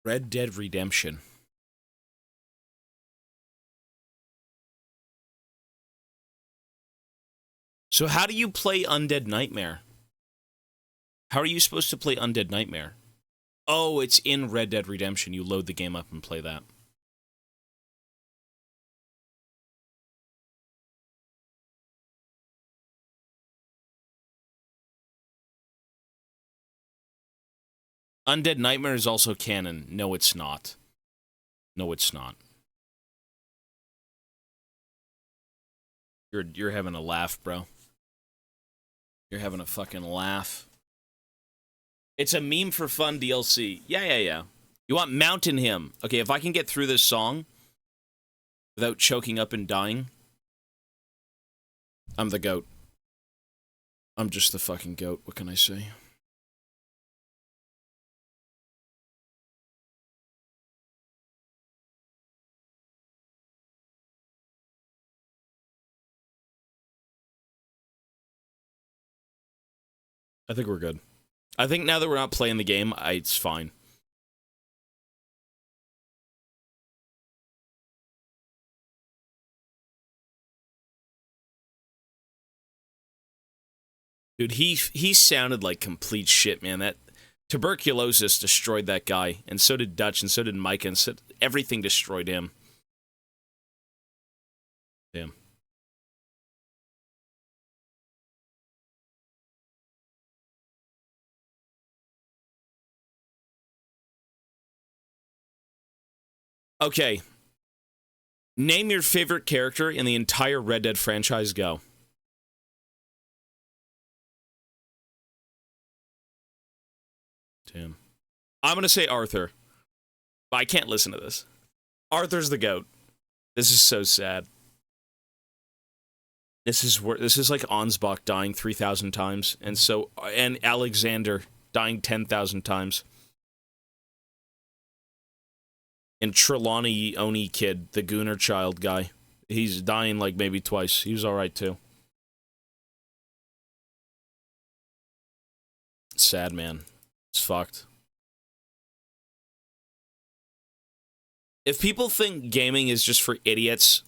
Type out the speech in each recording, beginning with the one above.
Red Dead Redemption. So how do you play Undead Nightmare? How are you supposed to play Undead Nightmare? Oh, it's in Red Dead Redemption. You load the game up and play that. Undead Nightmare is also canon. No, it's not. No, it's not. You're having a laugh, bro. You're having a fucking laugh. It's a meme for fun DLC. Yeah. You want Mountain Hymn. Okay, if I can get through this song without choking up and dying, I'm the GOAT. I'm just the fucking GOAT. What can I say? I think we're good. I think now that we're not playing the game, it's fine. Dude, he sounded like complete shit, man. That tuberculosis destroyed that guy, and so did Dutch, and so did Mike, and so everything destroyed him. Damn. Okay. Name your favorite character in the entire Red Dead franchise. Go. Damn. I'm gonna say Arthur. But I can't listen to this. Arthur's the GOAT. This is so sad. This is like Ansbach dying 3,000 times, and Alexander dying 10,000 times. And Trelawney Oni kid, the Gooner child guy, he's dying like maybe twice. He was all right too. Sad, man. It's fucked. If people think gaming is just for idiots,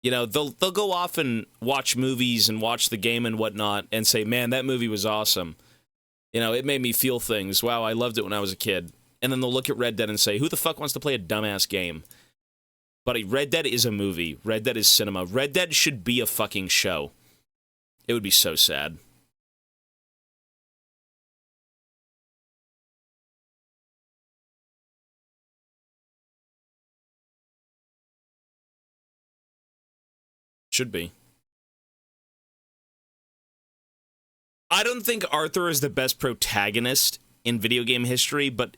you know, they'll go off and watch movies and watch the game and whatnot and say, man, that movie was awesome. You know, it made me feel things. Wow, I loved it when I was a kid. And then they'll look at Red Dead and say, who the fuck wants to play a dumbass game? Buddy, Red Dead is a movie. Red Dead is cinema. Red Dead should be a fucking show. It would be so sad. Should be. I don't think Arthur is the best protagonist in video game history, but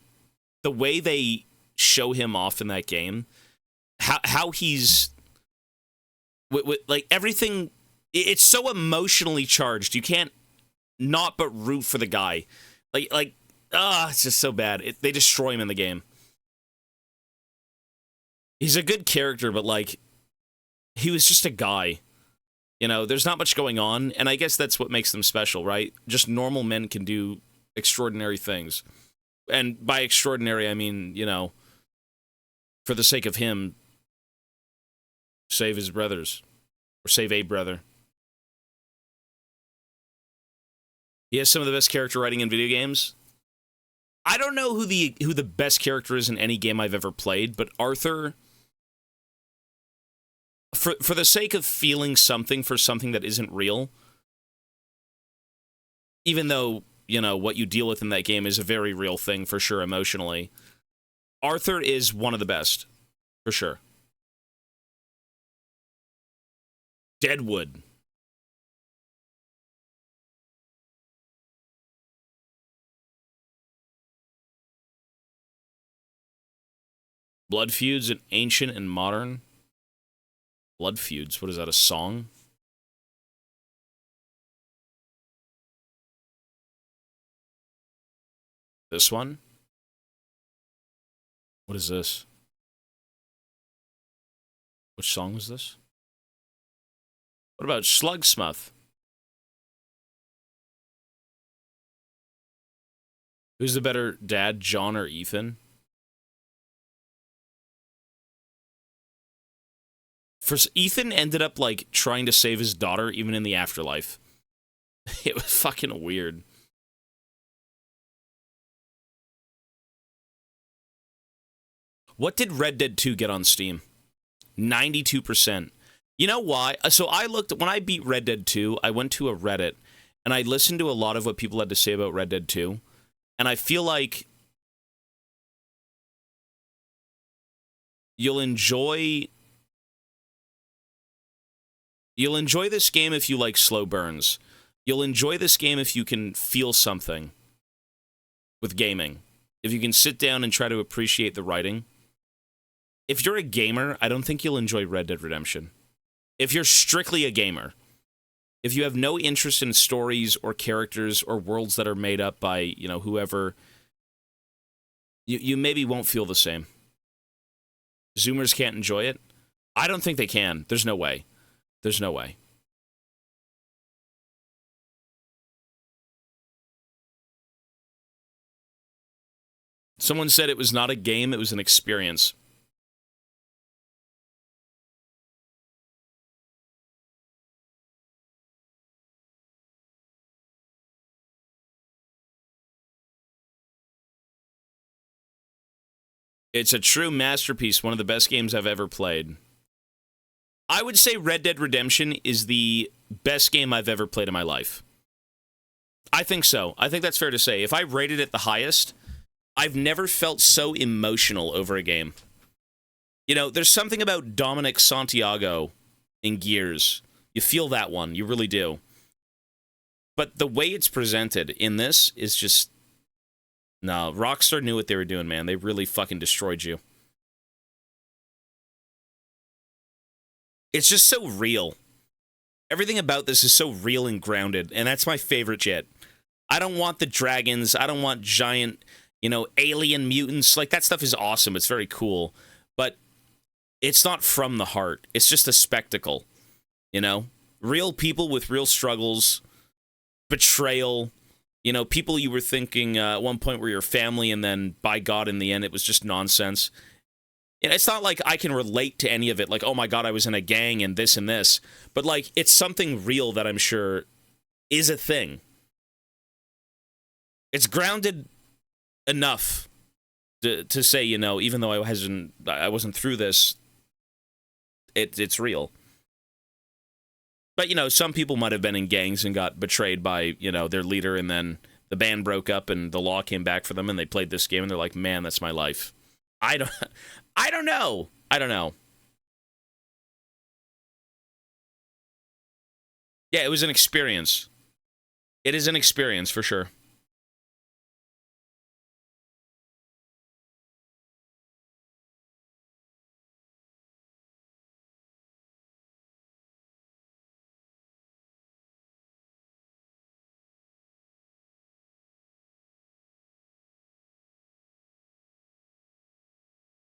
the way they show him off in that game, how he's like everything, it's so emotionally charged. You can't not but root for the guy. It's just so bad. They destroy him in the game. He's a good character, but like, he was just a guy. You know, there's not much going on, and I guess that's what makes them special, right? Just normal men can do extraordinary things. And by extraordinary, I mean, you know, for the sake of him, save his brothers. Or save a brother. He has some of the best character writing in video games. I don't know who the best character is in any game I've ever played, but Arthur, for the sake of feeling something for something that isn't real, even though, you know, what you deal with in that game is a very real thing for sure emotionally, Arthur is one of the best, for sure. Deadwood. Blood Feuds in ancient and modern. Blood Feuds, what is that, a song? This one? What is this? Which song was this? What about Slugsmouth? Who's the better dad, John or Ethan? Ethan ended up like trying to save his daughter even in the afterlife. It was fucking weird. What did Red Dead 2 get on Steam? 92%. You know why? So I looked, when I beat Red Dead 2, I went to a Reddit, and I listened to a lot of what people had to say about Red Dead 2, and I feel like you'll enjoy this game if you like slow burns. You'll enjoy this game if you can feel something with gaming. If you can sit down and try to appreciate the writing. If you're a gamer, I don't think you'll enjoy Red Dead Redemption. If you're strictly a gamer, if you have no interest in stories or characters or worlds that are made up by, you know, whoever, you maybe won't feel the same. Zoomers can't enjoy it? I don't think they can. There's no way. There's no way. Someone said it was not a game, it was an experience. It's a true masterpiece, one of the best games I've ever played. I would say Red Dead Redemption is the best game I've ever played in my life. I think so. I think that's fair to say. If I rated it the highest, I've never felt so emotional over a game. You know, there's something about Dominic Santiago in Gears. You feel that one. You really do. But the way it's presented in this is just... No, Rockstar knew what they were doing, man. They really fucking destroyed you. It's just so real. Everything about this is so real and grounded, and that's my favorite shit. I don't want the dragons. I don't want giant, you know, alien mutants. Like, that stuff is awesome. It's very cool. But it's not from the heart. It's just a spectacle, you know? Real people with real struggles, betrayal, you know, people you were thinking at one point were your family, and then, by God, in the end, it was just nonsense. And it's not like I can relate to any of it, like, oh my God, I was in a gang and this and this. But, like, it's something real that I'm sure is a thing. It's grounded enough to say, you know, even though I wasn't through this, it's real. But, you know, some people might have been in gangs and got betrayed by, you know, their leader, and then the band broke up and the law came back for them and they played this game and they're like, man, that's my life. I don't know. I don't know. Yeah, it was an experience. It is an experience for sure.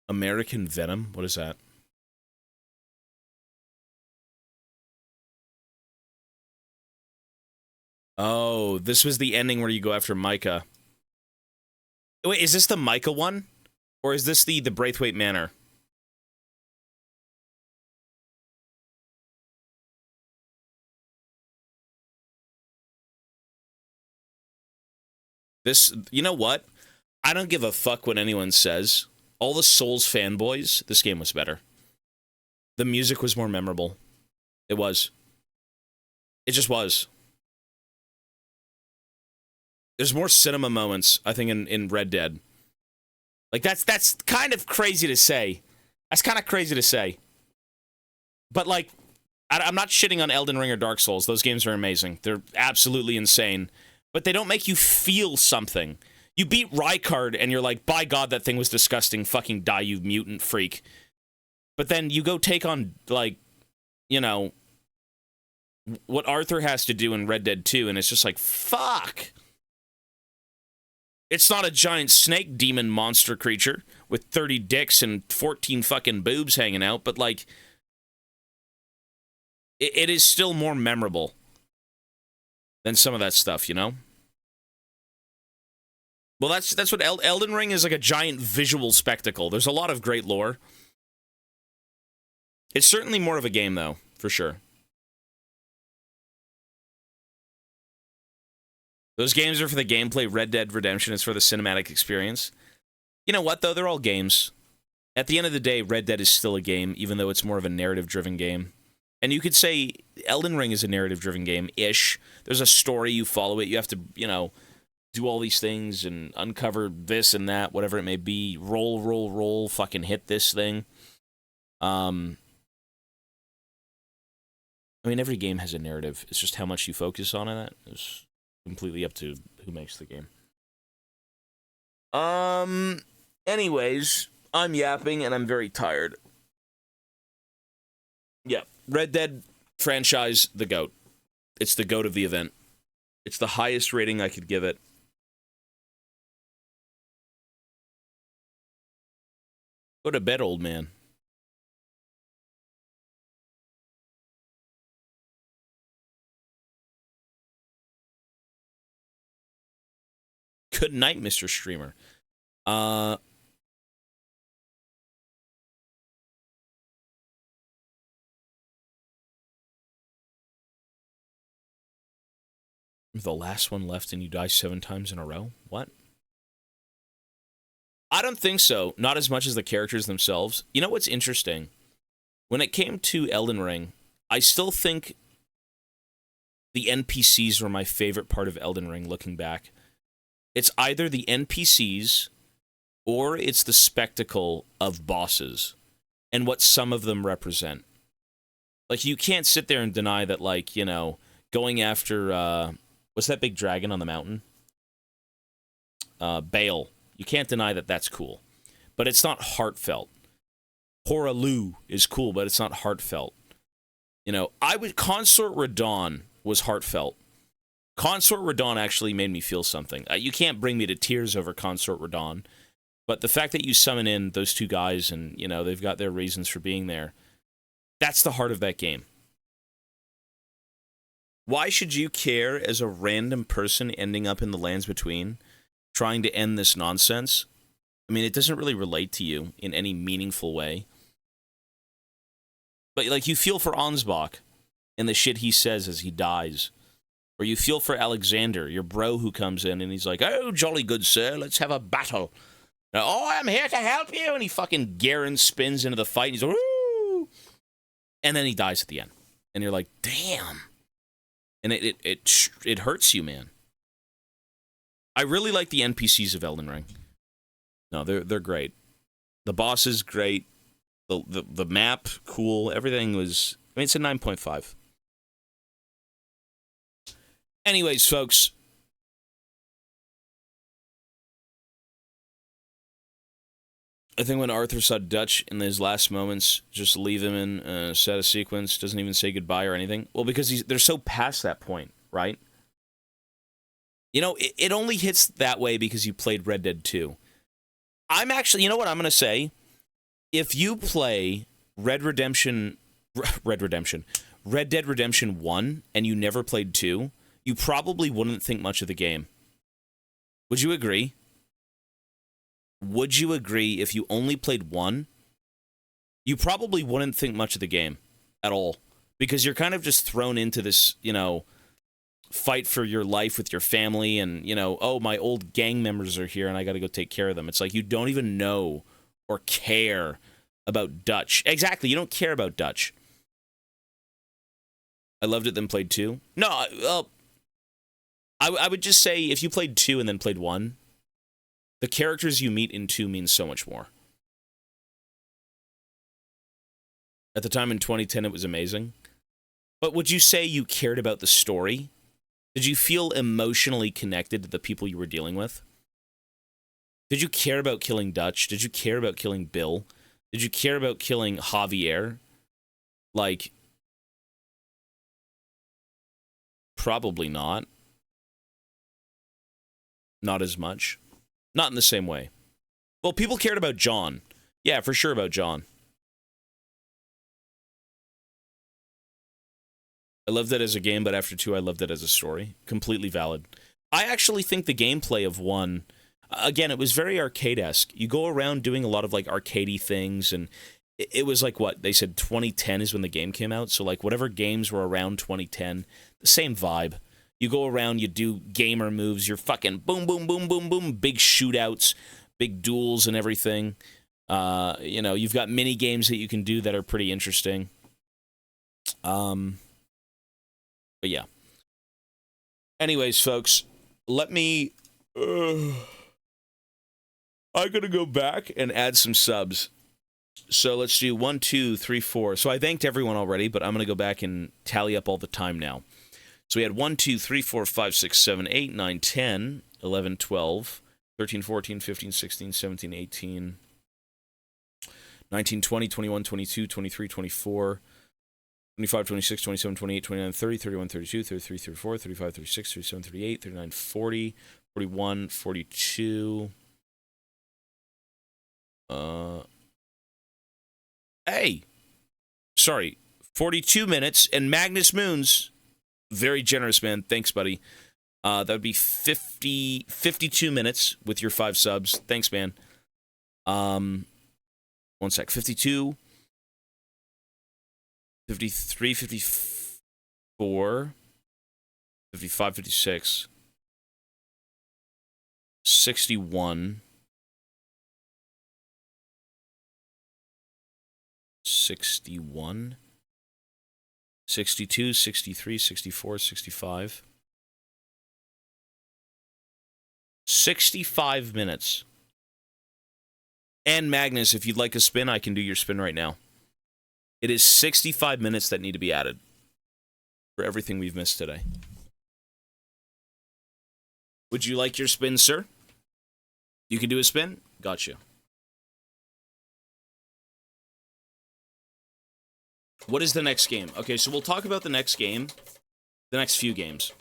American Venom? What is that? Oh, this was the ending where you go after Micah. Wait, is this the Micah one? Or is this the Braithwaite Manor? This, you know what? I don't give a fuck what anyone says. All the Souls fanboys, this game was better. The music was more memorable. It was. It just was. There's more cinema moments, I think, in Red Dead. Like, that's kind of crazy to say. That's kind of crazy to say. But, like, I'm not shitting on Elden Ring or Dark Souls. Those games are amazing. They're absolutely insane. But they don't make you feel something. You beat Rykard, and you're like, by God, that thing was disgusting. Fucking die, you mutant freak. But then you go take on, like, you know, what Arthur has to do in Red Dead 2, and it's just like, fuck. It's not a giant snake demon monster creature with 30 dicks and 14 fucking boobs hanging out, but, like, it is still more memorable than some of that stuff, you know? Well, that's what Elden Ring is, like a giant visual spectacle. There's a lot of great lore. It's certainly more of a game, though, for sure. Those games are for the gameplay. Red Dead Redemption is for the cinematic experience. You know what, though? They're all games. At the end of the day, Red Dead is still a game, even though it's more of a narrative-driven game. And you could say Elden Ring is a narrative-driven game-ish. There's a story, you follow it, you have to, do all these things and uncover this and that, whatever it may be. Roll, fucking hit this thing. Every game has a narrative. It's just how much you focus on it. It's completely up to who makes the game. Anyways, I'm yapping and I'm very tired. Yeah, Red Dead franchise, the GOAT. It's the GOAT of the event. It's the highest rating I could give it. Go to bed, old man. Good night, Mr. Streamer. The last one left and you die 7 times in a row? What? I don't think so. Not as much as the characters themselves. You know what's interesting? When it came to Elden Ring, I still think the NPCs were my favorite part of Elden Ring, looking back. It's either the NPCs or it's the spectacle of bosses and what some of them represent. Like, you can't sit there and deny that, going after, what's that big dragon on the mountain? Bale. You can't deny that that's cool. But it's not heartfelt. Horalu is cool, but it's not heartfelt. Consort Radahn was heartfelt. Consort Radahn actually made me feel something. You can't bring me to tears over Consort Radahn, but the fact that you summon in those two guys and, they've got their reasons for being there, that's the heart of that game. Why should you care as a random person ending up in the Lands Between, trying to end this nonsense? It doesn't really relate to you in any meaningful way. But, you feel for Ansbach and the shit he says as he dies. Or you feel for Alexander, your bro who comes in and he's like, "Oh, jolly good sir, let's have a battle. Oh, I'm here to help you." And he fucking Garen spins into the fight and he's like, "Woo!" And then he dies at the end. And you're like, damn. And it hurts you, man. I really like the NPCs of Elden Ring. No, they're great. The boss is great. The map, cool. Everything was... it's a 9.5. Anyways, folks. I think when Arthur saw Dutch in his last moments, just leave him in, set a sequence, doesn't even say goodbye or anything. Well, because they're so past that point, right? It only hits that way because you played Red Dead 2. I'm actually... you know what I'm going to say? If you play Red Dead Redemption 1 and you never played 2, you probably wouldn't think much of the game. Would you agree? Would you agree if you only played 1? You probably wouldn't think much of the game at all. Because you're kind of just thrown into this, fight for your life with your family and, oh, my old gang members are here and I got to go take care of them. It's like you don't even know or care about Dutch. Exactly, you don't care about Dutch. I loved it, then played 2. No, well, I would just say if you played 2 and then played 1, the characters you meet in 2 mean so much more. At the time in 2010, it was amazing. But would you say you cared about the story? Did you feel emotionally connected to the people you were dealing with? Did you care about killing Dutch? Did you care about killing Bill? Did you care about killing Javier? Probably not. Not as much. Not in the same way. Well, people cared about John. Yeah, for sure about John. I loved it as a game, but after 2, I loved it as a story. Completely valid. I actually think the gameplay of 1... again, it was very arcade-esque. You go around doing a lot of, arcadey things, and it was like what? They said 2010 is when the game came out. So like whatever games were around 2010, the same vibe. You go around, you do gamer moves, you're fucking boom, boom, boom, boom, boom, big shootouts, big duels and everything. You know, you've got mini games that you can do that are pretty interesting. But yeah. Anyways, folks, let me... I'm going to go back and add some subs. So let's do 1, 2, 3, 4. So I thanked everyone already, but I'm going to go back and tally up all the time now. So we had 1, 2, 3, 4, 5, 6, 7, 8, 9, 10, 11, 12, 13, 14, 15, 16, 17, 18, 19, 20, 21, 22, 23, 24, 25, 26, 27, 28, 29, 30, 31, 32, 33, 34, 35, 36, 37, 38, 39, 40, 41, 42. Hey! Sorry. 42 minutes, and Magnus Moons, very generous, man. Thanks, buddy. That would be 52 minutes with your 5 subs. Thanks, man. 1 sec. 52, 53, 54, 55, 56, 61, 61, 62, 63, 64, 65. 65 minutes. And Magnus, if you'd like a spin, I can do your spin right now. It is 65 minutes that need to be added for everything we've missed today. Would you like your spin, sir? You can do a spin? Gotcha. What is the next game? Okay, so we'll talk about the next game. The next few games.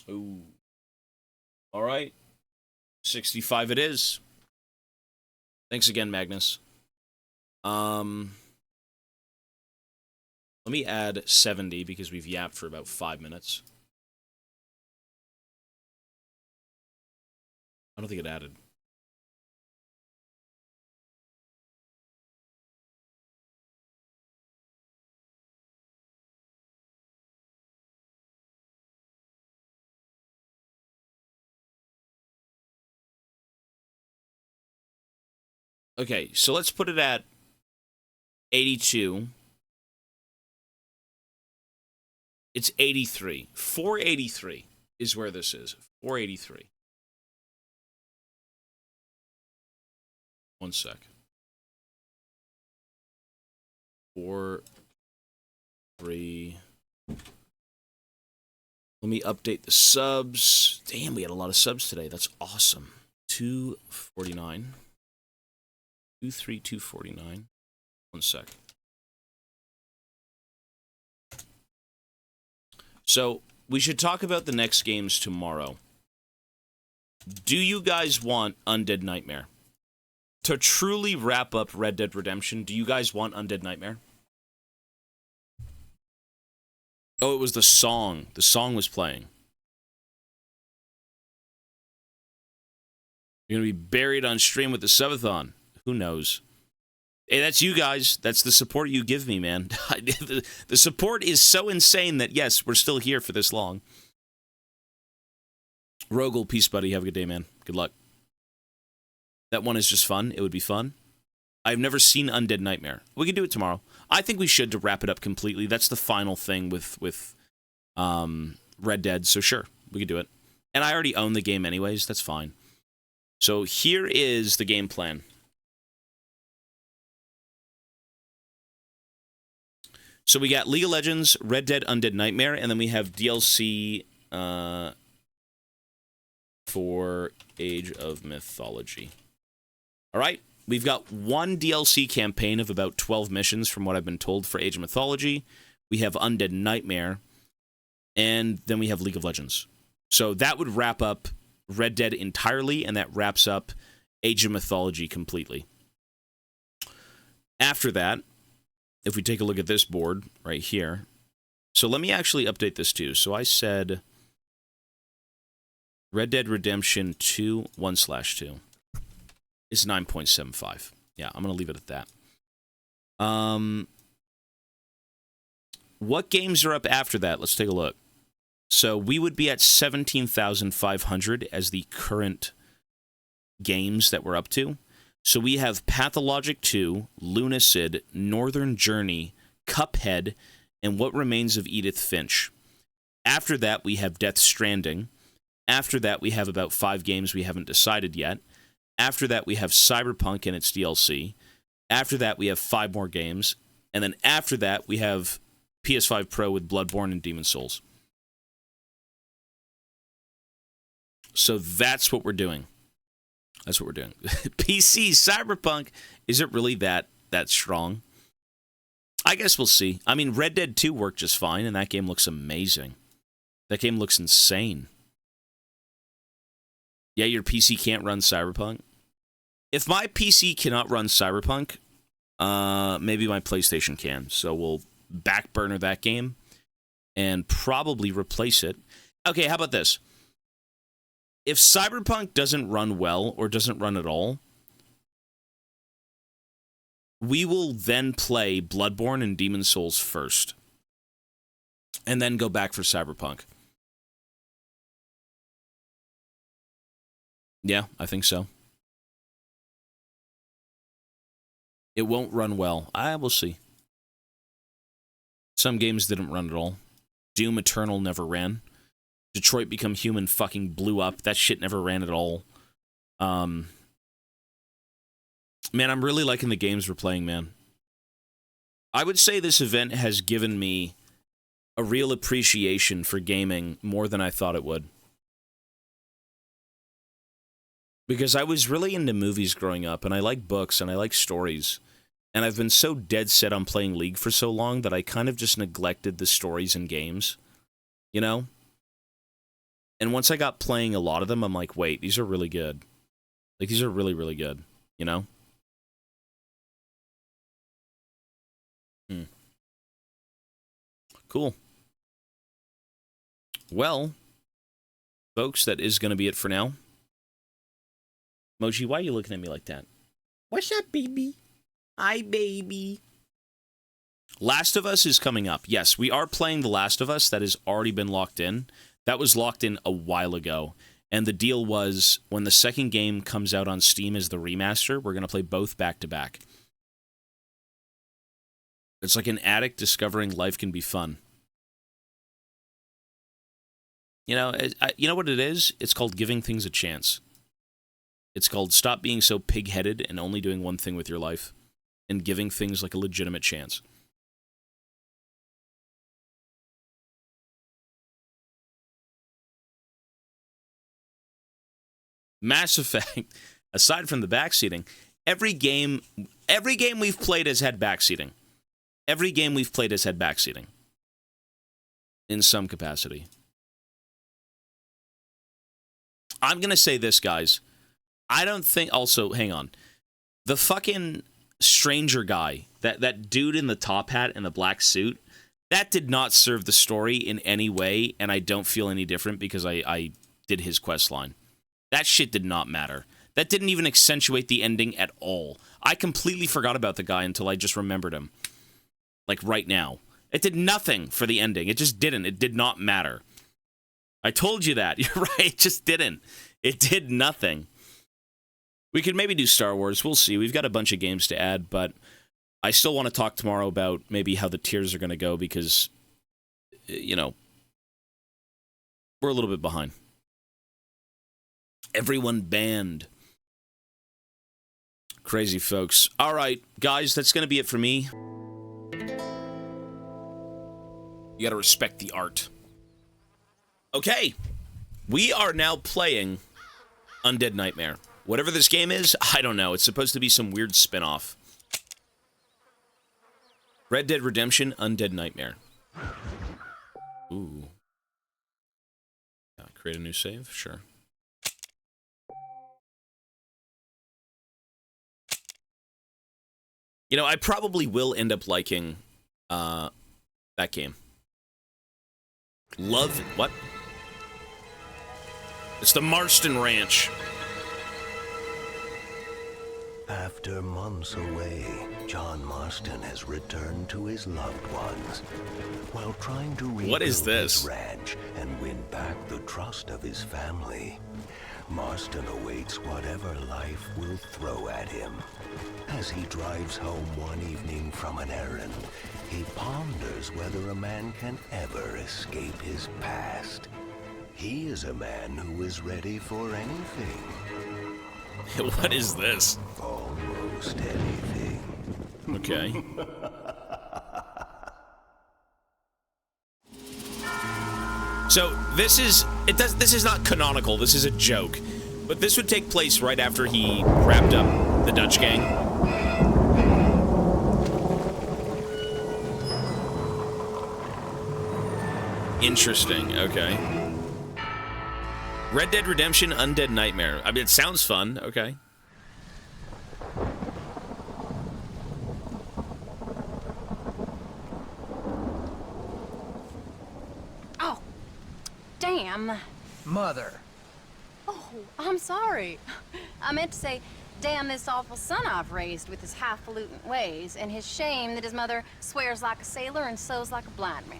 Ooh. All right. 65 it is. Thanks again, Magnus. Let me add 70 because we've yapped for about 5 minutes. I don't think it added. Okay, so let's put it at 82. It's 83. 483 is where this is. 483. 1 sec. 4, 3. Let me update the subs. Damn, we had a lot of subs today. That's awesome. 249. 23249. 1 sec. So, we should talk about the next games tomorrow. Do you guys want Undead Nightmare? To truly wrap up Red Dead Redemption, do you guys want Undead Nightmare? Oh, it was the song. The song was playing. You're going to be buried on stream with the subathon. Who knows? Hey, that's you guys. That's the support you give me, man. The support is so insane that, yes, we're still here for this long. Rogel, peace, buddy. Have a good day, man. Good luck. That one is just fun. It would be fun. I've never seen Undead Nightmare. We can do it tomorrow. I think we should to wrap it up completely. That's the final thing with Red Dead, so sure, we could do it. And I already own the game anyways. That's fine. So here is the game plan. So we got League of Legends, Red Dead Undead Nightmare, and then we have DLC for Age of Mythology. All right, we've got one DLC campaign of about 12 missions from what I've been told for Age of Mythology. We have Undead Nightmare, and then we have League of Legends. So that would wrap up Red Dead entirely, and that wraps up Age of Mythology completely. After that, if we take a look at this board right here, So let me actually update this too. So I said Red Dead Redemption 2 1/2 is 9.75. Yeah, I'm going to leave it at that. What games are up after that? Let's take a look. So we would be at 17,500 as the current games that we're up to. So we have Pathologic 2, Lunacid, Northern Journey, Cuphead, and What Remains of Edith Finch. After that, we have Death Stranding. After that, we have about 5 games we haven't decided yet. After that, we have Cyberpunk and its DLC. After that, we have 5 more games. And then after that, we have PS5 Pro with Bloodborne and Demon's Souls. So that's what we're doing. That's what we're doing. PC, Cyberpunk, is it really that strong? I guess we'll see. I mean, Red Dead 2 worked just fine, and that game looks amazing. That game looks insane. Yeah, your PC can't run Cyberpunk. If my PC cannot run Cyberpunk, maybe my PlayStation can. So we'll back burner that game and probably replace it. Okay, how about this? If Cyberpunk doesn't run well or doesn't run at all, we will then play Bloodborne and Demon's Souls first. And then go back for Cyberpunk. Yeah, I think so. It won't run well. We'll see. Some games didn't run at all. Doom Eternal never ran. Detroit Become Human fucking blew up. That shit never ran at all. Man, I'm really liking the games we're playing, man. I would say this event has given me a real appreciation for gaming more than I thought it would. Because I was really into movies growing up, and I like books, and I like stories. And I've been so dead set on playing League for so long that I kind of just neglected the stories and games. You know? And once I got playing a lot of them, I'm like, wait, these are really good. Like, these are really, really good. You know? Cool. Well, folks, that is going to be it for now. Moji, why are you looking at me like that? What's up, baby? Hi, baby. Last of Us is coming up. Yes, we are playing The Last of Us. That has already been locked in. That was locked in a while ago. And the deal was, when the second game comes out on Steam as the remaster, we're going to play both back-to-back. It's like an addict discovering life can be fun. You know, you know what it is? It's called giving things a chance. It's called stop being so pig-headed and only doing one thing with your life and giving things like a legitimate chance. Mass Effect, aside from the backseating, every game we've played has had backseating. Every game we've played has had backseating. In some capacity. I'm going to say this, guys. I don't think... Also, hang on. The fucking stranger guy, that dude in the top hat and the black suit, that did not serve the story in any way, and I don't feel any different because I did his quest line. That shit did not matter. That didn't even accentuate the ending at all. I completely forgot about the guy until I just remembered him. Like, right now. It did nothing for the ending. It just didn't. It did not matter. I told you that. You're right. It just didn't. It did nothing. We could maybe do Star Wars. We'll see. We've got a bunch of games to add, but I still want to talk tomorrow about maybe how the tiers are going to go because, you know, we're a little bit behind. Everyone banned. Crazy folks. All right, guys, that's going to be it for me. You got to respect the art. Okay. We are now playing Undead Nightmare. Whatever this game is, I don't know. It's supposed to be some weird spin-off. Red Dead Redemption, Undead Nightmare. Ooh. Create a new save? Sure. You know, I probably will end up liking that game. Love what? It's the Marston Ranch. After months away, John Marston has returned to his loved ones. While trying to rebuild his ranch and win back the trust of his family, Marston awaits whatever life will throw at him. As he drives home one evening from an errand, he ponders whether a man can ever escape his past. He is a man who is ready for anything. What is this? Almost anything. Okay. So this is not canonical. This is a joke, but this would take place right after he wrapped up the Dutch gang. Interesting. Okay. Red Dead Redemption Undead Nightmare. I mean, it sounds fun. Okay. Oh, damn. Mother. Oh, I'm sorry. I meant to say, damn this awful son I've raised with his highfalutin ways, and his shame that his mother swears like a sailor and sews like a blind man.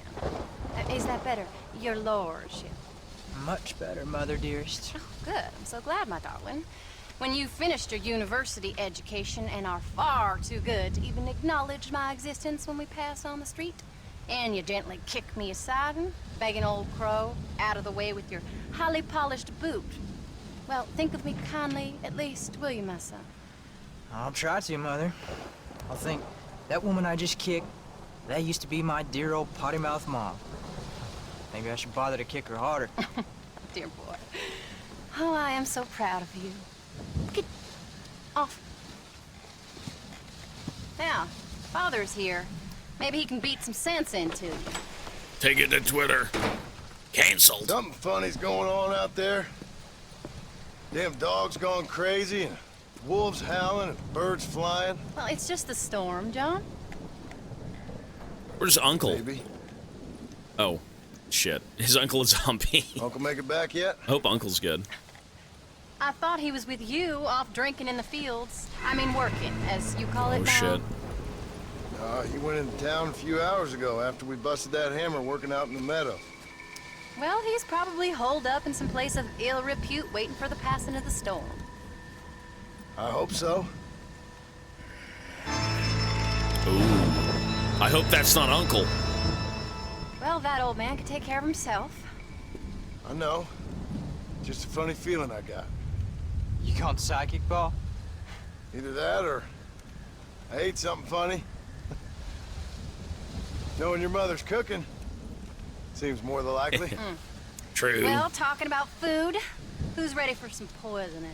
Is that better, your lordship? Much better, Mother dearest. Oh, good. I'm so glad, my darling. When you've finished your university education and are far too good to even acknowledge my existence when we pass on the street, and you gently kick me aside and begging old crow out of the way with your highly polished boot. Well, think of me kindly, at least, will you, my son? I'll try to, Mother. I'll think, that woman I just kicked, that used to be my dear old potty-mouthed mom. Maybe I should bother to kick her harder. Dear boy. Oh, I am so proud of you. Get off. Now, Father's here. Maybe he can beat some sense into you. Take it to Twitter. Cancelled. Something funny's going on out there. Damn dogs gone crazy, and wolves howling, and birds flying. Well, it's just the storm, John. Where's Uncle? Maybe. Oh, shit. His uncle is zombie. Uncle make it back yet? I hope Uncle's good. I thought he was with you, off drinking in the fields. I mean, working, as you call it Oh, now. shit. He went into town a few hours ago after we busted that hammer working out in the meadow. Well, he's probably holed up in some place of ill repute waiting for the passing of the storm. I hope so. Ooh. I hope that's not Uncle. Well, that old man can take care of himself. I know. Just a funny feeling I got. You gone psychic, Paul? Either that or I ate something funny. Knowing your mother's cooking seems more than likely. True. Well, talking about food, who's ready for some poisoning?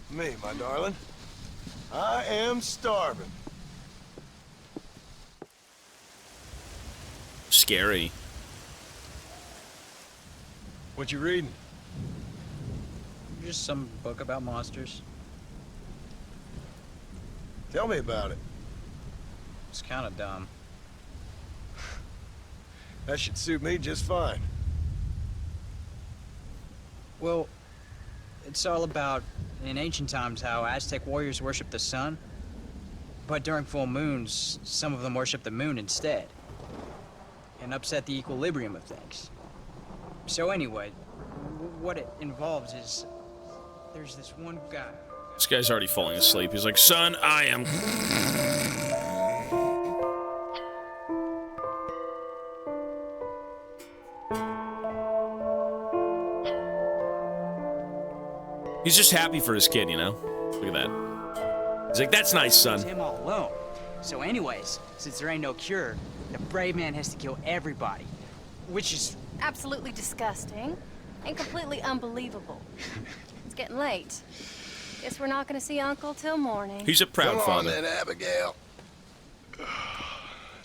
Me, my darling. I am starving. Scary. What you reading? Just some book about monsters. Tell me about it. It's kind of dumb. That should suit me just fine. Well, it's all about, in ancient times, how Aztec warriors worshiped the sun. But during full moons, some of them worship the moon instead. And upset the equilibrium of things. So anyway, what it involves is, there's this one guy. This guy's already falling asleep. He's like, son, I am... He's just happy for his kid, you know? Look at that. He's like, that's nice, son. It's him all alone. So anyways, since there ain't no cure, the brave man has to kill everybody. Which is... Absolutely disgusting and completely unbelievable. It's getting late. Guess we're not gonna see Uncle till morning. He's a proud Come on, father. then, Abigail.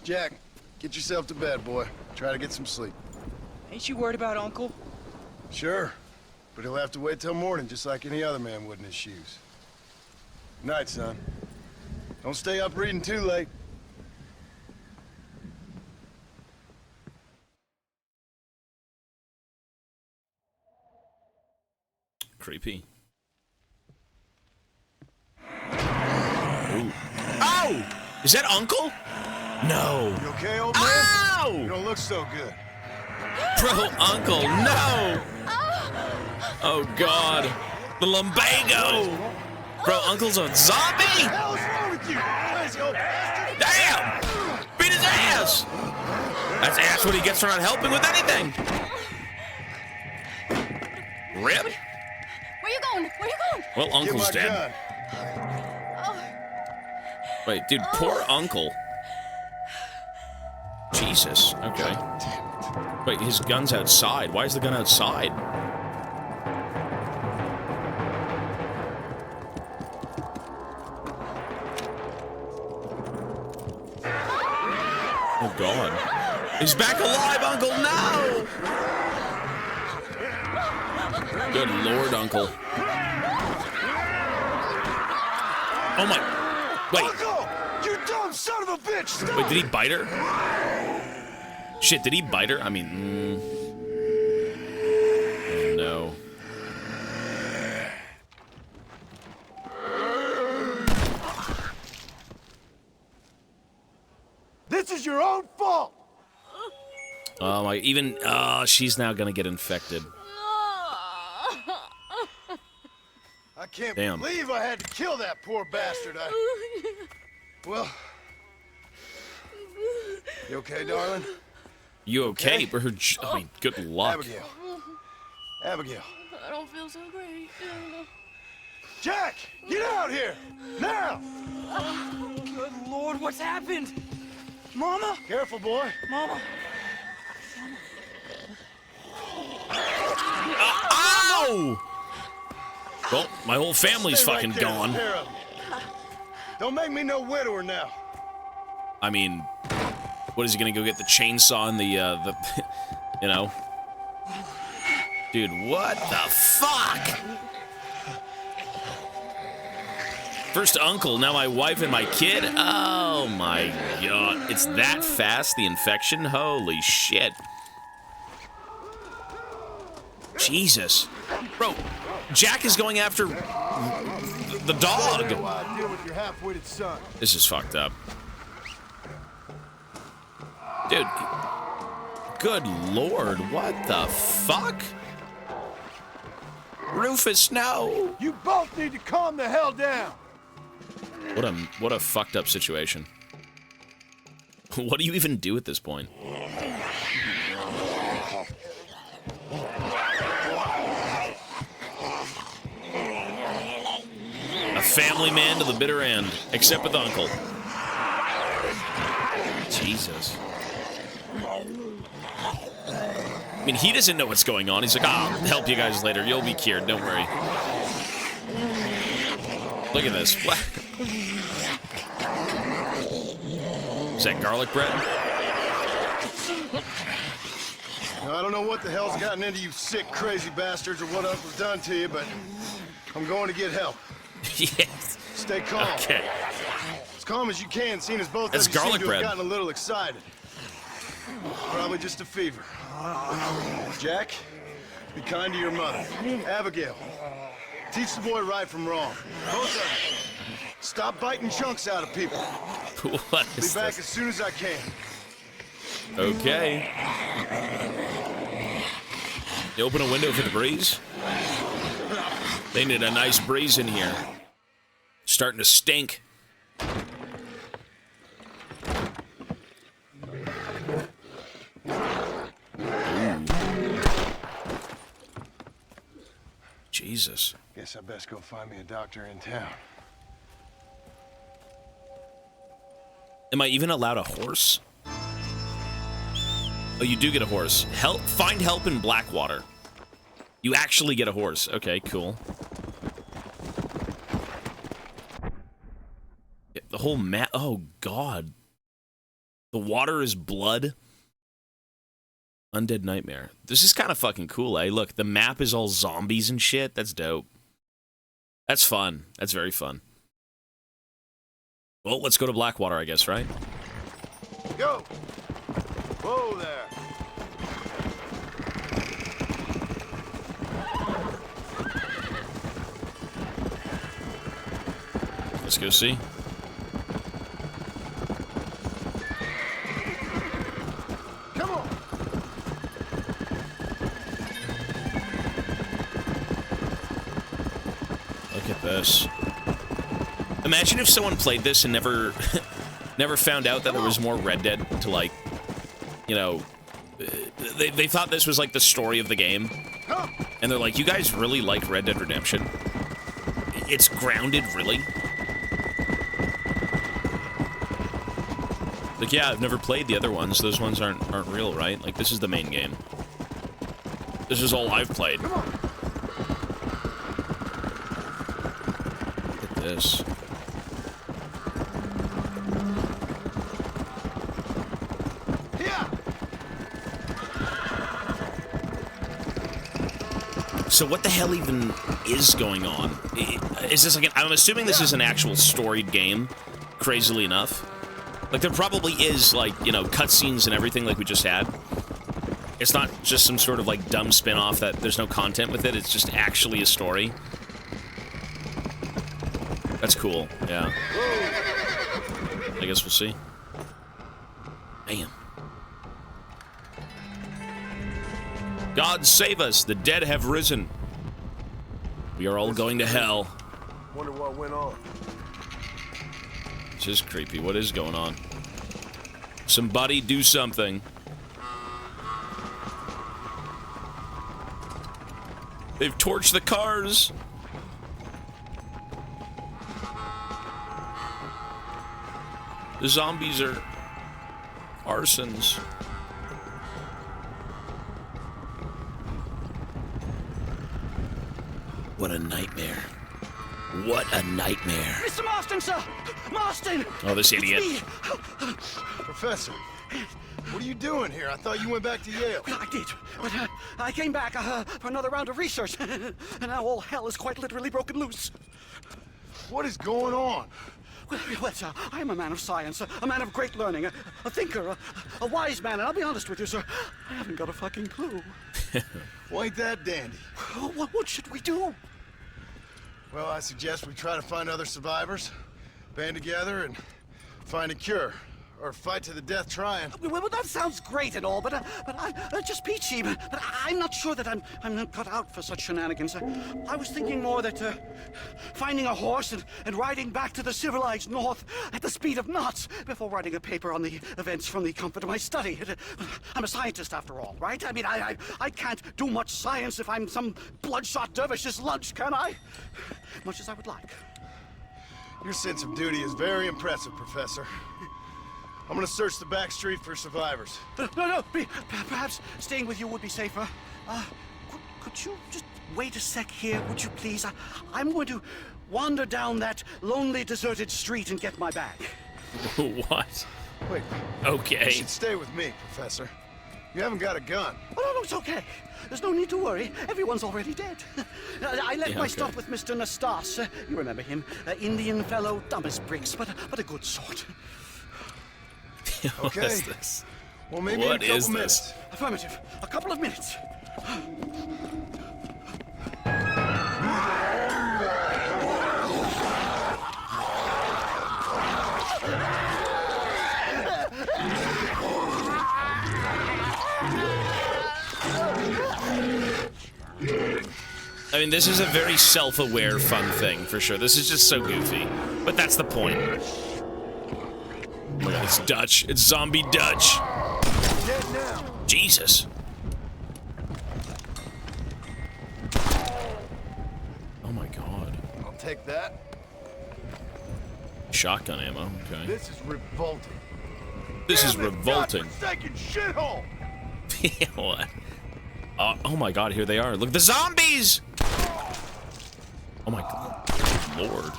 Jack, get yourself to bed, boy. Try to get some sleep. Ain't you worried about Uncle? Sure, but he'll have to wait till morning, just like any other man would in his shoes. Night, son. Don't stay up reading too late. Creepy. Ooh. Ow! Is that Uncle? No. You okay, old man? Ow! You don't look so good. Bro, Uncle, no! Oh, God. The lumbago! Bro, Uncle's a zombie? What the hell is wrong with you? Crazy old bastard. Damn! Beat his ass! That's ass what he gets for not helping with anything. Rip? Where you going? Where you going? Well, Get Uncle's my dead. gun. Wait, dude, poor Uncle. Jesus, okay. Wait, his gun's outside. Why is the gun outside? Oh, God. He's back alive, Uncle! No! Good Lord, Uncle. Oh, my... Wait. Uncle! You dumb son of a bitch! Stop! Wait, did he bite her? Shit, did he bite her? I mean... Oh, no. This is your own fault! Oh, my... Even... Oh, she's now gonna get infected. I can't Damn. believe I had to kill that poor bastard. Well... You okay, darling? You okay? Okay. Her... I mean, good luck. Abigail. Abigail. I don't feel so great. Jack! Get out here! Now! Good Lord, what's happened? Mama? Careful, boy. Mama? Ow! Well, my whole family's Stay right fucking there, gone. pair of you. Don't make me no widower now. I mean, what is he gonna go get the chainsaw and the you know? Dude, what the fuck? First uncle, now my wife and my kid? Oh my God. It's that fast, the infection? Holy shit. Jesus. Bro, Jack is going after the dog. Why I deal with your half-witted son. This is fucked up. Dude. Good Lord, what the fuck? Rufus, no. You both need to calm the hell down. What a fucked up situation. What do you even do at this point? A family man to the bitter end, except with Uncle. Jesus. I mean, he doesn't know what's going on. He's like, I'll help you guys later. You'll be cured. Don't worry. Look at this. What? Is that garlic bread? Now, I don't know what the hell's gotten into you sick, crazy bastards or what else was done to you, but I'm going to get help. Yes. Stay calm. Okay. As calm as you can, seeing as both That's of you seem garlic to bread. have gotten a little excited. Probably just a fever. Jack, be kind to your mother. Abigail, teach the boy right from wrong. Both of you. Stop biting chunks out of people. What Be is back this? as soon as I can. Okay. You open a window for the breeze? They need a nice breeze in here. Starting to stink. Ooh. Jesus. Guess I best go find me a doctor in town. Am I even allowed a horse? Oh, you do get a horse. Help! Find help in Blackwater. You actually get a horse. Okay, cool. Yeah, the whole map. Oh, God. The water is blood. Undead Nightmare. This is kind of fucking cool, eh? Look, the map is all zombies and shit. That's dope. That's fun. That's very fun. Well, let's go to Blackwater, I guess, right? Go! Whoa there! Let's go see. Come on. Look at this. Imagine if someone played this and never never found out that there was more Red Dead to, like, you know, they thought this was like the story of the game. And they're like, you guys really like Red Dead Redemption? It's grounded, really? Like, yeah, I've never played the other ones. Those ones aren't real, right? Like, this is the main game. This is all I've played. Look at this. So what the hell even is going on? Is this like I'm assuming this is an actual storied game, crazily enough. Like, there probably is, like, you know, cutscenes and everything like we just had. It's not just some sort of, like, dumb spin-off that there's no content with it. It's just actually a story. That's cool, yeah. I guess we'll see. Damn. God save us, the dead have risen. We are all going to hell. Wonder what went on. This is creepy. What is going on? Somebody do something. They've torched the cars. The zombies are arsons. What a nightmare. What a nightmare. Mr. Marston, sir! Marston! Oh, this idiot. Professor, what are you doing here? I thought you went back to Yale. I did, but I came back for another round of research, and now all hell is quite literally broken loose. What is going on? Well, sir, I am a man of science, a man of great learning, a thinker, a wise man, and I'll be honest with you, sir, I haven't got a fucking clue. Well, ain't that dandy? What should we do? Well, I suggest we try to find other survivors, band together, and find a cure. Or fight to the death trying. Well, that sounds great and all, but just peachy. But I'm not sure that I'm not cut out for such shenanigans. I was thinking more that finding a horse and riding back to the civilized north at the speed of knots before writing a paper on the events from the comfort of my study. I'm a scientist after all, right? I mean, I can't do much science if I'm some bloodshot dervish's lunch, can I? Much as I would like. Your sense of duty is very impressive, Professor. I'm gonna search the back street for survivors. No, perhaps staying with you would be safer. Could you just wait a sec here, would you please? I'm going to wander down that lonely, deserted street and get my bag. What? Wait. Okay. You should stay with me, Professor. You haven't got a gun. Oh, no, it's okay. There's no need to worry. Everyone's already dead. I left my stop with Mr. Nastas. You remember him. Indian fellow, dumb as bricks, but a good sort. What Okay. is this? Well, maybe What in a couple is this? minutes. Affirmative. A couple of minutes. I mean, this is a very self-aware, fun thing, for sure. This is just so goofy. But that's the point. Oh my God, it's Dutch. It's zombie Dutch. Dead now. Jesus. Oh my God. I'll take that. Shotgun ammo, okay. This is revolting. This is Damn it, revolting. godforsaken shithole! What? Oh my God, here they are. Look, the zombies! Oh my God. Lord.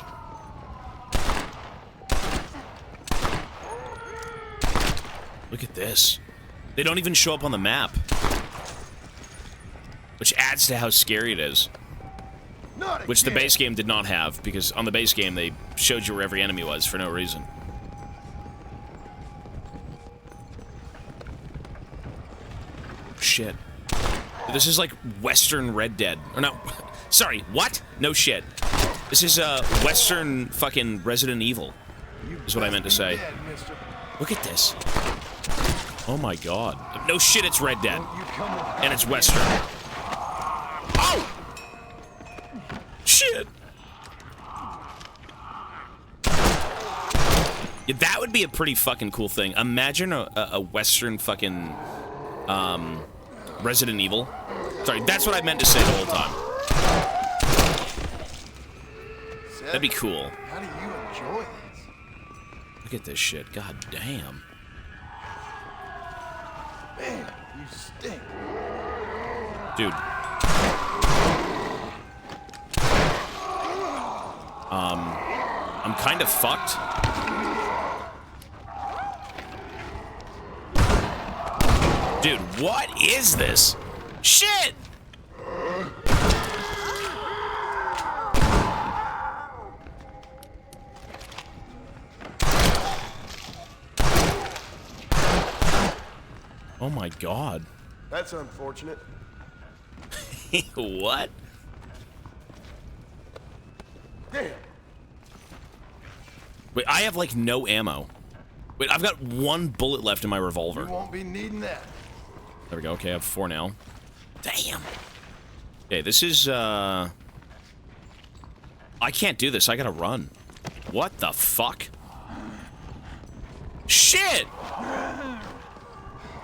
Look at this. They don't even show up on the map. Which adds to how scary it is. Not Which the again. base game did not have, because on the base game they showed you where every enemy was for no reason. Shit. This is like Western Red Dead. Or no, sorry, what? No shit. This is Western fucking Resident Evil, is what I meant to say. Look at this. Oh my god. No shit, it's Red Dead. And it's Western. Oh! Shit! Yeah, that would be a pretty fucking cool thing. Imagine a Western fucking, Resident Evil. Sorry, that's what I meant to say the whole time. That'd be cool. How do you enjoy this? Look at this shit. God damn. Man, you stink. Dude. I'm kind of fucked. Dude, what is this? Shit! Oh my god. That's unfortunate. What? Damn. Wait, I have like no ammo. Wait, I've got 1 bullet left in my revolver. You won't be needing that. There we go. Okay, I have 4 now. Damn. Okay, this is, I can't do this. I gotta run. What the fuck? Shit!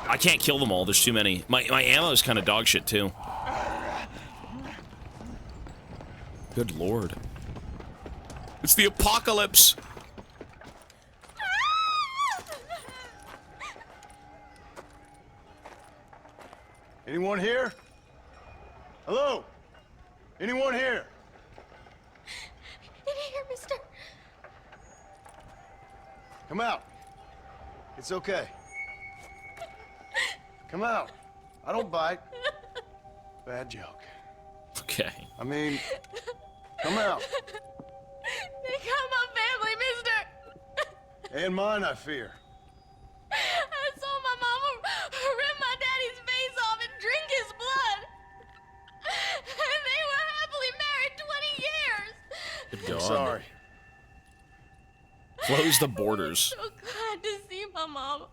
I can't kill them all. There's too many. My ammo is kind of dog shit, too. Good lord. It's the apocalypse! Anyone here? Hello? Anyone here? In here, mister. Come out. It's okay. Come out. I don't bite. Bad joke. Okay. I mean, come out. They got my family, mister. And mine, I fear. I saw my mama rip my daddy's face off and drink his blood. And they were happily married 20 years. Good God. I'm sorry. Close the borders. So glad to see my mama.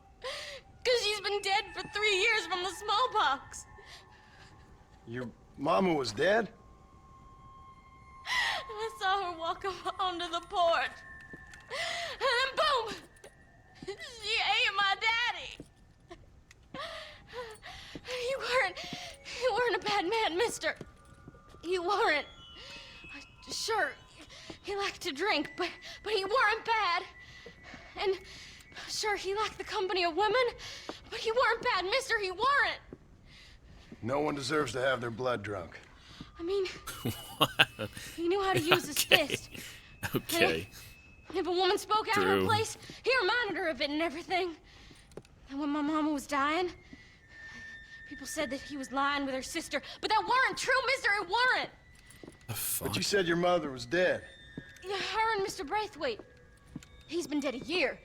Because she's been dead for 3 years from the smallpox. Your mama was dead? I saw her walk up onto the porch. And then boom! She ate my daddy. You weren't a bad man, mister. You weren't. Sure, he liked to drink, but he weren't bad. And sure, he liked the company of women, but he weren't bad, mister, he weren't. No one deserves to have their blood drunk. I mean, he knew how to use his fist. Okay. And if a woman spoke out of True. her place, he reminded her of it and everything. And when my mama was dying, people said that he was lying with her sister, but that weren't true, mister, it weren't. The fuck? But you said your mother was dead. Yeah, her and Mr. Braithwaite. He's been dead a year.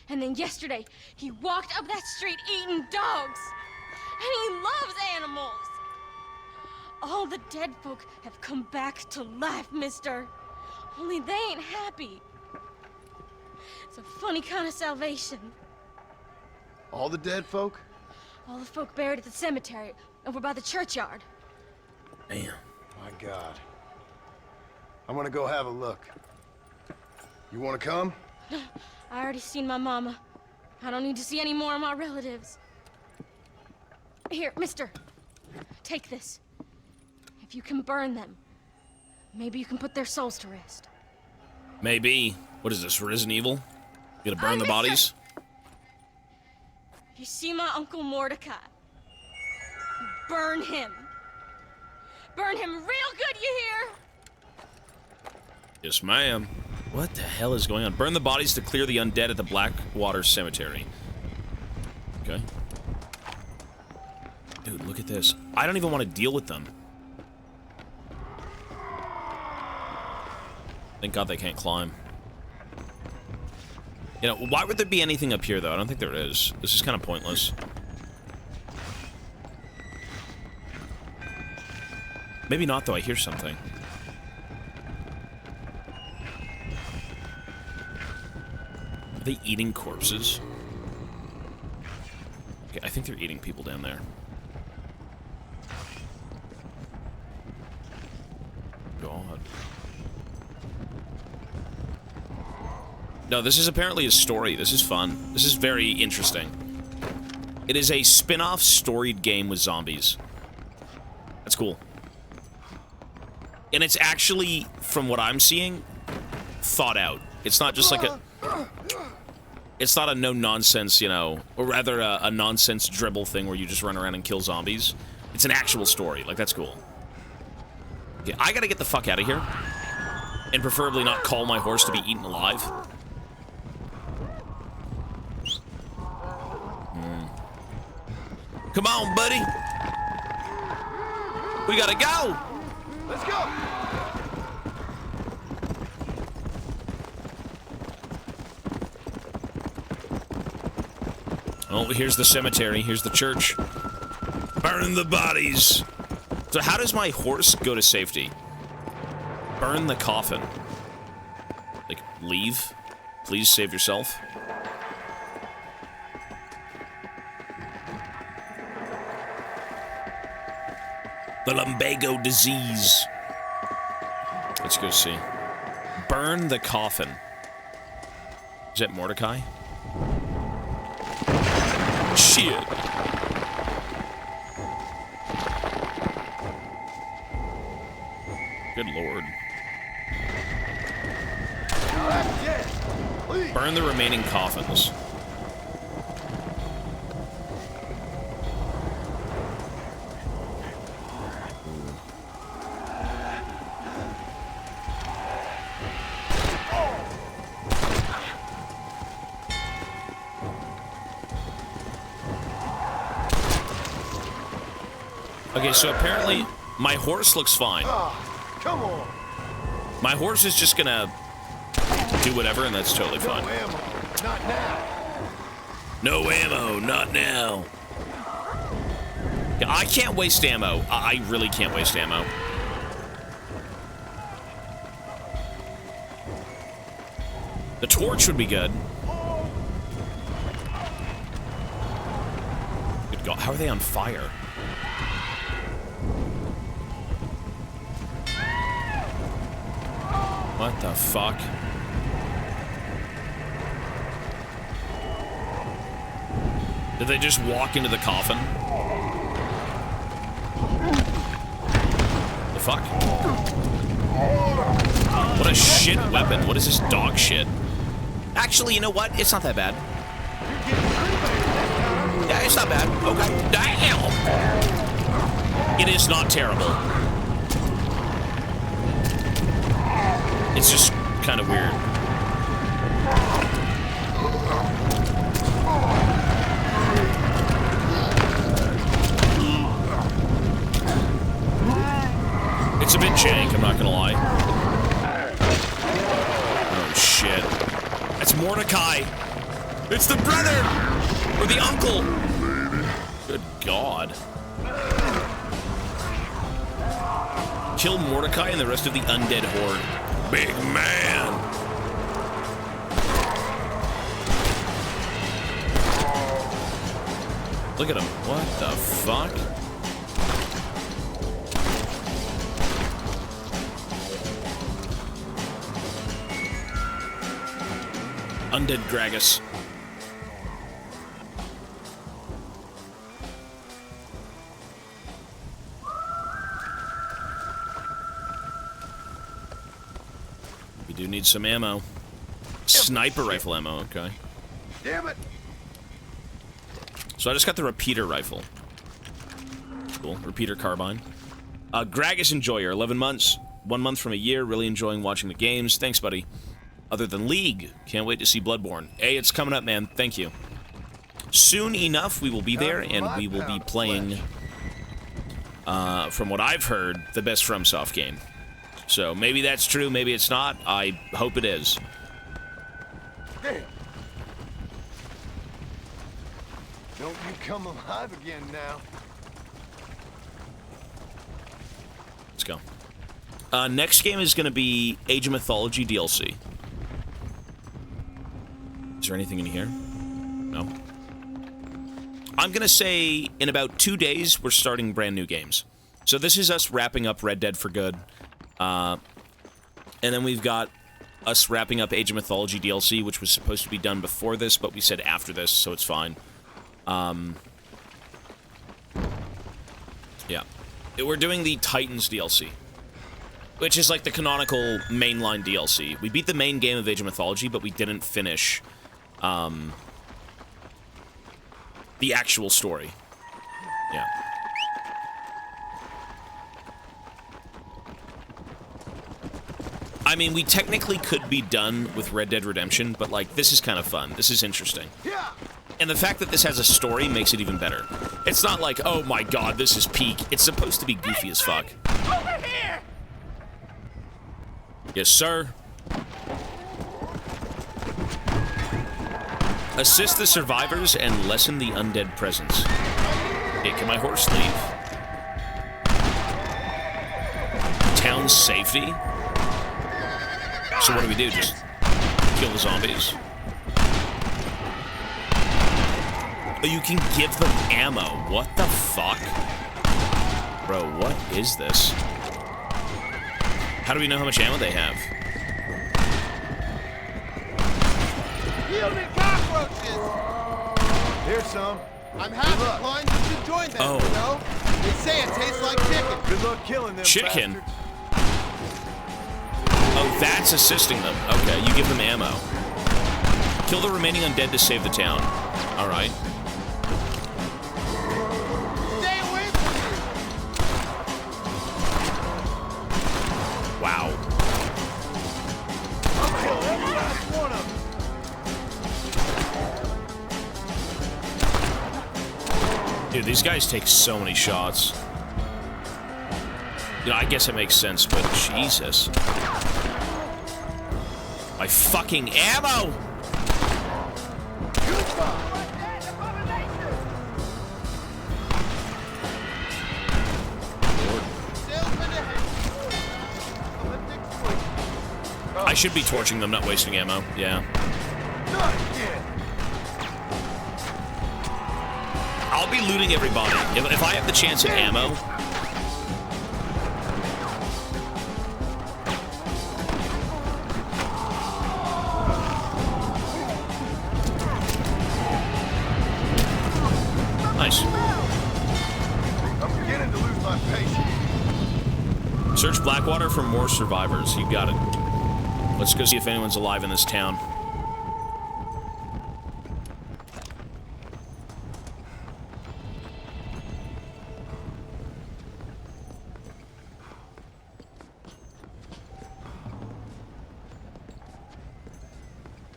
And then yesterday, he walked up that street eating dogs. And he loves animals. All the dead folk have come back to life, mister. Only they ain't happy. It's a funny kind of salvation. All the dead folk? All the folk buried at the cemetery over by the churchyard. Damn. My God. I'm gonna go have a look. You wanna come? I already seen my mama. I don't need to see any more of my relatives. Here, mister. Take this. If you can burn them, maybe you can put their souls to rest. Maybe. What is this, Resident Evil? You gonna burn the mister. bodies? You see my Uncle Mordecai? Burn him. Burn him real good, you hear? Yes, ma'am. What the hell is going on? Burn the bodies to clear the undead at the Blackwater Cemetery. Okay. Dude, look at this. I don't even want to deal with them. Thank God they can't climb. You know, why would there be anything up here, though? I don't think there is. This is kind of pointless. Maybe not, though. I hear something. they eating corpses? Okay, I think they're eating people down there. God. No, this is apparently a story. This is fun. This is very interesting. It is a spin-off storied game with zombies. That's cool. And it's actually, from what I'm seeing, thought out. It's not just like a... It's not a no-nonsense, you know, or rather a nonsense dribble thing where you just run around and kill zombies. It's an actual story. Like, that's cool. Okay, I gotta get the fuck out of here. And preferably not call my horse to be eaten alive. Come on, buddy. We gotta go. Let's go. Oh, here's the cemetery. Here's the church. Burn the bodies. So how does my horse go to safety? Burn the coffin. Like, leave? Please save yourself. The lumbago disease. Let's go see. Burn the coffin. Is that Mordecai? Shit. Good lord. Burn the remaining coffins. Okay, so apparently my horse looks fine. Come on. My horse is just gonna do whatever, and that's totally fine. No ammo. Not now. No ammo, not now. Yeah, I can't waste ammo. I really can't waste ammo. The torch would be good. Good God, how are they on fire? What the fuck? Did they just walk into the coffin? The fuck? What a shit weapon. What is this dog shit? Actually, you know what? It's not that bad. Yeah, it's not bad. Okay. Damn! It is not terrible. It's just kind of weird. It's a bit jank, I'm not gonna lie. Oh, shit. That's Mordecai! It's the brother! Or the uncle! Good God. Kill Mordecai and the rest of the undead horde. Big man! Look at him. What the fuck? Undead Gragas. We do need some ammo. Sniper rifle ammo, okay. Damn it. So I just got the repeater rifle. Cool. Repeater carbine. Gragas Enjoyer, 11 months. 1 month from a year. Really enjoying watching the games. Thanks, buddy. Other than League. Can't wait to see Bloodborne. Hey, it's coming up, man. Thank you. Soon enough, we will be there, and we will be playing, from what I've heard, the best FromSoft game. So maybe that's true, maybe it's not. I hope it is. Damn. Don't you come alive again now. Let's go. Next game is going to be Age of Mythology DLC. Is there anything in here? No. I'm going to say in about 2 days, we're starting brand new games. So this is us wrapping up Red Dead for good. And then we've got us wrapping up Age of Mythology DLC, which was supposed to be done before this, but we said after this, so it's fine. Yeah. We're doing the Titans DLC, which is like the canonical mainline DLC. We beat the main game of Age of Mythology, but we didn't finish the actual story. Yeah. I mean, we technically could be done with Red Dead Redemption, but, like, this is kind of fun. This is interesting. And the fact that this has a story makes it even better. It's not like, oh my god, this is peak. It's supposed to be goofy as fuck. Over here! Yes, sir. Assist the survivors and lessen the undead presence. Okay, can my horse leave? Town safety? So what do we do? Just kill the zombies? Oh, you can give them ammo. What the fuck? Bro, what is this? How do we know how much ammo they have? Yielding cockroaches! Here's some. I'm half inclined you should join them, Oh. you know? They say it tastes like chicken. Good luck killing them Chicken? bastards. Oh, that's assisting them. Okay, you give them ammo. Kill the remaining undead to save the town. Alright. Stay away from me! Wow. I'll kill every last one of them. Dude, these guys take so many shots. You know, I guess it makes sense, but Jesus. My fucking ammo! I should be torching them, not wasting ammo. Yeah. Not again. I'll be looting everybody. If I have the chance at ammo... Nice. I'm beginning to lose my patience. Search Blackwater for more survivors. You got it. Let's go see if anyone's alive in this town.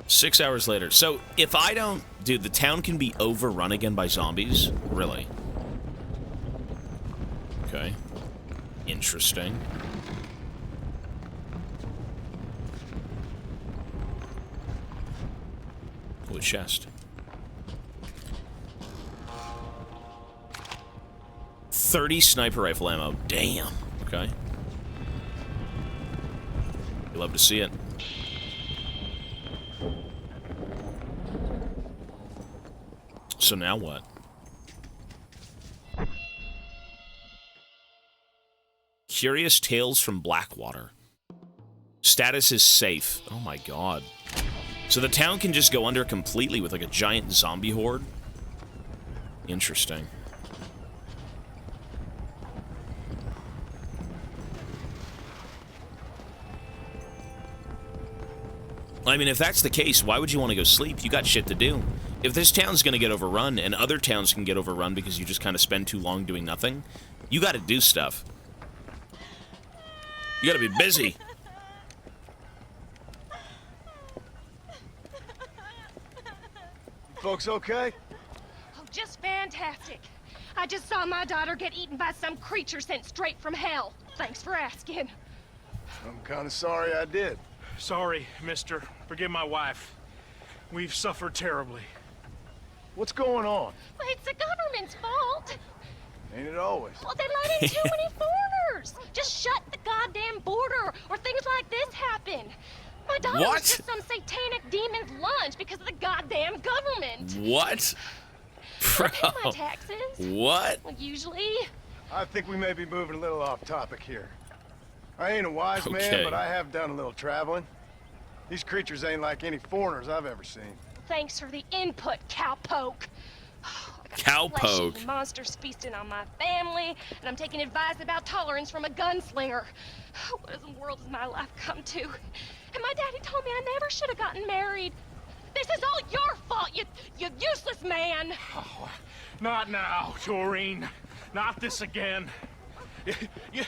Six hours later. So, if I don't... Dude, the town can be overrun again by zombies? Really? Okay. Interesting. Oh, a chest. 30 sniper rifle ammo. Damn. Okay. You love to see it. So now what? Curious Tales from Blackwater. Status is safe. Oh my god. So the town can just go under completely with like a giant zombie horde? Interesting. I mean, if that's the case, why would you want to go sleep? You got shit to do. If this town's gonna get overrun, and other towns can get overrun because you just kind of spend too long doing nothing, you gotta do stuff. You gotta be busy. Folks okay? Oh, just fantastic. I just saw my daughter get eaten by some creature sent straight from hell. Thanks for asking. I'm kind of sorry I did. Sorry, mister. Forgive my wife. We've suffered terribly. What's going on? Well, it's the government's fault. Ain't it always? Well, they let in too many foreigners. Just shut the goddamn border, or things like this happen. My daughter What? was just some satanic demon's lunch because of the goddamn government. What? I pay my taxes. What? Well, usually. I think we may be moving a little off topic here. I ain't a wise Okay. man, but I have done a little traveling. These creatures ain't like any foreigners I've ever seen. Thanks for the input, cowpoke. Cowpoke. Fleshy monsters feasting on my family, and I'm taking advice about tolerance from a gunslinger. What in the world has my life come to? And my daddy told me I never should have gotten married. This is all your fault, you useless man. Oh, not now, Doreen. Not this again.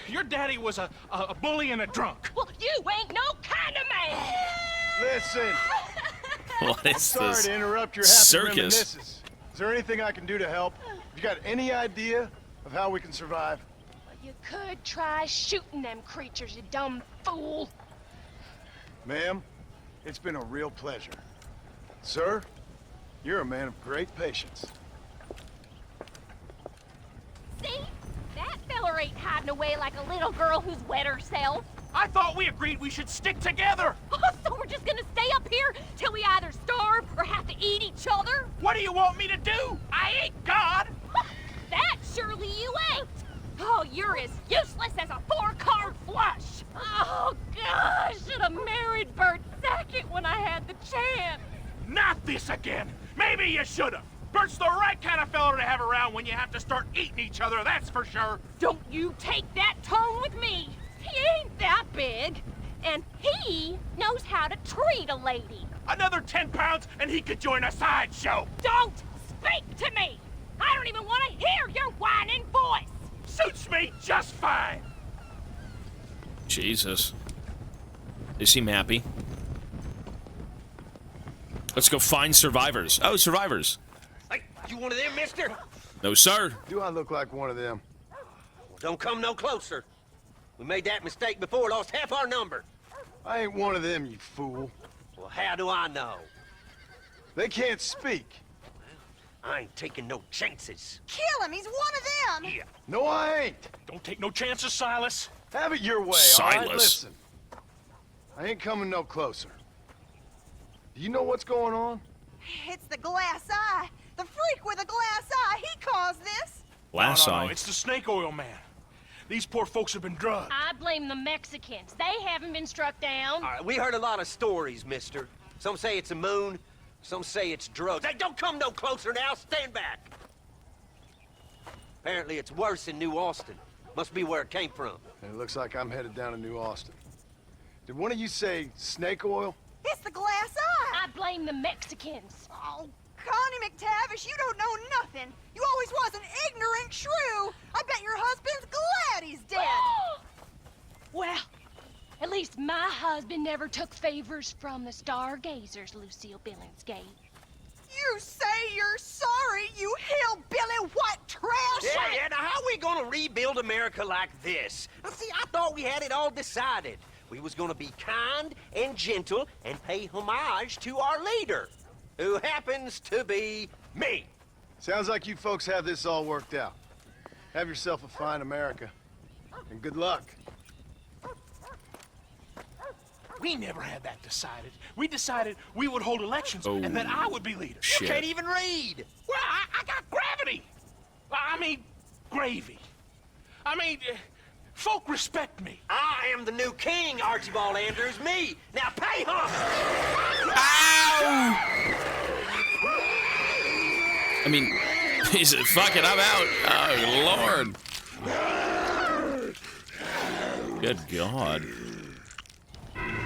Your daddy was a bully and a drunk. Well, you ain't no kind of man. Listen, What is sorry this? to interrupt your happy Circus. reminiscences. Is there anything I can do to help? You got any idea of how we can survive? Well, you could try shooting them creatures, you dumb fool. Ma'am, it's been a real pleasure. Sir, you're a man of great patience. See? That feller ain't hiding away like a little girl who's wet herself. I thought we agreed we should stick together. Oh, so we're just gonna stay up here till we either starve or have to eat each other? What do you want me to do? I ain't God. That surely you ain't. Oh, you're as useless as a 4-card flush. Oh, gosh, should have married Bert Sackett when I had the chance. Not this again. Maybe you should have. Bert's the right kind of fella to have around when you have to start eating each other, that's for sure. Don't you take that tone with me. He ain't that big. And he knows how to treat a lady. Another 10 pounds and he could join a sideshow. Don't speak to me. I don't even want to hear your whining voice. Suits me just fine. Jesus. They seem happy. Let's go find survivors. Oh, survivors. Hey, you one of them, mister? No, sir. Do I look like one of them? Well, don't come no closer. We made that mistake before, lost half our number. I ain't one of them, you fool. Well, how do I know? They can't speak. I ain't taking no chances. Kill him! He's one of them! Yeah. No, I ain't. Don't take no chances, Silas. Have it your way, all Silas. right? Listen. I ain't coming no closer. Do you know what's going on? It's the glass eye. The freak with a glass eye. He caused this. Last no, eye. it's the snake oil man. These poor folks have been drugged. I blame the Mexicans. They haven't been struck down. All right, we heard a lot of stories, mister. Some say it's a moon, some say it's drugs. Hey, don't come no closer now, stand back. Apparently it's worse in New Austin. Must be where it came from. And it looks like I'm headed down to New Austin. Did one of you say snake oil? It's the glass eye. I blame the Mexicans. Oh, Connie McTavish, you don't know nothing. You always was an ignorant shrew. I bet your husband's glad he's dead. Well, at least my husband never took favors from the stargazers, Lucille Billingsgate. You say you're sorry, you hillbilly white trash. Yeah, now how we gonna rebuild America like this? Now, see, I thought we had it all decided. We was gonna be kind and gentle and pay homage to our leader, who happens to be me. Sounds like you folks have this all worked out. Have yourself a fine America. And good luck. We never had that decided. We decided we would hold elections and that I would be leader. Shit. You can't even read. Well, I got gravity. I mean, gravy. I mean, folk respect me. I am the new king, Archibald Andrews, me. Now pay homage. I mean, he said, fuck it, I'm out. Oh, Lord. Good God.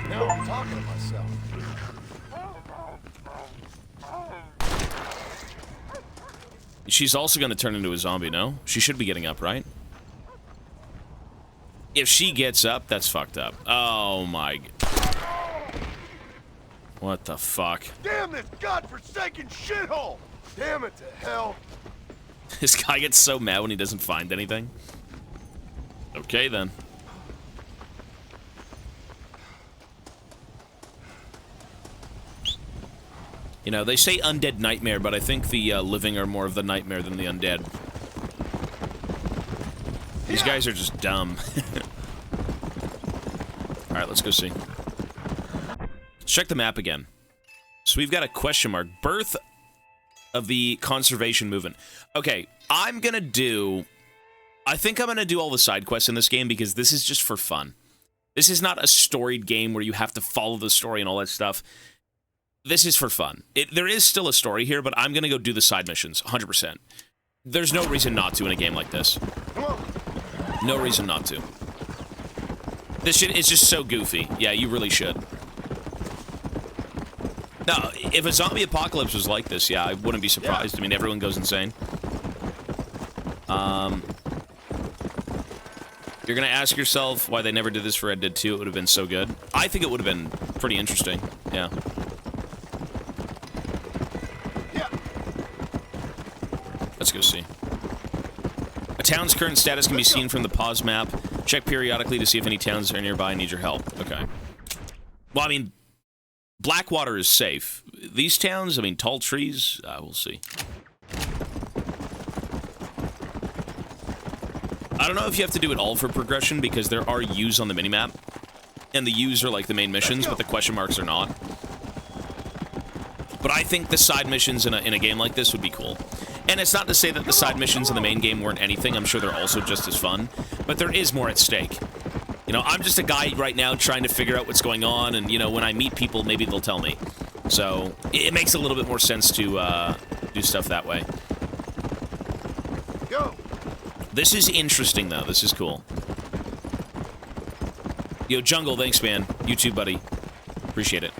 Now I'm talking to myself. She's also going to turn into a zombie, no? She should be getting up, right? If she gets up, that's fucked up. Oh, my... What the fuck? Damn this godforsaken shithole! Damn it to hell! This guy gets so mad when he doesn't find anything. Okay, then. You know, they say undead nightmare, but I think the living are more of the nightmare than the undead. These guys are just dumb. Alright, let's go see. Let's check the map again. So we've got a question mark. Birth of the conservation movement. Okay, I think I'm gonna do all the side quests in this game because this is just for fun. This is not a storied game where you have to follow the story and all that stuff. This is for fun. There is still a story here, but I'm gonna go do the side missions, 100%. There's no reason not to in a game like this. No reason not to. This shit is just so goofy. Yeah, you really should. No, if a zombie apocalypse was like this, yeah, I wouldn't be surprised. I mean, everyone goes insane. You're gonna ask yourself why they never did this for Red Dead 2. It would have been so good. I think it would have been pretty interesting. Yeah. Let's go see. A town's current status can be seen from the pause map. Check periodically to see if any towns are nearby and need your help. Okay. Well, I mean, Blackwater is safe. These towns, I mean, tall trees, we'll see. I don't know if you have to do it all for progression, because there are U's on the minimap. And the U's are like the main missions, but the question marks are not. But I think the side missions in a game like this would be cool. And it's not to say that the side missions in the main game weren't anything. I'm sure they're also just as fun. But there is more at stake. You know, I'm just a guy right now trying to figure out what's going on. And, you know, when I meet people, maybe they'll tell me. So it makes a little bit more sense to do stuff that way. Go. This is interesting, though. This is cool. Yo, Jungle, thanks, man. You too, buddy. Appreciate it.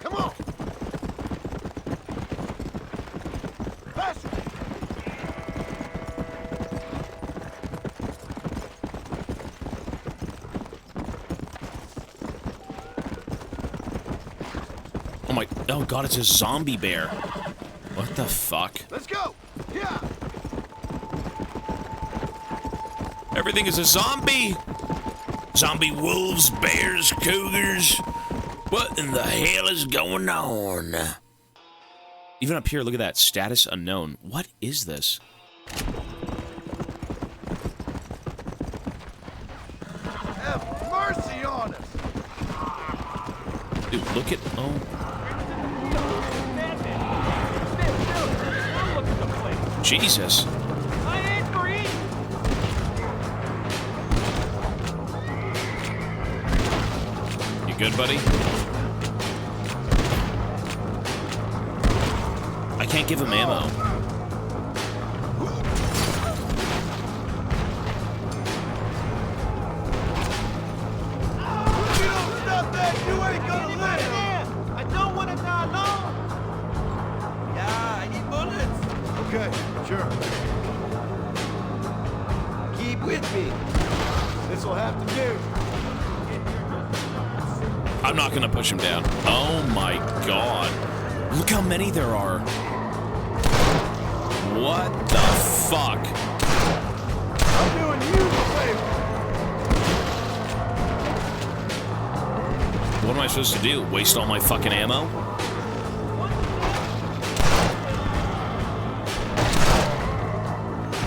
Come on. Faster. Oh god, it's a zombie bear. What the fuck? Let's go. Yeah. Everything is a zombie. Zombie wolves, bears, cougars. What in the hell is going on? Even up here, look at that. Status unknown. What is this? Have mercy on us. Dude, look at... Oh. Jesus. You good, buddy? I can't give him ammo. Okay, sure. Keep with me. This'll have to do. I'm not gonna push him down. Oh my god. Look how many there are. What the fuck? I'm doing you a favor. What am I supposed to do? Waste all my fucking ammo?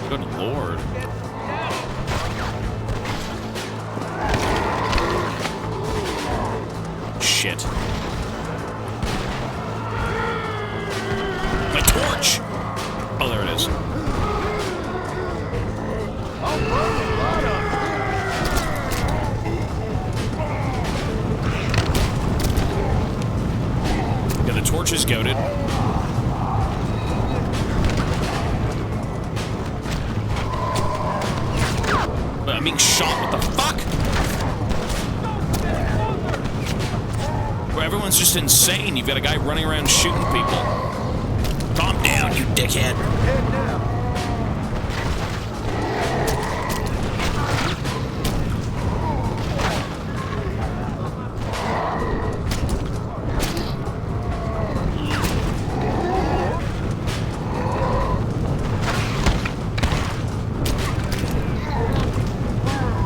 Good lord. Shit. My torch! Oh, there it is. Yeah, the torch is goated. I'm being shot. What the fuck? Bro, everyone's just insane. You've got a guy running around shooting people. Calm down, you dickhead. Head down.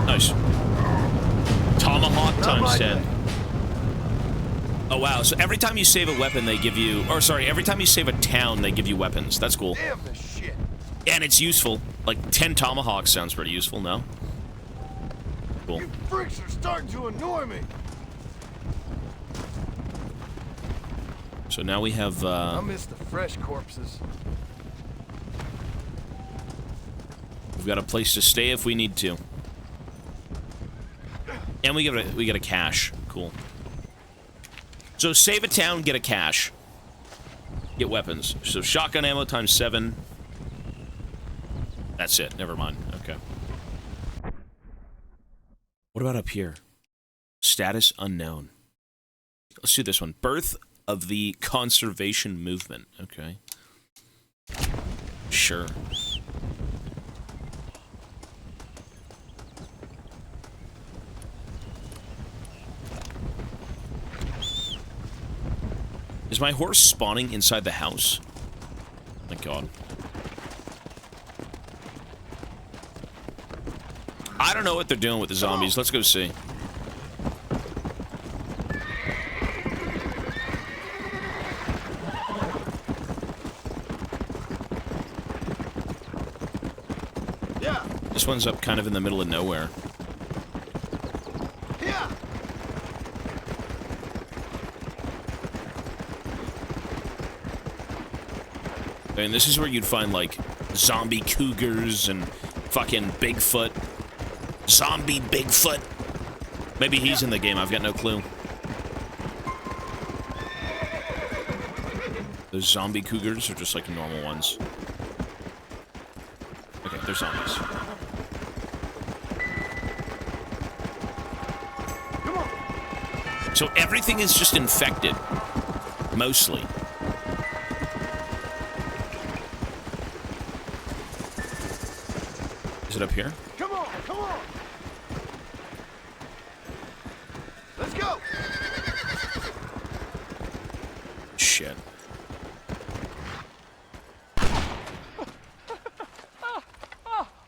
Nice. Tomahawk times 10. Oh, wow. So every time you save a weapon, they give you... Or, sorry, every time you save a town, they give you weapons. That's cool. Damn this shit. And it's useful. Like, 10 tomahawks sounds pretty useful, no? Cool. You freaks are starting to annoy me. So now we have, I miss the fresh corpses. we've got a place to stay if we need to. And we get a cache. Cool. So save a town, get a cache. Get weapons. So shotgun ammo times 7. That's it. Never mind. Okay. What about up here? Status unknown. Let's do this one. Birth of the conservation movement. Okay. Sure. Is my horse spawning inside the house? Thank God. I don't know what they're doing with the zombies. Let's go see. Yeah. This one's up kind of in the middle of nowhere. Yeah. And this is where you'd find, like, zombie cougars and fucking Bigfoot. Zombie Bigfoot. Maybe he's in the game. I've got no clue. Those zombie cougars are just like normal ones. Okay, they're zombies. Come on. So everything is just infected. Mostly. Is it up here? Come on. Come on. Let's go. Shit.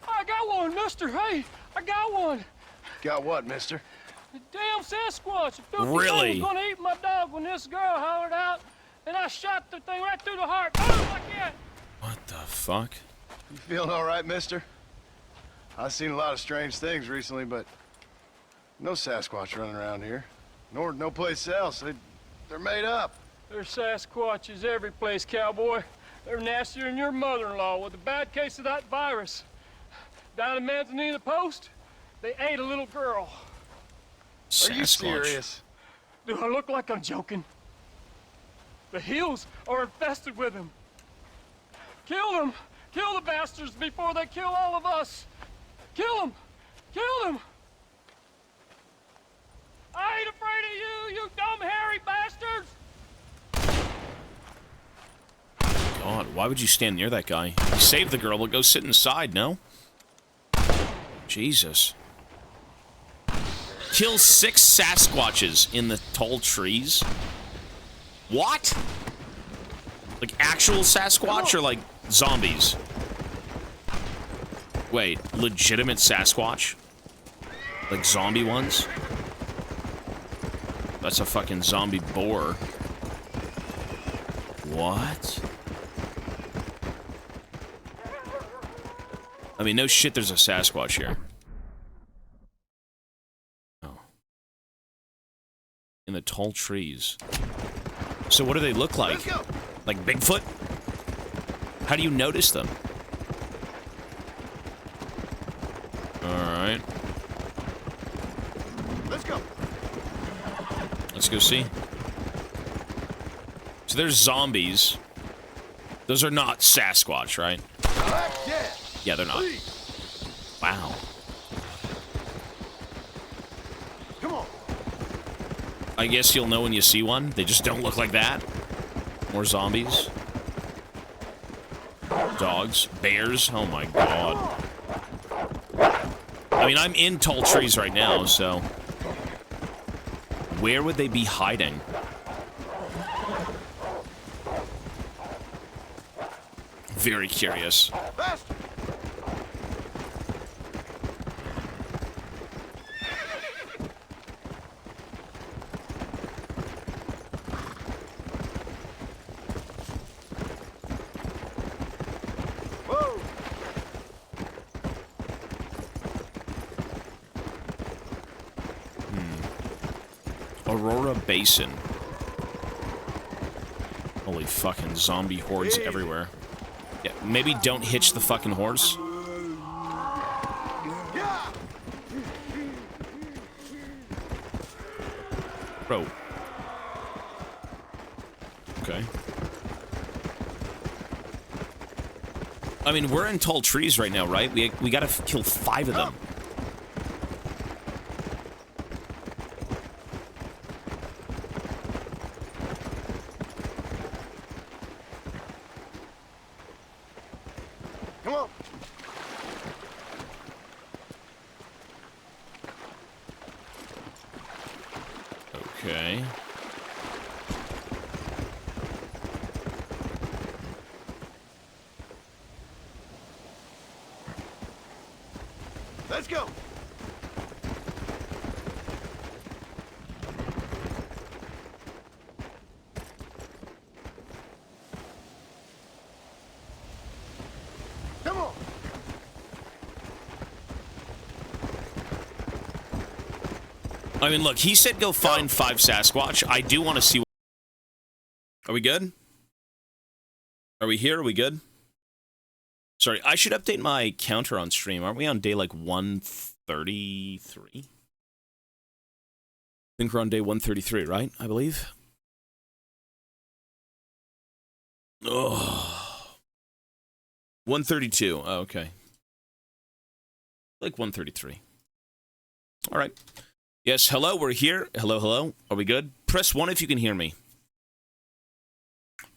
I got one, mister. Hey, I got one. Got what, mister? The damn Sasquatch. Really? Was gonna eat my dog when this girl hollered out, and I shot the thing right through the heart. Oh, like that. What the fuck? You feeling all right, mister? I've seen a lot of strange things recently, but no Sasquatch running around here. Nor no place else. They're made up. There's Sasquatches every place, cowboy. They're nastier than your mother-in-law with a bad case of that virus. Down in Manzanita Post, they ate a little girl. Are you serious? Do I look like I'm joking? The hills are infested with them. Kill them! Kill the bastards before they kill all of us! Kill them! Kill them! I ain't afraid of you, you dumb hairy bastards! God, why would you stand near that guy? You saved the girl, but go sit inside, no? Jesus. Kill 6 Sasquatches in the tall trees? What? Like actual Sasquatch or like zombies? Wait, legitimate Sasquatch? Like zombie ones? That's a fucking zombie boar. What? I mean, no shit, there's a Sasquatch here. Oh. In the tall trees. So what do they look like? Like Bigfoot? How do you notice them? Alright. Let's go. Let's go see. So there's zombies. Those are not Sasquatch, right? Yeah, they're not. Wow. Come on. I guess you'll know when you see one. They just don't look like that. More zombies. Dogs. Bears. Oh my god. I mean, I'm in tall trees right now, so... Where would they be hiding? Very curious. Faster. Whoa. Aurora Basin. Holy fucking zombie hordes everywhere. Yeah, maybe don't hitch the fucking horse. Bro. Okay. I mean, we're in tall trees right now, right? We gotta kill 5 of them. Come on. Okay. Let's go. Come on. I mean, look, he said go find 5 Sasquatch. I do want to see. Are we good? Are we here? Are we good? Sorry, I should update my counter on stream. Aren't we on day like 133? I think we're on day 133, right? I believe. Oh. 132. Oh, okay. Like 133. All right. Yes, hello, we're here. Hello, hello. Are we good? Press 1 if you can hear me.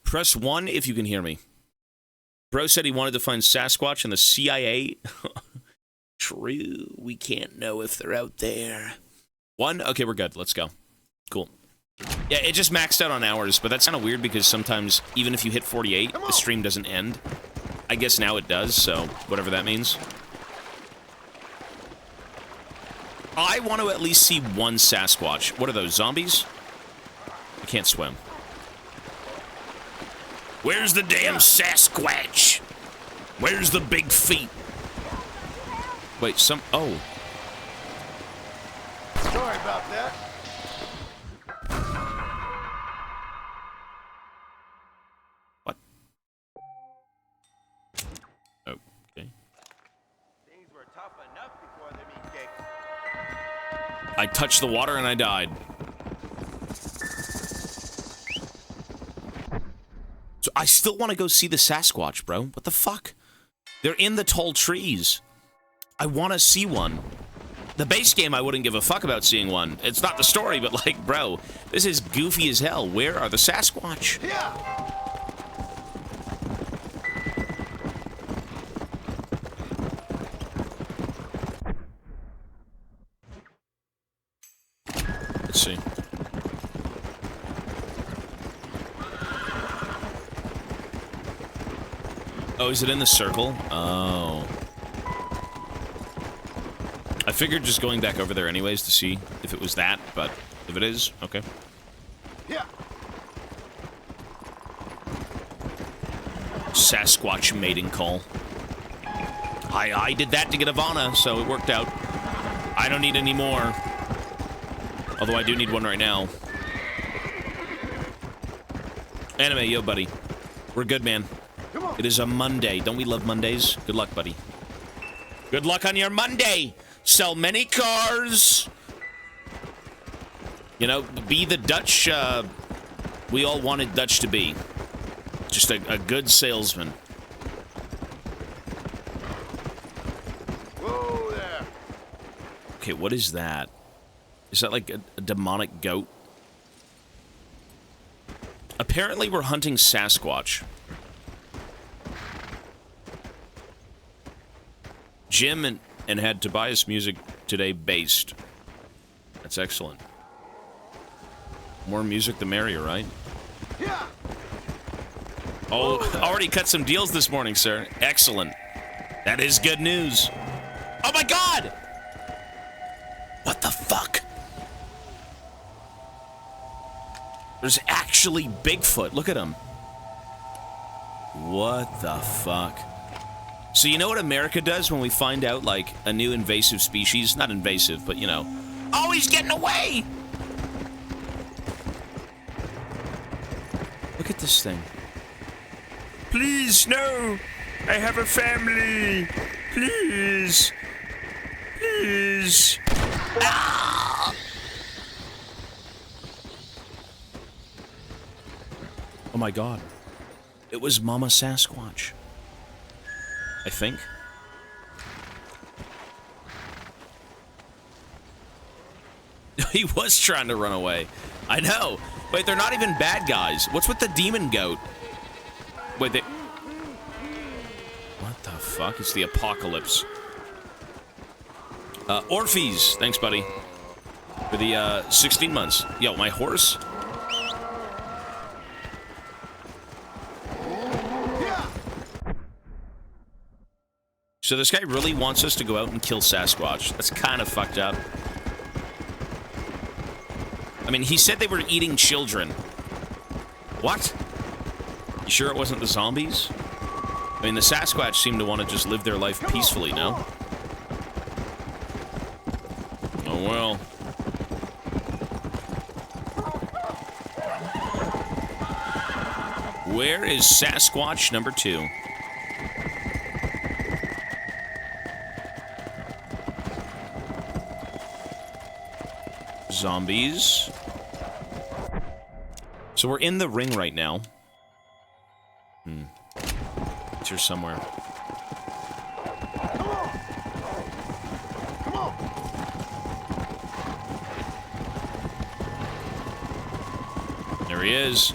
Press 1 if you can hear me. Bro said he wanted to find Sasquatch in the CIA. True. We can't know if they're out there. 1? Okay, we're good. Let's go. Cool. Yeah, it just maxed out on hours, but that's kind of weird because sometimes, even if you hit 48, the stream doesn't end. I guess now it does, so whatever that means. I want to at least see 1 Sasquatch. What are those, zombies? I can't swim. Where's the damn Sasquatch? Where's the big feet? Wait, oh. Sorry about that. What? Okay. Things were tough enough before the meat cake. I touched the water and I died. So I still want to go see the Sasquatch, bro. What the fuck? They're in the tall trees. I want to see one. The base game, I wouldn't give a fuck about seeing one. It's not the story, but like, bro, this is goofy as hell. Where are the Sasquatch? Yeah. Let's see. Oh, is it in the circle? Oh. I figured just going back over there anyways to see if it was that, but if it is, okay. Yeah. Sasquatch mating call. I did that to get Ivana, so it worked out. I don't need any more. Although I do need one right now. Anime, yo, buddy. We're good, man. It is a Monday. Don't we love Mondays? Good luck, buddy. Good luck on your Monday. Sell many cars. You know, be the Dutch we all wanted Dutch to be. Just a good salesman. Whoa there. Okay, what is that? Is that like a demonic goat? Apparently we're hunting Sasquatch. Jim and had Tobias music today based. That's excellent. More music the merrier, right? Yeah. Oh, already cut some deals this morning, sir. Excellent. That is good news. Oh my god! What the fuck? There's actually Bigfoot. Look at him. What the fuck? So you know what America does when we find out, like, a new invasive species? Not invasive, but, you know. Oh, he's getting away! Look at this thing. Please, no! I have a family! Please! Please! Ah! Oh my god. It was Mama Sasquatch. I think. He was trying to run away. I know. Wait, they're not even bad guys. What's with the demon goat? Wait, they... What the fuck? It's the apocalypse. Orpheus. Thanks, buddy. For the, 16 months. Yo, my horse? So this guy really wants us to go out and kill Sasquatch. That's kind of fucked up. I mean, he said they were eating children. What? You sure it wasn't the zombies? I mean, the Sasquatch seemed to want to just live their life peacefully, no? Oh, well. Where is Sasquatch number 2? Zombies. So we're in the ring right now. It's here somewhere. Come on! There he is.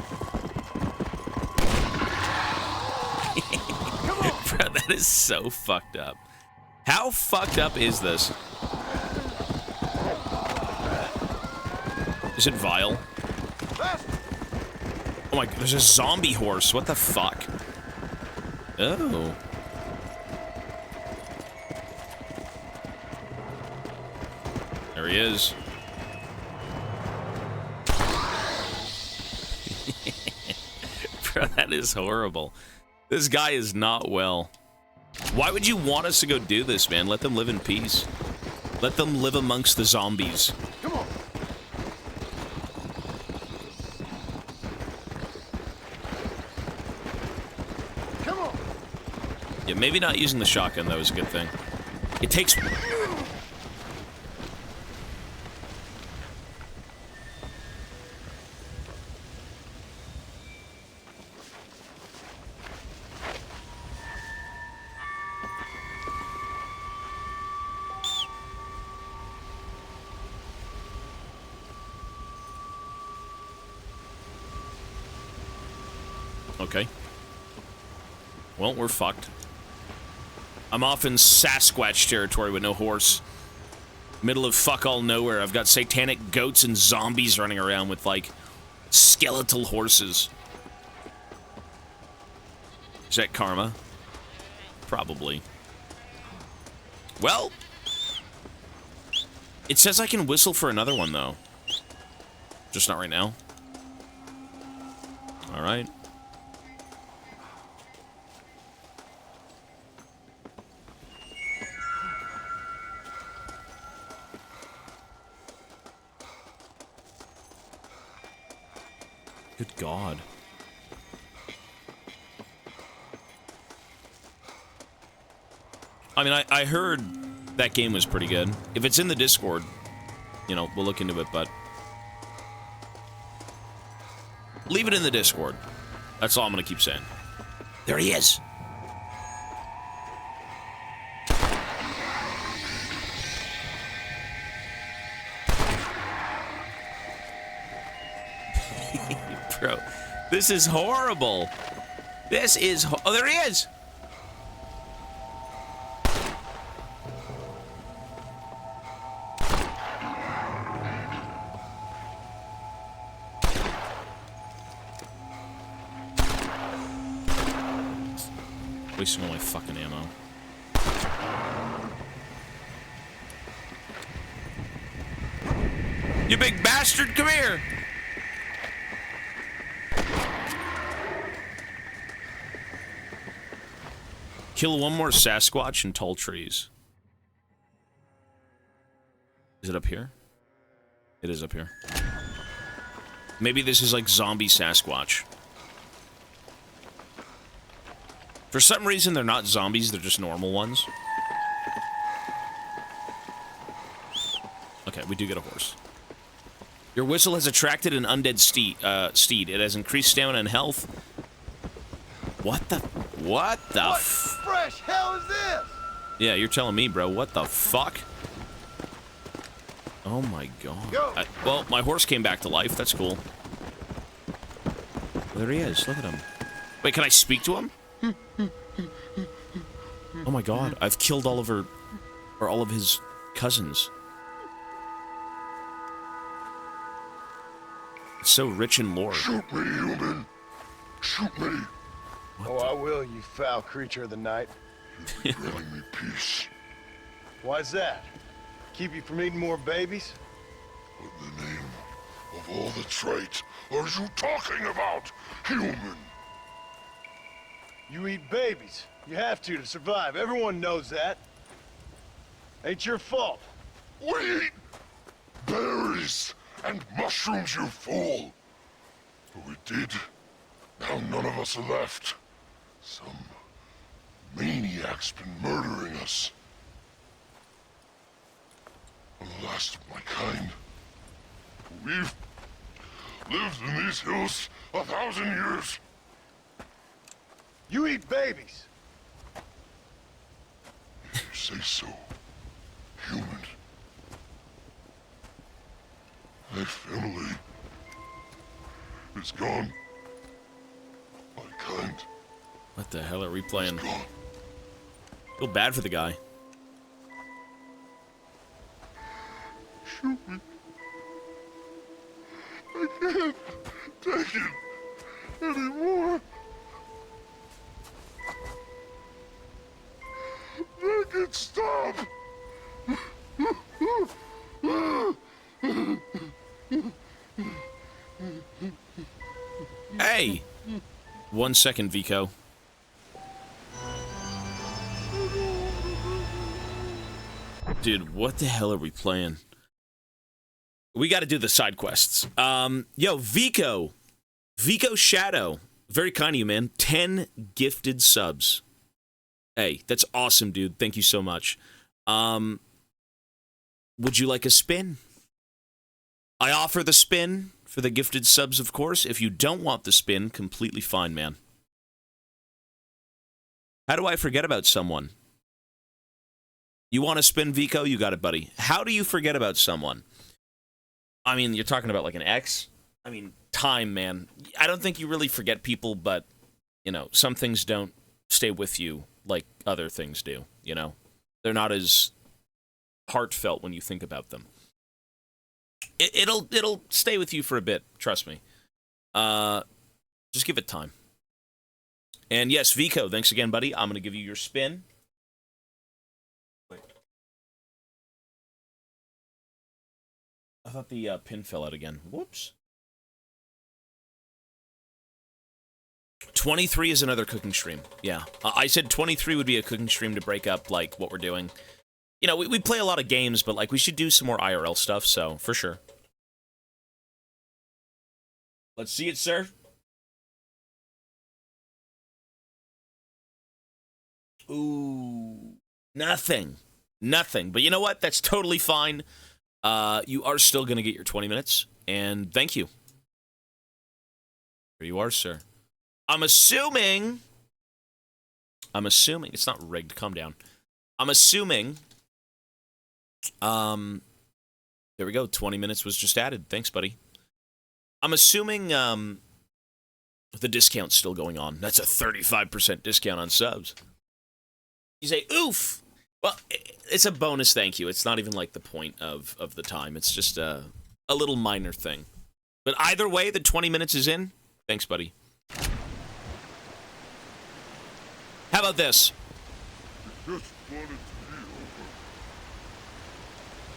Bro, that is so fucked up. How fucked up is this? Is it vile? Oh my, there's a zombie horse. What the fuck? Oh. There he is. Bro, that is horrible. This guy is not well. Why would you want us to go do this, man? Let them live in peace. Let them live amongst the zombies. Come on! Yeah, maybe not using the shotgun, though, is a good thing. It takes... Okay. Well, we're fucked. I'm off in Sasquatch territory with no horse. Middle of fuck all nowhere. I've got satanic goats and zombies running around with, like, skeletal horses. Is that karma? Probably. Well, it says I can whistle for another one, though. Just not right now. All right. Good God. I mean, I heard that game was pretty good. If it's in the Discord, you know, we'll look into it, but... leave it in the Discord. That's all I'm gonna keep saying. There he is! Bro, this is horrible. This is oh, there he is. Wasting all my fucking ammo. You big bastard, come here. Kill one more Sasquatch in tall trees. Is it up here? It is up here. Maybe this is like zombie Sasquatch. For some reason, they're not zombies, they're just normal ones. Okay, we do get a horse. Your whistle has attracted an undead steed. It has increased stamina and health. What the fresh hell is this? Yeah, you're telling me, bro. What the fuck? Oh my god. Well, my horse came back to life. That's cool. There he is. Look at him. Wait, can I speak to him? Oh my god. I've killed all of his cousins. It's so rich in lore. Shoot me, human. Shoot me. Oh, I will, you foul creature of the night. You're bringing me peace. Why's that? Keep you from eating more babies? What in the name of all that's right are you talking about, human? You eat babies. You have to survive. Everyone knows that. Ain't your fault. We eat berries and mushrooms, you fool. But we did. Now none of us are left. Some maniac's been murdering us. I'm the last of my kind. We've lived in these hills 1,000 years. You eat babies. If you say so, human. My family is gone. My kind. What the hell are we playing? Feel bad for the guy. Shoot me. I can't take it anymore. Make it stop. Hey! 1 second, Vico. Dude, what the hell are we playing? We gotta do the side quests. Yo, Vico. Vico Shadow. Very kind of you, man. 10 gifted subs. Hey, that's awesome, dude. Thank you so much. Would you like a spin? I offer the spin for the gifted subs, of course. If you don't want the spin, completely fine, man. How do I forget about someone? You want to spin, Vico? You got it, buddy. How do you forget about someone? I mean, you're talking about like an ex? I mean, time, man. I don't think you really forget people, but, you know, some things don't stay with you like other things do, you know? They're not as heartfelt when you think about them. It'll stay with you for a bit, trust me. Just give it time. And yes, Vico, thanks again, buddy. I'm going to give you your spin. Wait. I thought the pin fell out again. Whoops. 23 is another cooking stream. Yeah. I said 23 would be a cooking stream to break up, like, what we're doing. You know, we play a lot of games, but, like, we should do some more IRL stuff, so, for sure. Let's see it, sir. Ooh. Nothing. Nothing. But you know what? That's totally fine. You are still going to get your 20 minutes, and thank you. Here you are, sir. I'm assuming it's not rigged. Calm down. I'm assuming there we go. 20 minutes was just added. Thanks, buddy. I'm assuming the discount's still going on. That's a 35% discount on subs. You say, oof. Well, it's a bonus thank you. It's not even like the point of the time. It's just a little minor thing. But either way, the 20 minutes is in. Thanks, buddy. How about this?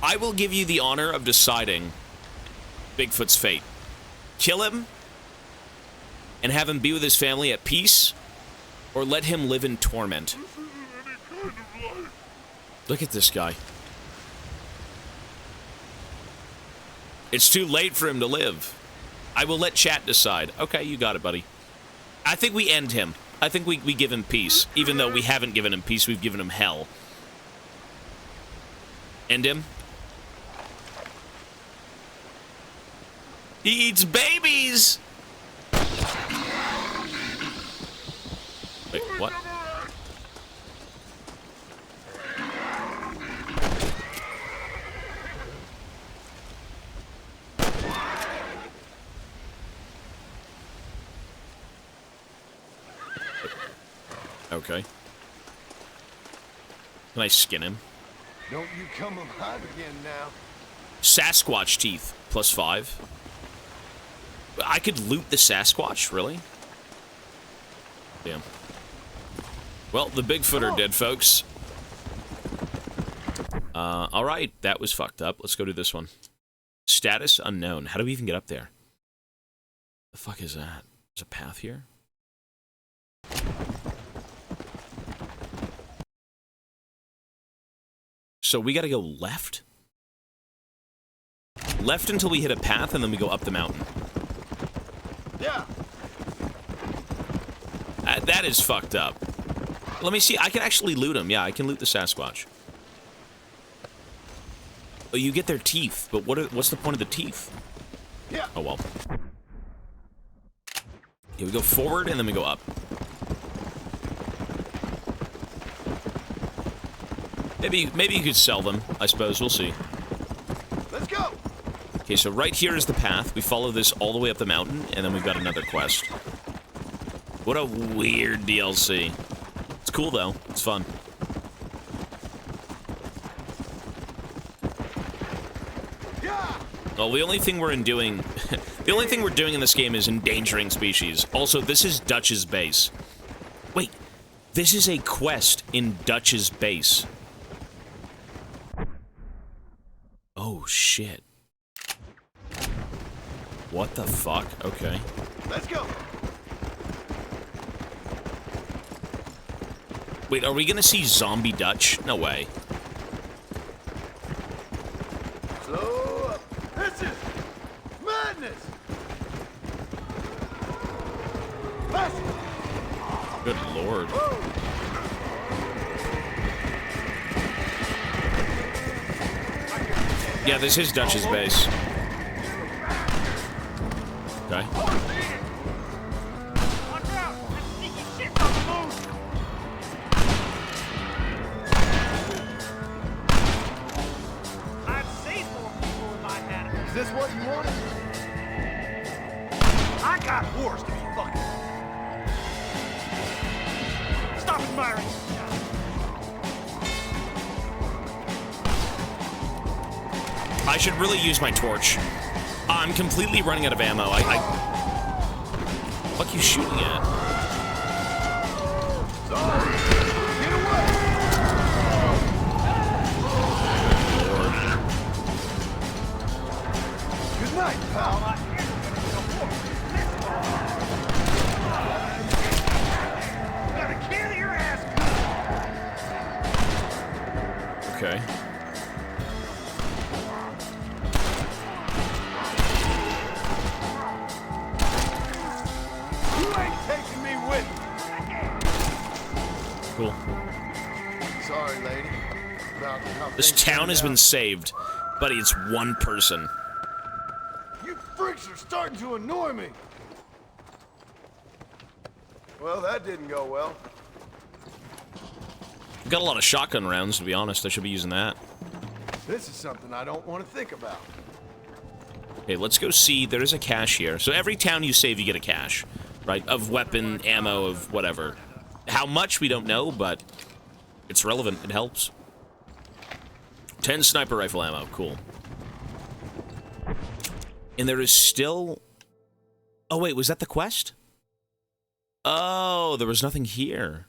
I will give you the honor of deciding Bigfoot's fate. Kill him and have him be with his family at peace, or let him live in torment. Look at this guy. It's too late for him to live. I will let chat decide. Okay, you got it, buddy. I think we end him. I think we give him peace. Even though we haven't given him peace, we've given him hell. End him. He eats babies! Wait, what? Okay. Can I skin him? Don't you come alive again now. Sasquatch teeth, +5. I could loot the Sasquatch, really? Damn. Well, the Bigfoot are dead, folks. Alright, that was fucked up. Let's go do this one. Status unknown. How do we even get up there? The fuck is that? There's a path here? So we gotta go left? Left until we hit a path, and then we go up the mountain. Yeah. That is fucked up. Let me see. I can actually loot them. Yeah, I can loot the Sasquatch. Oh, you get their teeth, but what's the point of the teeth? Yeah. Oh, well. Yeah, we go forward, and then we go up. Maybe you could sell them, I suppose. We'll see. Let's go. Okay, so right here is the path. We follow this all the way up the mountain, and then we've got another quest. What a weird DLC. It's cool, though. It's fun. Well, the only thing we're doing in this game is endangering species. Also, this is Dutch's base. Wait, this is a quest in Dutch's base. Oh, shit. What the fuck? Okay. Let's go. Wait, are we gonna see zombie Dutch? No way. Slow up. This is madness. Faster. Good lord. Whoa. Yeah, this is Dutch's base. Okay. Is this what you wanted? I got wars to be fucking. Stop admiring. I should really use my torch. I'm completely running out of ammo. What are you shooting at? Sorry. Get away. Lord. Good night, pal. Gotta kill your ass. Okay. Taking me with you. Cool. Sorry, lady. About how This things town turned has been out. saved. Buddy, it's one person. You freaks are starting to annoy me. Well, that didn't go well. We've got a lot of shotgun rounds, to be honest. I should be using that. This is something I don't want to think about. Okay, let's go see. There is a cache here. So every town you save, you get a cache, right? Of weapon, ammo, of whatever. How much, we don't know, but it's relevant. It helps. 10 sniper rifle ammo. Cool. And there is still... Oh, wait, was that the quest? Oh, there was nothing here.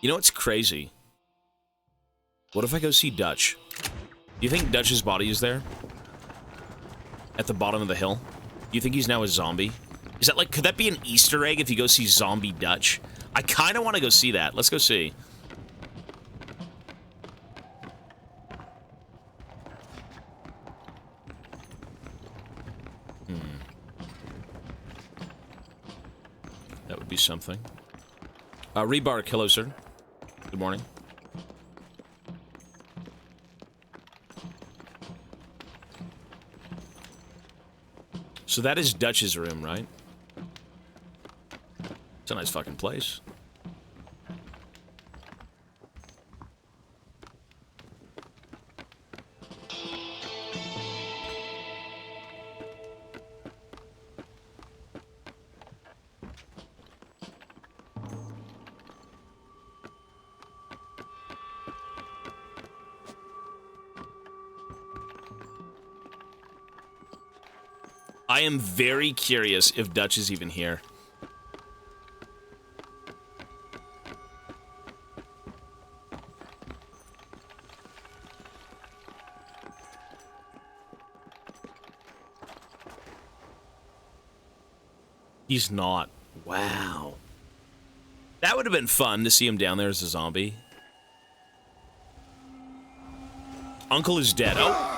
You know what's crazy? What if I go see Dutch? Do you think Dutch's body is there? At the bottom of the hill? Do you think he's now a zombie? Is that like, could that be an Easter egg if you go see Zombie Dutch? I kind of want to go see that. Let's go see. That would be something. Rebark, hello, sir. Good morning. So that is Dutch's room, right? It's a nice fucking place. I am very curious if Dutch is even here. He's not. Wow. That would have been fun to see him down there as a zombie. Uncle is dead. Oh.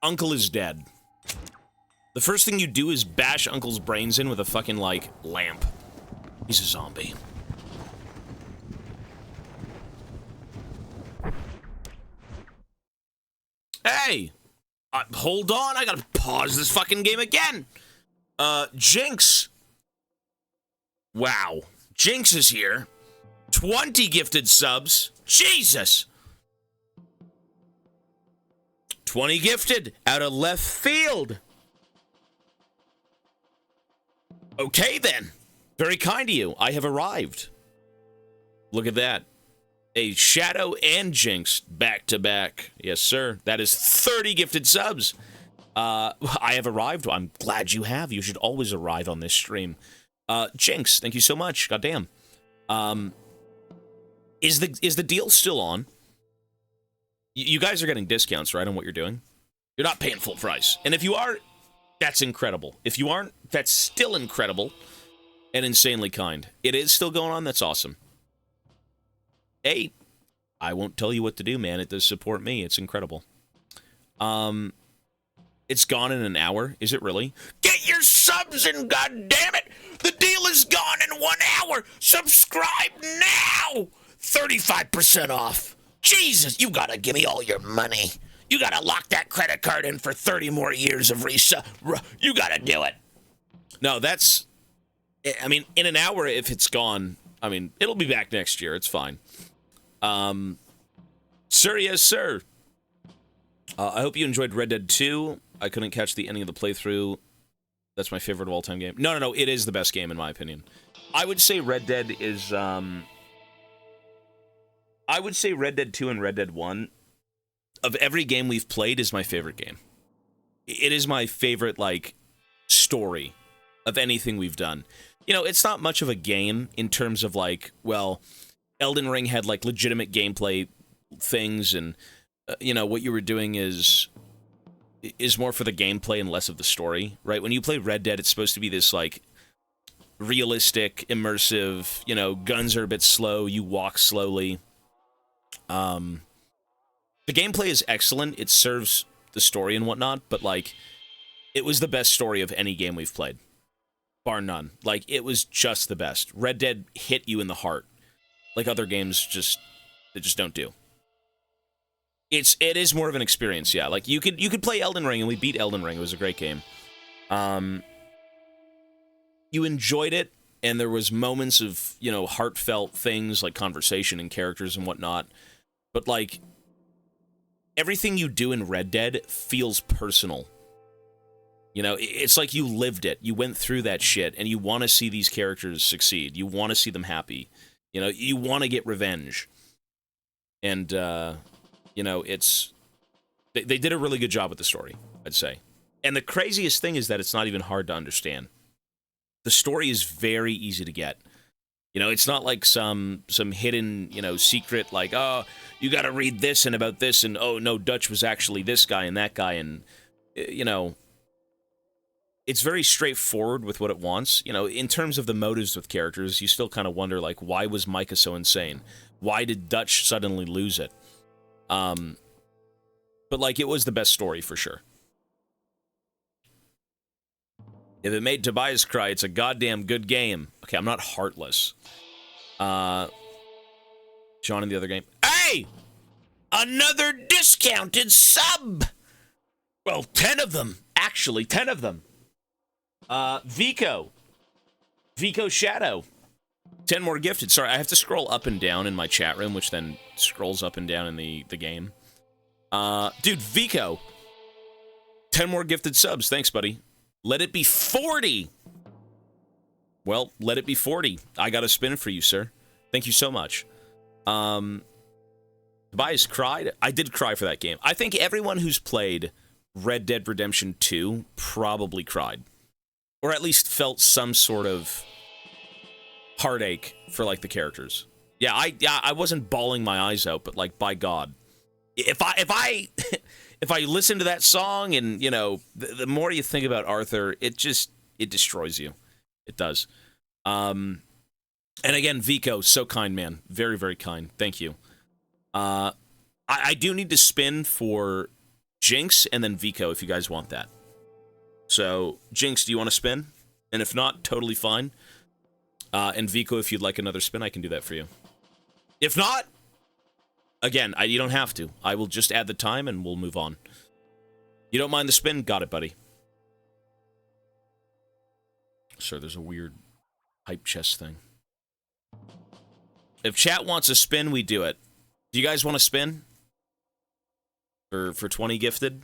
Uncle is dead. The first thing you do is bash Uncle's brains in with a fucking, like, lamp. He's a zombie. Hey! Hold on, I gotta pause this fucking game again! Jinx! Wow. Jinx is here. 20 gifted subs. Jesus! 20 gifted out of left field. Okay, then. Very kind of you. I have arrived. Look at that. A Shadow and Jinx back to back. Yes, sir. That is 30 gifted subs. I have arrived. I'm glad you have. You should always arrive on this stream. Jinx, thank you so much. Goddamn. Is the deal still on? You guys are getting discounts, right, on what you're doing? You're not paying full price. And if you are, that's incredible. If you aren't, that's still incredible and insanely kind. It is still going on. That's awesome. Hey, I won't tell you what to do, man. It does support me. It's incredible. It's gone in an hour. Is it really? Get your subs in, goddammit! The deal is gone in 1 hour! Subscribe now! 35% off. Jesus, you gotta give me all your money. You gotta lock that credit card in for 30 more years of you gotta do it. No, that's... I mean, in an hour, if it's gone, I mean, it'll be back next year. It's fine. Sir, yes, sir. I hope you enjoyed Red Dead 2. I couldn't catch the ending of the playthrough. That's my favorite of all-time game. No, it is the best game, in my opinion. I would say Red Dead is, I would say Red Dead 2 and Red Dead 1, of every game we've played, is my favorite game. It is my favorite, like, story of anything we've done. You know, it's not much of a game in terms of, like, well, Elden Ring had, like, legitimate gameplay things, and, you know, what you were doing is more for the gameplay and less of the story, right? When you play Red Dead, it's supposed to be this, like, realistic, immersive, you know, guns are a bit slow, you walk slowly. The gameplay is excellent, it serves the story and whatnot, but, like, it was the best story of any game we've played. Bar none. Like, it was just the best. Red Dead hit you in the heart. Like other games they just don't do. It is more of an experience, yeah. Like, you could play Elden Ring, and we beat Elden Ring. It was a great game. You enjoyed it, and there was moments of, you know, heartfelt things, like conversation and characters and whatnot. But, like, everything you do in Red Dead feels personal. You know, it's like you lived it. You went through that shit, and you want to see these characters succeed. You want to see them happy. You know, you want to get revenge. And, you know, they did a really good job with the story, I'd say. And the craziest thing is that it's not even hard to understand. The story is very easy to get. You know, it's not like some hidden, you know, secret, like, oh, you got to read this and about this, and, oh, no, Dutch was actually this guy and that guy, and, you know, it's very straightforward with what it wants. You know, in terms of the motives with characters, you still kind of wonder, like, why was Micah so insane? Why did Dutch suddenly lose it? But, like, it was the best story for sure. If it made Tobias cry, it's a goddamn good game. Okay, I'm not heartless. John in the other game. Hey! Another discounted sub! Well, 10 of them. Actually, 10 of them. Vico Shadow. 10 more gifted. Sorry, I have to scroll up and down in my chat room, which then scrolls up and down in the game. Dude, Vico. 10 more gifted subs. Thanks, buddy. Let it be 40. Well, let it be 40. I got a spin for you, sir. Thank you so much. Tobias cried. I did cry for that game. I think everyone who's played Red Dead Redemption 2 probably cried. Or at least felt some sort of heartache for, like, the characters. Yeah, I wasn't bawling my eyes out, but, like, by God. If I listen to that song and, you know, the more you think about Arthur, it destroys you. It does. And again, Vico, so kind, man. Very, very kind. Thank you. I do need to spin for Jinx and then Vico if you guys want that. So, Jinx, do you want to spin? And if not, totally fine. And Vico, if you'd like another spin, I can do that for you. If not, again, you don't have to. I will just add the time and we'll move on. You don't mind the spin? Got it, buddy. Sir, there's a weird hype chest thing. If chat wants a spin, we do it. Do you guys want to spin? For 20 gifted?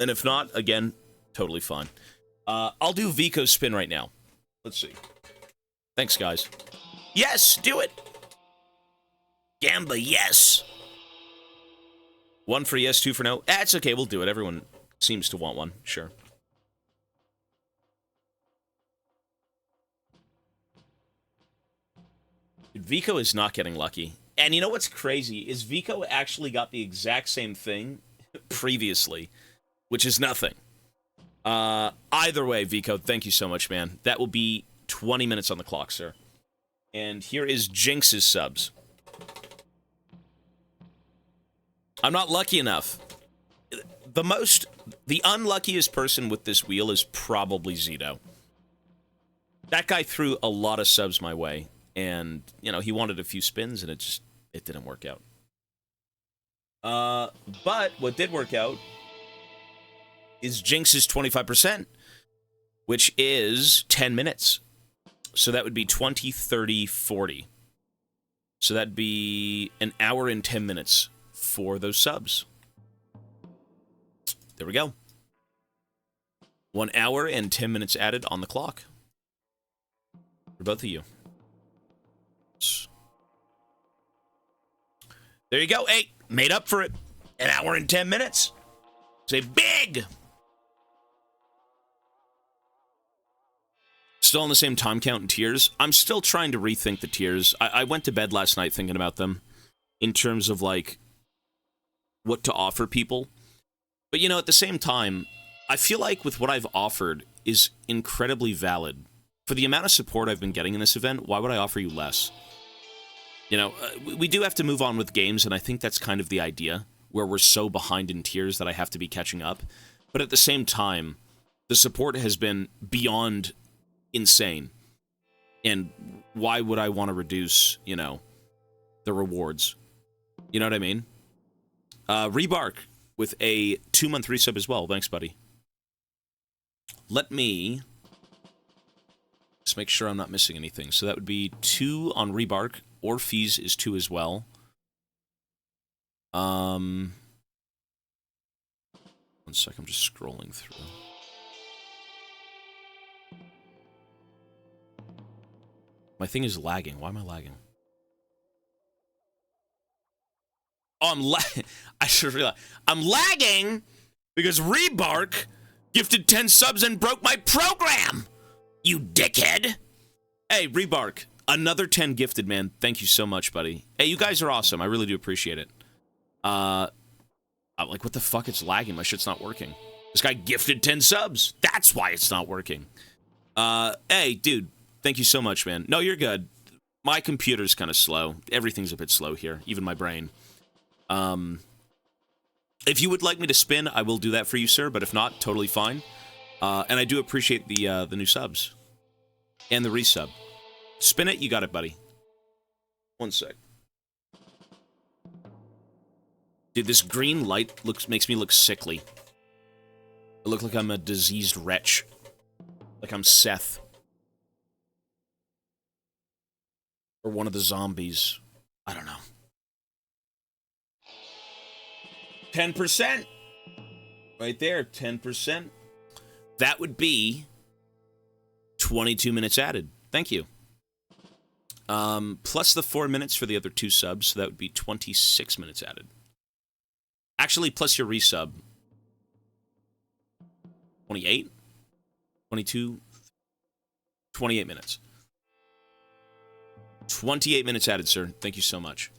And if not, again, totally fine. I'll do Vico's spin right now. Let's see. Thanks, guys. Yes, do it! Gamba, yes! 1 for yes, 2 for no. That's okay, we'll do it. Everyone seems to want one. Sure. Vico is not getting lucky. And you know what's crazy is Vico actually got the exact same thing previously, which is nothing. Either way, Vico, thank you so much, man. That will be 20 minutes on the clock, sir. And here is Jinx's subs. I'm not lucky enough. The unluckiest person with this wheel is probably Zito. That guy threw a lot of subs my way. And, you know, he wanted a few spins, and it didn't work out. But what did work out is Jinx's 25%, which is 10 minutes. So that would be 20, 30, 40. So that'd be an hour and 10 minutes for those subs. There we go. 1 hour and 10 minutes added on the clock. For both of you. There you go. Hey, made up for it. An hour and 10 minutes. Say big. Still on the same time count and tiers. I'm still trying to rethink the tiers. I went to bed last night thinking about them in terms of, like, what to offer people. But, you know, at the same time, I feel like with what I've offered is incredibly valid. For the amount of support I've been getting in this event, why would I offer you less? You know, we do have to move on with games, and I think that's kind of the idea, where we're so behind in tiers that I have to be catching up. But at the same time, the support has been beyond insane. And why would I want to reduce, you know, the rewards? You know what I mean? Rebark with a 2-month resub as well. Thanks, buddy. Let me just make sure I'm not missing anything. So that would be 2 on Rebark. Orpheus is 2 as well. One sec, I'm just scrolling through. My thing is lagging. Why am I lagging? Oh, I should realize. I'm lagging because Rebark gifted 10 subs and broke my program! You dickhead! Hey, Rebark. Another 10 gifted, man. Thank you so much, buddy. Hey, you guys are awesome. I really do appreciate it. I'm like, what the fuck? It's lagging. My shit's not working. This guy gifted 10 subs. That's why it's not working. Hey, dude. Thank you so much, man. No, you're good. My computer's kind of slow. Everything's a bit slow here. Even my brain. And If you would like me to spin, I will do that for you, sir. But if not, totally fine. And I do appreciate the new subs and the resub. Spin it, you got it, buddy. One sec. Dude, this green light makes me look sickly. I look like I'm a diseased wretch. Like I'm Seth. Or one of the zombies. I don't know. 10%. Right there, 10%. That would be 22 minutes added. Thank you. Plus the 4 minutes for the other 2 subs, so that would be 26 minutes added. Actually, plus your resub. 28? 22? 28 minutes. 28 minutes added, sir. Thank you so much.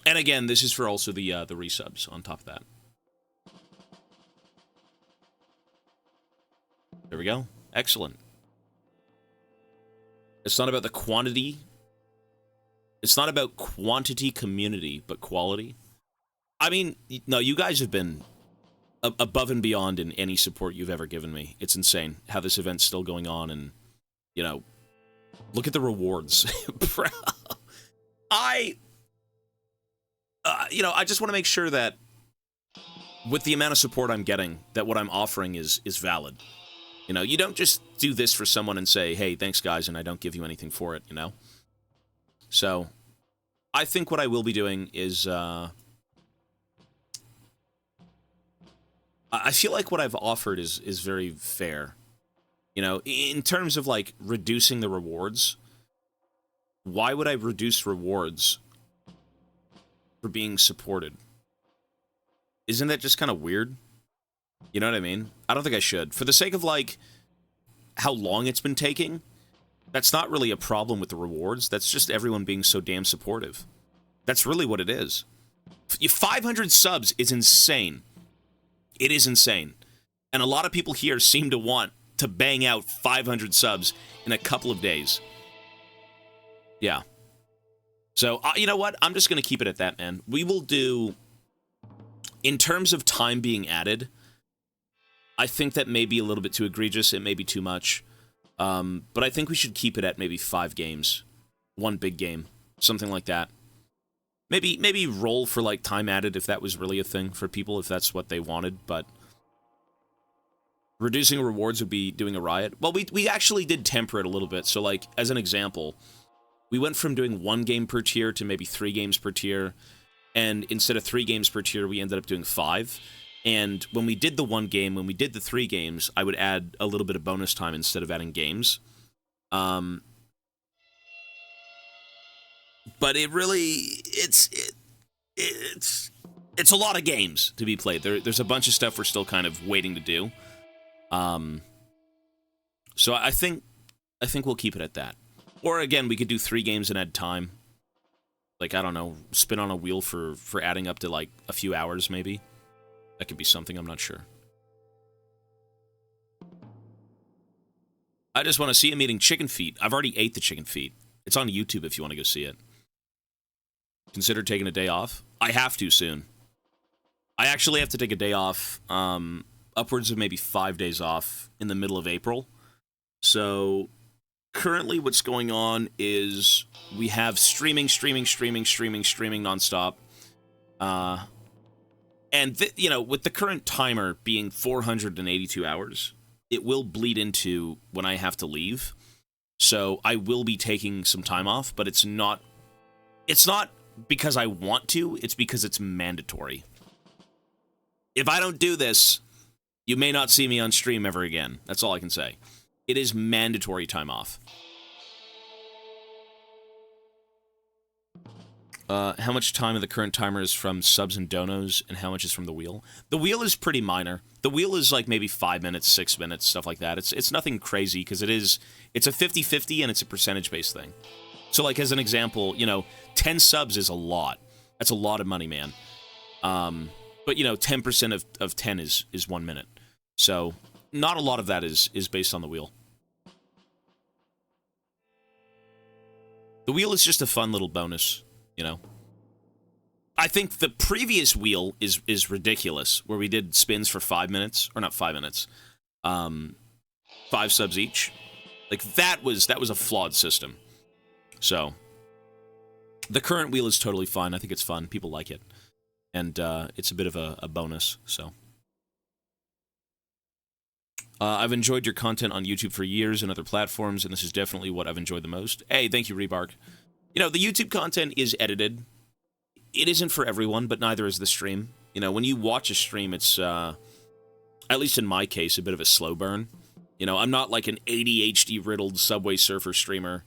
And again, this is for also the resubs on top of that. There we go. Excellent. It's not about the quantity. It's not about quantity community, but quality. I mean, no, you guys have been above and beyond in any support you've ever given me. It's insane how this event's still going on, and, you know, look at the rewards. Bro. You know, I just want to make sure that with the amount of support I'm getting, that what I'm offering is valid. You know, you don't just do this for someone and say, hey, thanks, guys, and I don't give you anything for it, you know? So, I think what I will be doing is, I feel like what I've offered is very fair. You know, in terms of, like, reducing the rewards, why would I reduce rewards for being supported? Isn't that just kind of weird? You know what I mean? I don't think I should. For the sake of, like, how long it's been taking, that's not really a problem with the rewards. That's just everyone being so damn supportive. That's really what it is. 500 subs is insane. It is insane. And a lot of people here seem to want to bang out 500 subs in a couple of days. Yeah. So, you know what? I'm just going to keep it at that, man. We will do... In terms of time being added, I think that may be a little bit too egregious. It may be too much. But I think we should keep it at maybe 5 games. 1 big game. Something like that. Maybe roll for, like, time added if that was really a thing for people, if that's what they wanted, but... Reducing rewards would be doing a riot. Well, we actually did temper it a little bit. So, like, as an example, we went from doing 1 game per tier to maybe 3 games per tier. And instead of 3 games per tier, we ended up doing 5. And when we did the 1 game, when we did the 3 games, I would add a little bit of bonus time instead of adding games. But it really, it's a lot of games to be played. There's a bunch of stuff we're still kind of waiting to do. So I think we'll keep it at that. Or again, we could do 3 games and add time. Like, I don't know, spin on a wheel for adding up to, like, a few hours, maybe. That could be something, I'm not sure. I just want to see him eating chicken feet. I've already ate the chicken feet. It's on YouTube if you want to go see it. Consider taking a day off? I have to soon. I actually have to take a day off, upwards of maybe 5 days off in the middle of April. So... Currently, what's going on is we have streaming nonstop. And, you know, with the current timer being 482 hours, it will bleed into when I have to leave. So I will be taking some time off, but it's not because I want to, it's because it's mandatory. If I don't do this, you may not see me on stream ever again. That's all I can say. It is mandatory time off. How much time of the current timer is from subs and donos, and how much is from the wheel? The wheel is pretty minor. The wheel is like maybe 5 minutes, 6 minutes, stuff like that. It's nothing crazy, because it's a 50-50, and it's a percentage-based thing. So, like, as an example, you know, 10 subs is a lot. That's a lot of money, man. But, you know, 10% of 10 is 1 minute. So, not a lot of that is based on the wheel. The wheel is just a fun little bonus, you know? I think the previous wheel is ridiculous, where we did spins for 5 minutes, or not 5 minutes, 5 subs each. Like, that was a flawed system. So, the current wheel is totally fine. I think it's fun. People like it. And it's a bit of a bonus, so. I've enjoyed your content on YouTube for years and other platforms, and this is definitely what I've enjoyed the most. Hey, thank you, Rebark. You know, the YouTube content is edited. It isn't for everyone, but neither is the stream. You know, when you watch a stream, it's, at least in my case, a bit of a slow burn. You know, I'm not like an ADHD-riddled Subway Surfer streamer.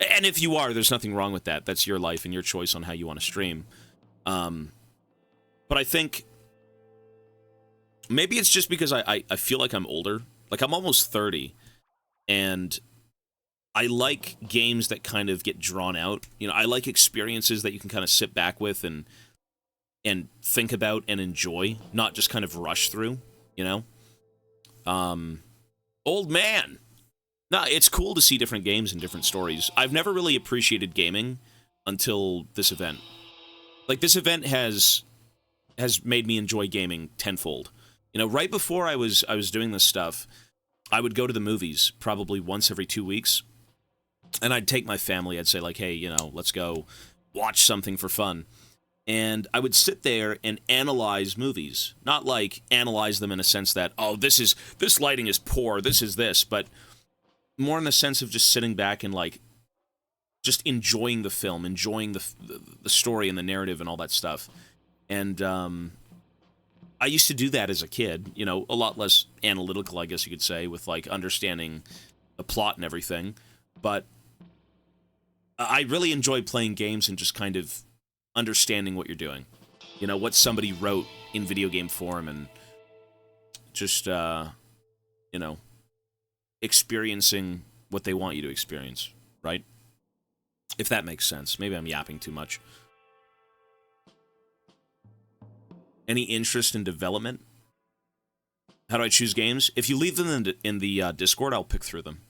And if you are, there's nothing wrong with that. That's your life and your choice on how you want to stream. But I think maybe it's just because I feel like I'm older. Like, I'm almost 30, and I like games that kind of get drawn out. You know, I like experiences that you can kind of sit back with and think about and enjoy, not just kind of rush through, you know? Old man! No, it's cool to see different games and different stories. I've never really appreciated gaming until this event. Like, this event has made me enjoy gaming tenfold. You know, right before I was doing this stuff, I would go to the movies probably once every 2 weeks, and I'd take my family. I'd say, like, hey, you know, let's go watch something for fun. And I would sit there and analyze movies. Not, like, analyze them in a sense that, oh, this lighting is poor, this is this, but more in the sense of just sitting back and, like, just enjoying the film, enjoying the story and the narrative and all that stuff. And I used to do that as a kid, you know, a lot less analytical, I guess you could say, with, like, understanding the plot and everything. But I really enjoy playing games and just kind of understanding what you're doing. You know, what somebody wrote in video game form, and just, you know, experiencing what they want you to experience, right? If that makes sense. Maybe I'm yapping too much. Any interest in development? How do I choose games? If you leave them in the Discord, I'll pick through them.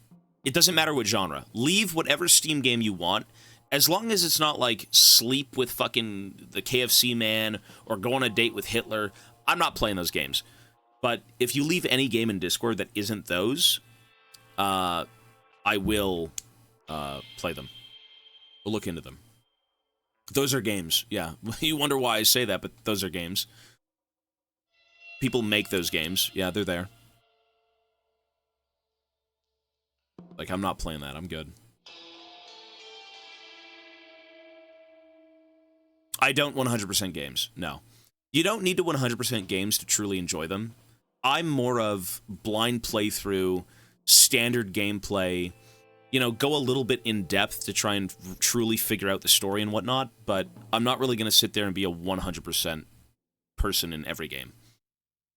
It doesn't matter what genre. Leave whatever Steam game you want, as long as it's not like Sleep with fucking the KFC man or Go on a Date with Hitler. I'm not playing those games. But if you leave any game in Discord that isn't those, I will play them. We'll look into them. Those are games, yeah. You wonder why I say that, but those are games. People make those games. Yeah, they're there. Like, I'm not playing that. I'm good. I don't 100% games. No. You don't need to 100% games to truly enjoy them. I'm more of blind playthrough, standard gameplay, you know, go a little bit in depth to try and truly figure out the story and whatnot, but I'm not really going to sit there and be a 100% person in every game.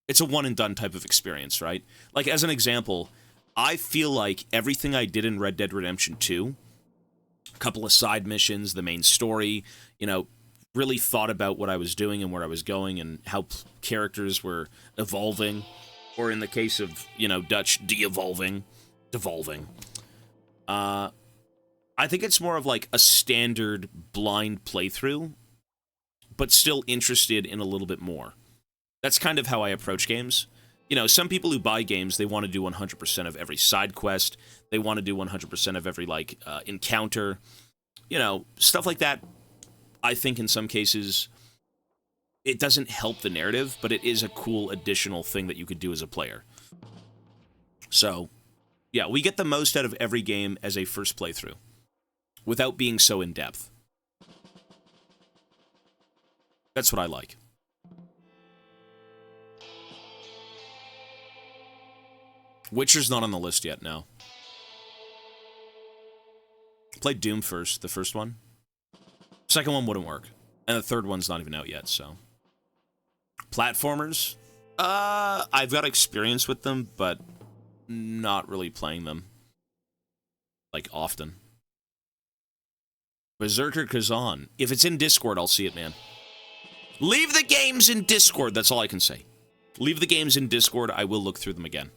It's a one-and-done type of experience, right? Like, as an example, I feel like everything I did in Red Dead Redemption 2, a couple of side missions, the main story, you know, really thought about what I was doing and where I was going and how characters were evolving, or in the case of, you know, Dutch, devolving. I think it's more of like a standard blind playthrough, but still interested in a little bit more. That's kind of how I approach games. You know, some people who buy games, they want to do 100% of every side quest. They want to do 100% of every, like, encounter. You know, stuff like that. I think in some cases, it doesn't help the narrative, but it is a cool additional thing that you could do as a player. So, yeah, we get the most out of every game as a first playthrough, without being so in-depth. That's what I like. Witcher's not on the list yet, no. Played Doom first, the first one. Second one wouldn't work. And the third one's not even out yet, so. Platformers? I've got experience with them, but not really playing them. Like, often. Berserker Kazan. If it's in Discord, I'll see it, man. Leave the games in Discord, that's all I can say. Leave the games in Discord, I will look through them again.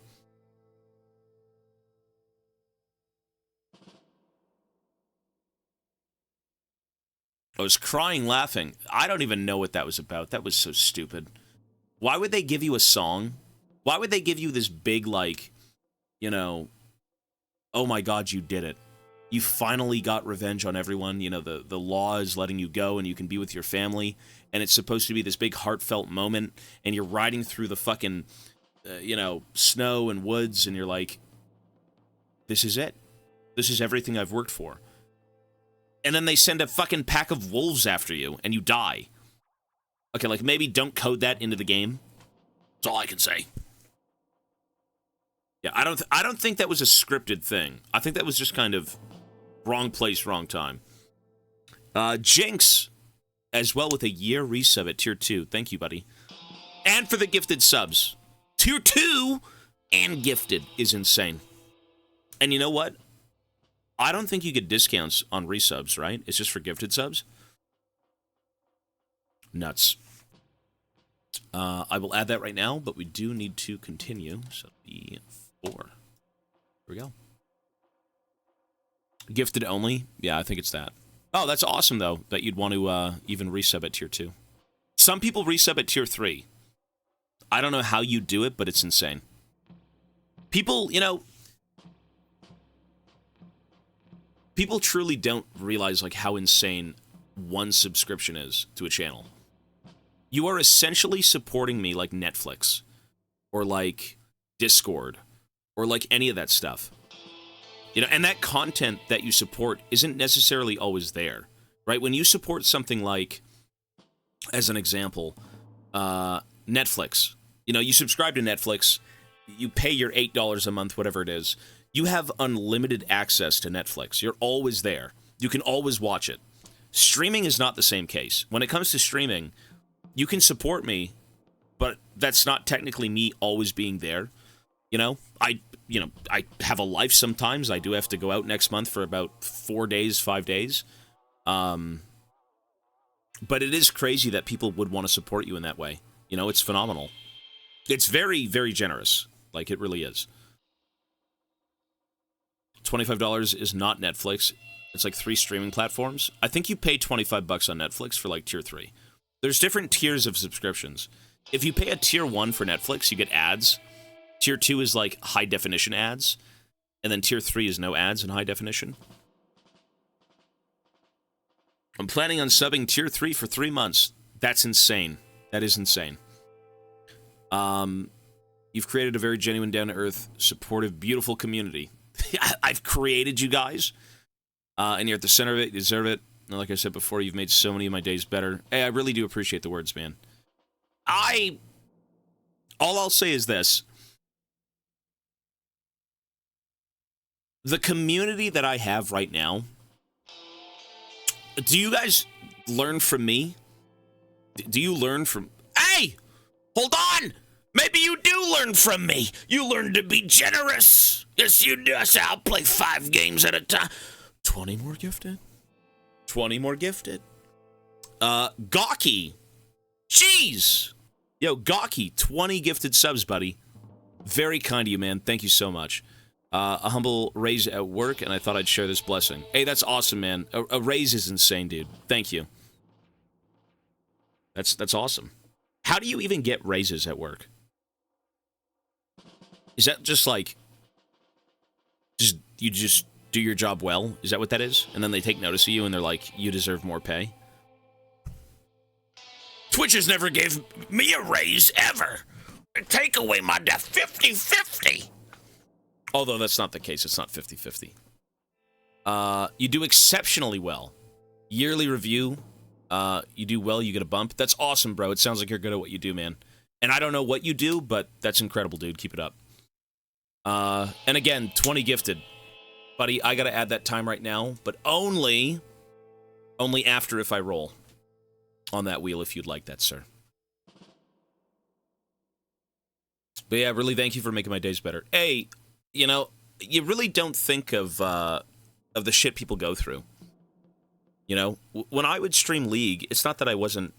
was crying laughing. I don't even know what that was about. That was so stupid. Why would they give you a song? Why would they give you this big, like, you know, oh my God, you did it. You finally got revenge on everyone. You know, the law is letting you go and you can be with your family. And it's supposed to be this big heartfelt moment. And you're riding through the fucking, you know, snow and woods. And you're like, this is it. This is everything I've worked for. And then they send a fucking pack of wolves after you and you die. Okay, like maybe don't code that into the game. That's all I can say. Yeah, I don't think that was a scripted thing. I think that was just kind of wrong place, wrong time. Jinx, as well with a year resub at tier 2. Thank you, buddy. And for the gifted subs. Tier 2 and gifted is insane. And you know what? I don't think you get discounts on resubs, right? It's just for gifted subs. Nuts. I will add that right now, but we do need to continue. So the 4. Here we go. Gifted only? Yeah, I think it's that. Oh, that's awesome, though, that you'd want to even resub at tier 2. Some people resub at tier 3. I don't know how you do it, but it's insane. People, you know, people truly don't realize, like, how insane one subscription is to a channel. You are essentially supporting me like Netflix, or like Discord, or like any of that stuff. You know, and that content that you support isn't necessarily always there, right? When you support something like, as an example, Netflix. You know, you subscribe to Netflix, you pay your $8 a month, whatever it is. You have unlimited access to Netflix. You're always there. You can always watch it. Streaming is not the same case. When it comes to streaming, you can support me, but that's not technically me always being there. You know, I have a life sometimes. I do have to go out next month for about 4 days, 5 days. But it is crazy that people would want to support you in that way. You know, it's phenomenal. It's very, very generous. Like, it really is. $25 is not Netflix. It's like 3 streaming platforms. I think you pay $25 on Netflix for like tier 3. There's different tiers of subscriptions. If you pay a tier 1 for Netflix, you get ads. Tier 2 is like high definition ads. And then tier 3 is no ads and high definition. I'm planning on subbing tier 3 for 3 months. That's insane. That is insane. You've created a very genuine, down-to-earth, supportive, beautiful community. I've created you guys. And you're at the center of it. You deserve it. And like I said before, you've made so many of my days better. Hey, I really do appreciate the words, man. All I'll say is this. The community that I have right now, do you guys learn from me? Do you learn from... Hey! Hold on! Maybe you do learn from me. You learn to be generous. Yes, you do. I'll play 5 games at a time. 20 more gifted. 20 more gifted. Gawky. Jeez. Yo, Gawky, 20 gifted subs, buddy. Very kind of you, man. Thank you so much. A humble raise at work, and I thought I'd share this blessing. Hey, that's awesome, man. A raise is insane, dude. Thank you. That's awesome. How do you even get raises at work? Is that just like... You just do your job well? Is that what that is? And then they take notice of you, and they're like, you deserve more pay? Twitch has never gave me a raise, ever. Take away my death 50-50. Although that's not the case. It's not 50-50. You do exceptionally well. Yearly review. You do well, you get a bump. That's awesome, bro. It sounds like you're good at what you do, man. And I don't know what you do, but that's incredible, dude. Keep it up. And again, 20 gifted. Buddy, I gotta add that time right now, but only after if I roll on that wheel, if you'd like that, sir. But yeah, really thank you for making my days better. Hey, you know, you really don't think of the shit people go through. You know, when I would stream League, it's not that I wasn't,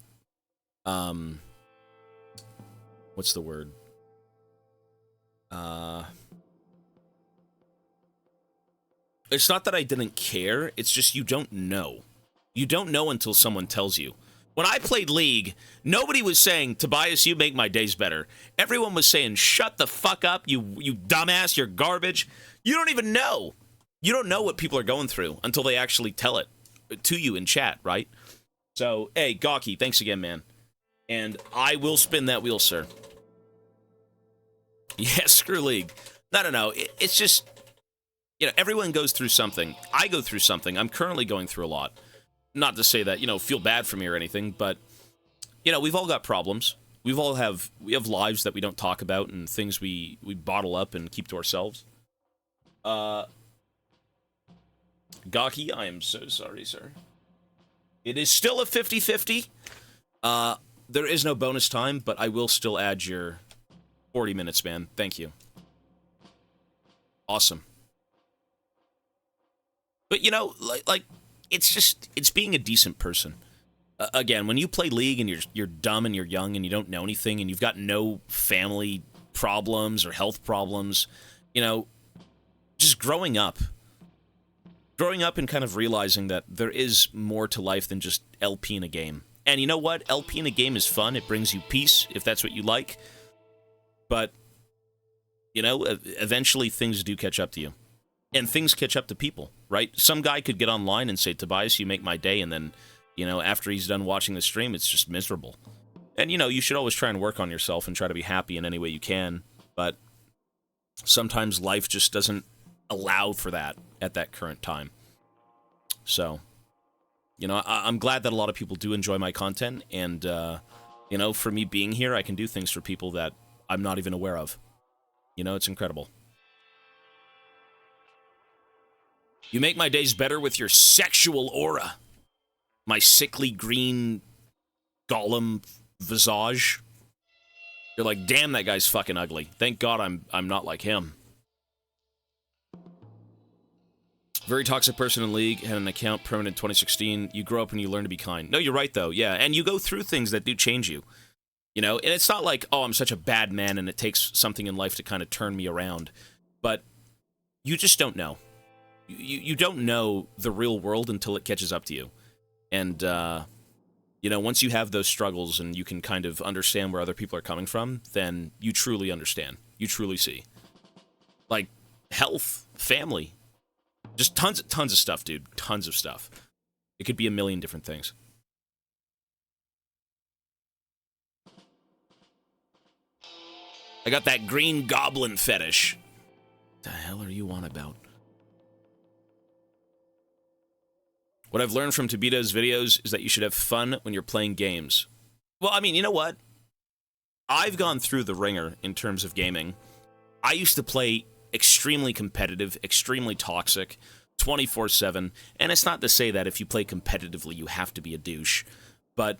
what's the word? It's not that I didn't care, it's just you don't know. You don't know until someone tells you. When I played League, nobody was saying, Tobias, you make my days better. Everyone was saying, shut the fuck up, you dumbass, you're garbage. You don't even know. You don't know what people are going through until they actually tell it to you in chat, right? So, hey, Gawky, thanks again, man. And I will spin that wheel, sir. Yeah, screw League. No. It's just, everyone goes through something. I go through something. I'm currently going through a lot. Not to say that, feel bad for me or anything, but, we've all got problems. We have lives that we don't talk about and things we bottle up and keep to ourselves. Gawky, I am so sorry, sir. It is still a 50-50. There is no bonus time, but I will still add your 40 minutes, man. Thank you. Awesome. But, it's being a decent person. Again, when you play League and you're dumb and you're young and you don't know anything and you've got no family problems or health problems, just growing up and kind of realizing that there is more to life than just LP in a game. And you know what? LP in a game is fun. It brings you peace, if that's what you like. But, eventually things do catch up to you. And things catch up to people, right? Some guy could get online and say, Tobias, you make my day, and then, after he's done watching the stream, it's just miserable. And, you should always try and work on yourself and try to be happy in any way you can, but sometimes life just doesn't allow for that at that current time. So, I'm glad that a lot of people do enjoy my content, and, for me being here, I can do things for people that I'm not even aware of. It's incredible. You make my days better with your sexual aura. My sickly green golem visage. You're like, damn, that guy's fucking ugly. Thank God I'm not like him. Very toxic person in League, had an account permanent 2016. You grow up and you learn to be kind. No, you're right, though. Yeah, and you go through things that do change you. And it's not like, oh, I'm such a bad man and it takes something in life to kind of turn me around. But you just don't know. You don't know the real world until it catches up to you. And, once you have those struggles and you can kind of understand where other people are coming from, then you truly understand. You truly see. Like, health, family, just tons of stuff, dude. Tons of stuff. It could be a million different things. I got that green goblin fetish. What the hell are you on about? What I've learned from Tobias' videos is that you should have fun when you're playing games. Well, I mean, you know what? I've gone through the ringer in terms of gaming. I used to play extremely competitive, extremely toxic, 24/7. And it's not to say that if you play competitively, you have to be a douche. But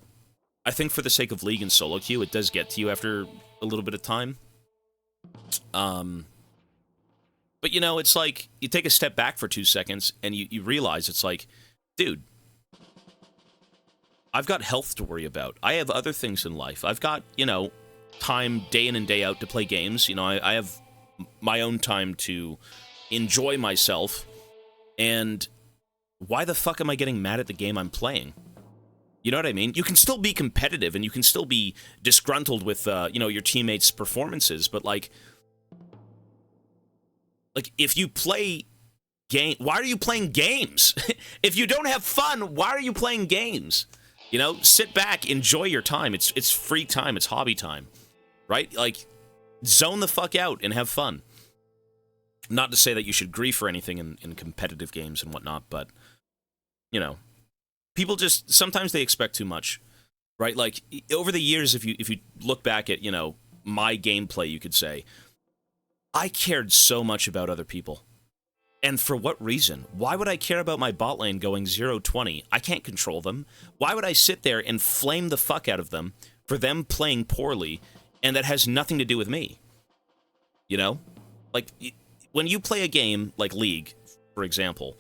I think for the sake of League and solo queue, it does get to you after a little bit of time. But, it's like, you take a step back for 2 seconds, and you realize it's like, dude, I've got health to worry about. I have other things in life. I've got, time day in and day out to play games. I have my own time to enjoy myself. And why the fuck am I getting mad at the game I'm playing? You know what I mean? You can still be competitive and you can still be disgruntled with, your teammates' performances. But, like, if you play why are you playing games? If you don't have fun, why are you playing games? Sit back, enjoy your time. It's free time, it's hobby time, right? Like, zone the fuck out and have fun. Not to say that you should grief or anything in competitive games and whatnot, but, people just, sometimes they expect too much, right? Like, over the years, if you look back at, my gameplay, you could say, I cared so much about other people. And for what reason? Why would I care about my bot lane going 0-20? I can't control them. Why would I sit there and flame the fuck out of them for them playing poorly, and that has nothing to do with me? Like, when you play a game like League, for example,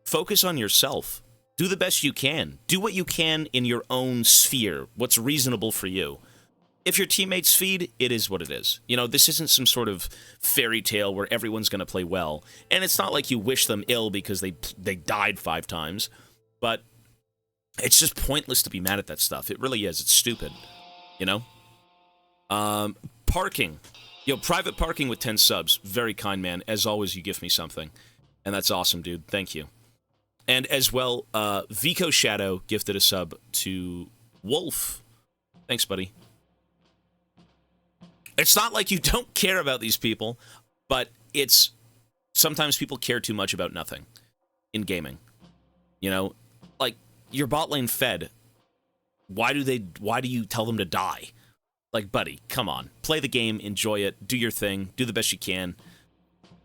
focus on yourself. Do the best you can. Do what you can in your own sphere, what's reasonable for you. If your teammates feed, it is what it is. This isn't some sort of fairy tale where everyone's going to play well. And it's not like you wish them ill because they died 5 times. but it's just pointless to be mad at that stuff. It really is. It's stupid, you know? Parking. Yo, private parking with 10 subs. Very kind, man. As always, you gift me something. And that's awesome, dude. Thank you. And as well, Vico Shadow gifted a sub to Wolf. Thanks, buddy. It's not like you don't care about these people, but it's sometimes people care too much about nothing in gaming. You know, like your bot lane fed. Why do you tell them to die? Like, buddy, come on. Play the game, enjoy it, do your thing, do the best you can.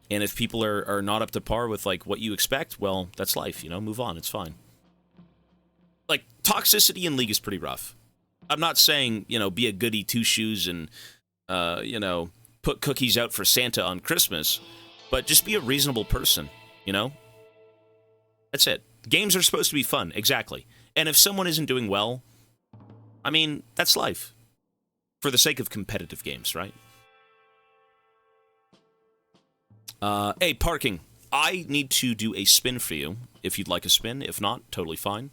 And if people are not up to par with like what you expect, well, that's life, you know, move on, it's fine. Like, toxicity in League is pretty rough. I'm not saying, you know, be a goody two-shoes and, you know, put cookies out for Santa on Christmas, but just be a reasonable person, you know? That's it. Games are supposed to be fun, exactly. And if someone isn't doing well, I mean, that's life. For the sake of competitive games, right? Hey, parking. I need to do a spin for you, if you'd like a spin. If not, totally fine.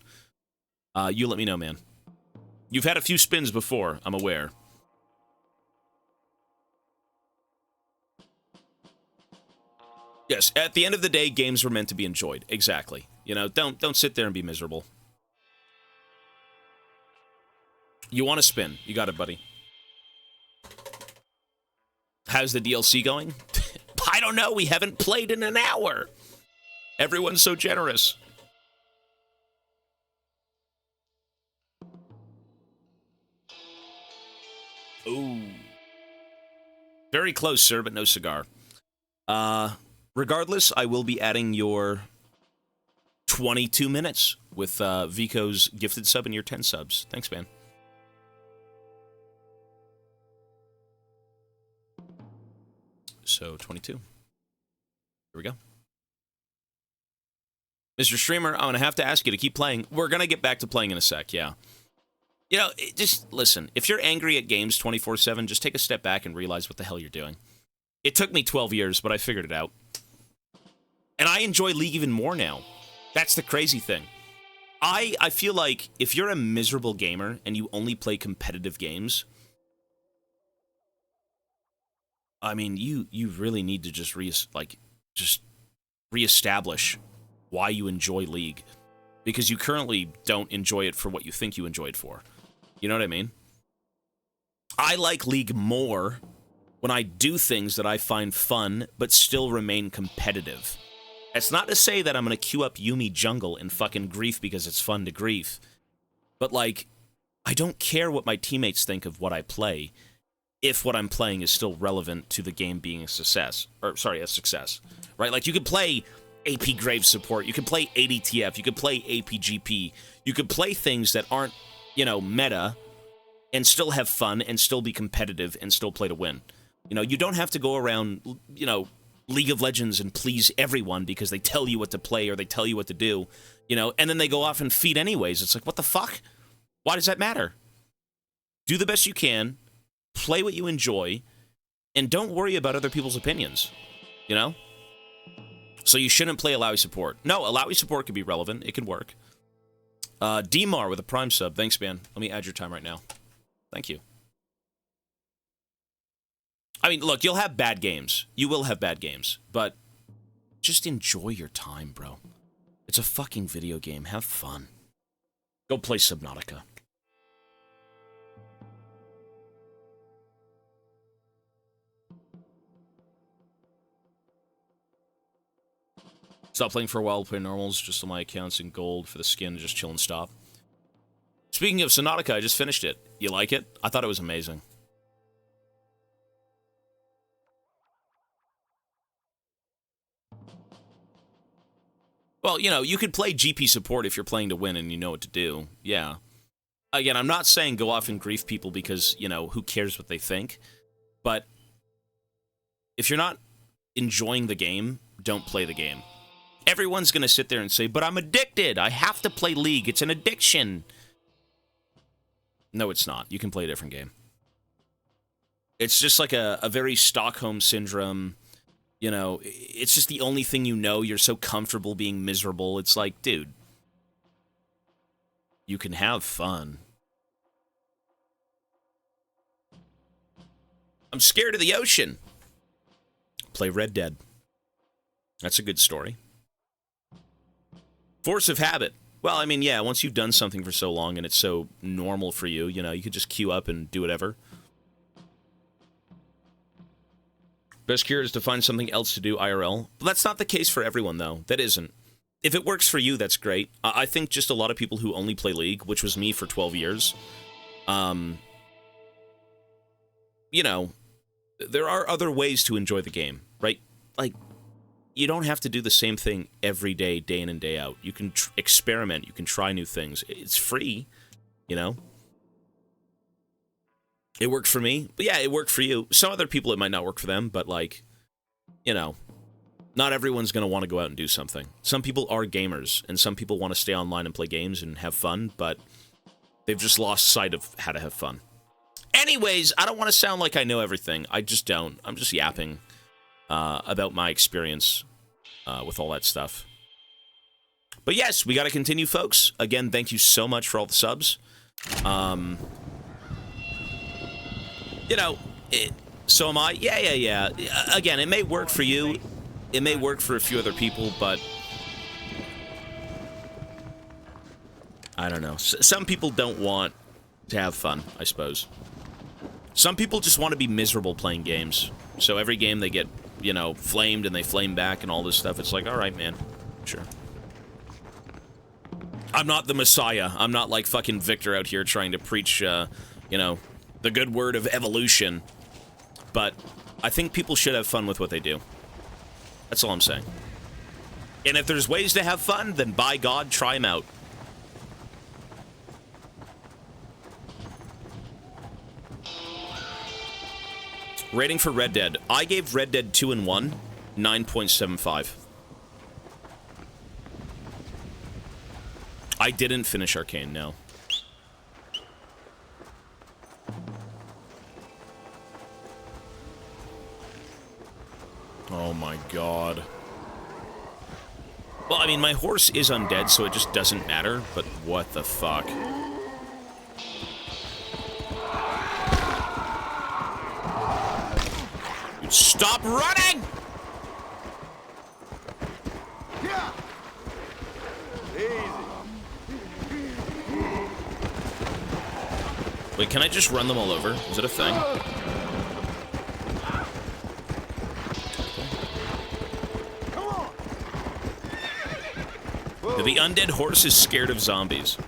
You let me know, man. You've had a few spins before, I'm aware. Yes, at the end of the day, games were meant to be enjoyed. Exactly. You know, don't sit there and be miserable. You want to spin. You got it, buddy. How's the DLC going? I don't know. We haven't played in an hour. Everyone's so generous. Ooh. Very close, sir, but no cigar. Regardless, I will be adding your 22 minutes with Vico's gifted sub and your 10 subs. Thanks, man. So, 22. Here we go. Mr. Streamer, I'm going to have to ask you to keep playing. We're going to get back to playing in a sec, yeah. You know, just listen. If you're angry at games 24/7, just take a step back and realize what the hell you're doing. It took me 12 years, but I figured it out. And I enjoy League even more now. That's the crazy thing. I feel like if you're a miserable gamer and you only play competitive games, I mean, you really need to just reestablish why you enjoy League, because you currently don't enjoy it for what you think you enjoy it for. You know what I mean? I like League more when I do things that I find fun but still remain competitive. It's not to say that I'm going to queue up Yuumi jungle and fucking grief because it's fun to grief. But, like, I don't care what my teammates think of what I play if what I'm playing is still relevant to the game being a success. Or, sorry, a success. Right? Like, you could play AP Grave support, you could play ADTF, you could play APGP, you could play things that aren't, you know, meta, and still have fun, and still be competitive, and still play to win. You know, you don't have to go around, you know, League of Legends and please everyone because they tell you what to play or they tell you what to do, you know, and then they go off and feed anyways. It's like, what the fuck? Why does that matter? Do the best you can, play what you enjoy, and don't worry about other people's opinions, you know? So you shouldn't play Alawi support. No, Alawi support can be relevant. It can work. Dmar with a Prime sub. Thanks, man. Let me add your time right now. Thank you. I mean, look, you'll have bad games. You will have bad games. But just enjoy your time, bro. It's a fucking video game. Have fun. Go play Subnautica. Stop playing for a while, play normals, just on my accounts in gold for the skin, just chill and stop. Speaking of Subnautica, I just finished it. You like it? I thought it was amazing. Well, you know, you could play GP support if you're playing to win and you know what to do. Yeah. Again, I'm not saying go off and grief people because, you know, who cares what they think. But if you're not enjoying the game, don't play the game. Everyone's going to sit there and say, but I'm addicted. I have to play League. It's an addiction. No, it's not. You can play a different game. It's just like a very Stockholm Syndrome. You know, it's just the only thing you know. You're so comfortable being miserable. It's like, dude, You can have fun. I'm scared of the ocean. Play Red Dead. That's a good story. Force of habit. Well, I mean, yeah, once you've done something for so long and it's so normal for you, you know, you could just queue up and do whatever. Best cure is to find something else to do IRL. But that's not the case for everyone, though. That isn't. If it works for you, that's great. I think just a lot of people who only play League, which was me for 12 years, you know, there are other ways to enjoy the game, right? Like, you don't have to do the same thing every day, day in and day out. You can experiment. You can try new things. It's free, you know? It worked for me. But yeah, it worked for you. Some other people, it might not work for them, but, like, you know, not everyone's going to want to go out and do something. Some people are gamers, and some people want to stay online and play games and have fun, but they've just lost sight of how to have fun. Anyways, I don't want to sound like I know everything. I just don't. I'm just yapping about my experience with all that stuff. But yes, we got to continue, folks. Again, thank you so much for all the subs. You know, so am I. Yeah. Again, it may work for you. It may work for a few other people, but I don't know. Some people don't want to have fun, I suppose. Some people just want to be miserable playing games. So every game they get, you know, flamed and they flame back and all this stuff. It's like, all right, man. Sure. I'm not the Messiah. I'm not like fucking Victor out here trying to preach, you know, the good word of evolution. But I think people should have fun with what they do. That's all I'm saying. And if there's ways to have fun, then by God, try them out. Rating for Red Dead. I gave Red Dead 2 and 1 9.75. I didn't finish Arcane, no. Oh my god. Well, I mean, my horse is undead, so it just doesn't matter, but what the fuck? Dude, stop running! Yeah. Easy. Wait, can I just run them all over? Is it a thing? The undead horse is scared of zombies.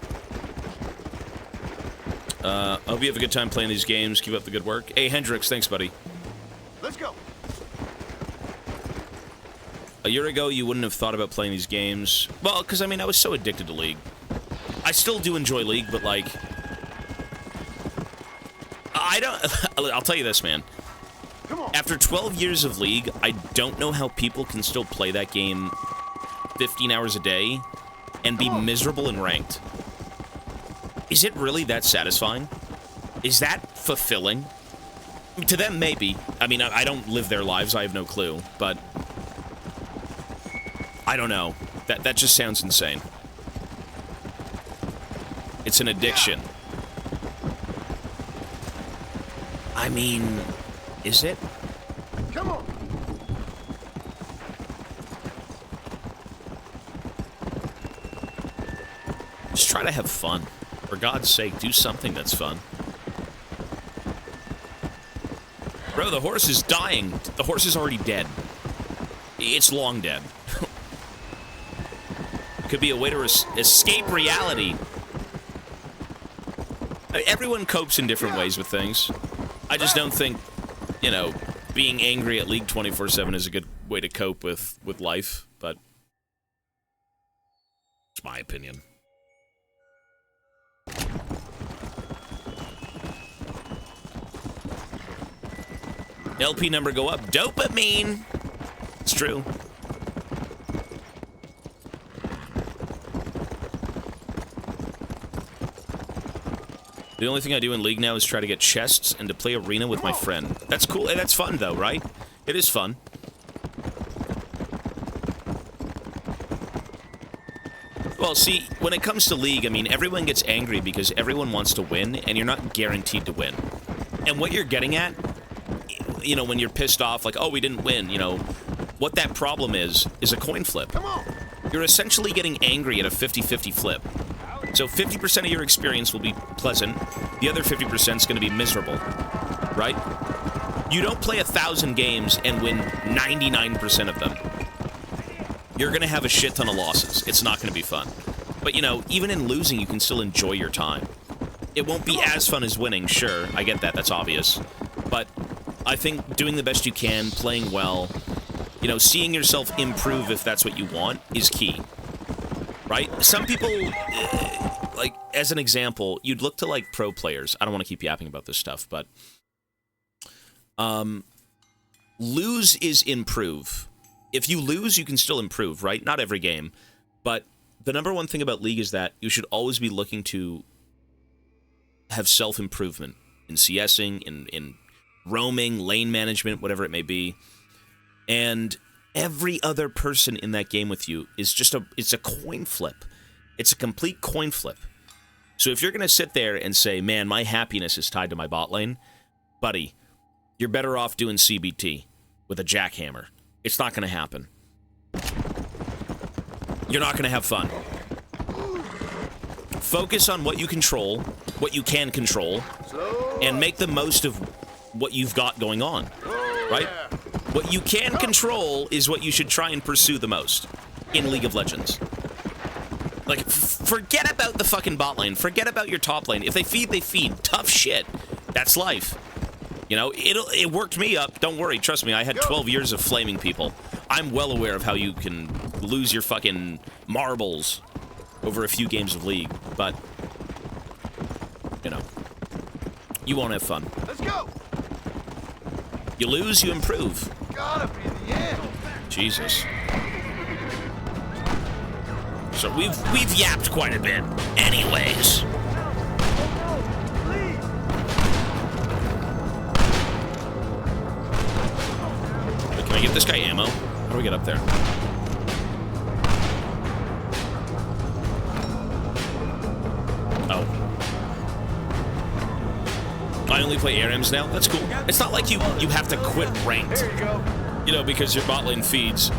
I hope you have a good time playing these games. Keep up the good work. Hey, Hendrix, thanks, buddy. Let's go. A year ago, you wouldn't have thought about playing these games. Well, because, I mean, I was so addicted to League. I still do enjoy League, but, like... I don't... I'll tell you this, man. After 12 years of League, I don't know how people can still play that game 15 hours a day and be miserable in ranked. Is it really that satisfying? Is that fulfilling? To them, maybe. I mean, I don't live their lives, I have no clue, but... I don't know. That just sounds insane. It's an addiction. I mean, is it? Come on. Just try to have fun. For God's sake, do something that's fun. Bro, the horse is dying. The horse is already dead. It's long dead. Could be a way to escape reality. Everyone copes in different ways with things. I just don't think, you know, being angry at League 24/7 is a good way to cope with life, but it's my opinion. LP number go up. Dopamine! It's true. The only thing I do in League now is try to get chests and to play arena with my friend. That's cool. That's fun, though, right? It is fun. Well, see, when it comes to League, I mean, everyone gets angry because everyone wants to win, and you're not guaranteed to win. And what you're getting at, you know, when you're pissed off, like, oh, we didn't win, you know, what that problem is a coin flip. Come on. You're essentially getting angry at a 50-50 flip. So 50% of your experience will be pleasant, the other 50% is going to be miserable, right? You don't play 1,000 games and win 99% of them. You're going to have a shit ton of losses. It's not going to be fun. But, you know, even in losing, you can still enjoy your time. It won't be as fun as winning, sure. I get that. That's obvious. But I think doing the best you can, playing well, you know, seeing yourself improve if that's what you want is key. Right? Some people, like, as an example, you'd look to, like, pro players. I don't want to keep yapping about this stuff, but lose is improve. If you lose, you can still improve, right? Not every game. But the number one thing about League is that you should always be looking to have self-improvement in CSing, in roaming, lane management, whatever it may be. And every other person in that game with you is just it's a coin flip. It's a complete coin flip. So if you're going to sit there and say, man, my happiness is tied to my bot lane, buddy, you're better off doing CBT with a jackhammer. It's not going to happen. You're not going to have fun. Focus on what you control, what you can control, and make the most of what you've got going on, right? What you can control is what you should try and pursue the most in League of Legends. Like, forget about the fucking bot lane. Forget about your top lane. If they feed, they feed. Tough shit. That's life. You know, it worked me up. Don't worry. Trust me, I had 12 years of flaming people. I'm well aware of how you can lose your fucking marbles over a few games of League. But, you know, you won't have fun. Let's go. You lose, you improve. Gotta be the end. Jesus. So we've yapped quite a bit. Anyways. Can I give this guy ammo? How do we get up there? Oh. I only play ARMs now? That's cool. It's not like you have to quit ranked. You know, because your bot lane feeds.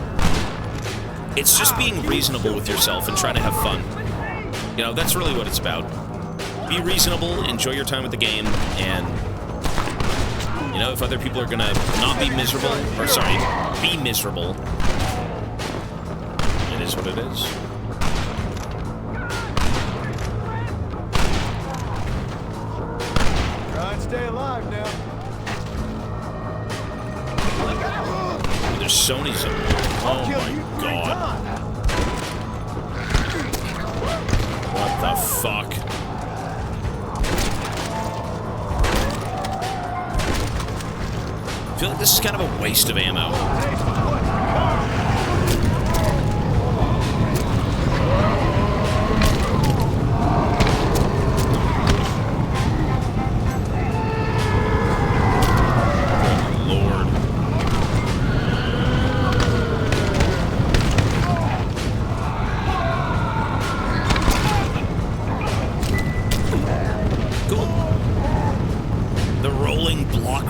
It's just being reasonable with yourself and trying to have fun. You know, that's really what it's about. Be reasonable, enjoy your time with the game, and, you know, if other people are gonna not be miserable, or sorry, be miserable, it is what it is. Try and stay alive now. There's Sony's in there. Oh my god. What the fuck? I feel like this is kind of a waste of ammo.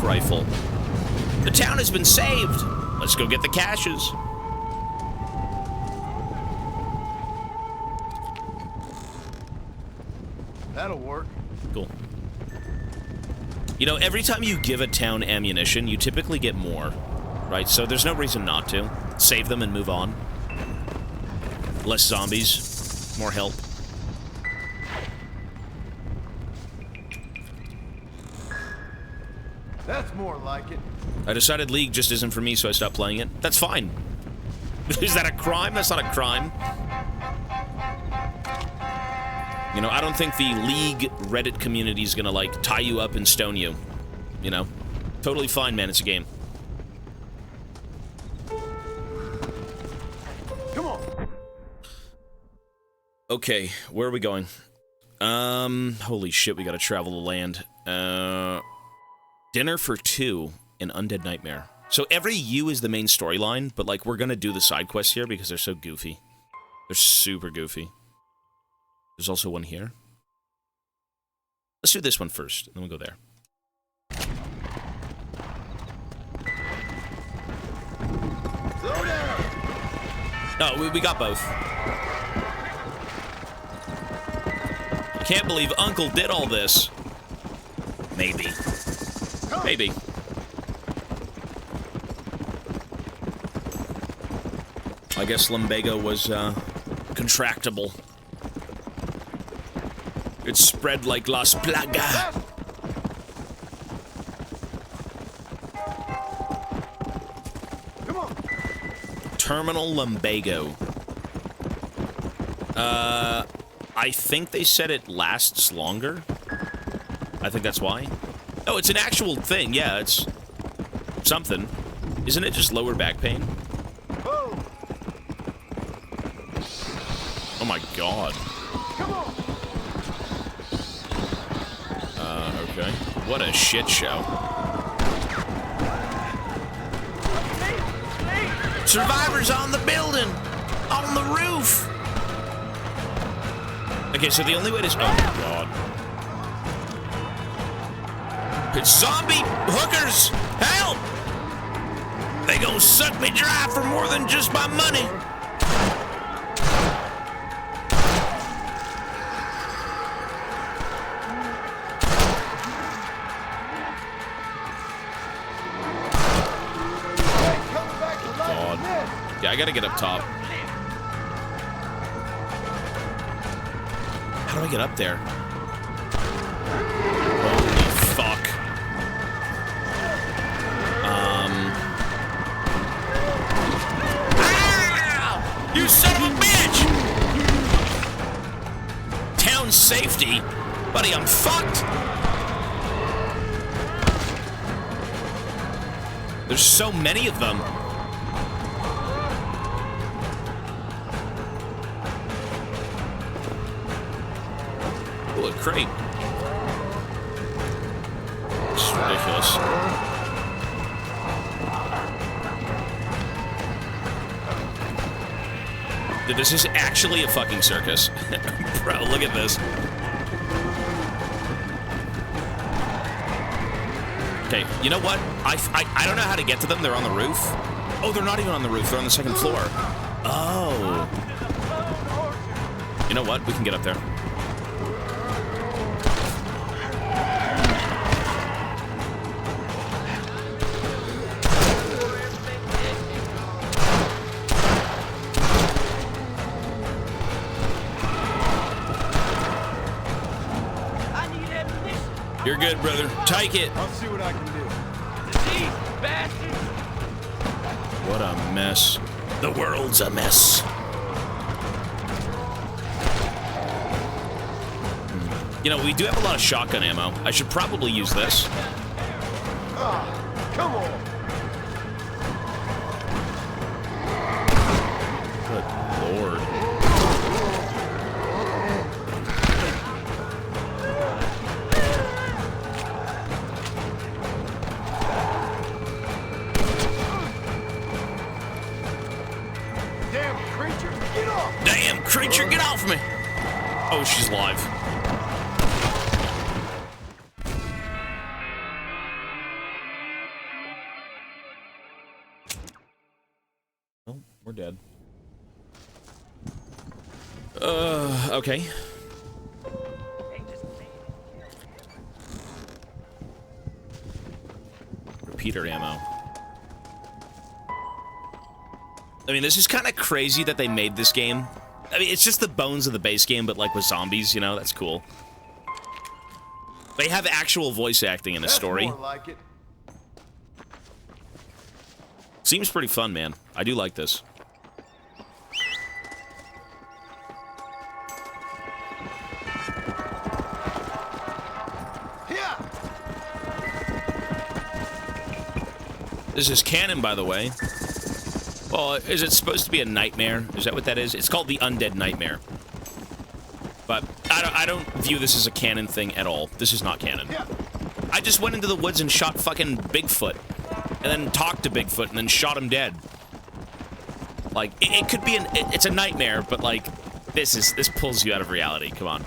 Rifle. The town has been saved. Let's go get the caches. That'll work. Cool. You know, every time you give a town ammunition, you typically get more, right? So there's no reason not to. Save them and move on. Less zombies. More help. That's more like it. I decided League just isn't for me, so I stopped playing it. That's fine. Is that a crime? That's not a crime. You know, I don't think the League Reddit community is gonna, like, tie you up and stone you. You know? Totally fine, man. It's a game. Come on. Okay, where are we going? Holy shit, we gotta travel the land. Dinner for 2 in Undead Nightmare. So every U is the main storyline, but, like, we're gonna do the side quests here because they're so goofy. They're super goofy. There's also one here. Let's do this one first, and then we'll go there. Slow down. No, we got both. I can't believe Uncle did all this. Maybe. Maybe. I guess lumbago was contractable. It spread like Las Plagas. Come on. Terminal lumbago. I think they said it lasts longer. I think that's why. Oh, it's an actual thing. Yeah, it's something. Isn't it just lower back pain? Oh. Oh my god. Come on. Okay. What a shit show. Survivors on the building! On the roof! Okay, so the only way to... Oh my god. It's zombie hookers! Help! They gonna suck me dry for more than just my money! Yeah, I gotta get up top. How do I get up there? Holy fuck. Ah! You son of a bitch! Town safety? Buddy, I'm fucked! There's so many of them. Ooh, a crate. It's ridiculous. Dude, this is actually a fucking circus. Bro, look at this. Okay, you know what? I don't know how to get to them. They're on the roof. Oh, they're not even on the roof. They're on the second floor. Oh. You know what? We can get up there. You're good, brother. Take it. I'll see what I can do. What a mess. The world's a mess. You know, we do have a lot of shotgun ammo. I should probably use this. Ah, come on. Good lord. Damn creature, get off me! Oh, she's alive. Oh, we're dead. Okay. Repeater ammo. I mean, this is kind of crazy that they made this game. I mean, it's just the bones of the base game, but like with zombies, you know, that's cool. They have actual voice acting in a story. More like it. Seems pretty fun, man. I do like this. Yeah. This is canon, by the way. Well, is it supposed to be a nightmare? Is that what that is? It's called the Undead Nightmare. But I don't view this as a canon thing at all. This is not canon. Yeah. I just went into the woods and shot fucking Bigfoot. And then talked to Bigfoot and then shot him dead. Like, it could be it's a nightmare, but like, This pulls you out of reality. Come on.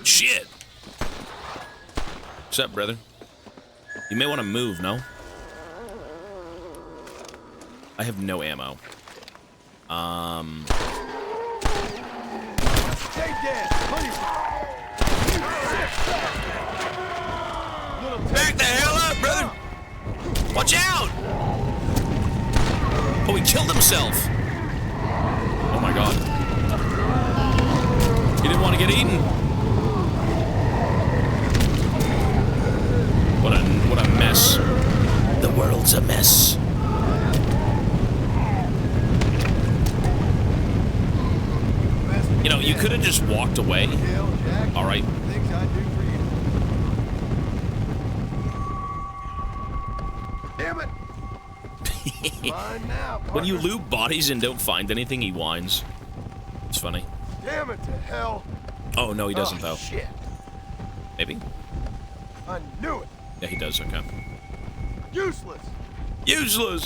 Shit. What's up, brother? You may want to move, no? I have no ammo. Back the hell up, brother! Watch out! Oh, he killed himself. Oh my god. He didn't want to get eaten. What a mess. The world's a mess. You know, you could have just walked away. All right. Damn it! Mine now, When you loot bodies and don't find anything, he whines. It's funny. Damn it to hell! Oh no, he doesn't though. Shit! Maybe. I knew it. Yeah, he does. Okay. Useless. Useless.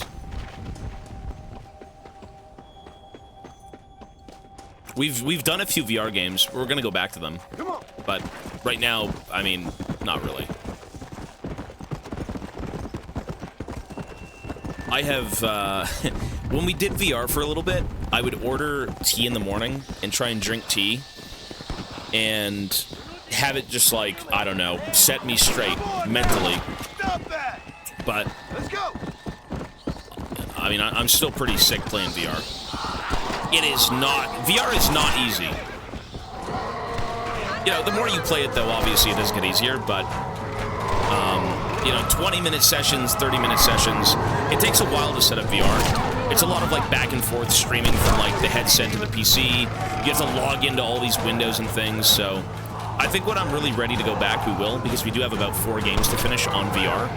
We've done a few VR games. We're gonna go back to them. Come on. But right now, I mean, not really. I have, when we did VR for a little bit, I would order tea in the morning and try and drink tea and have it just like, I don't know, set me straight mentally. Stop that. But, Let's go. I mean, I'm still pretty sick playing VR. It is not, VR is not easy. You know, the more you play it though, obviously it does get easier, but, you know, 20-minute sessions, 30-minute sessions, it takes a while to set up VR. It's a lot of like back and forth streaming from like the headset to the PC. You have to log into all these windows and things, so I think when I'm really ready to go back, we will, because we do have about 4 games to finish on VR.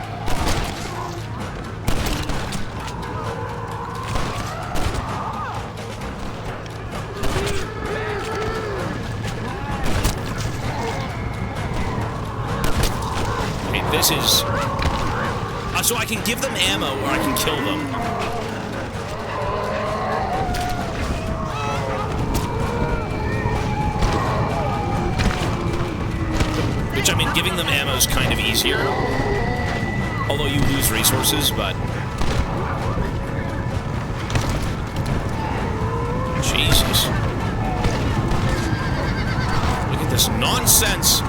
This is... so I can give them ammo or I can kill them. Which, I mean, giving them ammo is kind of easier. Although you lose resources, but... Jesus. Look at this nonsense.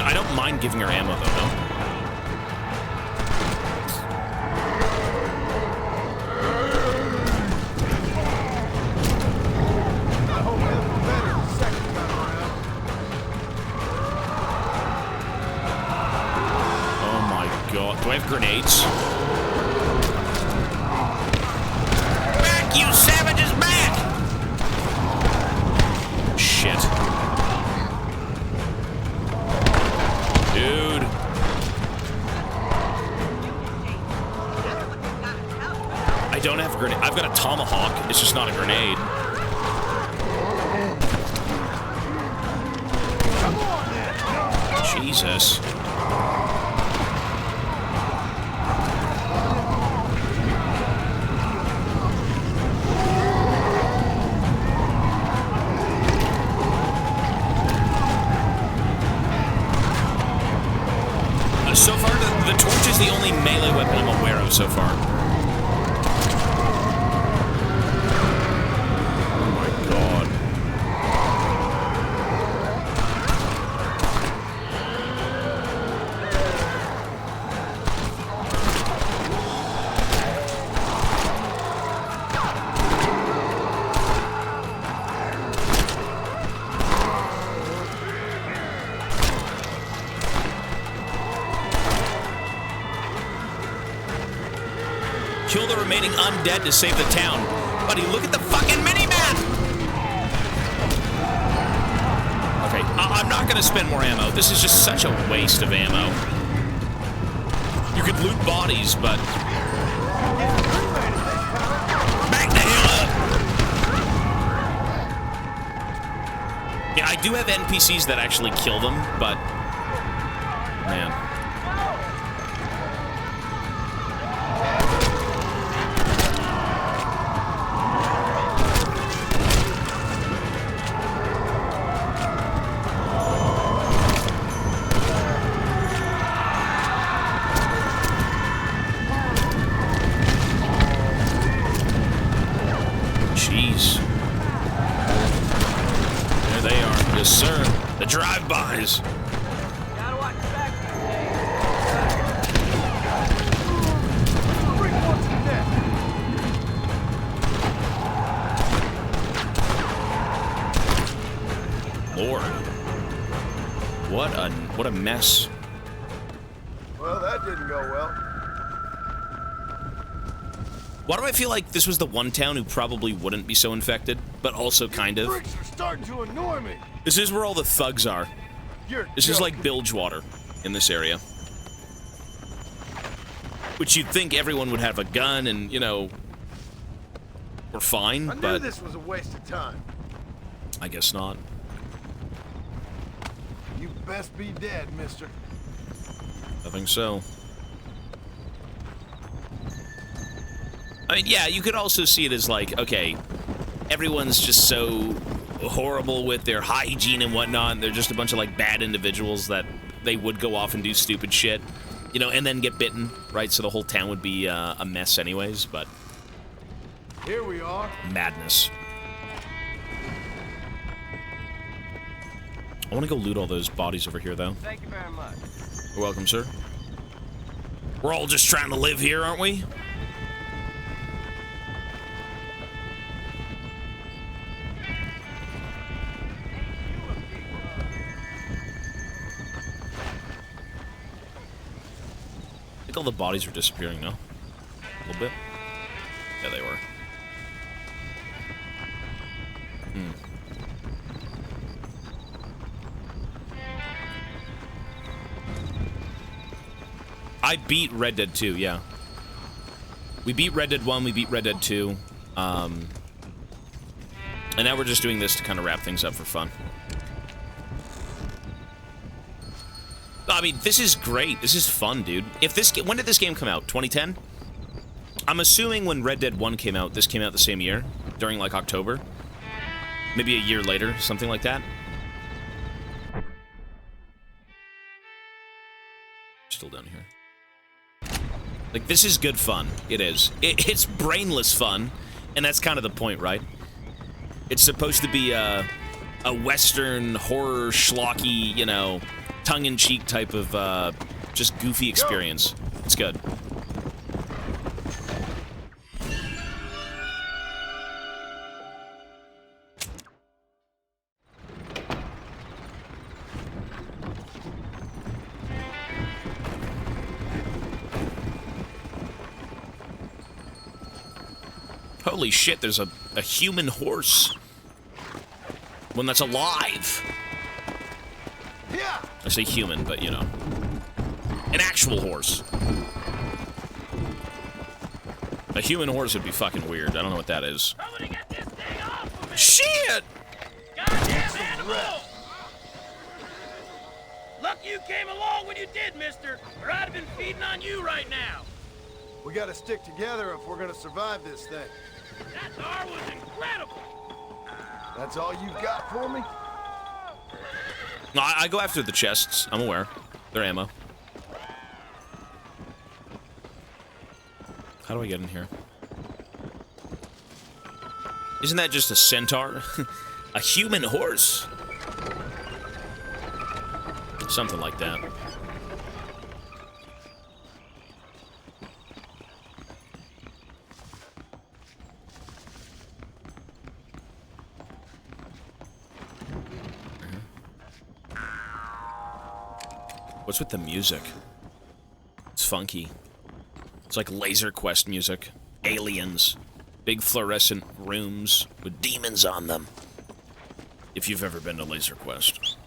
I don't mind giving her ammo, though, no? I hope it's better the second time around. Oh my god. Do I have grenades? Back, you savages, back! Shit. Dude. I don't have a grenade. I've got a tomahawk. It's just not a grenade. Jesus. So far, the torch is the only melee weapon I'm aware of so far. Oh my god. Kill the remaining undead to save the town. Buddy, look at the fucking mini-map! Okay, I'm not gonna spend more ammo. This is just such a waste of ammo. You could loot bodies, but... Back the hell up! Yeah, I do have NPCs that actually kill them, but... Man. Jeez. There they are. Yes, sir. The drive-bys. Gotta watch your back. Lord. What a mess. Well, that didn't go well. Why do I feel like this was the one town who probably wouldn't be so infected, but also kind of? Bricks are starting to annoy me. This is where all the thugs are. This is like Bilgewater in this area. Which you'd think everyone would have a gun and, you know, we're fine, I knew but this was a waste of time. I guess not. You best be dead, mister. I think so. I mean, yeah, you could also see it as like, okay, everyone's just so horrible with their hygiene and whatnot. They're just a bunch of like bad individuals that they would go off and do stupid shit, you know, and then get bitten, right? So the whole town would be a mess anyways, but here we are. Madness. I want to go loot all those bodies over here, though. Thank you very much. You're welcome, sir. We're all just trying to live here, aren't we? I think all the bodies are disappearing now. A little bit. Yeah, they were. I beat Red Dead 2, yeah. We beat Red Dead 1, we beat Red Dead 2. And now we're just doing this to kind of wrap things up for fun. I mean, this is great. This is fun, dude. When did this game come out? 2010? I'm assuming when Red Dead 1 came out, this came out the same year, during like October. Maybe a year later, something like that. Still down here. Like, this is good fun. It is. It's brainless fun, and that's kind of the point, right? It's supposed to be a Western horror schlocky, you know, tongue-in-cheek type of just goofy experience. It's good. Holy shit, there's a human horse. One that's alive. Yeah. I say human, but you know. An actual horse. A human horse would be fucking weird. I don't know what that is. Somebody get this thing off of me! Shit! Goddamn animal! Lucky you came along when you did, mister, or I'd have been feeding on you right now. We gotta stick together if we're gonna survive this thing. That car was incredible! That's all you've got for me? No, I go after the chests. I'm aware. They're ammo. How do I get in here? Isn't that just a centaur? A human horse? Something like that. What's with the music? It's funky. It's like Laser Quest music. Aliens. Big fluorescent rooms with demons on them. If you've ever been to Laser Quest.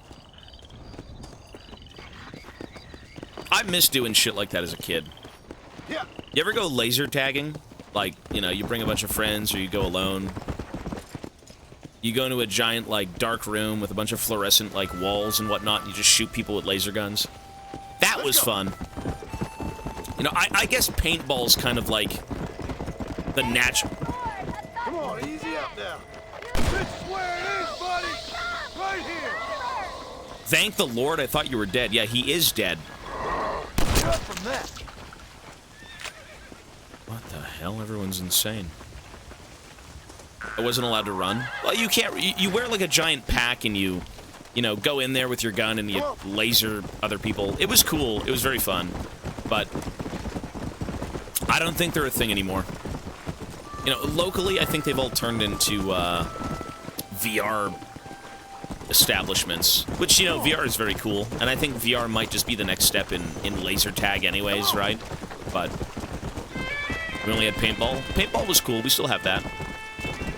I miss doing shit like that as a kid. Yeah. You ever go laser tagging? Like, you know, you bring a bunch of friends or you go alone. You go into a giant, like, dark room with a bunch of fluorescent, like, walls and whatnot, and you just shoot people with laser guns. That was fun. You know, I guess paintball's kind of like the natural. Come on, easy up now. This is where it is, buddy. Right here. Thank the Lord, I thought you were dead. Yeah, he is dead. Get up from that. What the hell? Everyone's insane. I wasn't allowed to run. Well, you can't. You wear like a giant pack and you know, go in there with your gun and you laser other people. It was cool. It was very fun. But I don't think they're a thing anymore. You know, locally, I think they've all turned into VR establishments, which, you know, VR is very cool, and I think VR might just be the next step in laser tag anyways, right? But we only had paintball. Paintball was cool. We still have that.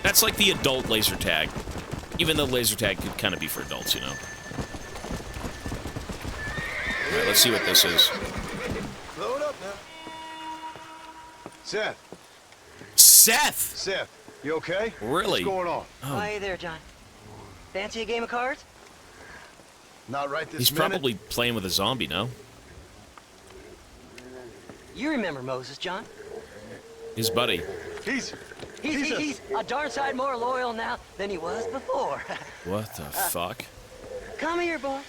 That's like the adult laser tag, even though laser tag could kind of be for adults, you know. All right, let's see what this is. Blow it up now. Seth. Seth! Seth, you okay? Really? What's going on? Oh. Hi there, John. Fancy a game of cards? Not right this He's minute. probably playing with a zombie, no? You remember Moses, John? His buddy. He's a darn sight more loyal now than he was before. What the fuck? Come here, boy.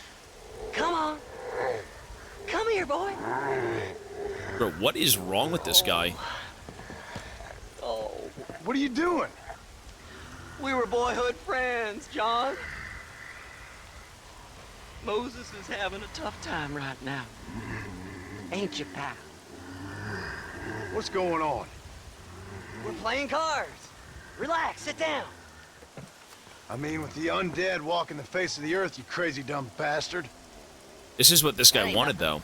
Come on. Come here, boy. Bro, what is wrong with this guy? Oh, What are you doing? we were boyhood friends, John. Moses is having a tough time right now. Ain't you, pal? What's going on? We're playing cards. Relax, sit down. I mean, with the undead walking the face of the earth, you crazy dumb bastard. This is what this guy wanted, though.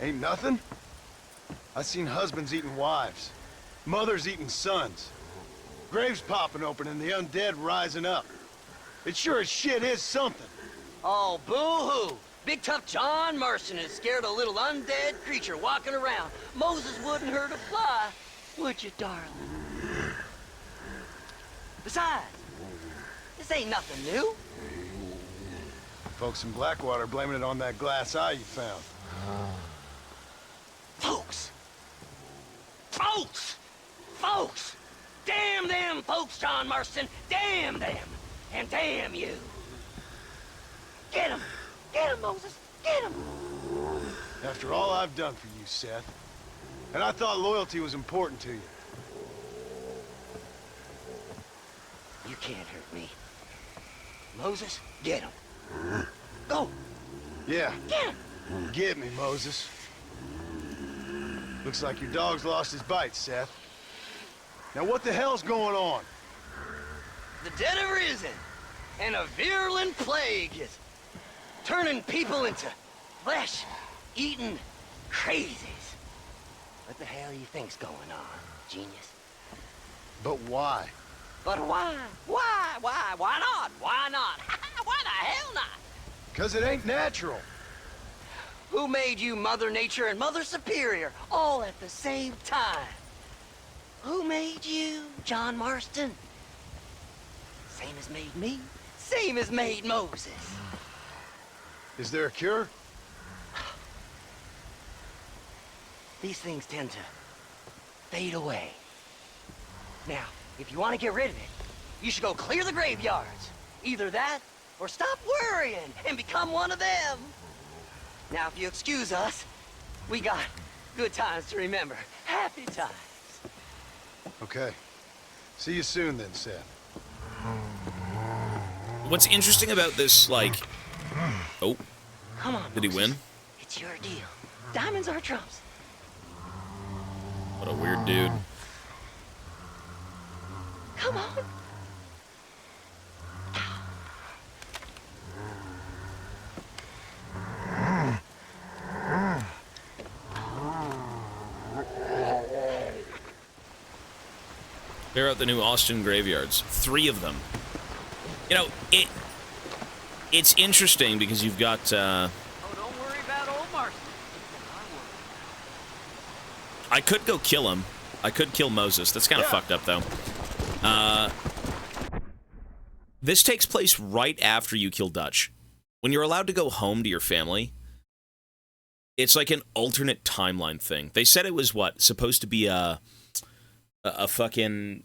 Ain't nothing? I seen husbands eating wives, mothers eating sons, graves popping open and the undead rising up. It sure as shit is something. Oh, boo-hoo. Big tough John Marston has scared a little undead creature walking around. Moses wouldn't hurt a fly, would you, darling? Besides, this ain't nothing new. Folks in Blackwater blaming it on that glass eye you found. Folks! Folks! Folks! Damn them folks, John Marston! Damn them! And damn you! Get him! Get him, Moses! Get him! After all I've done for you, Seth. And I thought loyalty was important to you. You can't hurt me. Moses, get him. Go! Yeah, Get him! get me, Moses. Looks like your dog's lost his bite, Seth. Now what the hell's going on? The dead have risen, and a virulent plague is turning people into flesh-eating crazies. What the hell you think's going on, genius? But why? But why? Why? Why? Why not? Why not? Why the hell not? 'Cause it ain't natural. Who made you Mother Nature and Mother Superior all at the same time? Who made you, John Marston? Same as made me. Same as made Moses. Is there a cure? These things tend to fade away. Now, if you want to get rid of it, you should go clear the graveyards. Either that, or stop worrying and become one of them. Now, if you excuse us, we got good times to remember. Happy times. Okay. See you soon then, Seth. What's interesting about this, like... Oh, Come on, did he Moses. win? It's your deal. Diamonds are trumps. What a weird dude. Come on. Clear out the new Austin graveyards. 3 of them. You know, it's interesting because you've got, Oh, don't worry about old Marston. I could go kill him. I could kill Moses. That's kind of fucked up, though. This takes place right after you kill Dutch. When you're allowed to go home to your family, It's like an alternate timeline thing. They said it was what? Supposed to be a fucking,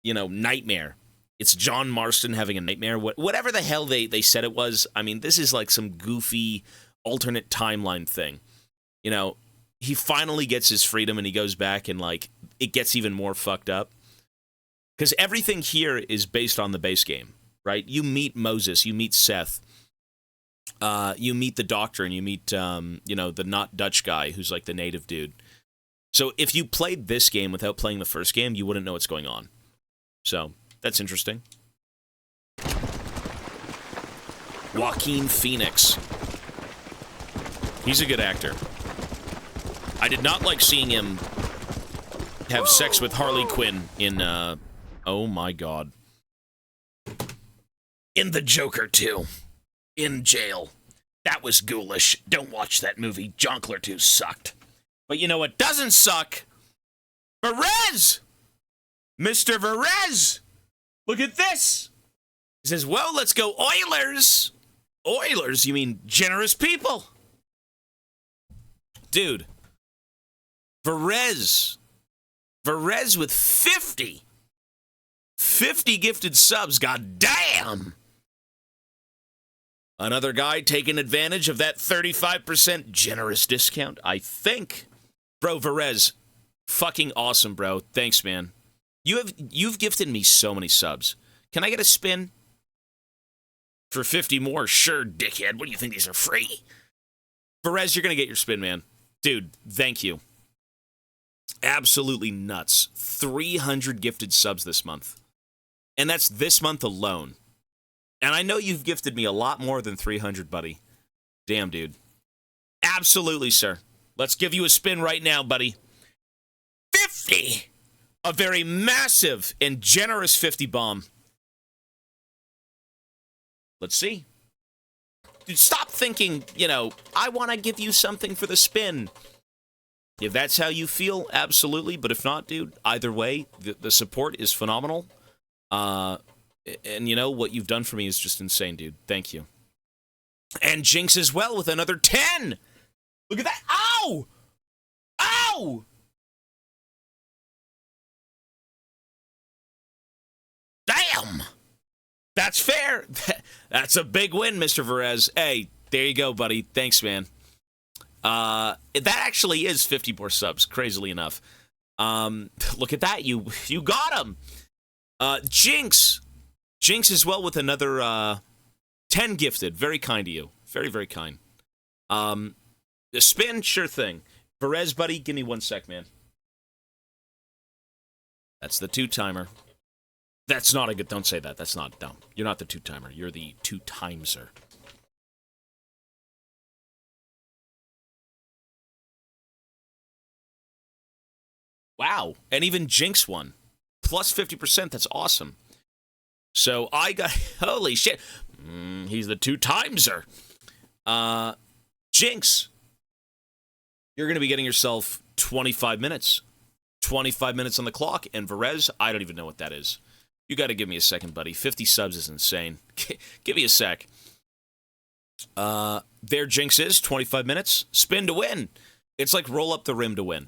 nightmare. It's John Marston having a nightmare. Whatever the hell they said it was. I mean, this is like some goofy alternate timeline thing. He finally gets his freedom and he goes back and, like, it gets even more fucked up. Because everything here is based on the base game, right? You meet Moses, you meet Seth, you meet the doctor, and you meet, the not Dutch guy who's like the native dude. So if you played this game without playing the first game, you wouldn't know what's going on. So that's interesting. Joaquin Phoenix. He's a good actor. I did not like seeing him have sex with Harley Quinn in, oh my god. In The Joker 2. In jail. That was ghoulish. Don't watch that movie. Jonkler 2 sucked. But you know what doesn't suck? Perez! Mr. Perez! Look at this! He says, well, let's go Oilers! Oilers? You mean generous people? Dude. Perez with 50 gifted subs, god damn! Another guy taking advantage of that 35% generous discount, I think. Bro, Perez, fucking awesome, bro. Thanks, man. You've gifted me so many subs. Can I get a spin? For 50 more? Sure, dickhead. What do you think, these are free? Perez, you're gonna get your spin, man. Dude, thank you. Absolutely nuts. 300 gifted subs this month. And that's this month alone. And I know you've gifted me a lot more than 300, buddy. Damn, dude. Absolutely, sir. Let's give you a spin right now, buddy. 50! A very massive and generous 50 bomb. Let's see. Dude, stop thinking, I want to give you something for the spin. If that's how you feel, absolutely. But if not, dude, either way, the support is phenomenal. And what you've done for me is just insane, dude. Thank you. And Jinx as well with another 10. Look at that. Ow! Ow! Damn! That's fair. That's a big win, Mr. Perez. Hey, there you go, buddy. Thanks, man. That actually is 50 more subs, crazily enough. Look at that. You got him. Jinx as well with another 10 gifted. Very kind of you. Very, very kind. The spin, sure thing. Perez, buddy, give me 1 sec, man. That's the 2-timer. That's not a good... Don't say that. That's not... No, you're not the 2-timer. You're the 2-timeser. Wow. And even Jinx won. Plus 50%. That's awesome. So I got... Holy shit. He's the 2-timeser. Jinx. You're going to be getting yourself 25 minutes. 25 minutes on the clock. And Perez, I don't even know what that is. You got to give me a second, buddy. 50 subs is insane. Give me a sec. There Jinx is. 25 minutes. Spin to win. It's like roll up the rim to win.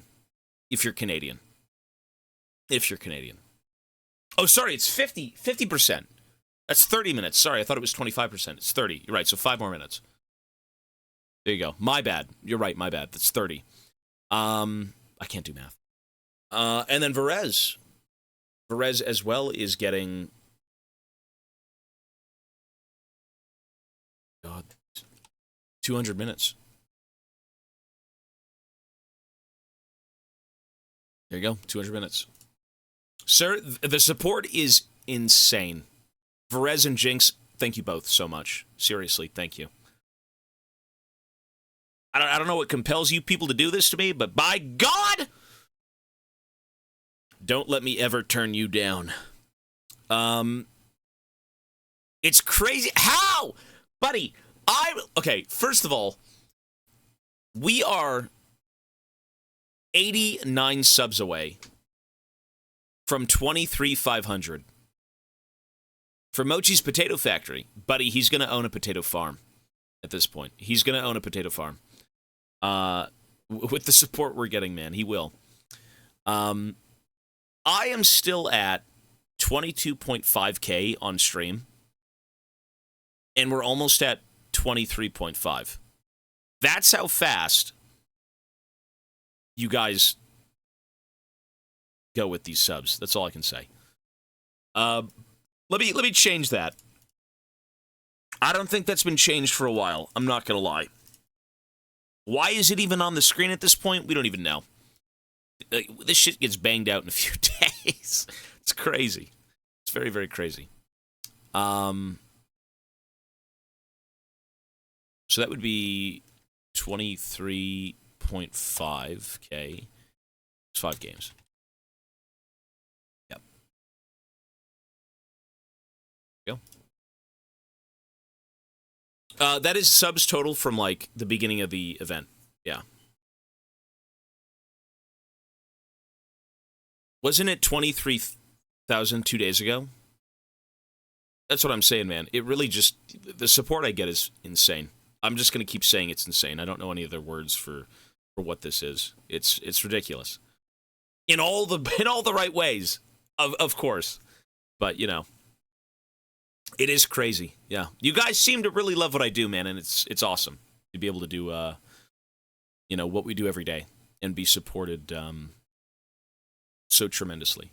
If you're Canadian. If you're Canadian. Oh, sorry, it's 50%. That's 30 minutes. Sorry, I thought it was 25%. It's 30. You're right, so 5 more minutes. There you go. My bad. You're right, my bad. That's 30. I can't do math. And then Perez. Perez as well is getting... God. 200 minutes. There you go. 200 minutes. Sir, the support is insane. Perez and Jinx, thank you both so much. Seriously, thank you. I don't know what compels you people to do this to me, but by God, don't let me ever turn you down. It's crazy. How? Buddy, okay, first of all, we are 89 subs away from 23,500. For Mochi's Potato Factory, buddy, he's going to own a potato farm at this point. He's going to own a potato farm. With the support we're getting, man, he will. I am still at 22.5K on stream, and we're almost at 23.5. That's how fast you guys go with these subs. That's all I can say. Let me change that. I don't think that's been changed for a while. I'm not gonna lie. Why is it even on the screen at this point? We don't even know. This shit gets banged out in a few days. It's crazy. It's very, very crazy. So that would be 23.5K. It's 5 games. Yep. Go. That is subs total from, like, the beginning of the event. Yeah. Wasn't it 23,000 2 days ago? That's what I'm saying, man. It really just... The support I get is insane. I'm just going to keep saying it's insane. I don't know any other words for what this is. It's ridiculous. In all the right ways, of course. But, you know... It is crazy, yeah. You guys seem to really love what I do, man, and it's awesome to be able to do, you know, what we do every day and be supported so tremendously.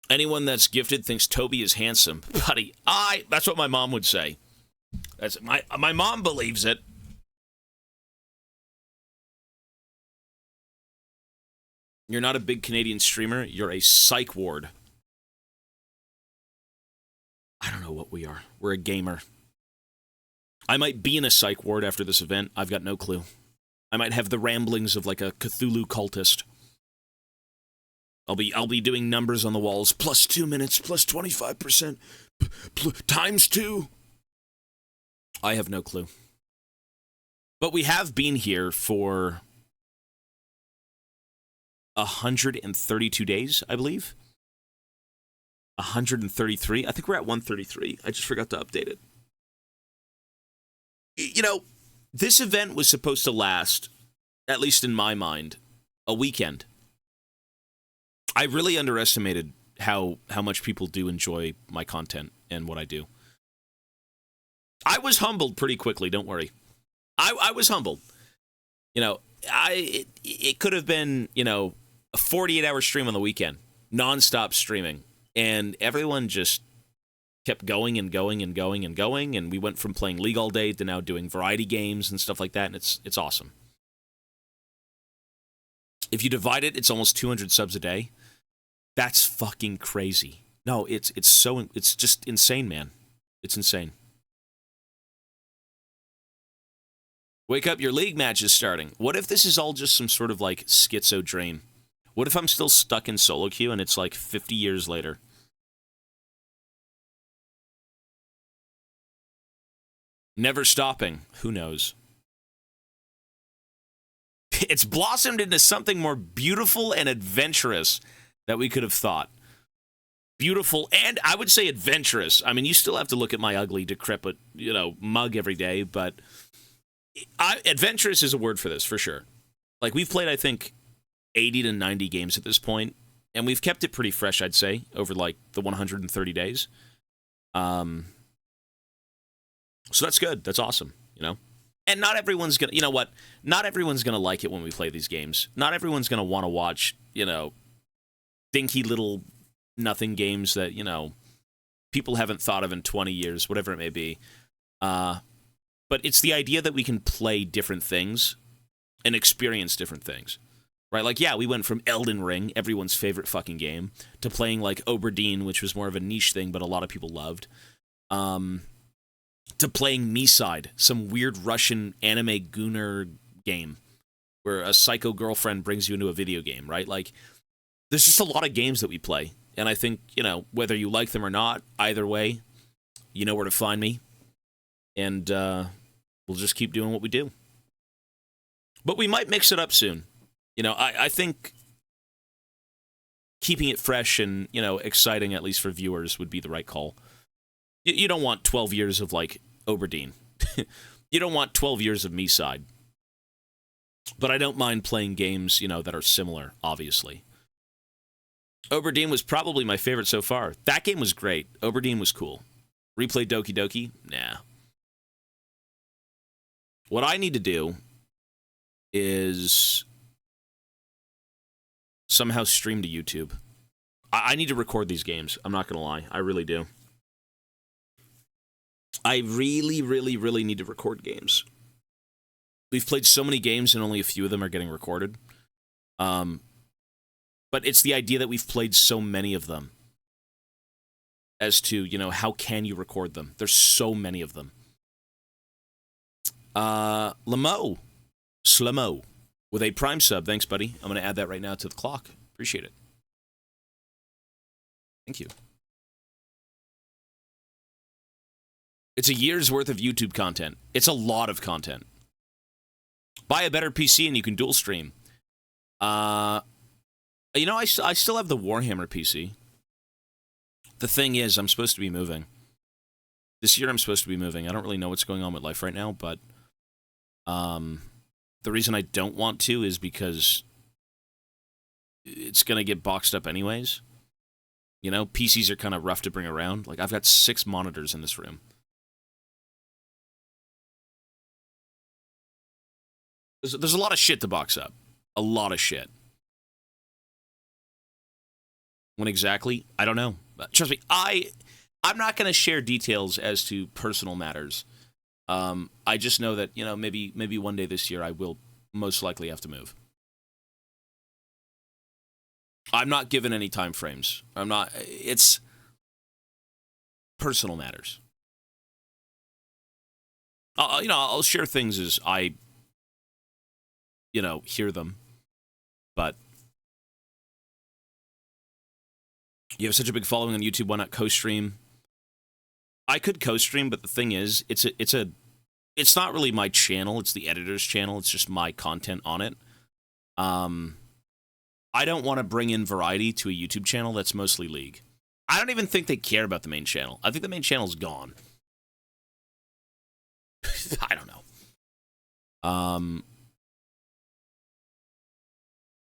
Anyone that's gifted thinks Toby is handsome, buddy. That's what my mom would say. That's my mom believes it. You're not a big Canadian streamer. You're a psych ward. I don't know what we are. We're a gamer. I might be in a psych ward after this event. I've got no clue. I might have the ramblings of like a Cthulhu cultist. I'll be doing numbers on the walls. Plus 2 minutes, plus 25%, times 2. I have no clue. But we have been here for 132 days, I believe. 133. I think we're at 133. I just forgot to update it. You know, this event was supposed to last, at least in my mind, a weekend. I really underestimated how much people do enjoy my content and what I do. I was humbled pretty quickly, don't worry. I was humbled. You know, it could have been, you know, a 48-hour stream on the weekend, non-stop streaming, and everyone just kept going and going and going and going, and we went from playing League all day to now doing variety games and stuff like that, and it's awesome. If you divide it, it's almost 200 subs a day. That's fucking crazy. No, it's just insane, man. It's insane. Wake up, your League match is starting. What if this is all just some sort of like schizo dream? What if I'm still stuck in solo queue and it's like 50 years later? Never stopping. Who knows? It's blossomed into something more beautiful and adventurous that we could have thought. Beautiful and I would say adventurous. I mean, you still have to look at my ugly, decrepit, you know, mug every day, but adventurous is a word for this, for sure. Like, we've played, I think, 80 to 90 games at this point, and we've kept it pretty fresh, I'd say, over, like, the 130 days. So that's good. That's awesome, you know? And not everyone's gonna, you know what? Not everyone's gonna like it when we play these games. Not everyone's gonna want to watch, you know, dinky little nothing games that, you know, people haven't thought of in 20 years, whatever it may be. But it's the idea that we can play different things and experience different things. Right? Like, yeah, we went from Elden Ring, everyone's favorite fucking game, to playing, like, Oberdeen, which was more of a niche thing, but a lot of people loved. To playing Me-Side, some weird Russian anime gooner game where a psycho girlfriend brings you into a video game, right? Like, there's just a lot of games that we play. And I think, you know, whether you like them or not, either way, you know where to find me. And we'll just keep doing what we do. But we might mix it up soon. You know, I think keeping it fresh and, you know, exciting, at least for viewers, would be the right call. You don't want 12 years of, like, Oberdeen. You don't want 12 years of me side. But I don't mind playing games, you know, that are similar, obviously. Oberdeen was probably my favorite so far. That game was great. Oberdeen was cool. Replay Doki Doki? Nah. What I need to do is somehow stream to YouTube. I need to record these games. I'm not going to lie. I really do. I really, really, really need to record games. We've played so many games and only a few of them are getting recorded. But it's the idea that we've played so many of them as to, you know, how can you record them? There's so many of them. Slamo, with a Prime sub. Thanks, buddy. I'm going to add that right now to the clock. Appreciate it. Thank you. It's a year's worth of YouTube content. It's a lot of content. Buy a better PC and you can dual stream. You know, I still have the Warhammer PC. The thing is, I'm supposed to be moving. This year I'm supposed to be moving. I don't really know what's going on with life right now, but the reason I don't want to is because it's going to get boxed up anyways. You know, PCs are kind of rough to bring around. Like, I've got 6 monitors in this room. There's a lot of shit to box up. A lot of shit. When exactly? I don't know. Trust me, I'm not going to share details as to personal matters. I just know that, you know, maybe one day this year I will most likely have to move. I'm not given any time frames. It's personal matters. You know, I'll share things as I, you know, hear them. But you have such a big following on YouTube, why not co-stream? I could co-stream, but the thing is, it's not really my channel, it's the editor's channel, it's just my content on it. I don't want to bring in variety to a YouTube channel that's mostly League. I don't even think they care about the main channel. I think the main channel's gone. I don't know.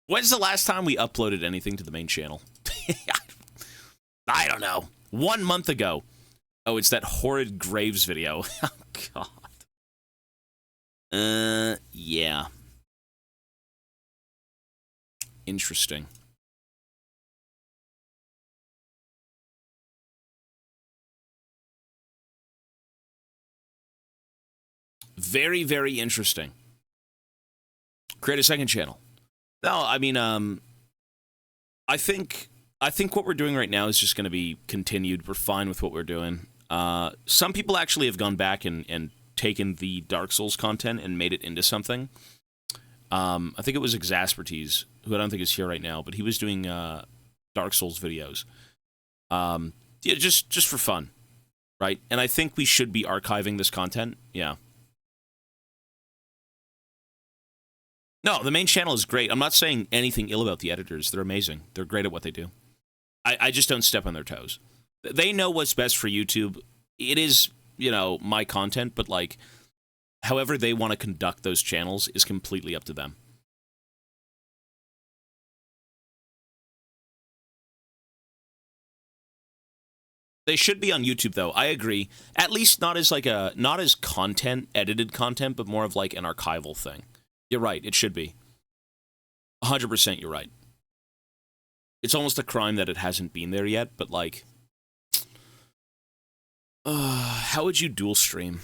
When's the last time we uploaded anything to the main channel? I don't know. 1 month ago. Oh, it's that horrid Graves video. Oh, God. Yeah. Interesting. Very, very interesting. Create a second channel. No, I mean, I think what we're doing right now is just going to be continued. We're fine with what we're doing. Some people actually have gone back and taken the Dark Souls content and made it into something. I think it was Exaspertes, who I don't think is here right now, but he was doing Dark Souls videos. Yeah, just for fun, right? And I think we should be archiving this content. Yeah. No, the main channel is great. I'm not saying anything ill about the editors. They're amazing. They're great at what they do. I just don't step on their toes. They know what's best for YouTube. It is, you know, my content, but, like, however they want to conduct those channels is completely up to them. They should be on YouTube, though. I agree. At least not as content, edited content, but more of like an archival thing. You're right. It should be. 100% you're right. It's almost a crime that it hasn't been there yet, but, like, how would you dual stream?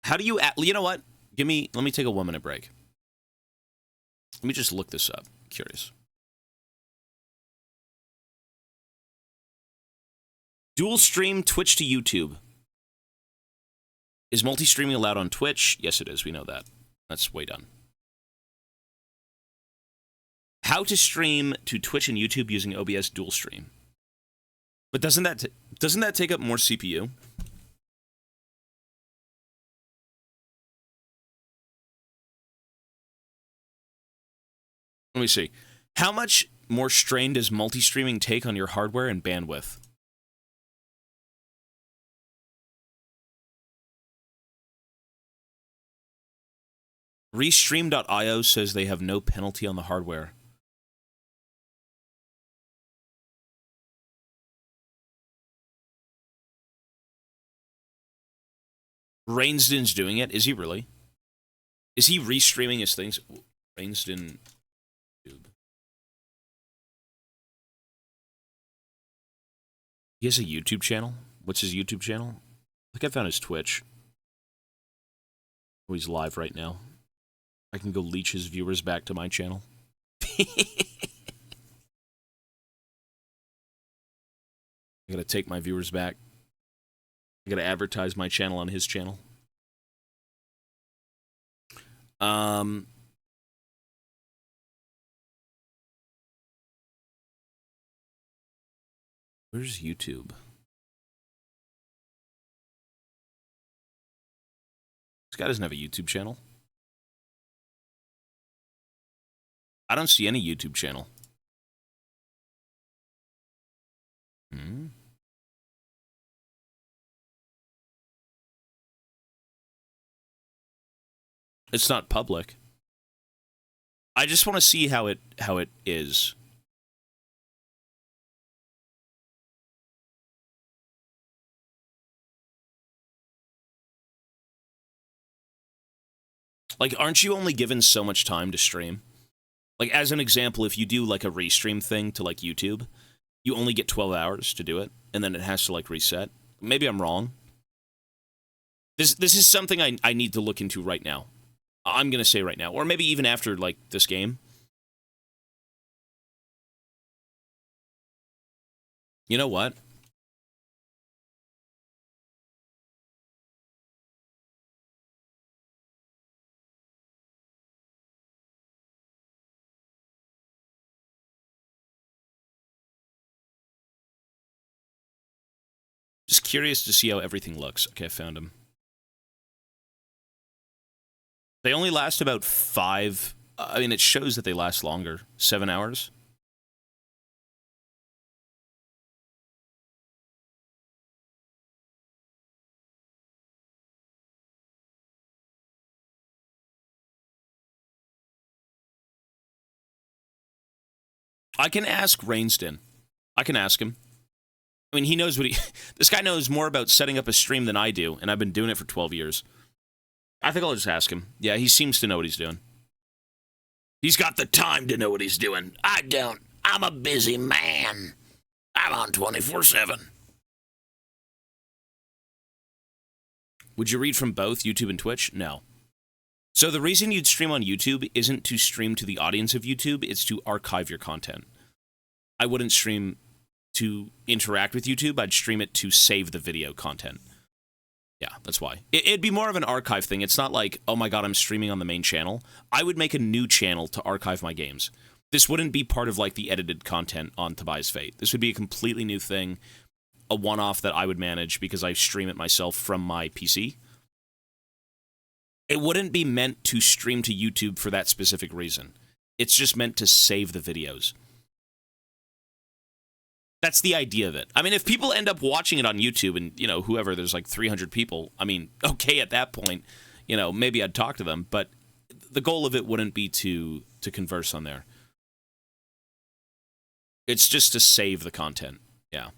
How do you, you know what? Let me take a 1 minute break. Let me just look this up. Curious. Dual stream Twitch to YouTube. Is multi-streaming allowed on Twitch? Yes, it is. We know that. That's way done. How to stream to Twitch and YouTube using OBS dual stream. But doesn't that take up more CPU? Let me see. How much more strained does multi-streaming take on your hardware and bandwidth? Restream.io says they have no penalty on the hardware. Rainsden's doing it. Is he really? Is he restreaming his things? Rainsden YouTube. He has a YouTube channel? What's his YouTube channel? I think I found his Twitch. Oh, he's live right now. I can go leech his viewers back to my channel. I gotta take my viewers back. I gotta advertise my channel on his channel. Where's YouTube? This guy doesn't have a YouTube channel. I don't see any YouTube channel. It's not public. I just want to see how it is. Like, aren't you only given so much time to stream? Like, as an example, if you do, like, a restream thing to, like, YouTube, you only get 12 hours to do it, and then it has to, like, reset. Maybe I'm wrong. This is something I need to look into right now. I'm going to say right now. Or maybe even after, like, this game. You know what? Just curious to see how everything looks. Okay, I found him. They only last about 5... I mean, it shows that they last longer. 7 hours. I can ask Rainsden. I can ask him. I mean, he knows what he... This guy knows more about setting up a stream than I do, and I've been doing it for 12 years. I think I'll just ask him. Yeah, he seems to know what he's doing. He's got the time to know what he's doing. I don't. I'm a busy man. I'm on 24/7. Would you read from both YouTube and Twitch? No. So the reason you'd stream on YouTube isn't to stream to the audience of YouTube, it's to archive your content. I wouldn't stream to interact with YouTube, I'd stream it to save the video content. Yeah, that's why. It'd be more of an archive thing. It's not like, oh my god, I'm streaming on the main channel. I would make a new channel to archive my games. This wouldn't be part of like the edited content on Tobias Fate. This would be a completely new thing, a one-off that I would manage because I stream it myself from my PC. It wouldn't be meant to stream to YouTube for that specific reason. It's just meant to save the videos. That's the idea of it. I mean, if people end up watching it on YouTube and, you know, whoever, there's like 300 people, I mean, okay, at that point, you know, maybe I'd talk to them, but the goal of it wouldn't be to converse on there. It's just to save the content. Yeah.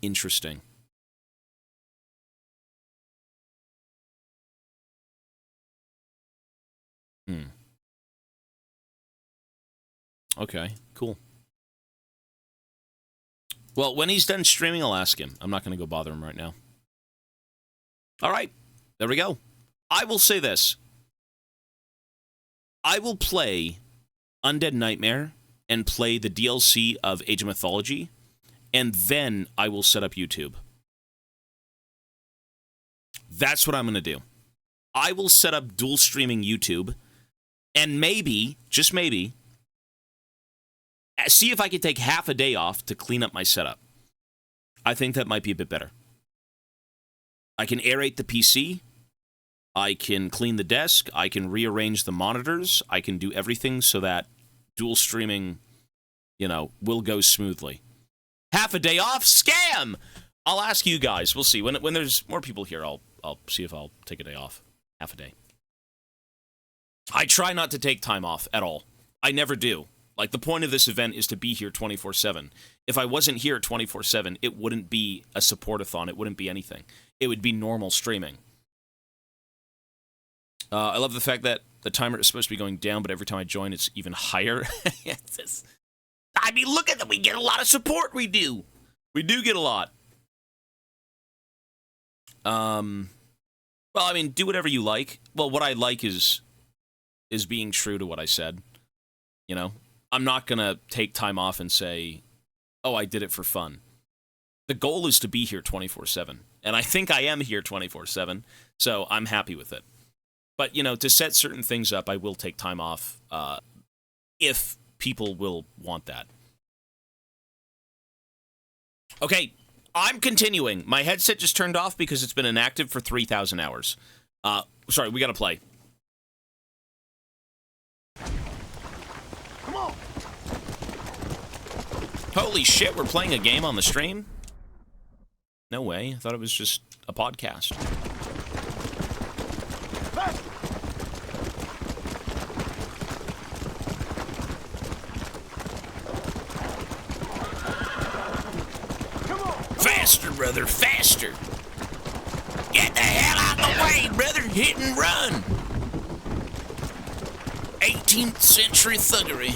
Interesting. Okay, cool. Well, when he's done streaming, I'll ask him. I'm not going to go bother him right now. All right, there we go. I will say this. I will play Undead Nightmare and play the DLC of Age of Mythology, and then I will set up YouTube. That's what I'm going to do. I will set up dual streaming YouTube, and maybe, just maybe, see if I can take half a day off to clean up my setup. I think that might be a bit better. I can aerate the PC. I can clean the desk. I can rearrange the monitors. I can do everything so that dual streaming, you know, will go smoothly. Half a day off? Scam! I'll ask you guys. We'll see. When there's more people here, I'll see if I'll take a day off. Half a day. I try not to take time off at all. I never do. Like, the point of this event is to be here 24/7. If I wasn't here 24/7, it wouldn't be a support-a-thon. It wouldn't be anything. It would be normal streaming. I love the fact that the timer is supposed to be going down, but every time I join, it's even higher. I mean, look at that. We get a lot of support. We do. We do get a lot. Well, I mean, do whatever you like. Well, what I like is being true to what I said. You know? I'm not going to take time off and say, oh, I did it for fun. The goal is to be here 24/7. And I think I am here 24/7, so I'm happy with it. But, you know, to set certain things up, I will take time off if people will want that. Okay, I'm continuing. My headset just turned off because it's been inactive for 3,000 hours. Sorry, we gotta play. Come on! Holy shit, we're playing a game on the stream? No way, I thought it was just a podcast. Faster, brother, faster! Get the hell out of the way, brother! Hit and run! 18th century thuggery.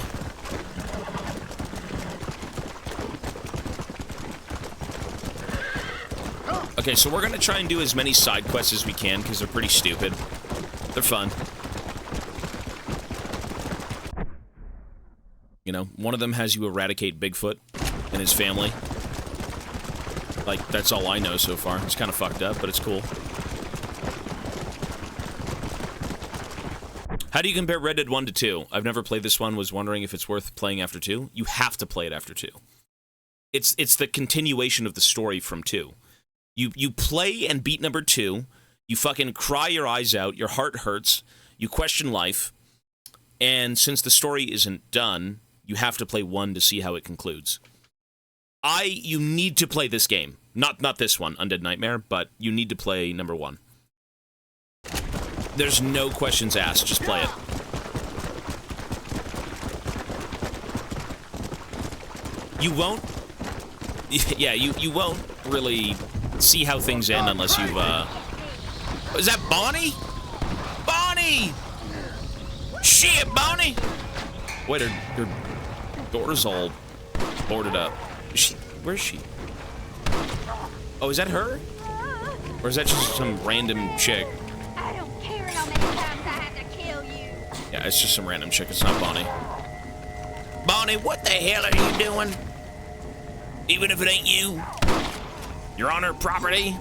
Okay, so we're gonna try and do as many side quests as we can, because they're pretty stupid. They're fun. You know, one of them has you eradicate Bigfoot and his family. Like, that's all I know so far. It's kind of fucked up, but it's cool. How do you compare Red Dead 1 to 2? I've never played this one, was wondering if it's worth playing after 2. You have to play it after 2. It's the continuation of the story from 2. You play and beat number 2, you fucking cry your eyes out, your heart hurts, you question life, and since the story isn't done, you have to play 1 to see how it concludes. You need to play this game. Not this one, Undead Nightmare, but you need to play number 1. There's no questions asked, just play it. You won't... Yeah, you won't really see how things end unless you've, Is that Bonnie? Bonnie! Shit, Bonnie! Wait, her door's all boarded up. Where is she? Oh, is that her? Or is that just some random chick? I don't care how many times I have to kill you. Yeah, it's just some random chick. It's not Bonnie. Bonnie, what the hell are you doing? Even if it ain't you. You're on her property.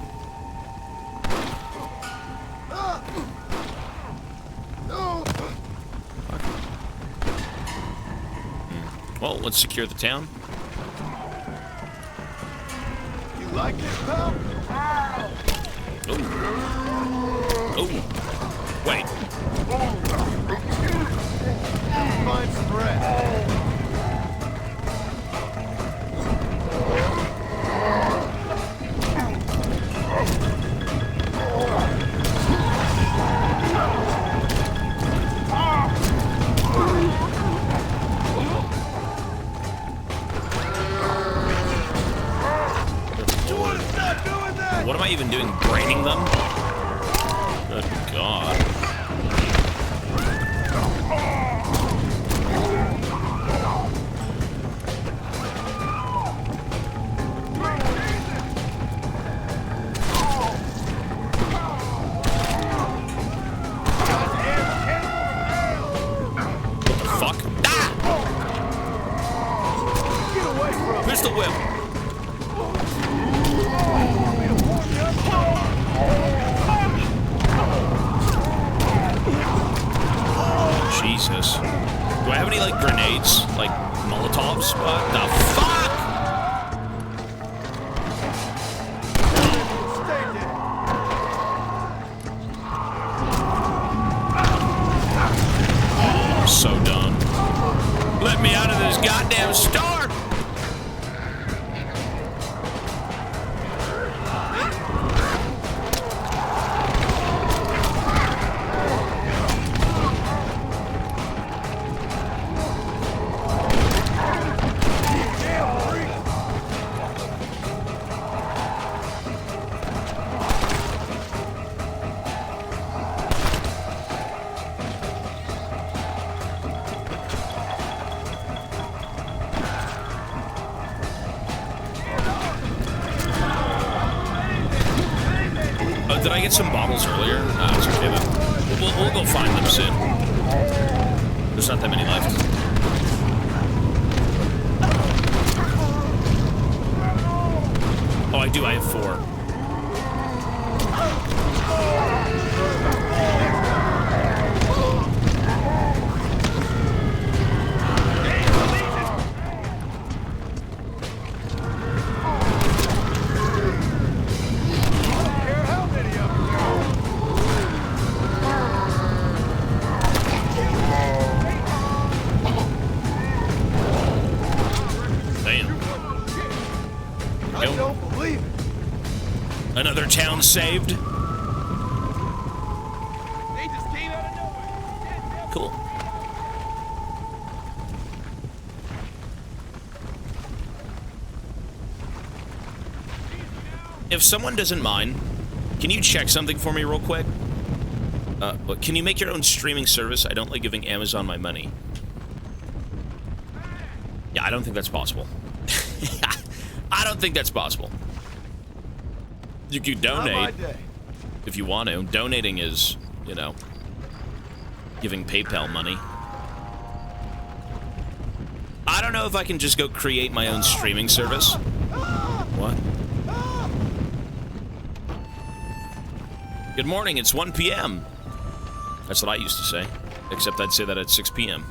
Well, let's secure the town. You like it, pal? Oh. Wait. Find some rest. What am I even doing? Braining them? Good God. What the fuck? Ah! Get away from me. Pistol whip. Oh, did I get some bottles earlier? Ah, it's okay then. We'll go find them soon. There's not that many left. Oh, I do. I have 4. Another town saved. Cool. If someone doesn't mind, can you check something for me real quick? Can you make your own streaming service? I don't like giving Amazon my money. Yeah, I don't think that's possible. I don't think that's possible. You could donate if you want to. Donating is, you know, giving PayPal money. I don't know if I can just go create my own streaming service. What? Good morning, it's 1 p.m. That's what I used to say, except I'd say that at 6 p.m.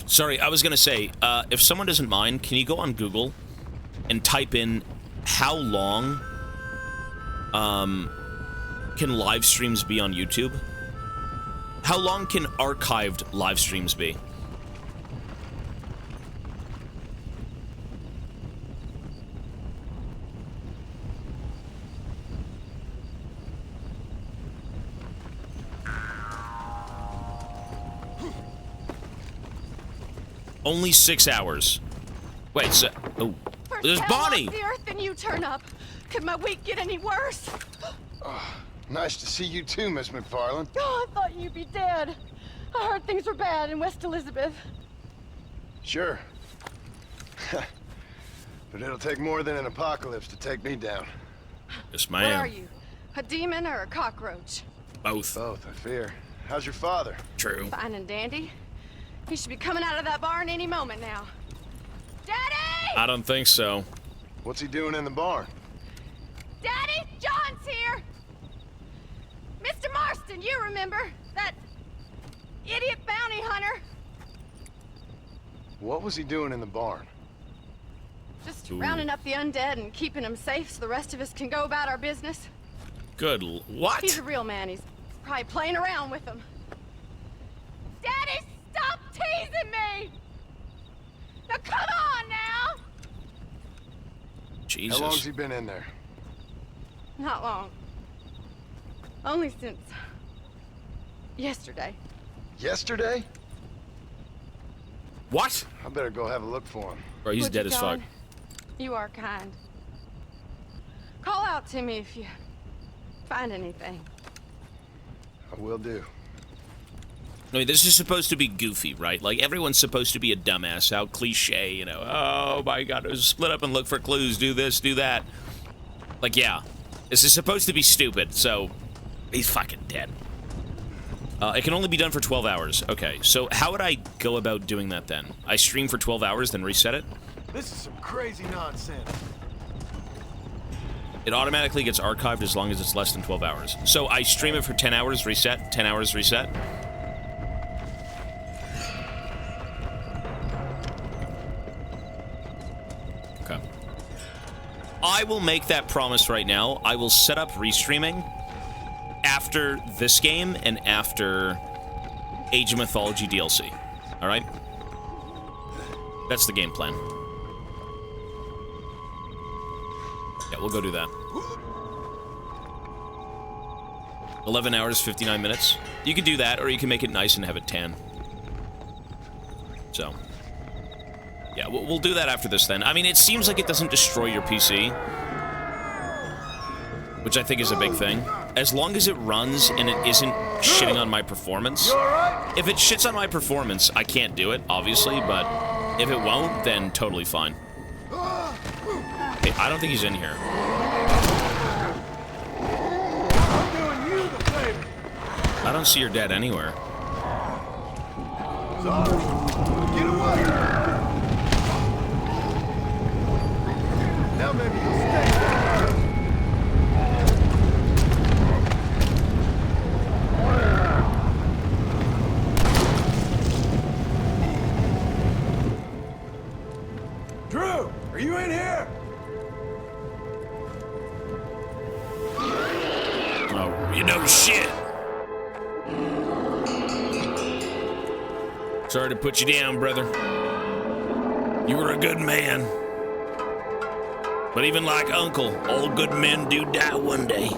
Sorry, I was gonna say, if someone doesn't mind, can you go on Google and type in how long can live streams be on YouTube? How long can archived live streams be? Only 6 hours. Wait, so... Oh. There's Bonnie! The earth and you turn up. Could my week get any worse? Nice to see you too, Miss McFarland. Oh, I thought you'd be dead. I heard things were bad in West Elizabeth. Sure. But it'll take more than an apocalypse to take me down. Yes, ma'am. What are you? A demon or a cockroach? Both. Both, I fear. How's your father? True. Fine and dandy. He should be coming out of that barn any moment now. Daddy! I don't think so. What's he doing in the barn? Daddy, John's here! Mr. Marston, you remember? That idiot bounty hunter? What was he doing in the barn? Just rounding up the undead and keeping them safe so the rest of us can go about our business. Good. What? He's a real man. He's probably playing around with them. Daddy, stop teasing me! Now come on now! Jesus. How long's he been in there? Not long. Only since yesterday. Yesterday? What? I better go have a look for him. Bro, he's dead as fuck. You are kind. Call out to me if you find anything. I will do. I mean, this is supposed to be goofy, right? Like, everyone's supposed to be a dumbass. How cliche, you know. Oh, my God. Split up and look for clues. Do this, do that. Like, yeah. This is supposed to be stupid, so he's fucking dead. It can only be done for 12 hours. Okay, so how would I go about doing that then? I stream for 12 hours, then reset it? This is some crazy nonsense. It automatically gets archived as long as it's less than 12 hours. So I stream it for 10 hours, reset, 10 hours, reset. Okay. I will make that promise right now. I will set up restreaming after this game and after Age of Mythology DLC. All right? That's the game plan. Yeah, we'll go do that. 11 hours, 59 minutes. You can do that, or you can make it nice and have it 10. So, yeah, we'll do that after this then. I mean, it seems like it doesn't destroy your PC, which I think is a big thing. as long as it runs and it isn't shitting on my performance. If it shits on my performance, I can't do it, obviously, but if it won't, then totally fine. Hey, I don't think he's in here. I don't see your dad anywhere. Get away! Now maybe you'll stay there. Drew, are you in here? Oh, you know shit. Sorry to put you down, brother. You were a good man. But even like Uncle, all good men do die one day.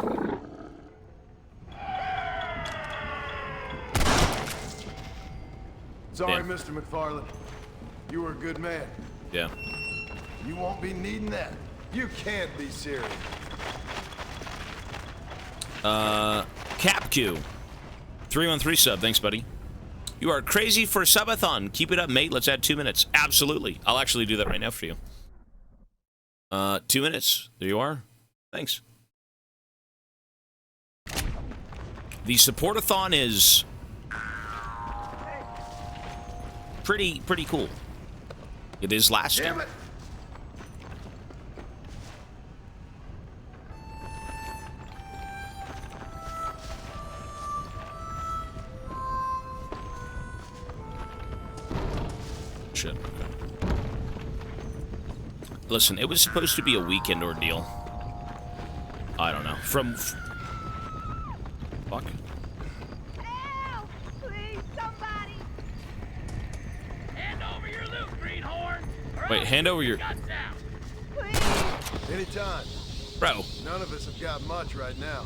Sorry, Damn. Mr. McFarland. You were a good man. Yeah. You won't be needing that. You can't be serious. CapQ. 313 sub, thanks, buddy. You are crazy for subathon. Keep it up, mate. Let's add 2 minutes. Absolutely. I'll actually do that right now for you. 2 minutes. There you are. Thanks. The support-a-thon is pretty cool. It is lasting. Damn it. Shit. Listen, it was supposed to be a weekend ordeal. I don't know. Fuck. Help! Please, somebody! Hand over your loot, greenhorn! Wait, hand over your... Anytime. Bro. None of us have got much right now.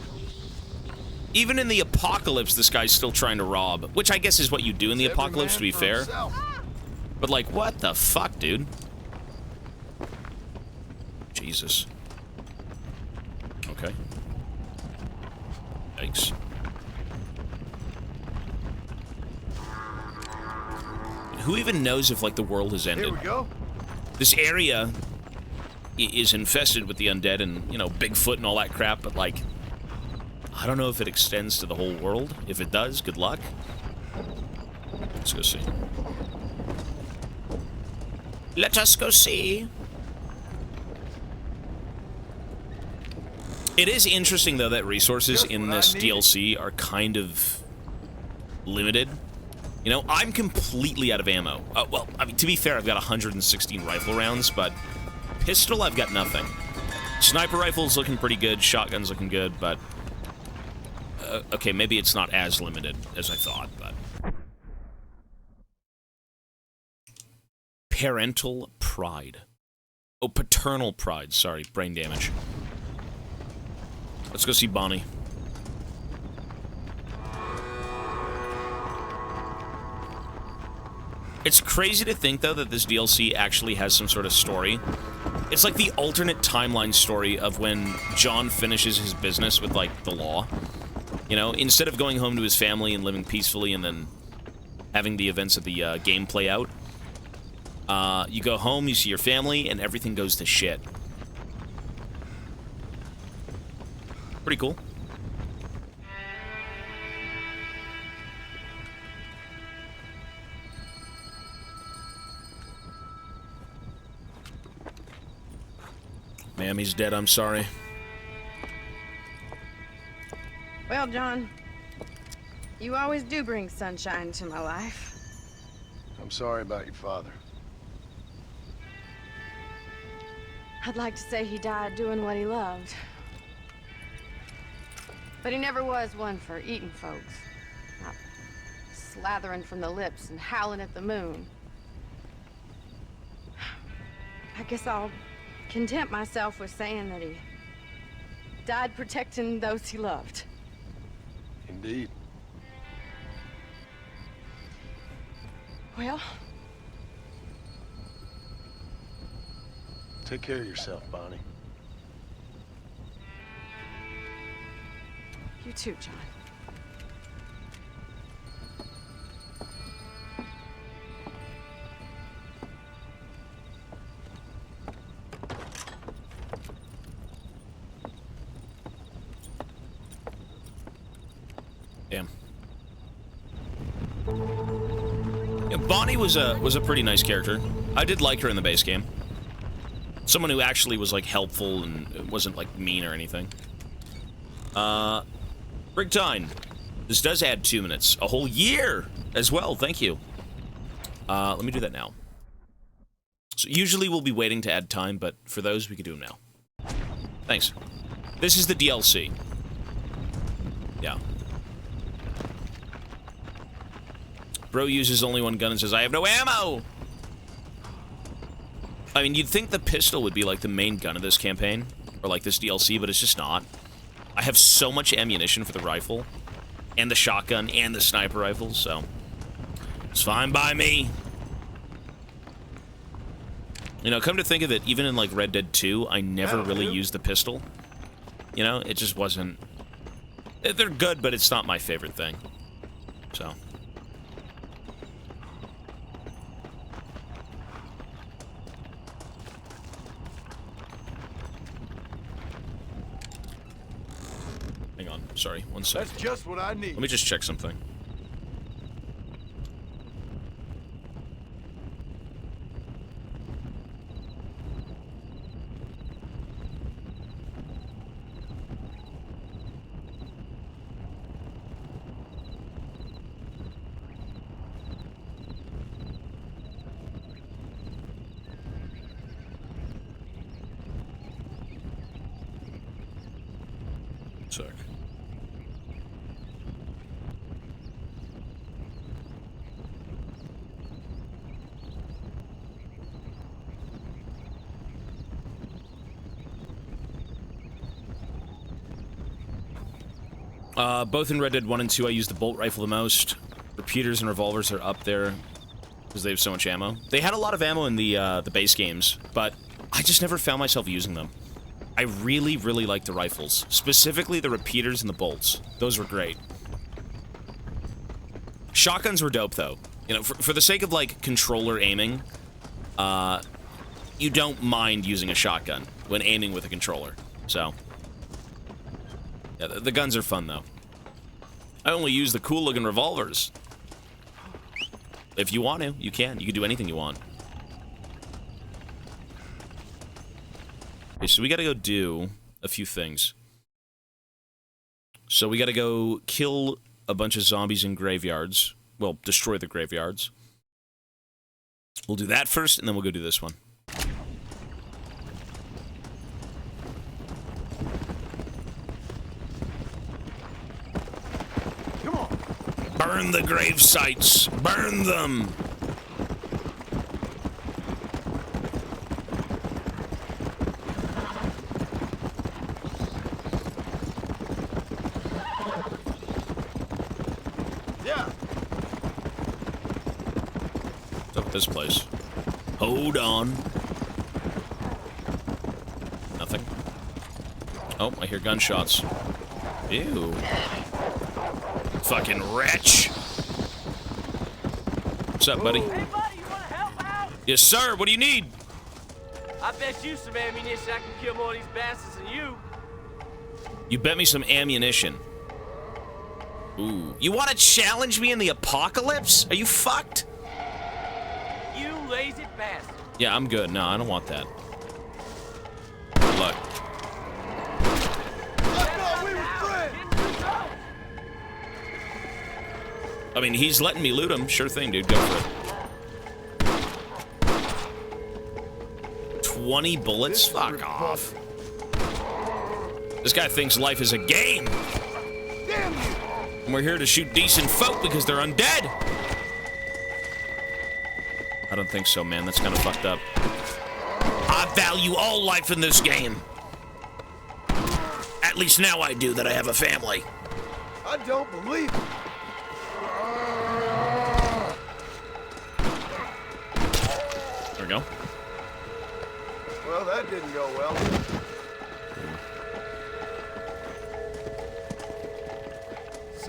Even in the apocalypse, this guy's still trying to rob. Which I guess is what you do in the apocalypse, to be fair. But like, what the fuck, dude? Jesus. Okay. Yikes. Who even knows if, like, the world has ended? Here we go. This area is infested with the undead and, you know, Bigfoot and all that crap, but, like, I don't know if it extends to the whole world. If it does, good luck. Let's go see. Let us go see. It is interesting, though, that resources in this DLC are kind of limited. You know, I'm completely out of ammo. Well, I mean, to be fair, I've got 116 rifle rounds, but pistol, I've got nothing. Sniper rifle's looking pretty good, shotgun's looking good, but... okay, maybe it's not as limited as I thought, but... Parental pride. Oh, paternal pride, sorry, brain damage. Let's go see Bonnie. It's crazy to think, though, that this DLC actually has some sort of story. It's like the alternate timeline story of when John finishes his business with, like, the law. You know, instead of going home to his family and living peacefully and then having the events of the game play out, you go home, you see your family, and everything goes to shit. Pretty cool. Mammy's dead, I'm sorry. Well, John, you always do bring sunshine to my life. I'm sorry about your father. I'd like to say he died doing what he loved. But he never was one for eating folks. Not slathering from the lips and howling at the moon. I guess I'll content myself with saying that he died protecting those he loved. Indeed. Well, take care of yourself, Bonnie. You too, John. Damn. Yeah, Bonnie was a pretty nice character. I did like her in the base game. Someone who actually was like helpful and wasn't like mean or anything. Brigtine. This does add 2 minutes. A whole year as well. Thank you. Let me do that now. So usually we'll be waiting to add time, but for those we can do them now. Thanks. This is the DLC. Yeah. Bro uses only one gun and says, I have no ammo! I mean, you'd think the pistol would be like the main gun of this campaign, or like this DLC, but it's just not. I have so much ammunition for the rifle, and the shotgun, and the sniper rifle, so it's fine by me. You know, come to think of it, even in like Red Dead 2, I never really used the pistol. You know, it just wasn't... They're good, but it's not my favorite thing. So... Hang on, sorry, 1 second. That's just what I need. Let me just check something. Sec. Both in Red Dead 1 and 2, I use the bolt rifle the most. Repeaters and revolvers are up there because they have so much ammo. They had a lot of ammo in the base games, but I just never found myself using them. I really, really like the rifles. Specifically the repeaters and the bolts. Those were great. Shotguns were dope, though. You know, for the sake of, like, controller aiming, you don't mind using a shotgun when aiming with a controller. So, yeah, the guns are fun, though. I only use the cool-looking revolvers. If you want to, you can. You can do anything you want. Okay, so we gotta go do a few things. So we gotta go kill a bunch of zombies in graveyards. Well, destroy the graveyards. We'll do that first, and then we'll go do this one. Come on. Burn the grave sites! Burn them! This place. Hold on. Nothing. Oh, I hear gunshots. Ew. Fucking wretch. What's up, buddy? Hey, buddy, you wanna help out? Yes, sir. What do you need? I bet you some ammunition I can kill more of these bastards than you. You bet me some ammunition. Ooh. You want to challenge me in the apocalypse? Are you fucked? You lazy bastard. Yeah, I'm good. No, I don't want that. Good luck. I mean, he's letting me loot him. Sure thing, dude. Go for it. 20 bullets? Fuck off. This guy thinks life is a game. And we're here to shoot decent folk because they're undead. I don't think so, man. That's kind of fucked up. I value all life in this game. At least now I do that I have a family. I don't believe it. There we go. Well, that didn't go well.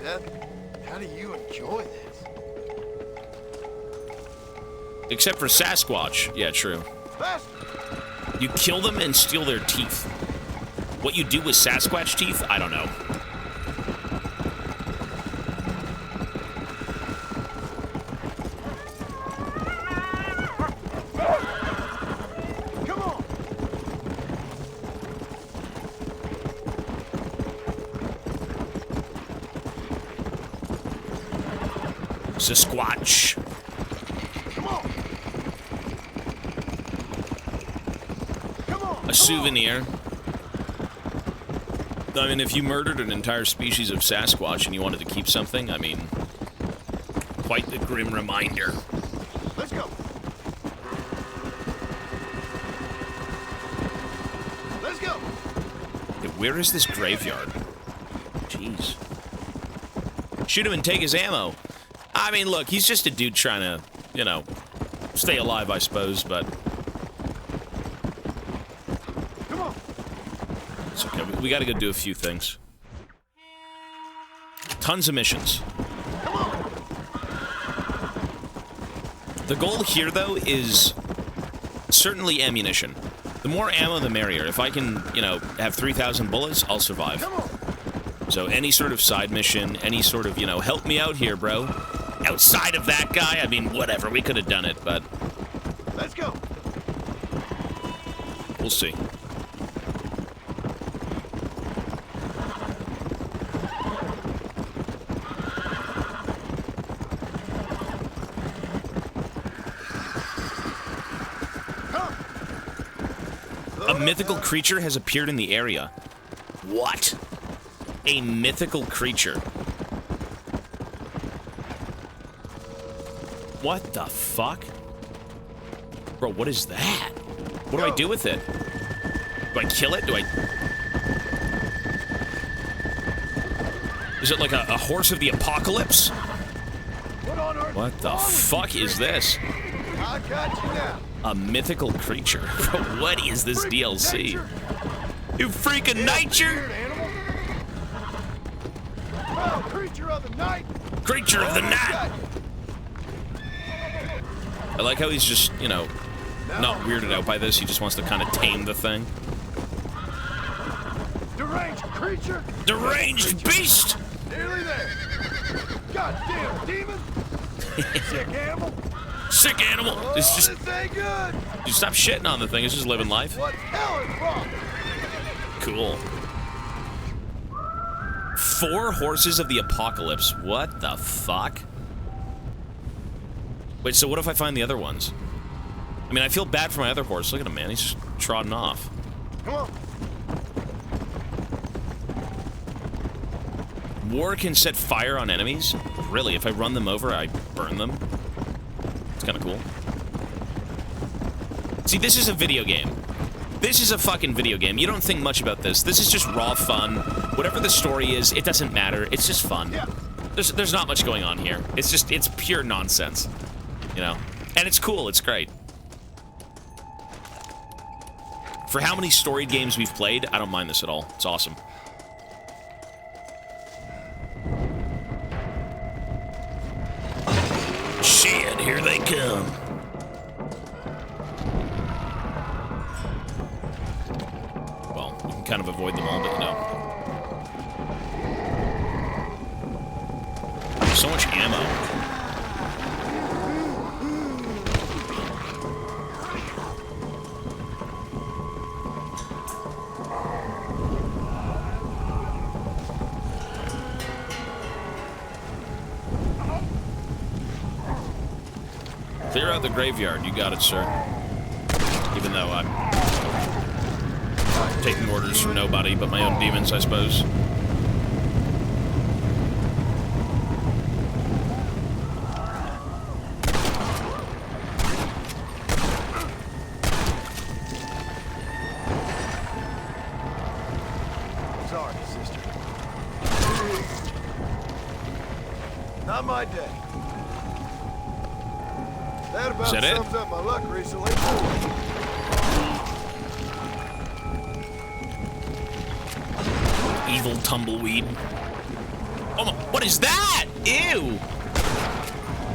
Seth. How do you enjoy this? Except for Sasquatch. Yeah, true. Faster. You kill them and steal their teeth. What you do with Sasquatch teeth, I don't know. Come on. Sasquatch. Come on. Come on. A souvenir. I mean, if you murdered an entire species of Sasquatch and you wanted to keep something, I mean, quite the grim reminder. Let's go. Let's go. Hey, where is this graveyard? Jeez. Shoot him and take his ammo. I mean, look, he's just a dude trying to, you know, stay alive, I suppose, but... It's okay. We gotta go do a few things. Tons of missions. The goal here, though, is certainly ammunition. The more ammo, the merrier. If I can, you know, have 3,000 bullets, I'll survive. So any sort of side mission, any sort of, you know, help me out here, bro. Outside of that guy, I mean, whatever. We could have done it, but... Let's go. We'll see. A mythical creature has appeared in the area. What? A mythical creature. What the fuck? Bro, what is that? What do I do with it? Do I kill it? Do I... Is it like a horse of the apocalypse? What the fuck is this? I got you now. A mythical creature. Bro, what is this DLC? You freaking nature! Oh, creature of the night. Creature of the night! I like how he's just, you know, not weirded out by this. He just wants to kind of tame the thing. Deranged creature. Deranged beast! Nearly there. Goddamn demon. Sick animal. Sick animal. It's just... This ain't good. You stop shitting on the thing. It's just living life. What hell is wrong? Cool. 4 horses of the apocalypse. What the fuck? Wait, so what if I find the other ones? I mean, I feel bad for my other horse. Look at him, man. He's just trotting off. Come on. War can set fire on enemies? Really? If I run them over, I burn them? It's kind of cool. See, this is a video game. This is a fucking video game. You don't think much about this. This is just raw fun. Whatever the story is, it doesn't matter. It's just fun. There's not much going on here. It's pure nonsense. You know? And it's cool. It's great. For how many storied games we've played, I don't mind this at all. It's awesome. Shit, here they come. Well, we can kind of avoid them all, but no. So much ammo. Clear out the graveyard. You got it, sir. Even though I'm taking orders from nobody but my own demons, I suppose. Sorry, sister. Not my day. That about sums up my luck recently. Evil tumbleweed. Oh my, what What is that? Ew.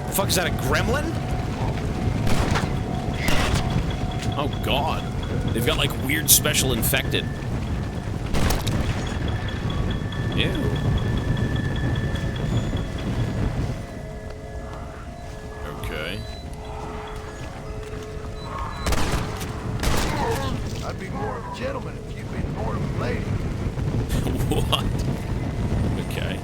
The fuck is that, a gremlin? Oh god. They've got like weird special infected. Ew. Okay. I'd be more of a gentleman if you'd been more of a lady. What? Okay.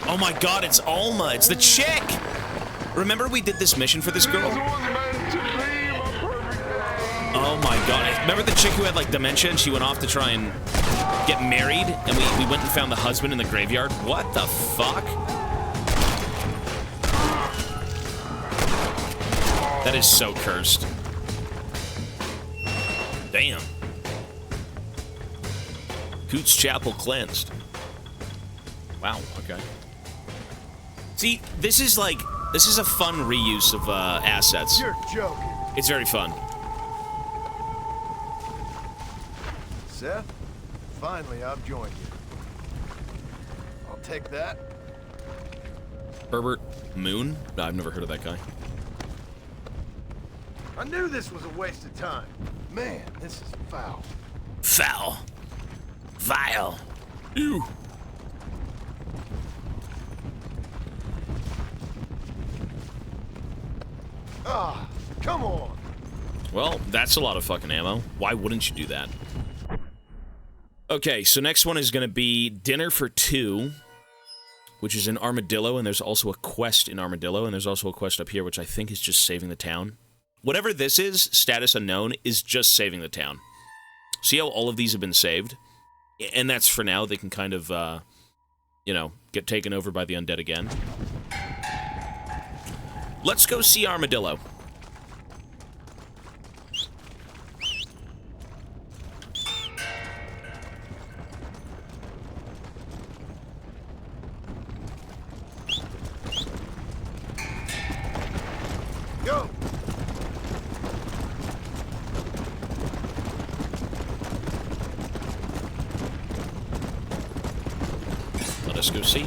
Oh my god, it's Alma. It's the chick! Remember we did this mission for this girl? Oh my god. Remember the chick who had like dementia and she went off to try and get married? And we went and found the husband in the graveyard? What the fuck? That is so cursed. Damn. Coots Chapel cleansed. Wow, okay. See, this is a fun reuse of assets. You're joking. It's very fun. Seth, finally I've joined you. I'll take that. Herbert Moon? No, I've never heard of that guy. I knew this was a waste of time. Man, this is foul. Foul. Vile. Ew. Ah, come on. Well, that's a lot of fucking ammo. Why wouldn't you do that? Okay, so next one is going to be Dinner for Two, which is in Armadillo, and there's also a quest in Armadillo, and there's also a quest up here, which I think is just saving the town. Whatever this is, status unknown, is just saving the town. See how all of these have been saved? And that's for now. They can kind of, you know, get taken over by the undead again. Let's go see Armadillo. Go. Let us go see.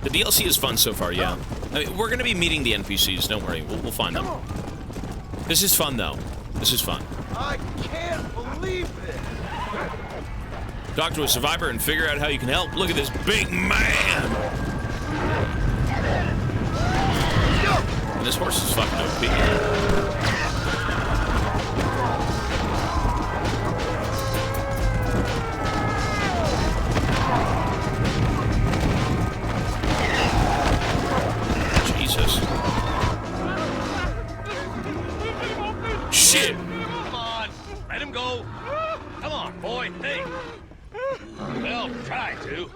The DLC is fun so far, yeah. I mean, we're going to be meeting the NPCs, don't worry. We'll find them. This is fun, though. This is fun. I can't believe this. Talk to a survivor and figure out how you can help. Look at this big man! And this horse is fucking OP. Shit! Come on, let him go. Come on, boy, hey. Well, try to.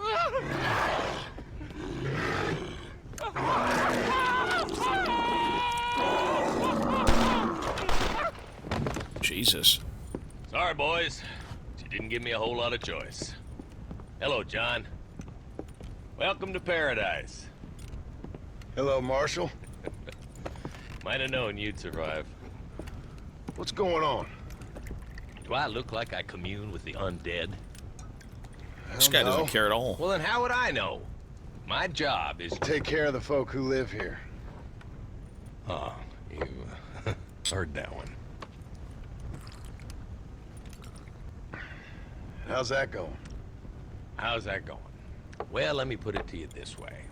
Jesus. Sorry, boys. You didn't give me a whole lot of choice. Hello, John. Welcome to paradise. Hello, Marshal. Might have known you'd survive. What's going on? Do I look like I commune with the undead? This guy doesn't care at all. Well, then how would I know? My job is... Take care of the folk who live here. Oh, you heard that one. How's that going? How's that going? Well, let me put it to you this way.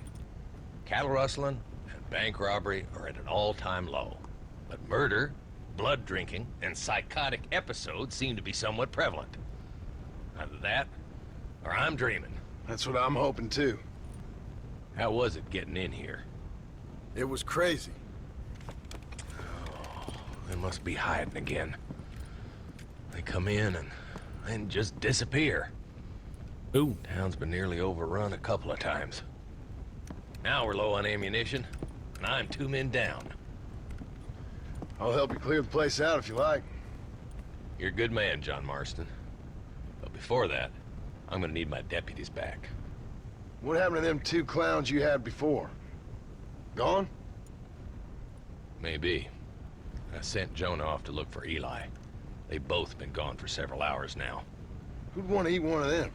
Cattle rustling and bank robbery are at an all-time low. But murder, blood drinking, and psychotic episodes seem to be somewhat prevalent. Either that, or I'm dreaming. That's what I'm hoping too. How was it getting in here? It was crazy. Oh, they must be hiding again. They come in and then just disappear. Ooh. Town's been nearly overrun a couple of times. Now we're low on ammunition, and I'm 2 men down. I'll help you clear the place out if you like. You're a good man, John Marston. But before that, I'm gonna need my deputies back. What happened to them 2 clowns you had before? Gone? Maybe. I sent Jonah off to look for Eli. They've both been gone for several hours now. Who'd want to eat one of them?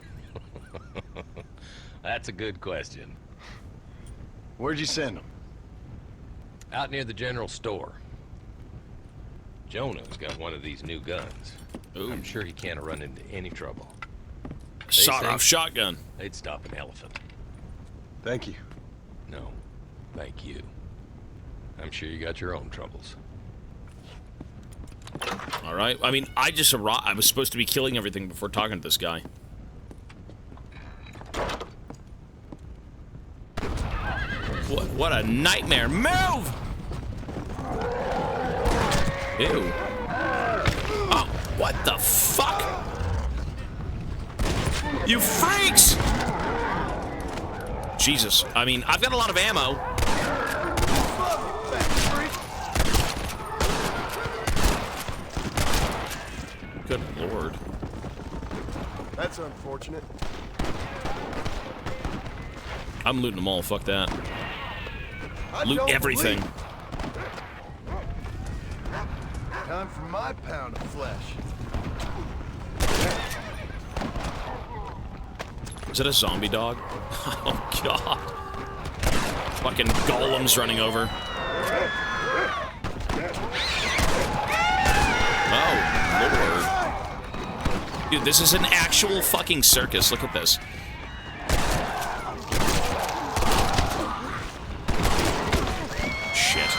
That's a good question. Where'd you send them? Out near the general store. Jonah's got one of these new guns. Ooh. I'm sure he can't run into any trouble. Sawed-off shotgun. They'd stop an elephant. Thank you. No, thank you. I'm sure you got your own troubles. All right. I mean, I just arrived. I was supposed to be killing everything before talking to this guy. What a nightmare. Move! Ew. Oh, what the fuck? You freaks! Jesus. I mean, I've got a lot of ammo. Good lord. That's unfortunate. I'm looting them all. Fuck that. Loot everything. Time for my pound of flesh. Is it a zombie dog? Oh, God. Fucking golems running over. Oh, Lord. Dude, this is an actual fucking circus. Look at this. Shit.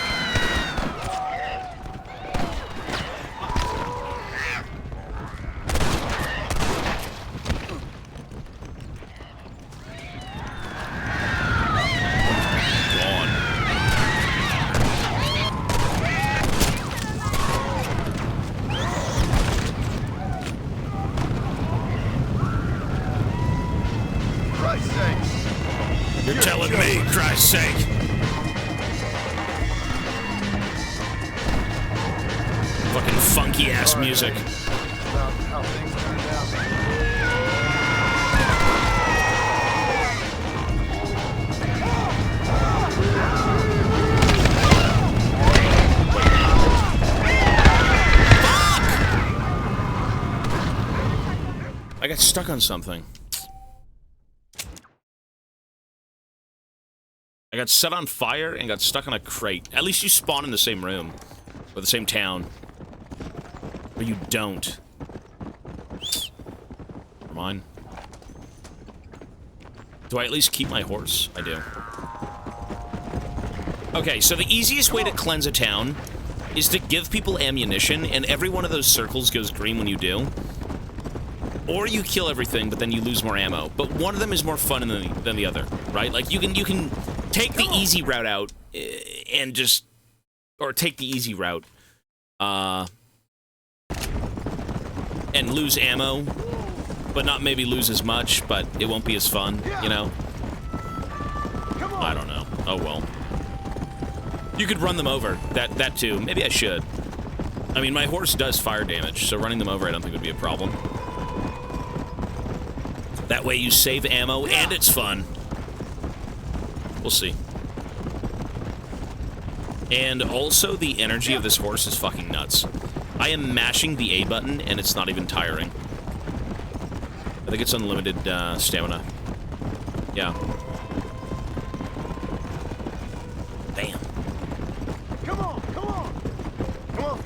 You're telling me, Christ's sake. Fucking funky ass music. I got stuck on something. I got set on fire and got stuck on a crate. At least you spawn in the same room. Or the same town. Or you don't. Never mind. Do I at least keep my horse? I do. Okay, so the easiest way to cleanse a town is to give people ammunition, and every one of those circles goes green when you do. Or you kill everything, but then you lose more ammo. But one of them is more fun than the other, right? Like, you can take the easy route out and just... Or take the easy route. And lose ammo, but not maybe lose as much, but it won't be as fun, you know? I don't know. Oh, well. You could run them over. That too. Maybe I should. I mean, my horse does fire damage, so running them over I don't think would be a problem. That way you save ammo and it's fun. We'll see. And also, the energy of this horse is fucking nuts. I am mashing the A button, and it's not even tiring. I think it's unlimited stamina. Yeah. Damn. Come on, come on, come on.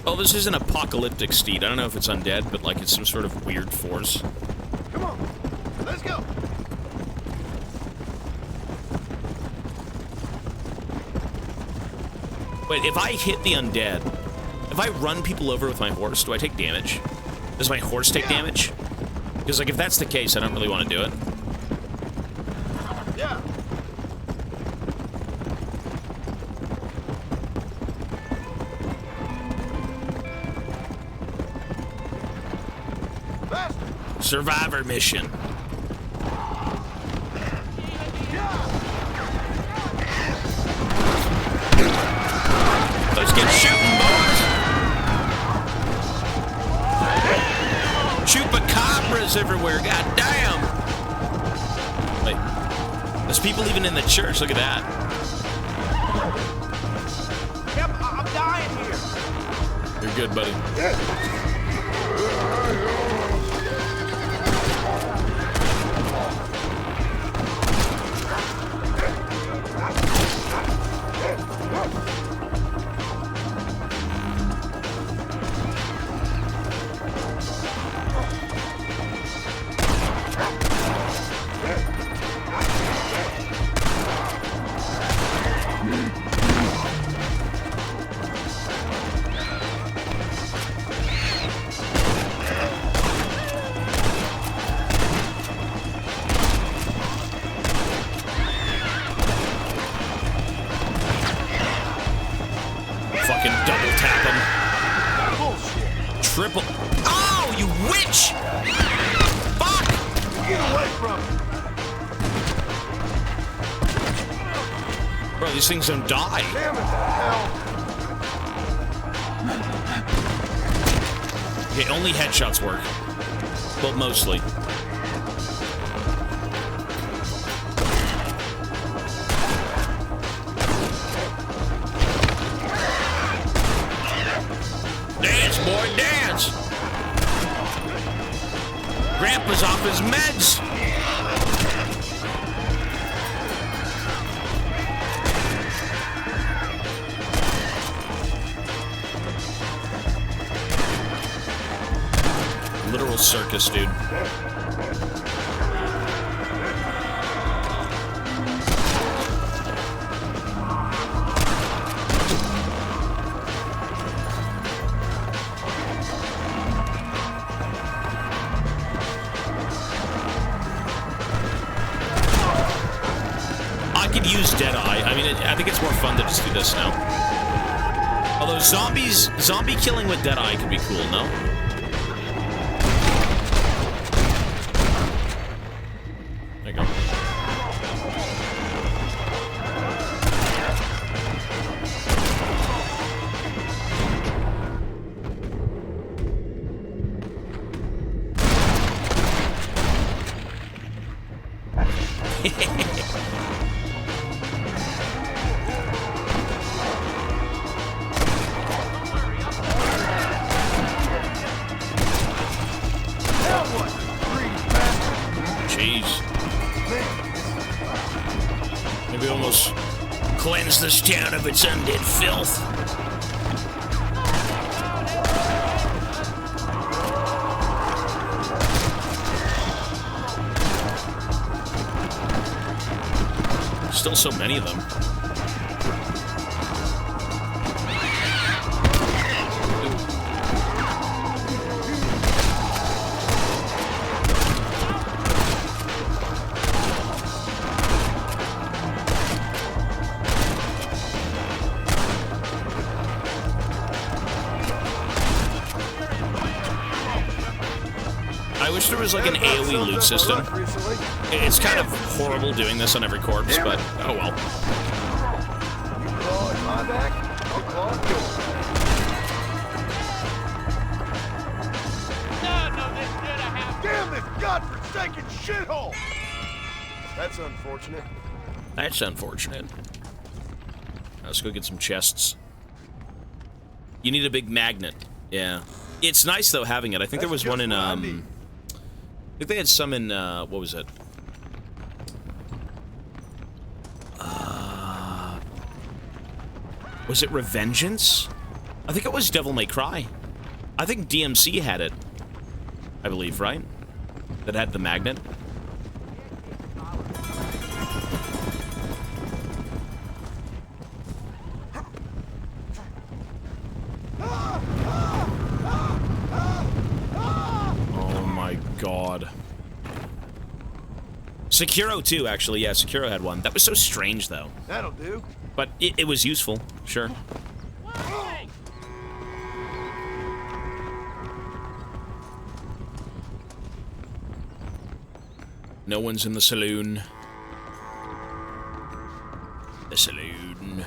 Oh, this is an apocalyptic steed. I don't know if it's undead, but like it's some sort of weird force. Come on, let's go. Wait, if I hit the undead, if I run people over with my horse, do I take damage? Does my horse take damage? Because like if that's the case, I don't really want to do it. Yeah. Survivor mission. Let's get shooting, boys. Shoot macabras everywhere. God damn. There's people even in the church. Look at that. Yep, I'm dying here. You're good, buddy. Fucking double tap him. Bullshit. Triple. Oh, you witch! Fuck! Get away from me. Bro, these things don't die. Damn it, hell. Okay, only headshots work. Well, mostly. Dance, boy, dance! Grandpa's off his meds! Literal circus, dude. I could use Deadeye. I mean, I think it's more fun to just do this now. Although zombie killing with Deadeye could be cool, no? There you go. Jeez. Maybe almost cleanse this town of its undead filth. Still so many of them. I wish there was like an AoE loot system. It's kind of horrible doing this on every corpse, but oh well. Damn this godforsaken shithole! That's unfortunate. That's unfortunate. Let's go get some chests. You need a big magnet. Yeah. It's nice though having it. I think there was one in I think they had some in what was it? Was it Revengeance? I think it was Devil May Cry. I think DMC had it. I believe, right? That had the magnet. Oh my god. Sekiro too, actually. Yeah, Sekiro had one. That was so strange, though. That'll do. But it was useful, sure. No one's in the saloon. The saloon.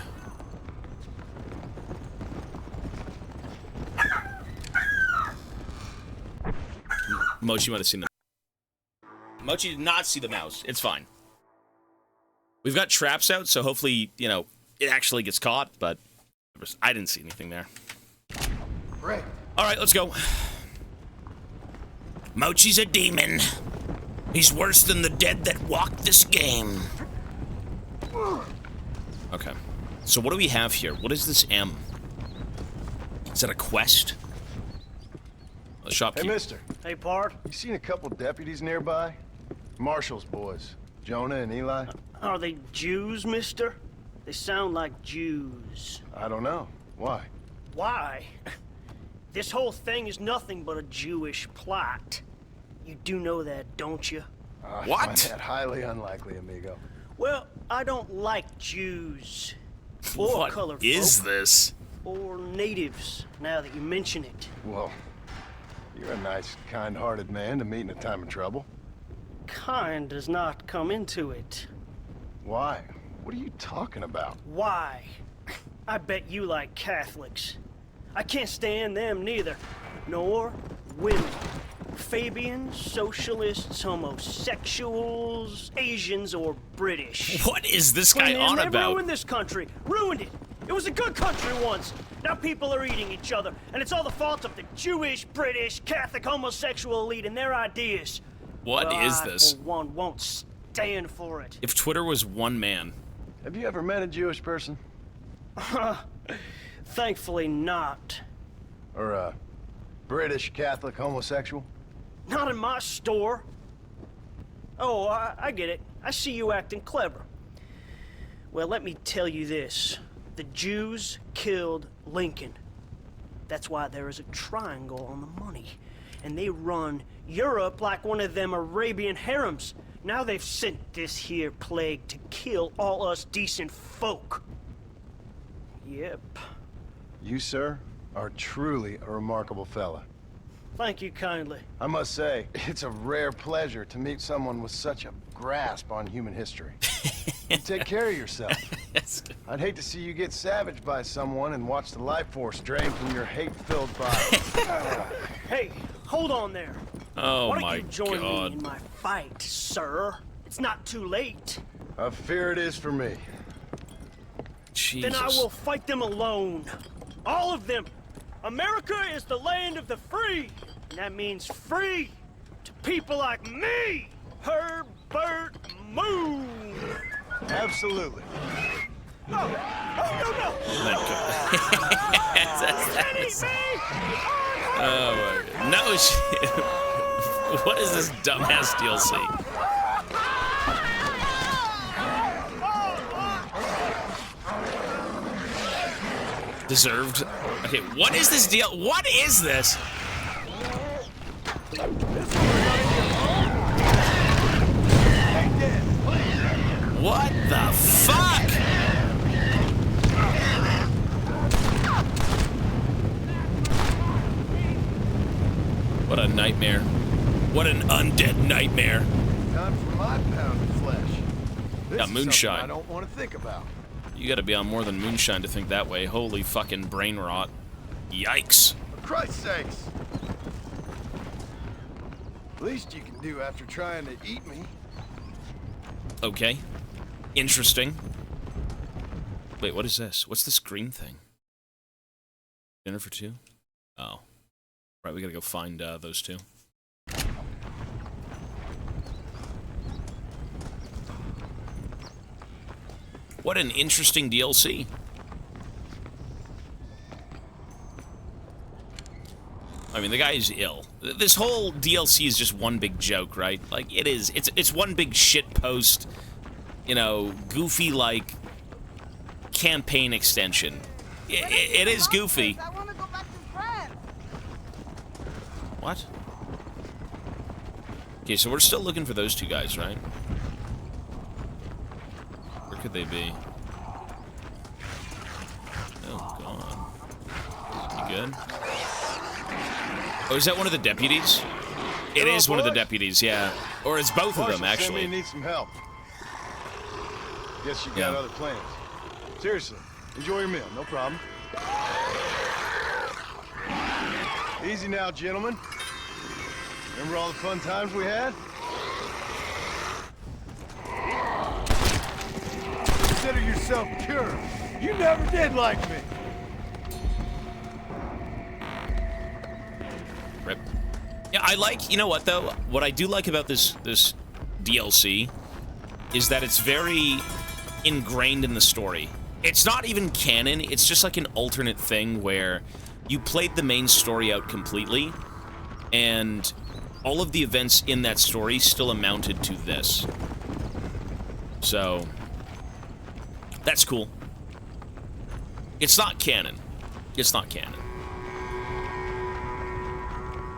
Mochi might have seen the... Mochi did not see the mouse. It's fine. We've got traps out, so hopefully, you know, it actually gets caught, but I didn't see anything there. Right. All right, let's go. Mochi's a demon. He's worse than the dead that walked this game. Okay. So what do we have here? What is this M? Is that a quest? A shopkeep. Hey, mister. Hey, Pard. You seen a couple deputies nearby? Marshall's boys. Jonah and Eli? Are they Jews, mister? They sound like Jews. I don't know. Why? Why? This whole thing is nothing but a Jewish plot. You do know that, don't you? I find that highly unlikely, amigo. Well, I don't like Jews. Or What colored is folk. this? Or natives, now that you mention it. Well, you're a nice, kind-hearted man to meet in a time of trouble. Kind does not come into it. Why? What are you talking about? Why? I bet you like Catholics. I can't stand them neither. Nor women. Fabians, socialists, homosexuals, Asians, or British. What is this guy Clean on they about? ruined this country. Ruined it. It was a good country once. Now people are eating each other. And it's all the fault of the Jewish, British, Catholic, homosexual elite and their ideas. What Well, is I, this? for one, won't stand for it. If Twitter was one man. Have you ever met a Jewish person? Thankfully not. Or a British Catholic homosexual? Not in my store. Oh, I get it. I see you acting clever. Well, let me tell you this. The Jews killed Lincoln. That's why there is a triangle on the money. And they run Europe like one of them Arabian harems. Now they've sent this here plague to kill all us decent folk. Yep. You, sir, are truly a remarkable fella. Thank you kindly. I must say, it's a rare pleasure to meet someone with such a grasp on human history. You take care of yourself. I'd hate to see you get savaged by someone and watch the life force drain from your hate-filled body. Hey, hold on there. Oh Why my don't you join God. me in my fight, sir? It's not too late. I fear it is for me. Jesus. Then I will fight them alone. All of them. America is the land of the free. And that means free to people like me, Herbert Moon. Absolutely. Oh, no, no. Oh my God. No shit. What is this dumbass DLC? Deserved. Okay, what is this deal? What is this? What the fuck? What a nightmare. What an undead nightmare. Time for my pound of flesh. This Got is moonshine. something I don't want to think about. You gotta be on more than moonshine to think that way. Holy fucking brain rot. Yikes. For Christ's sakes. Least you can do after trying to eat me. Okay. Interesting. Wait, what is this? What's this green thing? Dinner for two? Oh. Right, we gotta go find those two. What an interesting DLC. I mean, the guy is ill. This whole DLC is just one big joke, right? Like, it is. It's one big shit post, you know, goofy, like, campaign extension. It is goofy. I want to go back to France. What? Okay, so we're still looking for those two guys, right? Where could they be? Oh, God. You good? Oh, is that one of the deputies? It is one of the deputies, yeah. Or it's both of them, Marshall, actually. Send me need some help. Guess you got Yeah. other plans. Seriously, enjoy your meal, no problem. Easy now, gentlemen. Remember all the fun times we had? yourself pure. You never did like me. Rip. Yeah, I like, you know what though? What I do like about this DLC is that it's very ingrained in the story. It's not even canon, it's just like an alternate thing where you played the main story out completely, and all of the events in that story still amounted to this. So, that's cool. It's not canon. It's not canon.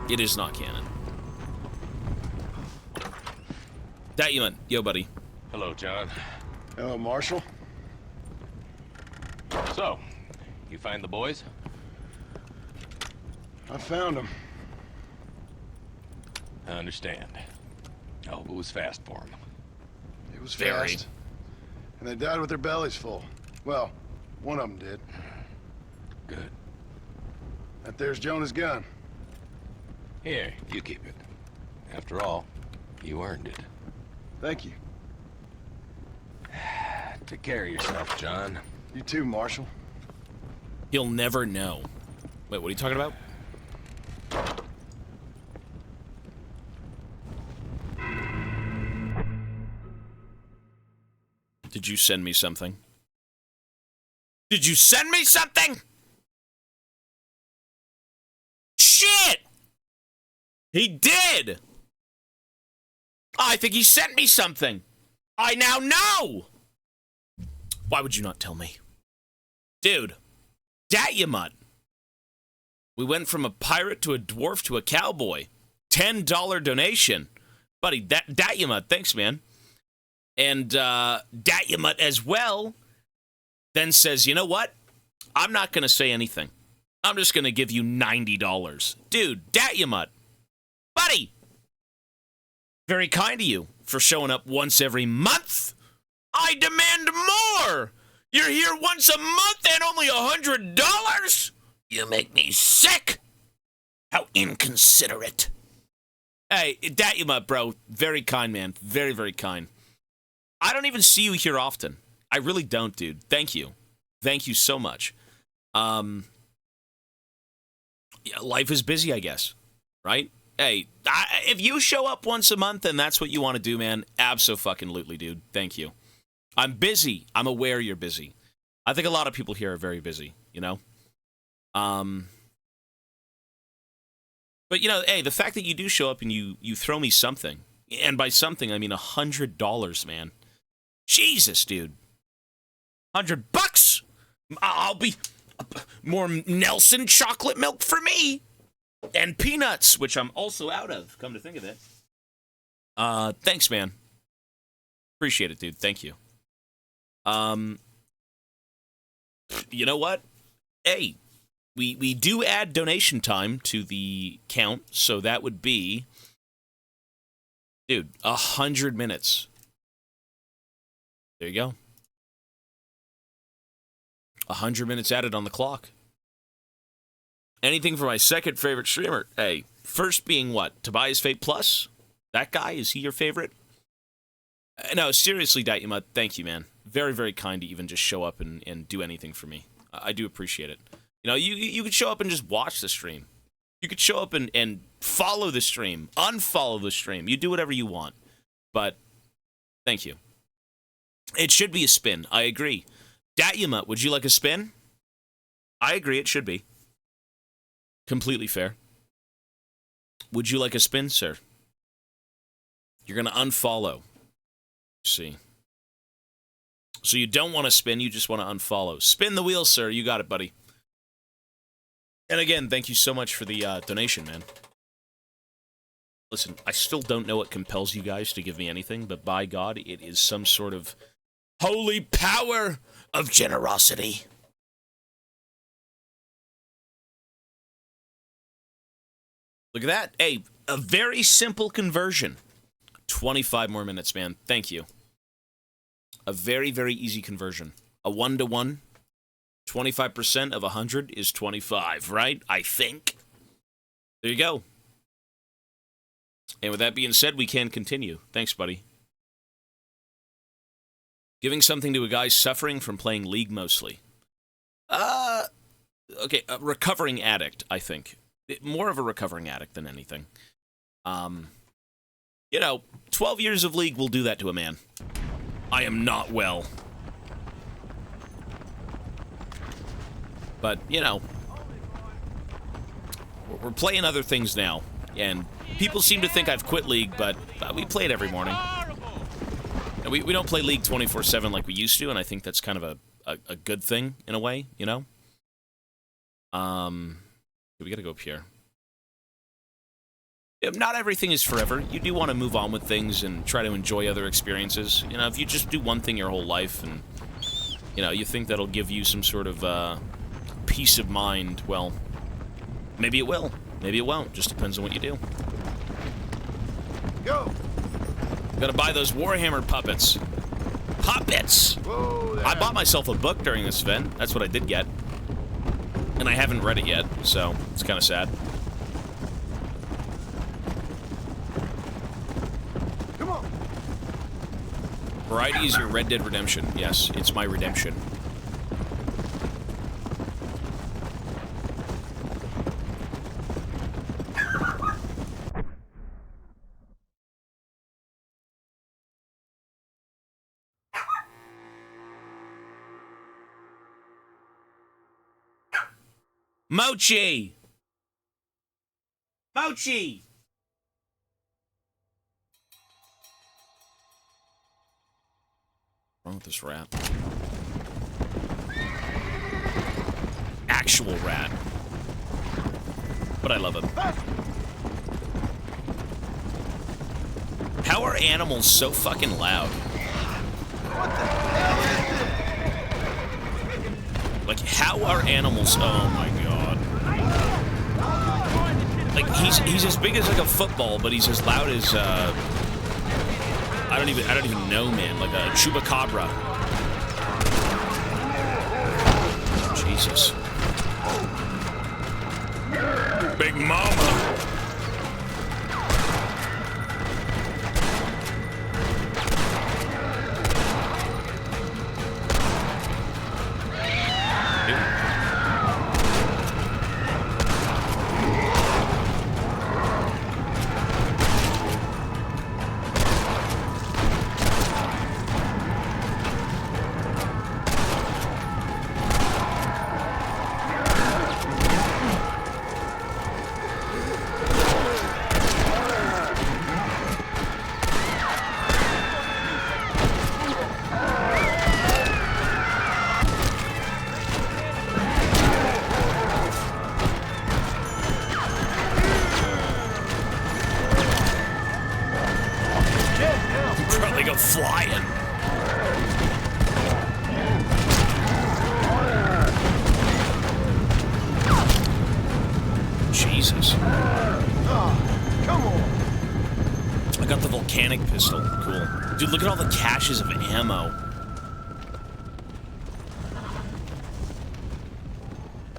It is not canon. Dayman, yo buddy. Hello, John. Hello, Marshal. So, you find the boys? I found them. I understand. I hope it was fast for them. It was Very. fast. And they died with their bellies full. Well, one of them did. Good. That there's Jonah's gun. Here, you keep it. After all, you earned it. Thank you. Take care of yourself, John. You too, Marshal. He'll never know. Wait, what are you talking about? Did you send me something? Did you send me something? Shit! He did! I think he sent me something. I now know! Why would you not tell me? Dude, Datyamut. We went from a pirate to a dwarf to a cowboy. $10 donation. Buddy, Datyamut, thanks, man. And Datyamut as well then says, you know what? I'm not going to say anything. I'm just going to give you $90. Dude, Datyamut. Buddy! Very kind of you for showing up once every month. I demand more! You're here once a month and only $100? You make me sick! How inconsiderate. Hey, Datyamut, bro. Very kind, man. Very, very kind. I don't even see you here often. I really don't, dude. Thank you. Thank you so much. Yeah, life is busy, I guess. Right? Hey, if you show up once a month and that's what you want to do, man, abso-fucking-lutely, dude. Thank you. I'm busy. I'm aware you're busy. I think a lot of people here are very busy, you know? But, you know, hey, the fact that you do show up and you throw me something, and by something, I mean $100, man. Jesus, dude. $100? I'll be... more Nelson chocolate milk for me. And peanuts, which I'm also out of, come to think of it. Thanks, man. Appreciate it, dude. Thank you. You know what? Hey, we do add donation time to the count, so that would be, dude, 100 minutes. There you go. 100 minutes added on the clock. Anything for my second favorite streamer? Hey, first being what? Tobias Fate Plus? That guy? Is he your favorite? No, seriously, Datyamut, thank you, man. Very, very kind to even just show up and do anything for me. I do appreciate it. You know, you could show up and just watch the stream. You could show up and follow the stream, unfollow the stream. You do whatever you want. But, thank you. It should be a spin. I agree. Datyamut, would you like a spin? I agree, it should be. Completely fair. Would you like a spin, sir? You're going to unfollow. See. So you don't want to spin, you just want to unfollow. Spin the wheel, sir. You got it, buddy. And again, thank you so much for the donation, man. Listen, I still don't know what compels you guys to give me anything, but by God, it is some sort of holy power of generosity. Look at that. Hey, a very simple conversion. 25 more minutes, man. Thank you. A very, very easy conversion. A 1-to-1. 25% of 100 is 25, right? I think. There you go. And with that being said, we can continue. Thanks, buddy. Giving something to a guy suffering from playing League mostly. Okay, a recovering addict, I think. More of a recovering addict than anything. 12 years of League will do that to a man. I am not well. But, we're playing other things now. And people seem to think I've quit League, but we play it every morning. And we don't play League 24/7 like we used to, and I think that's kind of a good thing, in a way, We gotta go up here. Not everything is forever. You do want to move on with things and try to enjoy other experiences. If you just do one thing your whole life and, you think that'll give you some sort of peace of mind, well, maybe it will. Maybe it won't. Just depends on what you do. Go! Gotta buy those Warhammer puppets. Puppets! Whoa, I bought myself a book during this event. That's what I did get. And I haven't read it yet, so it's kind of sad. Come on! Variety is your Red Dead Redemption. Yes, it's my redemption. Mochi! Mochi! What's wrong with this rat? Actual rat. But I love him. How are animals so fucking loud? What the hell is this? Like, how are animals... Oh my god. Like, he's as big as, like, a football, but he's as loud as, I don't even know, man. Like a chupacabra. Jesus. Big Mama. Dude, look at all the caches of ammo.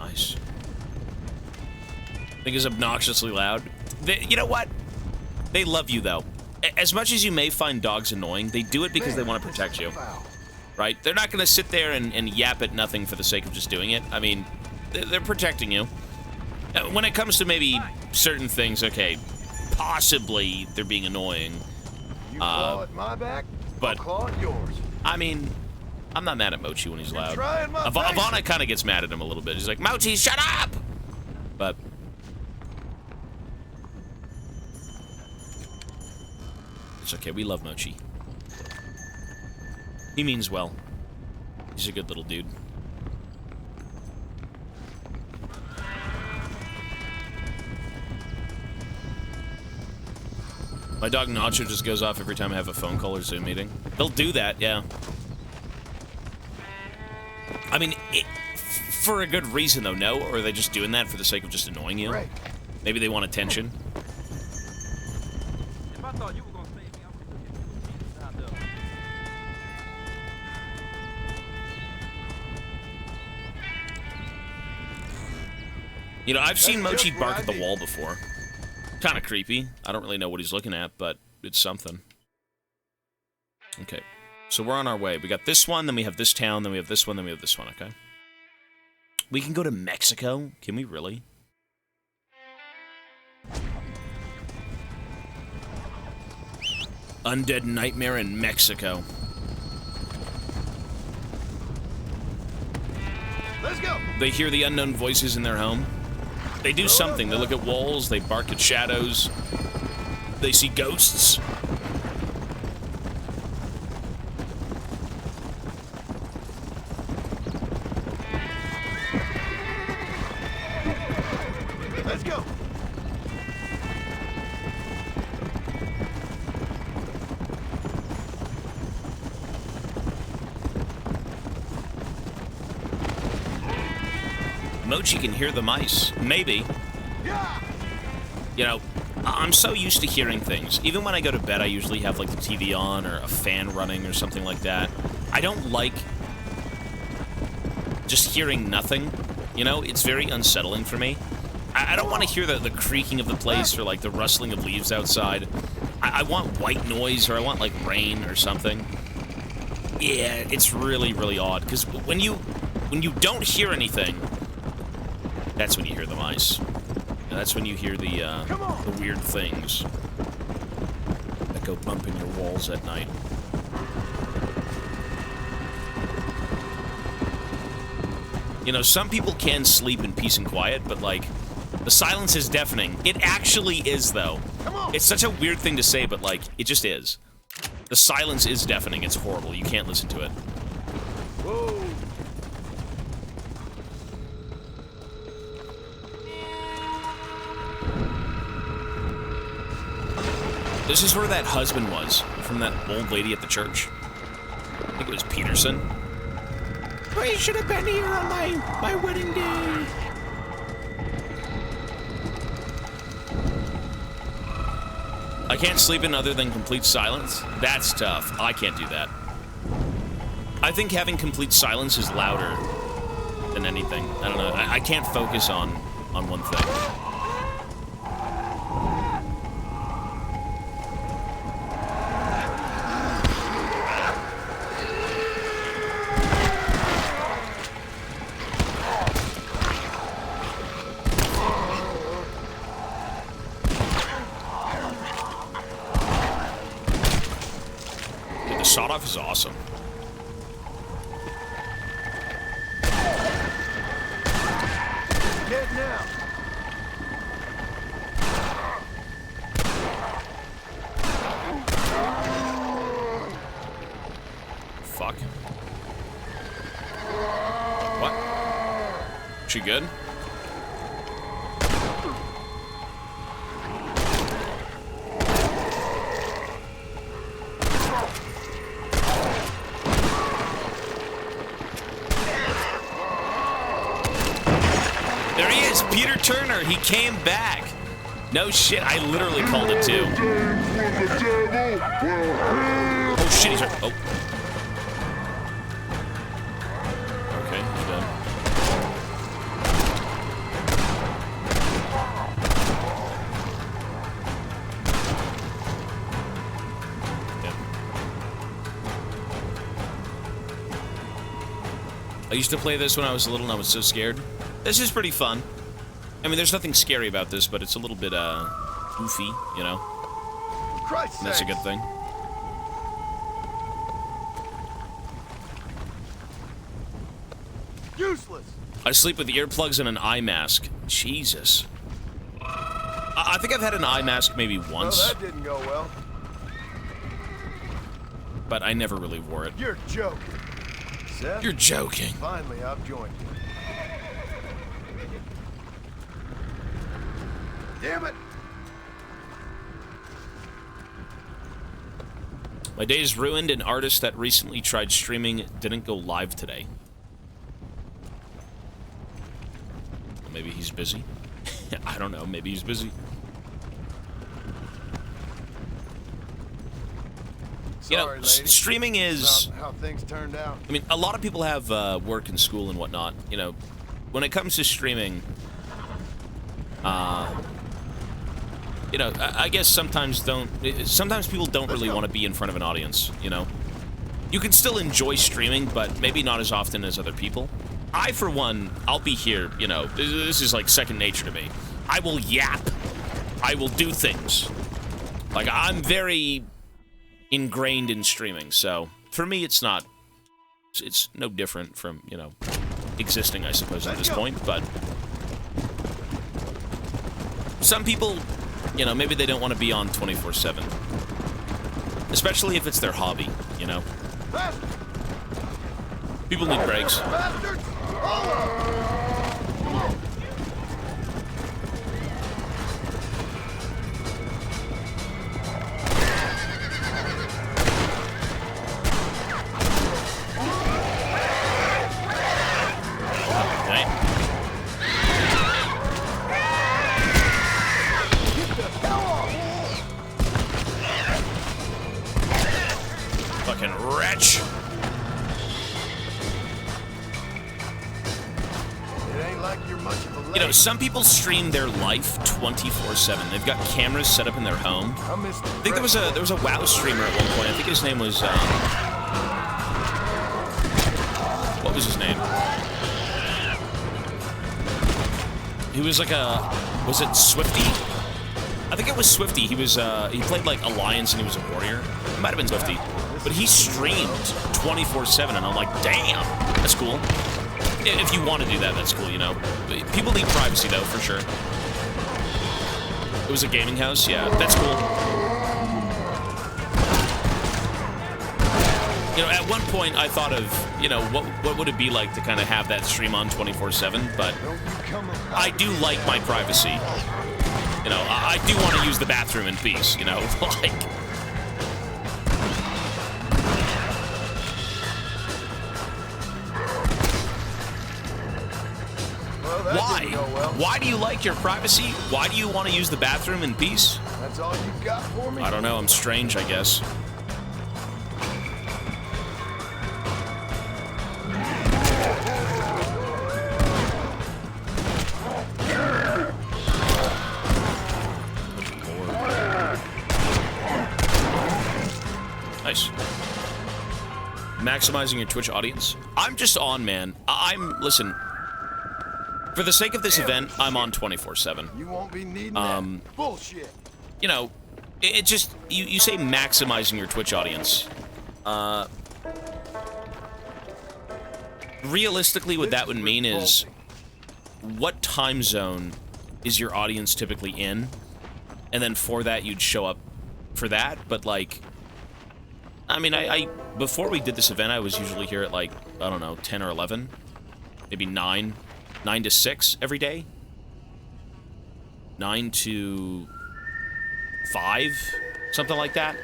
Nice. Think it's obnoxiously loud. You know what? They love you, though. As much as you may find dogs annoying, they do it because they want to protect you. Right? They're not going to sit there and yap at nothing for the sake of just doing it. I mean, they're protecting you. When it comes to maybe certain things, okay, possibly they're being annoying. You claw at my back, but I'll claw at yours. I mean, I'm not mad at Mochi when he's loud. Trying my best. Ivana kind of gets mad at him a little bit. He's like, Mochi, shut up! But it's okay. We love Mochi. He means well. He's a good little dude. My dog Nacho just goes off every time I have a phone call or Zoom meeting. They'll do that, yeah. I mean, for a good reason, though, no? Or are they just doing that for the sake of just annoying you? Right. Maybe they want attention. If I thought you were gonna save me, I would have took it You know, I've seen Mochi bark at the wall before. Kind of creepy. I don't really know what he's looking at, but it's something. Okay. So we're on our way. We got this one, then we have this town, then we have this one, then we have this one, okay? We can go to Mexico? Can we really? Undead Nightmare in Mexico. Let's go. They hear the unknown voices in their home. They do something. They look at walls, they bark at shadows. They see ghosts. Let's go. Mochi can hear the mice. Maybe. You know, I'm so used to hearing things. Even when I go to bed, I usually have, like, the TV on or a fan running or something like that. I don't like just hearing nothing. You know, it's very unsettling for me. I don't want to hear the creaking of the place or, like, the rustling of leaves outside. I want white noise, or I want, like, rain or something. Yeah, it's really, really odd. Because when you don't hear anything, that's when you hear the mice. That's when you hear the weird things that go bumping your walls at night. You know, some people can sleep in peace and quiet, but, like, the silence is deafening. It actually is, though. It's such a weird thing to say, but, like, it just is. The silence is deafening. It's horrible. You can't listen to it. Whoa. This is where that husband was, from that old lady at the church. I think it was Peterson. I should have been here on my wedding day. I can't sleep in other than complete silence? That's tough. I can't do that. I think having complete silence is louder than anything. I don't know. I can't focus on one thing. Sawed-off is awesome. Get now. Fuck. What? She good? Peter Turner, he came back. No shit, I literally called it too. Oh shit, he's hurt. Oh. Okay, he's done. Yeah. I used to play this when I was little and I was so scared. This is pretty fun. I mean, there's nothing scary about this, but it's a little bit, goofy, you know? Christ, that's a good thing. Useless. I sleep with earplugs and an eye mask. Jesus. I think I've had an eye mask maybe once. Well, that didn't go well. But I never really wore it. You're joking. Seth? You're joking. Finally, I've joined you. Damn it! My day is ruined. An artist that recently tried streaming didn't go live today. Well, maybe he's busy. I don't know. Maybe he's busy. Sorry, you know, lady. streaming is how things turned out. I mean, a lot of people have work and school and whatnot. You know, when it comes to streaming, you know, I guess sometimes people don't really want to be in front of an audience, you know? You can still enjoy streaming, but maybe not as often as other people. I, for one, I'll be here, you know, this is like second nature to me. I will yap. I will do things. Like, I'm very ingrained in streaming, so for me, it's no different from, you know, existing, I suppose, at this point, but some people, you know, maybe they don't want to be on 24/7. Especially if it's their hobby, you know? People need breaks. Fucking wretch. You know, some people stream their life 24/7. They've got cameras set up in their home. I think there was a WoW streamer at one point. I think his name was what was his name? He was like was it Swifty? I think it was Swifty. He was he played like Alliance and he was a warrior. It might have been Swifty. But he streamed 24/7 and I'm like, damn, that's cool. If you want to do that, that's cool, you know. People need privacy, though, for sure. It was a gaming house? Yeah, that's cool. You know, at one point, I thought of, you know, what would it be like to kind of have that stream on 24/7, but I do like my privacy. You know, I do want to use the bathroom in peace, you know, like... Why? Why do you like your privacy? Why do you want to use the bathroom in peace? That's all you got for me? I don't know. I'm strange, I guess. Nice. Maximizing your Twitch audience. I'm just on, man. Listen. For the sake of this event, I'm on 24/7. You won't be needing that bullshit. You know, it just you say maximizing your Twitch audience. Realistically, what that would mean is what time zone is your audience typically in, and then for that you'd show up for that. But like, I mean, I before we did this event, I was usually here at like, I don't know, 10 or 11, maybe 9 to 6 every day. 9 to 5, something like that.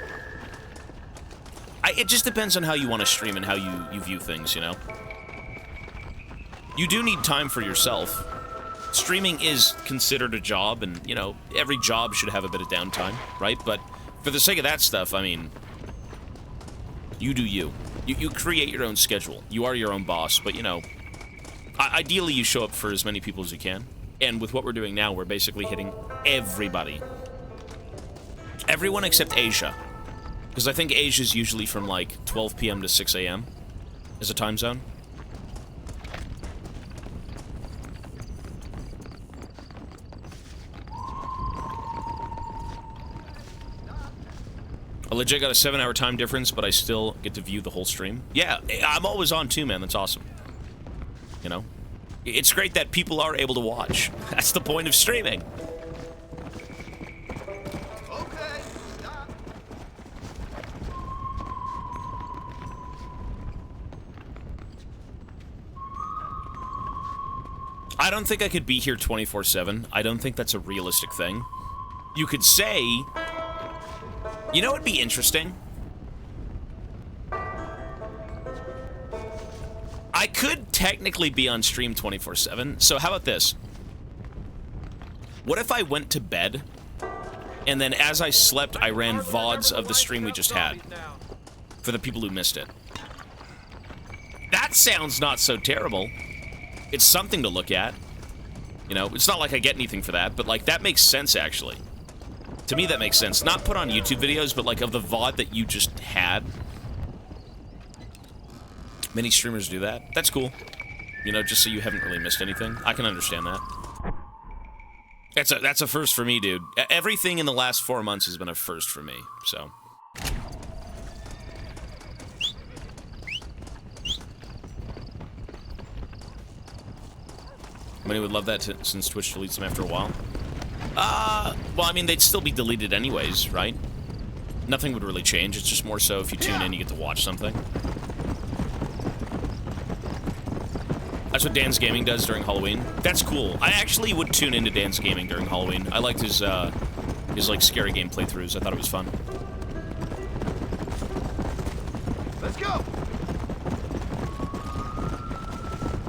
It just depends on how you want to stream and how you view things, you know? You do need time for yourself. Streaming is considered a job, and, you know, every job should have a bit of downtime, right? But for the sake of that stuff, I mean, you do you. You create your own schedule. You are your own boss, but, you know, ideally you show up for as many people as you can. And with what we're doing now, we're basically hitting everybody. Everyone except Asia. Because I think Asia's usually from like 12 p.m. to 6 a.m. as a time zone. I legit got a 7-hour time difference, but I still get to view the whole stream. Yeah, I'm always on too, man. That's awesome. You know? It's great that people are able to watch. That's the point of streaming. I don't think I could be here 24/7. I don't think that's a realistic thing. You could say... You know what would be interesting? I could technically be on stream 24/7. So how about this? What if I went to bed, and then as I slept, I ran VODs of the stream we just had? For the people who missed it. That sounds not so terrible. It's something to look at. You know, it's not like I get anything for that, but, like, that makes sense, actually. To me, that makes sense. Not put on YouTube videos, but, like, of the VOD that you just had. Many streamers do that. That's cool. You know, just so you haven't really missed anything. I can understand that. That's a first for me, dude. Everything in the last 4 months has been a first for me, so. Many would love that since Twitch deletes them after a while. Well, I mean, they'd still be deleted anyways, right? Nothing would really change. It's just more so if you tune in, you get to watch something. That's what Dan's Gaming does during Halloween. That's cool. I actually would tune into Dan's Gaming during Halloween. I liked his like, scary game playthroughs. I thought it was fun. Let's go!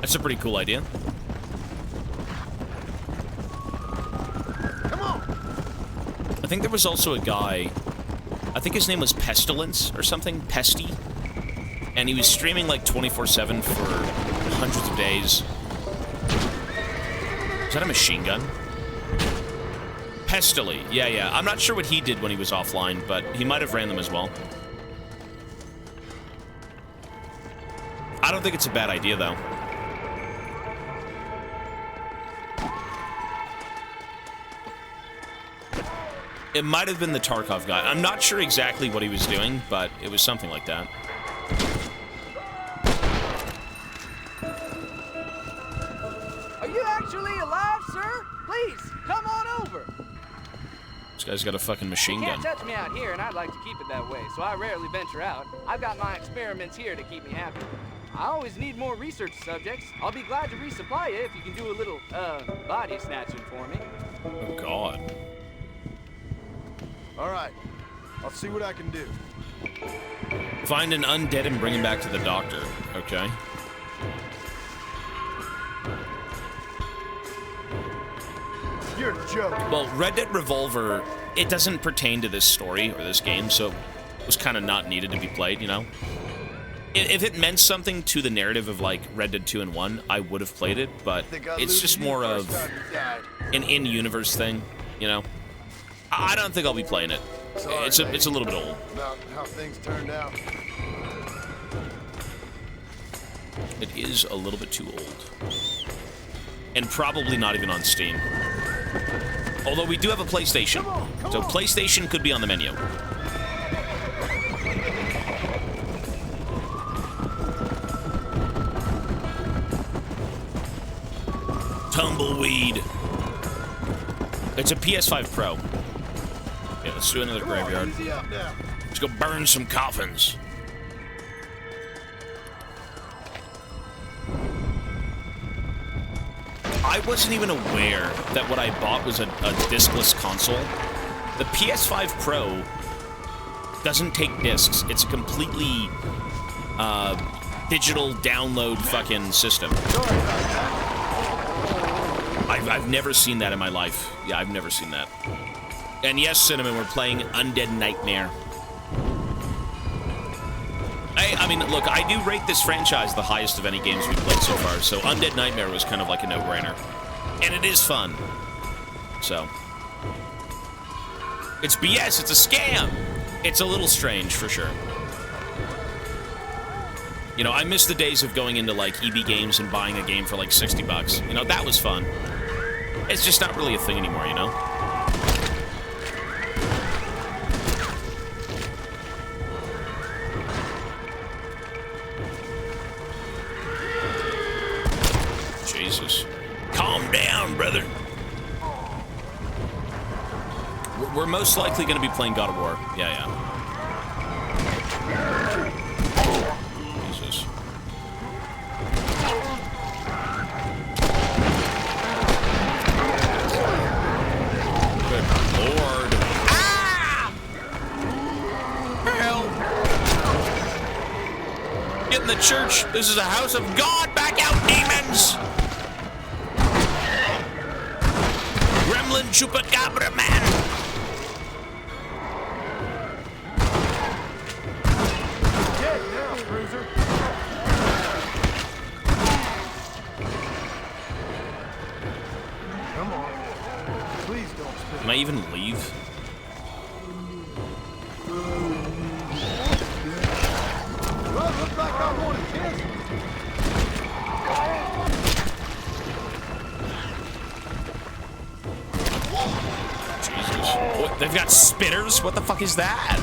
That's a pretty cool idea. Come on! I think there was also a guy, I think his name was Pestilence or something, Pesty. And he was streaming like 24/7 for hundreds of days. Is that a machine gun? Pestily. Yeah. I'm not sure what he did when he was offline, but he might have ran them as well. I don't think it's a bad idea, though. It might have been the Tarkov guy. I'm not sure exactly what he was doing, but it was something like that. Are you actually alive, sir? Please, come on over. This guy's got a fucking machine You gun. can't touch me out here, and I'd like to keep it that way, so I rarely venture out. I've got my experiments here to keep me happy. I always need more research subjects. I'll be glad to resupply you if you can do a little, body snatching for me. Oh, God. All right. I'll see what I can do. Find an undead and bring him back to the doctor. Okay. You're a joke. Well, Red Dead Revolver, it doesn't pertain to this story or this game, so it was kind of not needed to be played, you know? If it meant something to the narrative of, like, Red Dead 2 and 1, I would have played it, but it's just more of an in-universe thing, you know? I don't think I'll be playing it. Sorry, it's a little bit old. About how things turned out. It is a little bit too old. And probably not even on Steam. Although we do have a PlayStation. So PlayStation could be on the menu. Tumbleweed. It's a PS5 Pro. Yeah, let's do another graveyard. Let's go burn some coffins. I wasn't even aware that what I bought was a discless console. The PS5 Pro doesn't take discs. It's a completely digital download fucking system. I've never seen that in my life. Yeah, I've never seen that. And yes, Cinnamon, we're playing Undead Nightmare. I mean, look, I do rate this franchise the highest of any games we've played so far, so Undead Nightmare was kind of like a no-brainer. And it is fun. So. It's BS, it's a scam! It's a little strange, for sure. You know, I miss the days of going into, like, EB Games and buying a game for, like, $60. You know, that was fun. It's just not really a thing anymore, you know? Jesus. Calm down, brother. We're most likely going to be playing God of War. Yeah. Jesus. Good Lord. Ah! Help! Get in the church. This is a house of God. Back out, demons! Gremlin Chupacabra man! Get now, Bruiser. Come on. Please don't spit. Can I even leave? Well, looks like I wanted kids. They've got spitters? What the fuck is that?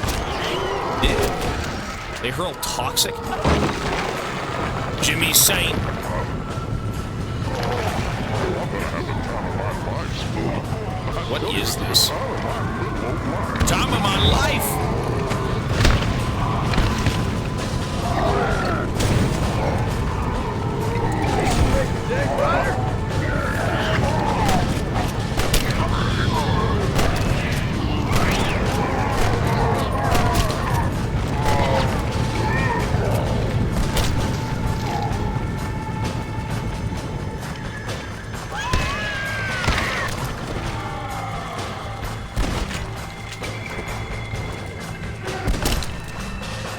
Ew. They hurl toxic? Jimmy Saint. What is this? Time of my life!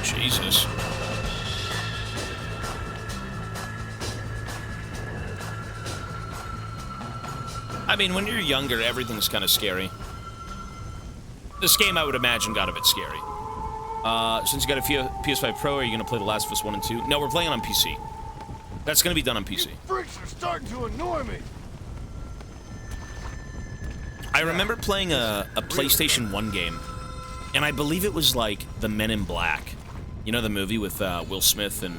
Jesus. I mean, when you're younger, everything's kind of scary. This game, I would imagine, got a bit scary. Since you got a PS5 Pro, are you going to play The Last of Us 1 and 2? No, we're playing it on PC. That's going to be done on PC. You freaks are starting to annoy me. I remember playing a PlayStation 1 game, and I believe it was like The Men in Black. You know the movie with Will Smith and...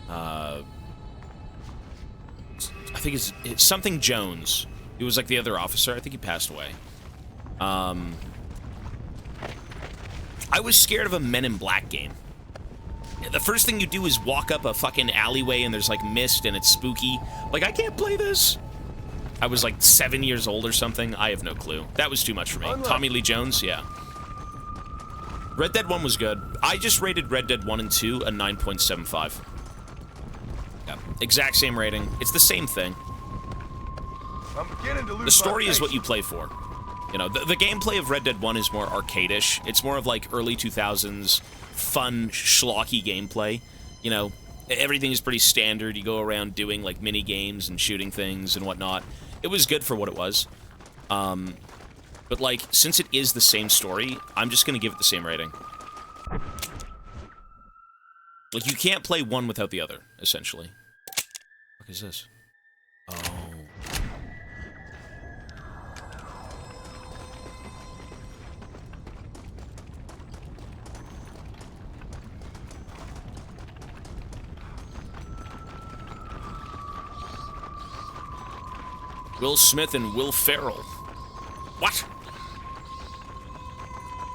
I think it's something Jones. He was like the other officer. I think he passed away. I was scared of a Men in Black game. The first thing you do is walk up a fucking alleyway and there's like mist and it's spooky. Like, I can't play this. I was like 7 years old or something. I have no clue. That was too much for me. Tommy Lee Jones, yeah. Red Dead 1 was good. I just rated Red Dead 1 and 2 a 9.75. Yeah, exact same rating. It's the same thing. I'm beginning to lose the story my is what you play for. You know, the gameplay of Red Dead 1 is more arcade-ish. It's more of like early 2000s fun, schlocky gameplay. You know, everything is pretty standard. You go around doing like mini games and shooting things and whatnot. It was good for what it was. But like, since it is the same story, I'm just gonna give it the same rating. Like, you can't play one without the other, essentially. What is this? Oh. Will Smith and Will Ferrell. What?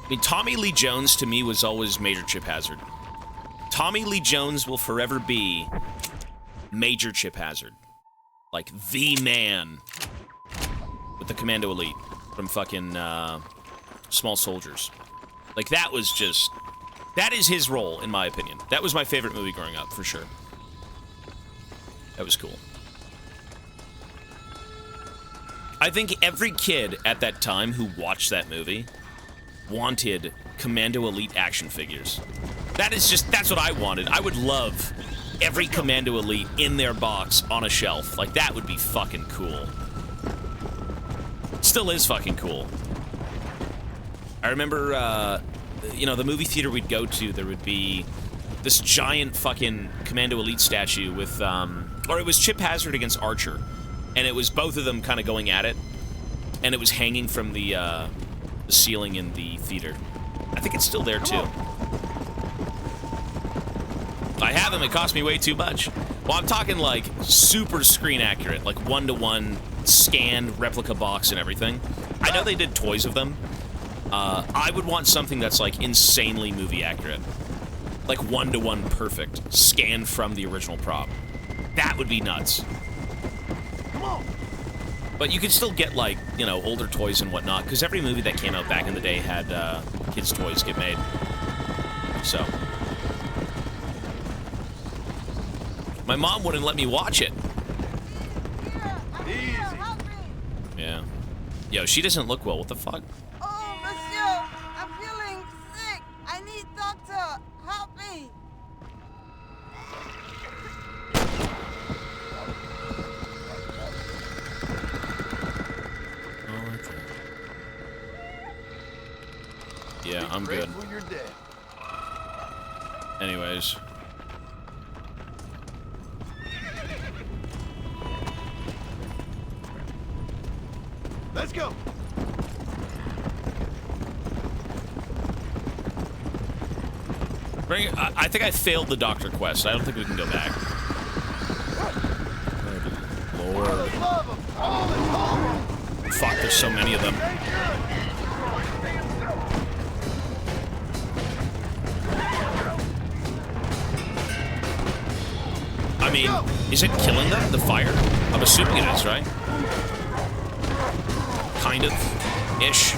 I mean, Tommy Lee Jones, to me, was always Major Chip Hazard. Tommy Lee Jones will forever be Major Chip Hazard. Like, the man with the Commando Elite from fucking Small Soldiers. Like, that was just... That is his role, in my opinion. That was my favorite movie growing up, for sure. That was cool. I think every kid at that time who watched that movie wanted Commando Elite action figures. That's what I wanted. I would love every Commando Elite in their box on a shelf. Like, that would be fucking cool. Still is fucking cool. I remember, you know, the movie theater we'd go to, there would be this giant fucking Commando Elite statue with, or it was Chip Hazard against Archer. And it was both of them kind of going at it. And it was hanging from the ceiling in the theater. I think it's still there, too. I have them. It cost me way too much. Well, I'm talking, like, super screen accurate. Like, one-to-one scanned replica box and everything. I know they did toys of them. I would want something that's, like, insanely movie accurate. Like, one-to-one perfect. Scanned from the original prop. That would be nuts. But you could still get, like, you know, older toys and whatnot, because every movie that came out back in the day had kids' toys get made. So. My mom wouldn't let me watch it. Easy. Yeah. Yo, she doesn't look well. What the fuck? Oh, monsieur, I'm feeling sick. I need doctor. Help me. Yeah, I'm good. You're dead. Anyways. Let's go. I think I failed the doctor quest. I don't think we can go back. Lord. Fuck, there's so many of them. I mean, is it killing them, the fire? I'm assuming it is, right? Kind of. Ish.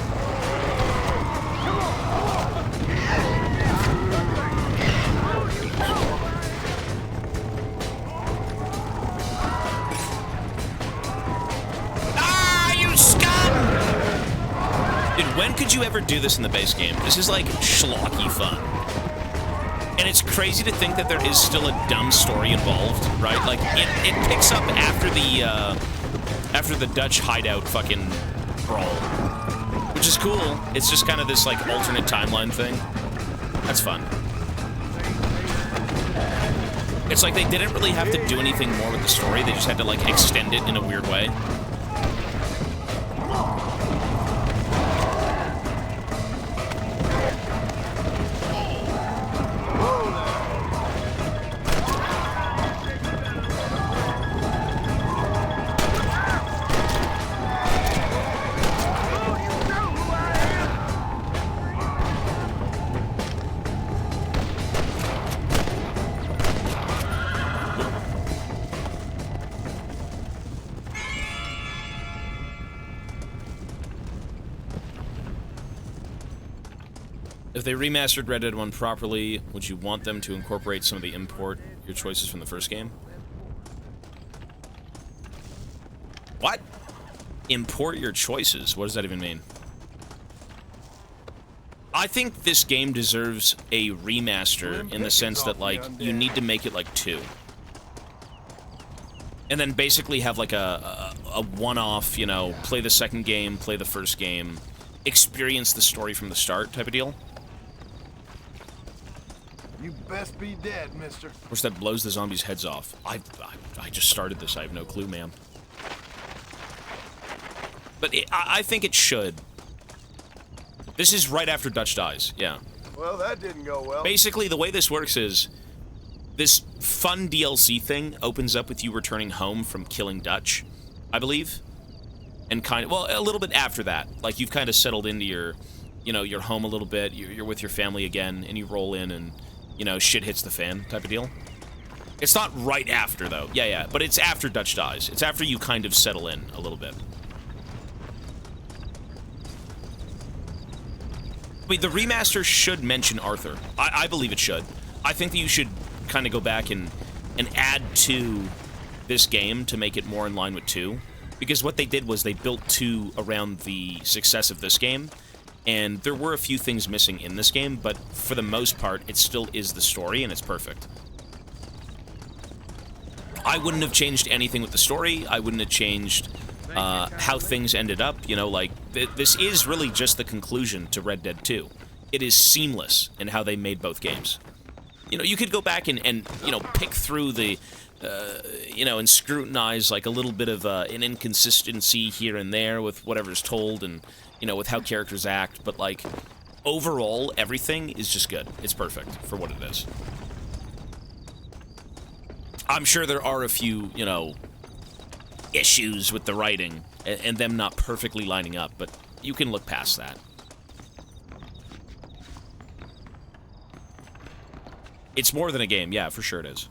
When could you ever do this in the base game? This is like schlocky fun. And it's crazy to think that there is still a dumb story involved, right? Like, it picks up after the Dutch hideout fucking brawl. Which is cool. It's just kind of this, like, alternate timeline thing. That's fun. It's like they didn't really have to do anything more with the story. They just had to, like, extend it in a weird way. If they remastered Red Dead 1 properly, would you want them to incorporate some of the import your choices from the first game? What? Import your choices? What does that even mean? I think this game deserves a remaster in the sense that, like, you need to make it like 2. And then basically have like a one-off, you know, play the second game, play the first game, experience the story from the start type of deal. You best be dead, mister. Of course, that blows the zombies' heads off. I just started this. I have no clue, man. But I think it should. This is right after Dutch dies, yeah. Well, that didn't go well. Basically, the way this works is this fun DLC thing opens up with you returning home from killing Dutch, I believe. And kind of, well, a little bit after that. Like, you've kind of settled into your, you know, your home a little bit. You're with your family again, and you roll in and, you know, shit hits the fan type of deal. It's not right after, though. Yeah, but it's after Dutch dies. It's after you kind of settle in a little bit. I mean, the remaster should mention Arthur. I believe it should. I think that you should kind of go back and add to this game to make it more in line with 2. Because what they did was they built 2 around the success of this game. And there were a few things missing in this game, but for the most part, it still is the story, and it's perfect. I wouldn't have changed anything with the story. I wouldn't have changed how things ended up. You know, like, this is really just the conclusion to Red Dead 2. It is seamless in how they made both games. You know, you could go back and you know, pick through the, you know, and scrutinize, like, a little bit of an inconsistency here and there with whatever's told and, you know, with how characters act, but, like, overall, everything is just good. It's perfect for what it is. I'm sure there are a few, you know, issues with the writing and them not perfectly lining up, but you can look past that. It's more than a game, yeah, for sure it is.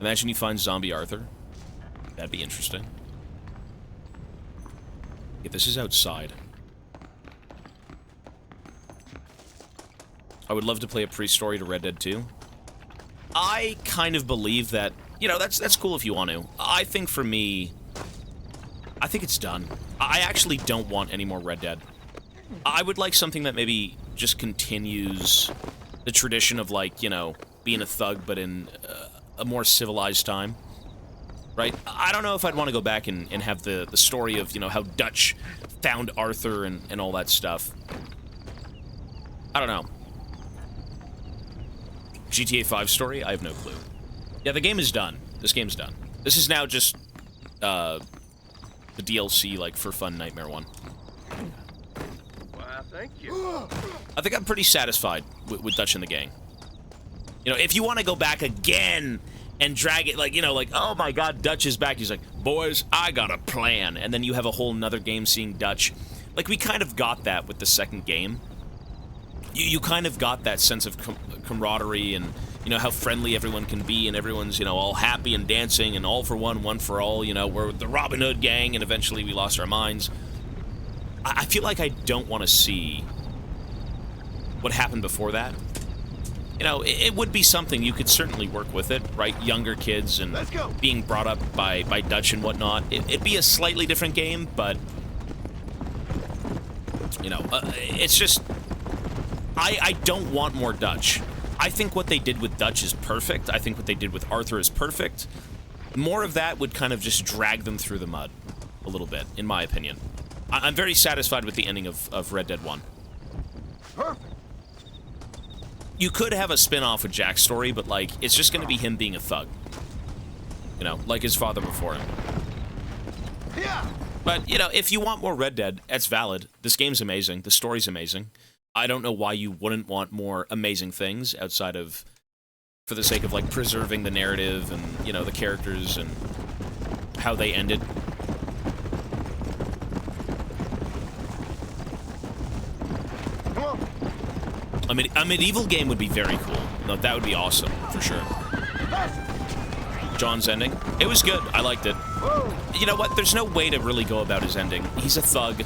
Imagine you find Zombie Arthur. That'd be interesting. Yeah, this is outside. I would love to play a pre-story to Red Dead 2. I kind of believe that, you know, that's cool if you want to. I think for me, I think it's done. I actually don't want any more Red Dead. I would like something that maybe just continues the tradition of, like, you know, being a thug, but in a more civilized time. Right? I don't know if I'd want to go back and have the story of, you know, how Dutch found Arthur and all that stuff. I don't know. GTA 5 story? I have no clue. Yeah, the game is done. This game's done. This is now just the DLC, like, for fun Nightmare 1. Well, thank you. I think I'm pretty satisfied with Dutch and the gang. You know, if you want to go back again and drag it, like, you know, like, oh my god, Dutch is back. He's like, boys, I got a plan. And then you have a whole nother game seeing Dutch. Like, we kind of got that with the second game. You kind of got that sense of camaraderie and, you know, how friendly everyone can be, and everyone's, you know, all happy and dancing and all for one, one for all. You know, we're the Robin Hood gang, and eventually we lost our minds. I feel like I don't want to see what happened before that. You know, it would be something you could certainly work with it, right? Younger kids and being brought up by Dutch and whatnot. It'd be a slightly different game, but, you know, it's just... I don't want more Dutch. I think what they did with Dutch is perfect. I think what they did with Arthur is perfect. More of that would kind of just drag them through the mud a little bit, in my opinion. I'm very satisfied with the ending of Red Dead 1. Perfect. You could have a spin-off with Jack's story, but, like, it's just going to be him being a thug. You know, like his father before him. Yeah. But, you know, if you want more Red Dead, that's valid. This game's amazing. The story's amazing. I don't know why you wouldn't want more amazing things outside of, for the sake of, like, preserving the narrative and, you know, the characters and how they ended. Come on. I mean, a medieval game would be very cool. No, that would be awesome, for sure. John's ending. It was good. I liked it. You know what? There's no way to really go about his ending. He's a thug.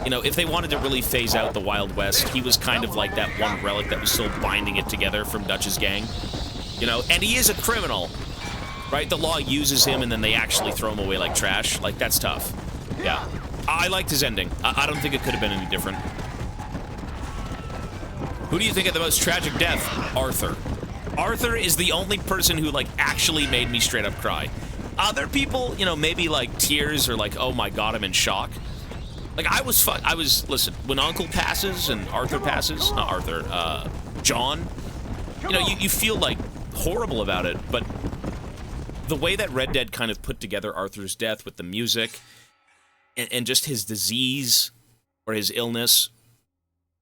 You know, if they wanted to really phase out the Wild West, he was kind of like that one relic that was still binding it together from Dutch's gang. You know, and he is a criminal, right? The law uses him, and then they actually throw him away like trash. Like, that's tough. Yeah. I liked his ending. I don't think it could have been any different. Who do you think had the most tragic death? Arthur. Arthur is the only person who, like, actually made me straight up cry. Other people, you know, maybe, like, tears or, like, oh my god, I'm in shock. Like, listen, when Uncle passes and Arthur passes, not Arthur, John, you know, you feel, like, horrible about it, but the way that Red Dead kind of put together Arthur's death with the music and just his disease or his illness,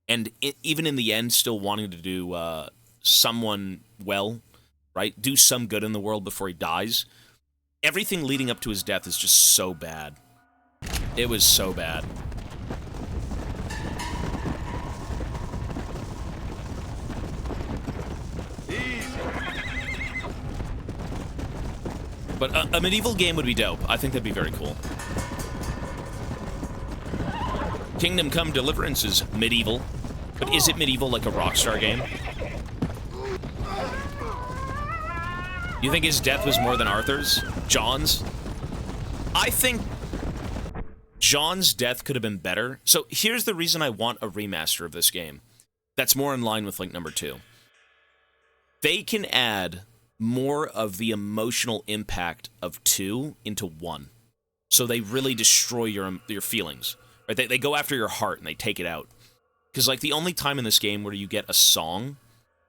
and even in the end still wanting to do someone well, right? Do some good in the world before he dies. Everything leading up to his death is just so bad. It was so bad. But a medieval game would be dope. I think that'd be very cool. Kingdom Come Deliverance is medieval. But is it medieval like a Rockstar game? You think his death was more than Arthur's? John's? I think John's death could have been better. So here's the reason I want a remaster of this game. That's more in line with, like, number 2. They can add more of the emotional impact of 2 into 1. So they really destroy your feelings. Right? They go after your heart and they take it out. Because, like, the only time in this game where you get a song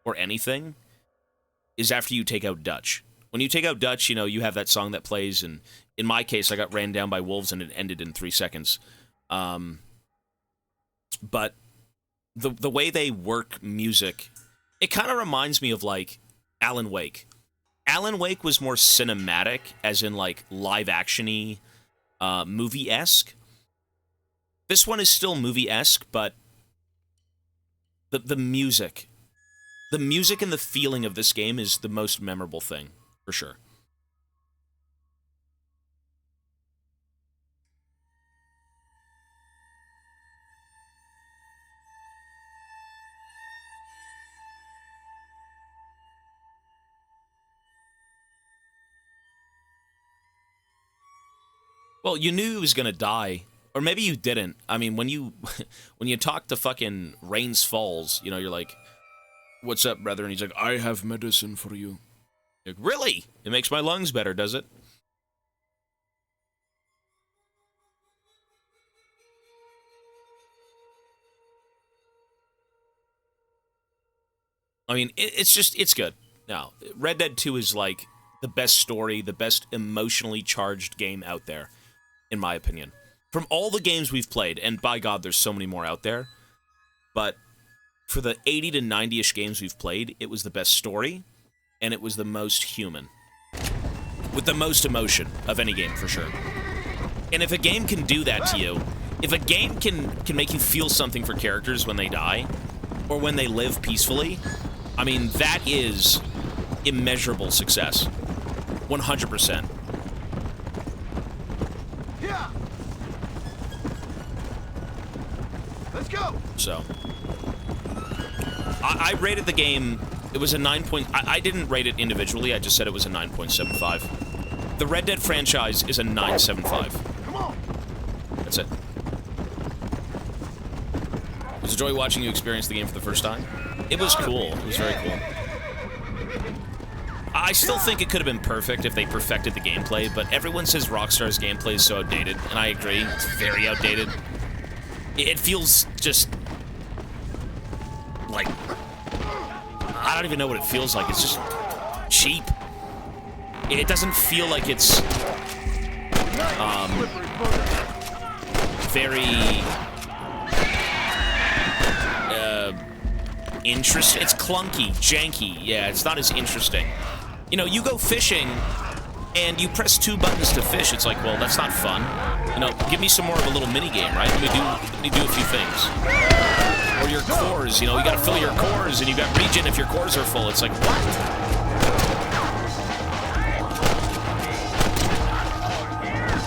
or anything is after you take out Dutch. When you take out Dutch, you know, you have that song that plays, and in my case, I got ran down by wolves and it ended in 3 seconds. But the way they work music, it kind of reminds me of, like, Alan Wake. Alan Wake was more cinematic, as in, like, live-action-y, movie-esque. This one is still movie-esque, but the music and the feeling of this game is the most memorable thing, for sure. Well, you knew he was gonna die. Or maybe you didn't. I mean, when you talk to fucking Rains Falls, you know, you're like, what's up, brother? And he's like, I have medicine for you. You're like, really? It makes my lungs better, does it? I mean, it's good. Now, Red Dead 2 is, like, the best story, the best emotionally charged game out there, in my opinion. From all the games we've played, and by God, there's so many more out there, but for the 80 to 90-ish games we've played, it was the best story, and it was the most human. With the most emotion of any game, for sure. And if a game can do that to you, if a game can make you feel something for characters when they die, or when they live peacefully, I mean, that is immeasurable success. 100%. Yeah. Let's go. So, I rated the game. It was a 9. I didn't rate it individually. I just said it was a 9.75. The Red Dead franchise is a 9.75. Come on. That's it. It was a joy watching you experience the game for the first time. It was cool. It was very cool. I still think it could have been perfect if they perfected the gameplay, but everyone says Rockstar's gameplay is so outdated, and I agree. It's very outdated. It feels just like, I don't even know what it feels like. It's just cheap. It doesn't feel like it's very interesting. It's clunky, janky. Yeah, it's not as interesting. You know, you go fishing and you press 2 buttons to fish. It's like, well, that's not fun. You know, give me some more of a little mini game, right? Let me do a few things. Or your cores, you know, you gotta fill your cores and you got regen if your cores are full. It's like, what?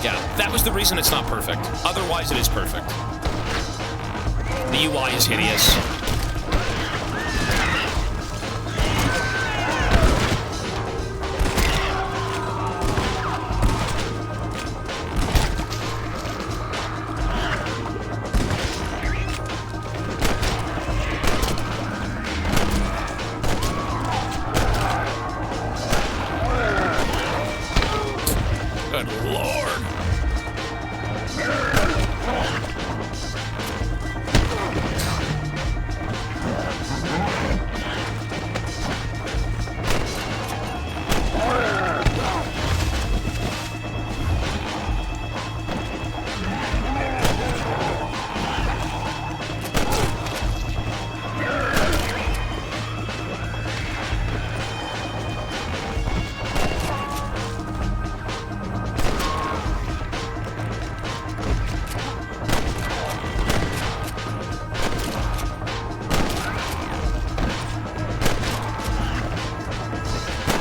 Yeah, that was the reason it's not perfect. Otherwise, it is perfect. The UI is hideous. Good Lord.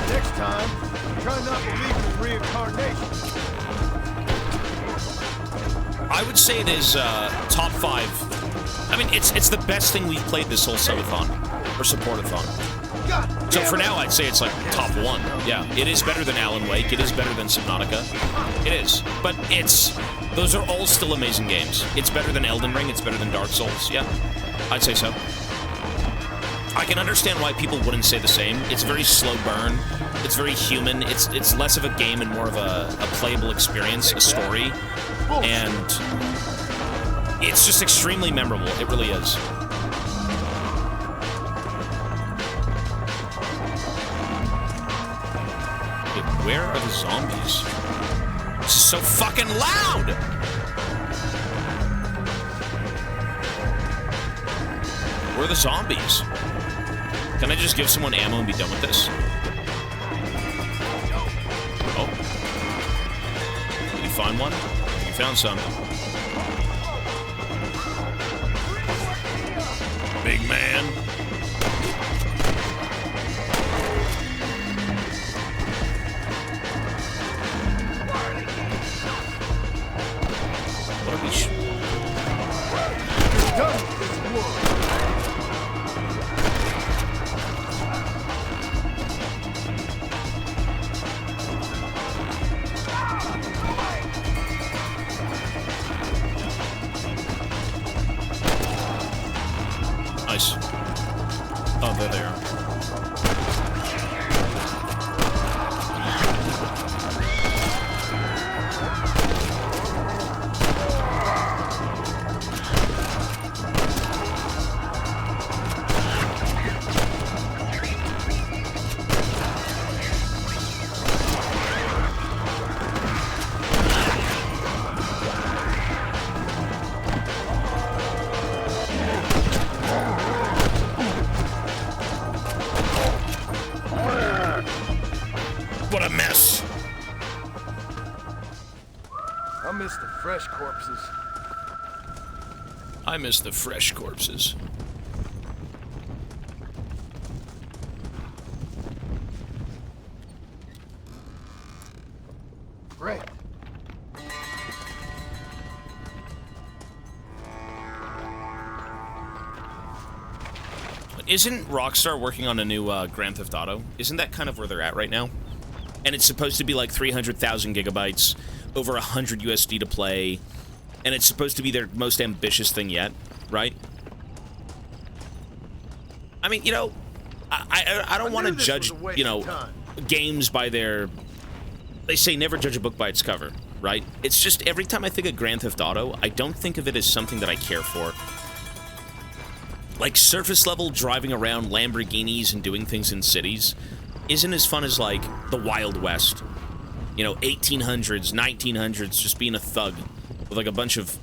Next time, try not to believe in reincarnation. I would say it is top 5. I mean, it's the best thing we've played this whole subathon or supportathon. So for now, I'd say it's like top 1. Yeah, it is better than Alan Wake. It is better than Subnautica. It is, but those are all still amazing games. It's better than Elden Ring. It's better than Dark Souls. Yeah, I'd say so. I can understand why people wouldn't say the same. It's very slow burn. It's very human. It's less of a game and more of a playable experience, a story. And it's just extremely memorable. It really is. Wait, where are the zombies? This is so fucking loud! Where are the zombies? Can I just give someone ammo and be done with this? Oh. Did you find one? You found some. Big man. What are we Nice. fresh corpses. I miss the fresh corpses. Great. Isn't Rockstar working on a new Grand Theft Auto? Isn't that kind of where they're at right now? And it's supposed to be like 300,000 gigabytes, over 100 USD to play, and it's supposed to be their most ambitious thing yet, right? I mean, you know, I don't want to judge, you know, games by their... They say never judge a book by its cover, right? It's just every time I think of Grand Theft Auto, I don't think of it as something that I care for. Like, surface level driving around Lamborghinis and doing things in cities isn't as fun as, like, the Wild West. You know, 1800s, 1900s, just being a thug with, like, a bunch of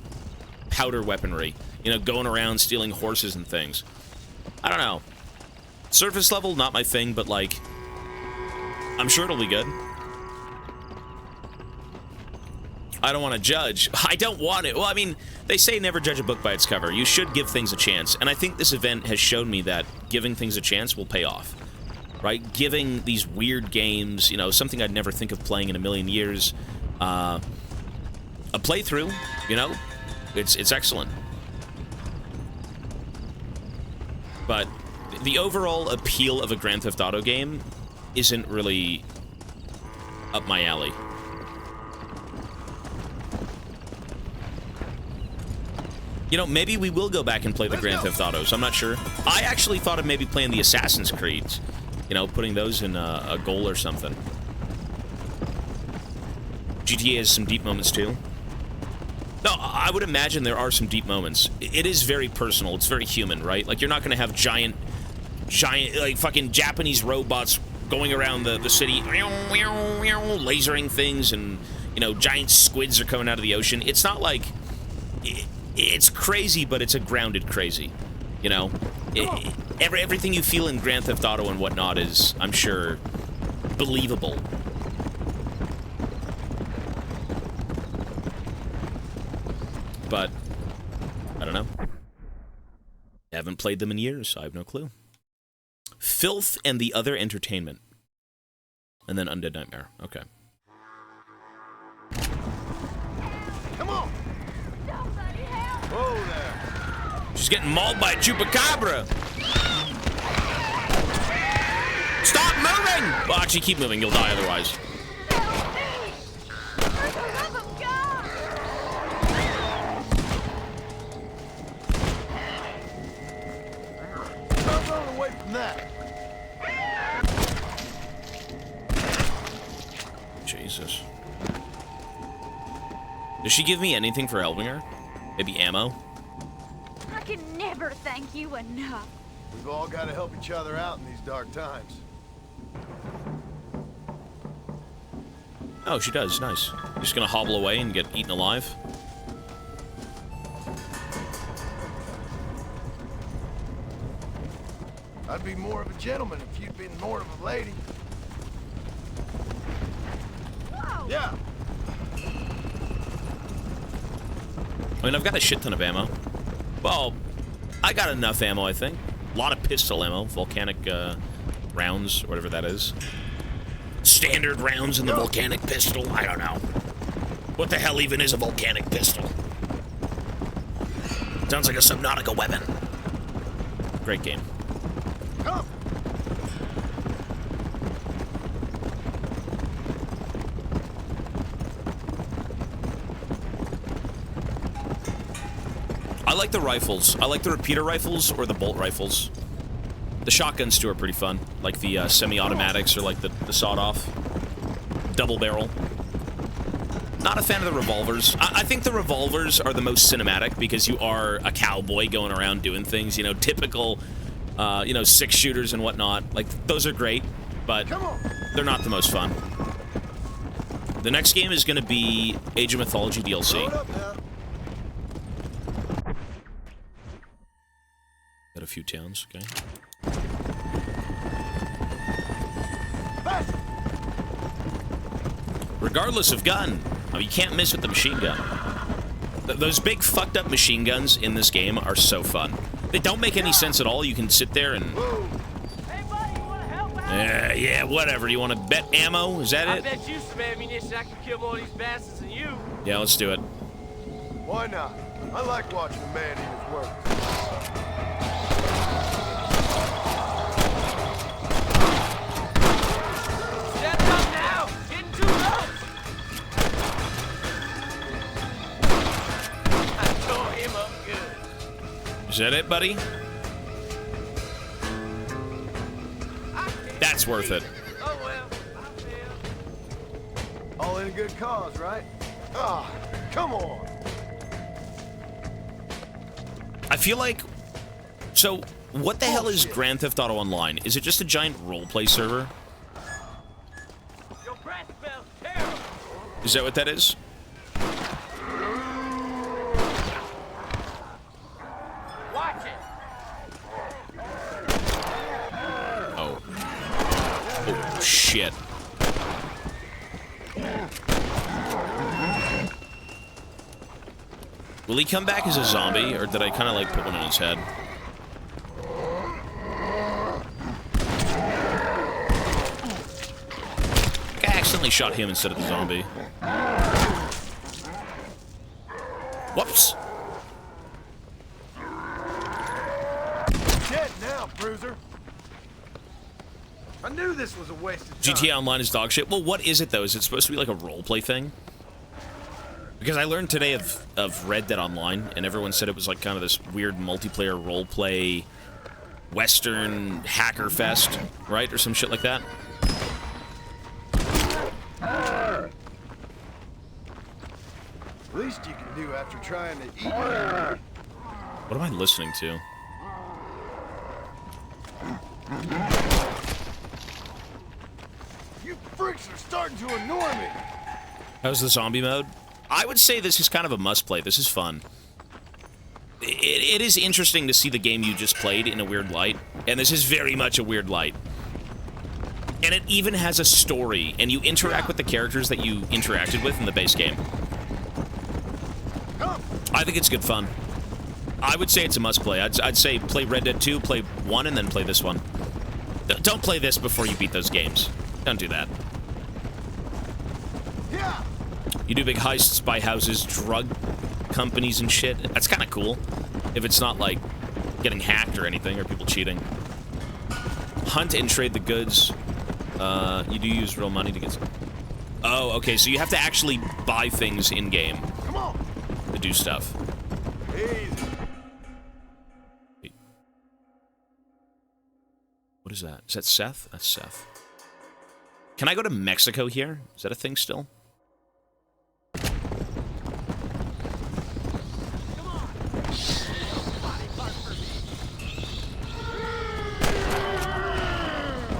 powder weaponry. You know, going around stealing horses and things. I don't know. Surface level, not my thing, but, like, I'm sure it'll be good. I don't want to judge. I don't want it. Well, I mean, they say never judge a book by its cover. You should give things a chance. And I think this event has shown me that giving things a chance will pay off. Right? Giving these weird games, you know, something I'd never think of playing in a million years, a playthrough, you know, it's excellent. But the overall appeal of a Grand Theft Auto game isn't really up my alley. You know, maybe we will go back and play the Grand Theft Autos. I'm not sure. I actually thought of maybe playing the Assassin's Creeds. You know, putting those in a goal or something. GTA has some deep moments, too. No, I would imagine there are some deep moments. It is very personal. It's very human, right? Like, you're not going to have giant, like, fucking Japanese robots going around the city, lasering things, and, you know, giant squids are coming out of the ocean. It's not like... It's crazy, but it's a grounded crazy, you know? Everything you feel in Grand Theft Auto and whatnot is, I'm sure, believable. But, I don't know. I haven't played them in years, so I have no clue. Filth and the Other Entertainment. And then Undead Nightmare. Okay. Come on! Whoa there! She's getting mauled by a chupacabra! Stop moving! Well, actually, keep moving. You'll die otherwise. Don't run away from that. Jesus. Does she give me anything for helping her? Maybe ammo? I can never thank you enough. We've all got to help each other out in these dark times. Oh, she does. Nice. Just gonna hobble away and get eaten alive? I'd be more of a gentleman if you'd been more of a lady. Whoa. Yeah. I mean, I've got a shit ton of ammo. Well, I got enough ammo, I think. A lot of pistol ammo, volcanic rounds, or whatever that is. Standard rounds in the volcanic pistol. I don't know. What the hell even is a volcanic pistol? Sounds like a Subnautica weapon. Great game. Come. I like the rifles. I like the repeater rifles or the bolt rifles. The shotguns, too, are pretty fun. Like the semi-automatics or like the sawed-off. Double barrel. Not a fan of the revolvers. I think the revolvers are the most cinematic because you are a cowboy going around doing things. You know, typical, you know, six-shooters and whatnot. Like, those are great, but they're not the most fun. The next game is going to be Age of Mythology DLC. Got a few towns, okay. Regardless of gun, oh, you can't miss with the machine gun. Those big fucked up machine guns in this game are so fun. They don't make any sense at all. You can sit there and... yeah, whatever. You want to bet ammo? Is that it? I bet you some ammunition I can kill more of these bastards than you. Yeah, let's do it. Why not? I like watching a man eat his work. Step up now! Getting too rough! I tore him up good. Is that it, buddy? That's worth it. Oh well, All in a good cause, right? Ah, come on. I feel like... So, what the hell is Grand Theft Auto Online? Is it just a giant roleplay server? your breath smells terrible. Is that what that is? Watch it. Oh. Oh, shit. Will he come back as a zombie, or did I kind of like put one in his head? I accidentally shot him instead of the zombie. Whoops. Dead now, bruiser. I knew this was a waste of time. GTA Online is dog shit. Well, what is it, though? Is it supposed to be like a roleplay thing? Because I learned today of Red Dead Online, and everyone said it was like kind of this weird multiplayer roleplay Western hacker fest, right? Or some shit like that. Least you can do after trying to eat. What am I listening to? You freaks are starting to annoy me. How's the zombie mode? I would say this is kind of a must-play. This is fun. It is interesting to see the game you just played in a weird light, and this is very much a weird light. And it even has a story, and you interact with the characters that you interacted with in the base game. I think it's good fun. I would say it's a must-play. I'd say play Red Dead 2, play 1, and then play this one. Don't play this before you beat those games. Don't do that. You do big heists, buy houses, drug companies and shit. That's kind of cool. If it's not like getting hacked or anything, or people cheating. Hunt and trade the goods. You do use real money to get some. Oh, okay, so you have to actually buy things in-game to do stuff. What is that? Is that Seth? That's Seth. Can I go to Mexico here? Is that a thing still?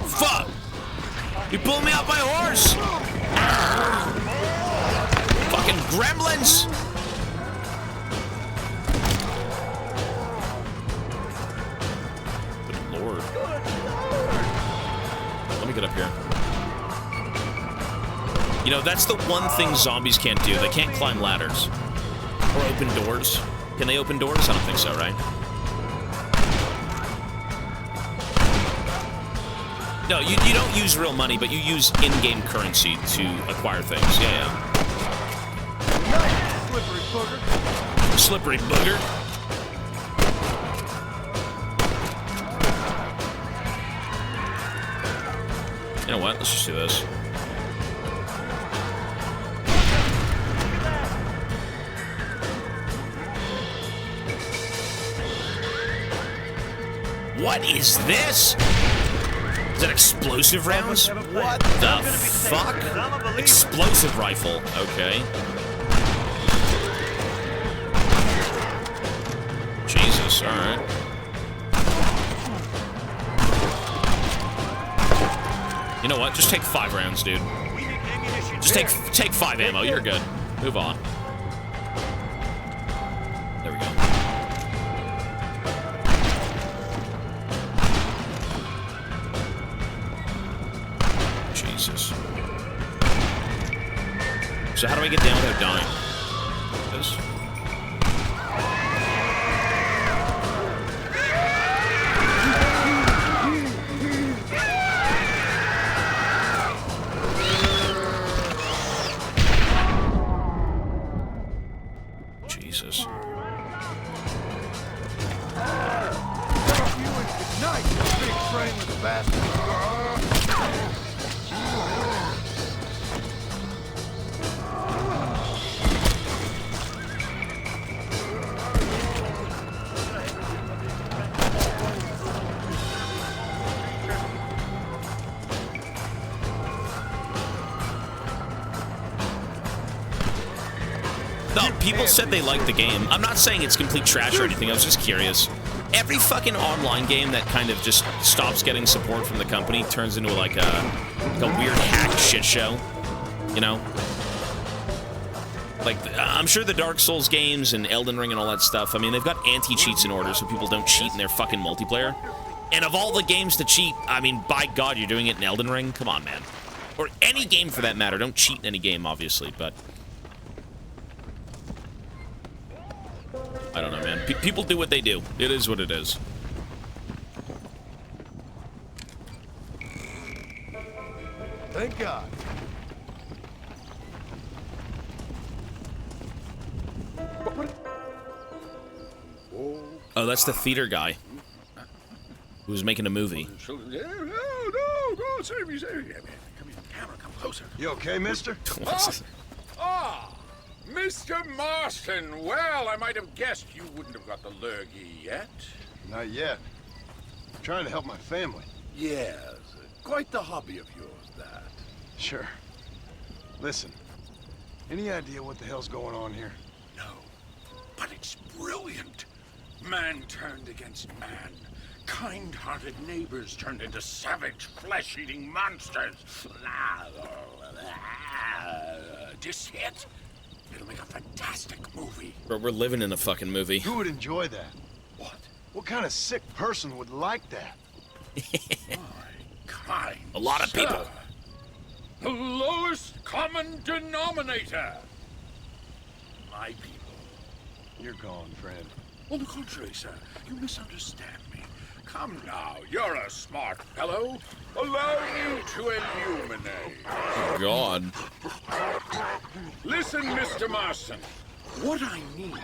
Fuck! You pulled me off my horse! Fucking gremlins! Good lord. Let me get up here. You know, that's the one thing zombies can't do. They can't climb ladders. Or open doors. Can they open doors? I don't think so, right? No, you don't use real money, but you use in-game currency to acquire things. Yeah, Nice, slippery booger. Slippery booger. You know what? Let's just do this. What is this? Is that explosive rounds? What the fuck? Explosive rifle. Okay. Jesus, alright. You know what? Just take 5 rounds, dude. Just take 5 ammo. You're good. Move on. There we go. Jesus. So how do I get down without dying? This? No, people said they liked the game. I'm not saying it's complete trash or anything. I was just curious. Every fucking online game that kind of just stops getting support from the company turns into like a weird hack shit show. You know? Like, I'm sure the Dark Souls games and Elden Ring and all that stuff, I mean, they've got anti-cheats in order so people don't cheat in their fucking multiplayer. And of all the games to cheat, I mean, by God, you're doing it in Elden Ring? Come on, man. Or any game for that matter. Don't cheat in any game, obviously, but... I don't know, man. People do what they do. It is what it is. Thank God. Oh, that's the theater guy who was making a movie. No, save me. Come here, camera, come closer. You okay, mister? Mr. Marston. Well, I might have guessed you wouldn't have got the lurgy yet. Not yet. I'm trying to help my family. Yes, quite the hobby of yours, that. Sure. Listen, any idea what the hell's going on here? No, but it's brilliant. Man turned against man. Kind-hearted neighbors turned into savage, flesh-eating monsters. Just hit. It'll make a fantastic movie. Bro, we're living in a fucking movie. Who would enjoy that? What? What kind of sick person would like that? Kind. A lot of people. The lowest common denominator. My people. You're gone, friend. On the contrary, sir, you misunderstand me. Come now, you're a smart fellow. Allow me to illuminate. God. Listen, Mr. Marston. What I need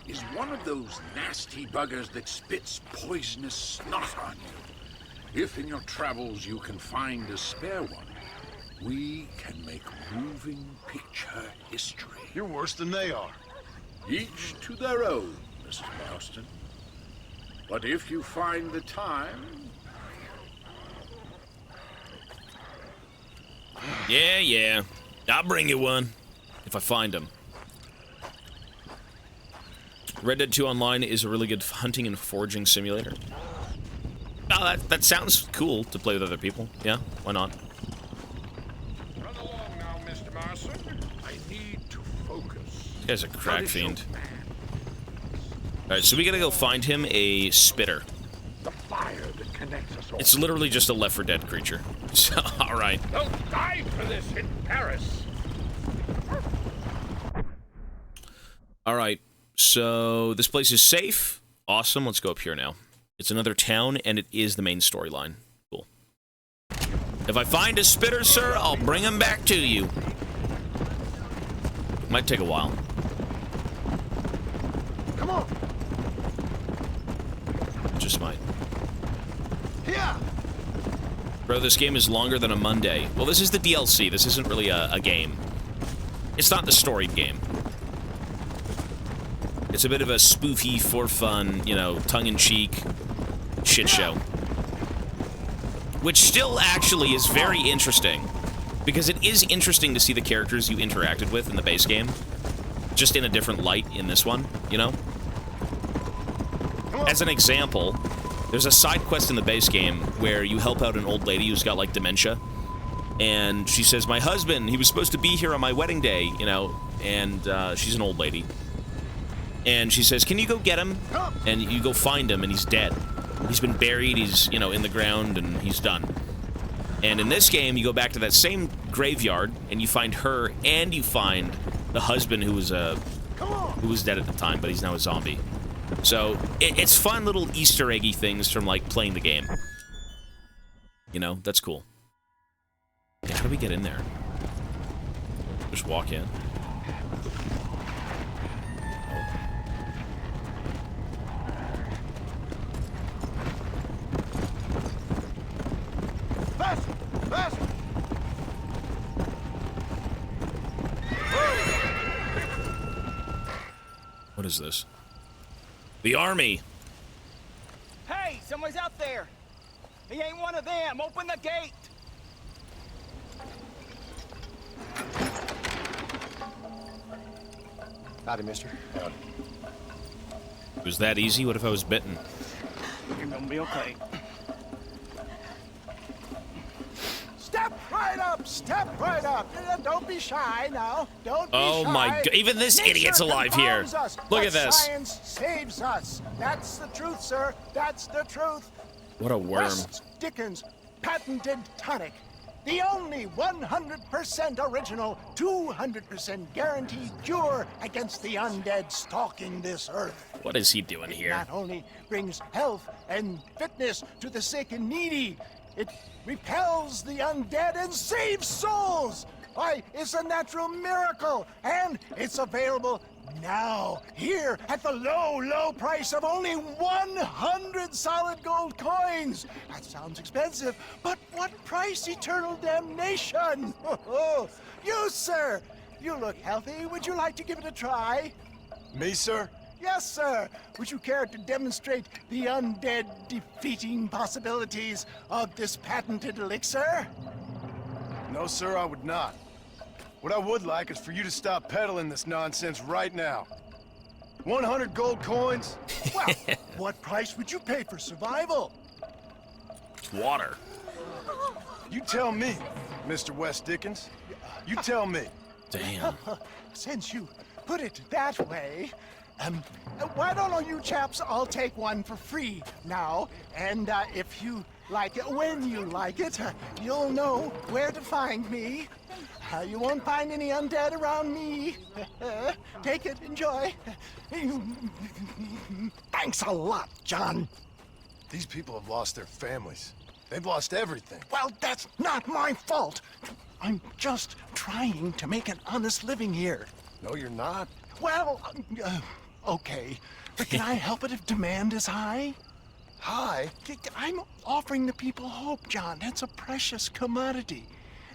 is one of those nasty buggers that spits poisonous snot on you. If in your travels you can find a spare one, we can make moving picture history. You're worse than they are. Each to their own, Mr. Marston. But if you find the time... Yeah. I'll bring you one. If I find him. Red Dead 2 Online is a really good hunting and foraging simulator. Oh, that sounds cool to play with other people. Yeah, why not? Run along now, Mr. Marston. I need to focus. This guy's a crack fiend. Alright, so we gotta go find him a spitter. The fire that connects us all. It's literally just a Left 4 Dead creature. So, alright. They'll die for this in Paris. Alright, so this place is safe. Awesome, let's go up here now. It's another town, and it is the main storyline. Cool. If I find a spitter, sir, I'll bring him back to you. Might take a while. Come on. Just might. Yeah. Bro, this game is longer than a Monday. Well, this is the DLC. This isn't really a game. It's not the storied game. It's a bit of a spoofy, for fun, you know, tongue-in-cheek shit show. Which still actually is very interesting. Because it is interesting to see the characters you interacted with in the base game. Just in a different light in this one, you know? As an example, there's a side quest in the base game where you help out an old lady who's got, like, dementia. And she says, my husband, he was supposed to be here on my wedding day, you know? And she's an old lady. And she says, can you go get him? And you go find him, and he's dead. He's been buried, he's, you know, in the ground, and he's done. And in this game, you go back to that same graveyard, and you find her, and you find the husband who was dead at the time, but he's now a zombie. So, it's fun little Easter eggy things from, like, playing the game. You know, that's cool. Okay, how do we get in there? Just walk in. Faster! What is this? The army! Hey, someone's out there! He ain't one of them! Open the gate! Howdy, mister. Howdy. It was that easy? What if I was bitten? You're gonna be okay. Step right up! Step right up! Don't be shy now. Don't be shy. Oh my god! Even this idiot's alive here. Us, Look at this. Science saves us. That's the truth, sir. That's the truth. What a worm. West Dickens patented tonic. The only 100% original, 200% guaranteed cure against the undead stalking this earth. What is he doing here? Not only brings health and fitness to the sick and needy, it repels the undead and saves souls. Why, it's a natural miracle, and it's available now, here, at the low, low price of only 100 solid gold coins. That sounds expensive, but what price? Eternal damnation. You, sir, you look healthy. Would you like to give it a try? Me, sir? Yes, sir. Would you care to demonstrate the undead defeating possibilities of this patented elixir? No, sir, I would not. What I would like is for you to stop peddling this nonsense right now. 100 gold coins? Well, what price would you pay for survival? Water. You tell me, Mr. West Dickens. You tell me. Damn. Since you put it that way, why don't all you chaps all take one for free now? And if you like it, when you like it, you'll know where to find me. You won't find any undead around me. Take it, enjoy. Thanks a lot, John. These people have lost their families. They've lost everything. Well, that's not my fault. I'm just trying to make an honest living here. No, you're not. Well, okay. But can I help it if demand is high? High? I'm offering the people hope, John. That's a precious commodity.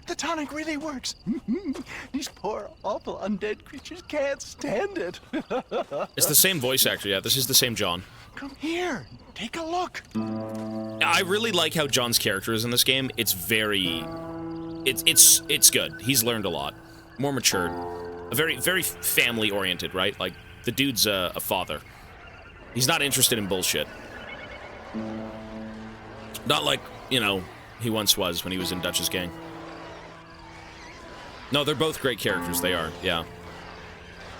The tonic really works. These poor, awful undead creatures can't stand it. It's the same voice actor, yeah. This is the same John. Come here. Take a look. I really like how John's character is in this game. It's very... It's good. He's learned a lot. More matured. Very family-oriented, right? Like, the dude's a father. He's not interested in bullshit. Not like, you know, he once was when he was in Dutch's gang. No, they're both great characters. They are, yeah.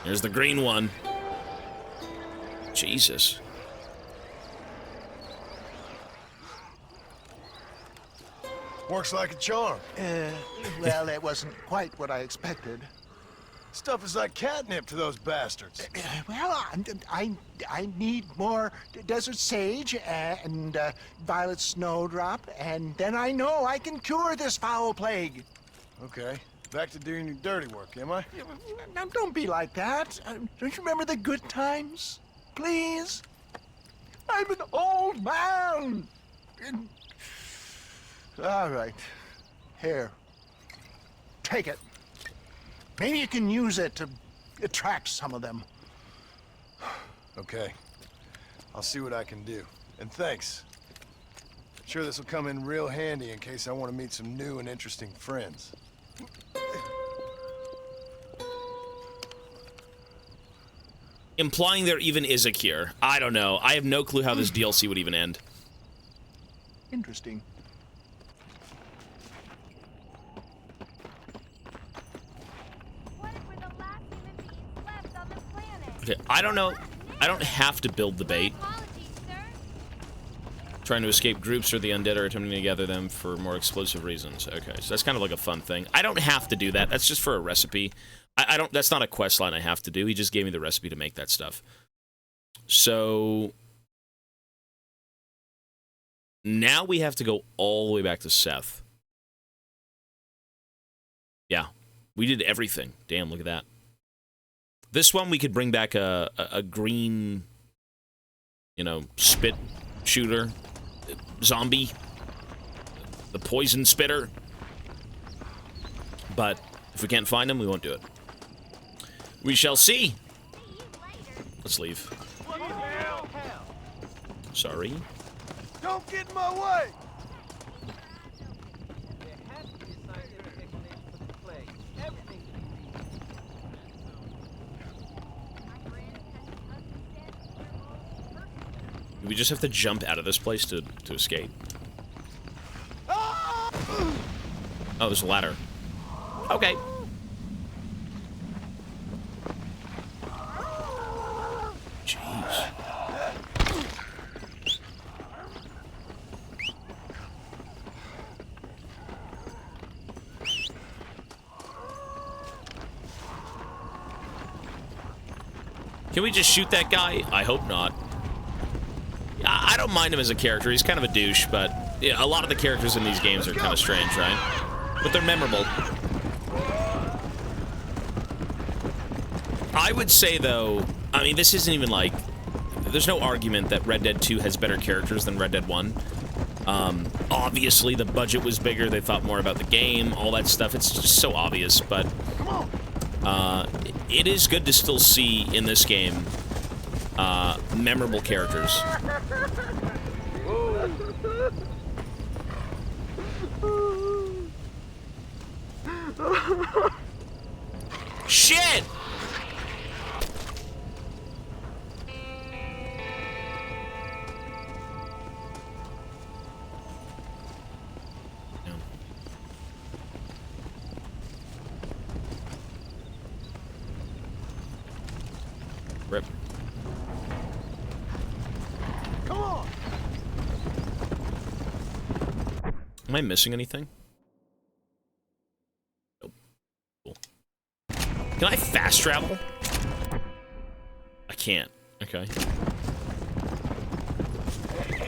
There's the green one. Jesus. Works like a charm. Well, it wasn't quite what I expected. Stuff is like catnip to those bastards. Well, I need more desert sage and violet snowdrop, and then I know I can cure this foul plague. Okay. Back to doing your dirty work, am I? Now, don't be like that. Don't you remember the good times? Please? I'm an old man. All right. Here. Take it. Maybe you can use it to attract some of them. Okay. I'll see what I can do. And thanks. I'm sure this will come in real handy in case I want to meet some new and interesting friends. Implying there even is a cure. I don't know. I have no clue how this DLC would even end. Interesting. Okay, I don't know. I don't have to build the bait. Trying to escape groups or the undead are attempting to gather them for more explosive reasons. Okay, so that's kind of like a fun thing. I don't have to do that. That's just for a recipe. I don't. That's not a quest line I have to do. He just gave me the recipe to make that stuff. So now we have to go all the way back to Seth. Yeah, we did everything. Damn, look at that. This one we could bring back a green, you know, spit shooter, zombie, the poison spitter. But if we can't find him, we won't do it. We shall see. Let's leave. Sorry. Don't get in my way. We just have to jump out of this place to escape. Oh, there's a ladder. Okay. Jeez. Can we just shoot that guy? I hope not. I don't mind him as a character. He's kind of a douche, but yeah, a lot of the characters in these games are kind of strange, right? But they're memorable. I would say, though, I mean, this isn't even like... There's no argument that Red Dead 2 has better characters than Red Dead 1. Obviously, the budget was bigger. They thought more about the game, all that stuff. It's just so obvious, but... it is good to still see in this game memorable characters. Shit! Rip. Come on. Am I missing anything? Nope. Cool. Can I fast travel? I can't. Okay.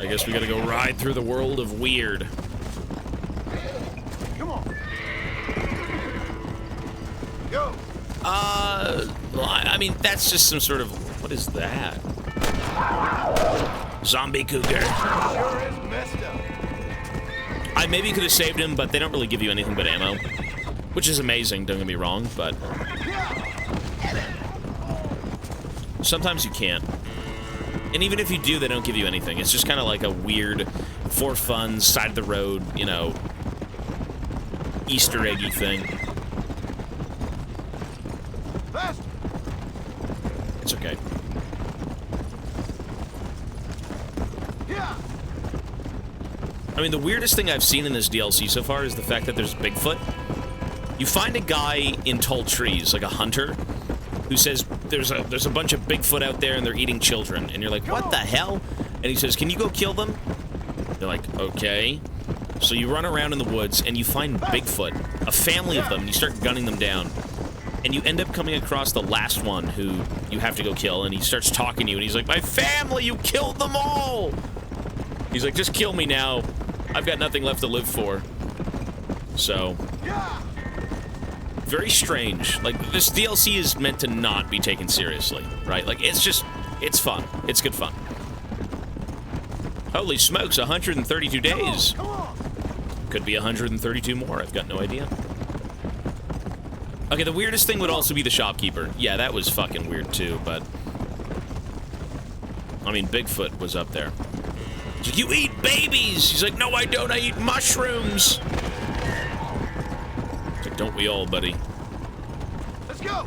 I guess we gotta go ride through the world of weird. Come on. Go. Well, I mean, that's just some sort of... What is that? Zombie cougar. Sure is messed up. I maybe could have saved him, but they don't really give you anything but ammo. Which is amazing, don't get me wrong, but... Sometimes you can't. And even if you do, they don't give you anything. It's just kind of like a weird, for fun, side of the road, you know, Easter eggy thing. Fast. It's okay. Yeah. I mean, the weirdest thing I've seen in this DLC so far is the fact that there's Bigfoot. You find a guy in tall trees, like a hunter, who says there's a bunch of Bigfoot out there and they're eating children. And you're like, what the hell? And he says, can you go kill them? They're like, okay. So you run around in the woods and you find Bigfoot, a family of them, and you start gunning them down. And you end up coming across the last one who you have to go kill, and he starts talking to you, and he's like, my family, you killed them all! He's like, just kill me now. I've got nothing left to live for. So... very strange. Like, this DLC is meant to not be taken seriously, right? Like, it's just... it's fun. It's good fun. Holy smokes, 132 days. Could be 132 more. I've got no idea. Okay, the weirdest thing would also be the shopkeeper. Yeah, that was fucking weird too, but... I mean, Bigfoot was up there. He's like, you eat babies! He's like, no, I don't. I eat mushrooms! It's like, don't we all, buddy? Let's go!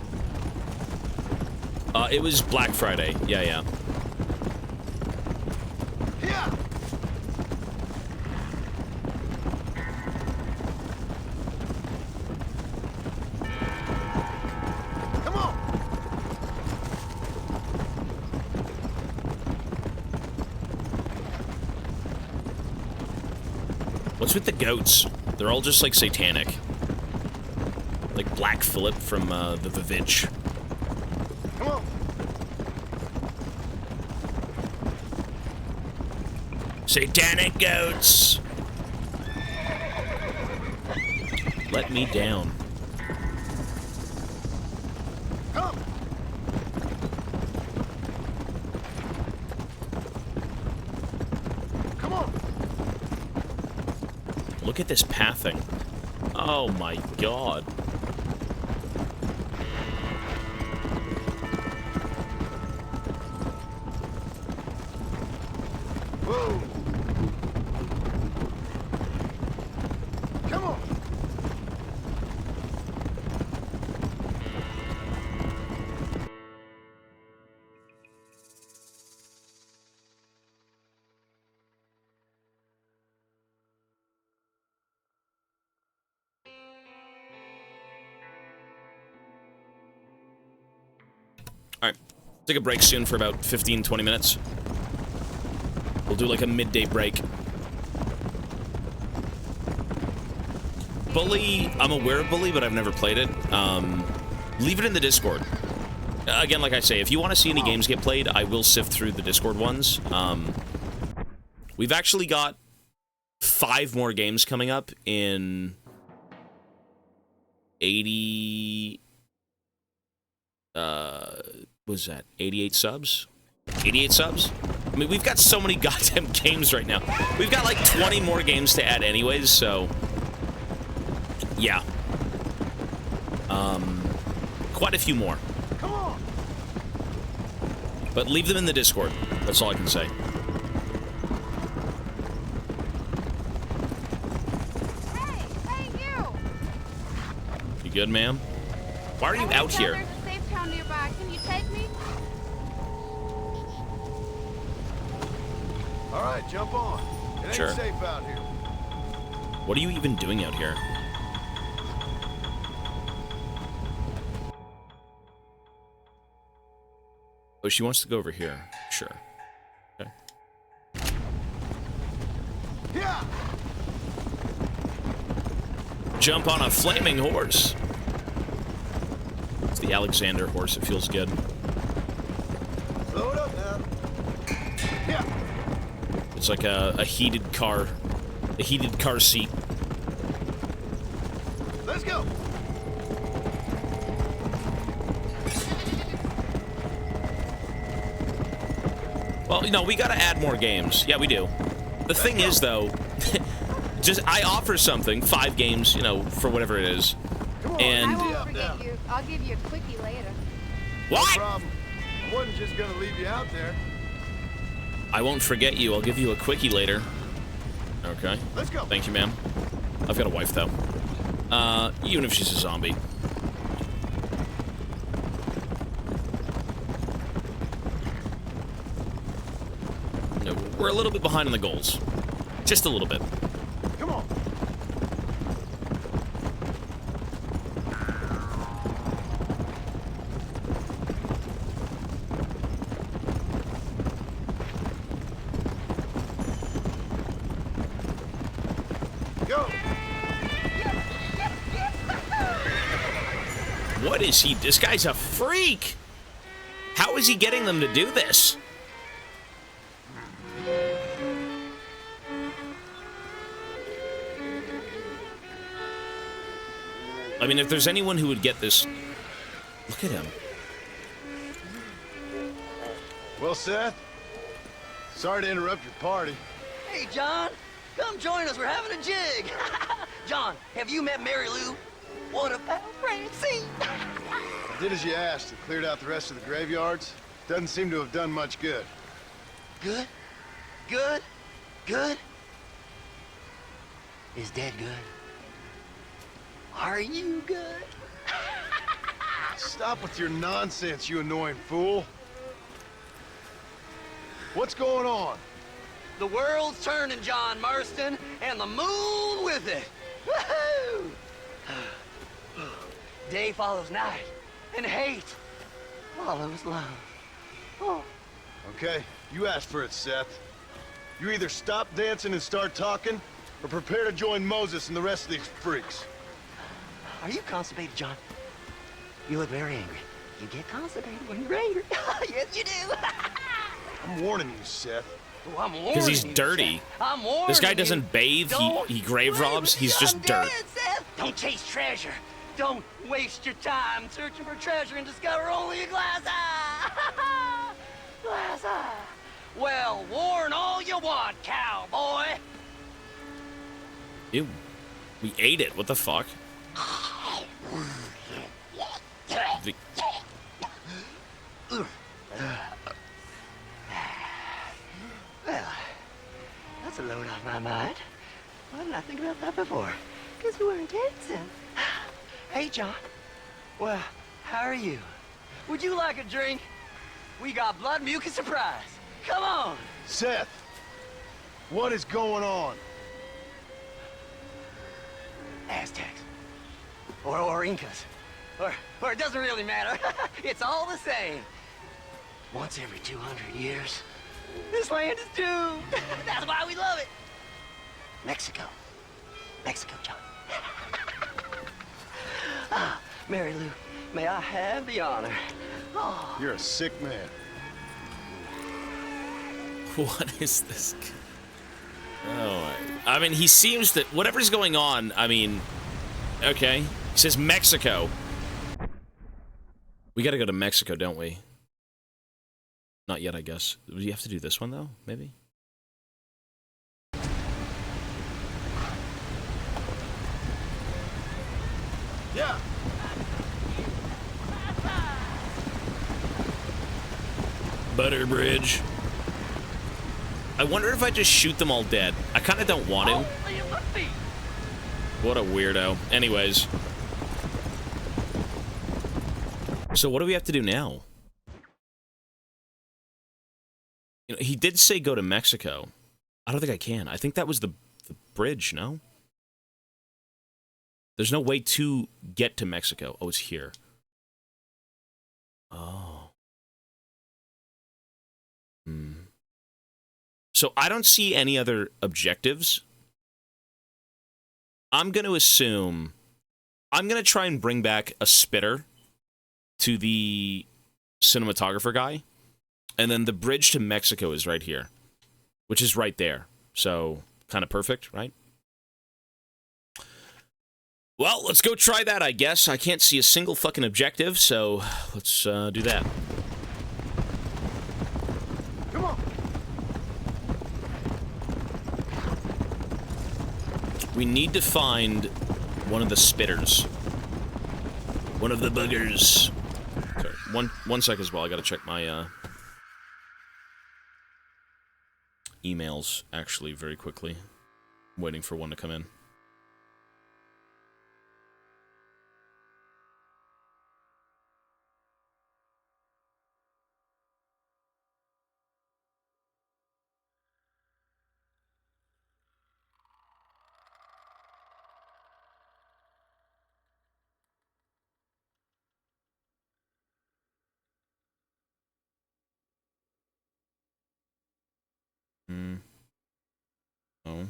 It was Black Friday. Yeah. Yeah. Come on. What's with the goats? They're all just, like, satanic. Like Black Phillip from, the Vivitch. Come on. Satanic goats! Let me down. Come. Come on. Look at this pathing. Oh my god. Whoa. Come on. Alright. Take a break soon for about 15, 20 minutes. We'll do like a midday break. Bully, I'm aware of Bully, but I've never played it. Leave it in the Discord. Again, like I say, if you want to see any games get played, I will sift through the Discord ones. We've actually got 5 more games coming up in 80... was that 88 subs? 88 subs? I mean, we've got so many goddamn games right now. We've got like 20 more games to add anyways, so... yeah. Quite a few more. Come on. But leave them in the Discord. That's all I can say. Hey, you! You good, ma'am? Why are you out here? There's a safe town nearby. Can you take me? All right, jump on. It ain't Sure. safe out here. What are you even doing out here? Oh, she wants to go over here. Sure. Okay. Yeah. Jump on a flaming horse. It's the Alexander horse. It feels good. Slow it up now. Yeah. It's like a heated car. A heated car seat. Let's go. Well, you know, we gotta add more games. Yeah, we do. The thing is, though, just I offer something, 5 games, you know, for whatever it is, and I won't forget you. I'll give you a quickie later. What? No problem. I wasn't just gonna leave you out there. I won't forget you. I'll give you a quickie later. Okay. Let's go. Thank you, ma'am. I've got a wife, though. Even if she's a zombie. No, we're a little bit behind on the goals. Just a little bit. Come on. Go. What is he? This guy's a freak. How is he getting them to do this? I mean, if there's anyone who would get this... Look at him. Well, Seth, sorry to interrupt your party. Hey, John, come join us. We're having a jig. John, have you met Mary Lou? What about Francine? I did as you asked and cleared out the rest of the graveyards. Doesn't seem to have done much good. Good? Good? Good? Is Dad good? Are you good? Stop with your nonsense, you annoying fool. What's going on? The world's turning, John Marston, and the moon with it. Woohoo! Day follows night, and hate follows love. Oh. Okay, you asked for it, Seth. You either stop dancing and start talking, or prepare to join Moses and the rest of these freaks. Are you constipated, John? You look very angry. You get constipated when you're angry. Yes, you do. I'm warning you, Seth. Oh, I'm warning Because he's you, dirty. Seth. I'm warning This guy you. doesn't bathe, he grave robs, he's just dirt. Seth. Don't chase treasure. Don't waste your time searching for treasure and discover only a glass eye. Glass eye. Well, warn all you want, cowboy. Ew. We ate it. What the fuck? The- Well, that's a load off my mind. Why didn't I think about that before? Because we weren't dancing. Hey, John. Well, how are you? Would you like a drink? We got blood mucus surprise. Come on. Seth, what is going on? Aztecs. Or Incas. Or it doesn't really matter. It's all the same. once every 200 years. This land is doomed. That's why we love it. Mexico. Mexico, John. Ah, Mary Lou, may I have the honor? Oh. You're a sick man. What is this? Oh, I mean, he seems that whatever's going on, I mean, okay. He says Mexico. We gotta go to Mexico, don't we? Not yet, I guess. Do you have to do this one, though? Maybe? Yeah. Butter Bridge. I wonder if I just shoot them all dead. I kind of don't want to. What a weirdo. Anyways. So what do we have to do now? You know, he did say go to Mexico. I don't think I can. I think that was the bridge, no? There's no way to get to Mexico. Oh, it's here. Oh. Hmm. So I don't see any other objectives. I'm going to assume... I'm going to try and bring back a spitter to the cinematographer guy. And then the bridge to Mexico is right here. Which is right there. So, kind of perfect, right? Well, let's go try that, I guess. I can't see a single fucking objective, so let's do that. Come on. We need to find one of the spitters. One of the boogers. Sorry, one sec as well. I gotta check my emails, actually, very quickly. I'm waiting for one to come in. Oh.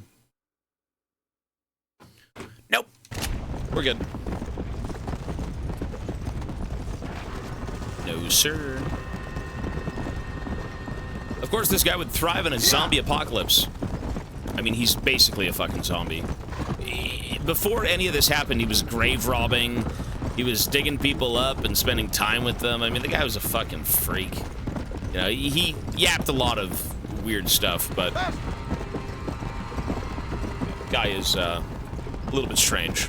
Nope. We're good. No, sir. Of course, this guy would thrive in a zombie apocalypse. I mean, he's basically a fucking zombie. Before any of this happened, he was grave robbing. He was digging people up and spending time with them. I mean, the guy was a fucking freak. You know, he yapped a lot of weird stuff, but guy is a little bit strange.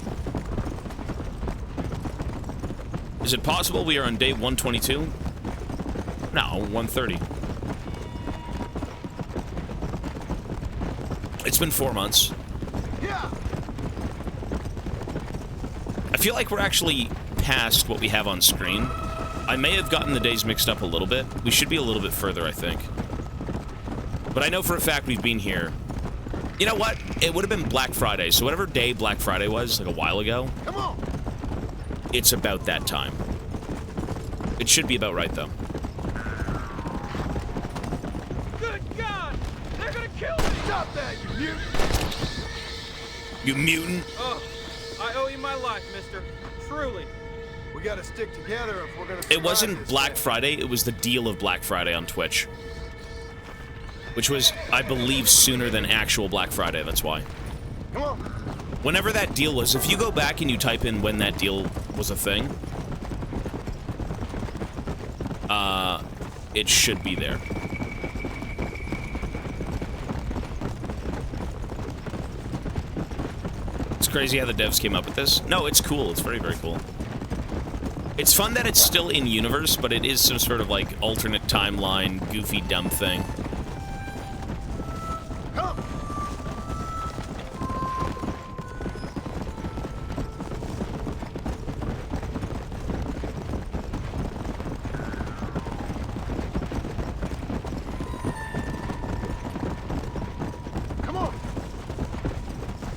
Is it possible we are on day 122? No, 130. It's been 4 months. I feel like we're actually past what we have on screen. I may have gotten the days mixed up a little bit. We should be a little bit further, I think. But I know for a fact we've been here. You know what? It would have been Black Friday, so whatever day Black Friday was, like a while ago, come on. It's about that time. It should be about right, though. Good God! They're gonna kill me! Stop that, you mutant! You mutant? Oh, I owe you my life, mister. Truly. We gotta stick together if we're gonna. It wasn't Black Friday, it was the deal of Black Friday on Twitch. Which was, I believe, sooner than actual Black Friday, that's why. Come on. Whenever that deal was, if you go back and you type in when that deal was a thing, it should be there. It's crazy how the devs came up with this. No, it's cool. It's very, very cool. It's fun that it's still in universe, but it is some sort of like alternate timeline, goofy, dumb thing.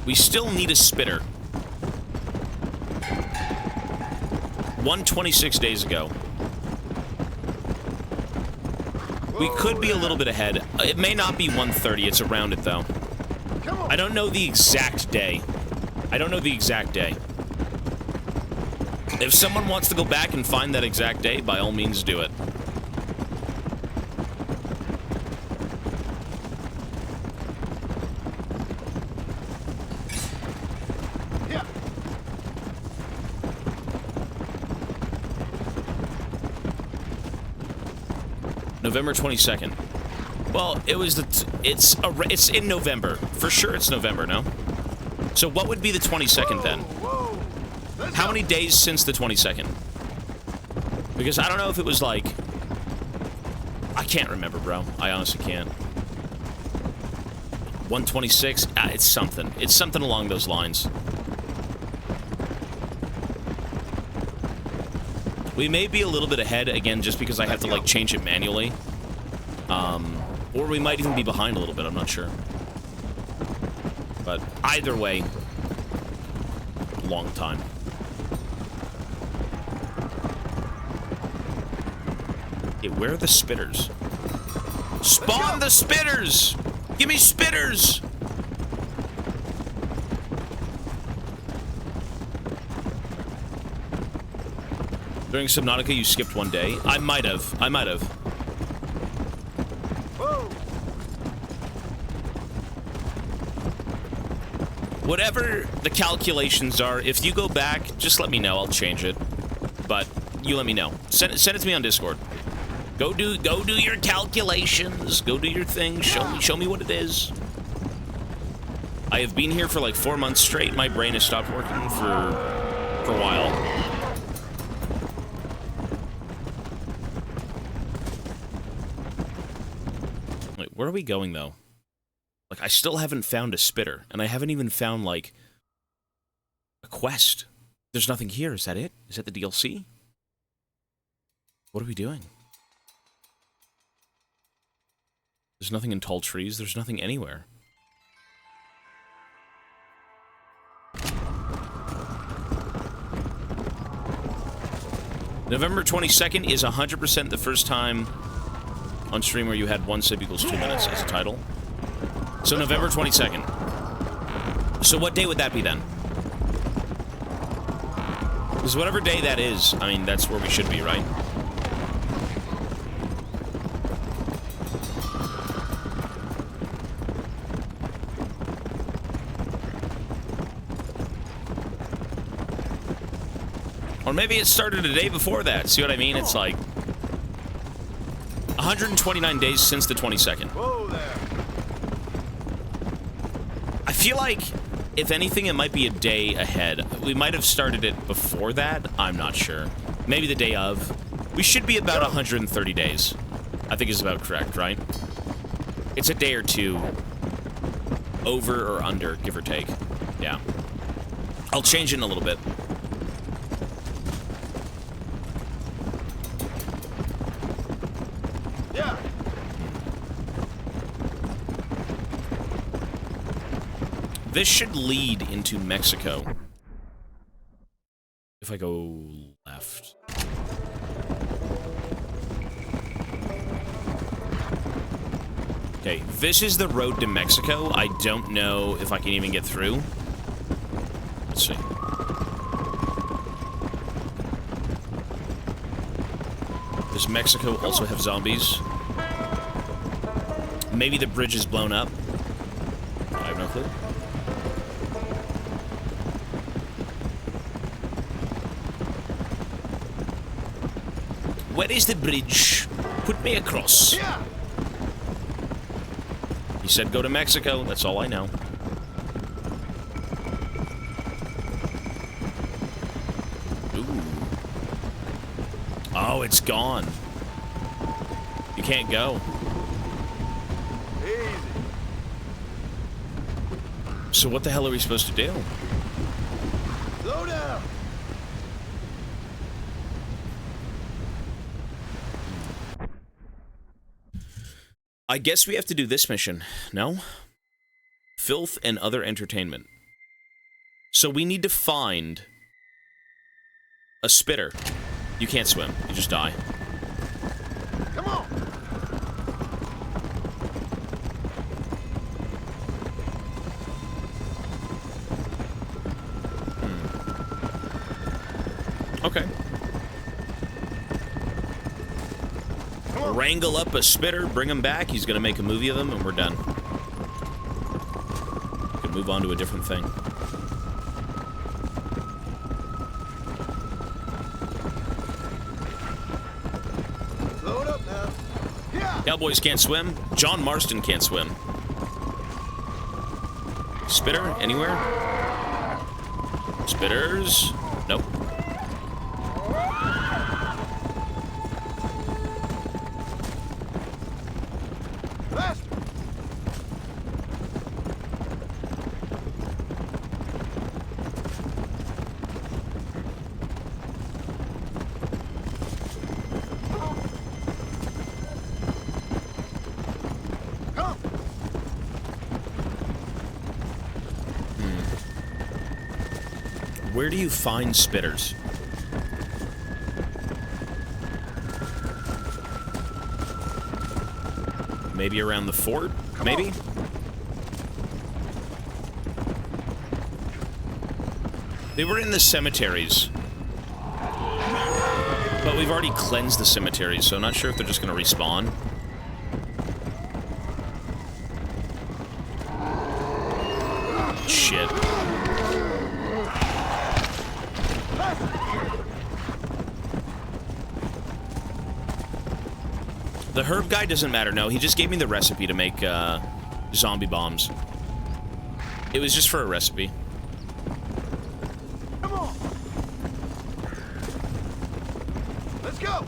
We still need a spitter. 126 days ago. We could be a little bit ahead. It may not be 1:30. It's around it, though. I don't know the exact day. I don't know the exact day. If someone wants to go back and find that exact day, by all means do it. November 22nd. Well, it was it's in November. For sure it's November, no? So what would be the 22nd then? How many days since the 22nd? Because I don't know if it was like... I can't remember, bro. I honestly can't. 126? It's something. It's something along those lines. We may be a little bit ahead, again, just because I have to, like, change it manually. Or we might even be behind a little bit, I'm not sure. But either way, long time. Okay, where are the spitters? Spawn the spitters! Give me spitters! During Subnautica, you skipped one day. I might have. I might have. Whatever the calculations are, if you go back, just let me know. I'll change it. But you let me know. Send it to me on Discord. Go do your calculations. Go do your thing. Show me what it is. I have been here for like 4 months straight. My brain has stopped working for a while. Wait, where are we going though? Like, I still haven't found a spitter, and I haven't even found, like, a quest. There's nothing here. Is that it? Is that the DLC? What are we doing? There's nothing in tall trees. There's nothing anywhere. November 22nd is 100% the first time on stream where you had 1 sub equals 2 minutes as a title. So November 22nd. So what day would that be then? Because whatever day that is, I mean, that's where we should be, right? Or maybe it started a day before that. See what I mean? It's like 129 days since the 22nd. Whoa there. I feel like, if anything, it might be a day ahead. We might have started it before that. I'm not sure. Maybe the day of. We should be about 130 days. I think is about correct, right? It's a day or two over or under, give or take. Yeah. I'll change it in a little bit. Yeah. This should lead into Mexico. If I go left. Okay, this is the road to Mexico. I don't know if I can even get through. Let's see. Does Mexico also have zombies? Maybe the bridge is blown up. I have no clue. Where is the bridge? Put me across. Yeah. He said go to Mexico. That's all I know. Ooh. Oh, it's gone. You can't go. Easy. So what the hell are we supposed to do? Slow down. I guess we have to do this mission, no? Filth and other entertainment. So we need to find a spitter. You can't swim. You just die. Come on. Okay. Wrangle up a spitter, bring him back. He's gonna make a movie of them, and we're done. We can move on to a different thing. Load up now. Yeah. Cowboys can't swim. John Marston can't swim. Spitter, anywhere? Spitters? Nope. Where do you find spitters? Maybe around the fort? Maybe? They were in the cemeteries. But we've already cleansed the cemeteries, so I'm not sure if they're just going to respawn. Shit. The herb guy doesn't matter, no. He just gave me the recipe to make zombie bombs. It was just for a recipe. Come on. Let's go.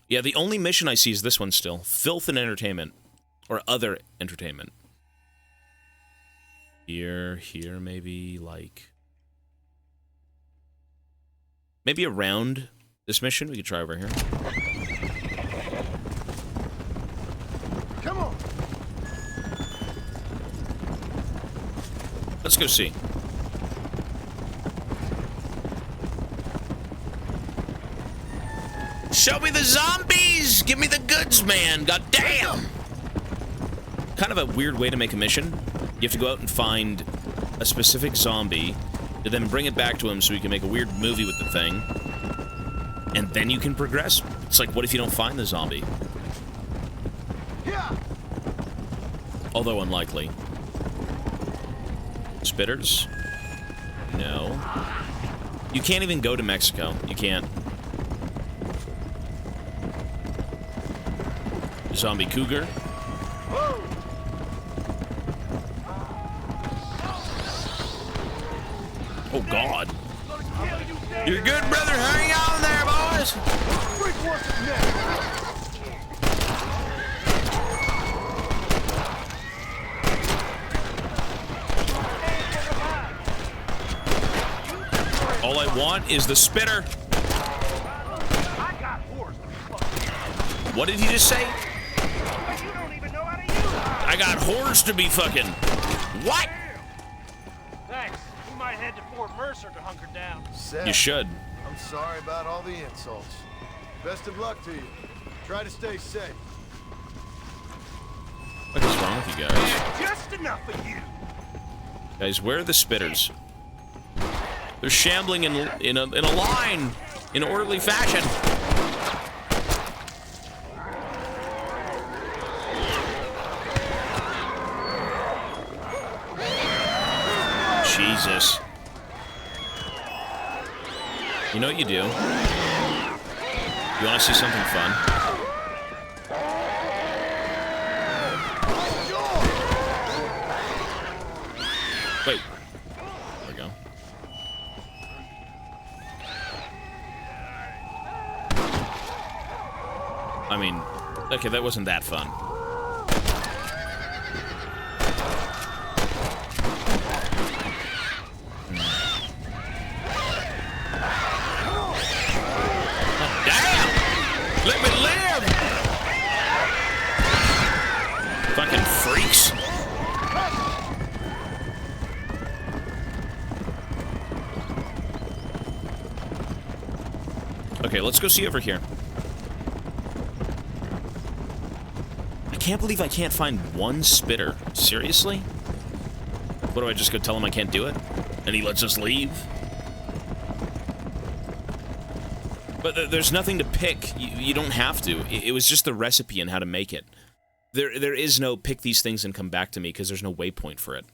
Yeah, the only mission I see is this one still. Filth and entertainment. Or other entertainment. Here, maybe, like... Maybe around this mission? We could try over here. Come on. Let's go see. Show me the zombies! Give me the goods, man! God damn! Kind of a weird way to make a mission. You have to go out and find a specific zombie, to then bring it back to him so you can make a weird movie with the thing. And then you can progress. It's like, what if you don't find the zombie? Yeah. Although unlikely. Spitters? No. You can't even go to Mexico. You can't. Zombie cougar. Oh, God. You're good, brother. Hang on there, boys. All I want is the spitter. What did he just say? I got whores to be fucking. What? Thanks. We might head to Fort Mercer to hunker down. Seth, You should. I'm sorry about all the insults. Best of luck to you. Try to stay safe. What is wrong with you guys? Just enough of you. Guys, where are the spitters? They're shambling in a line, in orderly fashion. Jesus. You know what you do? You want to see something fun? Wait. There we go. I mean, okay, that wasn't that fun. Let me live! Fucking freaks. Okay, let's go see over here. I can't believe I can't find one spitter. Seriously? What do I just go tell him I can't do it? And he lets us leave? But there's nothing to pick. You don't have to. It was just the recipe and how to make it. There is no pick these things and come back to me because there's no waypoint for it.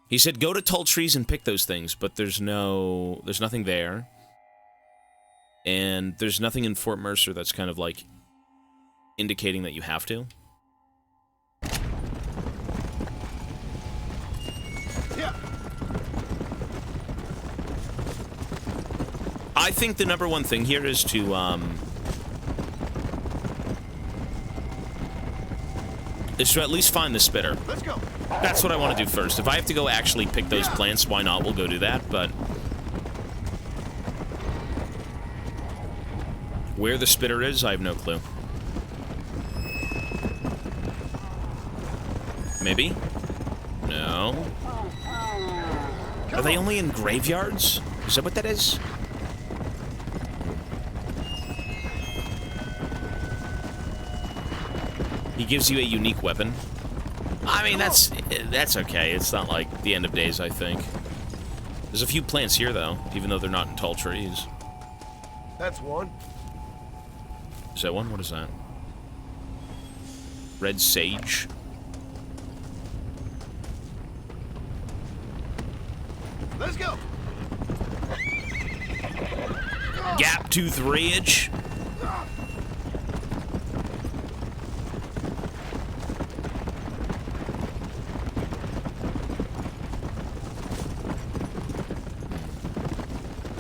He said go to tall trees and pick those things, but there's nothing there. And there's nothing in Fort Mercer that's kind of like indicating that you have to. Yeah. I think the number one thing here is to at least find the spitter. Let's go. That's what I want to do first. If I have to go actually pick those plants, why not? We'll go do that, but where the spitter is, I have no clue. Maybe? No. Are they only in graveyards? Is that what that is? He gives you a unique weapon. I mean, that's okay. It's not like the end of days, I think. There's a few plants here, though, even though they're not in tall trees. That's one. Is that one? What is that? Red sage. Let's go. Gap tooth ridge.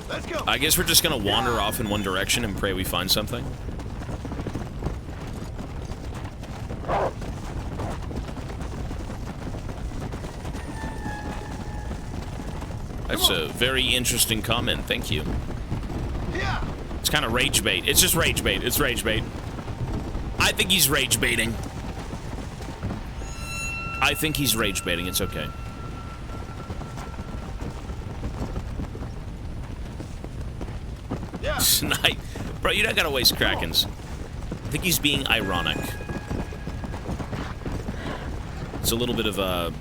Let's go. I guess we're just gonna wander off in one direction and pray we find something. That's a very interesting comment. Thank you. Yeah. It's kind of rage bait. It's just rage bait. It's rage bait. I think he's rage baiting. I think he's rage baiting. It's okay. Yeah. Snipe. Bro, you don't gotta waste Krakens. I think he's being ironic. It's a little bit of a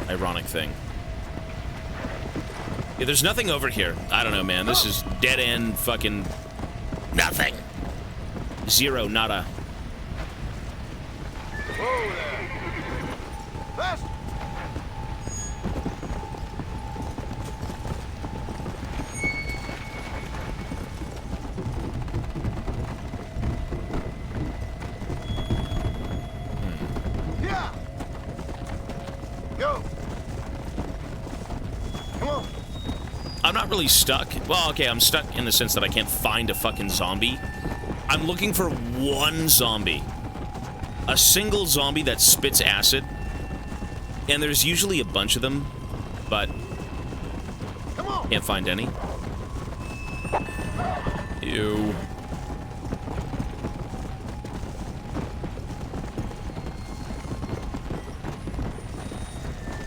ironic thing. Yeah, there's nothing over here. I don't know, man. This is dead end fucking nothing. Zero, nada. Whoa there. Fast. Yeah. Go. Come on. I'm not really stuck. Well, okay, I'm stuck in the sense that I can't find a fucking zombie. I'm looking for one zombie. A single zombie that spits acid. And there's usually a bunch of them, but can't find any. Ew.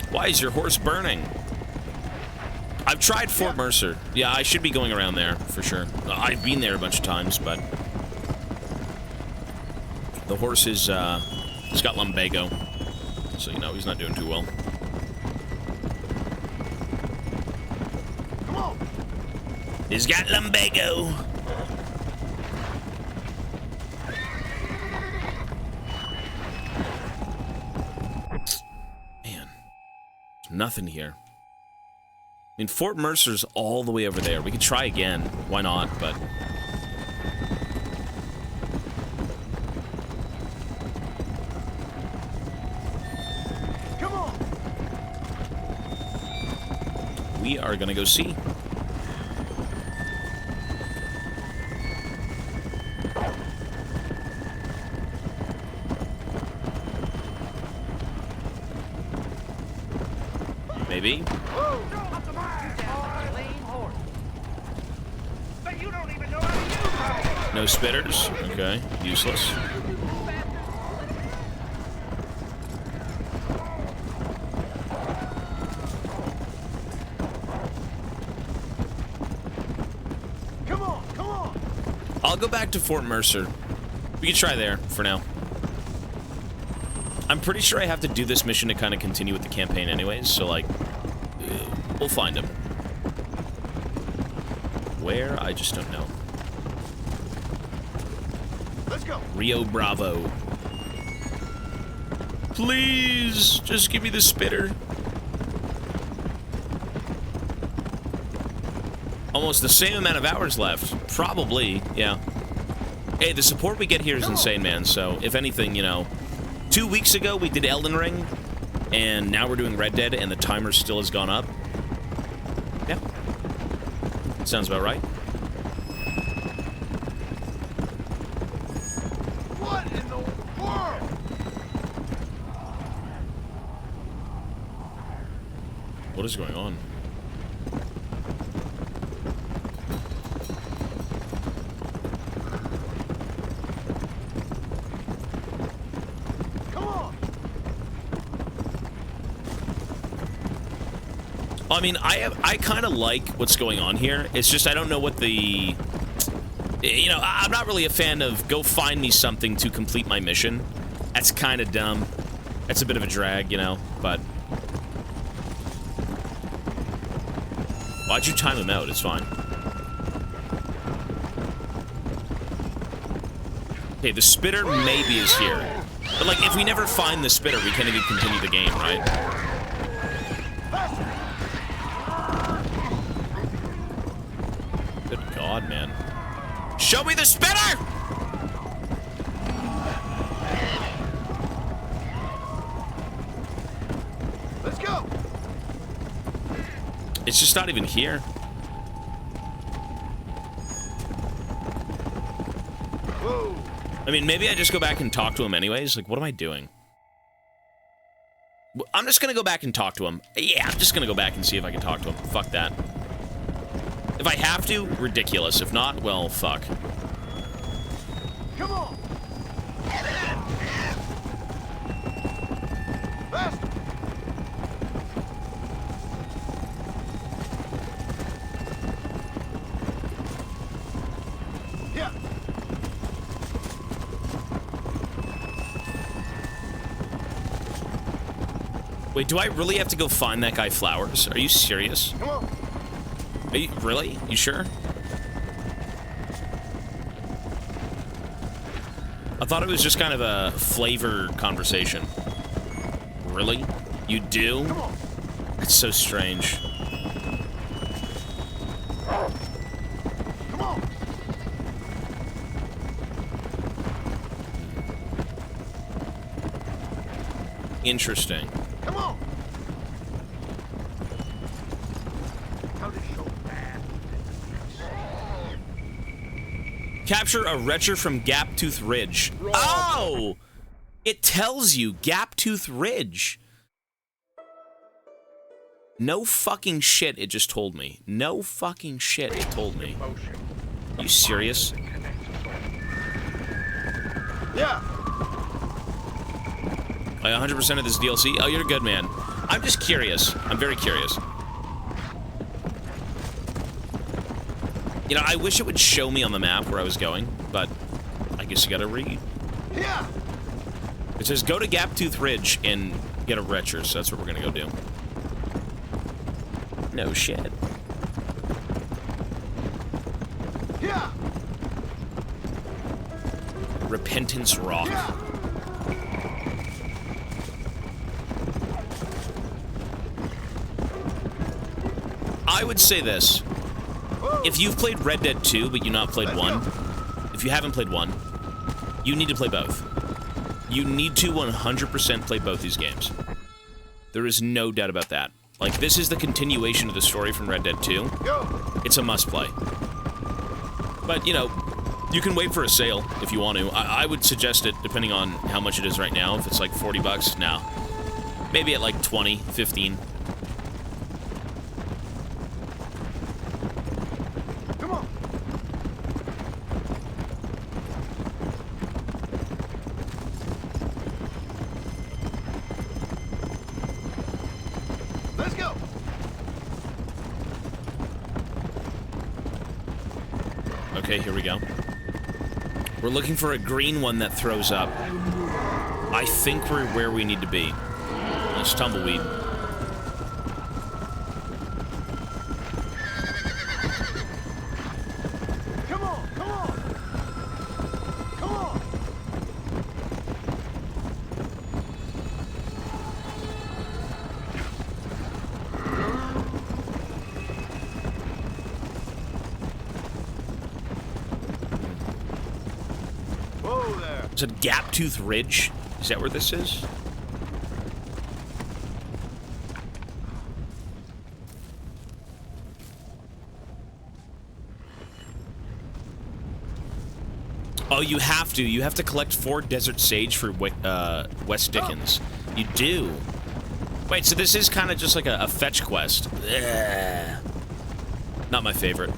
Why is your horse burning? I've tried Fort Mercer. Yeah, I should be going around there, for sure. I've been there a bunch of times, but the horse is, he's got lumbago. So, you know, he's not doing too well. Come on. He's got lumbago. Man, there's nothing here. I mean, Fort Mercer's all the way over there. We could try again. Why not? But come on. we are gonna go see. Maybe. No spitters. Okay, useless. Come on, come on. I'll go back to Fort Mercer. We can try there for now. I'm pretty sure I have to do this mission to kind of continue with the campaign anyways, so like, we'll find him. Where? I just don't know. Let's go. Rio Bravo. Please, just give me the spitter. Almost the same amount of hours left. Probably, yeah. Hey, the support we get here is insane, man. So, if anything, you know, 2 weeks ago we did Elden Ring, and now we're doing Red Dead, and the timer still has gone up. Yeah. Sounds about right. What in the world? What is going on? I mean, I kind of like what's going on here. It's just I don't know what the... You know, I'm not really a fan of go find me something to complete my mission. That's kind of dumb. That's a bit of a drag, you know, but... Why'd you time him out? It's fine. Okay, the spitter maybe is here. But, like, if we never find the spitter, we can't even continue the game, right? God, man. Show me the spitter! Let's go. It's just not even here. Whoa. I mean, maybe I just go back and talk to him anyways. Like, what am I doing? I'm just gonna go back and talk to him. Yeah, I'm just gonna go back and see if I can talk to him. Fuck that. If I have to, ridiculous. If not, well, fuck. Come on. Faster. Yeah. Wait, do I really have to go find that guy flowers? Are you serious? Come on. Are you, really? You sure? I thought it was just kind of a flavor conversation. Really? You do? Come on. It's so strange. Come on. Interesting. Come on. Capture a retcher from Gaptooth Ridge. Oh! It tells you Gaptooth Ridge. No fucking shit, it just told me. No fucking shit, it told me. Are you serious? Yeah. Like 100% of this DLC? Oh, you're a good man. I'm just curious. I'm very curious. You know, I wish it would show me on the map where I was going, but I guess you gotta read. Yeah. It says go to Gaptooth Ridge and get a retcher, so that's what we're gonna go do. No shit. Yeah. Repentance Rock. Yeah. I would say this. If you've played Red Dead 2, but you've not played 1, if you haven't played 1, you need to play both. You need to 100% play both these games. There is no doubt about that. Like, this is the continuation of the story from Red Dead 2. It's a must-play. But, you know, you can wait for a sale if you want to. I would suggest it, depending on how much it is right now. If it's like 40 bucks, no. Maybe at like 20, 15. Okay, here we go. We're looking for a green one that throws up. I think we're where we need to be. This tumbleweed. Is it Gaptooth Ridge? Is that where this is? Oh, you have to. You have to collect 4 desert sage for West Dickens. You do. Wait, so this is kind of just like a fetch quest. Ugh. Not my favorite.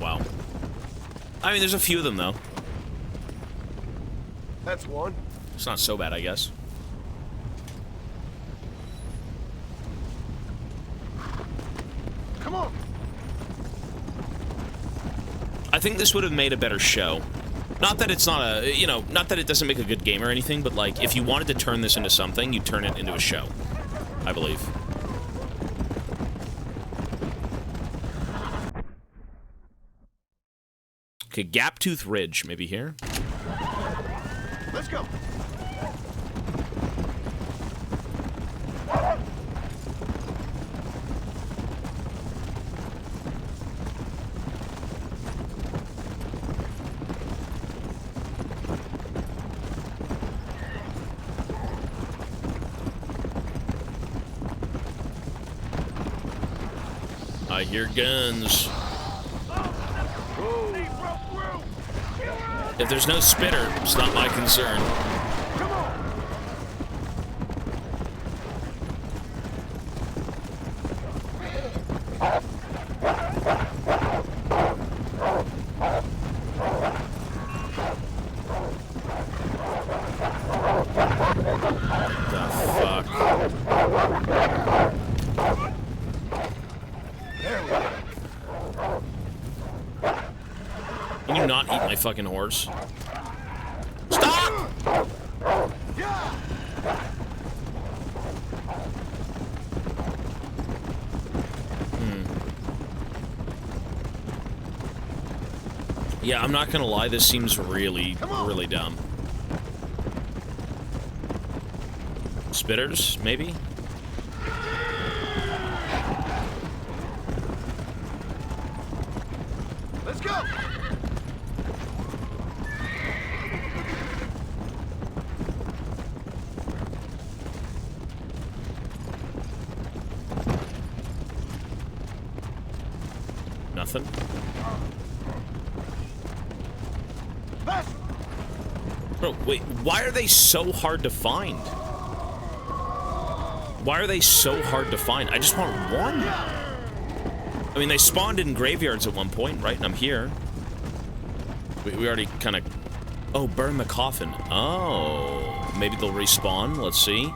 Wow. I mean, there's a few of them, though. That's one. It's not so bad, I guess. Come on. I think this would have made a better show. Not that it's not a, you know, not that it doesn't make a good game or anything, but like, if you wanted to turn this into something, you'd turn it into a show. I believe. Okay, Gaptooth Ridge, maybe here? Let's go. I hear guns. If there's no spitter, it's not my concern. Can you not eat my fucking horse? Stop! Yeah, I'm not gonna lie, this seems really, really dumb. Spitters, maybe? Let's go. Nothing? Bro, wait, why are they so hard to find? Why are they so hard to find? I just want one. I mean, they spawned in graveyards at one point, right? And I'm here. We already kind of... Oh, burn the coffin. Oh, maybe they'll respawn. Let's see.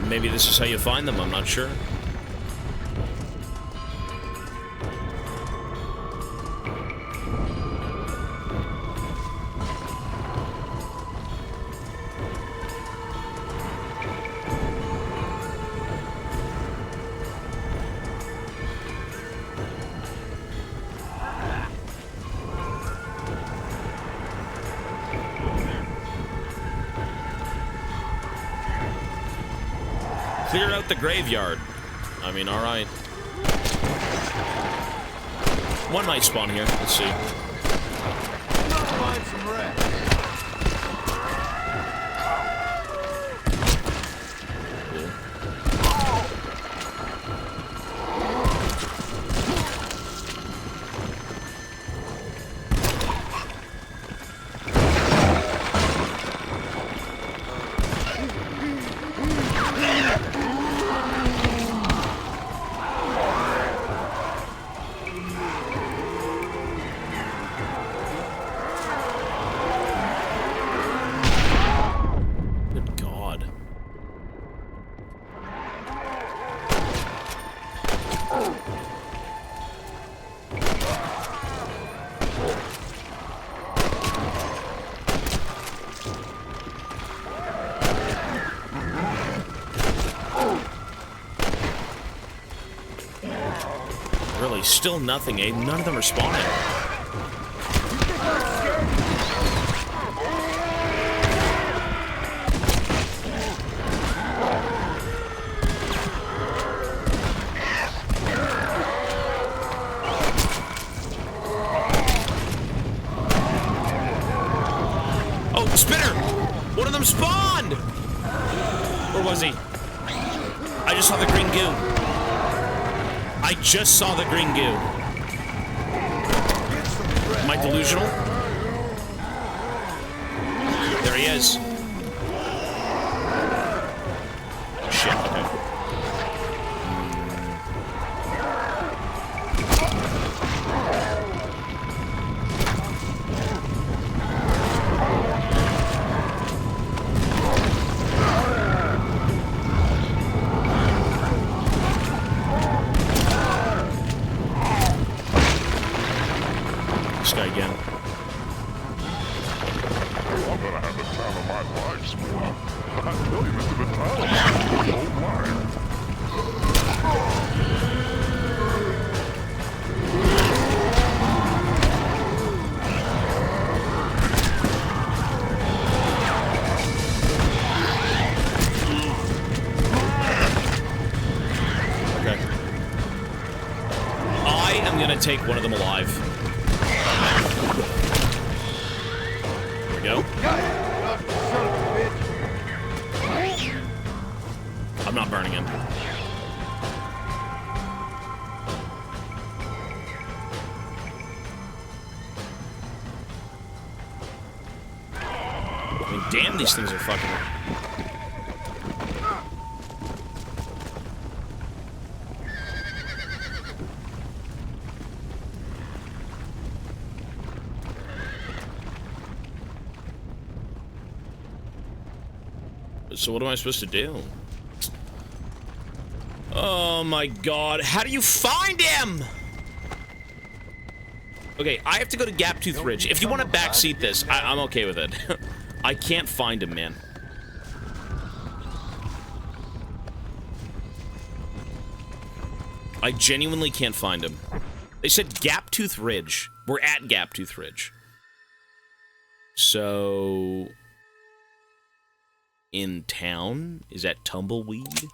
Maybe this is how you find them. I'm not sure. Clear out the graveyard. I mean, alright. One might spawn here. Let's see. Find some rest. Really, still nothing, eh? None of them are spawning. Spinner! One of them spawned! Where was he? I just saw the green goo. I just saw the green goo. Am I delusional? There he is. Shit, okay. This guy again. I'm gonna have the time of my life, sweetheart. I tell you, Mr. Vitale, don't lie. Okay. I am gonna take one of them alive. There we go. I'm not burning him. I mean, damn, these things are fucking... So what am I supposed to do? Oh my god, how do you find him? Okay, I have to go to Gaptooth Ridge. If you want to backseat this, I'm okay with it. I can't find him, man. I genuinely can't find him. They said Gaptooth Ridge. We're at Gaptooth Ridge. So... in town? Is that Tumbleweed?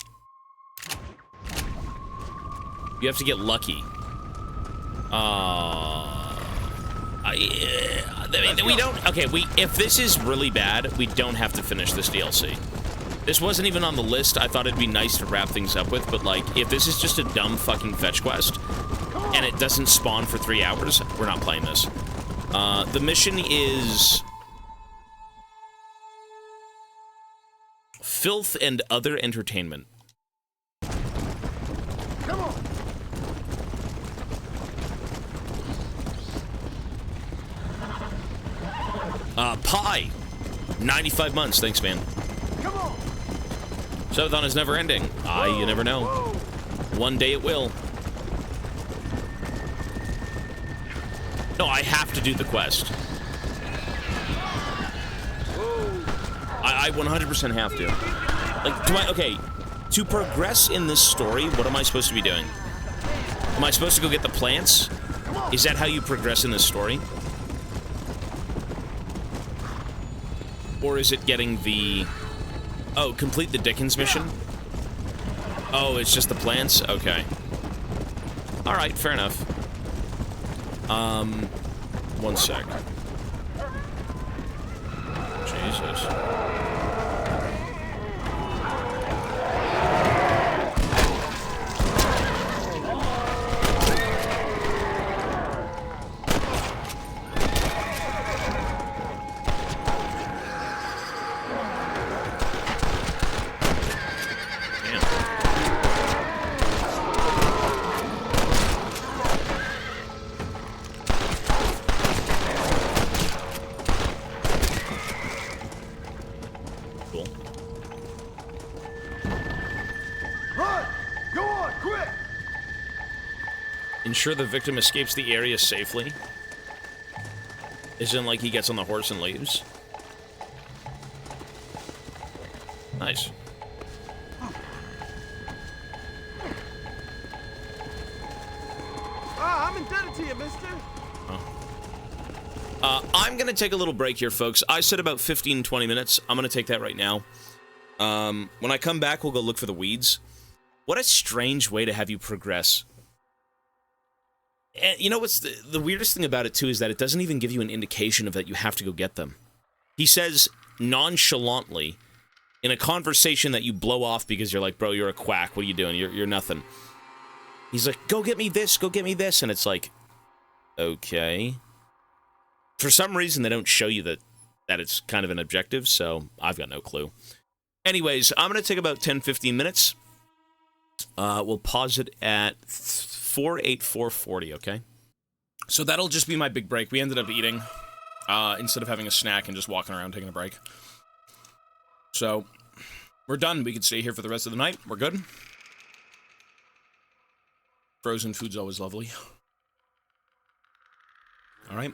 You have to get lucky. We don't... Okay, if this is really bad, we don't have to finish this DLC. This wasn't even on the list. I thought it'd be nice to wrap things up with, but, like, if this is just a dumb fucking fetch quest, and it doesn't spawn for 3 hours, we're not playing this. The mission is... filth and other entertainment. Come on. Pie. 95 months. Thanks, man. Come on. Subathon is never ending. You never know. One day it will. No, I have to do the quest. I 100% have to. Like, okay, to progress in this story, what am I supposed to be doing? Am I supposed to go get the plants? Is that how you progress in this story? Or is it getting the... Oh, complete the Dickens mission? Oh, it's just the plants? Okay. Alright, fair enough. One sec. Jesus. Ensure the victim escapes the area safely. Isn't like he gets on the horse and leaves. Nice. I'm indebted to you, mister. I'm gonna take a little break here, folks. I said about 15-20 minutes. I'm gonna take that right now. When I come back, we'll go look for the weeds. What a strange way to have you progress. And you know what's the weirdest thing about it, too, is that it doesn't even give you an indication of that you have to go get them. he says nonchalantly in a conversation that you blow off because you're like, bro, you're a quack. What are you doing? You're nothing. He's like, go get me this, go get me this. And it's like, okay. For some reason, they don't show you that it's kind of an objective, so I've got no clue. Anyways, I'm going to take about 10, 15 minutes. We'll pause it at 4:08:40, okay? So that'll just be my big break. We ended up eating instead of having a snack and just walking around taking a break. So we're done. We can stay here for the rest of the night. We're good. Frozen food's always lovely. All right.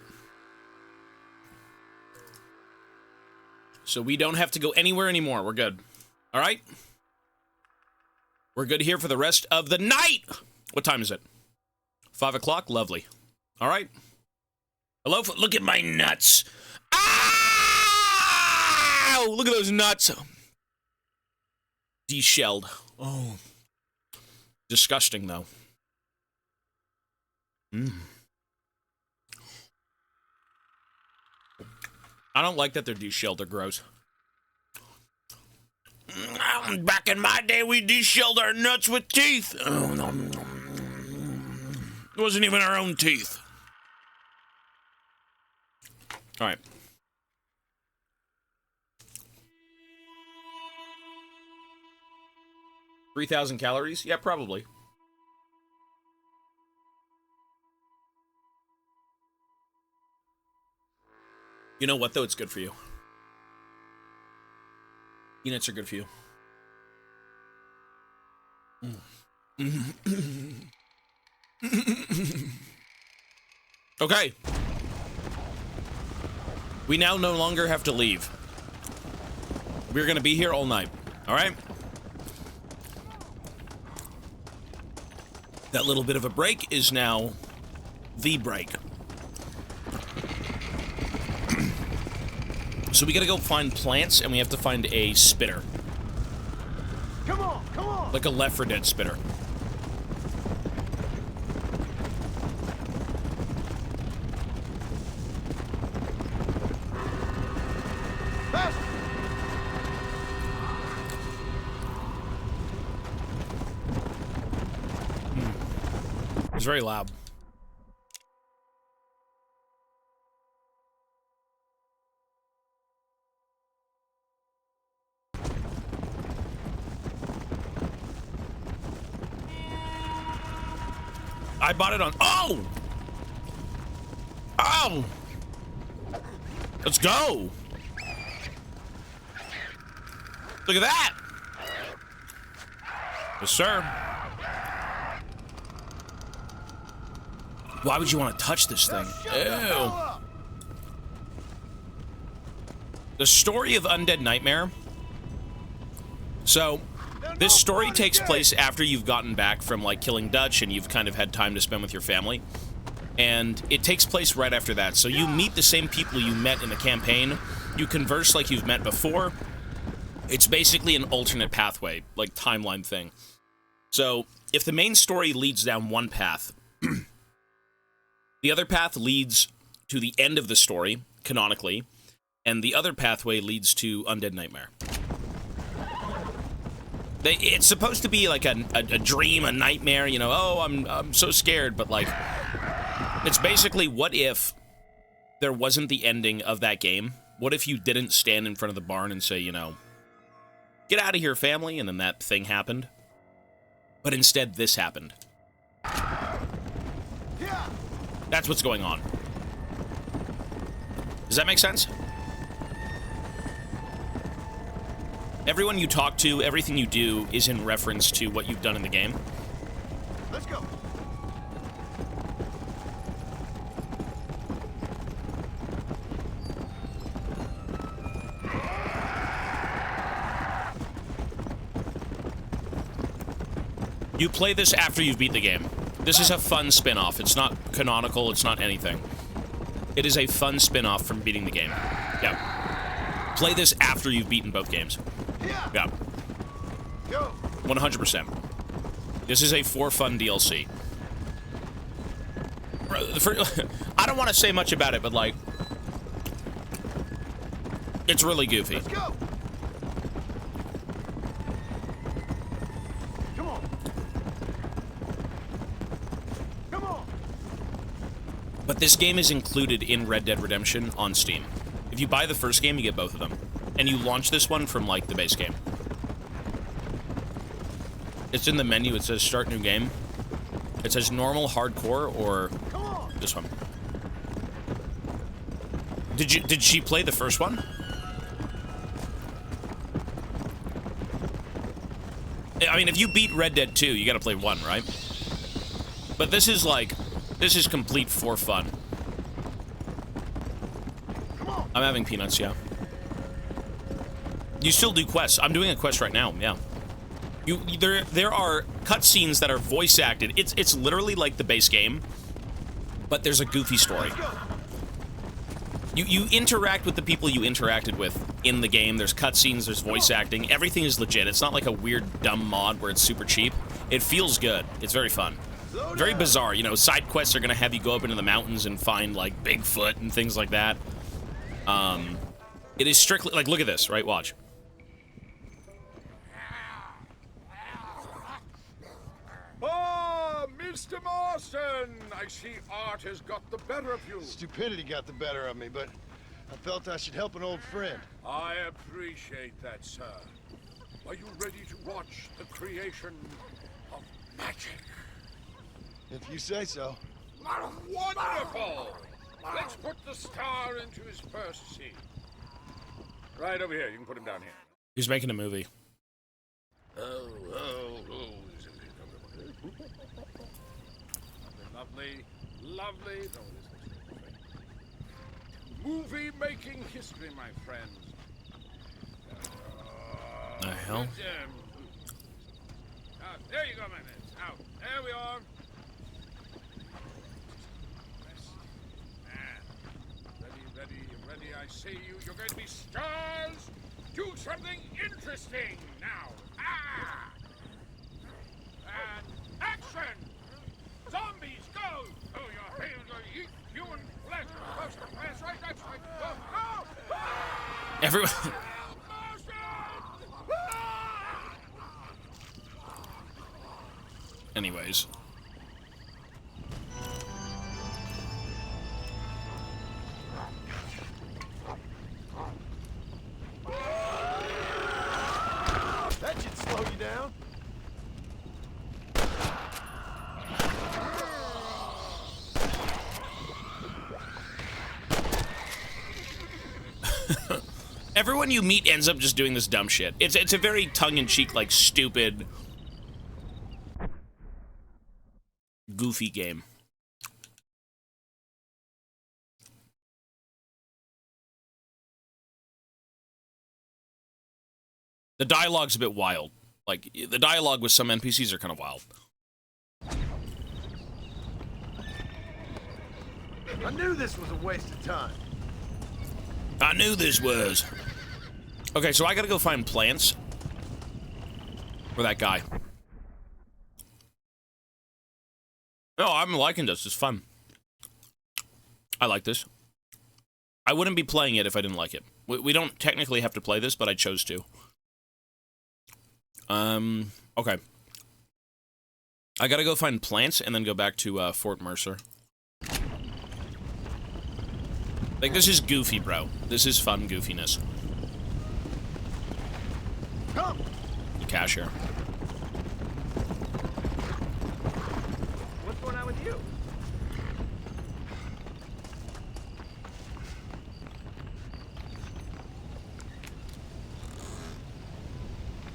So we don't have to go anywhere anymore. We're good. All right? We're good here for the rest of the night. What time is it? 5 o'clock? Lovely. All right. Hello? Look at my nuts. Ow! Look at those nuts. Deshelled. Oh. Disgusting, though. I don't like that they're deshelled. They're gross. Back in my day, we deshelled our nuts with teeth. It wasn't even our own teeth. All right. $3,000 calories? Yeah, probably. You know what, though? It's good for you. Peanuts are good for you. Okay. We now no longer have to leave. We're going to be here all night. All right? That little bit of a break is now the break. So we gotta go find plants, and we have to find a spitter. Come on, come on! Like a Left 4 Dead spitter. It's very loud. I bought it on... Oh! Oh! Let's go! Look at that! Yes, sir. Why would you want to touch this thing? Ew. The story of Undead Nightmare. So... this story takes place after you've gotten back from, like, killing Dutch and you've kind of had time to spend with your family. And it takes place right after that. So you meet the same people you met in the campaign. You converse like you've met before. It's basically an alternate pathway, like, timeline thing. So if the main story leads down one path, the other path leads to the end of the story, canonically, and the other pathway leads to Undead Nightmare. It's supposed to be like a dream, a nightmare, you know, oh, I'm so scared, but like, it's basically, what if there wasn't the ending of that game? What if you didn't stand in front of the barn and say, you know, get out of here, family, and then that thing happened? But instead, this happened. That's what's going on. Does that make sense? Everyone you talk to, everything you do is in reference to what you've done in the game. Let's go. You play this after you've beat the game. This is a fun spin-off. It's not canonical, it's not anything. It is a fun spin-off from beating the game. Yeah. Play this after you've beaten both games. Yeah. 100%. This is a for fun DLC. I don't want to say much about it, but like, It's really goofy. Let's go. Come on. Come on. But this game is included in Red Dead Redemption on Steam. If you buy the first game, you get both of them. And you launch this one from, like, the base game. It's in the menu. It says Start New Game. It says Normal, Hardcore, or this one. Did she play the first one? I mean, if you beat Red Dead 2, you gotta play 1, right? But this is, like, this is complete for fun. I'm having peanuts, yeah. You still do quests. I'm doing a quest right now, yeah. There are cutscenes that are voice acted. It's literally like the base game, but there's a goofy story. You interact with the people you interacted with in the game. There's cutscenes, there's voice acting. Everything is legit. It's not like a weird, dumb mod where it's super cheap. It feels good. It's very fun. Very bizarre. You know, side quests are going to have you go up into the mountains and find, like, Bigfoot and things like that. It is strictly, like, look at this, right? Watch. Ah, Mr. Marston! I see art has got the better of you. Stupidity got the better of me, but I felt I should help an old friend. I appreciate that, sir. Are you ready to watch the creation of magic? If you say so. Wonderful! Let's put the star into his first scene. Right over here. You can put him down here. He's making a movie. Oh. Lovely, lovely. Movie-making history, my friends. The hell? There you go, my man. Out. There we are. Ready, I see you. You're going to be stars. Do something interesting now. Ah! And action! Zombies, go! Oh, your hands are eat human flesh. That's right, that's right. Go! Everyone... Anyways. That should slow you down. Everyone you meet ends up just doing this dumb shit. It's a very tongue-in-cheek, like, stupid, goofy game. The dialogue's a bit wild. Like, the dialogue with some NPCs are kind of wild. I knew this was a waste of time. I knew this was. Okay, so I gotta go find plants for that guy. No, I'm liking this. It's fun. I like this. I wouldn't be playing it if I didn't like it. We don't technically have to play this, but I chose to. Okay. I gotta go find plants and then go back to, Fort Mercer. Like, this is goofy, bro. This is fun goofiness. Come! The cashier. What's going on with you?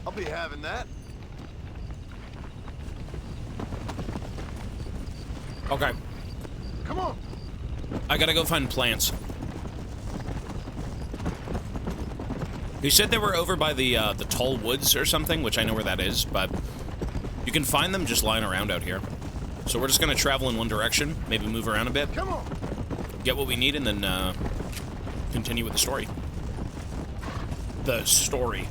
I'll be having that. Okay. Come on! I gotta go find plants. He said they were over by the Tall Woods or something, which I know where that is, but you can find them just lying around out here. So we're just gonna travel in one direction, maybe move around a bit, Come on! get what we need, and then continue with the story. The story.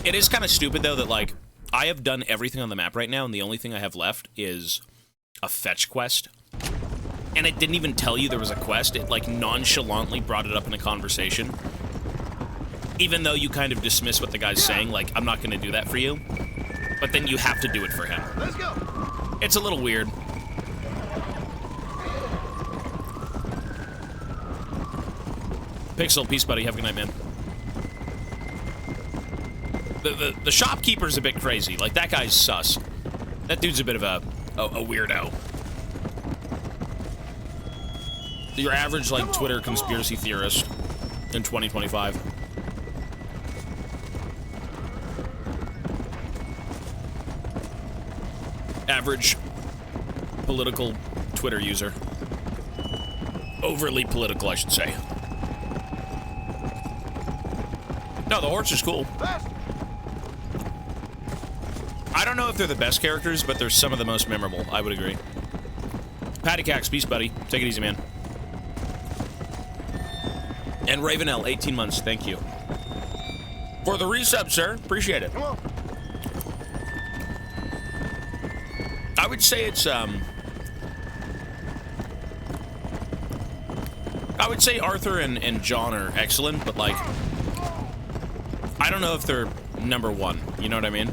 It is kind of stupid, though, that, like, I have done everything on the map right now, and the only thing I have left is a fetch quest. and it didn't even tell you there was a quest. It like nonchalantly brought it up in a conversation. Even though you kind of dismiss what the guy's saying, like, I'm not gonna do that for you. But then you have to do it for him. Let's go. It's a little weird. Pixel, peace, buddy. Have a good night, man. The shopkeeper's a bit crazy. Like, that guy's sus. That dude's a bit of a weirdo. Your average, like, Twitter conspiracy theorist in 2025. Average political Twitter user. Overly political, I should say. No, the horse is cool. I don't know if they're the best characters, but they're some of the most memorable. I would agree. Patty Cax, peace, buddy. Take it easy, man. And Ravenel, 18 months. Thank you. For the resub, sir. Appreciate it. Come on. I would say it's, I would say Arthur and John are excellent, but, like, I don't know if they're number one. You know what I mean?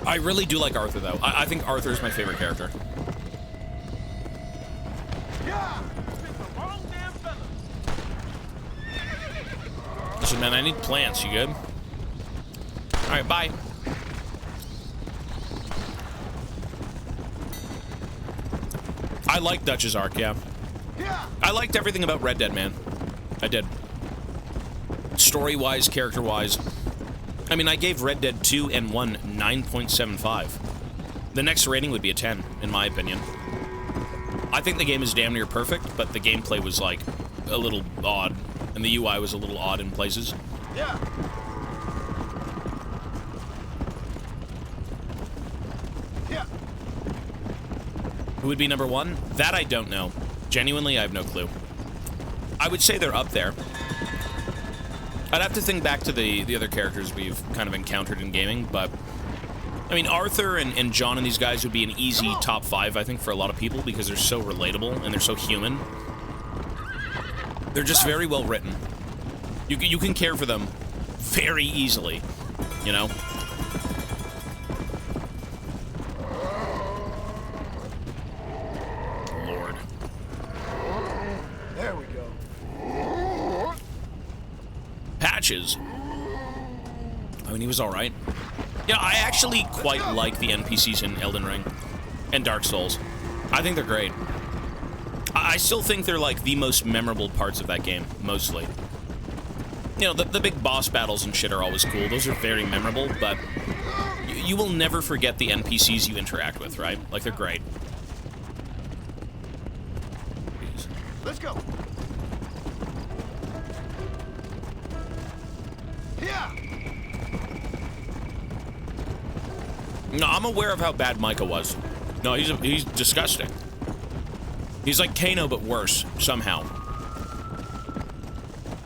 I really do like Arthur, though. I think Arthur is my favorite character. Listen, man, I need plants. You good? All right, bye. I like Dutch's arc, yeah. I liked everything about Red Dead, man. I did. Story-wise, character-wise. I mean, I gave Red Dead 2 and 1 9.75. The next rating would be a 10, in my opinion. I think the game is damn near perfect, but the gameplay was, like, a little odd. And the UI was a little odd in places. Yeah. Who would be number one? That I don't know. Genuinely, I have no clue. I would say they're up there. I'd have to think back to the other characters we've kind of encountered in gaming, but... I mean, Arthur and John and these guys would be an easy top 5, I think, for a lot of people, because they're so relatable and they're so human. They're just very well written. You can care for them very easily, you know? Lord. There we go. Patches. I mean, he was alright. Yeah, I actually quite like the NPCs in Elden Ring and Dark Souls. I think they're great. I still think they're, like, the most memorable parts of that game, mostly. You know, the big boss battles and shit are always cool. Those are very memorable, but you will never forget the NPCs you interact with, right? Like, they're great. Let's go. Yeah. No, I'm aware of how bad Micah was. No, he's disgusting. He's like Kano, but worse, somehow.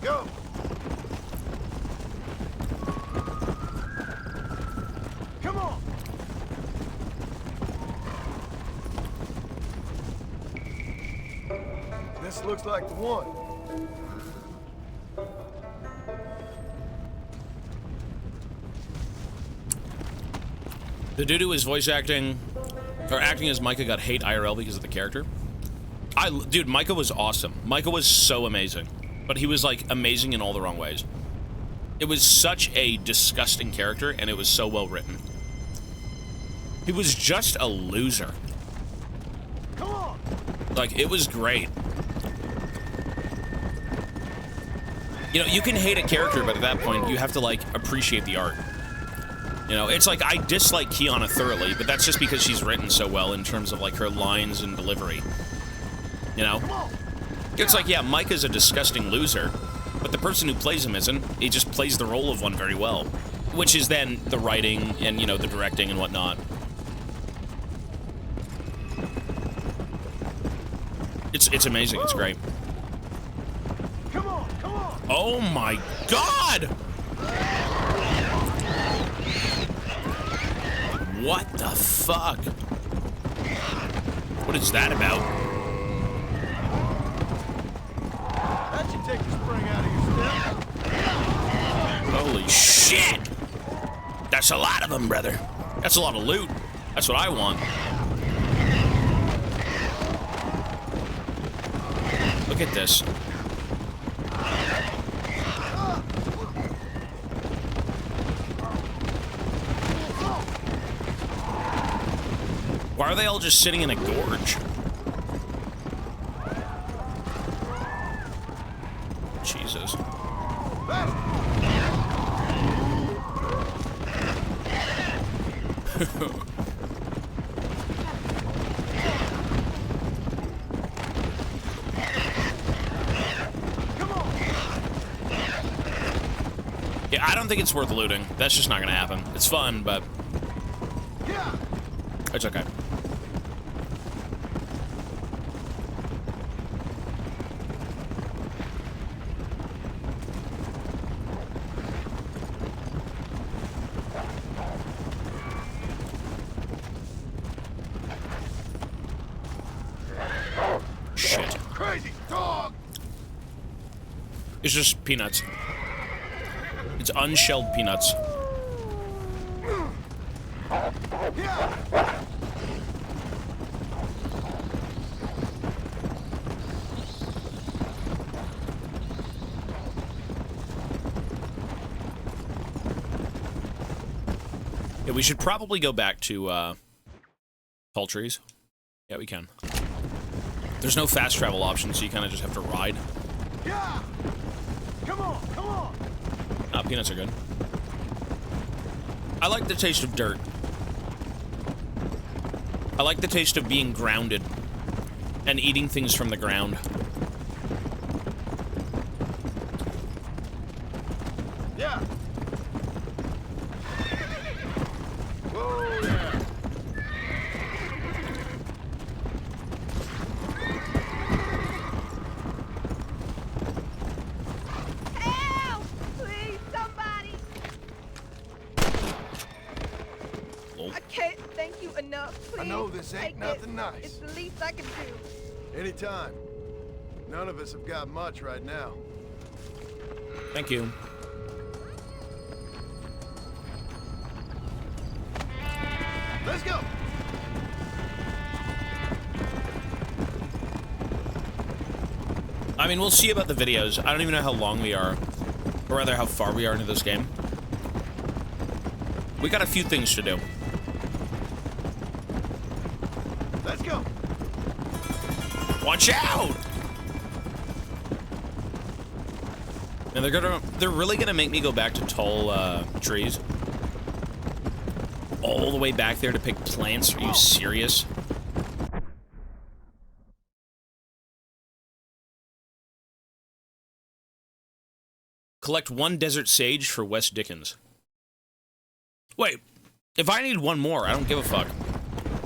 Go. Come on. This looks like the one. The dude who was voice acting, or acting as Micah, got hate IRL because of the character. Dude, Micah was awesome. Micah was so amazing. But he was, like, amazing in all the wrong ways. It was such a disgusting character, and it was so well written. He was just a loser. Come on. Like, it was great. You know, you can hate a character, but at that point, you have to, like, appreciate the art. You know, it's like, I dislike Kiana thoroughly, but that's just because she's written so well in terms of, like, her lines and delivery. You know? It's like, yeah, Micah's a disgusting loser, but the person who plays him isn't. He just plays the role of one very well. Which is then the writing and, you know, the directing and whatnot. It's amazing. It's great. Come on, come on. Oh my God! What the fuck? What is that about? That should take the spring out of your step. Holy shit! That's a lot of them, brother. That's a lot of loot. That's what I want. Look at this. Why are they all just sitting in a gorge? Jesus. Yeah, I don't think it's worth looting. That's just not gonna happen. It's fun, but it's okay. Shit. Crazy dog! It's just peanuts. It's unshelled peanuts. Yeah, we should probably go back to tall trees. Yeah, we can. There's no fast travel option, so you kind of just have to ride. Yeah! Come on, come on! Peanuts are good. I like the taste of dirt. I like the taste of being grounded and eating things from the ground. Yeah! Whoa, yeah! Please, somebody! I can't thank you enough. Please, I know this ain't take nothing it. nice. It's the least I can do. Anytime. None of us have got much right now. Thank you. Let's go! I mean, we'll see about the videos. I don't even know how long we are, or rather how far we are into this game. We got a few things to do. Let's go! Watch out! And they're really gonna make me go back to tall trees. All the way back there to pick plants? Are you serious? Collect 1 desert sage for West Dickens. Wait, if I need 1 more, I don't give a fuck.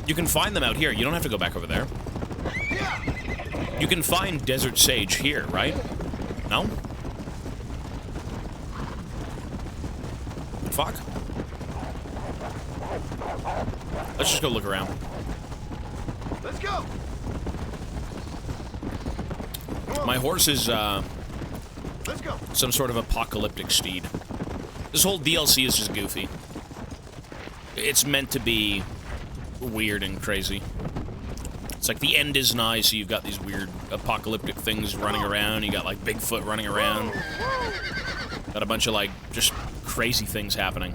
You can find them out here. You don't have to go back over there. You can find desert sage here, right? No? Fuck. Let's just go look around. Let's go! My horse is, Let's go! some sort of apocalyptic steed. This whole DLC is just goofy. It's meant to be weird and crazy. It's like the end is nigh, so you've got these weird apocalyptic things running around. You got, like, Bigfoot running around. Got a bunch of, like, just crazy things happening.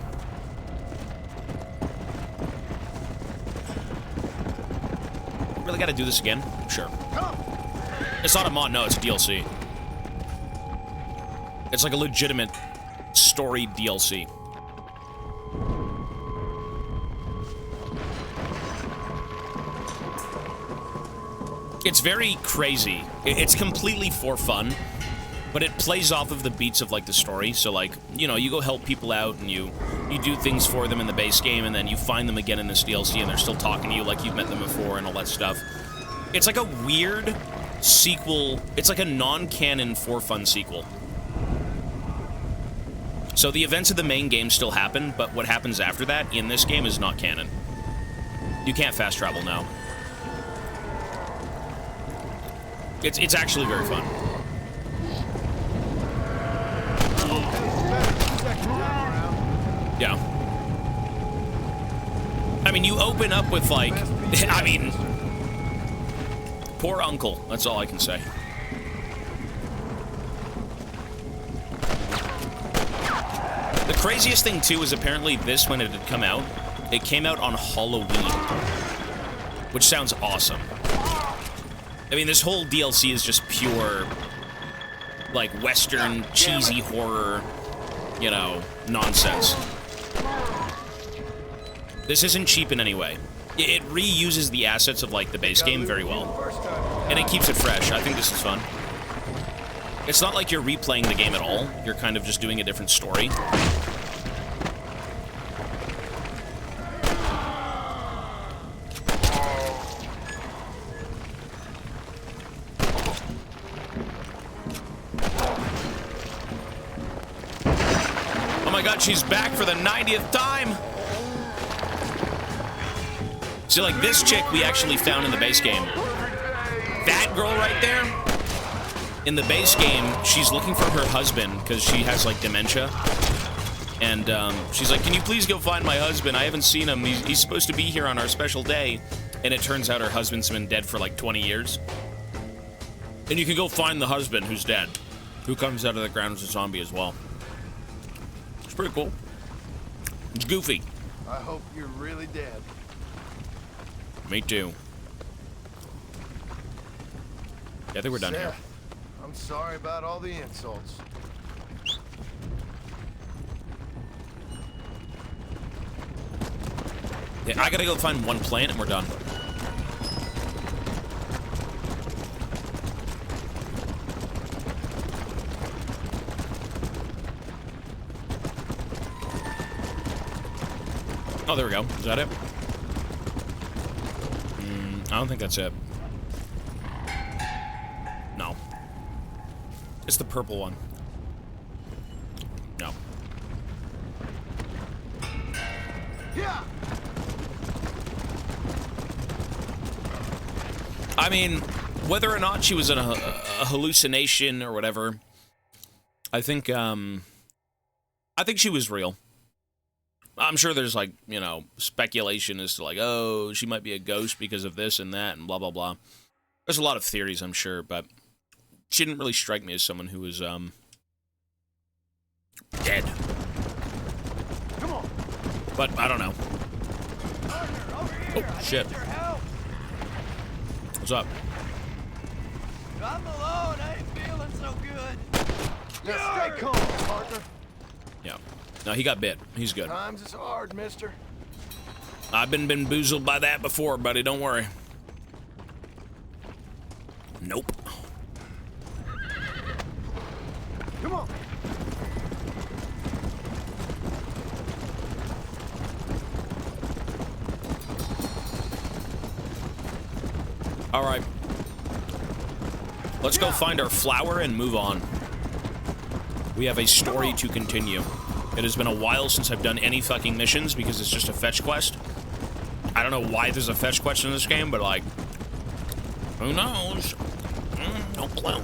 Really gotta do this again? Sure. It's not a mod, no, it's a DLC. It's like a legitimate story DLC. It's very crazy. It's completely for fun, but it plays off of the beats of, like, the story. So, like, you know, you go help people out and you do things for them in the base game, and then you find them again in this DLC and they're still talking to you like you've met them before and all that stuff. It's like a weird sequel. It's like a non-canon for fun sequel. So the events of the main game still happen, but what happens after that in this game is not canon. You can't fast travel now. It's actually very fun. Yeah. I mean, you open up with like, I mean, poor uncle. That's all I can say. The craziest thing too is apparently this, when it had come out, it came out on Halloween, which sounds awesome. I mean, this whole DLC is just pure, like, Western, cheesy horror, you know, nonsense. This isn't cheap in any way. It reuses the assets of, like, the base game very well. And it keeps it fresh. I think this is fun. It's not like you're replaying the game at all. You're kind of just doing a different story. Oh my god, she's back for the 90th time! See, like, this chick we actually found in the base game. That girl right there, in the base game, she's looking for her husband because she has, like, dementia. And she's like, can you please go find my husband? I haven't seen him. He's supposed to be here on our special day. And it turns out her husband's been dead for, like, 20 years. And you can go find the husband who's dead, who comes out of the ground as a zombie as well. It's pretty cool. It's goofy. I hope you're really dead. Me too. Yeah, I think we're done here. I'm sorry about all the insults. Yeah, I gotta go find one plant and we're done. Oh, there we go. Is that it? I don't think that's it. No. It's the purple one. No. Yeah. I mean, whether or not she was in a hallucination or whatever, I think she was real. I'm sure there's, like, you know, speculation as to, like, oh, she might be a ghost because of this and that and blah, blah, blah. There's a lot of theories, I'm sure, but she didn't really strike me as someone who was, dead. Come on. But I don't know. Oh, shit. What's up? I'm alone. I ain't feeling so good. Now stay calm, partner. Yeah. No, he got bit. He's good. Times is hard, mister. I've been bamboozled by that before, buddy. Don't worry. Nope. Come on. All right. Let's go find our flower and move on. We have a story to continue. It has been a while since I've done any fucking missions because it's just a fetch quest. I don't know why there's a fetch quest in this game, but, like, who knows? No clue.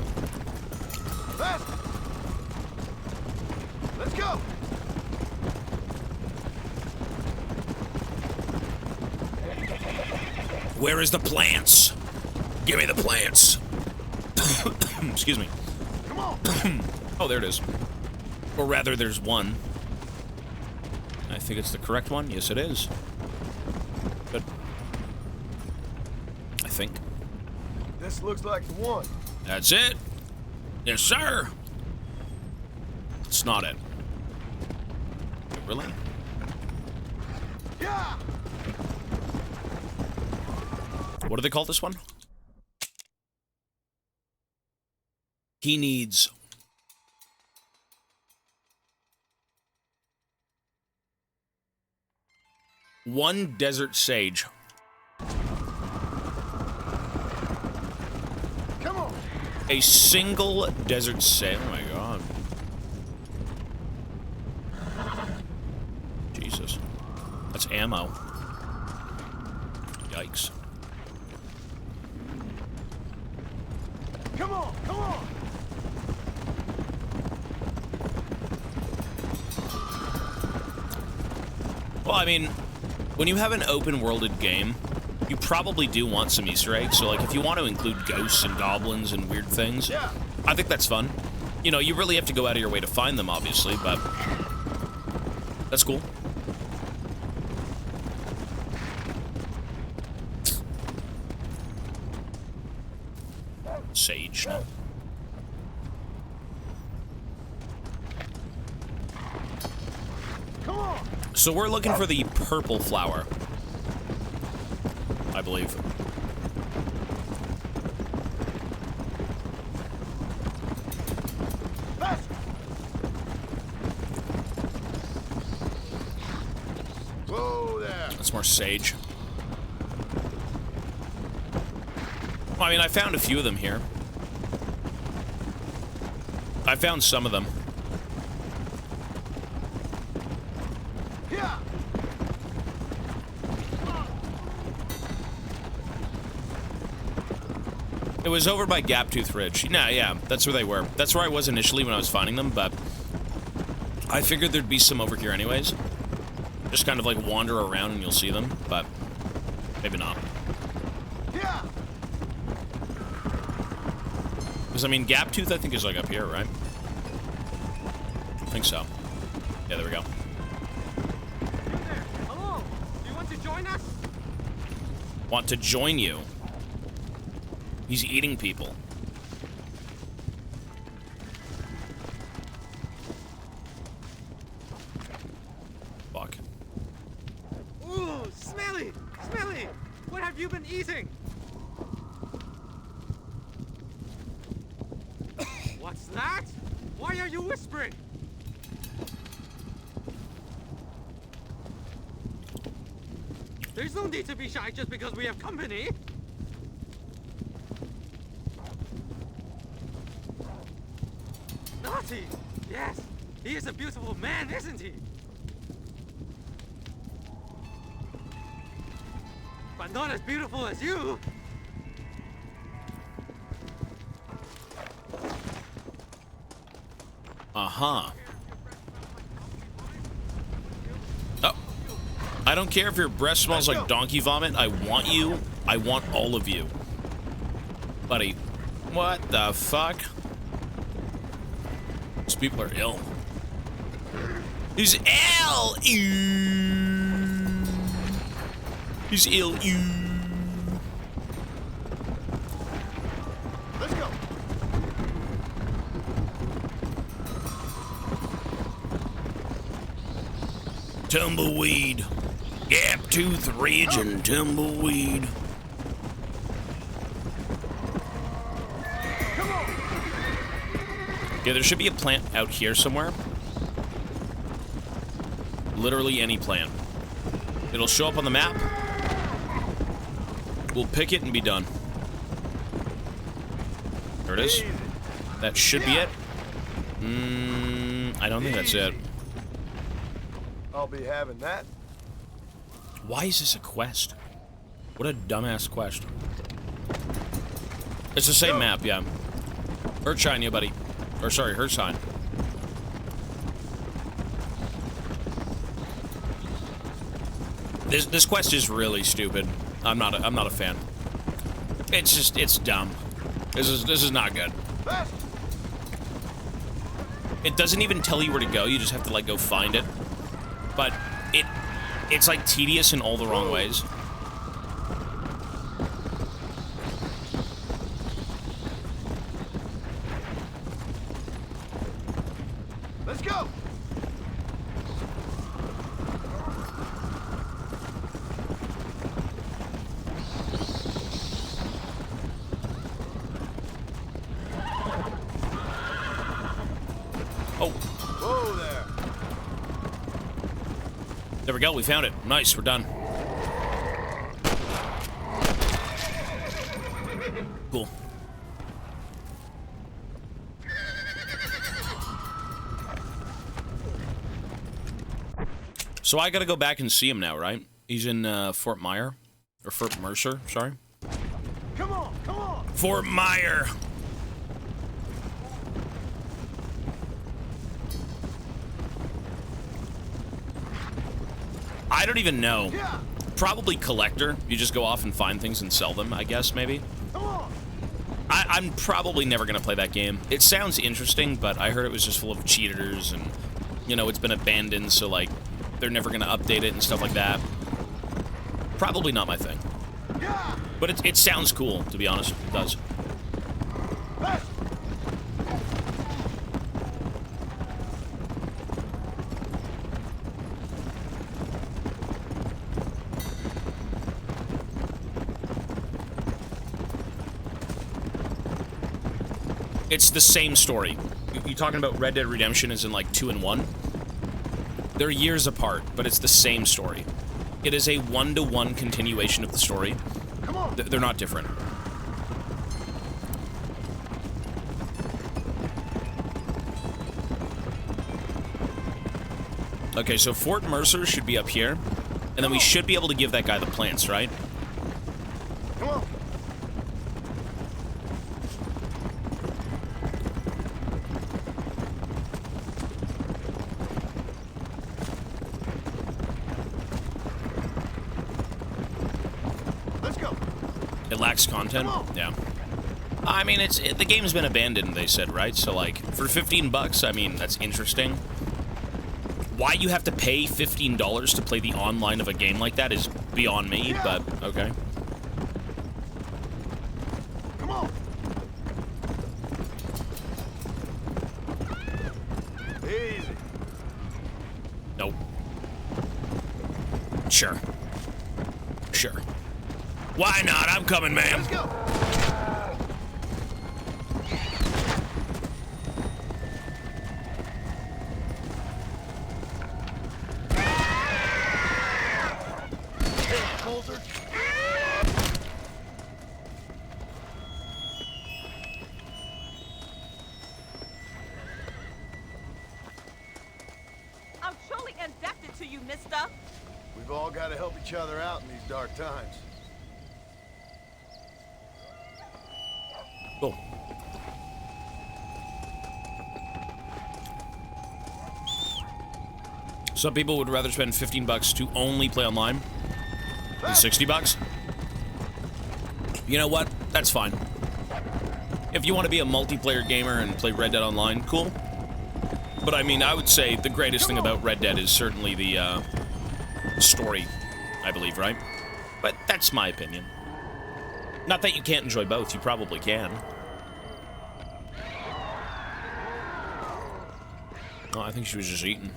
Let's go. Where is the plants? Give me the plants. Excuse me. Come on. Oh, there it is. Or rather, there's one. I think it's the correct one. Yes, it is. Good. I think. This looks like the one. That's it. Yes, sir. It's not it. Really? Yeah. What do they call this one? He needs... one desert sage. Come on. A single desert sage. Oh my god. Jesus. That's ammo. Yikes. Come on, come on! Well, I mean, when you have an open-worlded game, you probably do want some Easter eggs. So, like, if you want to include ghosts and goblins and weird things, I think that's fun. You know, you really have to go out of your way to find them, obviously, but that's cool. Sage, no? Come on! So we're looking for the purple flower, I believe. Whoa there! That's more sage. Well, I mean, I found a few of them here. I found some of them. Yeah. It was over by Gaptooth Ridge. Nah, yeah, that's where they were. That's where I was initially when I was finding them, but I figured there'd be some over here anyways. Just kind of like wander around and you'll see them, but maybe not. Yeah. Because, I mean, Gaptooth, I think, is like up here, right? I think so. Yeah, there we go. Hello. Do you want to join us? Want to join you? He's eating people. Fuck. Ooh, smelly! Smelly! What have you been eating? What's that? Why are you whispering? There's no need to be shy just because we have company. Naughty! Yes, he is a beautiful man, isn't he? But not as beautiful as you! Uh-huh. Oh. I don't care if your breath smells like donkey vomit. I want you. I want all of you. Buddy. What the fuck? These people are ill. He's ill! Ew. He's ill. Ew. Let's go. Tumbleweed. Gaptooth Ridge and Tumbleweed. Yeah, there should be a plant out here somewhere. Literally any plant. It'll show up on the map. We'll pick it and be done. There it is. That should be it. I don't think that's it. I'll be having that. Why is this a quest? What a dumbass quest. It's the same map, yeah. Earthshine, you buddy. Or sorry, Earthshine. This quest is really stupid. I'm not a fan. It's dumb. This is not good. It doesn't even tell you where to go. You just have to like go find it. But it's like tedious in all the wrong ways. Let's go. Oh. Whoa there. There we go. We found it. Nice. We're done. Cool. So I gotta go back and see him now, right? He's in Fort Myer. Or Fort Mercer, sorry. Come on, come on! Fort Myer! I don't even know. Probably collector. You just go off and find things and sell them, I guess, maybe. I'm probably never going to play that game. It sounds interesting, but I heard it was just full of cheaters and, you know, it's been abandoned, so, like, they're never going to update it and stuff like that. Probably not my thing. But it sounds cool, to be honest. It does. It's the same story. You talking about Red Dead Redemption as in like 2 and 1? They're years apart, but it's the same story. It is a one-to-one continuation of the story. Come on. They're not different. Okay, so Fort Mercer should be up here, and then we should be able to give that guy the plants, right? Come on. It lacks content? Yeah. I mean, the game's been abandoned, they said, right? So, like, for 15 bucks, I mean, that's interesting. Why you have to pay $15 to play the online of a game like that is beyond me, but okay. Come on. Easy. Nope. Sure. Sure. Why not? I'm coming, ma'am. Let's go. I'm truly indebted to you, mister. We've all got to help each other out in these dark times. Cool. Some people would rather spend 15 bucks to only play online than 60 bucks. You know what? That's fine. If you want to be a multiplayer gamer and play Red Dead Online, cool. But I mean, I would say the greatest thing about Red Dead is certainly the story, I believe, right? But that's my opinion. Not that you can't enjoy both, you probably can. Oh, I think she was just eating.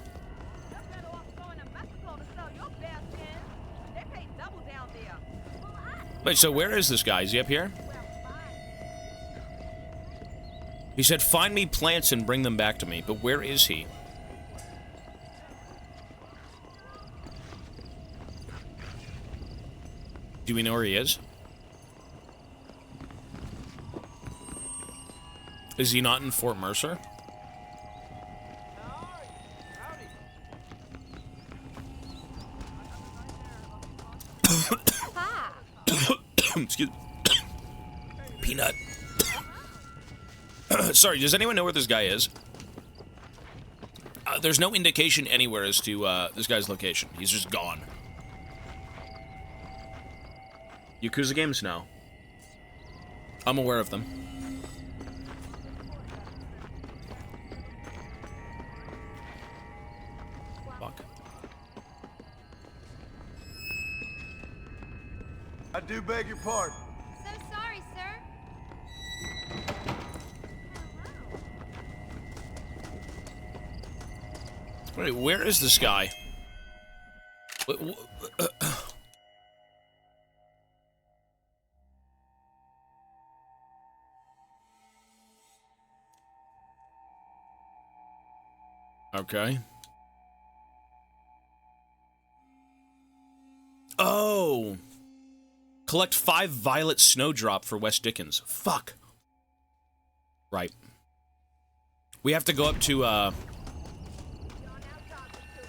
Wait, so where is this guy? Is he up here? He said, find me plants and bring them back to me, but where is he? Do we know where he is? Is he not in Fort Mercer? Excuse me. Peanut. Sorry, does anyone know where this guy is? There's no indication anywhere as to this guy's location. He's just gone. Yakuza games? No. I'm aware of them. Fuck. I do beg your pardon. So sorry, sir. Wait, where is this guy? Okay. Oh. Collect 5 violet snowdrop for West Dickens. Fuck. Right. We have to go up to,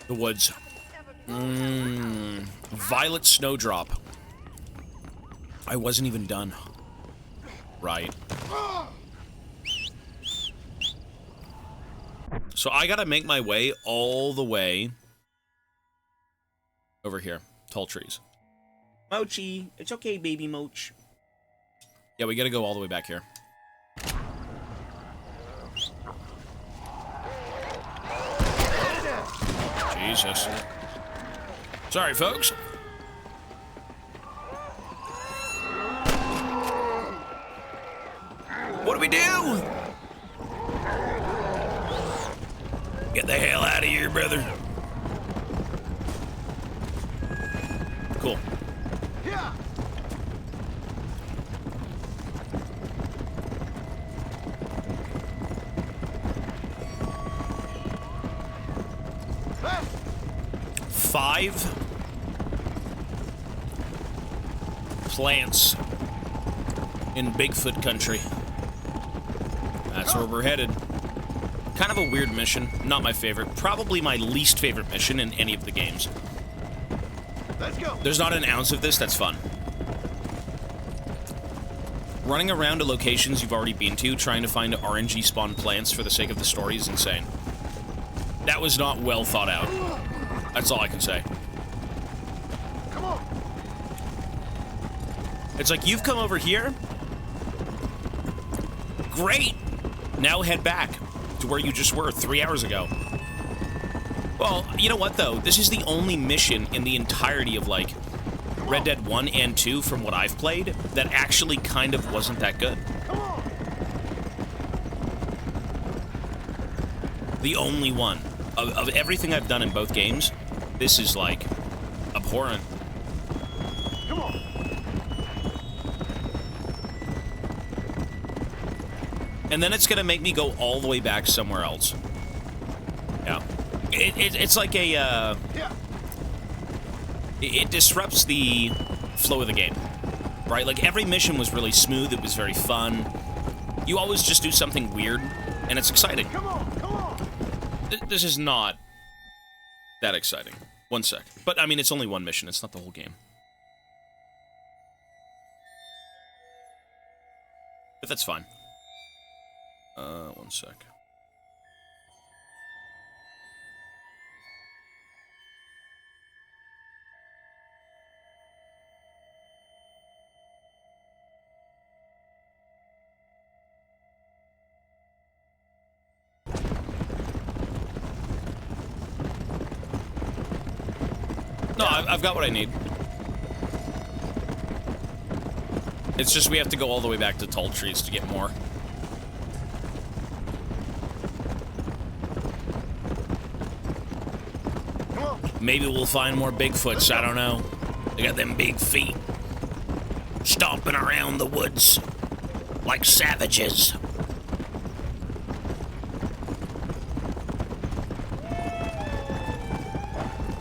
the woods. Violet snowdrop. I wasn't even done. Right. So I gotta make my way all the way Over here. Tall trees. Mochi, it's okay, baby Moch. Yeah, we gotta go all the way back here. Jesus. Sorry, folks. What do we do? Get the hell out of here, brother. Cool. Yeah. Five plants in Bigfoot country. That's where we're headed. Kind of a weird mission. Not my favorite. Probably my least favorite mission in any of the games. Let's go. There's not an ounce of this that's fun. Running around to locations you've already been to, trying to find RNG spawn plants for the sake of the story is insane. That was not well thought out. That's all I can say. Come on. It's like, you've come over here? Great! Now head back to where you just were 3 hours ago. Well, you know what, though? This is the only mission in the entirety of, like, Red Dead 1 and 2, from what I've played, that actually kind of wasn't that good. The only one. Of everything I've done in both games, this is, like, abhorrent. Come on. And then it's gonna make me go all the way back somewhere else. Yeah. It's like a, It disrupts the flow of the game, right? Like, every mission was really smooth, it was very fun. You always just do something weird, and it's exciting. Come on, come on. This is not that exciting. 1 sec. But, I mean, it's only one mission, it's not the whole game. But that's fine. 1 sec. No, I've got what I need. It's just we have to go all the way back to tall trees to get more. Maybe we'll find more Bigfoots, I don't know. They got them big feet. Stomping around the woods like savages.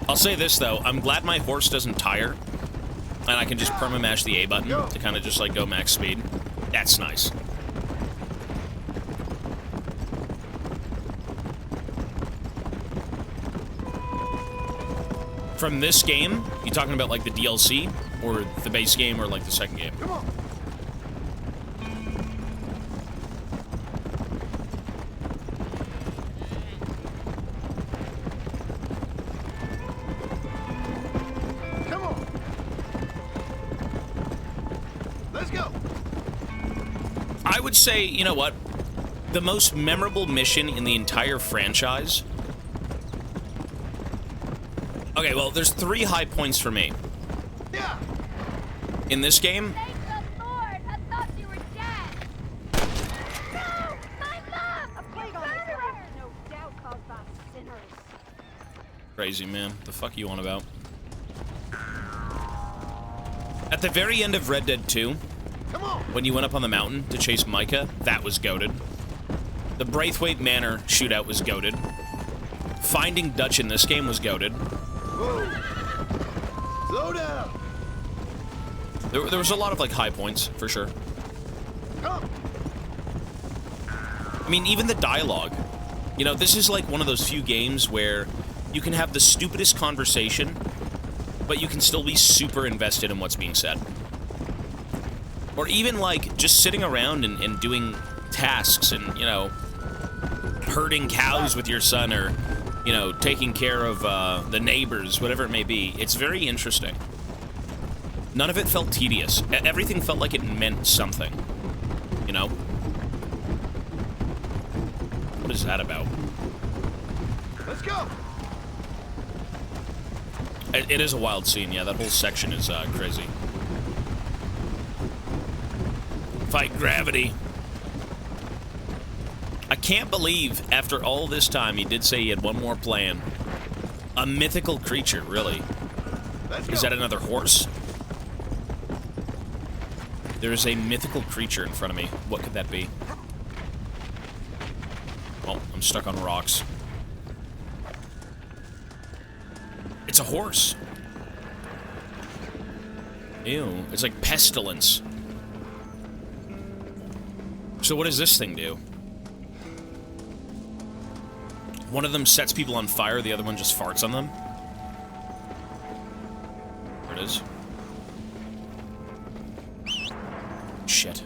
I'll say this, though. I'm glad my horse doesn't tire, and I can just perma-mash the A button to kind of just, like, go max speed. That's nice. From this game, you talking about, like, the DLC, or the base game, or, like, the second game? Come on. I would say, you know what? The most memorable mission in the entire franchise. Okay, well, there's 3 high points for me. Yeah. In this game. Thank the Lord! I thought you were dead! No! My mom! A plague on this earth, no doubt caused by sinners. Crazy, man. The fuck you on about? At the very end of Red Dead 2, when you went up on the mountain to chase Micah, that was goated. The Braithwaite Manor shootout was goated. Finding Dutch in this game was goated. Whoa. Slow down. There was a lot of, like, high points, for sure. Come. I mean, even the dialogue. You know, this is, like, one of those few games where you can have the stupidest conversation, but you can still be super invested in what's being said. Or even, like, just sitting around and doing tasks and, you know, herding cows with your son, or you know, taking care of the neighbors, whatever it may be. It's very interesting. None of it felt tedious. Everything felt like it meant something, you know? What is that about? Let's go. It is a wild scene, yeah. That whole section is crazy. Fight gravity. I can't believe, after all this time, he did say he had one more plan. A mythical creature, really. Is that another horse? There is a mythical creature in front of me. What could that be? Oh, I'm stuck on rocks. It's a horse. Ew, it's like pestilence. So what does this thing do? One of them sets people on fire, the other one just farts on them. There it is. Shit.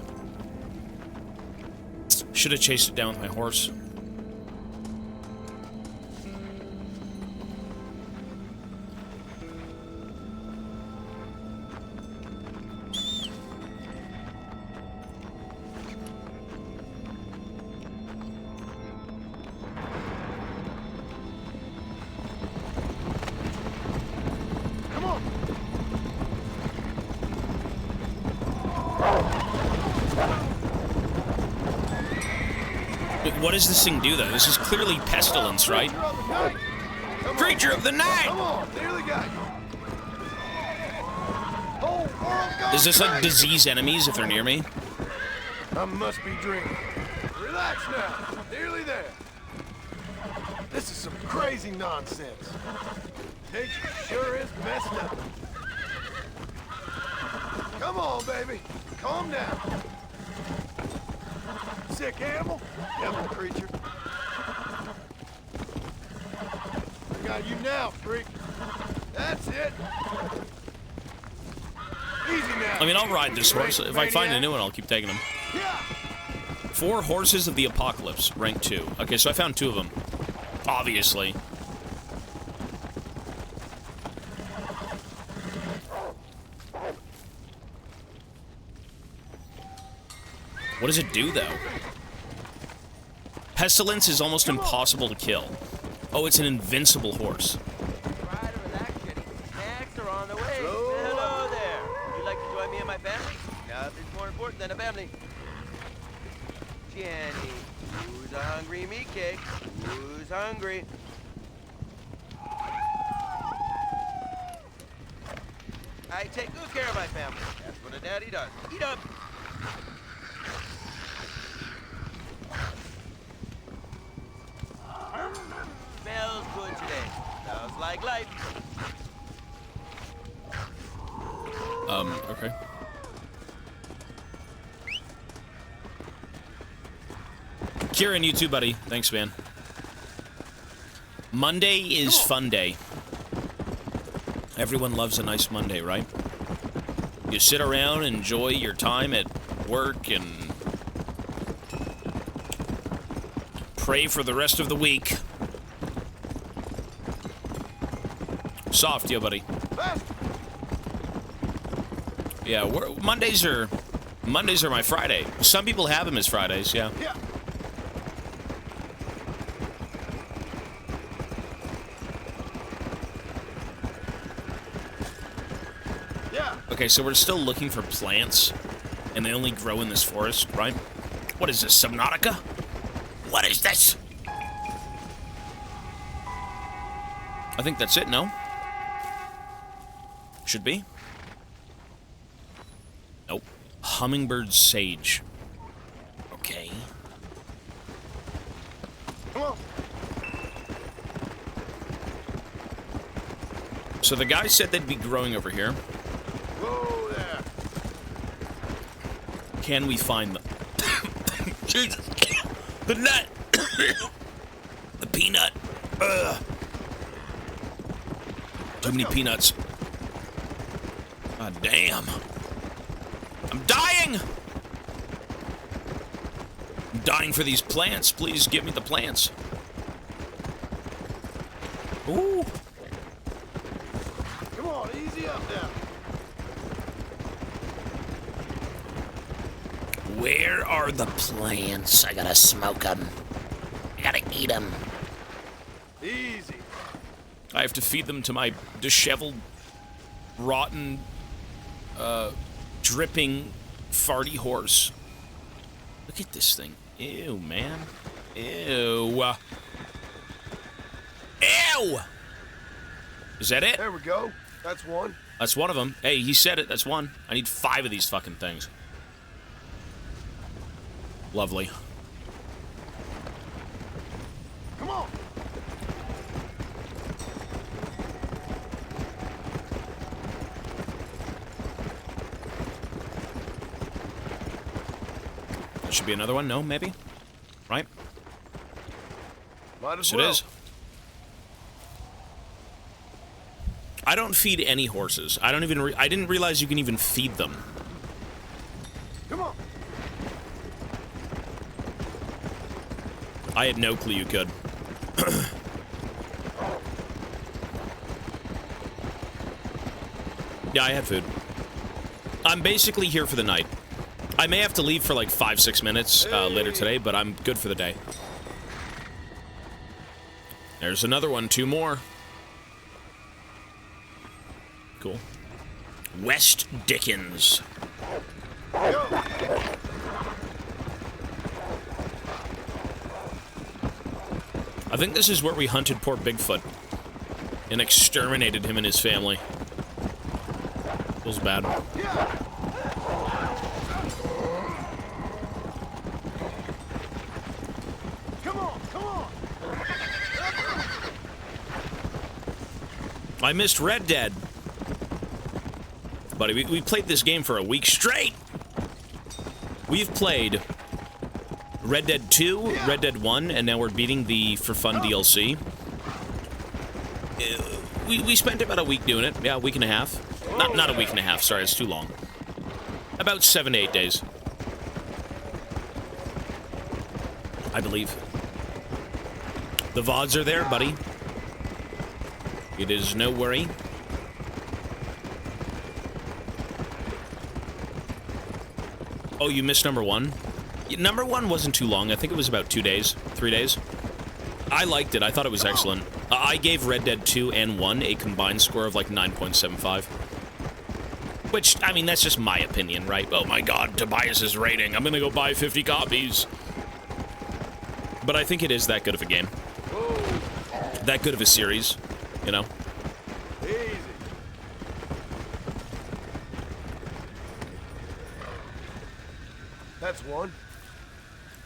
Should have chased it down with my horse. What does this thing do, though? This is clearly pestilence, right? Creature of the night! Come on, nearly got you. Whole world gone Does this like crazy. disease enemies if they're near me? I must be dreaming. Relax now. Nearly there. This is some crazy nonsense. Nature sure is messed up. Come on, baby. Calm down. Sick animal? Devil creature. I got you now, freak. That's it. Easy now. I mean, I'll ride this horse. If I find a new one, I'll keep taking them. 4 Horses of the Apocalypse, rank 2. Okay, so I found 2 of them. Obviously. What does it do, though? Pestilence is almost impossible to kill. Oh, it's an invincible horse. Snacks are on the way. Hello there. Would you like to join me and my family? Nothing's more important than a family. Jenny, who's a hungry meat cake? Who's hungry? I take good care of my family. That's what a daddy does. Eat up. Smells good today. Smells like life. Okay. Kieran, you too, buddy. Thanks, man. Monday is fun day. Everyone loves a nice Monday, right? You sit around, enjoy your time at work, and pray for the rest of the week. Soft, yo, buddy. Yeah, Mondays are my Friday. Some people have them as Fridays, yeah. Okay, so we're still looking for plants, and they only grow in this forest, right? What is this, Subnautica? What is this? I think that's it, no? Should be. Nope. Hummingbird sage. Okay. Come on. So the guy said they'd be growing over here. Whoa there. Can we find them? Jesus. The nut. The peanut. Ugh. Too many peanuts. God damn. I'm dying! I'm dying for these plants. Please give me the plants. Ooh. Come on, easy up now. Where are the plants? I gotta smoke them. I gotta eat them. Easy. I have to feed them to my disheveled, rotten, dripping, farty horse. Look at this thing. Ew, man. Ew. Ew! Is that it? There we go. That's one. That's one of them. Hey, he said it. That's one. I need 5 of these fucking things. Lovely. Come on. There should be another one. No, maybe? Right? Might as Yes, well. it is. I don't feed any horses. I don't even. I didn't realize you can even feed them. Come on. I had no clue you could. Yeah, I had food. I'm basically here for the night. I may have to leave for like 5-6 minutes later today, but I'm good for the day. There's another one. 2 more. Cool. West Dickens. I think this is where we hunted poor Bigfoot and exterminated him and his family. Feels bad. Come on, come on. I missed Red Dead. Buddy, we played this game for a week straight. We've played Red Dead 2, Red Dead 1, and now we're beating the For Fun DLC. We spent about a week doing it. Yeah, a week and a half. Not a week and a half, sorry, it's too long. About 7 to 8 days. I believe. The VODs are there, buddy. It is no worry. Oh, you missed number 1? Number 1 wasn't too long. I think it was about 2 days, 3 days. I liked it. I thought it was excellent. I gave Red Dead 2 and 1 a combined score of like 9.75. Which, I mean, that's just my opinion, right? Oh my god, Tobias's rating. I'm gonna go buy 50 copies. But I think it is that good of a game. That good of a series, you know? Easy. That's one.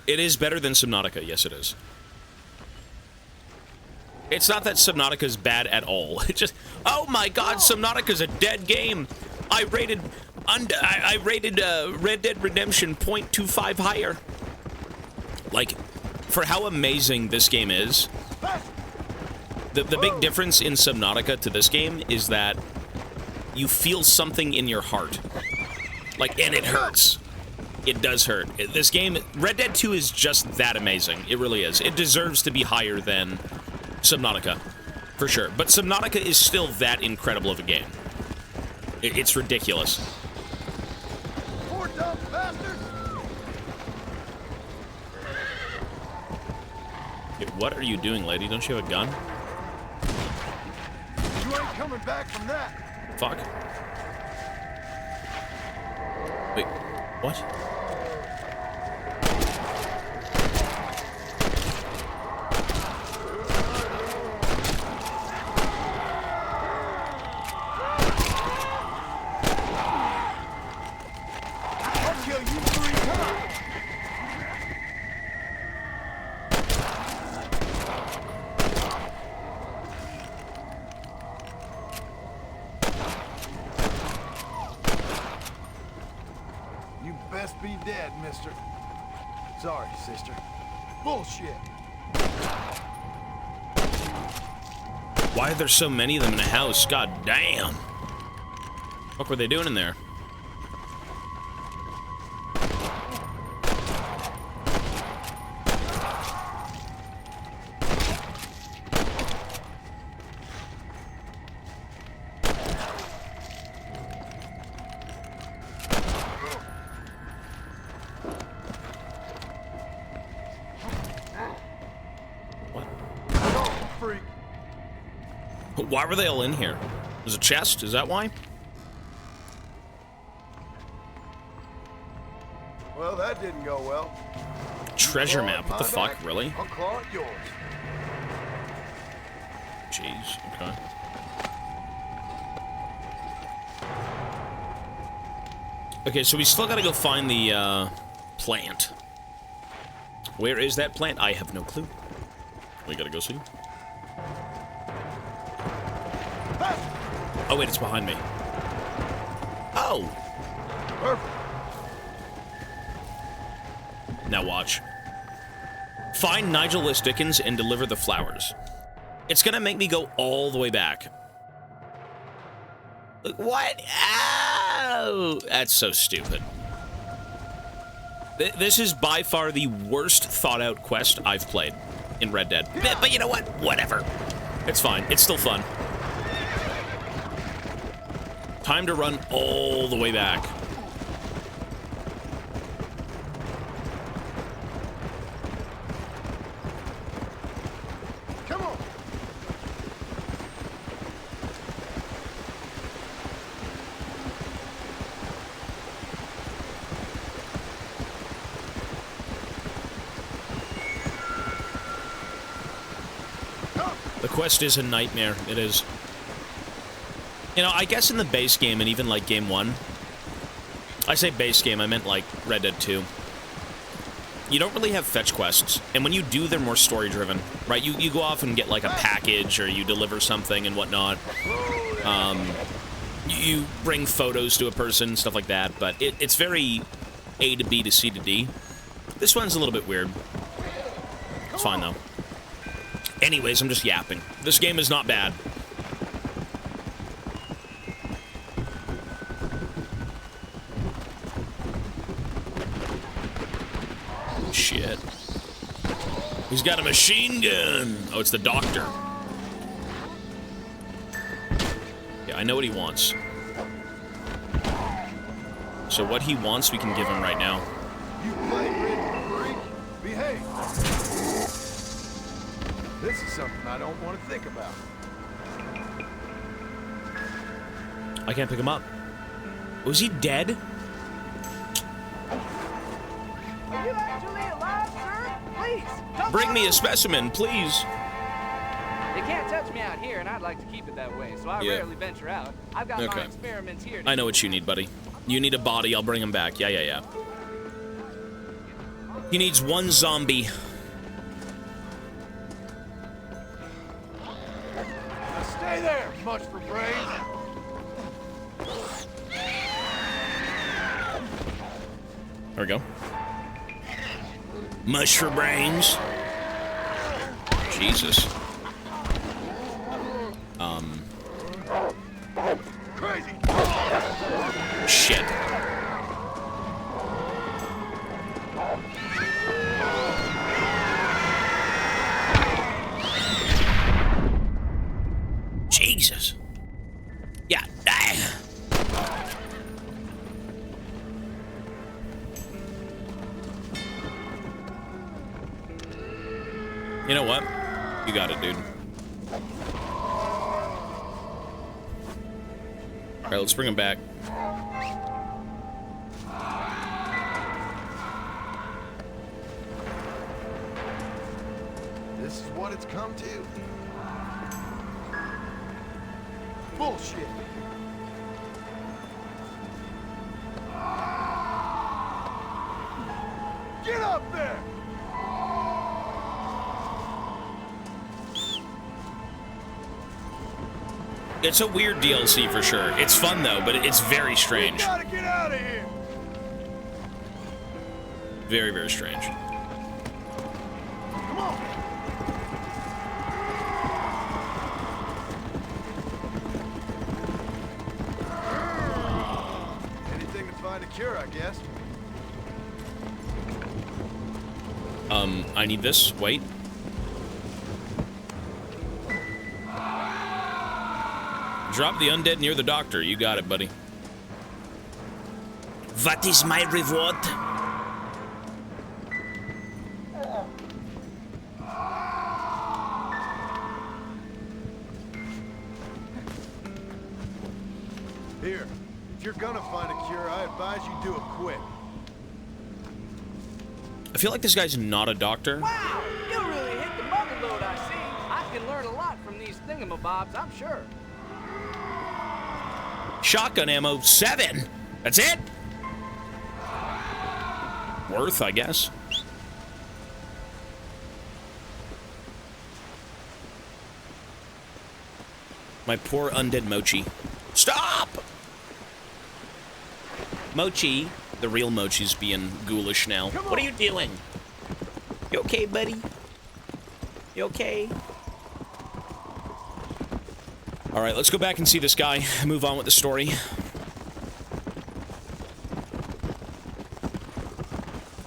It is better than Subnautica, yes it is. It's not that Subnautica's bad at all. It's just, oh my god, Subnautica's a dead game. I rated Red Dead Redemption 0.25 higher. Like, for how amazing this game is, the big difference in Subnautica to this game is that you feel something in your heart. Like, and it hurts. It does hurt. This game, Red Dead 2 is just that amazing. It really is. It deserves to be higher than Subnautica, for sure. But Subnautica is still that incredible of a game. It's ridiculous. Poor dumb bastard. What are you doing, lady? Don't you have a gun? You ain't coming back from that. Fuck. Wait, what? I'll kill you 3 times. You best be dead, mister. Sorry, sister. Bullshit. Why are there so many of them in a house? God damn. What were they doing in there? freak. Why were they all in here? There's a chest? Is that why? Well, that didn't go well. Treasure map. What the fuck? Really? I'll claw at yours. Jeez. Okay. Okay, so we still gotta go find the, plant. Where is that plant? I have no clue. We gotta go see. Oh, wait, it's behind me. Oh! Perfect. Now watch. Find Nigel List Dickens and deliver the flowers. It's gonna make me go all the way back. What? Oh! That's so stupid. This is by far the worst thought-out quest I've played in Red Dead. But you know what? Whatever. It's fine. It's still fun. Time to run all the way back. Come on. The quest is a nightmare. It is. You know, I guess in the base game and even like game 1, I say base game, I meant like Red Dead 2. You don't really have fetch quests, and when you do, they're more story-driven, right? You go off and get like a package, or you deliver something and whatnot. You bring photos to a person, stuff like that, but it's very A to B to C to D. This one's a little bit weird. It's fine, though. Anyways, I'm just yapping. This game is not bad. Shit. He's got a machine gun. Oh, it's the doctor. Yeah, I know what he wants. So what he wants, we can give him right now. You play freak. Behave. This is something I don't want to think about. I can't pick him up. Was he dead? Are you actually alive, sir? Please, come Bring me a on. specimen, please. They can't touch me out here, and I'd like to keep it that way, so I rarely venture out. I've got my experiments here. I know what you need, buddy. You need a body, I'll bring him back. Yeah. He needs one zombie. Now stay there, much for brains. There we go. Mush for brains. Jesus. Crazy. Shit. Jesus. Yeah. You know what? You got it, dude. Alright, let's bring him back. This is what it's come to. Bullshit. Get up there! It's a weird DLC for sure. It's fun though, but it's very strange. We gotta get out of here! Very, very strange. Come on! Anything to find a cure, I guess. I need this. Wait. Drop the undead near the doctor. You got it, buddy. What is my reward? Here, if you're gonna find a cure, I advise you do it quick. I feel like this guy's not a doctor. Wow, you really hit the mother load, I see. I can learn a lot from these thingamabobs, I'm sure. Shotgun ammo, 7. That's it? Worth, I guess. My poor undead Mochi. Stop! Mochi, the real Mochi's being ghoulish now. What are you doing? You okay, buddy? You okay? All right, let's go back and see this guy. Move on with the story.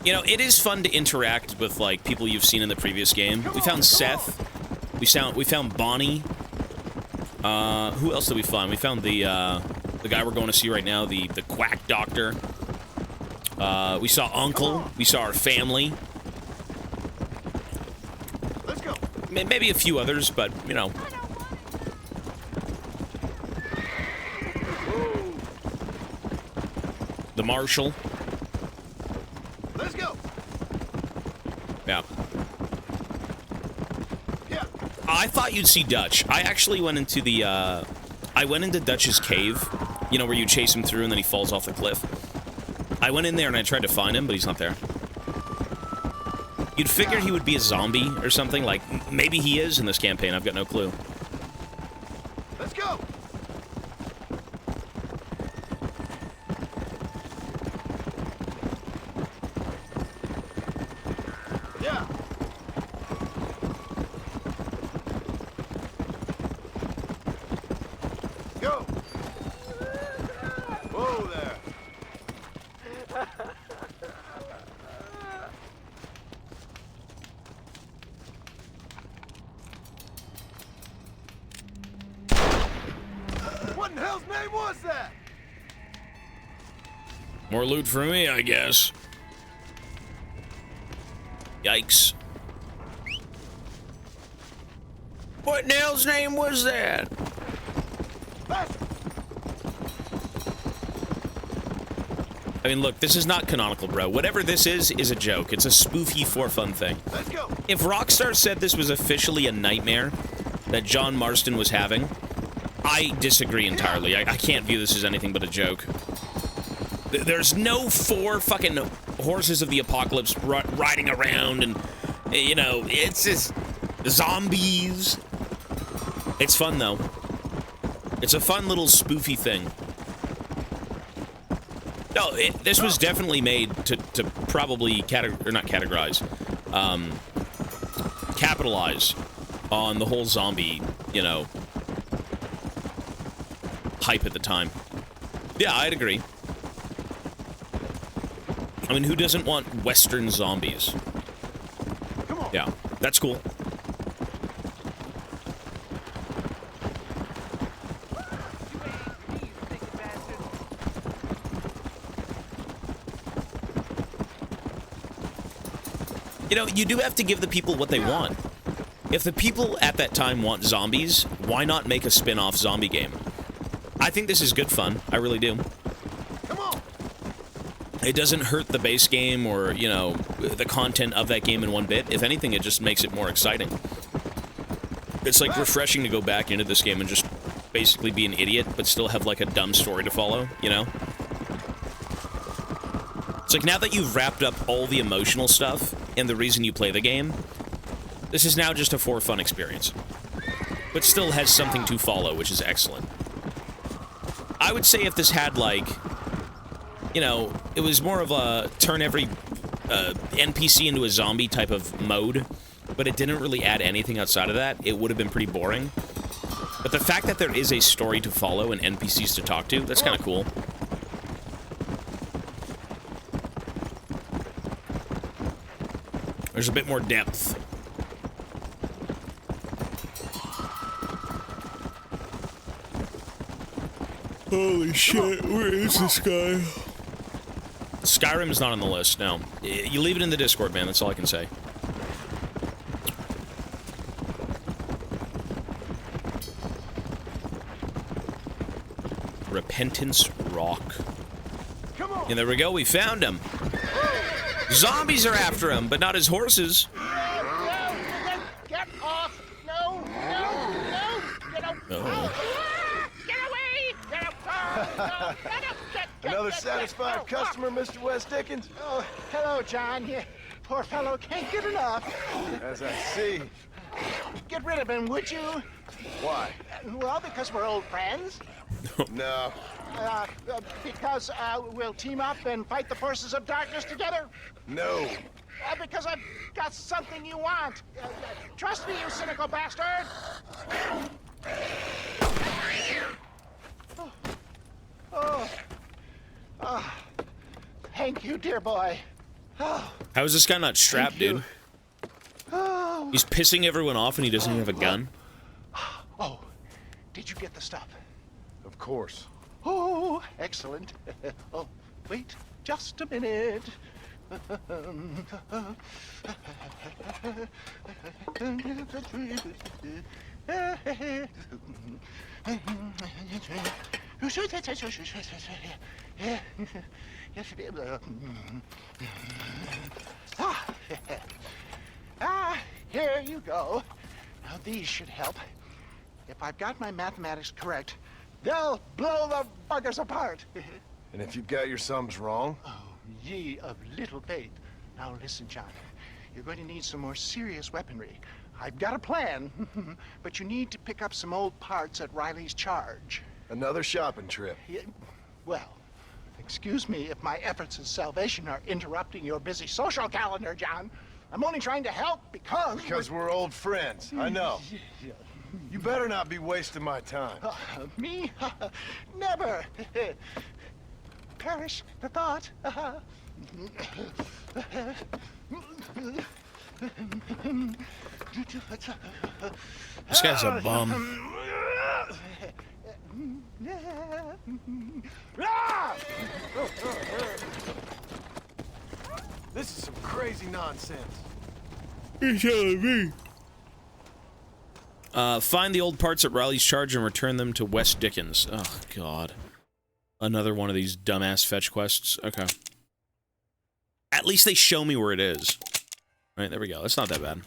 You know, it is fun to interact with, like, people you've seen in the previous game. We found Seth. We found Bonnie. Who else did we find? We found the guy we're going to see right now, the quack doctor. We saw Uncle. We saw our family. Let's go. Maybe a few others, but, you know. The Marshal. Let's go. Yeah. Yeah. I thought you'd see Dutch. I actually went into the, I went into Dutch's cave, you know, where you chase him through and then he falls off the cliff. I went in there and I tried to find him, but he's not there. You'd figure he would be a zombie or something, like, maybe he is in this campaign, I've got no clue. Let's go. Yeah. Go. Whoa there. What in hell's name was that? More loot for me, I guess. Yikes. What in hell's name was that? I mean, look, this is not canonical, bro. Whatever this is a joke. It's a spoofy for fun thing. Let's go. If Rockstar said this was officially a nightmare that John Marston was having, I disagree entirely. I can't view this as anything but a joke. There's no 4 fucking horses of the apocalypse riding around and, you know, it's just zombies. It's fun, though. It's a fun little spoofy thing. No, this was definitely made to probably capitalize on the whole zombie, you know, hype at the time. Yeah, I'd agree. I mean, who doesn't want Western zombies? Come on. Yeah, that's cool. You know, you do have to give the people what they want. If the people at that time want zombies, why not make a spin-off zombie game? I think this is good fun. I really do. Come on. It doesn't hurt the base game or, you know, the content of that game in one bit. If anything, it just makes it more exciting. It's like refreshing to go back into this game and just basically be an idiot, but still have like a dumb story to follow, you know? It's like now that you've wrapped up all the emotional stuff and the reason you play the game, this is now just a for fun experience. But still has something to follow, which is excellent. I would say if this had, like, you know, it was more of a turn every NPC into a zombie type of mode, but it didn't really add anything outside of that, it would have been pretty boring. But the fact that there is a story to follow and NPCs to talk to, that's kind of cool. There's a bit more depth. Holy shit, where is this guy? Skyrim is not on the list, no. You leave it in the Discord, man, that's all I can say. Repentance Rock. And there we go, we found him. Zombies are after him, but not his horses. Get off! No! No! No! Get off! Get away! Get up! Another satisfied customer, Mr. West Dickens? Oh, hello, John. You poor fellow can't get enough. As I see. Get rid of him, would you? Why? Well, because we're old friends. No. Because we'll team up and fight the forces of darkness together. No. Because I've got something you want. Trust me, you cynical bastard. Thank you, dear boy. How is this guy not strapped, dude? He's pissing everyone off and he doesn't even have a gun. Oh, did you get the stuff? Of course. Oh, excellent. Oh, wait just a minute. Here you go. Now these should help. If I've got my mathematics correct, they'll blow the buggers apart. And if you've got your sums wrong? Oh, ye of little faith. Now listen, John. You're going to need some more serious weaponry. I've got a plan, but you need to pick up some old parts at Riley's charge. Another shopping trip. Yeah, well, excuse me if my efforts at salvation are interrupting your busy social calendar, John. I'm only trying to help because... Because we're old friends, I know. You better not be wasting my time. Me? Never. Perish the thought. This guy's a bum. This is some crazy nonsense. You're telling me. Find the old parts at Riley's charge and return them to West Dickens. Oh, God. Another one of these dumbass fetch quests. Okay. At least they show me where it is. Right, there we go. That's not that bad.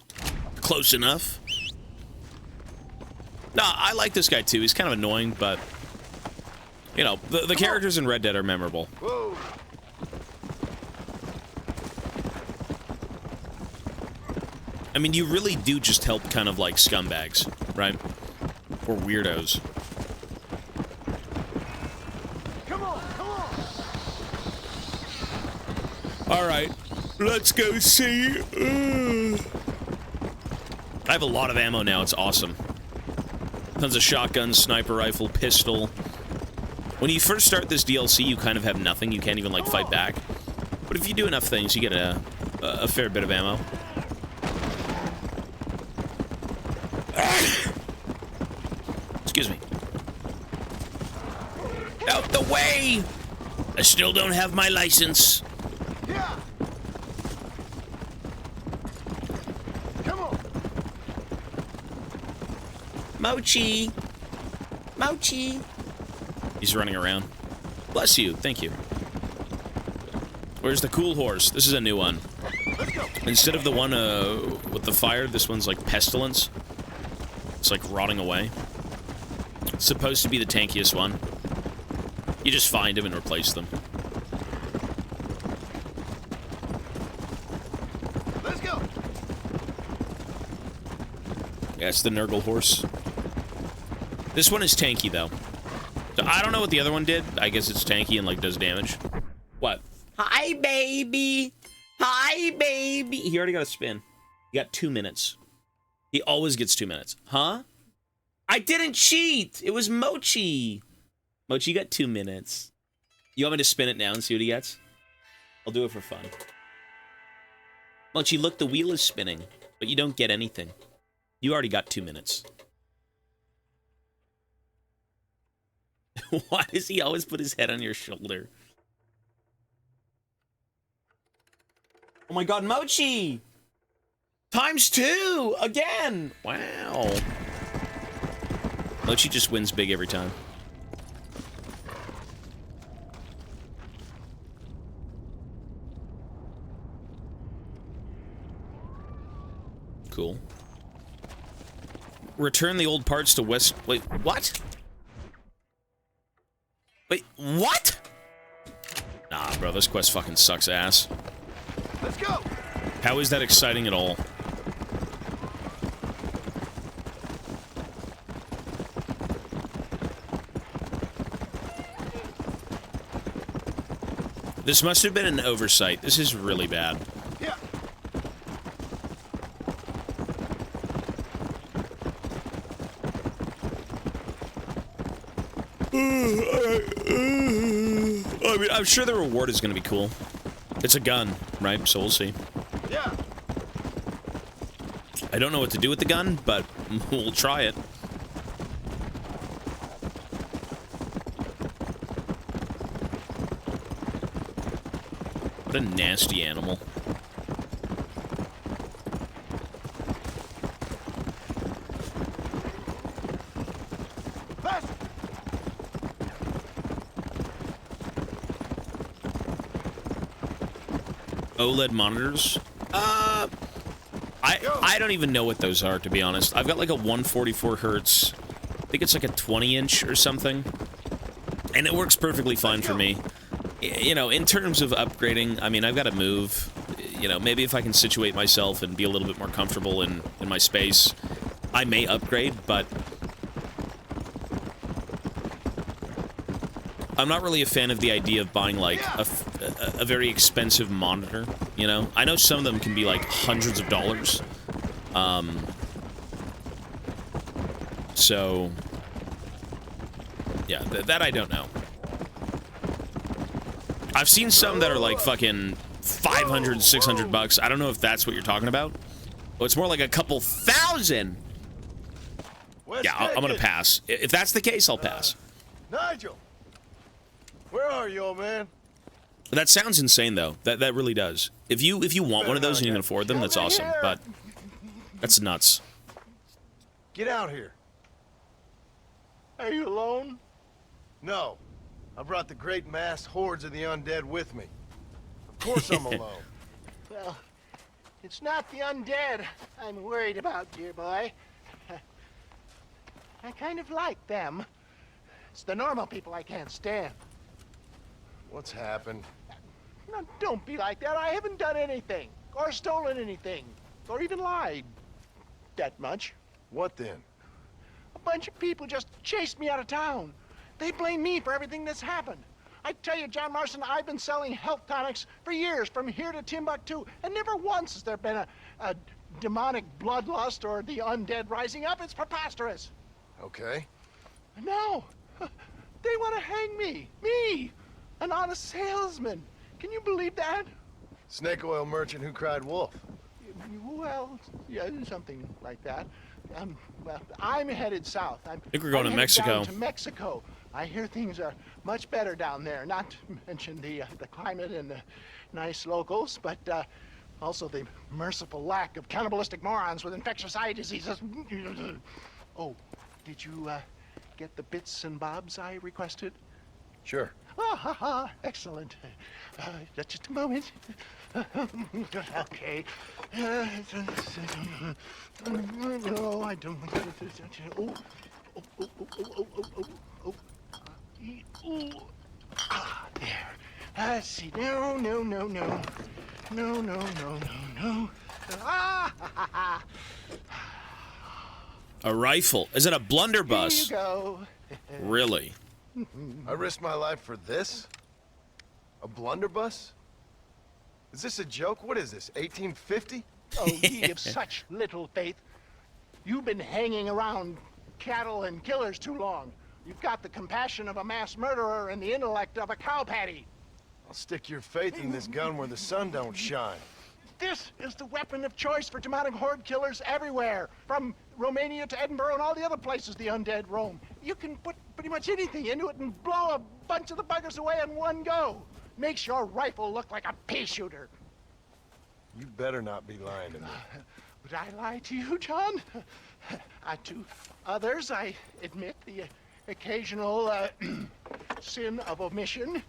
Close enough. No, I like this guy, too. He's kind of annoying, but... You know, the characters in Red Dead are memorable. Whoa. I mean, you really do just help kind of like scumbags, right? Or weirdos. Come on, come on. All right, let's go see. I have a lot of ammo now. It's awesome. Tons of shotgun, sniper rifle, pistol. When you first start this DLC, you kind of have nothing. You can't even like fight back. But if you do enough things, you get a fair bit of ammo. Excuse me. Out the way! I still don't have my license. Yeah. Come on. Mochi! Mochi! He's running around. Bless you. Thank you. Where's the cool horse? This is a new one. Let's go. Instead of the one with the fire, this one's like pestilence. It's like rotting away. It's supposed to be the tankiest one. You just find them and replace them. Let's go. Yeah, it's the Nurgle horse. This one is tanky, though. So I don't know what the other one did. I guess it's tanky and, like, does damage. What? Hi, baby. Hi, baby. He already got a spin. He got 2 minutes. He always gets 2 minutes. Huh? I didn't cheat. It was Mochi. Mochi got 2 minutes. You want me to spin it now and see what he gets? I'll do it for fun. Mochi, look, the wheel is spinning, but you don't get anything. You already got 2 minutes. Why does he always put his head on your shoulder? Oh my god, Mochi! ×2! Again! Wow. Mochi just wins big every time. cool. Return the old parts to West... Wait, what? Wait, what? Nah, bro, this quest fucking sucks ass. Let's go! How is that exciting at all? This must have been an oversight. This is really bad. Yeah. I mean, I'm sure the reward is going to be cool. It's a gun, right? So we'll see. Yeah. I don't know what to do with the gun, but we'll try it. What a nasty animal. OLED monitors? I don't even know what those are, to be honest. I've got like a 144 hertz. I think it's like a 20-inch or something. And it works perfectly fine for me. You know, in terms of upgrading, I mean, I've got to move. You know, maybe if I can situate myself and be a little bit more comfortable in my space, I may upgrade, but I'm not really a fan of the idea of buying, like, a very expensive monitor, you know? I know some of them can be, like, hundreds of dollars. So, yeah, that I don't know. I've seen some that are, like, fucking 500, 600 bucks. I don't know if that's what you're talking about. Well, it's more like a couple thousand. Yeah, I'm gonna pass. If that's the case, I'll pass. Nigel! Where are you, old man? That sounds insane, though. That really does. If you want one of those and you can afford them, that's awesome. But that's nuts. Get out here. Are you alone? No. I brought the great mass hordes of the undead with me. Of course I'm alone. Well, it's not the undead I'm worried about, dear boy. I kind of like them. It's the normal people I can't stand. What's happened? No, don't be like that. I haven't done anything, or stolen anything, or even lied that much. What then? A bunch of people just chased me out of town. They blame me for everything that's happened. I tell you, John Marston, I've been selling health tonics for years, from here to Timbuktu, and never once has there been a demonic bloodlust or the undead rising up. It's preposterous. Okay. No, they want to hang me. Me, an honest salesman. Can you believe that? Snake oil merchant who cried wolf. Well, yeah, something like that. Well, I'm headed south. I think we're going to Mexico. Down to Mexico. I hear things are much better down there. Not to mention the climate and the nice locals, but also the merciful lack of cannibalistic morons with infectious eye diseases. Oh, did you get the bits and bobs I requested? Sure. Ah, excellent. Just a moment. Okay. No, I don't. There. Let's see. No. Ah! A rifle. Is it a blunderbuss? Here you go. Really? I risked my life for this? A blunderbuss? Is this a joke? What is this, 1850? Oh, ye of such little faith. You've been hanging around cattle and killers too long. You've got the compassion of a mass murderer and the intellect of a cow patty. I'll stick your faith in this gun where the sun don't shine. This is the weapon of choice for demonic horde killers everywhere, from Romania to Edinburgh and all the other places the undead roam. You can put pretty much anything into it and blow a bunch of the buggers away in one go. Makes your rifle look like a pea shooter. You better not be lying to me. Would I lie to you, John? To others, I admit the occasional sin of omission.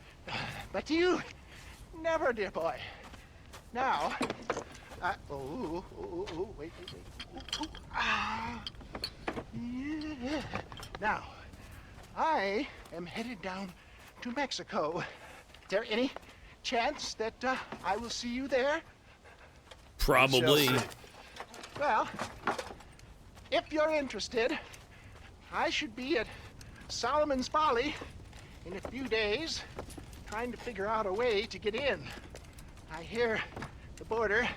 But to you, never, dear boy. Now, Wait. Yeah. Now, I am headed down to Mexico. Is there any chance that I will see you there? Probably. Well, if you're interested, I should be at Solomon's Folly in a few days, trying to figure out a way to get in. I hear the border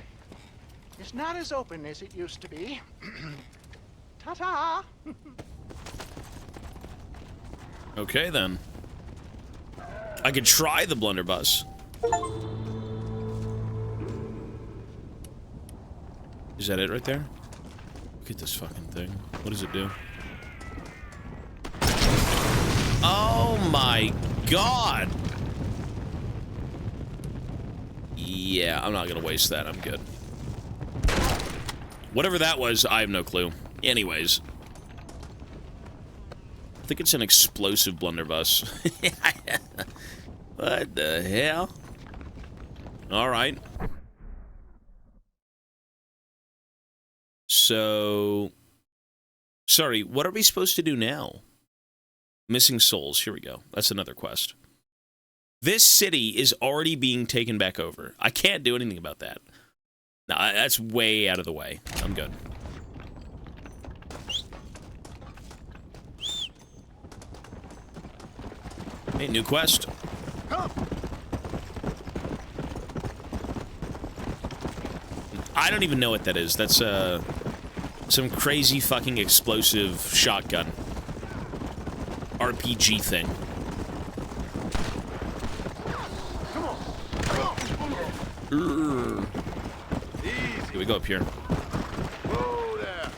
is not as open as it used to be. Ta-ta! Okay, then. I could try the blunderbuss. Is that it right there? Look at this fucking thing. What does it do? Oh my god! Yeah, I'm not gonna waste that. I'm good. Whatever that was, I have no clue. Anyways. I think it's an explosive blunderbuss. What the hell? Alright. So... Sorry, what are we supposed to do now? Missing souls. Here we go. That's another quest. This city is already being taken back over. I can't do anything about that. No, that's way out of the way. I'm good. Hey, new quest. I don't even know what that is. That's some crazy fucking explosive shotgun. RPG thing. Here we go up here. Whoa there.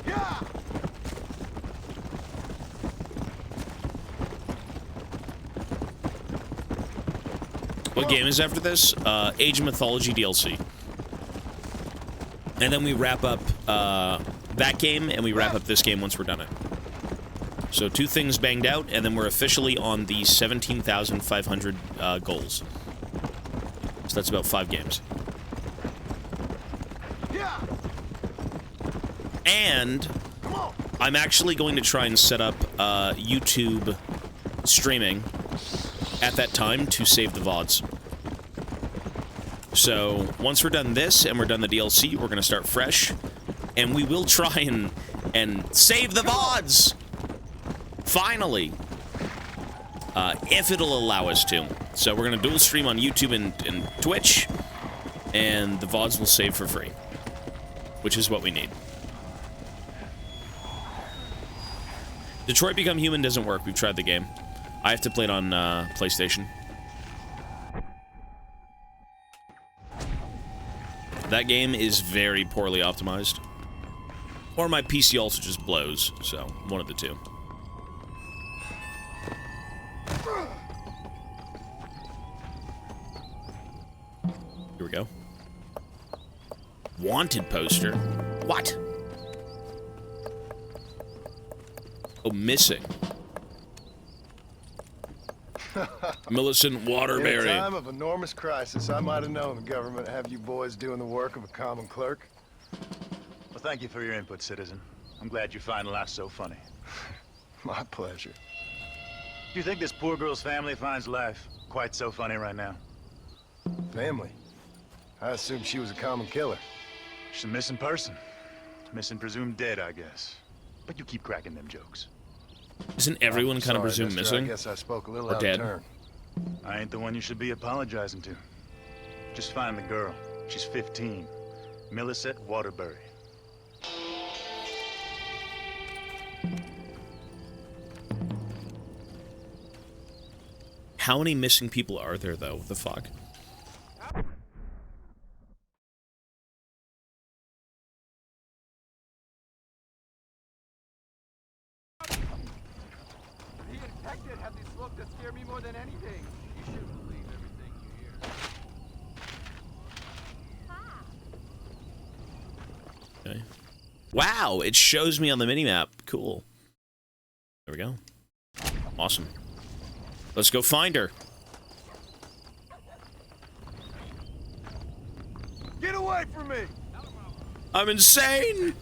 Yeah. What game is after this? Age of Mythology DLC. And then we wrap up that game, and we wrap up this game once we're done it. So 2 things banged out, and then we're officially on the 17,500 goals. So that's about 5 games. And I'm actually going to try and set up YouTube streaming at that time to save the VODs. So once we're done this and we're done the DLC, we're going to start fresh. And we will try and save the VODs! Finally! If it'll allow us to. So we're going to dual stream on YouTube and Twitch. And the VODs will save for free. Which is what we need. Detroit Become Human doesn't work. We've tried the game. I have to play it on PlayStation. That game is very poorly optimized. Or my PC also just blows, so one of the two. Here we go. Wanted poster. What? Oh, missing. Millicent Waterbury. In a time of enormous crisis, I might have known the government would have you boys doing the work of a common clerk. Well, thank you for your input, citizen. I'm glad you find life so funny. My pleasure. Do you think this poor girl's family finds life quite so funny right now? Family? I assumed she was a common killer. She's a missing person. Missing presumed dead, I guess. But you keep cracking them jokes. Isn't everyone kind of presumed missing? I guess I spoke a little or out dead? of turn. I ain't the one you should be apologizing to. Just find the girl. She's 15. Millicent Waterbury. How many missing people are there, though? What the fuck? The infected have this look that scare me more than anything. You shouldn't believe everything you hear. Okay. Wow, it shows me on the minimap. Cool. There we go. Awesome. Let's go find her. Get away from me! I'm insane!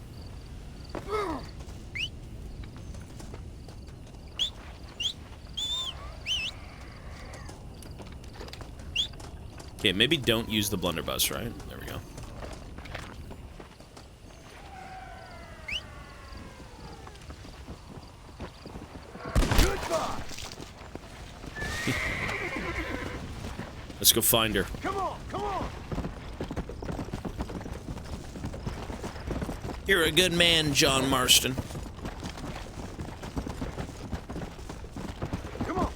Okay, maybe don't use the blunderbuss, right? There we go. Goodbye! Let's go find her. Come on, come on! You're a good man, John Marston. Come on!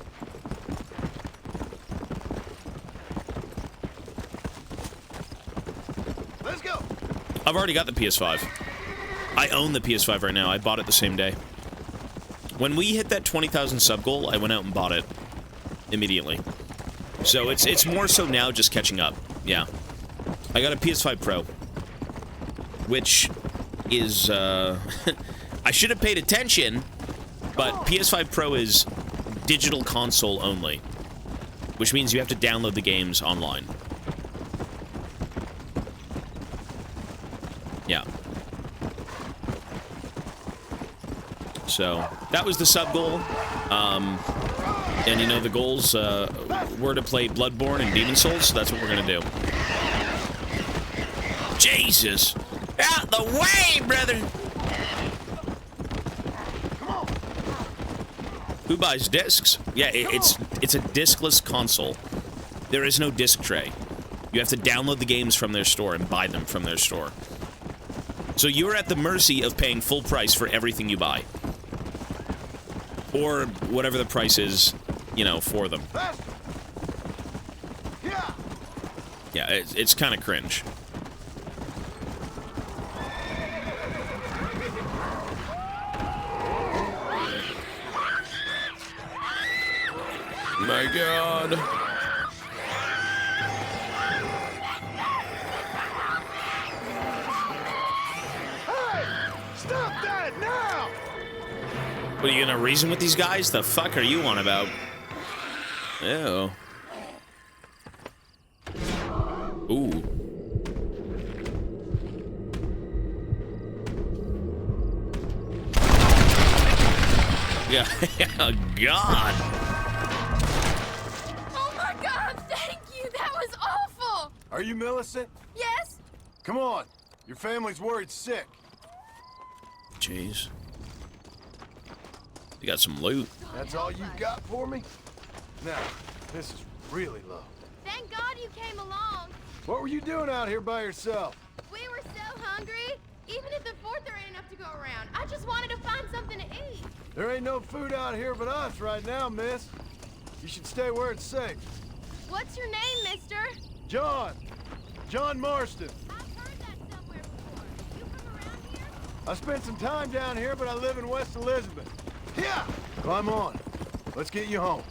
Let's go! I've already got the PS5. I own the PS5 right now. I bought it the same day. When we hit that 20,000 sub goal, I went out and bought it immediately. So it's more so now just catching up. Yeah. I got a PS5 Pro, which is, I should have paid attention, but PS5 Pro is digital console only, which means you have to download the games online. Yeah. So, that was the sub goal. And you know, the goals were to play Bloodborne and Demon Souls, so that's what we're gonna do. Jesus! Out the way, brother! Who buys discs? Yeah, it's a discless console. There is no disc tray. You have to download the games from their store and buy them from their store. So you're at the mercy of paying full price for everything you buy. Or whatever the price is, you know, for them. Yeah, it's kind of cringe. My God. Hey! Stop that now! What, are you gonna reason with these guys? The fuck are you on about? Ew. Ooh. Yeah, God. Oh my God, thank you. That was awful. Are you Millicent? Yes? Come on. Your family's worried sick. Jeez. You got some loot. That's all you got for me? Now, this is really low. Thank God you came along. What were you doing out here by yourself? We were so hungry. Even at the fort, there ain't enough to go around. I just wanted to find something to eat. There ain't no food out here but us right now, miss. You should stay where it's safe. What's your name, mister? John. John Marston. I've heard that somewhere before. You from around here? I spent some time down here, but I live in West Elizabeth. Yeah! Climb on. Let's get you home.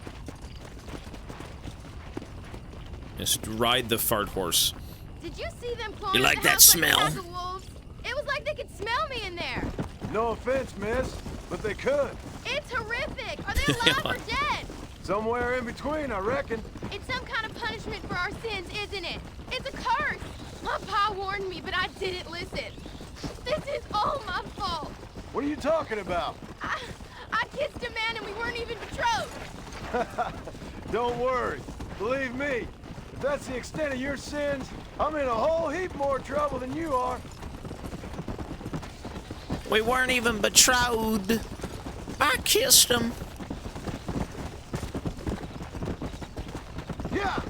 Just ride the fart horse. Did you see them clawing You like at the that house smell? Like a pack of wolves? It was like they could smell me in there. No offense, miss, but they could. It's horrific. Are they alive or dead? Somewhere in between, I reckon. It's some kind of punishment for our sins, isn't it? It's a curse. My pa warned me, but I didn't listen. This is all my fault. What are you talking about? I kissed a man and we weren't even betrothed. Don't worry. Believe me, if that's the extent of your sins, I'm in a whole heap more trouble than you are. We weren't even betrothed. I kissed him. Yeah.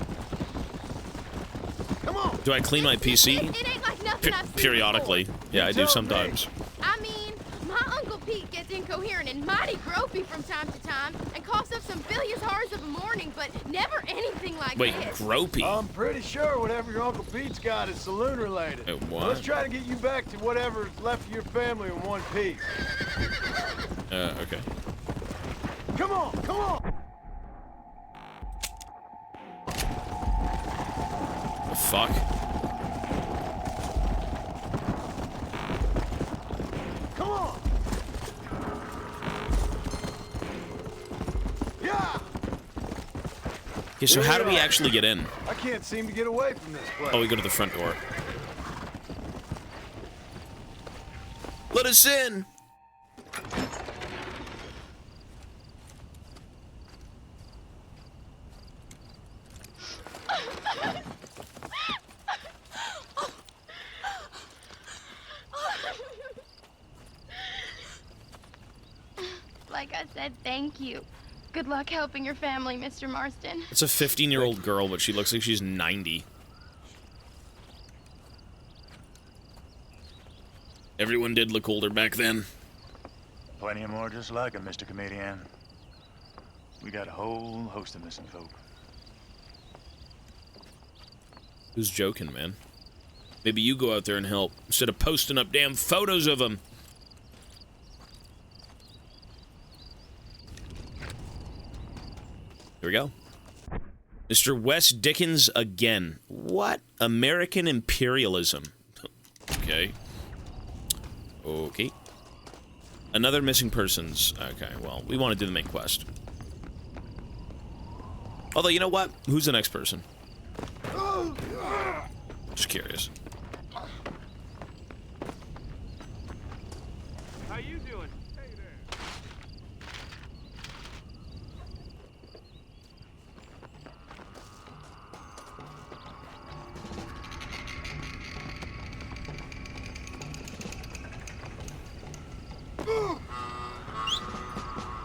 Come on. Do I clean my PC? It ain't like nothing I've seen Periodically. before. Yeah, I do sometimes. I mean, my Uncle Pete gets incoherent and mighty gropey from time to time and coughs up some bilious horrors of a morning, but never anything like Wait, this. gropey? I'm pretty sure whatever your Uncle Pete's got is saloon related. What? Let's try to get you back to whatever's left of your family in one piece. Okay. Come on, come on! The fuck? Okay, so how do we actually get in? I can't seem to get away from this place. Oh, we go to the front door. Let us in! Like I said, thank you. Good luck helping your family, Mr. Marston. It's a 15-year-old girl, but she looks like she's 90. Everyone did look older back then. Plenty of more just like him, Mr. Comedian. We got a whole host of missing folk. Who's joking, man? Maybe you go out there and help, instead of posting up damn photos of them. Here we go. Mr. Wes Dickens again. What? American imperialism. Okay. Okay. Another missing persons. Okay, well, we want to do the main quest. Although, you know what? Who's the next person? Just curious. How you doing? Hey there.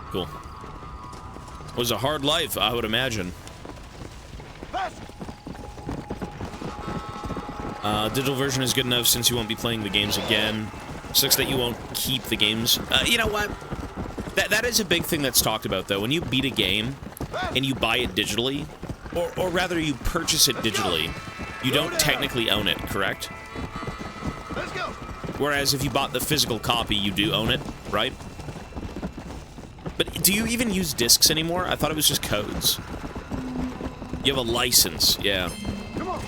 Cool. Was a hard life, I would imagine. Digital version is good enough since you won't be playing the games again. Sucks that you won't keep the games. You know what? That is a big thing that's talked about, though. When you beat a game and you buy it digitally, or rather you purchase it digitally, you don't technically own it, correct? Let's go. Whereas if you bought the physical copy, you do own it, right? But do you even use discs anymore? I thought it was just codes. You have a license, yeah. Come on.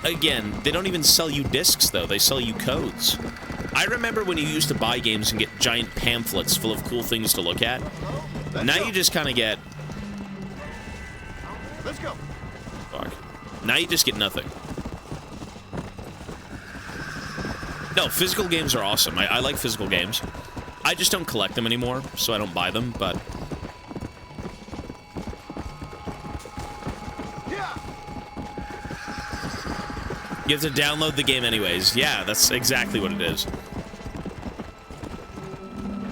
Again, they don't even sell you discs, though. They sell you codes. I remember when you used to buy games and get giant pamphlets full of cool things to look at. Now you just kind of get... Let's go. Fuck. Now you just get nothing. No, physical games are awesome. I like physical games. I just don't collect them anymore, so I don't buy them, but... You have to download the game anyways. Yeah, that's exactly what it is.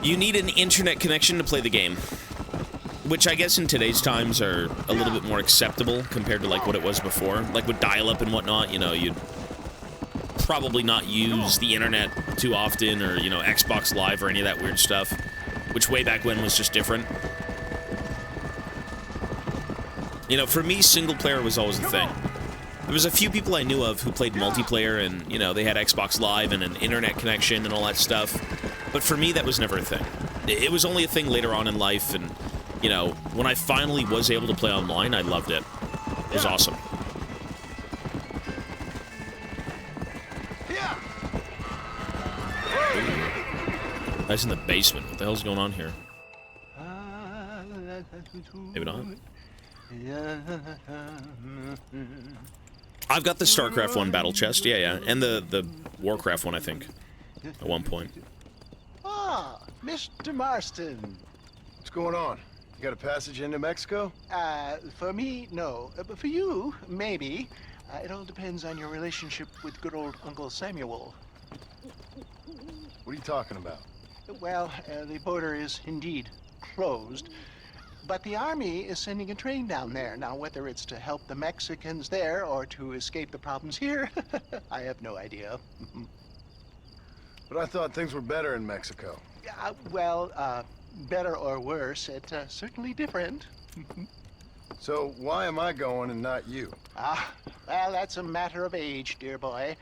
You need an internet connection to play the game. Which I guess in today's times are a little bit more acceptable compared to like what it was before. Like with dial-up and whatnot, you know, you'd probably not use the internet too often, or, you know, Xbox Live or any of that weird stuff. Which way back when was just different. You know, for me, single player was always the thing. There was a few people I knew of who played multiplayer and, you know, they had Xbox Live and an internet connection and all that stuff. But for me, that was never a thing. It was only a thing later on in life, and, you know, when I finally was able to play online, I loved it. It was awesome. Guys in the basement. What the hell's going on here? Maybe not. I've got the StarCraft 1 battle chest, yeah, and the Warcraft one, I think, at one point. Ah, Mr. Marston. What's going on? You got a passage into Mexico? For me, no. But for you, maybe. It all depends on your relationship with good old Uncle Samuel. What are you talking about? Well, the border is indeed closed. But the army is sending a train down there. Now, whether it's to help the Mexicans there or to escape the problems here, I have no idea. But I thought things were better in Mexico. Better or worse, it's certainly different. So why am I going and not you? Well, that's a matter of age, dear boy.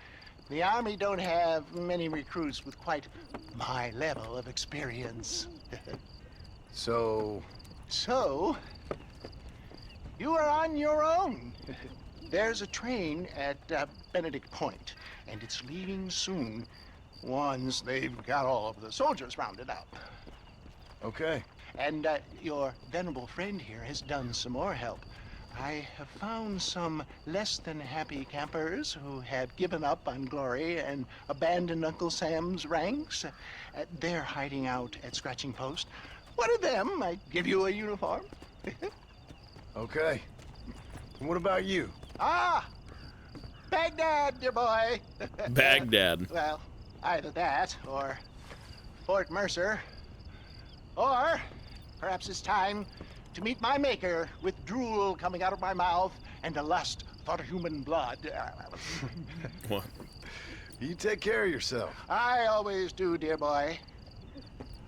The army don't have many recruits with quite my level of experience. So, you are on your own. There's a train at Benedict Point, and it's leaving soon once they've got all of the soldiers rounded up. okay. And your venerable friend here has done some more help. I have found some less than happy campers who have given up on glory and abandoned Uncle Sam's ranks. They're hiding out at Scratching Post. One of them might give you a uniform. Okay. And what about you? Ah! Baghdad, dear boy. Baghdad. Well, either that or Fort Mercer. Or perhaps it's time to meet my maker with drool coming out of my mouth and a lust for human blood. What? You take care of yourself. I always do, dear boy.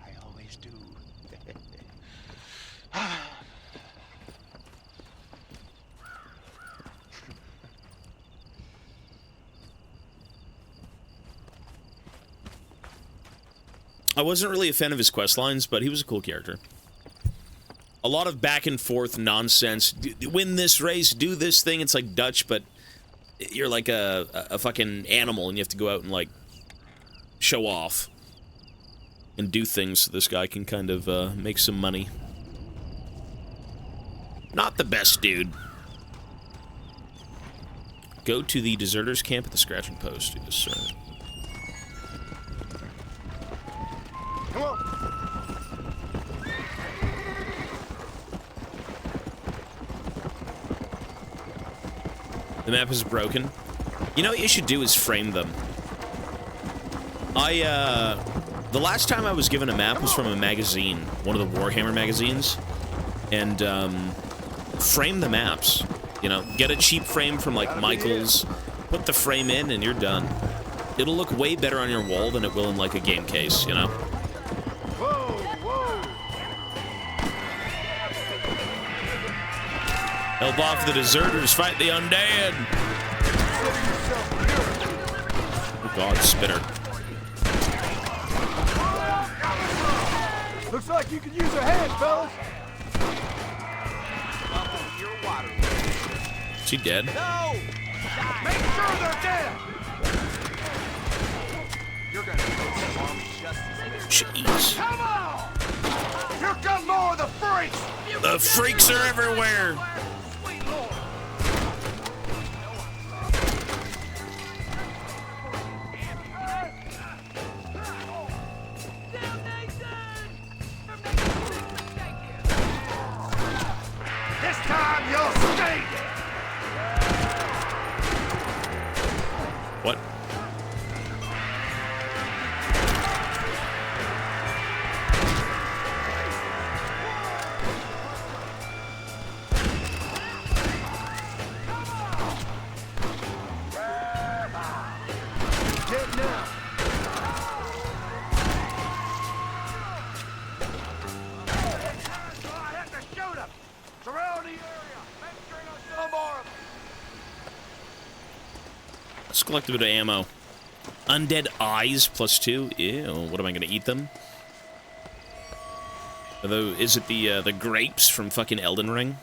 I always do. I wasn't really a fan of his quest lines, but he was a cool character. A lot of back and forth nonsense. Win this race, do this thing. It's like Dutch, but you're like a fucking animal, and you have to go out and like show off and do things so this guy can kind of make some money. Not the best dude. Go to the deserters camp at the Scratching Post. Yes, sir. Come on. The map is broken. You know what you should do is frame them. The last time I was given a map was from a magazine, one of the Warhammer magazines, and frame the maps. You know, get a cheap frame from like Michael's, put the frame in, and you're done. It'll look way better on your wall than it will in like a game case, you know? Help off the deserters, fight the undead! Oh god, spitter. Looks like you could use a hand, fellas. Is he dead? No! Make sure they're dead! You're gonna get some army justice. Jeez. Come on! Here come more of the freaks! The freaks are everywhere! This time you'll stay dead! What? Get now! I have to shoot him! Surround the area! Make sure you don't kill more of them! Let's collect a bit of ammo. Undead eyes +2. Ew, what am I gonna eat them? Although, is it the grapes from fucking Elden Ring?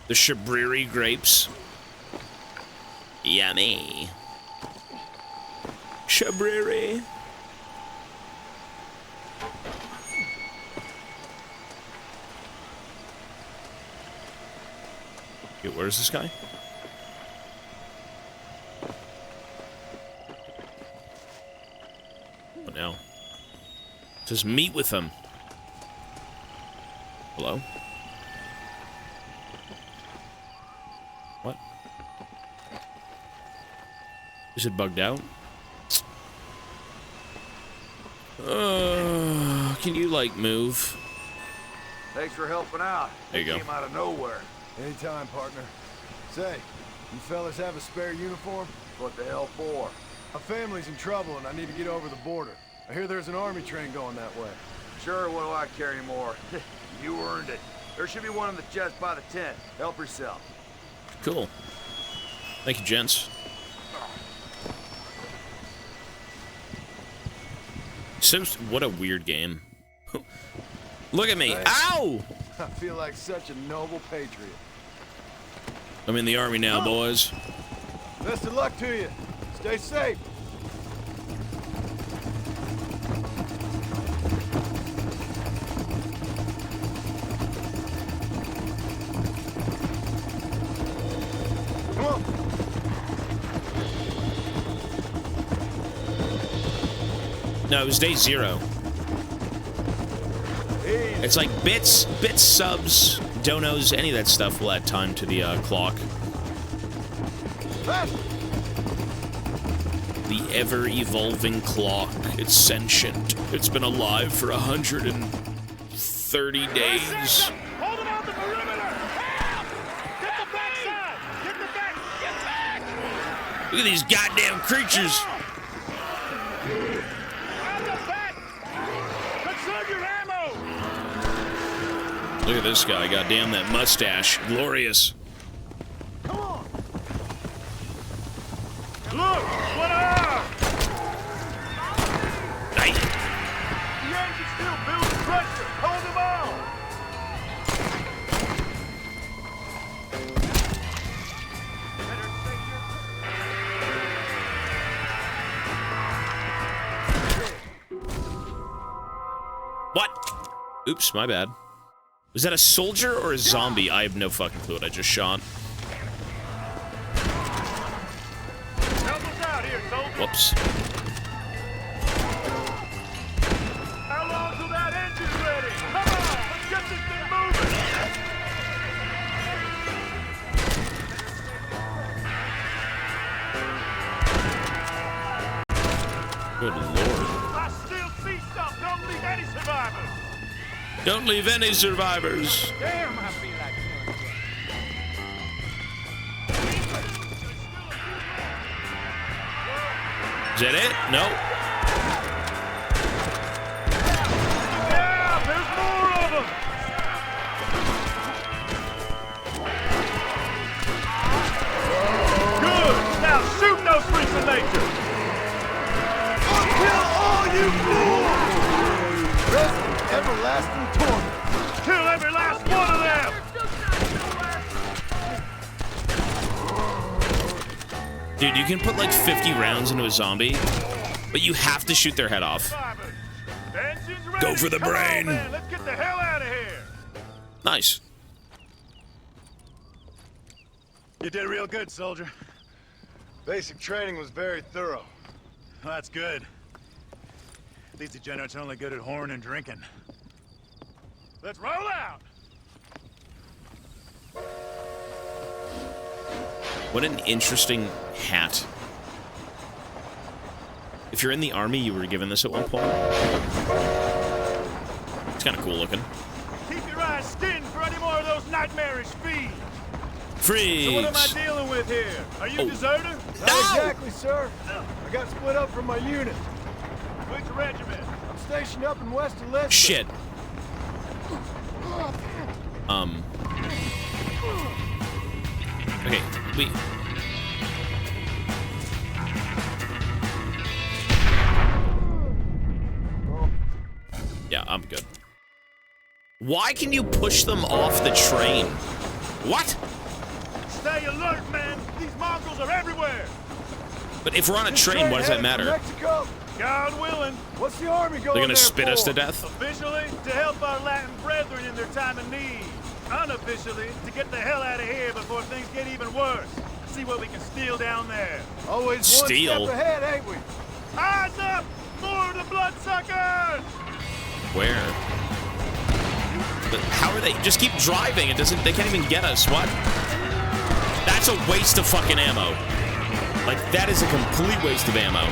The Shabriri grapes. Yummy. Shabriri. Okay, where's this guy? What now? Just meet with him. Hello? What? Is it bugged out? Can you, like, move? Thanks for helping out. There you go. Came out of nowhere. Anytime, partner. Say, you fellas have a spare uniform? What the hell for? My family's in trouble and I need to get over the border. I hear there's an army train going that way. Sure, what do I care anymore? You earned it. There should be one in the chest by the tent. Help yourself. Cool. Thank you, gents. So, what a weird game. Look at me. Thanks. Ow! I feel like such a noble patriot. I'm in the army now, boys. Best of luck to you. Stay safe. No, it was day 0. It's like bits, subs, donos, any of that stuff will add time to the clock. The ever-evolving clock. It's sentient. It's been alive for 130 days. Hold it on the perimeter! Help! Get the backside! Get the back! Get back! Look at these goddamn creatures. On the back! Conserve your ammo! Look at this guy. Goddamn, that mustache. Glorious. Come on! Look! What are? Nice. The engine's still building pressure! Hold them on! What? Oops, my bad. Was that a soldier or a zombie? I have no fucking clue what I just shot. Help us out here, soldier! Whoops. How long till that engine's ready? Come on! Let's get this thing moving! Good lord. I still see stuff! Don't leave any survivors! Don't leave any survivors. Damn, I feel like Is that it? No. yeah, there's more of them! Good! Now shoot those freaks of nature! I'll kill all you fools! Rest in everlasting torment. Kill every last one of them! Dude, you can put like 50 rounds into a zombie, but you have to shoot their head off. The engine's ready. Go for the Come brain. on, man. Let's get the hell out of here! Nice. You did real good, soldier. Basic training was very thorough. Well, that's good. These degenerates are only good at whoring and drinking. Let's roll out! What an interesting hat. If you're in the army, you were given this at one point. It's kind of cool looking. Keep your eyes skinned for any more of those nightmarish fiends! Freeze! So what am I dealing with here? Are you a deserter? Not exactly, sir. I got split up from my unit. Which regiment? I'm stationed up in West Elizabeth. Shit. Okay, we... Yeah, I'm good. Why can you push them off the train? What? Stay alert, man! These Mongols are everywhere! But if we're on a train, why does that matter? Mexico. God willing. What's the army going They're gonna there spit us for? to death? Officially, to help our Latin brethren in their time of need. Unofficially, to get the hell out of here before things get even worse. See what we can steal down there. Always Steal? one step ahead, ain't we? Eyes up! More of the bloodsuckers! Where? But how are they? Just keep driving. It doesn't. They can't even get us. What? That's a waste of fucking ammo. Like, that is a complete waste of ammo.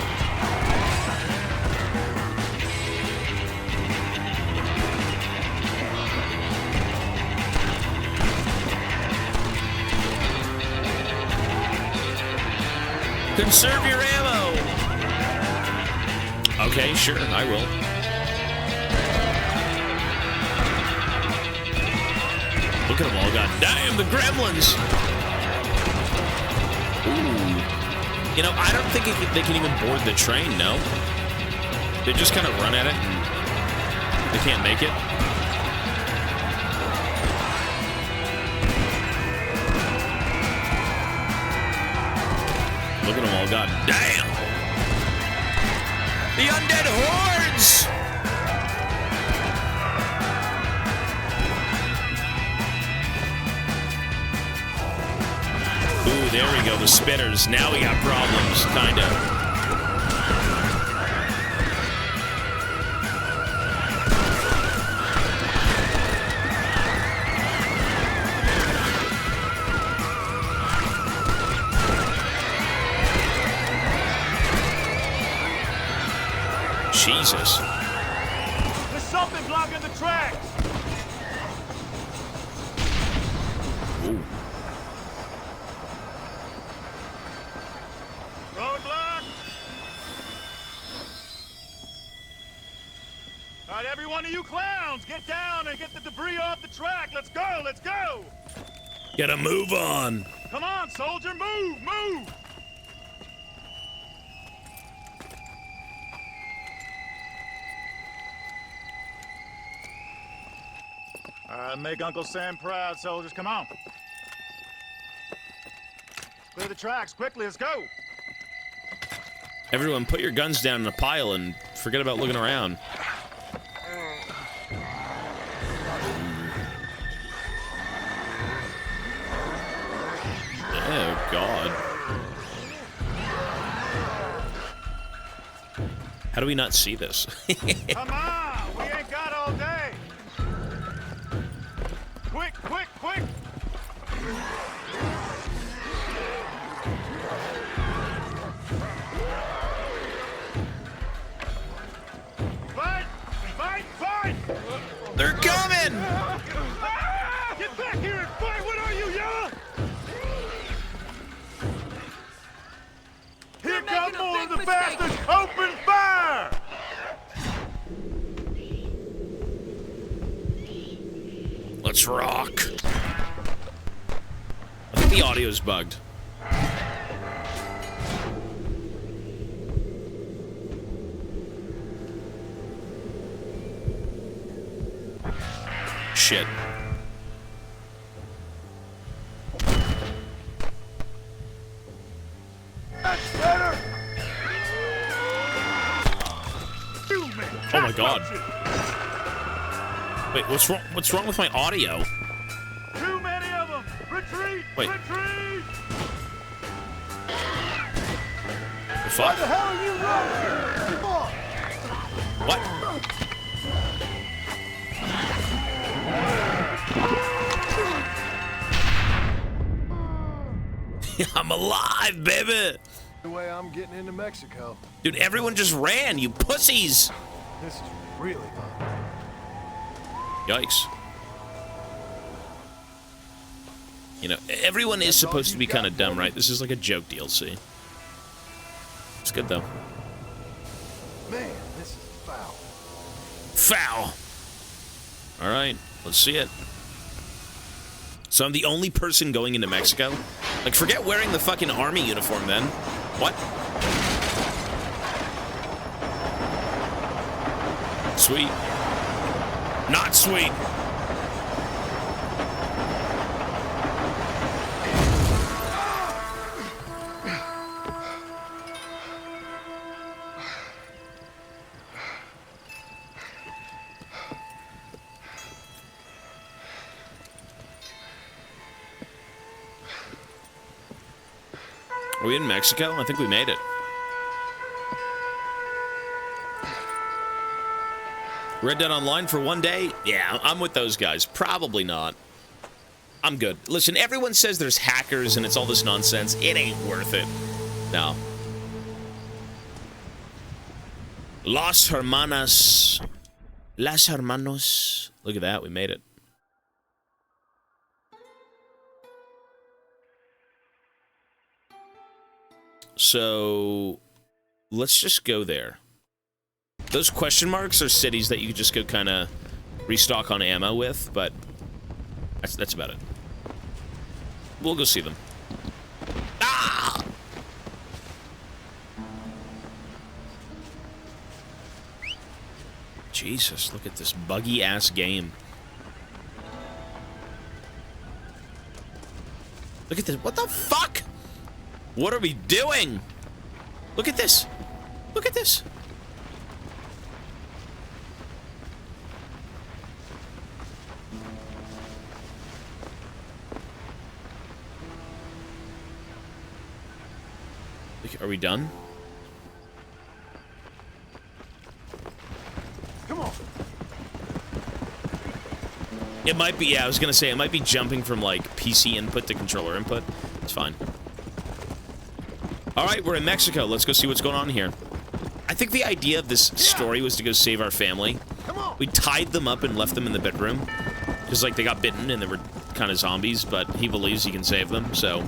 Conserve your ammo! Okay, sure, I will. Look at them all, god damn, the gremlins! Ooh. You know, I don't think they can even board the train, no? They just kind of run at it and they can't make it. Look at them all, god damn! The undead hordes! Ooh, there we go, the spitters. Now we got problems, kinda. Jesus. There's something blocking the tracks. Ooh. Roadblock. All right, every one of you clowns, get down and get the debris off the track. Let's go, let's go. Gotta move on. Come on, soldier, move, move. Make Uncle Sam proud, soldiers. Come on. Clear the tracks, quickly, let's go. Everyone, put your guns down in a pile and forget about looking around. Oh, God. How do we not see this? Come on, we ain't got all day. Quick, quick, quick. Fight, fight, fight. They're coming. Get back here and fight. What are you, young? Here come more of the bastards! Open fire! Let's rock. I think the audio's bugged. Shit. That's better! Oh my God. Wait, what's wrong? What's wrong with my audio? Too many of them! Retreat! Wait. Retreat! The fuck? the hell are you running? Come on! What? I'm alive, baby! The way I'm getting into Mexico. Dude, everyone just ran, you pussies! This is really fun. Yikes. You know, everyone is supposed to be kind of dumb, right? This is like a joke DLC. It's good, though. Man, this is foul. Foul! Alright, let's see it. So I'm the only person going into Mexico? Like, forget wearing the fucking army uniform, then. What? Sweet. Not sweet. Are we in Mexico? I think we made it. Red Dead Online for one day? Yeah, I'm with those guys. Probably not. I'm good. Listen, everyone says there's hackers and it's all this nonsense. It ain't worth it. No. Las Hermanas. Las Hermanos. Look at that, we made it. So, let's just go there. Those question marks are cities that you could just go kind of restock on ammo with, but that's about it. We'll go see them. Ah! Jesus, look at this buggy-ass game. Look at this. What the fuck? What are we doing? Look at this. Look at this. Are we done? Come on. It might be, yeah, I was gonna say, it might be jumping from, like, PC input to controller input. It's fine. Alright, we're in Mexico. Let's go see what's going on here. I think the idea of this story was to go save our family. We tied them up and left them in the bedroom. Because, like, they got bitten and they were kind of zombies, but he believes he can save them, so...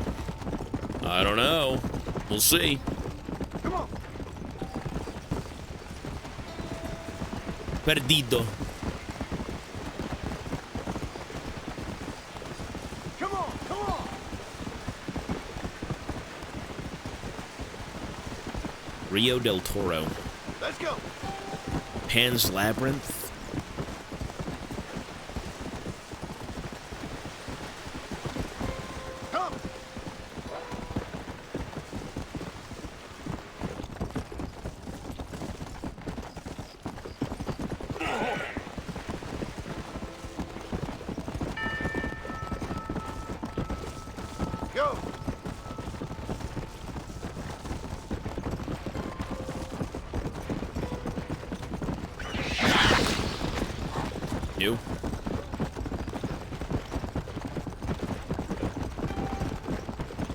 I don't know. We'll see. Come on. Perdido. Come on, come on. Rio del Toro. Let's go. Pan's Labyrinth. Go. You.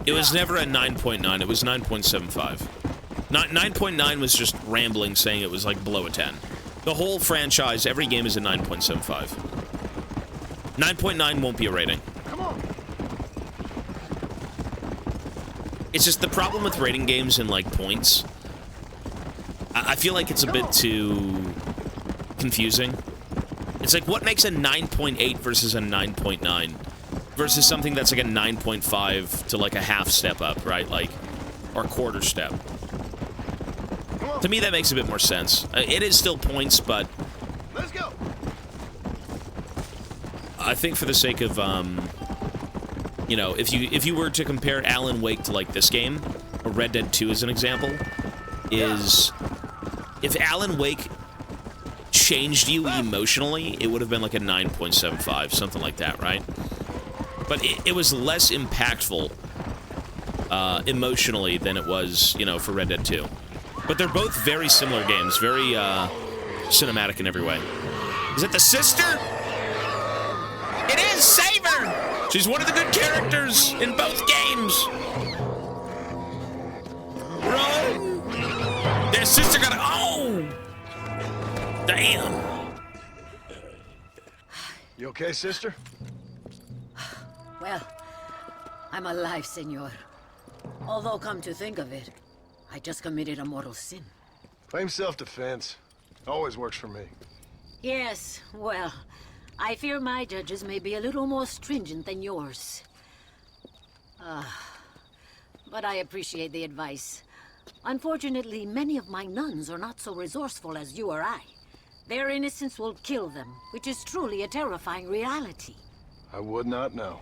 It was never a 9.9. It was 9.75. 9.9 was just rambling, saying it was like below a 10. The whole franchise, every game is a 9.75. 9.9 won't be a rating. Come on. It's just the problem with rating games and like points. I feel like it's a bit too confusing. It's like, what makes a 9.8 versus a 9.9 versus something that's like a 9.5 to like a half step up, right? Like, or quarter step. To me, that makes a bit more sense. It is still points, but Let's go. I think for the sake of, you know, if you were to compare Alan Wake to like this game, or Red Dead 2 as an example, is if Alan Wake changed you emotionally, it would have been like a 9.75, something like that, right? But it was less impactful emotionally than it was, you know, for Red Dead 2. But they're both very similar games, very cinematic in every way. Is it the sister? It is! Save her! She's one of the good characters in both games. Run! Their sister got a... Oh! Damn. You okay, sister? Well, I'm alive, senor. Although, come to think of it, I just committed a mortal sin. Claim self-defense. Always works for me. Yes, well, I fear my judges may be a little more stringent than yours. But I appreciate the advice. Unfortunately, many of my nuns are not so resourceful as you or I. Their innocence will kill them, which is truly a terrifying reality. I would not know.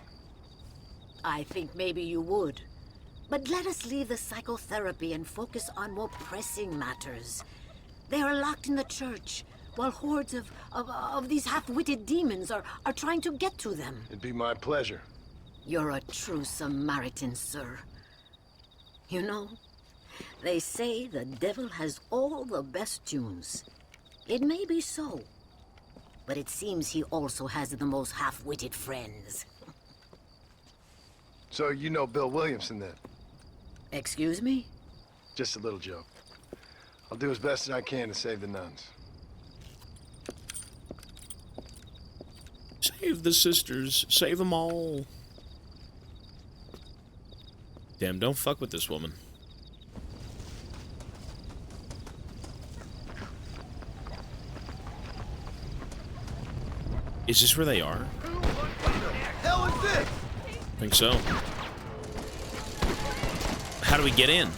I think maybe you would. But let us leave the psychotherapy and focus on more pressing matters. They are locked in the church, while hordes of these half-witted demons are trying to get to them. It'd be my pleasure. You're a true Samaritan, sir. You know, they say the devil has all the best tunes. It may be so, but it seems he also has the most half-witted friends. So you know Bill Williamson, then? Excuse me? Just a little joke. I'll do as best as I can to save the nuns. Save the sisters. Save them all. Damn, don't fuck with this woman. Is this where they are? Hell is this? I think so. How do we get in?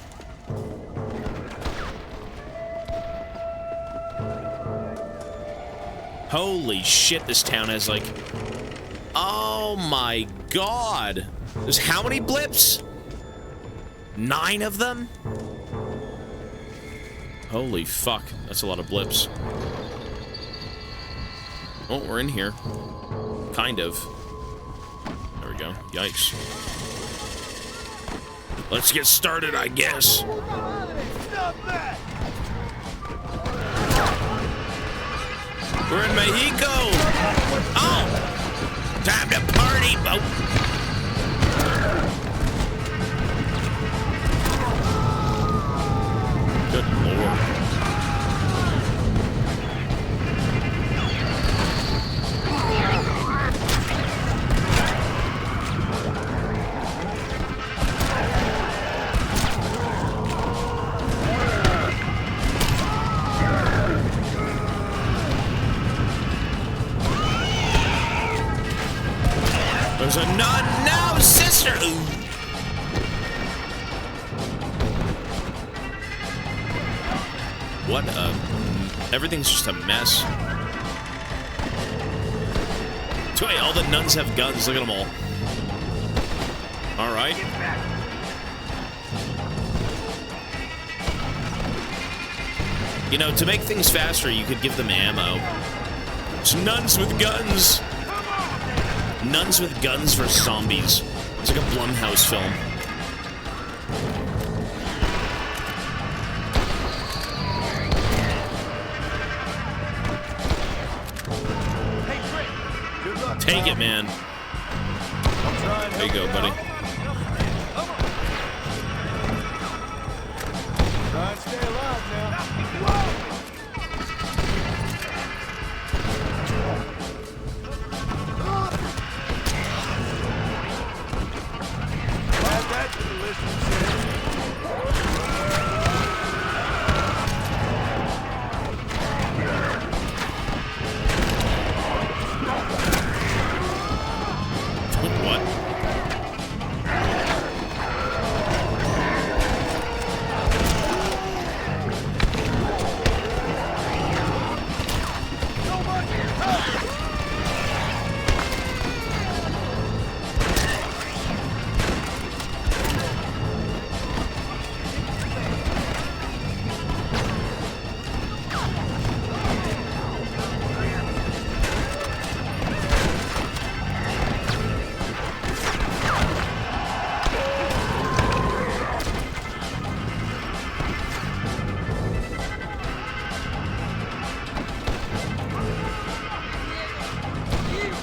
Holy shit, this town has like... Oh my god! There's how many blips? 9 of them? Holy fuck, that's a lot of blips. Oh, we're in here. Kind of. There we go. Yikes. Let's get started, I guess. Stop that! We're in Mexico. Oh! Time to party, boat. Good lord. There's a nun now, sister! Ooh. What a... Everything's just a mess. Wait, all the nuns have guns. Look at them all. All right. You know, to make things faster, you could give them ammo. It's nuns with guns. Nuns with guns versus zombies. It's like a Blumhouse film. Take it, man. There you go, buddy. Try and stay alive now. Add that to the list, you said. What?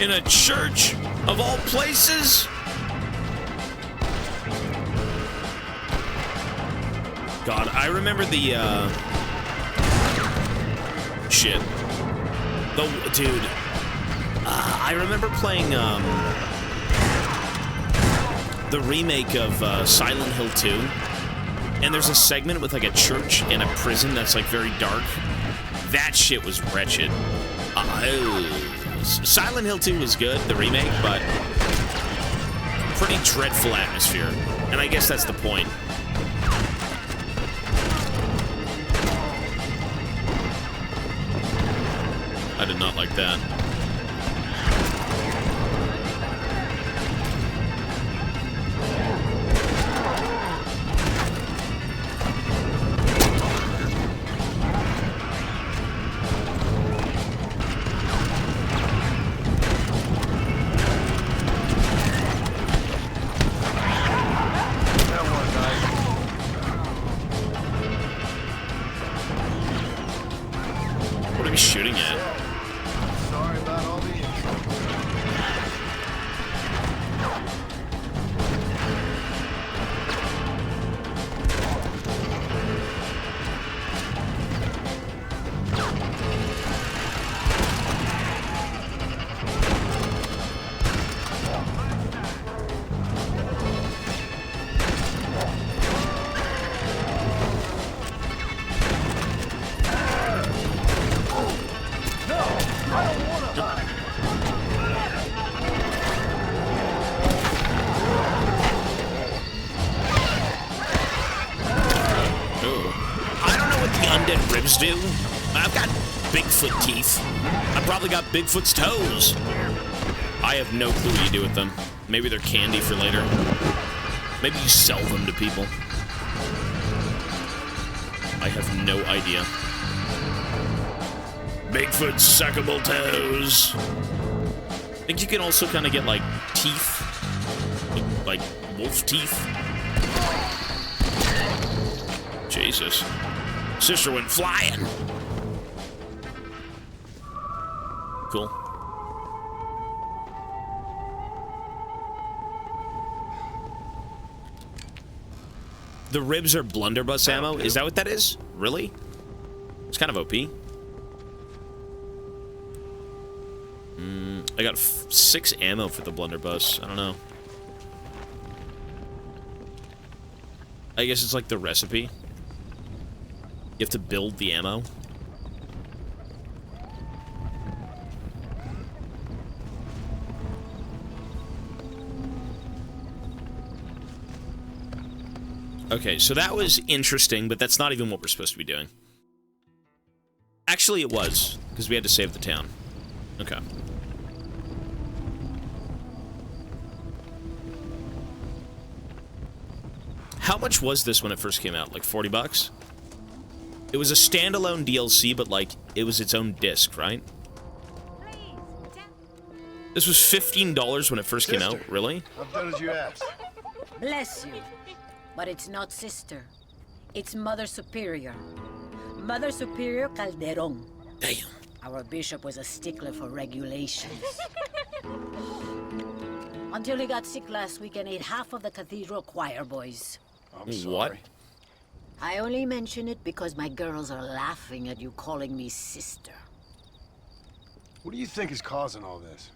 In a church of all places? God, I remember the, shit. Dude. I remember playing, the remake of, Silent Hill 2. And there's a segment with, like, a church and a prison that's, like, very dark. That shit was wretched. Silent Hill 2 was good, the remake, but pretty dreadful atmosphere. And I guess that's the point. I did not like that. Shooting at? Sorry about all the Do. I've got Bigfoot teeth. I've probably got Bigfoot's toes. I have no clue what you do with them. Maybe they're candy for later. Maybe you sell them to people. I have no idea. Bigfoot's suckable toes. I think you can also kind of get, like, teeth. Like wolf teeth. Jesus. Sister went flying. Cool. The ribs are blunderbuss ammo? Is that what that is? Really? It's kind of OP. I got 6 ammo for the blunderbuss. I don't know. I guess it's like the recipe. You have to build the ammo. Okay, so that was interesting, but that's not even what we're supposed to be doing. Actually, it was, because we had to save the town. Okay. How much was this when it first came out? Like 40 bucks? It was a standalone DLC, but like, it was its own disc, right? This was $15 when it first came out, really? I've done as you asked. Bless you. But it's not sister. It's Mother Superior. Mother Superior Calderon. Damn. Our bishop was a stickler for regulations. Until he got sick last week and ate half of the cathedral choir boys. I'm sorry. What? I only mention it because my girls are laughing at you calling me sister. What do you think is causing all this?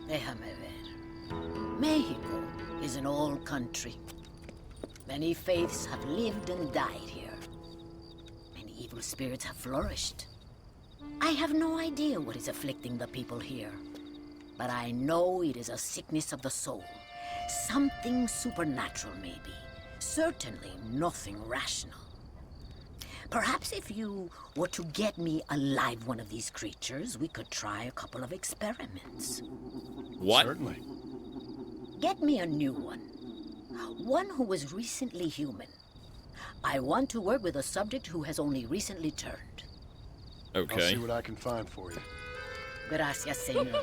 Déjame ver. Mexico is an old country. Many faiths have lived and died here. Many evil spirits have flourished. I have no idea what is afflicting the people here. But I know it is a sickness of the soul. Something supernatural, maybe. Certainly nothing rational. Perhaps if you were to get me alive one of these creatures, we could try a couple of experiments. What? Certainly. Get me a new one. One who was recently human. I want to work with a subject who has only recently turned. Okay. I'll see what I can find for you. Gracias, señor.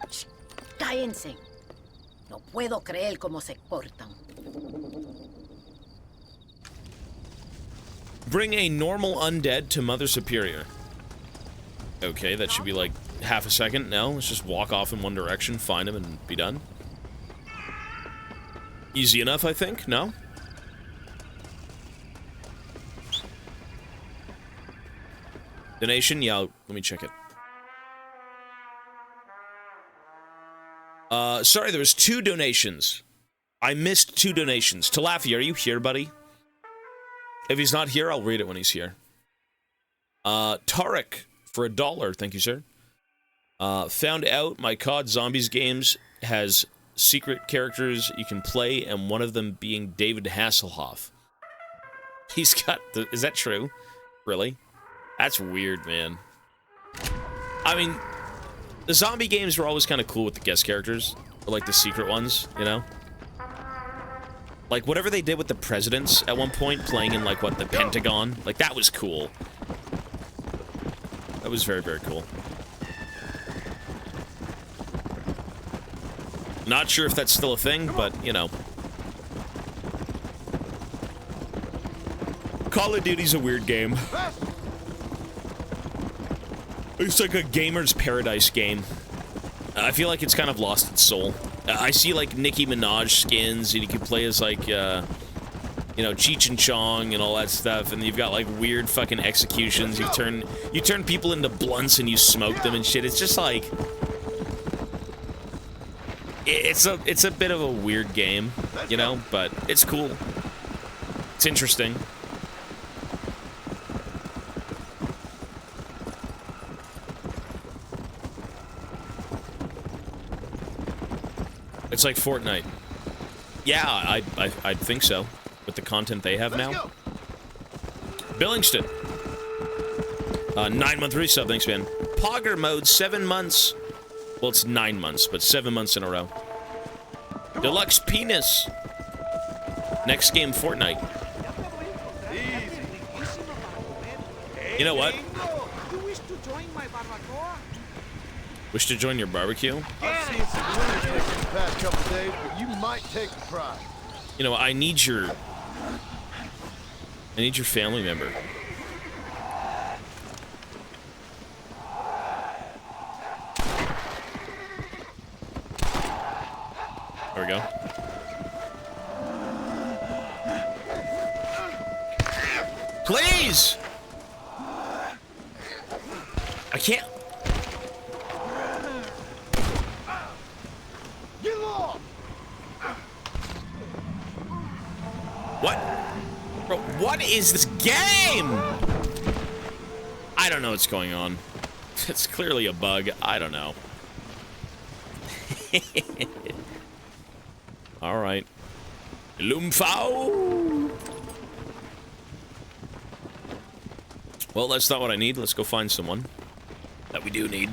Shh, cállense. No puedo creer cómo se portan. Bring a normal undead to Mother Superior. Okay, that should be like half a second. No, let's just walk off in one direction, find him, and be done. Easy enough, I think. No? Donation? Yeah, let me check it. Sorry, there was 2 donations. I missed 2 donations. Talafi, are you here, buddy? If he's not here, I'll read it when he's here. Tarek, for $1. Thank you, sir. Found out my COD Zombies games has secret characters you can play, and one of them being David Hasselhoff. He's got the... Is that true? Really? That's weird, man. I mean, the zombie games were always kind of cool with the guest characters. Or like the secret ones, you know? Like, whatever they did with the presidents at one point, playing in, like, what, the Pentagon? Like, that was cool. That was very, very cool. Not sure if that's still a thing, but, you know. Call of Duty's a weird game. It's like a gamer's paradise game. I feel like it's kind of lost its soul. I see, like, Nicki Minaj skins, and you can play as, like, you know, Cheech and Chong and all that stuff, and you've got, like, weird fucking executions. You turn people into blunts and you smoke them and shit. It's just, like... It's a bit of a weird game, you know, but it's cool. It's interesting. It's like Fortnite. Yeah, I'd think so. With the content they have now. Billingston. 9-month resub, thanks, man. Pogger mode, 7 months. Well, it's 9 months, but 7 months in a row. Deluxe penis. Next game, Fortnite. You know what? Wish to join your barbecue? I've seen some lunatics in the past couple days, but you might take the prize. You know, I need your family member. There we go. Please! I can't. What? Bro, what is this game? I don't know what's going on. It's clearly a bug. I don't know. Alright. Lumfao! Well, that's not what I need. Let's go find someone that we do need.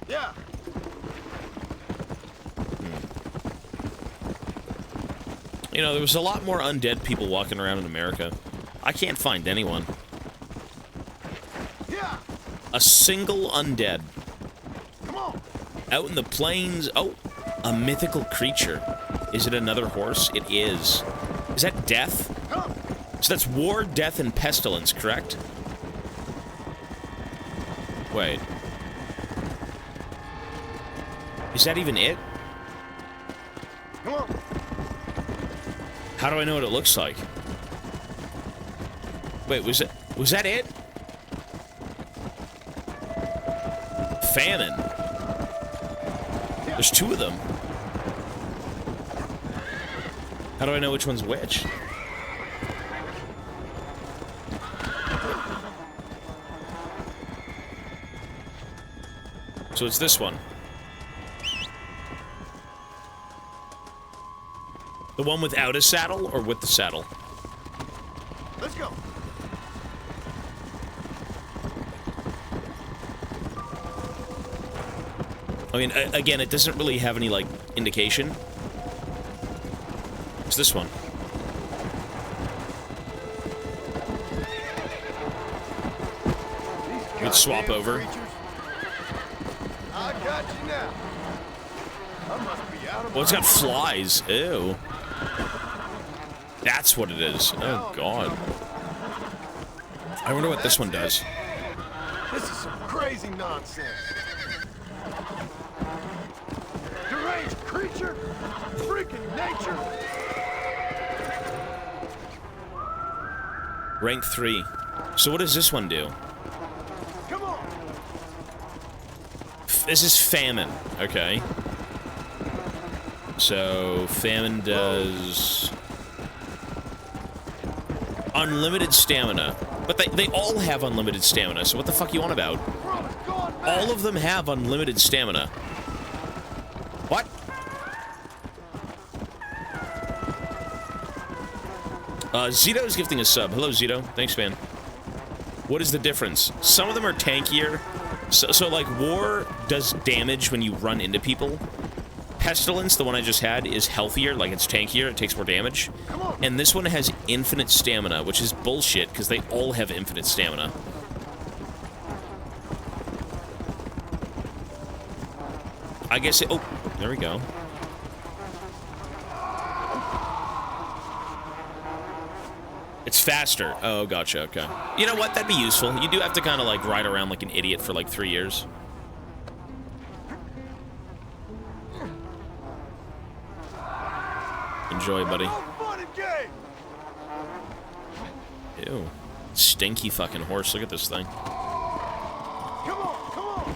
Yeah. You know, there was a lot more undead people walking around in America. I can't find anyone. Yeah. A single undead. Come on. Out in the plains. Oh, a mythical creature. Is it another horse? It is. Is that death? So that's war, death, and pestilence, correct? Wait. Is that even it? Come on. How do I know what it looks like? Wait, was that it? Famine. There's two of them. How do I know which one's which? So it's this one. The one without a saddle or with the saddle? Let's go. I mean, again, it doesn't really have any, like, indication. It's this one. We'd swap over. I got you now. I must be out of Well, it's got flies. Ew. That's what it is. Oh, God. I wonder what this one does. This is some crazy nonsense. Deranged creature! Freaking nature! Rank 3. So what does this one do? Come on! This is famine. Okay. So, famine does... unlimited stamina. But they all have unlimited stamina, so what the fuck you on about? All of them have unlimited stamina. What? Zito's gifting a sub. Hello, Zito. Thanks, man. What is the difference? Some of them are tankier. So like, War does damage when you run into people. Pestilence, the one I just had, is healthier, like it's tankier, it takes more damage. And this one has infinite stamina, which is bullshit, because they all have infinite stamina. I guess it... oh, there we go. It's faster. Oh, gotcha, okay. You know what? That'd be useful. You do have to kind of, like, ride around like an idiot for, like, 3 years. Enjoy, buddy. Ew. Stinky fucking horse. Look at this thing. Come on, come on!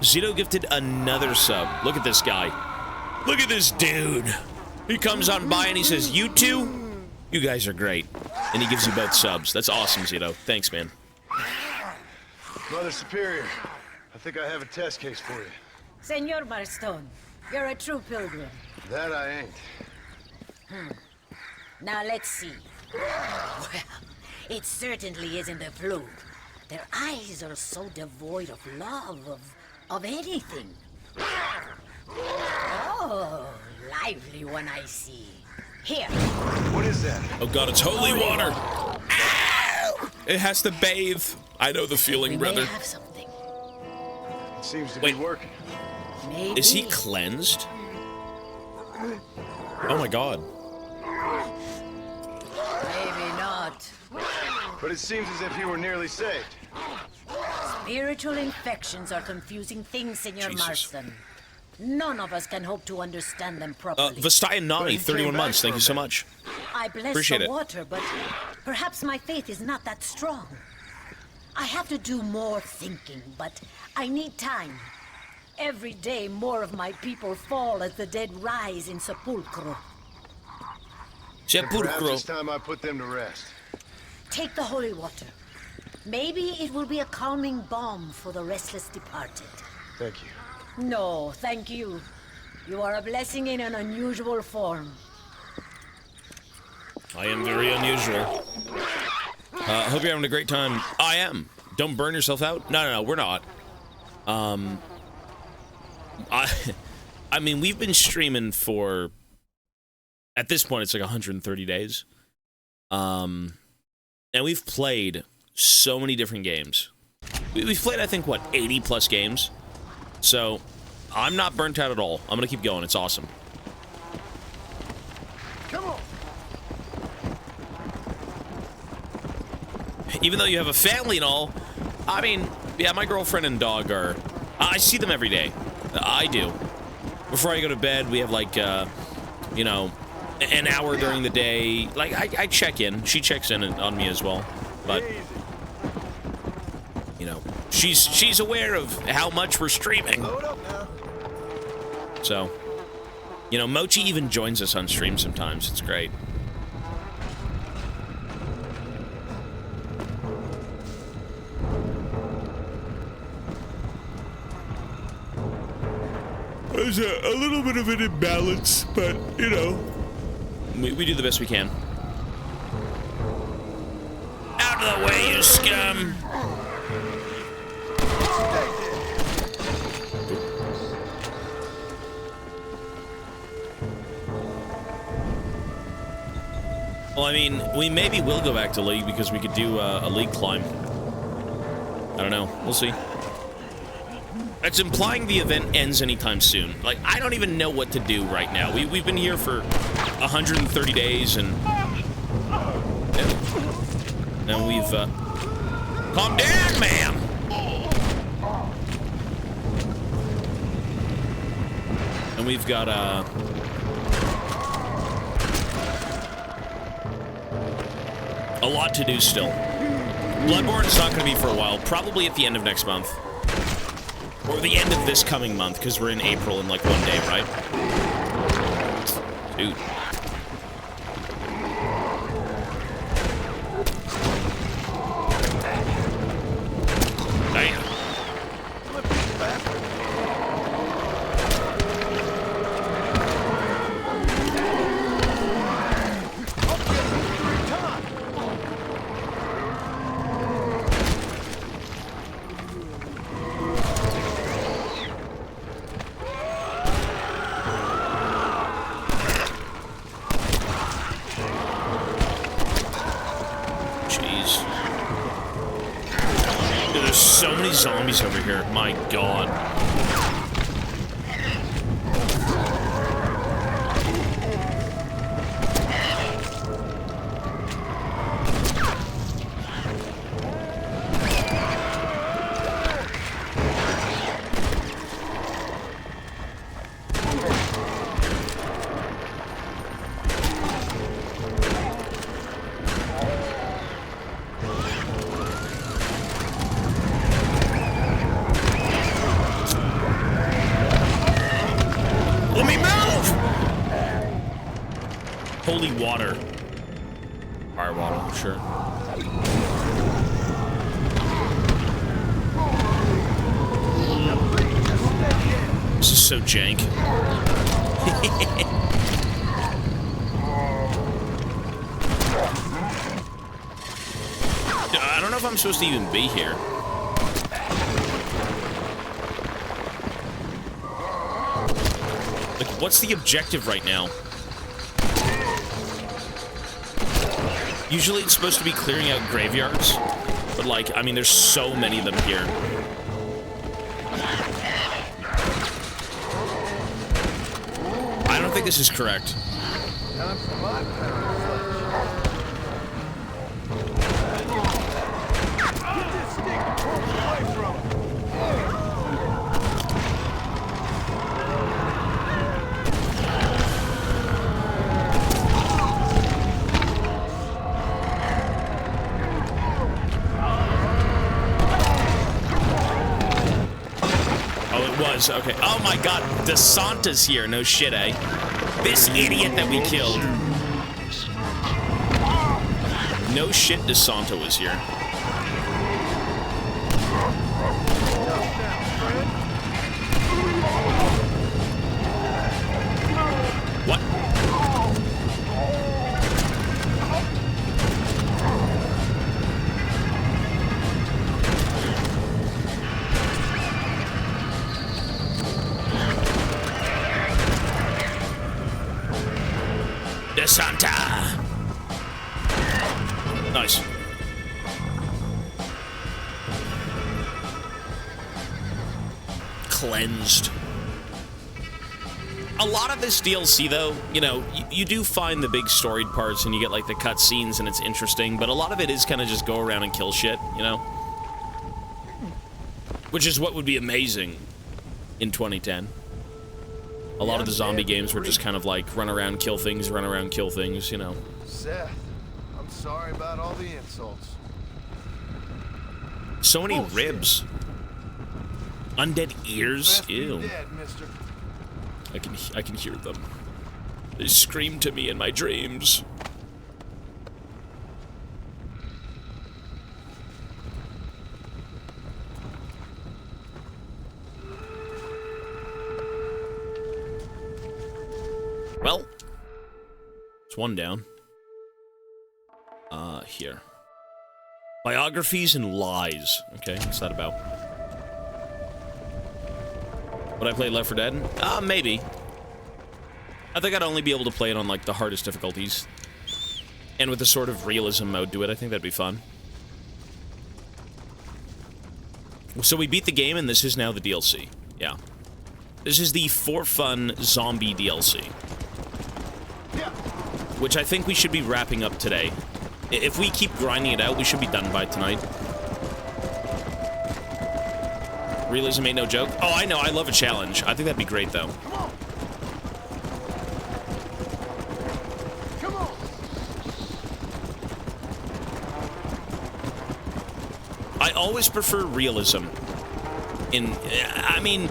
Zito gifted another sub. Look at this guy. Look at this dude. He comes on by and he says, "You two, you guys are great." And he gives you both subs. That's awesome, Zito. Thanks, man. Mother Superior, I think I have a test case for you. Senor Marston, you're a true pilgrim. That I ain't. Now let's see. Well, it certainly isn't the flu. Their eyes are so devoid of love, of anything. Oh, lively one I see. Here. What is that? Oh god, it's holy water. Ow! It has to bathe. I know the feeling, brother. Have something. It seems to be working. Maybe. Is he cleansed? Oh my god. Maybe not. But it seems as if you were nearly saved. Spiritual infections are confusing things, Senor Jesus. Marston. None of us can hope to understand them properly. Vastayan Nani, 31 months. Thank you so much. I bless Appreciate the it. water, but perhaps my faith is not that strong. I have to do more thinking, but I need time. Every day, more of my people fall as the dead rise in Sepulcro. Perhaps it's time I put them to rest. Take the holy water. Maybe it will be a calming balm for the restless departed. Thank you. No, thank you. You are a blessing in an unusual form. I am very unusual. Hope you're having a great time. I am. Don't burn yourself out. No, we're not. I mean, we've been streaming for, at this point, it's like 130 days. And we've played so many different games. We've played, I think, what, 80 plus games? So, I'm not burnt out at all. I'm gonna keep going. It's awesome. Come on. Even though you have a family and all, I mean, yeah, my girlfriend and dog are, I see them every day. I do. Before I go to bed, we have like, you know, an hour during the day. Like, I check in. She checks in on me as well. But, you know, she's aware of how much we're streaming. So, you know, Mochi even joins us on stream sometimes. It's great. There's a little bit of an imbalance, but, you know, we do the best we can. Out of the way, you scum! Well, I mean, we maybe will go back to League because we could do a League climb. I don't know. We'll see. It's implying the event ends anytime soon. Like, I don't even know what to do right now. We've been here for 130 days, and we've, calm down, ma'am! And we've got, a lot to do still. Bloodborne's not going to be for a while. Probably at the end of next month. Or the end of this coming month, because we're in April in like 1 day, right? Dude. Damn. Zombies over here, my god. Holy water. Fire water, sure. This is so jank. I don't know if I'm supposed to even be here. Like, what's the objective right now? Usually it's supposed to be clearing out graveyards, but like, I mean, there's so many of them here. I don't think this is correct. was. Okay. Oh my god. DeSanta's here. No shit, eh? This idiot that we killed. No shit, DeSanta was here. What? DeSanta! Nice. Cleansed. A lot of this DLC, though, you know, you do find the big storied parts and you get, like, the cutscenes and it's interesting, but a lot of it is kind of just go around and kill shit, you know? Which is what would be amazing in 2010. A lot of the zombie games were just kind of like run around, kill things, you know? Seth, I'm sorry about all the insults. So many ribs. Undead ears? Ew. Dead, mister. I can hear them. They scream to me in my dreams. Well, it's one down. Here. Biographies and lies. Okay, what's that about? Would I play Left 4 Dead? Maybe. I think I'd only be able to play it on, like, the hardest difficulties. And with a sort of realism mode to it, I think that'd be fun. So we beat the game, and this is now the DLC. Yeah. This is the For Fun Zombie DLC. Which I think we should be wrapping up today. If we keep grinding it out, we should be done by tonight. Realism ain't no joke. Oh, I know. I love a challenge. I think that'd be great, though. Come on. I always prefer realism. I mean,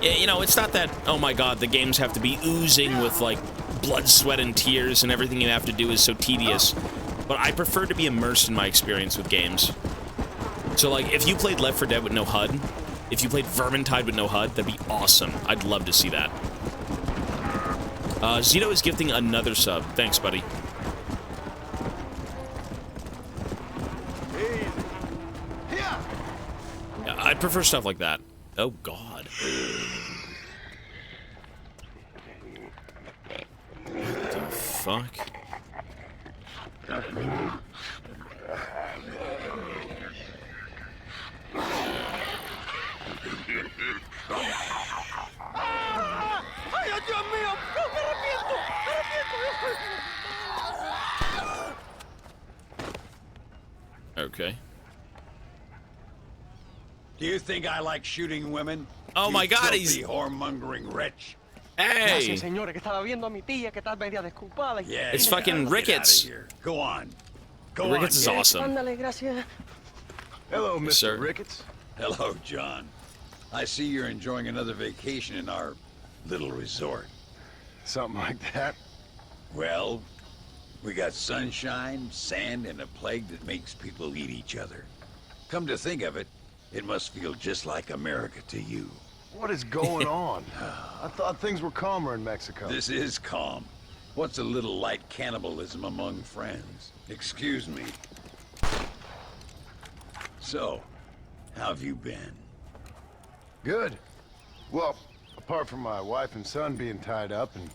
you know, it's not that, oh my god, the games have to be oozing with, like, blood, sweat, and tears, and everything you have to do is so tedious. But I prefer to be immersed in my experience with games. So, like, if you played Left 4 Dead with no HUD, if you played Vermintide with no HUD, that'd be awesome. I'd love to see that. Zito is gifting another sub. Thanks, buddy. Yeah, I'd prefer stuff like that. Oh, God. What the fuck? ¡Ay, Dios mío! ¡No, me arrepiento! Okay. Do you think I like shooting women? Oh my God, he's whoremongering wretch. Hey! Gracias, señores, que estaba viendo a mi tía que está media desculpada. Yeah, It's fucking Ricketts. Go on. Go Ricketts is on, kid. awesome. Ándale, gracias. Hello, Mr. Sir. Ricketts. Hello, John. I see you're enjoying another vacation in our little resort. Something like that. Well, we got sunshine, sand, and a plague that makes people eat each other. Come to think of it, it must feel just like America to you. What is going on? I thought things were calmer in Mexico. This is calm. What's a little light cannibalism among friends? Excuse me. So, how have you been? Good. Well, apart from my wife and son being tied up and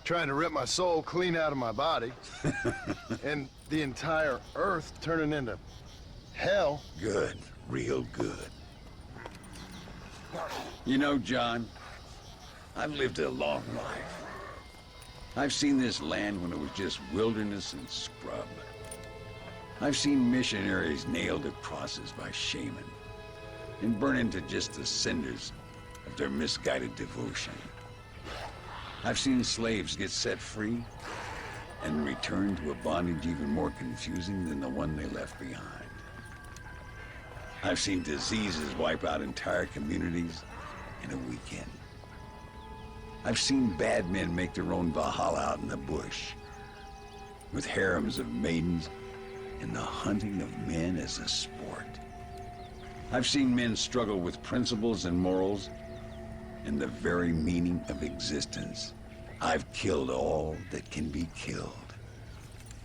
trying to rip my soul clean out of my body, and the entire Earth turning into hell. Good. Real good. You know, John, I've lived a long life. I've seen this land when it was just wilderness and scrub. I've seen missionaries nailed to crosses by shaman and burn into just the cinders of their misguided devotion. I've seen slaves get set free and return to a bondage even more confusing than the one they left behind. I've seen diseases wipe out entire communities in a weekend. I've seen bad men make their own Valhalla out in the bush, with harems of maidens and the hunting of men as a sport. I've seen men struggle with principles and morals and the very meaning of existence. I've killed all that can be killed.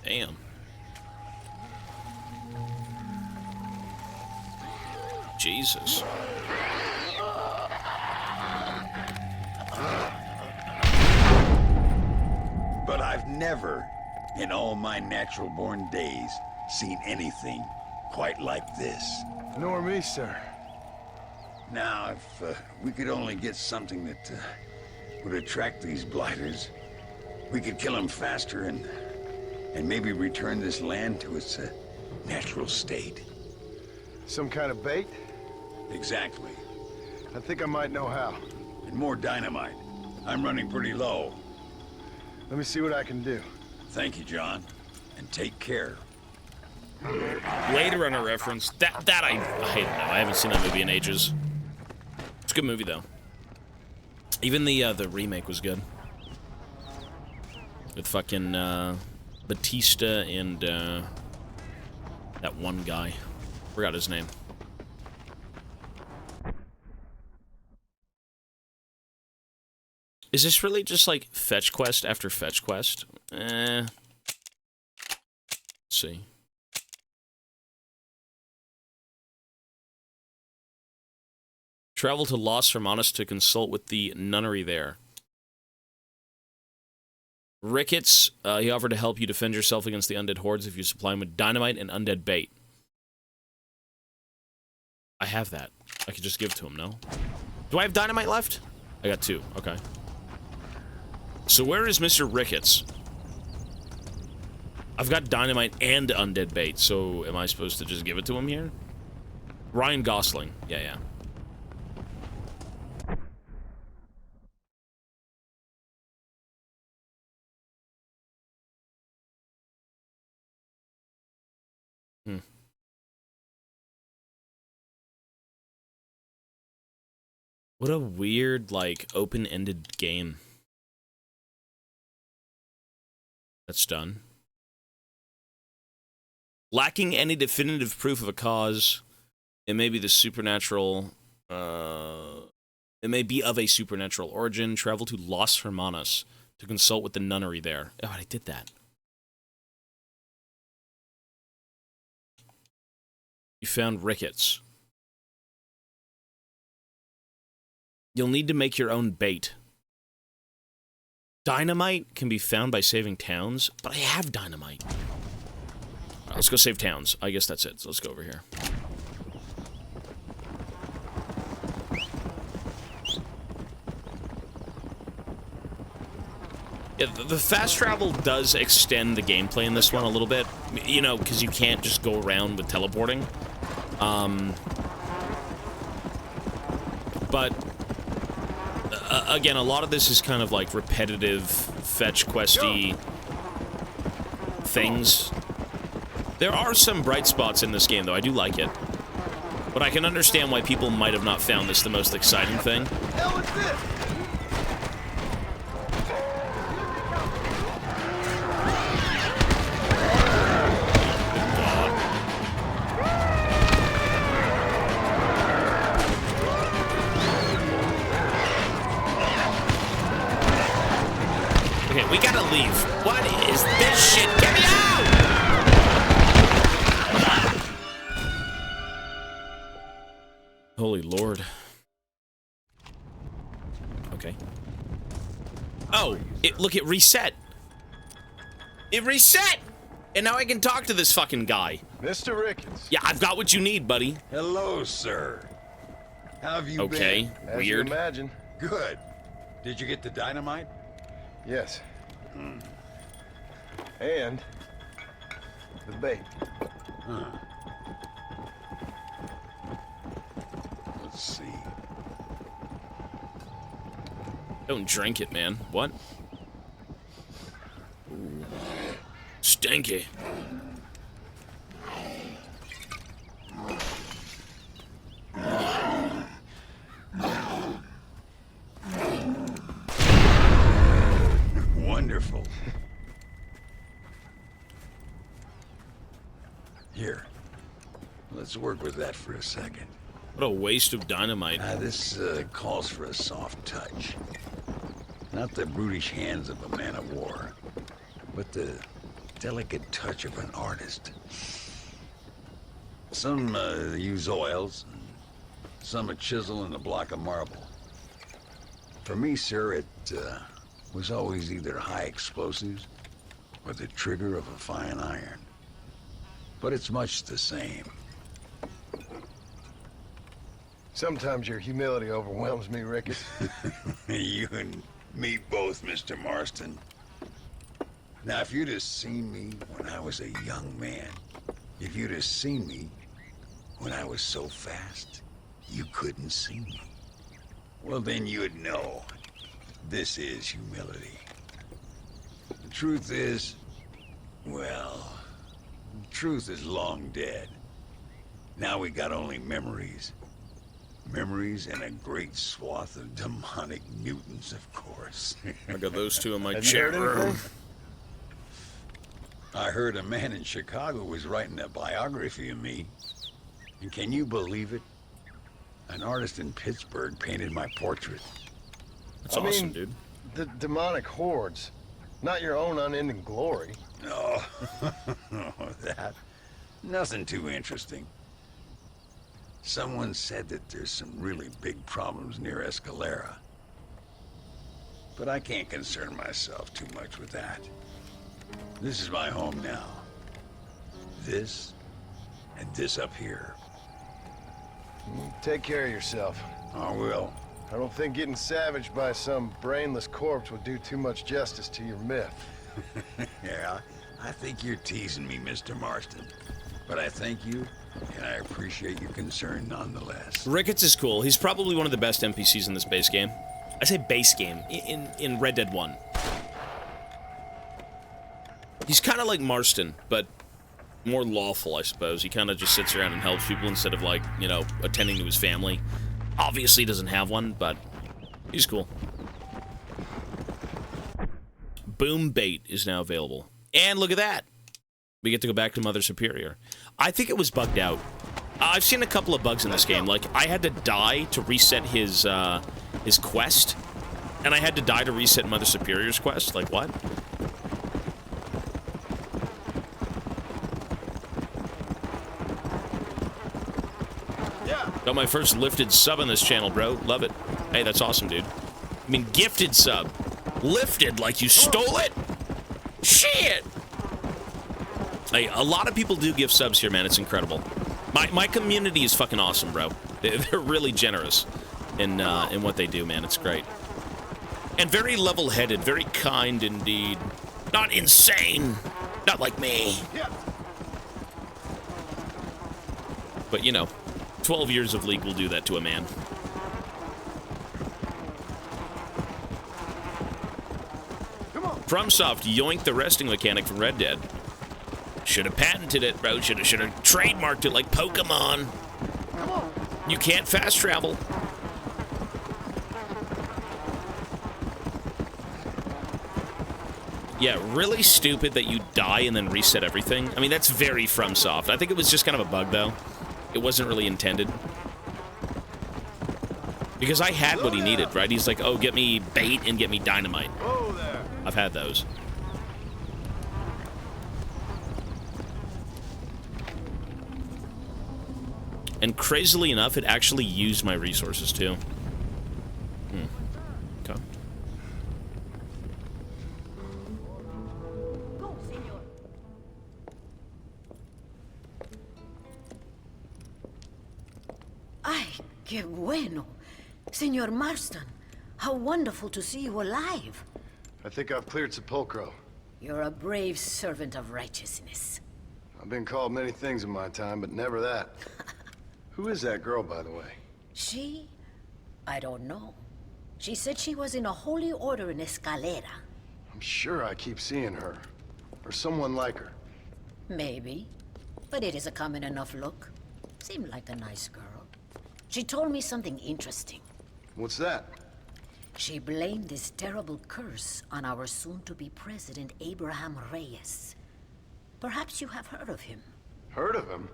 Damn. Jesus. But I've never, in all my natural-born days, seen anything quite like this. Nor me, sir. Now, if we could only get something that would attract these blighters, we could kill them faster and maybe return this land to its natural state. Some kind of bait? Exactly. I think I might know how. And more dynamite. I'm running pretty low. Let me see what I can do. Thank you, John. And take care. Blade Runner reference. That I hate. No, I haven't seen that movie in ages. It's a good movie though. Even the remake was good. With fucking Batista and that one guy. Forgot his name. Is this really just like fetch quest after fetch quest? Let's see. Travel to Los Hermanos to consult with the nunnery there. Ricketts, he offered to help you defend yourself against the undead hordes if you supply him with dynamite and undead bait. I have that. I could just give it to him, no? Do I have dynamite left? I got 2, okay. So where is Mr. Ricketts? I've got dynamite and undead bait, so am I supposed to just give it to him here? Ryan Gosling. Yeah. What a weird, like, open-ended game. That's done. Lacking any definitive proof of a cause, it may be the supernatural, it may be of a supernatural origin. Travel to Los Hermanos to consult with the nunnery there. Oh, I did that. You found Ricketts. You'll need to make your own bait. Dynamite can be found by saving towns, but I have dynamite. All right, let's go save towns. I guess that's it. So let's go over here. Yeah, the fast travel does extend the gameplay in this one a little bit. You know, because you can't just go around with teleporting. But again, a lot of this is kind of like repetitive, fetch questy things. There are some bright spots in this game, though. I do like it. But I can understand why people might have not found this the most exciting thing. Hell, what's this? Okay, we gotta leave. What is this shit? Get me out! Holy Lord. Okay. Oh, look, it reset. It reset! And now I can talk to this fucking guy. Mr. Ricketts. Yeah, I've got what you need, buddy. Hello, sir. How have you been? Okay, As you weird. imagine. Good. Did you get the dynamite? Yes. And the bait. Huh. Let's see. Don't drink it, man. What? Ooh. Stinky. Here. Let's work with that for a second. What a waste of dynamite. This calls for a soft touch. Not the brutish hands of a man of war, but the delicate touch of an artist. Some use oils, some a chisel and a block of marble. For me, sir, it was always either high explosives or the trigger of a fine iron. But it's much the same. Sometimes your humility overwhelms me, Rickett. You and me both, Mr. Marston. Now, if you'd have seen me when I was a young man, if you'd have seen me when I was so fast, you couldn't see me. Well, then you'd know this is humility. The truth is, well, the truth is long dead. Now we got only memories. Memories and a great swath of demonic mutants, of course. I got those two in my Have you chat heard room. anything? I heard a man in Chicago was writing a biography of me. And can you believe it? An artist in Pittsburgh painted my portrait. That's awesome, dude. The demonic hordes, not your own unending glory. No, that. Nothing too interesting. Someone said that there's some really big problems near Escalera. But I can't concern myself too much with that. This is my home now. This, and this up here. Take care of yourself. I will. I don't think getting savaged by some brainless corpse would do too much justice to your myth. Yeah, I think you're teasing me, Mr. Marston. But I thank you, and I appreciate your concern nonetheless. Ricketts is cool. He's probably one of the best NPCs in this base game. I say base game, in Red Dead 1. He's kind of like Marston, but more lawful, I suppose. He kind of just sits around and helps people instead of, like, you know, attending to his family. Obviously he doesn't have one, but he's cool. Boom Bait is now available. And look at that. We get to go back to Mother Superior. I think it was bugged out. I've seen a couple of bugs in this game. Like, I had to die to reset his quest. And I had to die to reset Mother Superior's quest. Like, what? Got my first lifted sub on this channel, bro. Love it. Hey, that's awesome, dude. I mean, gifted sub. Lifted like you stole it? Shit! Hey, a lot of people do give subs here, man. It's incredible. My community is fucking awesome, bro. They're really generous in what they do, man. It's great. And very level-headed, very kind indeed. Not insane. Not like me. But, you know, 12 years of League will do that to a man. FromSoft yoinked the resting mechanic from Red Dead. Should have patented it, bro. Should have trademarked it like Pokemon. You can't fast travel. Yeah, really stupid that you die and then reset everything. I mean, that's very FromSoft. I think it was just kind of a bug, though. It wasn't really intended. Because I had what he needed, right? He's like, oh, get me bait and get me dynamite. I've had those. And crazily enough, it actually used my resources, too. Okay. Ay, qué bueno. Senor Marston, how wonderful to see you alive. I think I've cleared Sepulcro. You're a brave servant of righteousness. I've been called many things in my time, but never that. Who is that girl, by the way? She? I don't know. She said she was in a holy order in Escalera. I'm sure I keep seeing her. Or someone like her. Maybe. But it is a common enough look. Seemed like a nice girl. She told me something interesting. What's that? She blamed this terrible curse on our soon-to-be president, Abraham Reyes. Perhaps you have heard of him. Heard of him?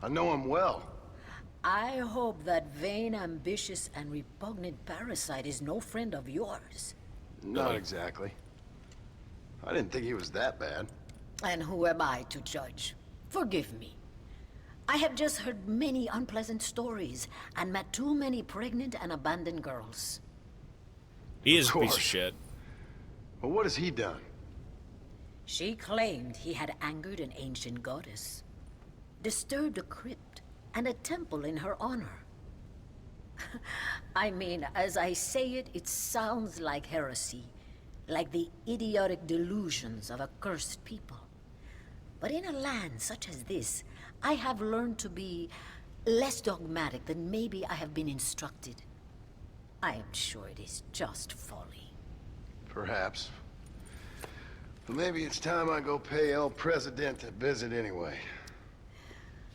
I know him well. I hope that vain, ambitious, and repugnant parasite is no friend of yours. Not exactly. I didn't think he was that bad. And who am I to judge? Forgive me. I have just heard many unpleasant stories and met too many pregnant and abandoned girls. He is a piece of shit. But what has he done? She claimed he had angered an ancient goddess, disturbed a crypt and a temple in her honor. I mean, as I say it, it sounds like heresy, like the idiotic delusions of a cursed people. But in a land such as this, I have learned to be less dogmatic than maybe I have been instructed. I am sure it is just folly. Perhaps. But maybe it's time I go pay El Presidente a visit anyway.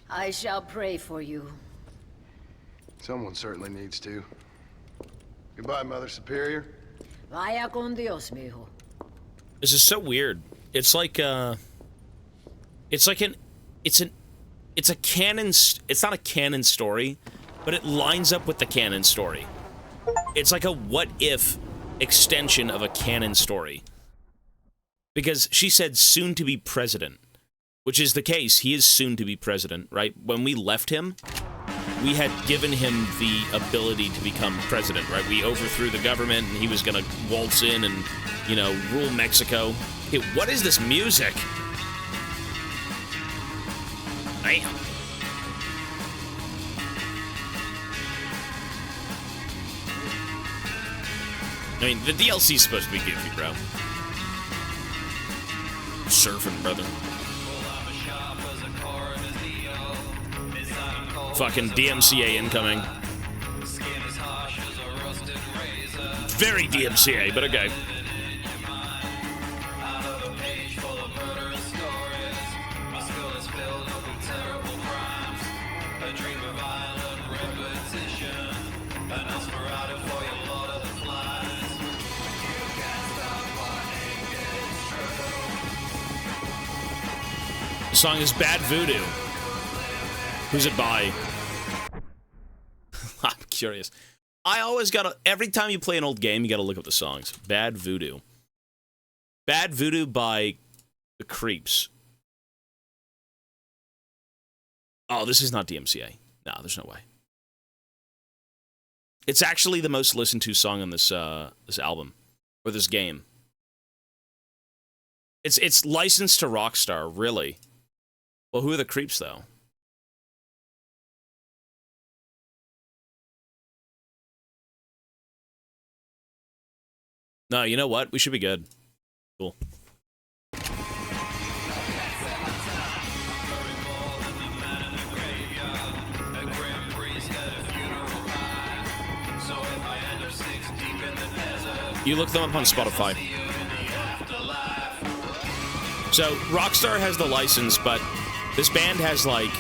I shall pray for you. Someone certainly needs to. Goodbye, Mother Superior. Vaya con Dios, mijo. This is so weird. It's like it's a canon. It's not a canon story, but it lines up with the canon story. It's like a what if extension of a canon story. Because she said soon to be president, which is the case. He is soon to be president, right? When we left him, we had given him the ability to become president, right? We overthrew the government and he was gonna waltz in and, you know, rule Mexico. Hey, what is this music? Damn. I mean, the DLC is supposed to be goofy, bro. Surfing, brother. Fucking DMCA incoming. Very DMCA, but okay. The song is Bad Voodoo. Who's it by? I'm curious. I always gotta, every time you play an old game, you gotta look up the songs. Bad Voodoo. Bad Voodoo by The Creeps. Oh, this is not DMCA. No, there's no way. It's actually the most listened to song on this this album, or this game. It's licensed to Rockstar, really. Well, who are the Creeps, though? No, you know what? We should be good. Cool. You look them up on Spotify. So, Rockstar has the license, but this band has, like,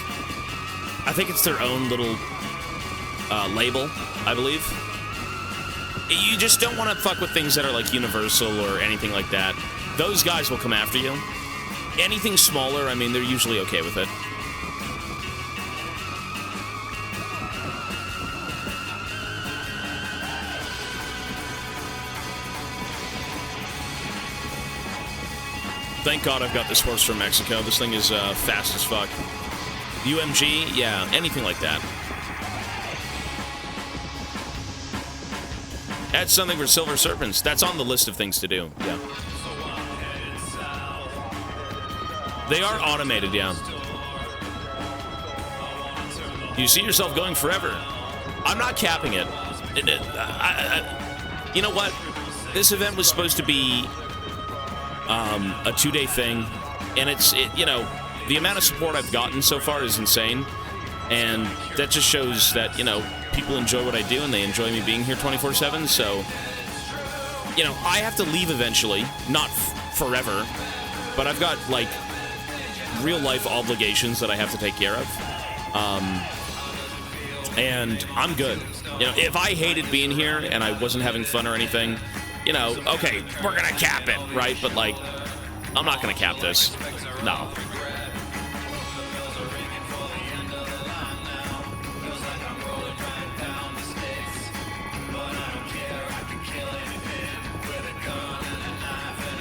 I think it's their own little label, I believe. You just don't want to fuck with things that are, like, Universal or anything like that. Those guys will come after you. Anything smaller, I mean, they're usually okay with it. Thank God I've got this horse from Mexico. This thing is fast as fuck. UMG, yeah, anything like that. Add something for Silver Serpents. That's on the list of things to do, yeah. They are automated, yeah. You see yourself going forever. I'm not capping it. You know what? This event was supposed to be a 2-day thing, and you know, the amount of support I've gotten so far is insane, and that just shows that, you know, people enjoy what I do and they enjoy me being here 24/7. So, you know, I have to leave eventually, not forever, but I've got, like, real life obligations that I have to take care of, and I'm good. You know, if I hated being here and I wasn't having fun or anything, you know, okay, we're gonna cap it, right? But, like, I'm not gonna cap this. No.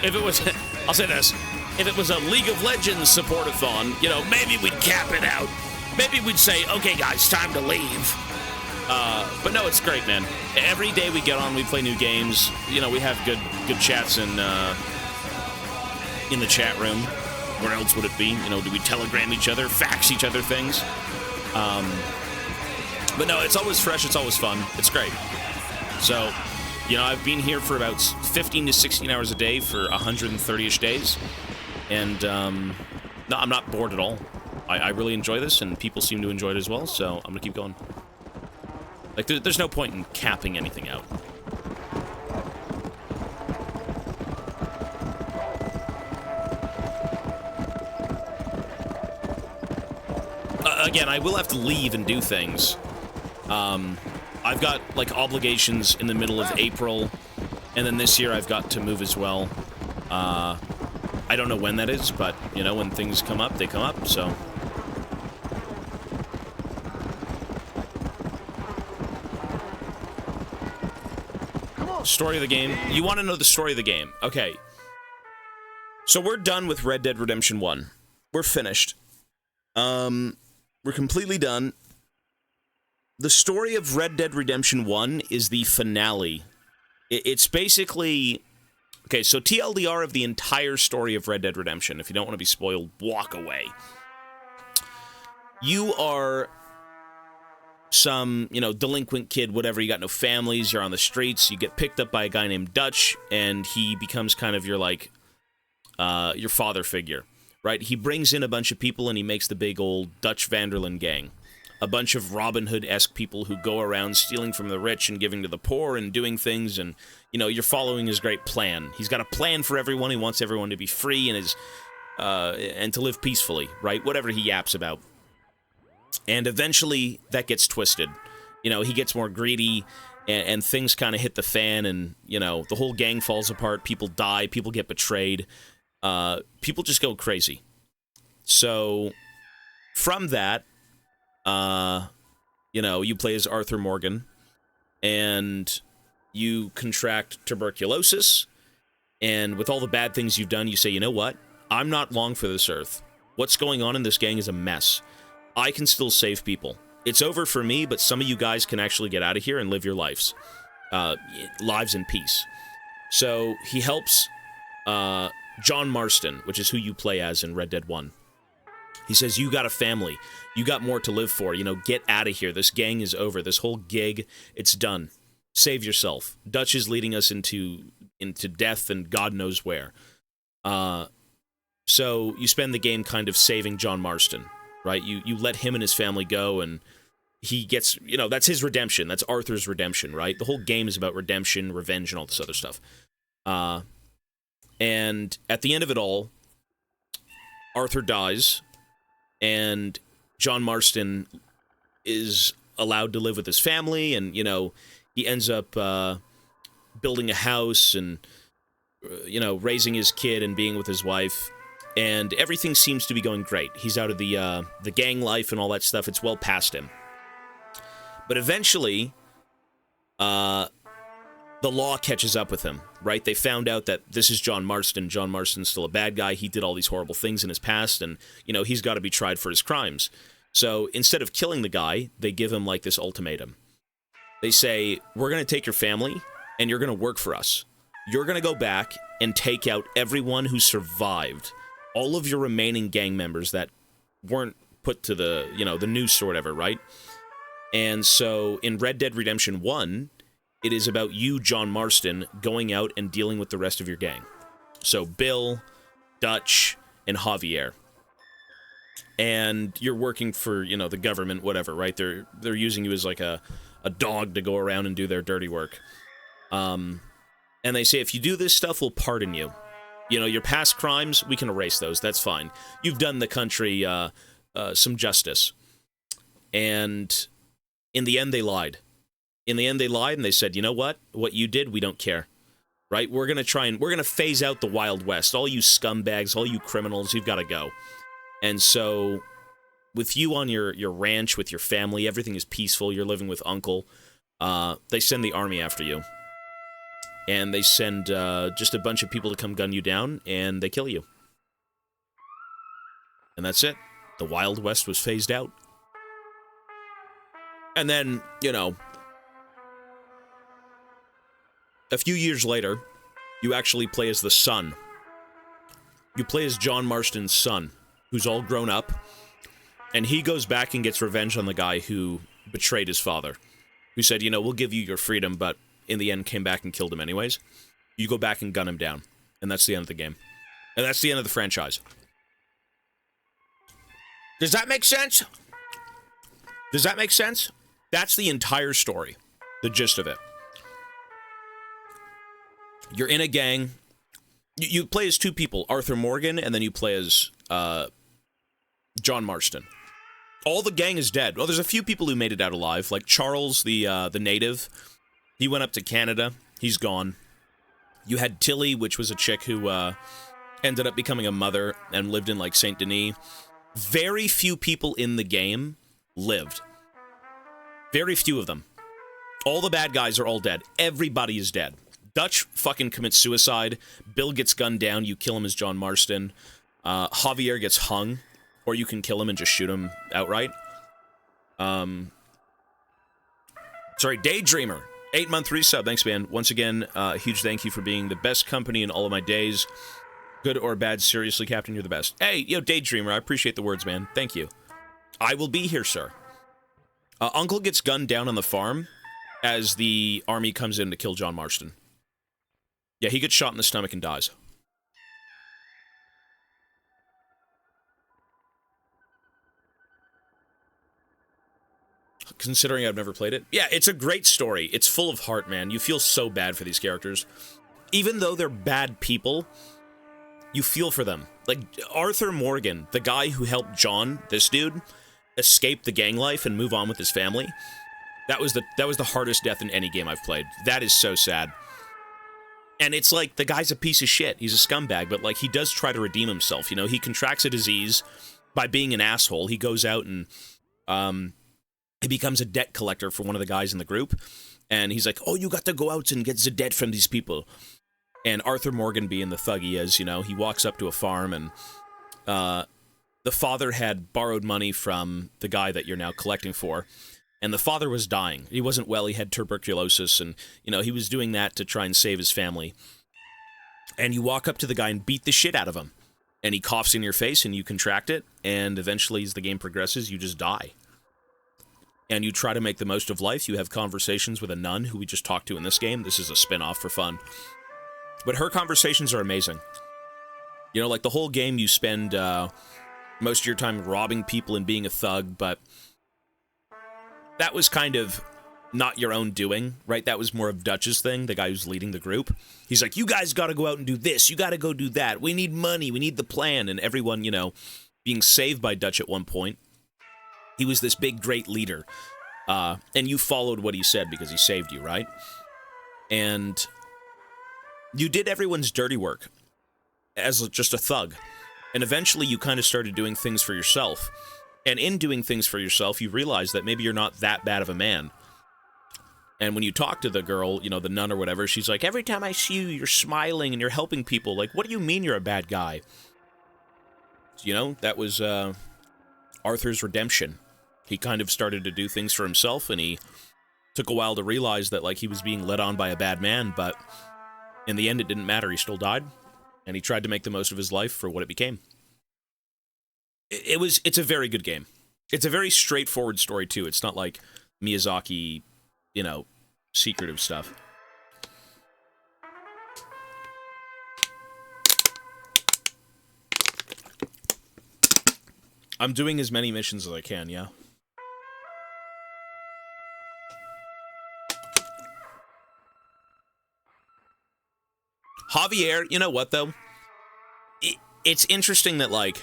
if it was, I'll say this, if it was a League of Legends support-a-thon, you know, maybe we'd cap it out. Maybe we'd say, okay, guys, time to leave. But no, it's great, man. Every day we get on, we play new games. You know, we have good chats in the chat room. Where else would it be? You know, do we telegram each other, fax each other things? But no, it's always fresh. It's always fun. It's great. So, you know, I've been here for about 15 to 16 hours a day for 130-ish days. And, no, I'm not bored at all. I really enjoy this, and people seem to enjoy it as well, so I'm going to keep going. Like, there's no point in capping anything out. Again, I will have to leave and do things. I've got, like, obligations in the middle of April, and then this year I've got to move as well. I don't know when that is, but, you know, when things come up, they come up, so... Story of the game. You want to know the story of the game. Okay. So we're done with Red Dead Redemption 1. We're finished. We're completely done. The story of Red Dead Redemption 1 is the finale. It's basically... Okay, so TLDR of the entire story of Red Dead Redemption. If you don't want to be spoiled, walk away. You are... some, you know, delinquent kid, whatever, you got no families, you're on the streets, you get picked up by a guy named Dutch, and he becomes kind of your, like, your father figure, right? He brings in a bunch of people, and he makes the big old Dutch Vanderlyn gang. A bunch of Robin Hood-esque people who go around stealing from the rich and giving to the poor and doing things, and, you know, you're following his great plan. He's got a plan for everyone, he wants everyone to be free and to live peacefully, right? Whatever he yaps about. And eventually, that gets twisted. You know, he gets more greedy, and things kind of hit the fan, and, you know, the whole gang falls apart, people die, people get betrayed, people just go crazy. So, from that, you know, you play as Arthur Morgan, and you contract tuberculosis, and with all the bad things you've done, you say, you know what? I'm not long for this earth. What's going on in this gang is a mess. I can still save people. It's over for me, but some of you guys can actually get out of here and live your lives in peace. So he helps John Marston, which is who you play as in Red Dead 1. He says, you got a family. You got more to live for. You know, get out of here. This gang is over. This whole gig, it's done. Save yourself. Dutch is leading us into death and God knows where. So you spend the game kind of saving John Marston. Right, you let him and his family go, and he gets, you know, that's his redemption. That's Arthur's redemption, right? The whole game is about redemption, revenge, and all this other stuff. And at the end of it all, Arthur dies, and John Marston is allowed to live with his family, and, you know, he ends up building a house and, you know, raising his kid and being with his wife. And everything seems to be going great. He's out of the gang life and all that stuff. It's well past him. But eventually, the law catches up with him, right? They found out that this is John Marston. John Marston's still a bad guy. He did all these horrible things in his past, and, you know, he's got to be tried for his crimes. So instead of killing the guy, they give him, like, this ultimatum. They say, we're going to take your family, and you're going to work for us. You're going to go back and take out everyone who survived. All of your remaining gang members that weren't put to the, you know, the noose or whatever, right? And so in Red Dead Redemption 1, it is about you, John Marston, going out and dealing with the rest of your gang. So Bill, Dutch, and Javier. And you're working for, you know, the government, whatever, right? They're using you as like a dog to go around and do their dirty work. And they say, if you do this stuff, we'll pardon you. You know, your past crimes, we can erase those. That's fine. You've done the country some justice. And in the end, they lied. In the end, they lied, and they said, you know what? What you did, we don't care. Right? We're going to phase out the Wild West. All you scumbags, all you criminals, you've got to go. And so, with you on your ranch, with your family, everything is peaceful. You're living with Uncle. They send the army after you. and they send just a bunch of people to come gun you down, and they kill you. And that's it. The Wild West was phased out. And then, you know, a few years later, you actually play as the son. You play as John Marston's son, who's all grown up, and he goes back and gets revenge on the guy who betrayed his father, who said, you know, we'll give you your freedom, but in the end came back and killed him anyways. You go back and gun him down, and that's the end of the game. And that's the end of the franchise. Does that make sense? Does that make sense? That's the entire story. The gist of it. You're in a gang. You play as two people, Arthur Morgan, and then you play as John Marston. All the gang is dead. Well, there's a few people who made it out alive, like Charles, the native. He went up to Canada. He's gone. You had Tilly, which was a chick who ended up becoming a mother and lived in, like, Saint Denis. Very few people in the game lived. Very few of them. All the bad guys are all dead. Everybody is dead. Dutch fucking commits suicide. Bill gets gunned down. You kill him as John Marston. Javier gets hung. Or you can kill him and just shoot him outright. Sorry, Daydreamer. 8-month resub. Thanks, man. Once again, huge thank you for being the best company in all of my days. Good or bad, seriously, Captain, you're the best. Hey, yo, Daydreamer, I appreciate the words, man. Thank you. I will be here, sir. Uncle gets gunned down on the farm as the army comes in to kill John Marston. Yeah, he gets shot in the stomach and dies. Considering I've never played it. Yeah, it's a great story. It's full of heart, man. You feel so bad for these characters. Even though they're bad people, you feel for them. Like, Arthur Morgan, the guy who helped John, this dude, escape the gang life and move on with his family. That was the hardest death in any game I've played. That is so sad. And it's like, the guy's a piece of shit. He's a scumbag, but, like, he does try to redeem himself, you know? He contracts a disease by being an asshole. He goes out and, he becomes a debt collector for one of the guys in the group. And he's like, oh, you got to go out and get the debt from these people. And Arthur Morgan, being the thug he is, you know, he walks up to a farm and, the father had borrowed money from the guy that you're now collecting for. And the father was dying. He wasn't well. He had tuberculosis. And, you know, he was doing that to try and save his family. And you walk up to the guy and beat the shit out of him. And he coughs in your face and you contract it. And eventually, as the game progresses, you just die. And you try to make the most of life. You have conversations with a nun who we just talked to in this game. This is a spin-off for fun. But her conversations are amazing. You know, like the whole game you spend most of your time robbing people and being a thug, but that was kind of not your own doing, right? That was more of Dutch's thing, the guy who's leading the group. He's like, you guys got to go out and do this. You got to go do that. We need money. We need the plan. And everyone, you know, being saved by Dutch at one point. He was this big, great leader. And you followed what he said because he saved you, right? And you did everyone's dirty work as just a thug. And eventually you kind of started doing things for yourself. And in doing things for yourself, you realize that maybe you're not that bad of a man. And when you talk to the girl, you know, the nun or whatever, she's like, every time I see you, you're smiling and you're helping people. Like, what do you mean you're a bad guy? You know, that was Arthur's redemption. He kind of started to do things for himself, and he took a while to realize that, like, he was being led on by a bad man, but in the end, it didn't matter. He still died, and he tried to make the most of his life for what it became. It's a very good game. It's a very straightforward story, too. It's not like Miyazaki, you know, secretive stuff. I'm doing as many missions as I can, yeah. Javier, you know what, though? It's interesting that, like,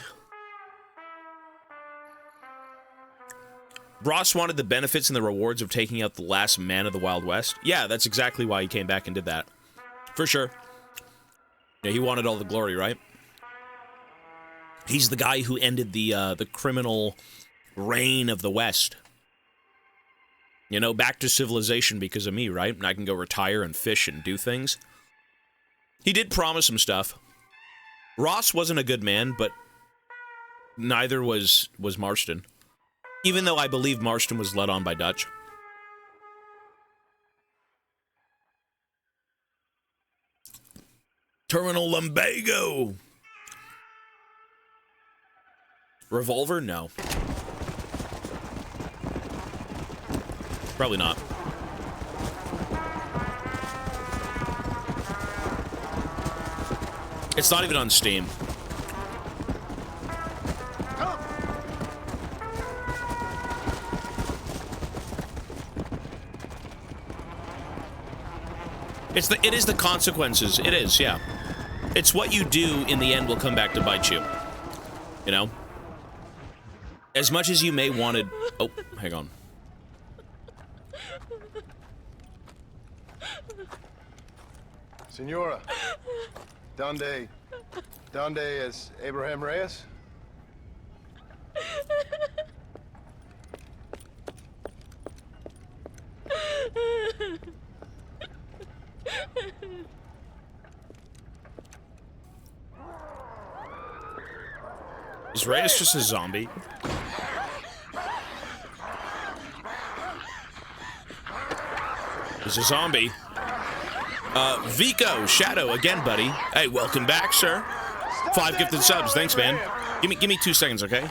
Ross wanted the benefits and the rewards of taking out the last man of the Wild West. Yeah, that's exactly why he came back and did that. For sure. Yeah, he wanted all the glory, right? He's the guy who ended the criminal reign of the West. You know, back to civilization because of me, right? And I can go retire and fish and do things. He did promise some stuff. Ross wasn't a good man, but neither was Marston. Even though I believe Marston was led on by Dutch. Terminal Lumbago. Revolver? No. Probably not. It's not even on Steam. It is the consequences. It is, yeah. It's what you do in the end will come back to bite you. You know? As much as you may want to... Oh, hang on. Senora. Donde es Abraham Reyes? Is Reyes just a zombie? He's a zombie. Vico, Shadow, again, buddy. Hey, welcome back, sir. 5 gifted subs. Thanks, man. Give me 2 seconds, okay?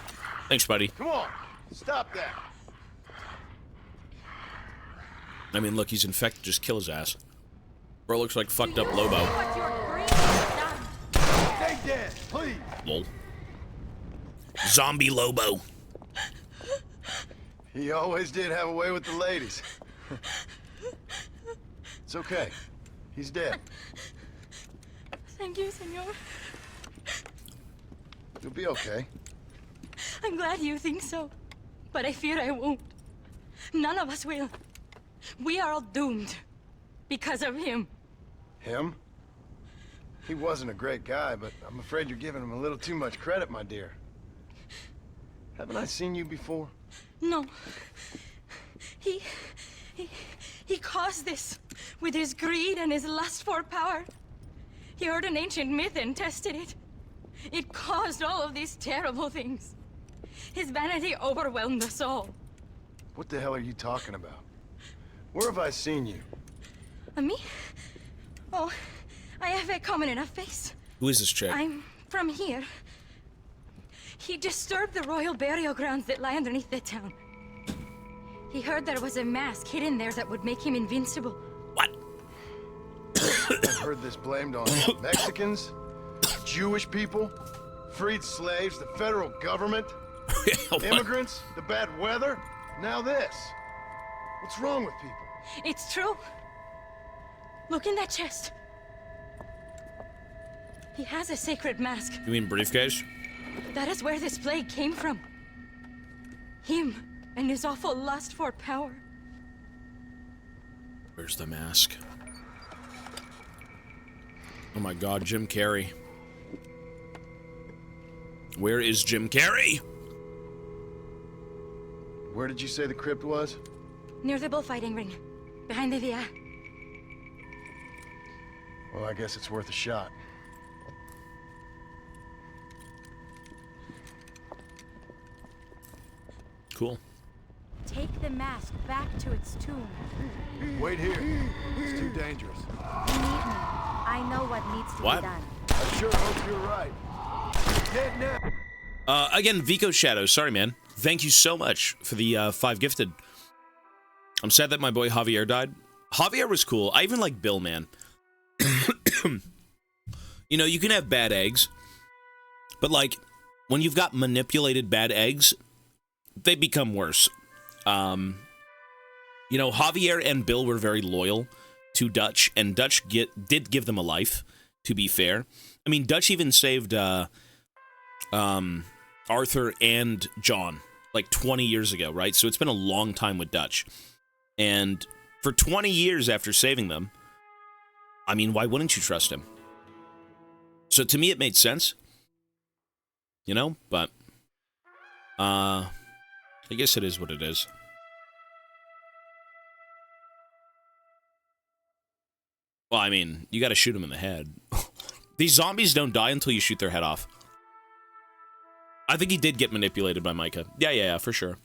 Thanks, buddy. Come on, stop that. I mean, look, he's infected. Just kill his ass. Bro looks like fucked up Lobo. Stay dead, please. Lol. Zombie Lobo. He always did have a way with the ladies. It's okay. He's dead. Thank you, senor. You'll be okay. I'm glad you think so, but I fear I won't. None of us will. We are all doomed because of him. Him? He wasn't a great guy, but I'm afraid you're giving him a little too much credit, my dear. Haven't I seen you before? No. He caused this with his greed and his lust for power. He heard an ancient myth and tested it. It caused all of these terrible things. His vanity overwhelmed us all. What the hell are you talking about? Where have I seen you? Me? Oh, I have a common enough face. Who is this chick? I'm from here. He disturbed the royal burial grounds that lie underneath the town. He heard there was a mask hidden there that would make him invincible. What? I've heard this blamed on Mexicans, Jewish people, freed slaves, the federal government, immigrants, the bad weather, now this. What's wrong with people? It's true. Look in that chest. He has a sacred mask. You mean briefcase? That is where this plague came from. Him and his awful lust for power. Where's the mask? Oh my god, Jim Carrey. Where is Jim Carrey? Where did you say the crypt was? Near the bullfighting ring. Behind the villa. Well, I guess it's worth a shot. Cool. Take the mask back to its tomb. Wait here. It's too dangerous. You need me. I know what needs to What? be done. I sure hope you're right. Dead now. Again, Vico Shadow. Sorry, man. Thank you so much for the 5 gifted. I'm sad that my boy Javier died. Javier was cool. I even like Bill, man. You know, you can have bad eggs, but like when you've got manipulated bad eggs, they become worse. You know, Javier and Bill were very loyal to Dutch, and Dutch did give them a life, to be fair. I mean, Dutch even saved Arthur and John like 20 years ago, right? So it's been a long time with Dutch. And for 20 years after saving them, I mean, why wouldn't you trust him? So to me, it made sense. You know, but I guess it is what it is. Well, I mean, you gotta shoot them in the head. These zombies don't die until you shoot their head off. I think he did get manipulated by Micah. Yeah, for sure.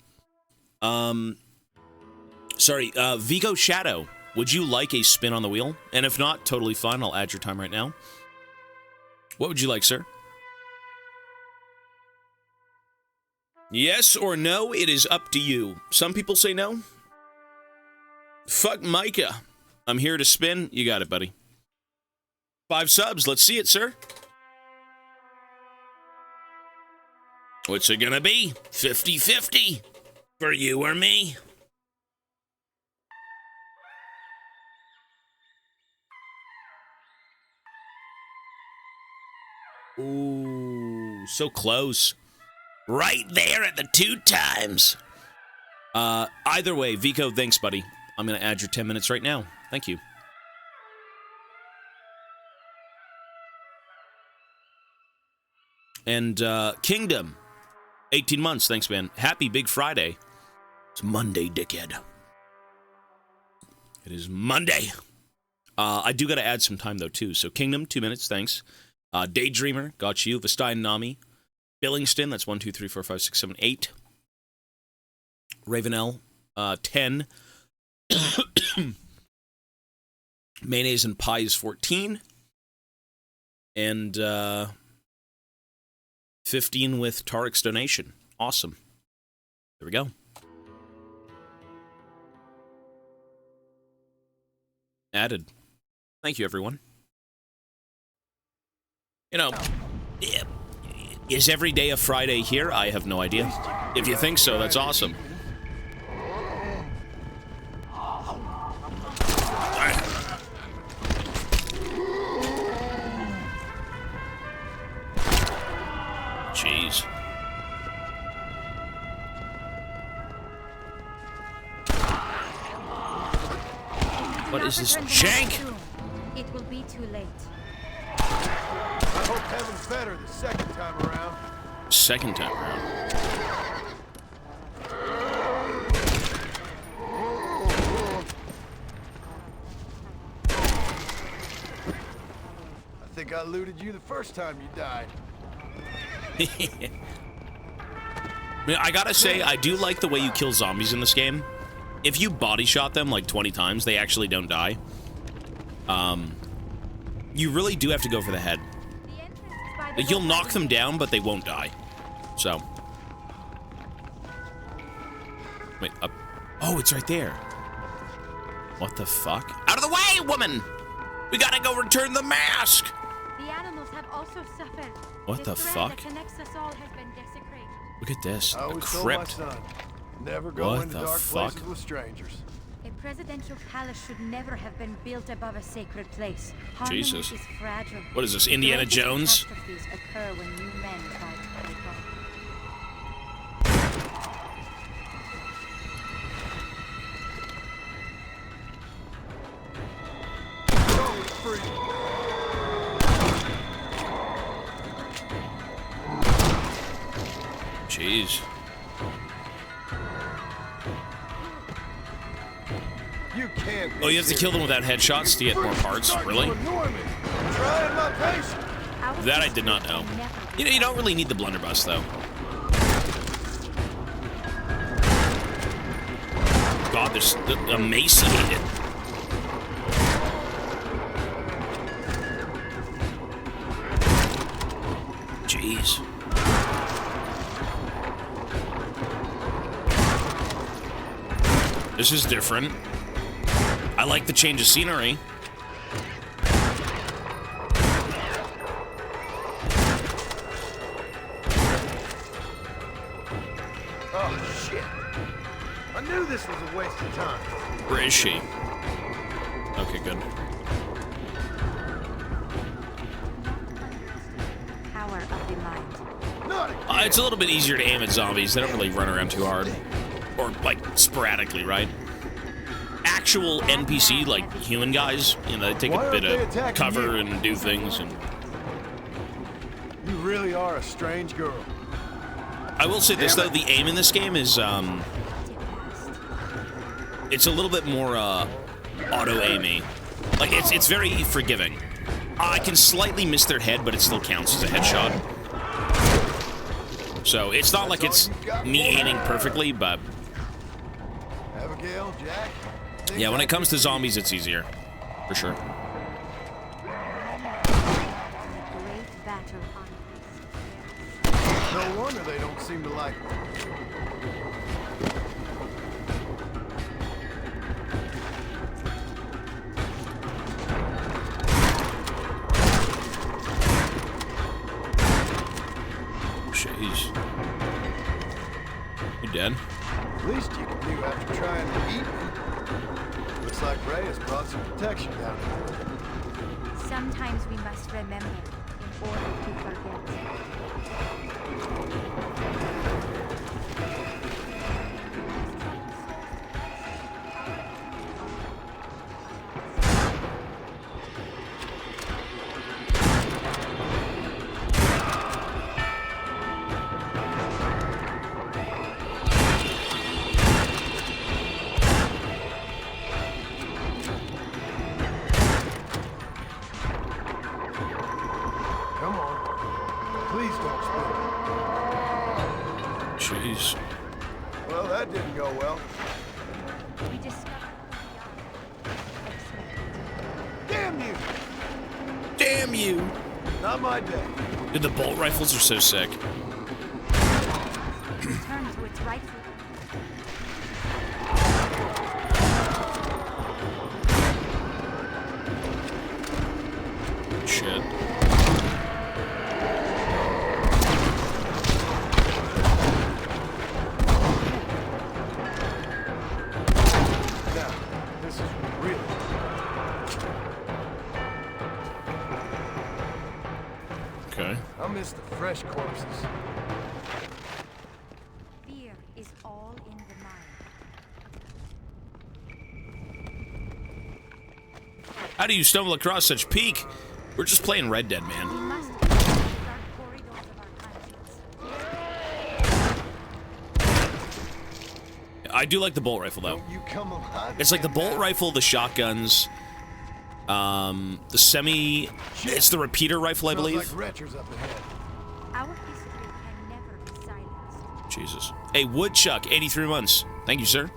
Sorry, Vigo Shadow, would you like a spin on the wheel? And if not, totally fine, I'll add your time right now. What would you like, sir? Yes or no, it is up to you. Some people say no. Fuck Micah. I'm here to spin. You got it, buddy. 5 subs. Let's see it, sir. What's it gonna be? 50-50 for you or me. Ooh, so close. Right there at the 2 times. Either way, Vico, thanks, buddy. I'm gonna add your 10 minutes right now. Thank you. And, Kingdom. 18 months, thanks, man. Happy Big Friday. It's Monday, dickhead. It is Monday. I do gotta add some time, though, too. So, Kingdom, 2 minutes, thanks. Daydreamer, got you. Vestein Nami. Billingston, that's 1, 2, 3, 4, 5, 6, 7, 8. Ravenel, 10. Mayonnaise and Pie is 14. And, 15 with Tarek's donation. Awesome. There we go. Added. Thank you, everyone. You know, is every day a Friday here? I have no idea. If you think so, that's awesome. Jeez. What is this? Shank! It will be too late. I hope heaven's better the second time around. Second time around. I think I looted you the first time you died. I mean, I gotta say, I do like the way you kill zombies in this game. If you body shot them like 20 times, they actually don't die. You really do have to go for the head. You'll knock them down, but they won't die. So. Wait, up. Oh, it's right there. What the fuck? Out of the way, woman! We gotta go return the mask! The animals have also suffered. What the fuck? That connects us all has been desecrated. Look at this. I A always told my crypt. son, never go What into the dark fuck? places with strangers. A presidential palace should never have been built above a sacred place. Jesus. Harmony is fragile. What is this, Indiana Greatest Jones? catastrophes occur when new men try to take over. Jeez. You can't. Oh, you have to kill them without headshots to get more parts? Really? Trying my patience. That I did not know. You know, you don't really need the blunderbuss, though. God, they're emaciated. Jeez. This is different. I like the change of scenery. Oh, shit. I knew this was a waste of time. Where is she? Okay, good. Power of the mind. It's a little bit easier to aim at zombies. They don't really run around too hard. Or, like, sporadically, right? Actual NPC, like, human guys, you know, they take a bit of cover and do things. And You really are a strange girl. I will say this, though. The aim in this game is, it's a little bit more, auto-aimy. Like, it's very forgiving. I can slightly miss their head, but it still counts as a headshot. So it's not like it's me aiming perfectly, but Abigail, Jack. yeah, when it comes to zombies, it's easier, for sure. No wonder they don't seem to like me. Jeez. You dead? Least you can do after trying to eat me. Looks like Ray has brought some protection down here. Sometimes we must remember in order to forget. Come on. Please don't spill. Jeez. Well, that didn't go well. We discovered. Damn you! Damn you! Not my day. Dude, the bolt rifles are so sick. Return to its rightful. Shit. Now, this is really. Okay. I miss the fresh corpses. Fear is all in the mind. How do you stumble across such peak? We're just playing Red Dead, man. We must use the dark corridors of our conscience. I do like the bolt rifle, though. You come alive. It's like the bolt rifle, the shotguns, the semi... It's the repeater rifle, I believe. Smells like retchers up ahead. Our history can never be silenced. Jesus. Hey, Woodchuck, 83 months. Thank you, sir.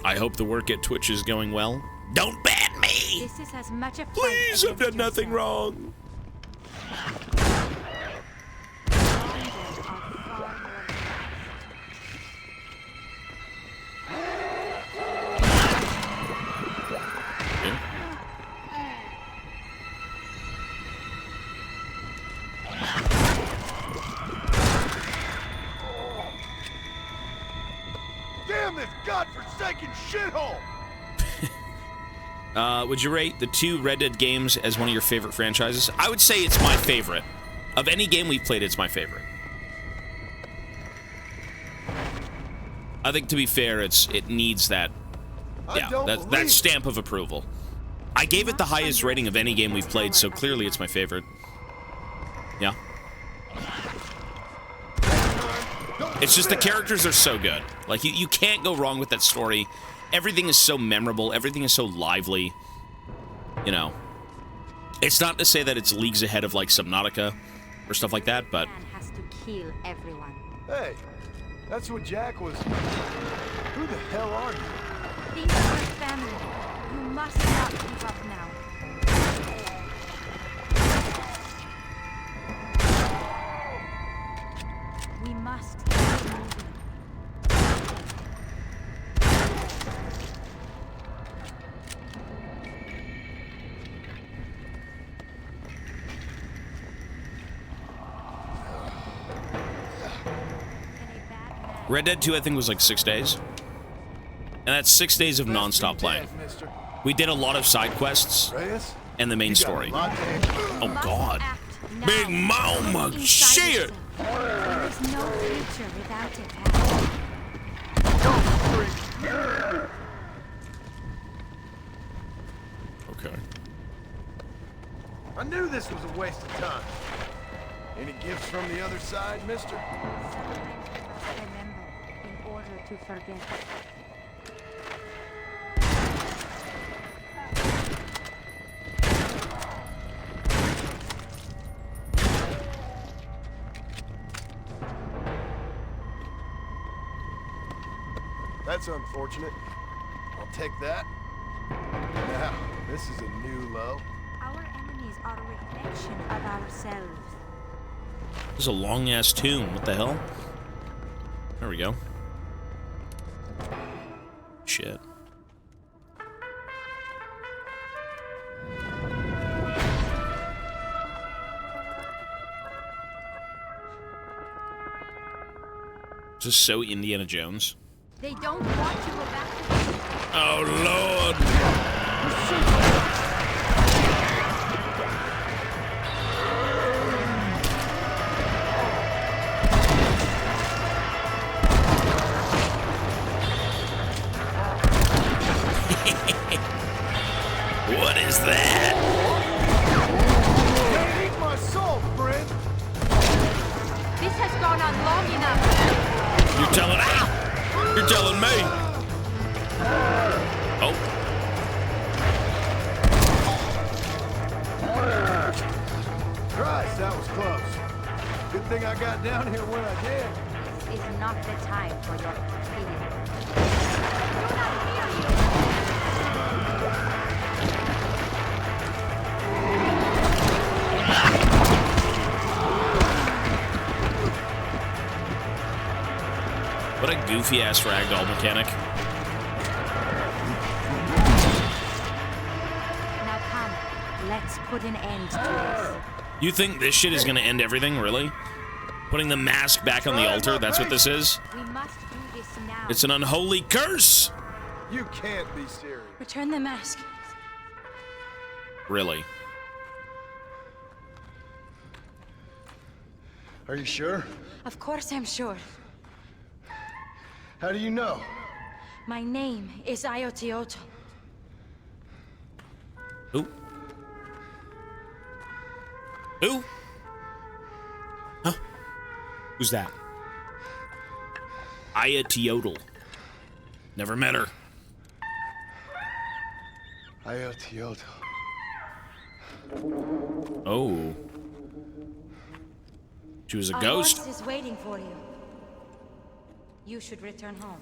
I hope the work at Twitch is going well. Don't ban me! This is as much a fight Please, I've done against nothing yourself. wrong. Damn this godforsaken shithole! Would you rate the two Red Dead games as one of your favorite franchises? I would say it's my favorite. Of any game we've played, it's my favorite. I think, to be fair, it needs that, that stamp of approval. I gave it the highest rating of any game we've played, so clearly it's my favorite. Yeah. It's just the characters are so good. Like, you can't go wrong with that story. Everything is so memorable. Everything is so lively. You know. It's not to say that it's leagues ahead of, like, Subnautica or stuff like that, but... Man has to kill everyone. Hey, that's what Jack was... Who the hell are you? Think of your family. You must not give up now. We must keep moving. Red Dead 2, I think, was like 6 days. And that's 6 days of non-stop playing. We did a lot of side quests and the main story. Oh, God. Big Mama, shit! There is no future without it. Okay. I knew this was a waste of time. Any gifts from the other side, mister? Remember, in order to forget. That's unfortunate. I'll take that. Now, this is a new low. Our enemies are a reflection of ourselves. This is a long-ass tomb. What the hell? There we go. Shit. This is so Indiana Jones. They don't want to go back to the... Oh, Lord! What is that? Hey, eat my soul, friend! This has gone on long enough. You're telling... Ah! You're telling me! Oh. Christ, that was close. Good thing I got down here when I did. This is not the time for your opinion. What a goofy-ass ragdoll mechanic. Now come, let's put an end to this. You think this shit is gonna end everything, really? Putting the mask back on the altar, that's what this is? We must do this now. It's an unholy curse! You can't be serious. Return the mask. Really? Are you sure? Of course I'm sure. How do you know? My name is Ayotioto. Who? Who? Huh? Who's that? Ayotioto. Never met her. Ayotioto. Oh. She was a Our ghost. horse is waiting for you. You should return home.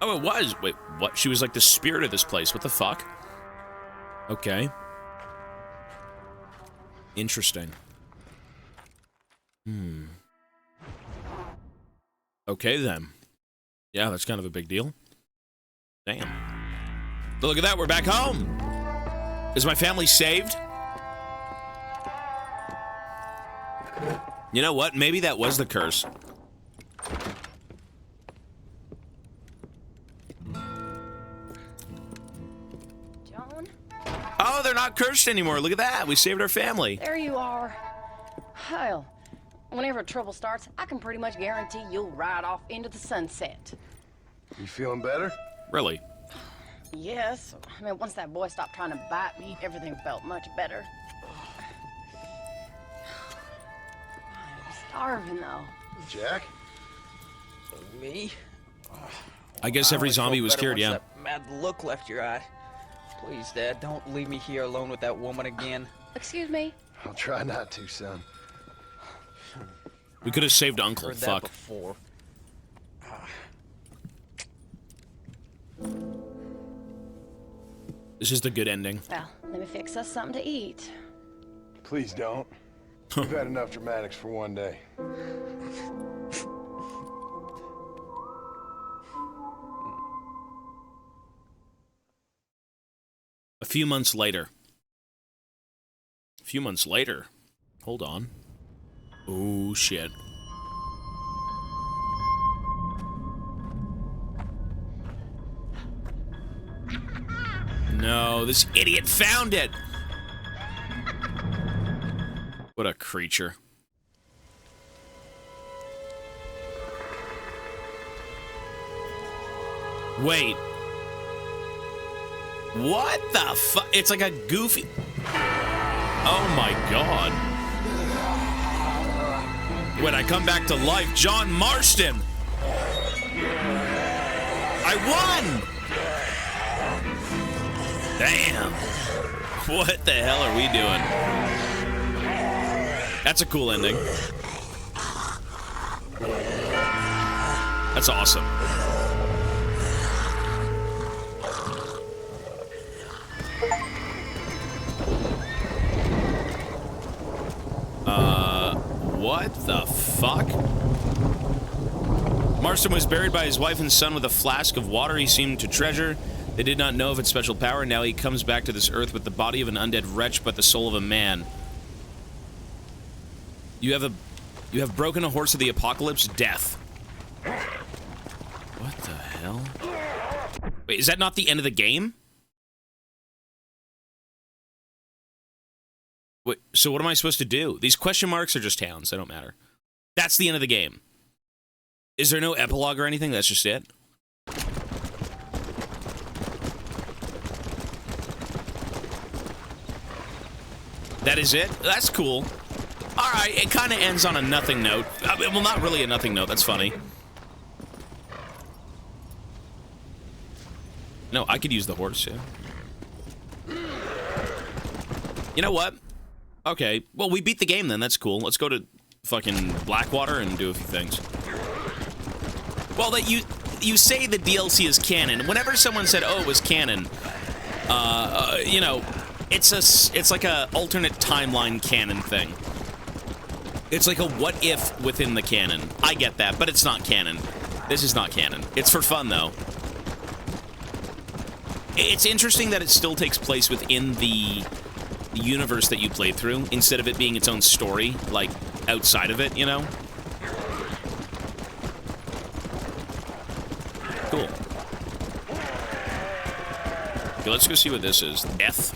Oh, it was. Wait, what? She was like the spirit of this place. What the fuck? Okay. Interesting. Okay, then. Yeah, that's kind of a big deal. Damn. But look at that, we're back home! Is my family saved? You know what? Maybe that was the curse. Joan? Oh, they're not cursed anymore. Look at that. We saved our family. There you are. Hell, whenever trouble starts, I can pretty much guarantee you'll ride off into the sunset. You feeling better? Really? Yes. I mean, once that boy stopped trying to bite me, everything felt much better. I'm starving, though. Jack? Me? I guess every zombie was cured, yeah. That mad look left your eye. Please, Dad, don't leave me here alone with that woman again. Excuse me? I'll try not to, son. We could have saved Uncle. Heard Fuck. that before. This is the good ending. Well, let me fix us something to eat. Please don't. We've had enough dramatics for one day. A few months later. A few months later. Hold on. Oh, shit. No, this idiot found it! What a creature. Wait. What the fuck? It's like a goofy... Oh my god. When I come back to life, John Marston! I won! Damn. What the hell are we doing? That's a cool ending. That's awesome. What the fuck? Marston was buried by his wife and son with a flask of water he seemed to treasure. They did not know of its special power. Now he comes back to this earth with the body of an undead wretch, but the soul of a man. You have broken a horse of the apocalypse, death. What the hell? Wait, is that not the end of the game? Wait, so what am I supposed to do? These question marks are just towns. They don't matter. That's the end of the game. Is there no epilogue or anything? That's just it? That is it? That's cool. Alright, it kind of ends on a nothing note. Well, not really a nothing note. That's funny. No, I could use the horse, yeah. You know what? Okay, well, we beat the game then. That's cool. Let's go to fucking Blackwater and do a few things. Well, that you say the DLC is canon. Whenever someone said, "Oh, it was canon," you know, it's like a alternate timeline canon thing. It's like a what if within the canon. I get that, but it's not canon. This is not canon. It's for fun though. It's interesting that it still takes place within the universe that you played through instead of it being its own story, like outside of it, you know? Cool. Okay, let's go see what this is. Death.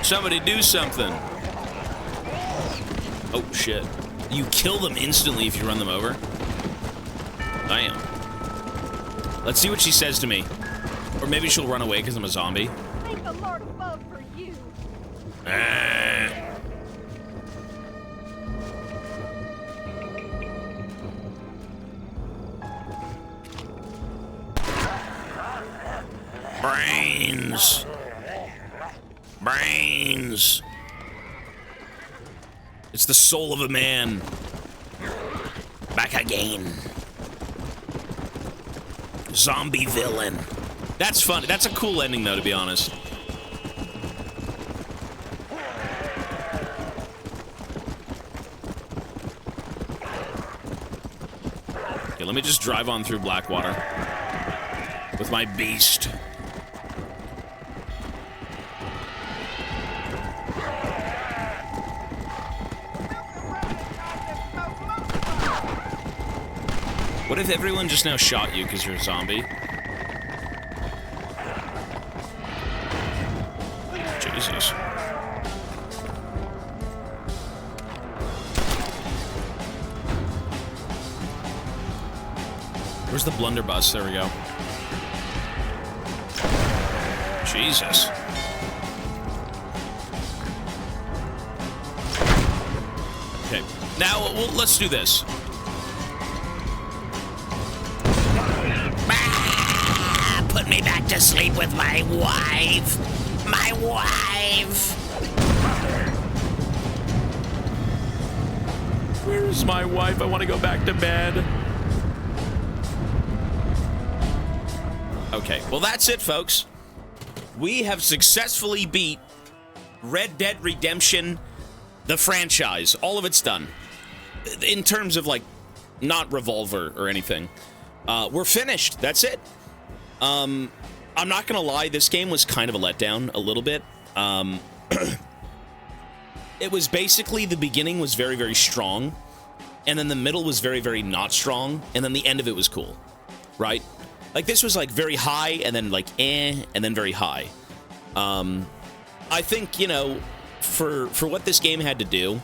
Somebody do something. Oh, shit. You kill them instantly if you run them over? I am. Let's see what she says to me. Or maybe she'll run away because I'm a zombie. Thank the Lord above for you. Brains. Brains. It's the soul of a man. Back again. Zombie villain. That's fun. That's a cool ending, though, to be honest. Okay, let me just drive on through Blackwater with my beast. What if everyone just now shot you because you're a zombie? Jesus. Where's the blunderbuss? There we go. Jesus. Okay. Now, well, let's do this. Put me back to sleep with my wife. My wife. Where's my wife? I want to go back to bed. Okay, well, that's it, folks. We have successfully beat Red Dead Redemption, the franchise. All of it's done. In terms of, like, not Revolver or anything. We're finished. That's it. I'm not gonna lie, this game was kind of a letdown, a little bit. It was basically, the beginning was very, very strong, and then the middle was very, very not strong, and then the end of it was cool, right? Like, this was, like, very high, and then, like, and then very high. I think, you know, for what this game had to do,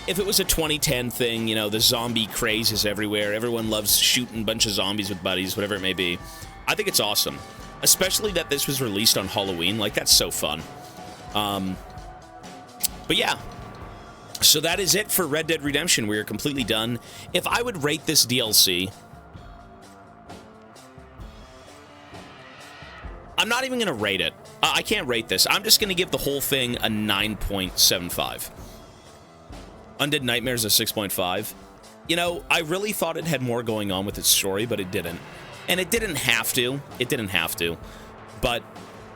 if it was a 2010 thing, you know, the zombie craze is everywhere, everyone loves shooting a bunch of zombies with buddies, whatever it may be, I think it's awesome. Especially that this was released on Halloween. Like, that's so fun. But yeah. So that is it for Red Dead Redemption. We are completely done. If I would rate this DLC... I'm not even going to rate it. I can't rate this. I'm just going to give the whole thing a 9.75. Undead Nightmares a 6.5. You know, I really thought it had more going on with its story, but it didn't. And it didn't have to. It didn't have to. But,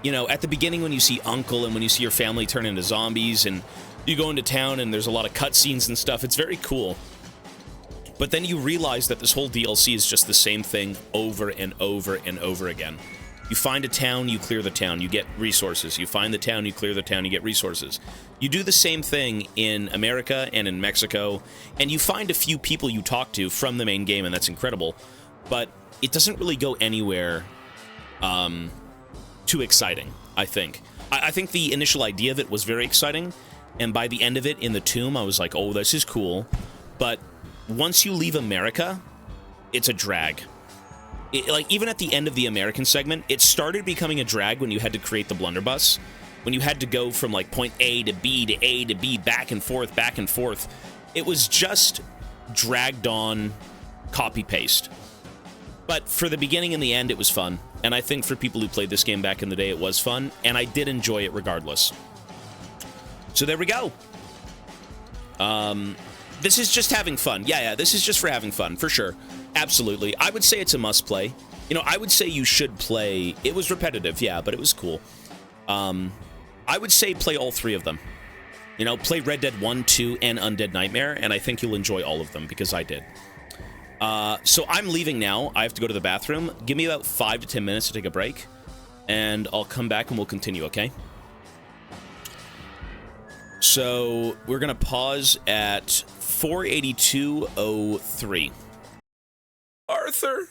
you know, at the beginning when you see Uncle and when you see your family turn into zombies and you go into town and there's a lot of cutscenes and stuff, it's very cool. But then you realize that this whole DLC is just the same thing over and over and over again. You find a town, you clear the town, you get resources. You find the town, you clear the town, you get resources. You do the same thing in America and in Mexico, and you find a few people you talk to from the main game, and that's incredible. But it doesn't really go anywhere too exciting, I think. I think the initial idea of it was very exciting, and by the end of it in the tomb, I was like, oh, this is cool. But once you leave America, it's a drag. Like, even at the end of the American segment, it started becoming a drag when you had to create the blunderbuss. When you had to go from, like, point A to B to A to B, back and forth, back and forth. It was just dragged on copy-paste. But for the beginning and the end, it was fun. And I think for people who played this game back in the day, it was fun. And I did enjoy it regardless. So there we go. This is just having fun. Yeah, this is just for having fun, for sure. Absolutely. I would say it's a must-play. You know, I would say you should play... It was repetitive, yeah, but it was cool. I would say play all three of them. You know, play Red Dead 1, 2, and Undead Nightmare, and I think you'll enjoy all of them, because I did. So I'm leaving now. I have to go to the bathroom. Give me about 5 to 10 minutes to take a break, and I'll come back and we'll continue, okay? So we're going to pause at 482.03. Arthur!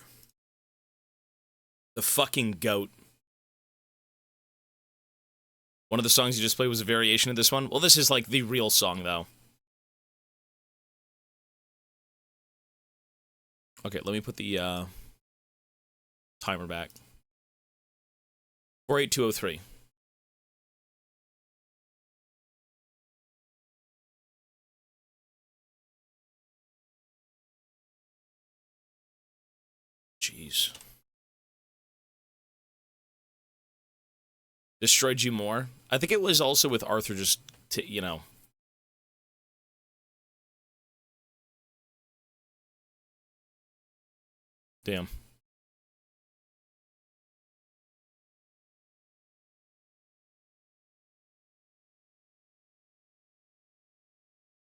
The fucking goat. One of the songs you just played was a variation of this one? Well, this is like the real song, though. Okay, let me put the timer back. 48203. Jeez. Destroyed you more? I think it was also with Arthur just, you know. Damn.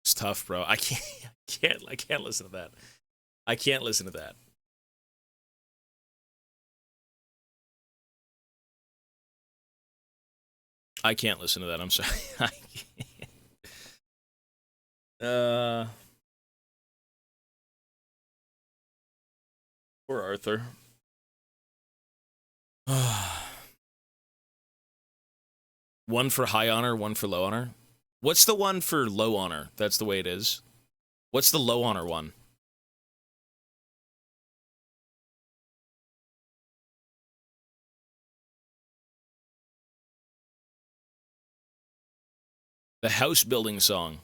It's tough, bro. I can't listen to that. I can't listen to that. I can't listen to that. I'm sorry. I can't. Poor Arthur. One for high honor, one for low honor. What's the one for low honor? That's the way it is. What's the low honor one? The house building song.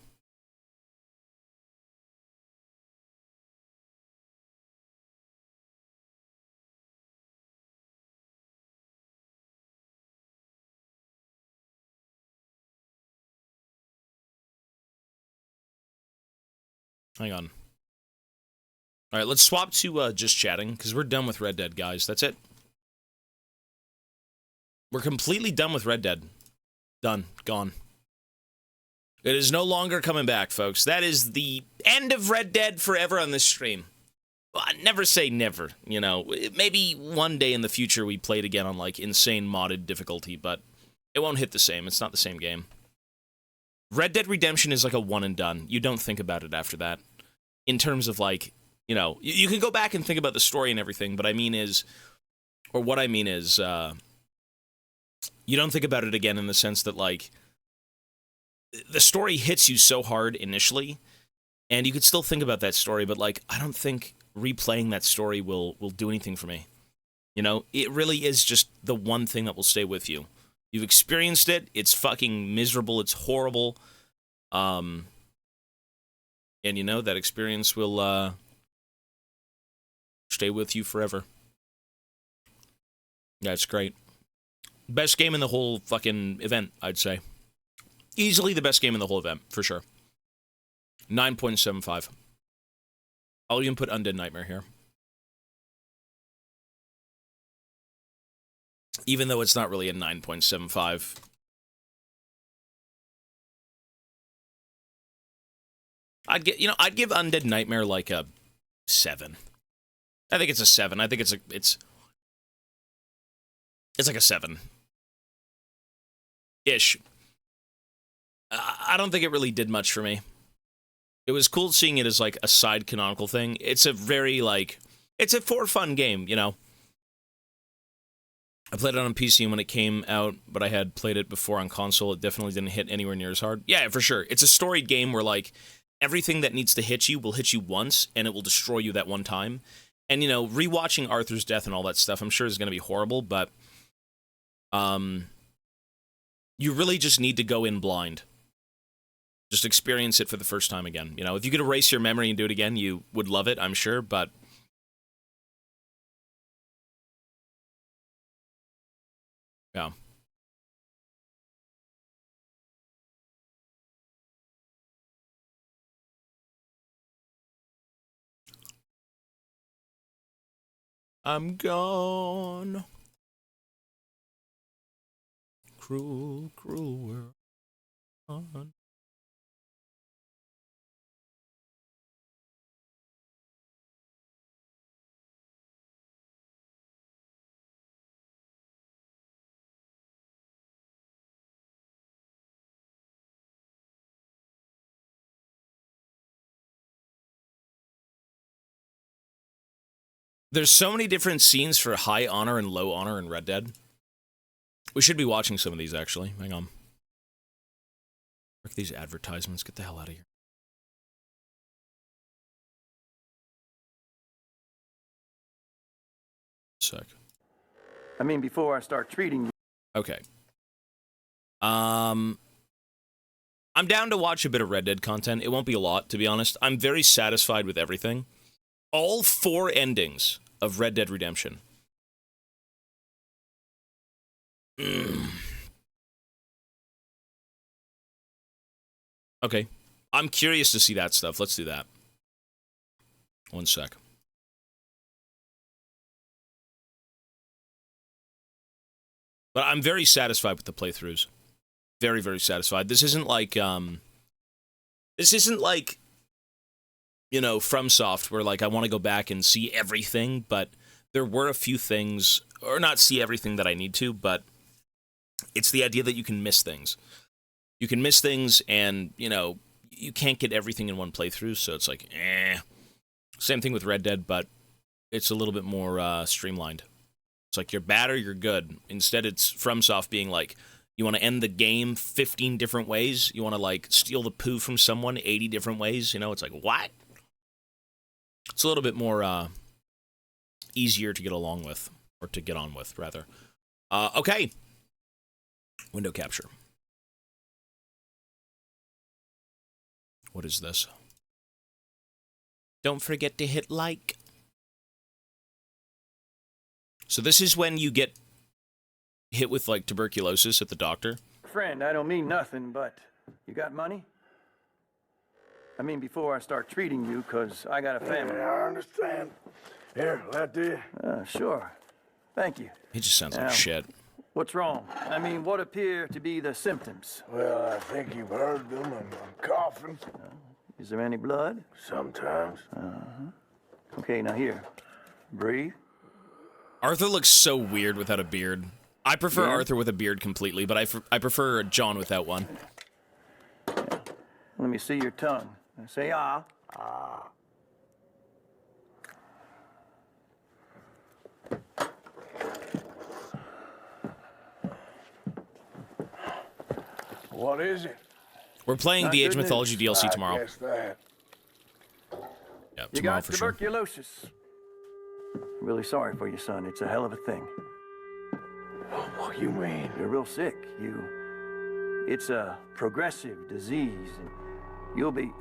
Hang on. All right, let's swap to just chatting, because we're done with Red Dead, guys. That's it. We're completely done with Red Dead. Done. Gone. It is no longer coming back, folks. That is the end of Red Dead forever on this stream. Well, never say never, you know. Maybe one day in the future we play it again on, like, insane modded difficulty, but it won't hit the same. It's not the same game. Red Dead Redemption is like a one and done. You don't think about it after that. In terms of, like, you know, you can go back and think about the story and everything, but what I mean is, you don't think about it again in the sense that, like, the story hits you so hard initially, and you could still think about that story, but, like, I don't think replaying that story will do anything for me. You know, it really is just the one thing that will stay with you. You've experienced it, it's fucking miserable, it's horrible, and you know, that experience will, stay with you forever. Yeah, it's great. Best game in the whole fucking event, I'd say. Easily the best game in the whole event, for sure. 9.75. I'll even put Undead Nightmare here. Even though it's not really a 9.75. I'd give Undead Nightmare like a 7. I think it's a 7. I think it's like a 7. Ish. I don't think it really did much for me. It was cool seeing it as like a side canonical thing. It's a very like, it's a for fun game, you know. I played it on PC when it came out, but I had played it before on console. It definitely didn't hit anywhere near as hard. Yeah, for sure. It's a storied game where like everything that needs to hit you will hit you once, and it will destroy you that one time. And, you know, rewatching Arthur's death and all that stuff, I'm sure is going to be horrible, but you really just need to go in blind. Just experience it for the first time again. You know, if you could erase your memory and do it again, you would love it, I'm sure, but yeah. I'm gone. Cruel, cruel world. There's so many different scenes for high honor and low honor in Red Dead. We should be watching some of these, actually. Hang on. Look at these advertisements. Get the hell out of here. Sec. I mean, before I start treating you. Okay. I'm down to watch a bit of Red Dead content. It won't be a lot, to be honest. I'm very satisfied with everything. All 4 endings of Red Dead Redemption. Okay. I'm curious to see that stuff. Let's do that. One sec. But I'm very satisfied with the playthroughs. Very, very satisfied. This isn't like, you know, FromSoft, where, like, I want to go back and see everything, but there were a few things, or not see everything that I need to, but it's the idea that you can miss things. You can miss things, and, you know, you can't get everything in one playthrough, so it's like, eh. Same thing with Red Dead, but it's a little bit more streamlined. It's like, you're bad or you're good. Instead, it's FromSoft being like, you want to end the game 15 different ways? You want to, like, steal the poo from someone 80 different ways? You know, it's like, what? It's a little bit more easier to get along with, or to get on with, rather. Okay. Window capture. What is this? Don't forget to hit like. So this is when you get hit with, like, tuberculosis at the doctor? Friend, I don't mean nothing, but you got money? I mean, before I start treating you, because I got a family. Yeah, I understand. Here, that do you? Sure. Thank you. He just sounds like shit. What's wrong? I mean, what appear to be the symptoms? Well, I think you've heard them. I'm coughing. Is there any blood? Sometimes. Okay, now here. Breathe. Arthur looks so weird without a beard. I prefer Arthur with a beard completely, but I prefer John without one. Yeah. Let me see your tongue. Now say ah. Ah. What is it? We're playing the Age Mythology DLC tomorrow. I guess that. Yeah, You tomorrow got for sure. tuberculosis. Really sorry for you, son. It's a hell of a thing. What you mean? You're real sick. It's a progressive disease, and you'll be...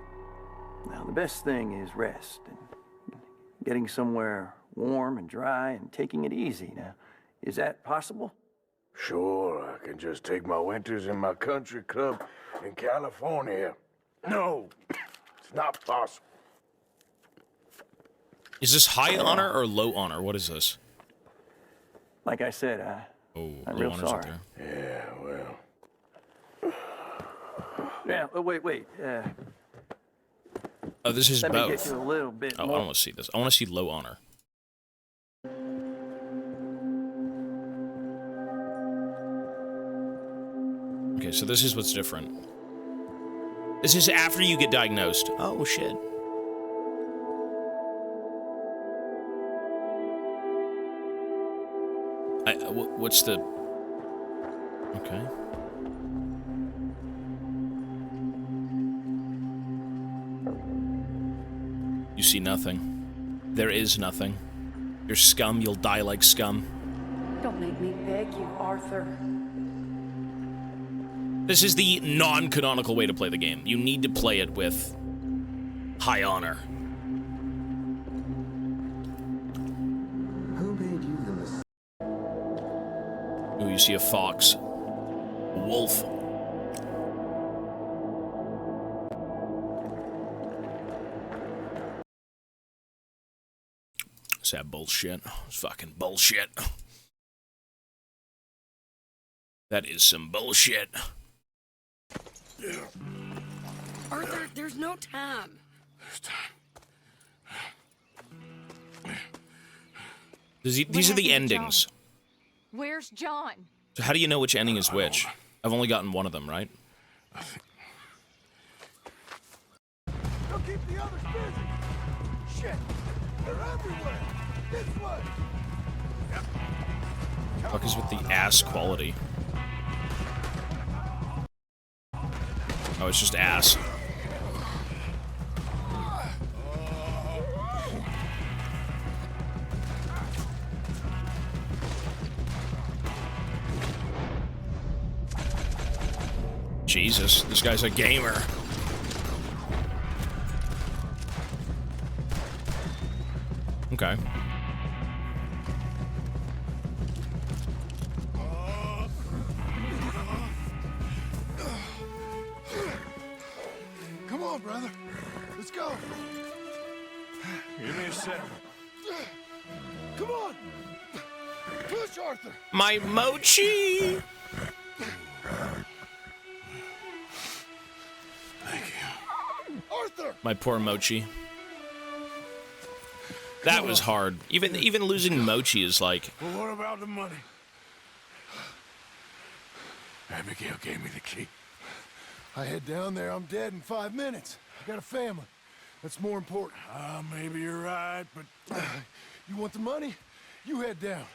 Now, the best thing is rest, and getting somewhere warm and dry, and taking it easy. Now, is that possible? Sure, I can just take my winters in my country club in California. No, it's not possible. Is this high honor or low honor? What is this? Like I said, Oh, I'm low real honors sorry. right there. Yeah, well. Yeah, wait. Oh, this is Let both. me get you a little bit Oh, more. I want to see this. I want to see low honor. Okay, so this is what's different. This is after you get diagnosed. Oh, shit. What's the... Okay. You see nothing. There is nothing. You're scum, you'll die like scum. Don't make me beg you, Arthur. This is the non-canonical way to play the game. You need to play it with high honor. Who made you the Messiah? Ooh, you see a fox. A wolf. Is that bullshit? It's fucking bullshit. That is some bullshit. Arthur, there's no time. There's time. These are the endings. Where's John? So how do you know which ending is which? I've only gotten one of them, right? They'll keep the others busy. Shit, they're everywhere. This way. Fuck is with the ass quality? Oh, it's just ass. Jesus, this guy's a gamer. Okay. Come on, brother. Let's go. Give me a second. Come on. Push, Arthur. My mochi! Arthur. My poor mochi. That was hard. Even losing mochi is like... Well, what about the money? Abigail gave me the key. I head down there, I'm dead in 5 minutes. I got a family. That's more important. Maybe you're right, but... You want the money? You head down.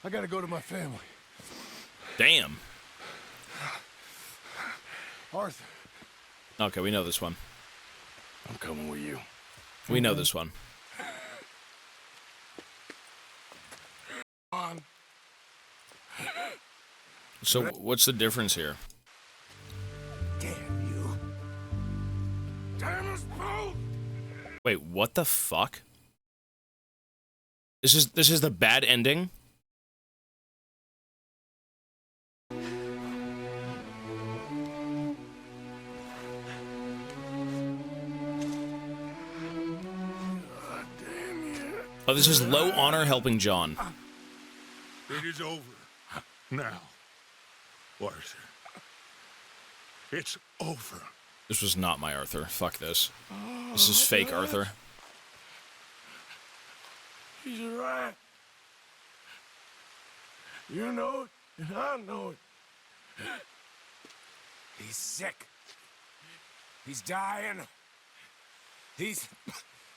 I gotta go to my family. Damn. Arthur. Okay, we know this one. I'm coming with you. We know this one. On. So, what's the difference here? Damn you. Damn us both! Wait, what the fuck? This is the bad ending? Oh, this is low honor helping John. It is over. Now. Arthur. It's over. This was not my Arthur. Fuck this. This is fake Arthur. He's right. You know it, and I know it. He's sick. He's dying. He's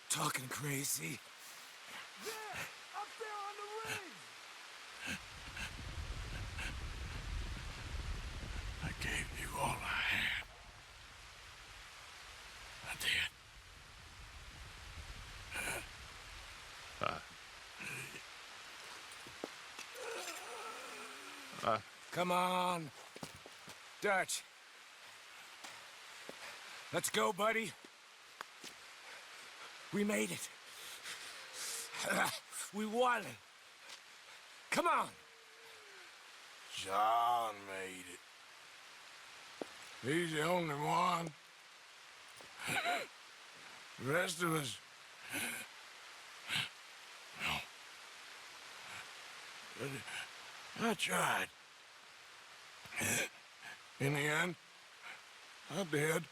talking crazy. Up there on the ring. I gave you all I had. I did. Come on. Dutch. Let's go, buddy. We made it. We won. Come on. John made it. He's the only one. The rest of us... No. I tried. In the end, I'm dead.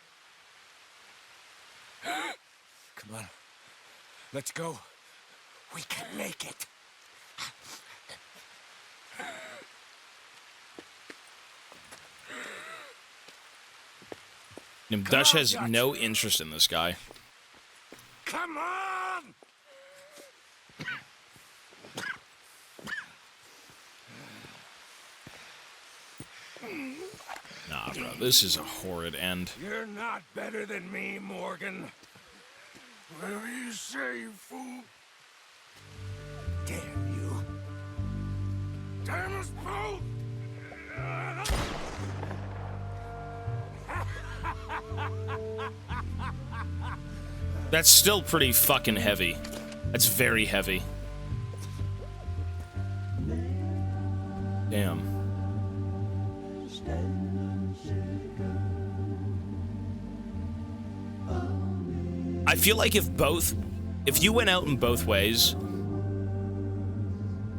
Come on. Let's go. We can make it. Dutch has no interest in this guy. Come on! Nah, bro, this is a horrid end. You're not better than me, Morgan. Whatever you say, you fool. Damn you. Damn us both! That's still pretty fucking heavy. That's very heavy. Damn. I feel like if you went out in both ways,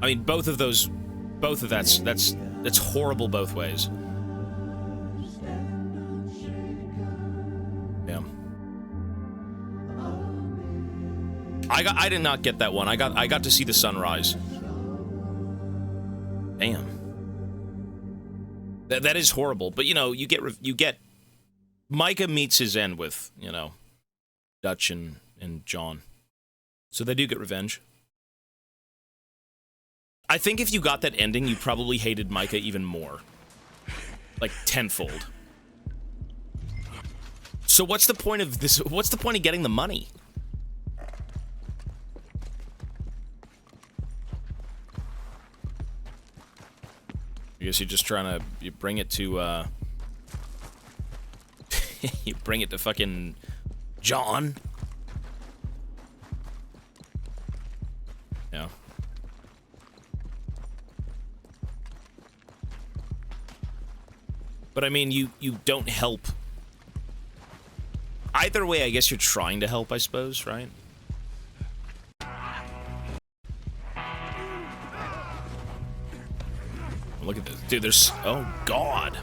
I mean, both of that's horrible both ways. Damn. I did not get that one. I got to see the sunrise. Damn. That is horrible. But you know, you get Micah meets his end with, you know, Dutch and John. So they do get revenge. I think if you got that ending, you probably hated Micah even more. Like tenfold. So what's the point of this? What's the point of getting the money? I guess you're just trying to bring it to you bring it to fucking John. Yeah. But I mean, you don't help. Either way, I guess you're trying to help, I suppose, right? Look at this. Dude, there's... Oh, God.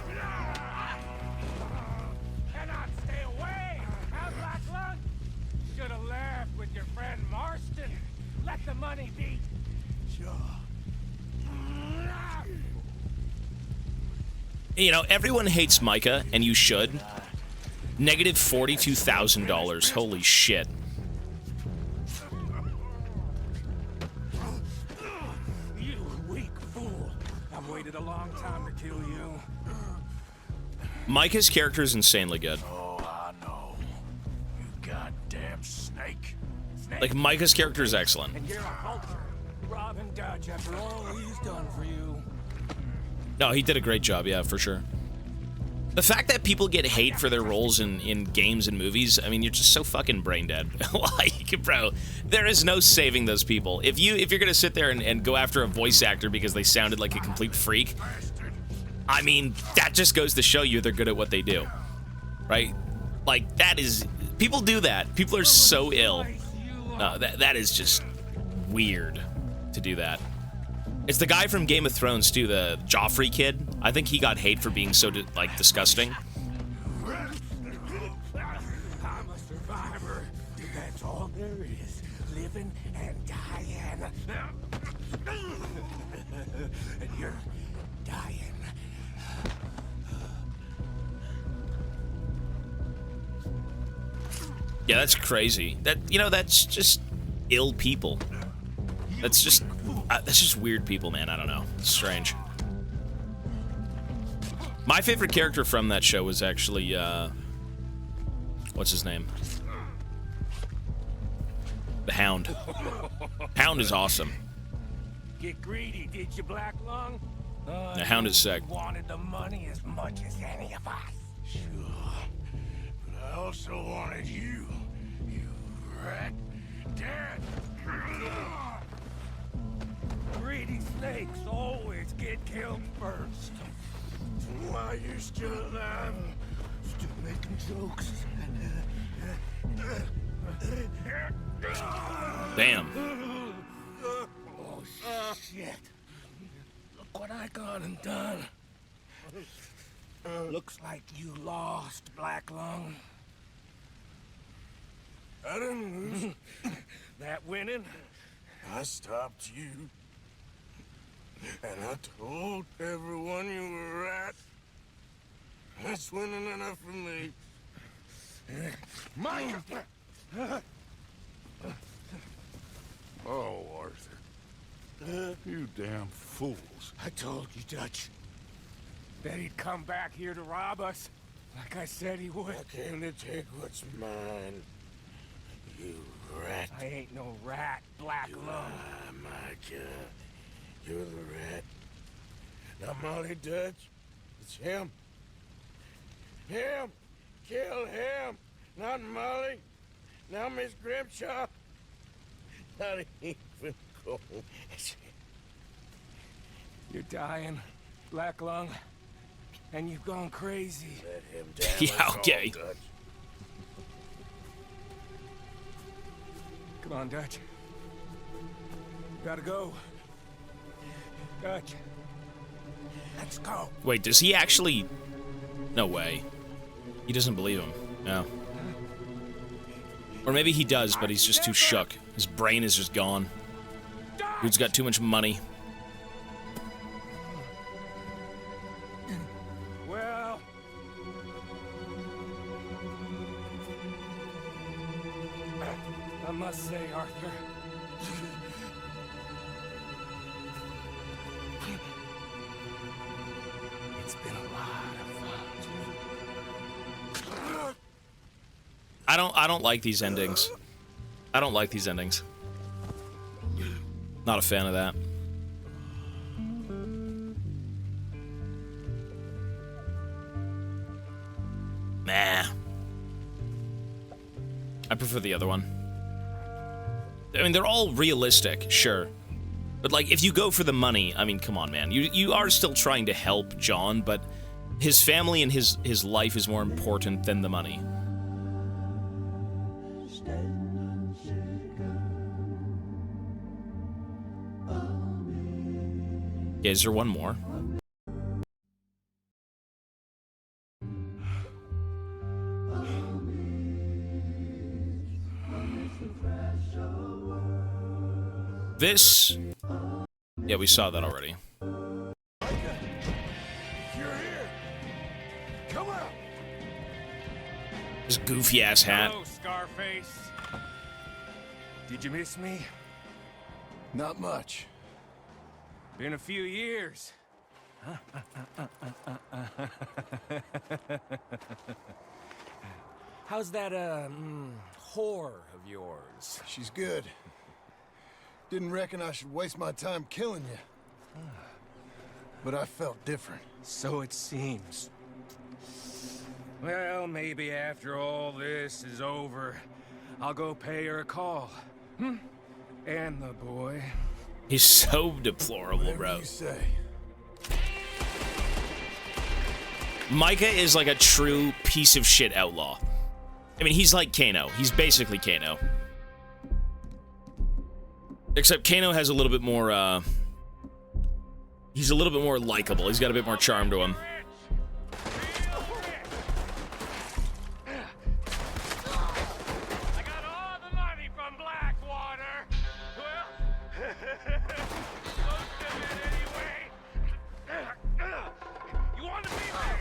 Cannot stay away! Have black lung! Should have left with your friend Marston. Let the money be. Sure. You know, everyone hates Micah, and you should. Negative $42,000. Holy shit. You weak fool. I've waited a long time to kill you. Micah's character is insanely good. Oh, I know. You goddamn snake. Like, Micah's character is excellent. And you're a vulture. Robbing Dutch after all he's done for you. No, he did a great job, yeah, for sure. The fact that people get hate for their roles in games and movies, I mean, you're just so fucking brain dead. Like, bro, there is no saving those people. If you're gonna sit there and go after a voice actor because they sounded like a complete freak, I mean, that just goes to show you they're good at what they do, right? Like, that is... People do that. People are so ill. No, that is just weird to do that. It's the guy from Game of Thrones, too, the Joffrey kid. I think he got hate for being so, like, disgusting. I'm a survivor. That's all there is. Living and dying. And you're dying. Yeah, that's crazy. That's just ill people. That's just weird people, man. I don't know. It's strange. My favorite character from that show was actually, what's his name? The Hound. Hound is awesome. Get greedy, did you, Black Lung? The Hound is sick. Wanted the money as much as any of us. Sure. But I also wanted you, you rat. Dead. Greedy snakes always get killed first. Why you still alive? Still making jokes. Damn. Oh, shit. what I gone and done. Looks like you lost, Black Lung. I didn't lose. That winning? I stopped you. And I told everyone you were right. That's winning enough for me. Mine! Oh, Arthur. You damn fools. I told you, Dutch, that he'd come back here to rob us, like I said he would. I came to take what's mine. You rat. I ain't no rat, Black Lung. Ah, Micah. You're the rat. Not Molly Dutch. It's him. Him! Kill him! Not Molly. Now Miss Grimshaw. Not even cold. You're dying, Black Lung. And you've gone crazy. Let him down. Yeah, okay. Come on, Dutch. Gotta go. Dutch. Let's go. Wait, does he actually... No way. He doesn't believe him. No. Or maybe he does, but he's just too shook. His brain is just gone. Dude's got too much money. Well... I must say, Arthur... It's been a lot of fun. I don't like these endings. I don't like these endings. Not a fan of that. Nah. I prefer the other one. I mean, they're all realistic, sure. But, like, if you go for the money, I mean, come on, man. You are still trying to help John, but his family and his life is more important than the money. Yeah, is there one more? This... Yeah, we saw that already. You're here. Come out. This goofy-ass hat. Hello, Scarface. Did you miss me? Not much. Been a few years. How's that, whore of yours? She's good. Didn't reckon I should waste my time killing you. But I felt different. So it seems. Well, maybe after all this is over, I'll go pay her a call. And the boy. He's so deplorable, bro. You say. Micah is like a true piece of shit outlaw. I mean, he's like Kano. He's basically Kano. Except Kano has a little bit more, he's a little bit more likable. He's got a bit more charm to him. I got all the money from Blackwater. Well, most of it anyway. You want to be there?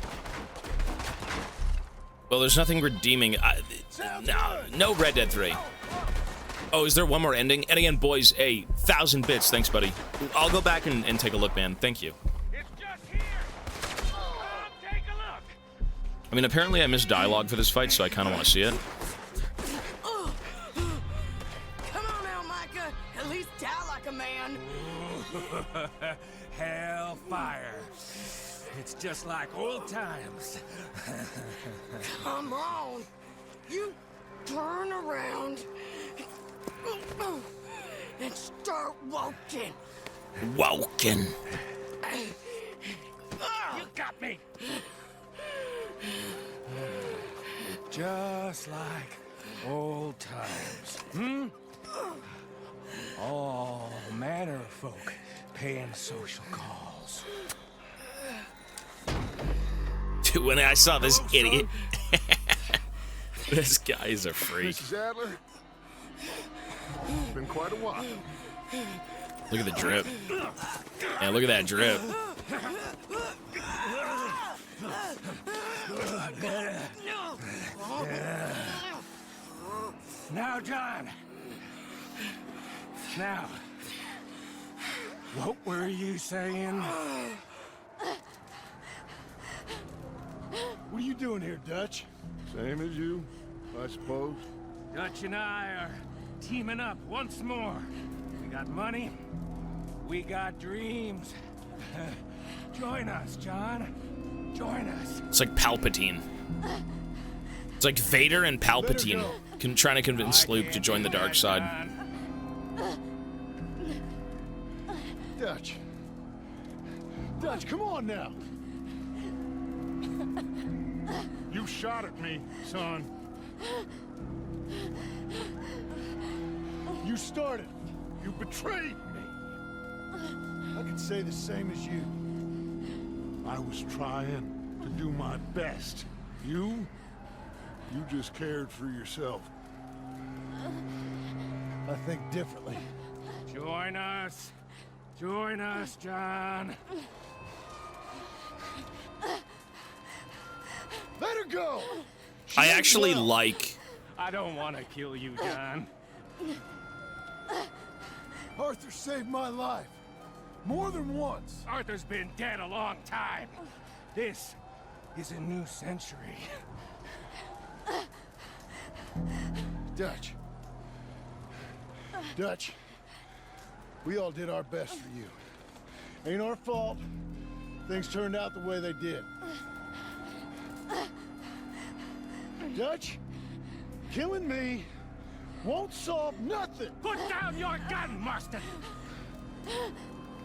Well, there's nothing redeeming. No Red Dead 3. Oh, is there one more ending? And again, boys, 1,000 bits. Thanks, buddy. I'll go back and take a look, man. Thank you. It's just here. Come take a look. I mean, apparently I missed dialogue for this fight, so I kind of want to see it. Come on now, Micah. At least die like a man. Hellfire. It's just like old times. Come on. You turn around and start walking. Walking. You got me. Just like old times. All manner of folk paying social calls. balls. Dude, when I saw this idiot, this guy is a freak. Mrs. Adler, it's been quite a while. Look at the drip. Yeah, look at that drip. Now, John. Now, what were you saying? What are you doing here, Dutch? Same as you, I suppose. Dutch and I are teaming up once more. We got money. We got dreams. Join us, John. Join us. It's like Palpatine. It's like Vader and Palpatine trying to convince Luke to join the dark side. Dutch. Dutch, come on now. You shot at me, son. You started. You betrayed me. I could say the same as you. I was trying to do my best. You just cared for yourself. I think differently. Join us. Join us, John. Let her go! I actually like... I don't want to kill you, John. Arthur saved my life. More than once. Arthur's been dead a long time. This is a new century. Dutch. Dutch. We all did our best for you. Ain't our fault. Things turned out the way they did. Dutch, killing me won't solve nothing. Put down your gun, Marston.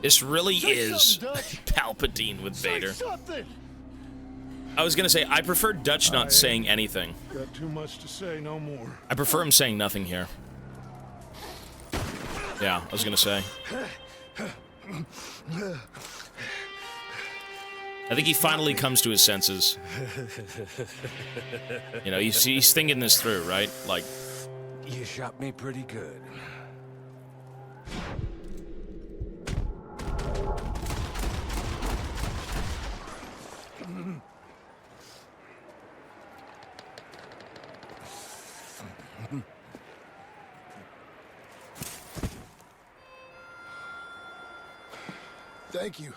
This really Say is Dutch. Palpatine with Vader. Say something. I was gonna say, I prefer Dutch not saying anything. Got too much to say, no more. I prefer him saying nothing here. Yeah, I was gonna say. I think he finally comes to his senses. You know, he's thinking this through, right? Like, You shot me pretty good. Thank you.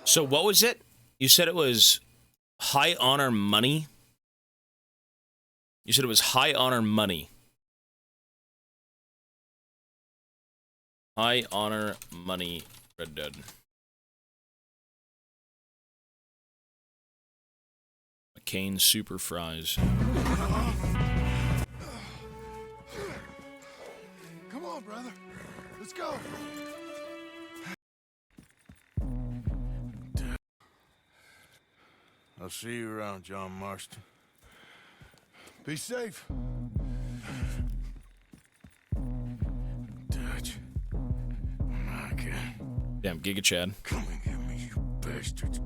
so what was it? You said it was high honor money? You said it was high honor money. High honor money, Red Dead. McCain Super Fries. Come on, brother. Let's go. I'll see you around, John Marston. Be safe. Dutch. Okay. Damn, Giga Chad. Come and get me, you bastards.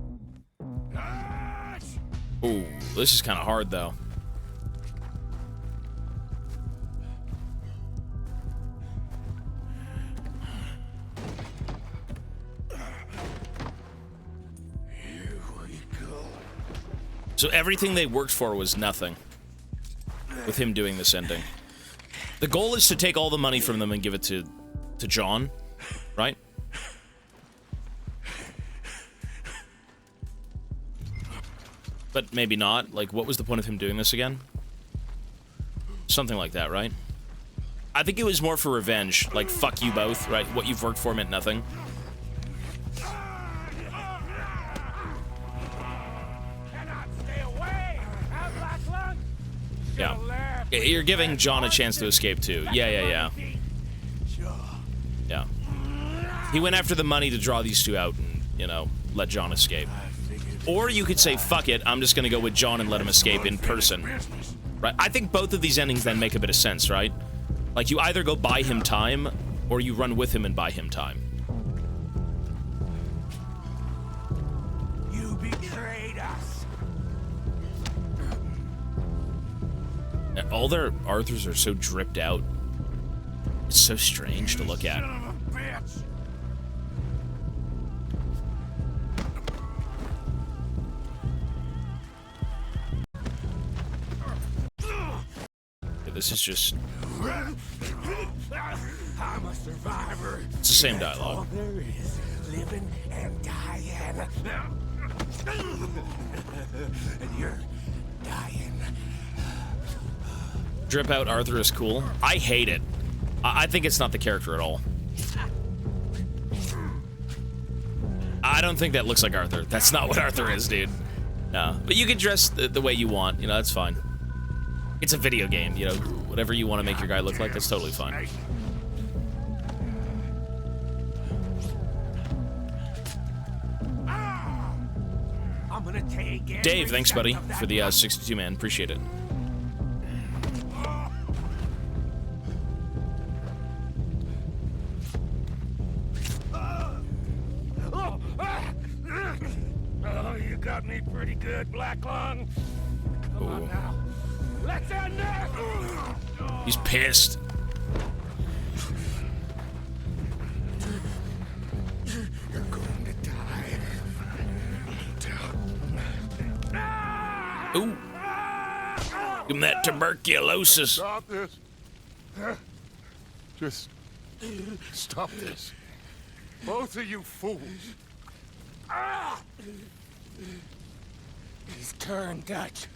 Ooh, this is kind of hard, though. Here we go. So everything they worked for was nothing with him doing this ending. The goal is to take all the money from them and give it to John, right? But maybe not. Like, what was the point of him doing this again? Something like that, right? I think it was more for revenge. Like, fuck you both, right? What you've worked for meant nothing. Yeah. You're giving John a chance to escape, too. Yeah. Yeah. He went after the money to draw these two out and, you know, let John escape. I figured Or you could say, fuck it, I'm just gonna go with John and let him escape in person. Right? I think both of these endings then make a bit of sense, right? Like, you either go buy him time, or you run with him and buy him time. You betrayed us. All their Arthurs are so dripped out. It's so strange to look at. Son of a bitch. This is just... I'm a survivor. It's the same dialogue. All there is, living and dying. And you're dying. Drip out Arthur is cool. I hate it. I think it's not the character at all. I don't think that looks like Arthur. That's not what Arthur is, dude. No. But you can dress the way you want. You know, that's fine. It's a video game, you know. Whatever you want to make your guy look like, that's totally fine. I'm gonna take Dave, thanks, buddy, for the 62 man. Appreciate it. Oh, you got me pretty good, Black Lung. Come on now. Let's end this! He's pissed. You're going to die. Ooh. Give him that tuberculosis. Stop this. Just stop this. Both of you fools. He's turned, Dutch.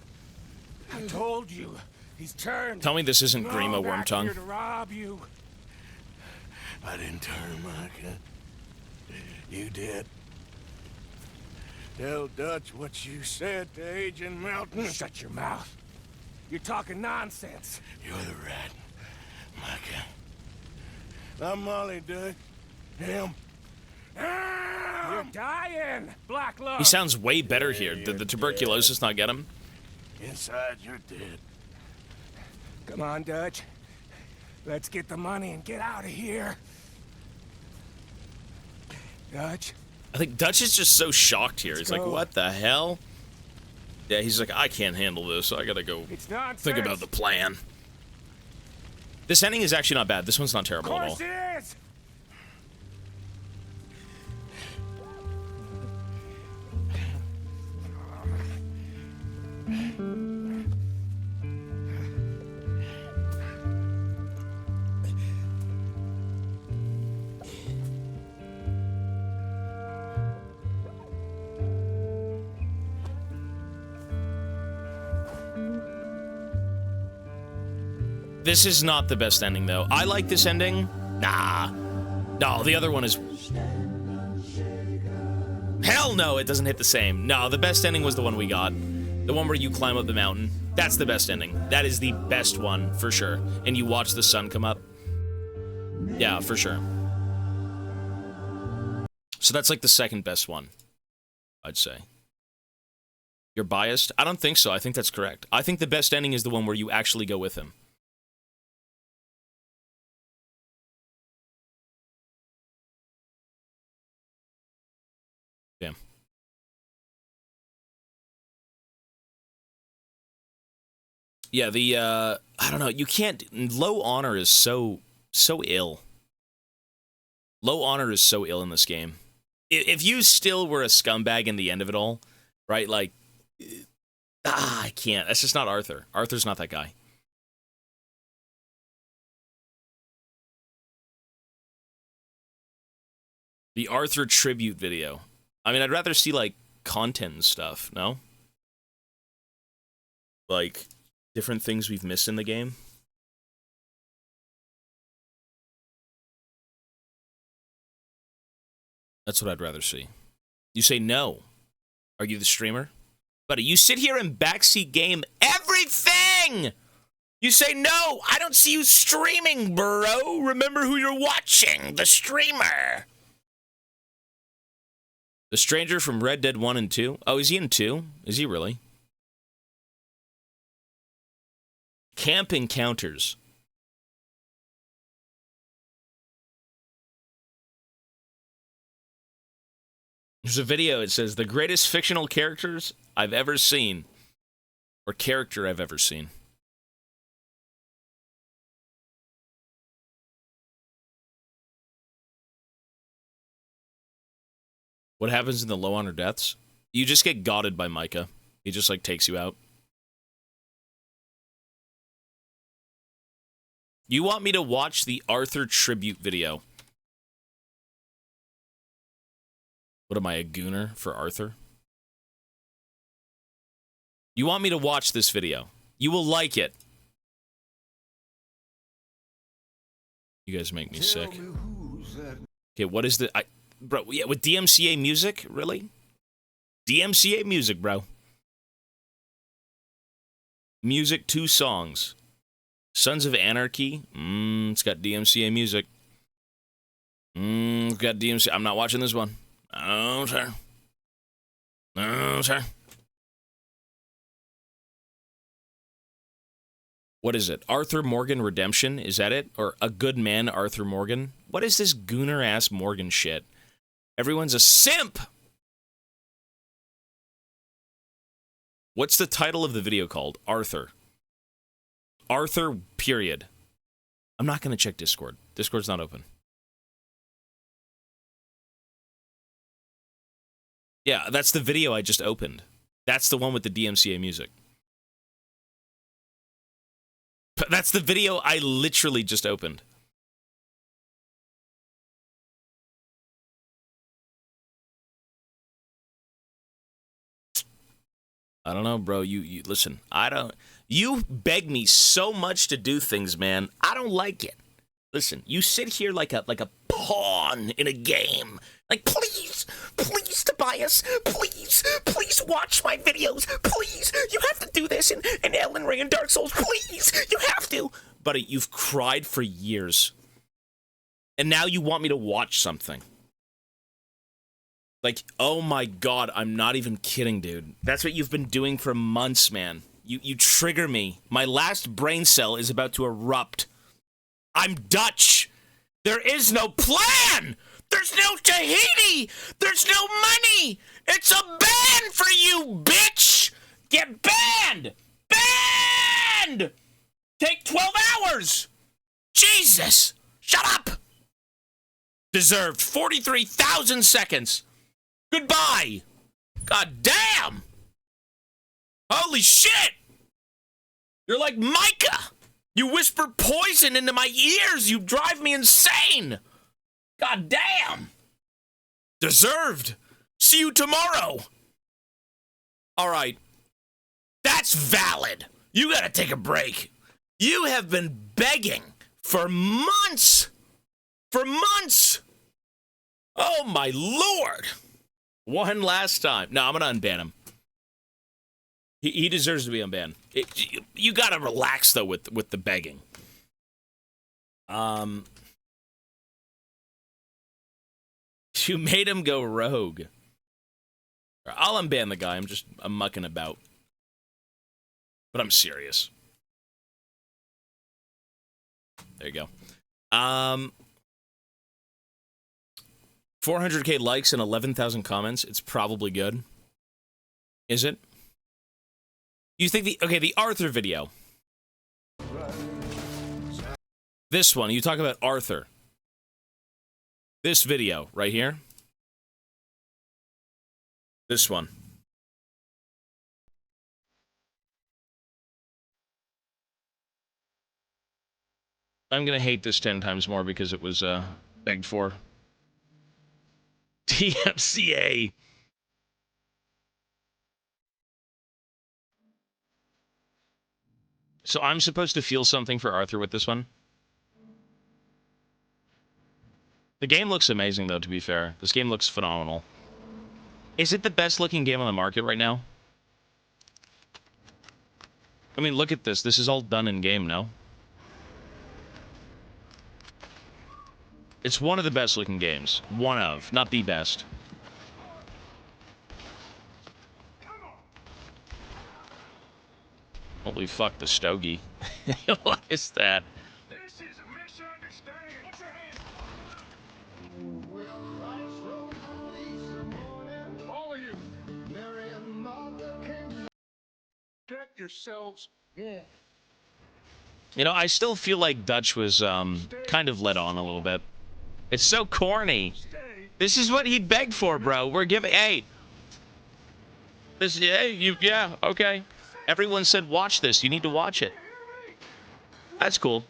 I told you, he's turned. Tell me this isn't Grima Wormtongue. Here to rob you. I didn't turn, Micah. You did. Tell Dutch what you said to Agent Melton. Shut your mouth. You're talking nonsense. You're the rat, Micah. I'm Molly, Dutch. Him. You're dying, Black Lung. He sounds way better here. Did the tuberculosis not get him? Inside, you're dead. Come on, Dutch. Let's get the money and get out of here. Dutch? I think Dutch is just so shocked here. He's like, what the hell? Yeah, he's like, I can't handle this. I gotta go think about the plan. This ending is actually not bad. This one's not terrible at all. Of course it is! This is not the best ending, though. I like this ending. Nah. No, the other one is... Hell no, it doesn't hit the same. No, the best ending was the one we got. The one where you climb up the mountain. That's the best ending. That is the best one, for sure. And you watch the sun come up. Yeah, for sure. So that's like the second best one, I'd say. You're biased? I don't think so. I think that's correct. I think the best ending is the one where you actually go with him. Damn. Yeah, the, I don't know, you can't, low honor is so ill. Low honor is so ill in this game. If you still were a scumbag in the end of it all, right, like, I can't. That's just not Arthur. Arthur's not that guy. The Arthur tribute video. I mean, I'd rather see, like, content and stuff, no? Like, different things we've missed in the game. That's what I'd rather see. You say no. Are you the streamer? Buddy, you sit here and backseat game everything! You say no, I don't see you streaming, bro. Remember who you're watching, the streamer. The stranger from Red Dead 1 and 2. Oh, is he in 2? Is he really? Camp Encounters. There's a video, it says, the greatest fictional characters I've ever seen. Or character I've ever seen. What happens in the low honor deaths? You just get godded by Micah. He just, like, takes you out. You want me to watch the Arthur tribute video? What am I, a gooner for Arthur? You want me to watch this video? You will like it. You guys make me sick. Okay, what is the... Bro, yeah, with DMCA music? Really? DMCA music, bro. Music, 2 songs. Sons of Anarchy? It's got DMCA music. It's got DMCA... I'm not watching this one. No, sir. No, sir. What is it? Arthur Morgan Redemption? Is that it? Or A Good Man, Arthur Morgan? What is this gooner-ass Morgan shit? Everyone's a simp! What's the title of the video called? Arthur. Arthur, period. I'm not going to check Discord. Discord's not open. Yeah, that's the video I just opened. That's the one with the DMCA music. That's the video I literally just opened. I don't know, bro. You listen, you beg me so much to do things, man. I don't like it. Listen, you sit here like a pawn in a game. Like, please, Tobias, please watch my videos. Please, you have to do this in Elden Ring and Dark Souls. Please, you have to. Buddy, you've cried for years. And now you want me to watch something. Like, oh my god, I'm not even kidding, dude. That's what you've been doing for months, man. You trigger me. My last brain cell is about to erupt. I'm Dutch. There is no plan. There's no Tahiti. There's no money. It's a ban for you, bitch. Get banned. Banned. Take 12 hours. Jesus. Shut up. Deserved 43,000 seconds. Goodbye. God damn. Holy shit. You're like Micah. You whisper poison into my ears. You drive me insane. God damn. Deserved. See you tomorrow. All right. That's valid. You gotta take a break. You have been begging for months. For months. Oh, my Lord. One last time. No, I'm gonna unban him. He deserves to be unbanned. You gotta relax, though, with the begging. You made him go rogue. I'll unban the guy. I'm mucking about. But I'm serious. There you go. 400k likes and 11,000 comments. It's probably good. Is it? You think the Arthur video. This one, you talk about Arthur. This video right here. This one. I'm gonna hate this 10 times more because it was begged for. TMCA. So I'm supposed to feel something for Arthur with this one? The game looks amazing, though, to be fair. This game looks phenomenal. Is it the best-looking game on the market right now? I mean, look at this. This is all done in-game, no? It's one of the best-looking games. One of. Not the best. probably fucked the stogie. What is that? This is a misunderstanding. Put your hands all of you. Get yourselves warm. You know, I still feel like Dutch was kind of let on a little bit. It's so corny. This is what he begged for, bro. We're giving. Hey, this. Hey, you. Yeah. Okay. Everyone said watch this. You need to watch it. That's cool.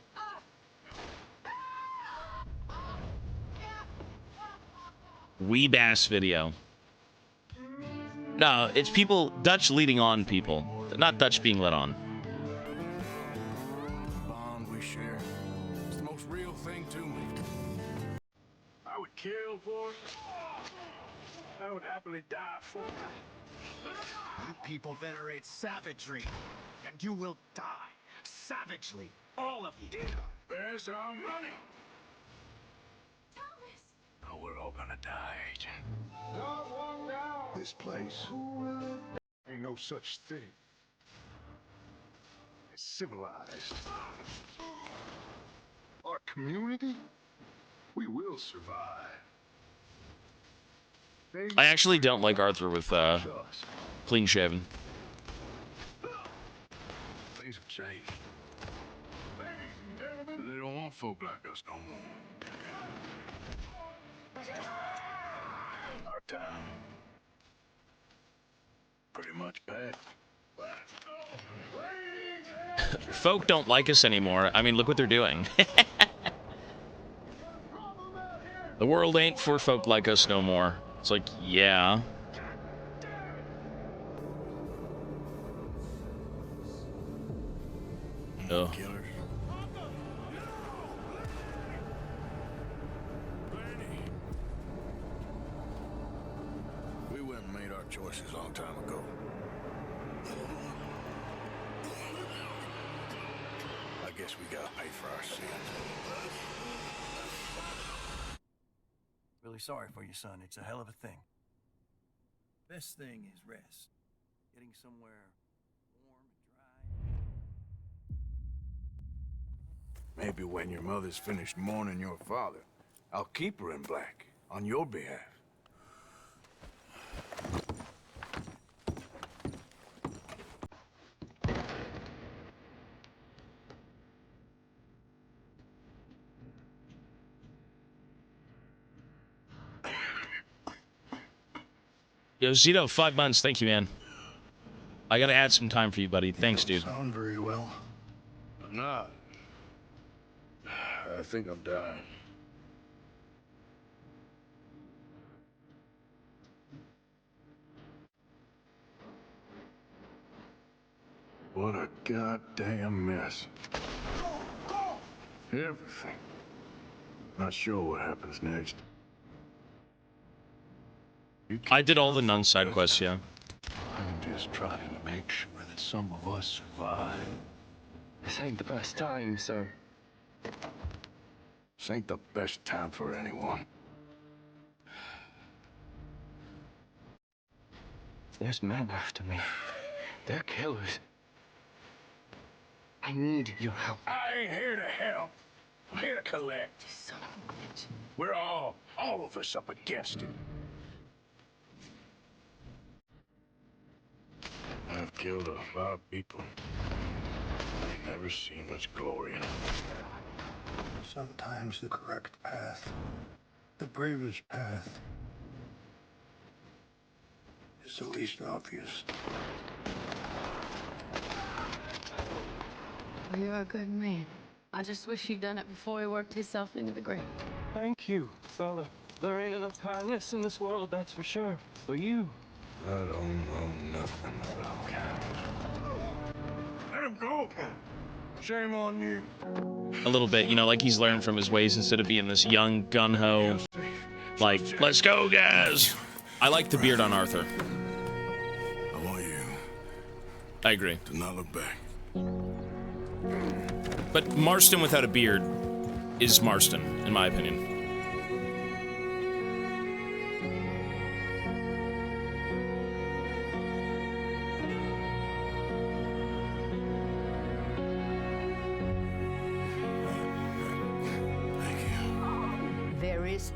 Wee bass video. No, it's people. Dutch leading on people, not Dutch being led on. Bond we share. It's the most real thing to me. I would kill for it. I would happily die for it. You people venerate savagery, and you will die savagely, all of you. There's our money. Oh, we're all gonna die, Agent. This place ain't no such thing. It's civilized. Our community, we will survive. I actually don't like Arthur with clean shaven. Things have changed. They don't want folk like us no more. Our time pretty much passed. Folk don't like us anymore. I mean, look what they're doing. The world ain't for folk like us no more. It's like, yeah. Oh. We went and made our choices a long time ago. I guess we gotta pay for our sins. Really sorry for you, son. It's a hell of a thing. Best thing is rest. Getting somewhere warm and dry. Maybe when your mother's finished mourning your father, I'll keep her in black on your behalf. Yo, Zito, 5 months. Thank you, man. I gotta add some time for you, buddy. Thanks, dude. Sound very well. I'm not. I think I'm dying. What a goddamn mess. Everything. Not sure what happens next. I did all the nun side quests, yeah. I'm just trying to make sure that some of us survive. This ain't the best time, sir. This ain't the best time for anyone. There's men after me. They're killers. I need your help. I ain't here to help. I'm here to collect. Son of a bitch. We're all of us up against it. I've killed a lot of people. I've never seen much glory in them. Sometimes the correct path, the bravest path, is the least obvious. Well, you're a good man. I just wish he'd done it before he worked himself into the grave. Thank you, fella. There ain't enough kindness in this world, that's for sure. For you. I don't know nothing about kindness. Let him go. Shame on you. A little bit, you know, like he's learned from his ways instead of being this young gun-ho, like, let's go, guys. I like the beard on Arthur. I want you I agree. to not look back. But Marston without a beard is Marston, in my opinion. There is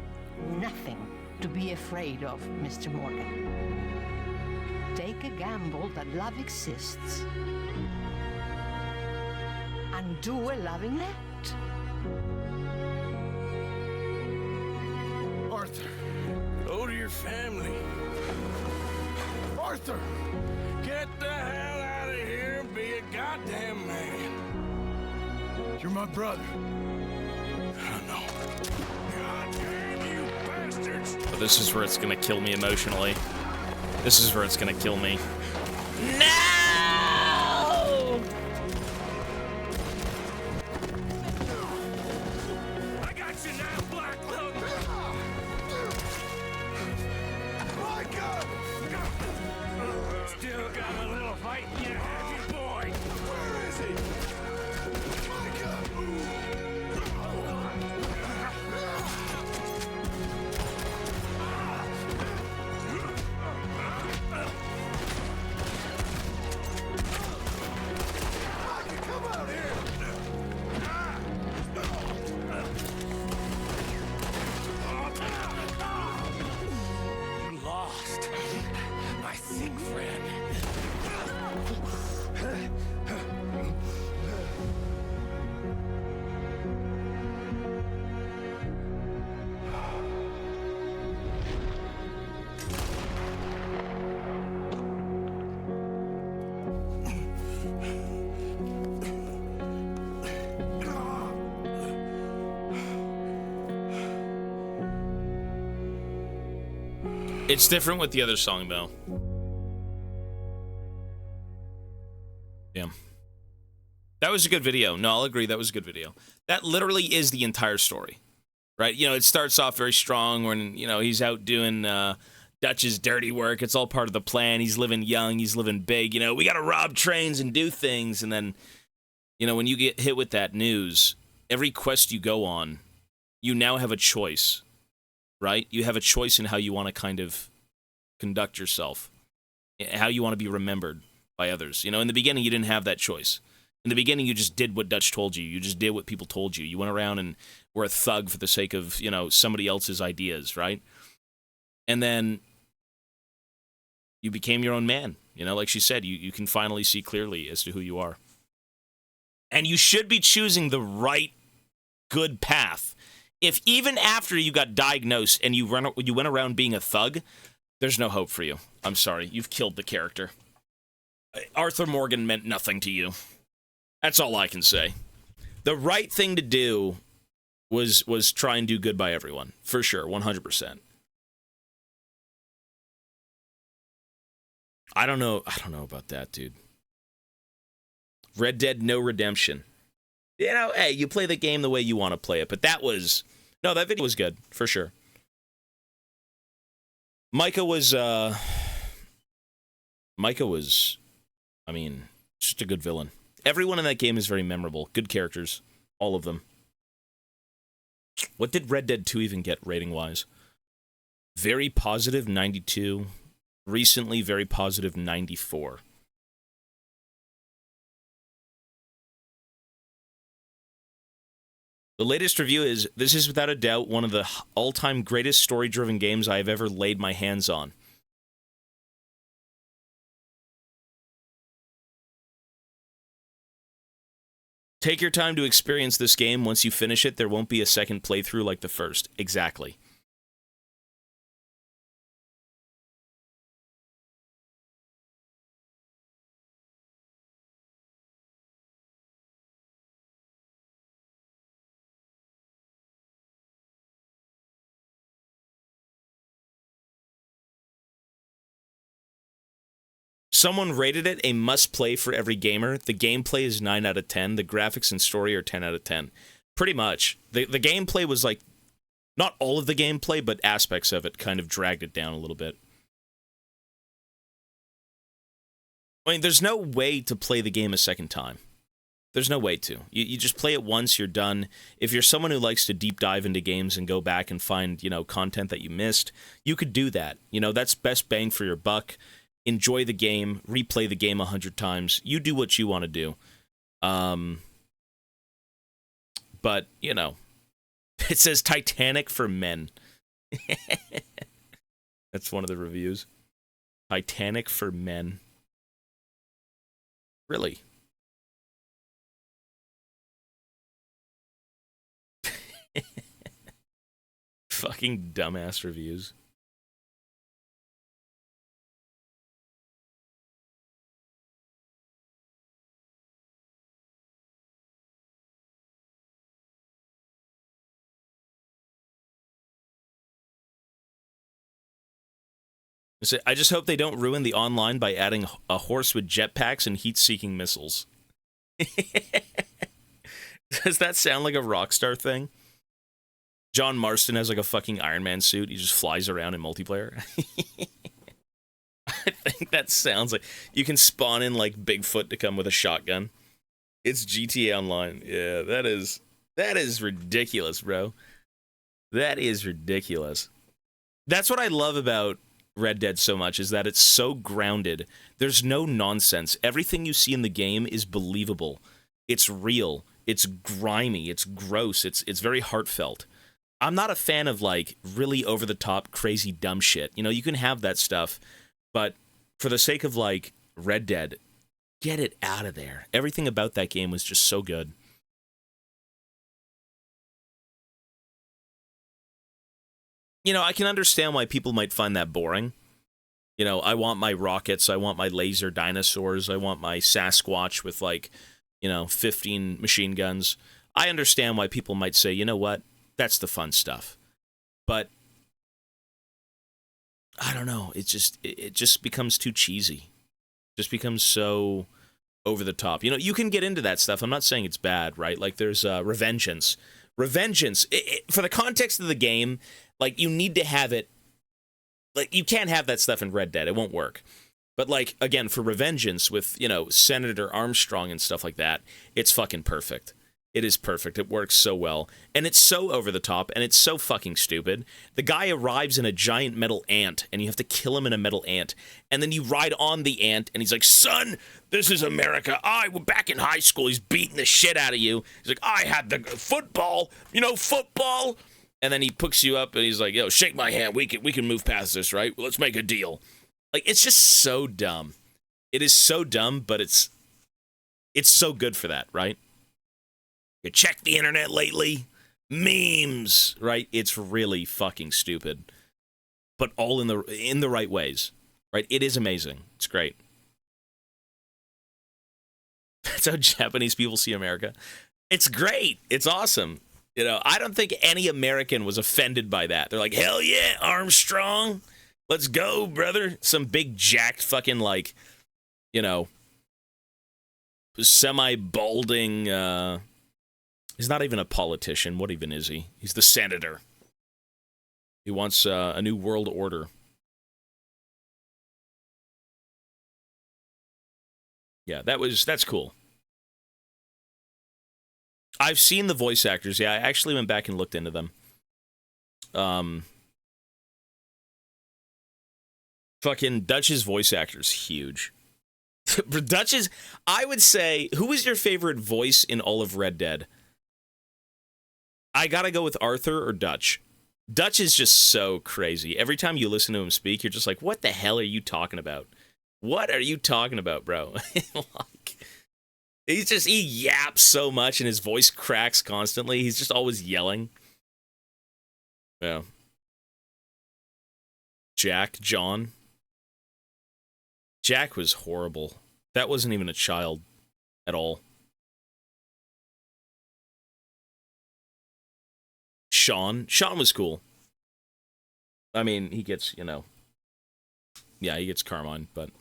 nothing to be afraid of, Mr. Morgan. Take a gamble that love exists and do a loving act. Arthur, go to your family. Arthur, get the hell out of here and be a goddamn man. You're my brother. I know. Goddamn you bastards! But this is where it's gonna kill me emotionally. This is where it's gonna kill me. No! I got you now, Black Lung! Micah! Still got a little fight in you, have you, boy? Where is he? Come out here! You lost, my sick friend. It's different with the other song, though. Yeah. That was a good video. No, I'll agree, that was a good video. That literally is the entire story, right? You know, it starts off very strong when, you know, he's out doing Dutch's dirty work. It's all part of the plan. He's living young. He's living big. You know, we got to rob trains and do things. And then, you know, when you get hit with that news, every quest you go on, you now have a choice, right? You have a choice in how you want to kind of conduct yourself, how you want to be remembered by others. You know, in the beginning, you didn't have that choice. In the beginning, you just did what Dutch told you. You just did what people told you. You went around and were a thug for the sake of, you know, somebody else's ideas, right? And then you became your own man. You know, like she said, you can finally see clearly as to who you are. And you should be choosing the right, good path. If even after you got diagnosed and you went around being a thug, there's no hope for you. I'm sorry. You've killed the character. Arthur Morgan meant nothing to you. That's all I can say. The right thing to do was try and do good by everyone. For sure, 100%. I don't know about that, dude. Red Dead No Redemption. You know, hey, you play the game the way you want to play it, but that video was good, for sure. Micah was, I mean, just a good villain. Everyone in that game is very memorable. Good characters. All of them. What did Red Dead 2 even get rating-wise? Very positive, 92. Recently, very positive, 94. The latest review is, this is without a doubt one of the all-time greatest story-driven games I have ever laid my hands on. Take your time to experience this game. Once you finish it, there won't be a second playthrough like the first. Exactly. Someone rated it a must-play for every gamer. The gameplay is 9 out of 10. The graphics and story are 10 out of 10. Pretty much. The gameplay was like, not all of the gameplay, but aspects of it kind of dragged it down a little bit. I mean, there's no way to play the game a second time. There's no way to. You just play it once, you're done. If you're someone who likes to deep dive into games and go back and find, you know, content that you missed, you could do that. You know, that's best bang for your buck. Enjoy the game, replay the game 100 times. You do what you want to do. But, you know, It says Titanic for men. That's one of the reviews. Titanic for men. Really? Fucking dumbass reviews. I just hope they don't ruin the online by adding a horse with jetpacks and heat-seeking missiles. Does that sound like a Rockstar thing? John Marston has like a fucking Iron Man suit. He just flies around in multiplayer. I think that sounds like you can spawn in like Bigfoot to come with a shotgun. It's GTA Online. Yeah, that is ridiculous, bro. That is ridiculous. That's what I love about Red Dead so much, is that it's so grounded. There's no nonsense. Everything you see in the game is believable. It's real. It's grimy. It's gross. It's very heartfelt. I'm not a fan of like really over the top crazy dumb shit. You know, you can have that stuff, but for the sake of like Red Dead, get it out of there. Everything about that game was just so good. You know, I can understand why people might find that boring. You know, I want my rockets, I want my laser dinosaurs, I want my Sasquatch with like, 15 machine guns. I understand why people might say, you know what, that's the fun stuff. But I don't know, it just becomes too cheesy. It just becomes so over the top. You know, you can get into that stuff. I'm not saying it's bad, right? Like there's Revengeance. Revengeance, for the context of the game, like you need to have it. Like you can't have that stuff in Red Dead. It won't work. But like again, for Revengeance with, Senator Armstrong and stuff like that, it's fucking perfect. It is perfect. It works so well. And it's so over the top, and it's so fucking stupid. The guy arrives in a giant metal ant, and you have to kill him in a metal ant. And then you ride on the ant, and he's like, son, this is America. We're back in high school. He's beating the shit out of you. He's like, I had the football. Football. And then he picks you up, and he's like, yo, shake my hand. We can move past this, right? Let's make a deal. Like, it's just so dumb. It is so dumb, but it's so good for that, right? You check the internet lately? Memes, right? It's really fucking stupid. But all in the right ways, right? It is amazing. It's great. That's how Japanese people see America. It's great. It's awesome. I don't think any American was offended by that. They're like, hell yeah, Armstrong. Let's go, brother. Some big jacked fucking like, semi-balding, he's not even a politician. What even is he? He's the senator. He wants a new world order. Yeah, that's cool. I've seen the voice actors. Yeah, I actually went back and looked into them. Fucking Dutch's voice actor's huge. Dutch's, I would say, who was your favorite voice in all of Red Dead? I gotta go with Arthur or Dutch. Dutch is just so crazy. Every time you listen to him speak, you're just like, what the hell are you talking about? What are you talking about, bro? Like, he yaps so much and his voice cracks constantly. He's just always yelling. Yeah. John. Jack was horrible. That wasn't even a child at all. Sean was cool. I mean, he gets, yeah, he gets Carmine, but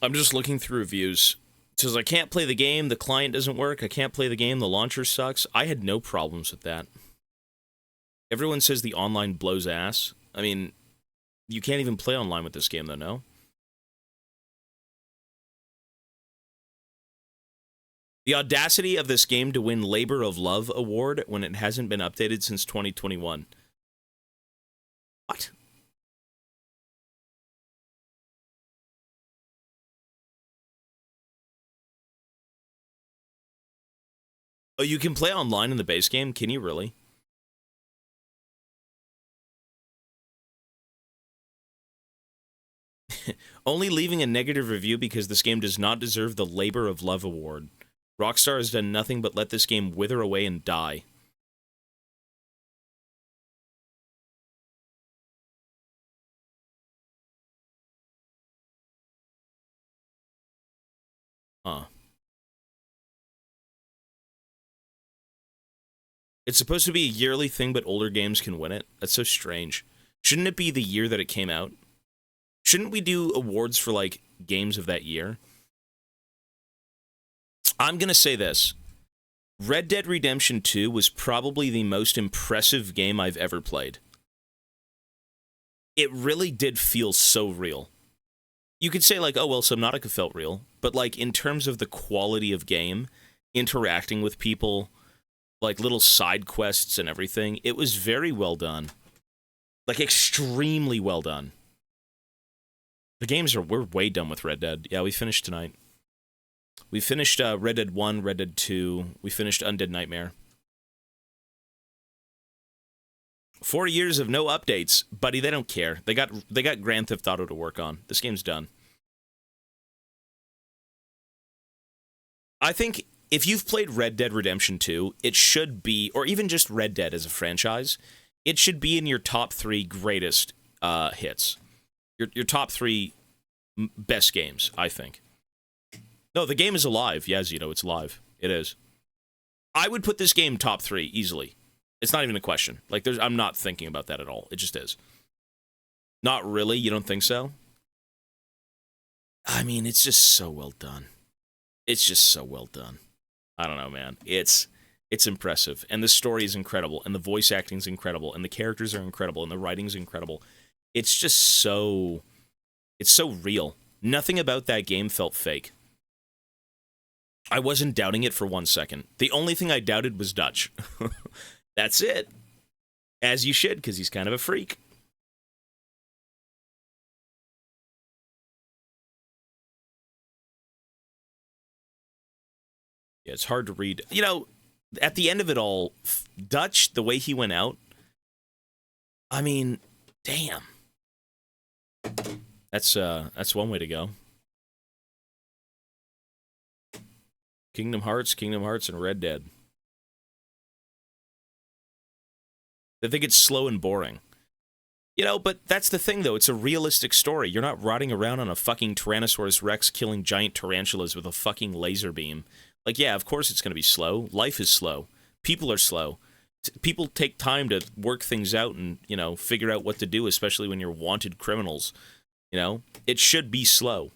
I'm just looking through reviews. It says, I can't play the game, the client doesn't work, I can't play the game, the launcher sucks. I had no problems with that. Everyone says the online blows ass. I mean, you can't even play online with this game, though, no? The audacity of this game to win Labor of Love award when it hasn't been updated since 2021. What? Oh, you can play online in the base game? Can you really? Only leaving a negative review because this game does not deserve the Labor of Love award. Rockstar has done nothing but let this game wither away and die. Huh. It's supposed to be a yearly thing, but older games can win it? That's so strange. Shouldn't it be the year that it came out? Shouldn't we do awards for, like, games of that year? I'm gonna say this. Red Dead Redemption 2 was probably the most impressive game I've ever played. It really did feel so real. You could say, like, oh, well, Subnautica felt real, but, like, in terms of the quality of game, interacting with people, like, little side quests and everything, it was very well done. Like, extremely well done. We're way done with Red Dead. Yeah, we finished tonight. We finished Red Dead 1, Red Dead 2. We finished Undead Nightmare. 4 years of no updates. Buddy, they don't care. They got Grand Theft Auto to work on. This game's done. I think if you've played Red Dead Redemption 2, it should be, or even just Red Dead as a franchise, it should be in your top 3 greatest hits. Your top 3 best games, I think. No, the game is alive. Yeah, Zito, it's live. It is. I would put this game top 3 easily. It's not even a question. Like, I'm not thinking about that at all. It just is. Not really? You don't think so? I mean, it's just so well done. It's just so well done. I don't know, man. It's impressive. And the story is incredible. And the voice acting is incredible. And the characters are incredible. And the writing's incredible. It's just so... It's so real. Nothing about that game felt fake. I wasn't doubting it for 1 second. The only thing I doubted was Dutch. That's it. As you should, because he's kind of a freak. Yeah, it's hard to read. You know, at the end of it all, Dutch, the way he went out, I mean, damn. That's one way to go. Kingdom Hearts, and Red Dead. They think it's slow and boring. You know, but that's the thing, though. It's a realistic story. You're not riding around on a fucking Tyrannosaurus Rex killing giant tarantulas with a fucking laser beam. Like, yeah, of course it's going to be slow. Life is slow. People are slow. People take time to work things out and, you know, figure out what to do, especially when you're wanted criminals. You know? It should be slow.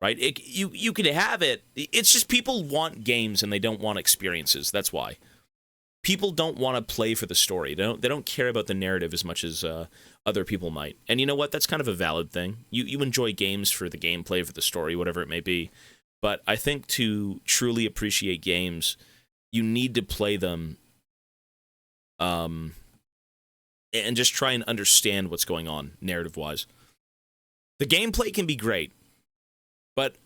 Right? You could have it. It's just people want games and they don't want experiences. That's why. People don't want to play for the story. They don't care about the narrative as much as other people might. And you know what? That's kind of a valid thing. You enjoy games for the gameplay, for the story, whatever it may be. But I think to truly appreciate games, you need to play them and just try and understand what's going on narrative-wise. The gameplay can be great, but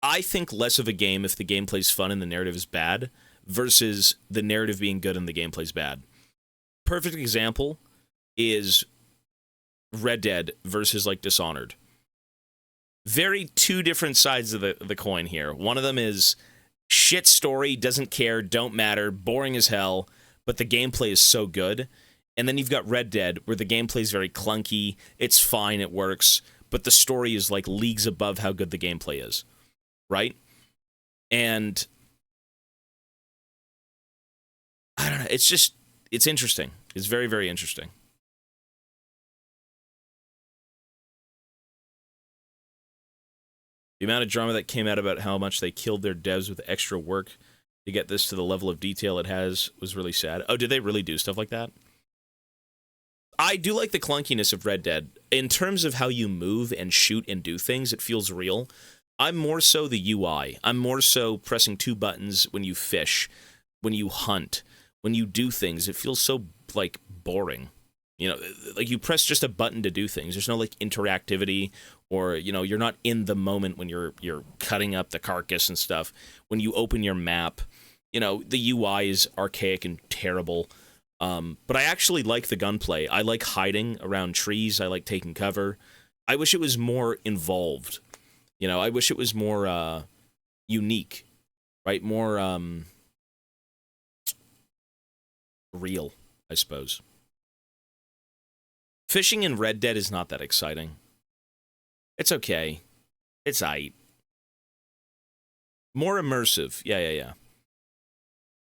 I think less of a game if the gameplay's fun and the narrative is bad versus the narrative being good and the gameplay's bad. Perfect example is Red Dead versus, like, Dishonored. Very two different sides of the coin here. One of them is shit story, doesn't care, don't matter, boring as hell, but the gameplay is so good. And then you've got Red Dead, where the gameplay is very clunky, it's fine, it works, but the story is like leagues above how good the gameplay is. Right? And I don't know, it's interesting. It's very, very interesting. The amount of drama that came out about how much they killed their devs with extra work to get this to the level of detail it has was really sad. Oh, did they really do stuff like that? I do like the clunkiness of Red Dead. In terms of how you move and shoot and do things, it feels real. I'm more so the UI. I'm more so pressing 2 buttons when you fish, when you hunt, when you do things. It feels so, like, boring. You know, like you press just a button to do things. There's no, like, interactivity, or, you know, you're not in the moment when you're cutting up the carcass and stuff. When you open your map, you know, the UI is archaic and terrible. But I actually like the gunplay. I like hiding around trees. I like taking cover. I wish it was more involved. You know, I wish it was more unique, right? More real, I suppose. Fishing in Red Dead is not that exciting. It's okay. It's aight. More immersive. Yeah.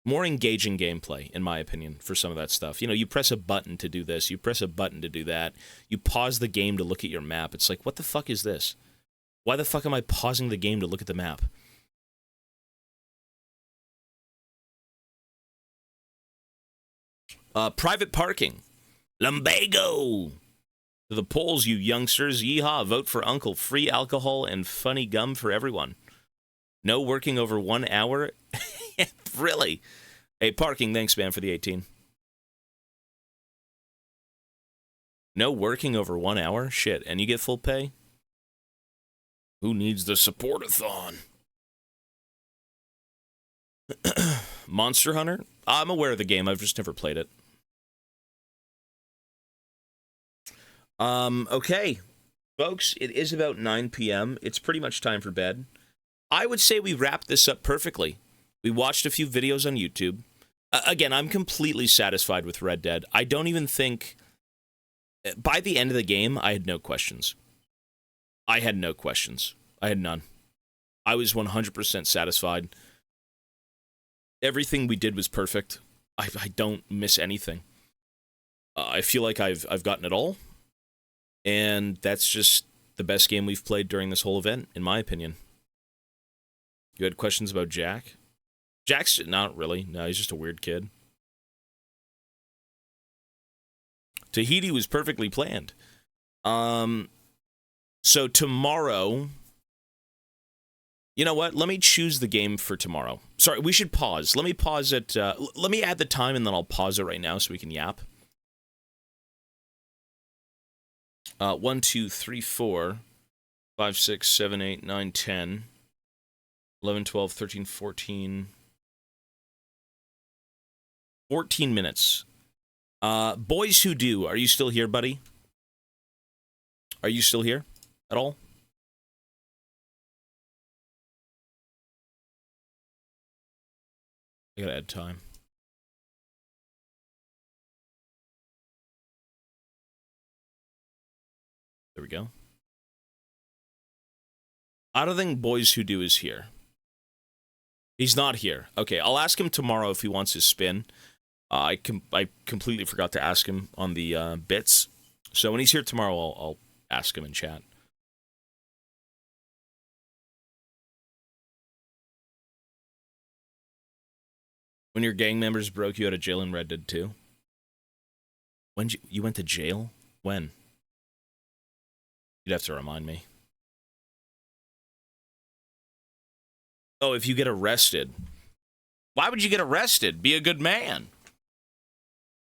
More engaging gameplay, in my opinion, for some of that stuff. You know, you press a button to do this. You press a button to do that. You pause the game to look at your map. It's like, what the fuck is this? Why the fuck am I pausing the game to look at the map? Private parking. Lumbago! To the polls, you youngsters. Yeehaw, vote for Uncle. Free alcohol and funny gum for everyone. No working over 1 hour? Really? Hey, parking, thanks, man, for the 18. No working over 1 hour? Shit, and you get full pay? Who needs the support-a-thon? Monster Hunter? I'm aware of the game. I've just never played it. Okay. Folks, it is about 9 p.m. It's pretty much time for bed. I would say we wrapped this up perfectly. We watched a few videos on YouTube. Again, I'm completely satisfied with Red Dead. I don't even think... By the end of the game, I had no questions. I had no questions. I had none. I was 100% satisfied. Everything we did was perfect. I don't miss anything. I feel like I've gotten it all. And that's just the best game we've played during this whole event, in my opinion. You had questions about Jack? Jack's not really. No, he's just a weird kid. Tahiti was perfectly planned. So tomorrow... You know what? Let me choose the game for tomorrow. Sorry, we should pause. Let me pause it. Let me add the time, and then I'll pause it right now so we can yap. 1, 2, 3, 4, 5, 6, 7, 8, 9, 10, 11, 12, 13, 14... 14 minutes. Boys Who Do, are you still here, buddy? Are you still here at all? I gotta add time. There we go. I don't think Boys Who Do is here. He's not here. Okay, I'll ask him tomorrow if he wants his spin. I completely forgot to ask him on the bits. So when he's here tomorrow, I'll ask him in chat. When your gang members broke you out of jail in Red Dead 2? When you went to jail? When? You'd have to remind me. Oh, if you get arrested. Why would you get arrested? Be a good man.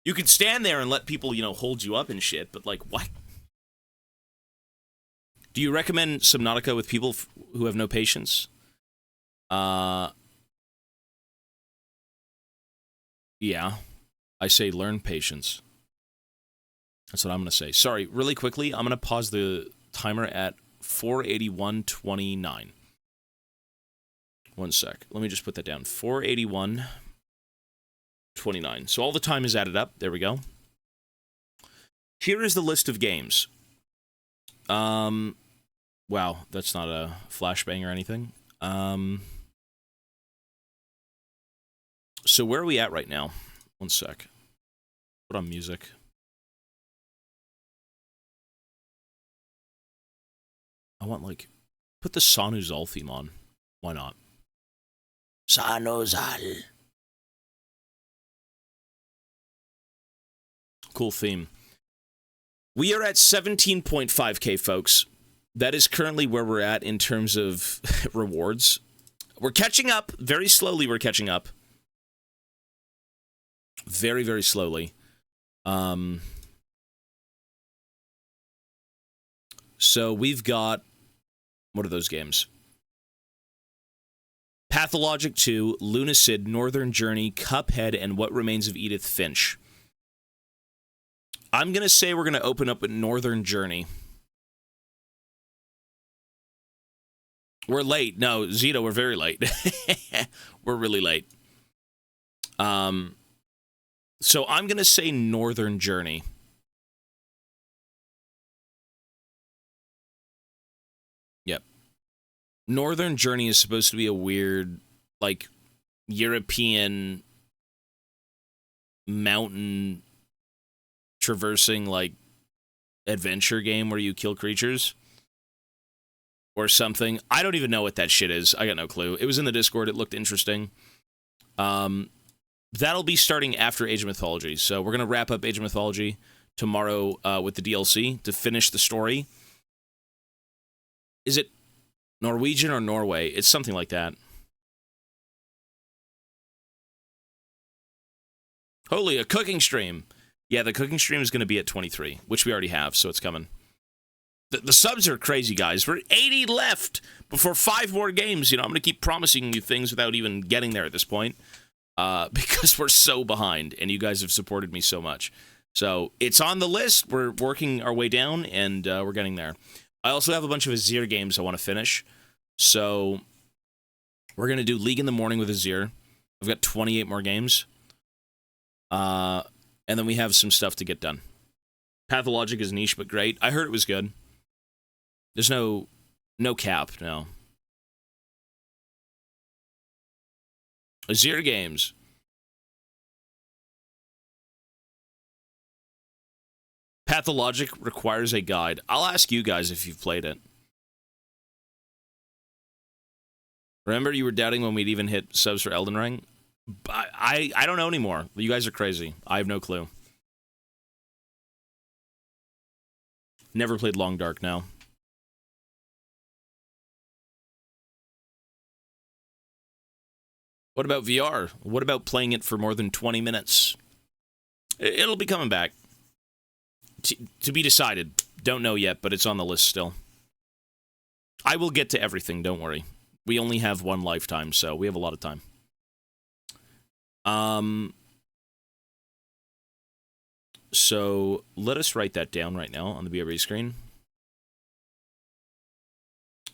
You could stand there and let people, you know, hold you up and shit, but, like, what? Do you recommend Subnautica with people who have no patience? Yeah. I say learn patience. That's what I'm going to say. Sorry, really quickly, I'm going to pause the timer at 481:29. One sec. Let me just put that down. 481:29. So all the time is added up. There we go. Here is the list of games. Wow, that's not a flashbang or anything. So where are we at right now? One sec. Put on music. I want, like, put the Sanuzal theme on. Why not? Sanuzal. Cool theme. We are at 17.5K, folks. that is currently where we're at in terms of rewards. We're catching up. Very slowly, we're catching up. Very, very slowly. So we've got... What are those games? Pathologic 2, Lunacid, Northern Journey, Cuphead, and What Remains of Edith Finch. I'm going to say we're going to open up with Northern Journey. We're late. No, Zito, we're very late. We're really late. So I'm going to say Northern Journey. Yep. Northern Journey is supposed to be a weird, like, European mountain traversing, like, adventure game where you kill creatures. Or something. I don't even know what that shit is. I got no clue. It was in the Discord. It looked interesting. That'll be starting after Age of Mythology. So we're going to wrap up Age of Mythology tomorrow with the DLC to finish the story. Is it Norwegian or Norway? It's something like that. Holy, a cooking stream. Yeah, the cooking stream is going to be at 23, which we already have, so it's coming. The subs are crazy, guys. We're 80 left before 5 more games. You know, I'm going to keep promising you things without even getting there at this point. Because we're so behind, and you guys have supported me so much. So, it's on the list. We're working our way down, and we're getting there. I also have a bunch of Azir games I want to finish. So, we're going to do League in the morning with Azir. I've got 28 more games. And then we have some stuff to get done. Pathologic is niche, but great. I heard it was good. There's no cap, no. Azir games. Pathologic requires a guide. I'll ask you guys if you've played it. Remember you were doubting when we'd even hit subs for Elden Ring? I don't know anymore. You guys are crazy. I have no clue. Never played Long Dark, now. What about VR? What about playing it for more than 20 minutes? It'll be coming back. To be decided. Don't know yet, but it's on the list still. I will get to everything, don't worry. We only have one lifetime, so we have a lot of time. So, let us write that down right now on the BRB screen.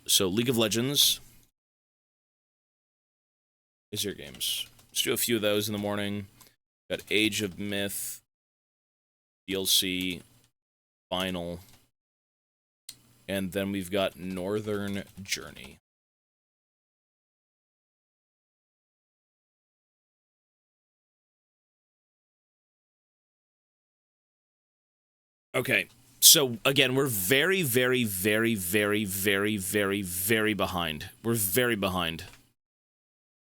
So, League of Legends... is your games. Let's do a few of those in the morning. Got Age of Myth, DLC, Final, and then we've got Northern Journey. Okay, so again, we're very, very, very, very, very, very, very behind. We're very behind.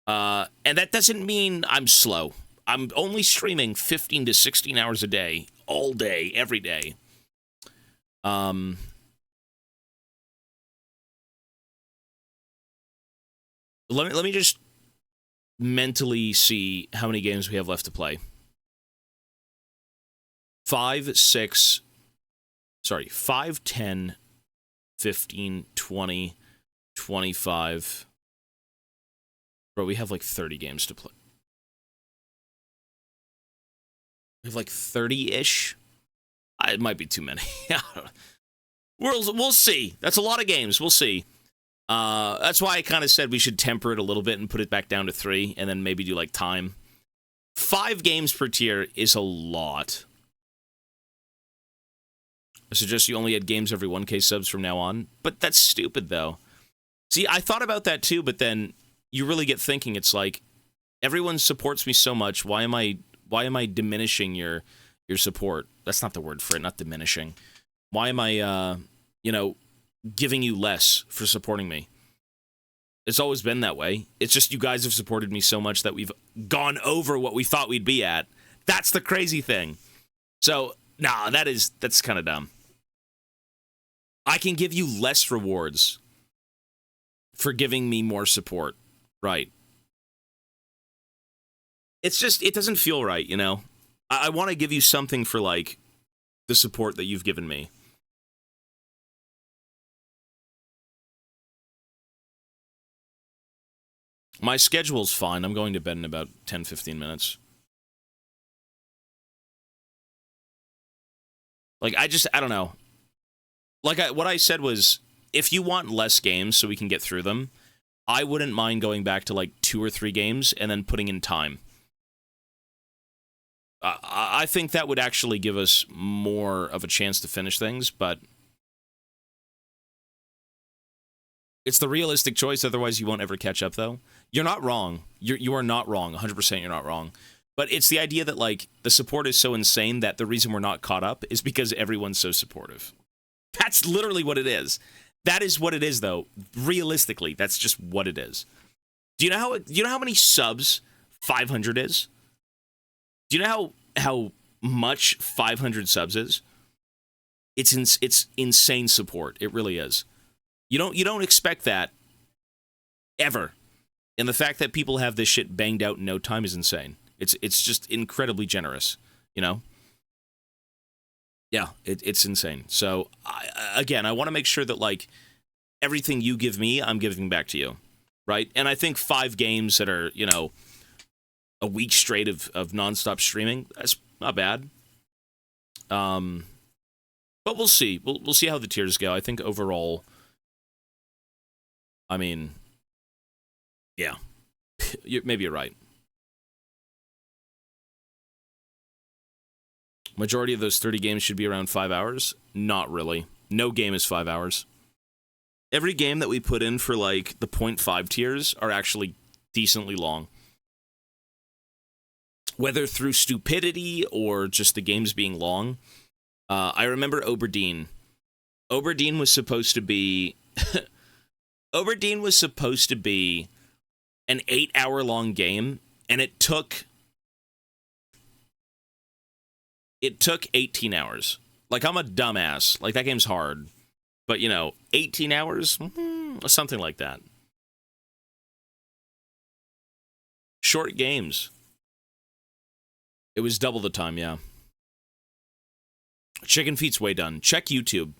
And that doesn't mean I'm slow. I'm only streaming 15 to 16 hours a day, all day, every day. Let me just mentally see how many games we have left to play. 5, 10, 15, 20, 25... Bro, we have like 30 games to play. We have like 30-ish? It might be too many. We'll see. That's a lot of games. We'll see. That's why I kind of said we should temper it a little bit and put it back down to 3, and then maybe do like time. 5 games per tier is a lot. I suggest you only add games every 1K subs from now on. But that's stupid, though. See, I thought about that too, but then... you really get thinking, it's like, everyone supports me so much, why am I diminishing your support? That's not the word for it, not diminishing. Why am I, giving you less for supporting me? It's always been that way. It's just you guys have supported me so much that we've gone over what we thought we'd be at. That's the crazy thing. So, nah, that's kind of dumb. I can give you less rewards for giving me more support. Right. It's just, it doesn't feel right, you know? I want to give you something for, like, the support that you've given me. My schedule's fine. I'm going to bed in about 10, 15 minutes. Like, I don't know. Like, what I said was, if you want less games so we can get through them, I wouldn't mind going back to, like, 2 or 3 games and then putting in time. I think that would actually give us more of a chance to finish things, but it's the realistic choice, otherwise you won't ever catch up, though. You're not wrong. You are not wrong. 100% you're not wrong. But it's the idea that, like, the support is so insane that the reason we're not caught up is because everyone's so supportive. That's literally what it is. That is what it is, though. Realistically, that's just what it is. Do you know how many subs 500 is? Do you know how much 500 subs is? It's insane support. It really is. You don't expect that ever. And the fact that people have this shit banged out in no time is insane. It's just incredibly generous, you know? Yeah, it's insane. So, I want to make sure that, like, everything you give me, I'm giving back to you, right? And I think 5 games that are, you know, a week straight of nonstop streaming, that's not bad. But we'll see. We'll see how the tiers go. I think overall, I mean, yeah, maybe you're right. Majority of those 30 games should be around 5 hours. Not really. No game is 5 hours. Every game that we put in for, like, the 0.5 tiers are actually decently long. Whether through stupidity or just the games being long. I remember Oberdeen. Oberdeen was supposed to be... Oberdeen was supposed to be an 8-hour-long game, and it took 18 hours. Like, I'm a dumbass. Like, that game's hard. But, you know, 18 hours? Something like that. Short games. It was double the time, yeah. Chicken Feet's way done. Check YouTube.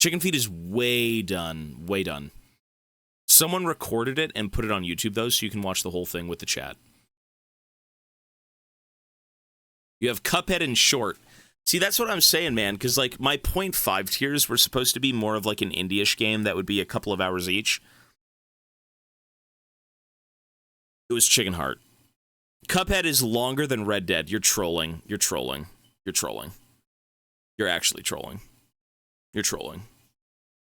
Chicken Feet is way done. Way done. Someone recorded it and put it on YouTube, though, so you can watch the whole thing with the chat. You have Cuphead and Short. See, that's what I'm saying, man, because, like, my 0.5 tiers were supposed to be more of, like, an indie-ish game that would be a couple of hours each. It was Chicken Heart. Cuphead is longer than Red Dead. You're trolling. You're trolling. You're trolling. You're actually trolling. You're trolling.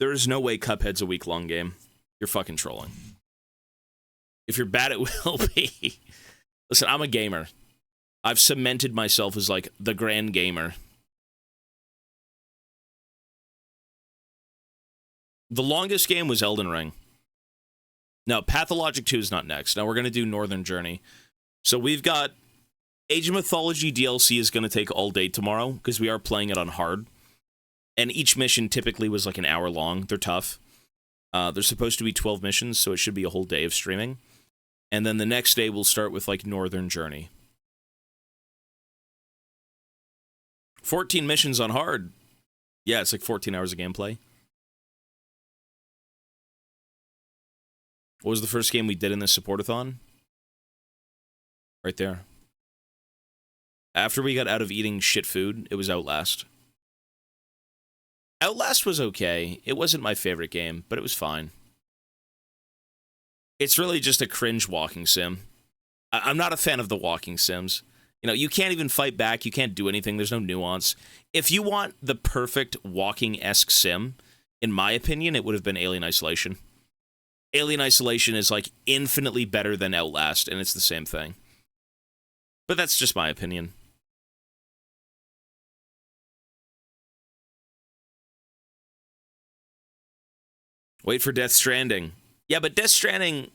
There is no way Cuphead's a week-long game. You're fucking trolling. If you're bad, it will be. Listen, I'm a gamer. I've cemented myself as, like, the grand gamer. The longest game was Elden Ring. No, Pathologic 2 is not next. Now we're going to do Northern Journey. So we've got Age of Mythology DLC is going to take all day tomorrow, because we are playing it on hard. And each mission typically was like an hour long. They're tough. There's supposed to be 12 missions, so it should be a whole day of streaming. And then the next day we'll start with, like, Northern Journey. 14 missions on hard. Yeah, it's like 14 hours of gameplay. What was the first game we did in this support-a-thon? Right there. After we got out of eating shit food, it was Outlast. Outlast was okay. It wasn't my favorite game, but it was fine. It's really just a cringe walking sim. I'm not a fan of the walking sims. You know, you can't even fight back. You can't do anything. There's no nuance. If you want the perfect walking-esque sim, in my opinion, it would have been Alien Isolation. Alien Isolation is, like, infinitely better than Outlast, and it's the same thing. But that's just my opinion. Wait for Death Stranding. Yeah, but Death Stranding...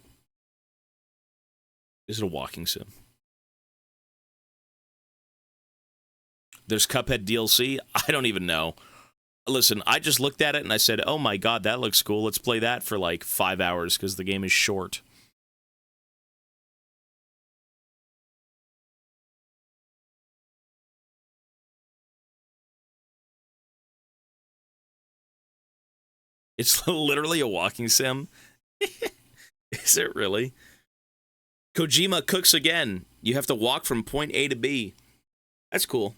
Is it a walking sim? There's Cuphead DLC? I don't even know. Listen, I just looked at it and I said, oh my god, that looks cool. Let's play that for like 5 hours because the game is short. It's literally a walking sim. Is it really? Kojima cooks again. You have to walk from point A to B. That's cool.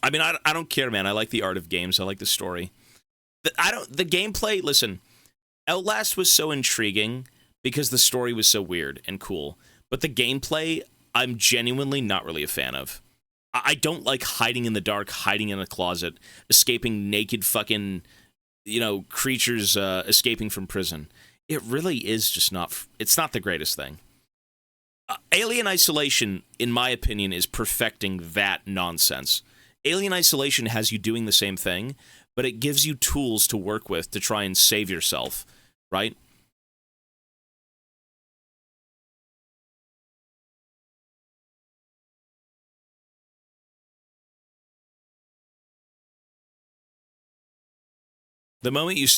I mean, I don't care, man. I like the art of games. I like the story. The gameplay, listen, Outlast was so intriguing because the story was so weird and cool. But the gameplay, I'm genuinely not really a fan of. I don't like hiding in the dark, hiding in a closet, escaping naked fucking, creatures escaping from prison. It really is just not, it's not the greatest thing. Alien Isolation, in my opinion, is perfecting that nonsense. Alien Isolation has you doing the same thing, but it gives you tools to work with to try and save yourself, right? The moment you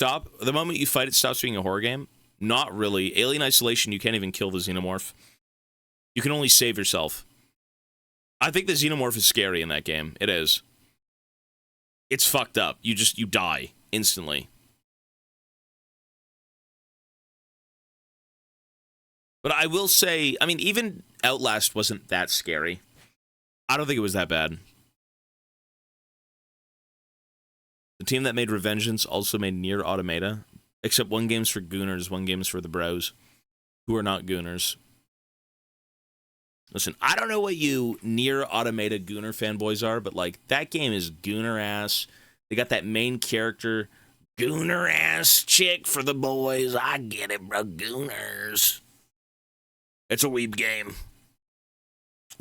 fight, it stops being a horror game. Not really. Alien Isolation, you can't even kill the xenomorph. You can only save yourself. I think the xenomorph is scary in that game. It is. It's fucked up. You die instantly. But I will say, I mean, even Outlast wasn't that scary. I don't think it was that bad. The team that made Revengeance also made Nier Automata, except one game's for gooners, one game's for the bros, who are not gooners. Listen, I don't know what you Nier Automata gooner fanboys are, but like that game is gooner ass. They got that main character, gooner ass chick for the boys. I get it, bro, gooners. It's a weeb game.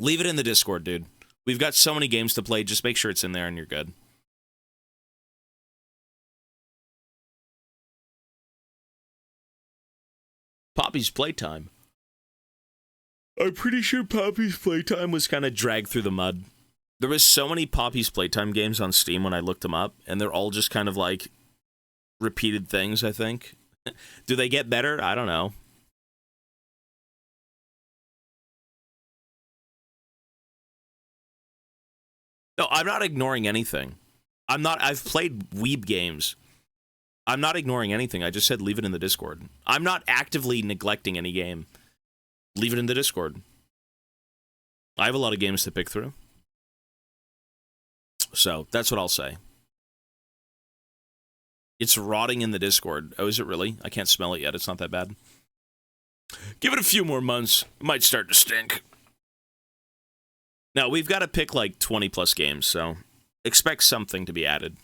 Leave it in the Discord, dude. We've got so many games to play. Just make sure it's in there and you're good. Poppy's Playtime. I'm pretty sure Poppy's Playtime was kind of dragged through the mud. There was so many Poppy's Playtime games on Steam when I looked them up, and they're all just kind of like repeated things, I think. Do they get better? I don't know. No, I'm not ignoring anything. I've played weeb games. I'm not ignoring anything. I just said leave it in the Discord. I'm not actively neglecting any game. Leave it in the Discord. I have a lot of games to pick through. So, that's what I'll say. It's rotting in the Discord. Oh, is it really? I can't smell it yet. It's not that bad. Give it a few more months. It might start to stink. Now, we've got to pick like 20 plus games, so expect something to be added.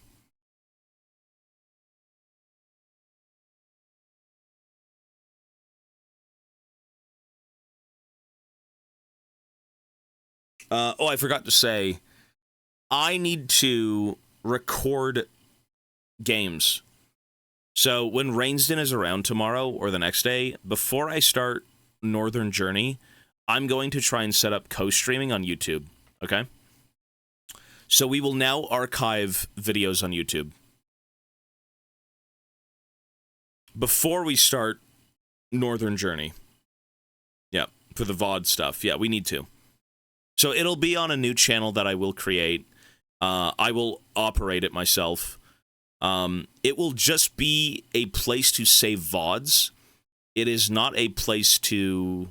I forgot to say, I need to record games. So when Rainsden is around tomorrow or the next day, before I start Northern Journey, I'm going to try and set up co-streaming on YouTube, okay? So we will now archive videos on YouTube. Before we start Northern Journey. Yeah, for the VOD stuff. Yeah, we need to. So it'll be on a new channel that I will create. I will operate it myself. It will just be a place to save VODs. It is not a place to,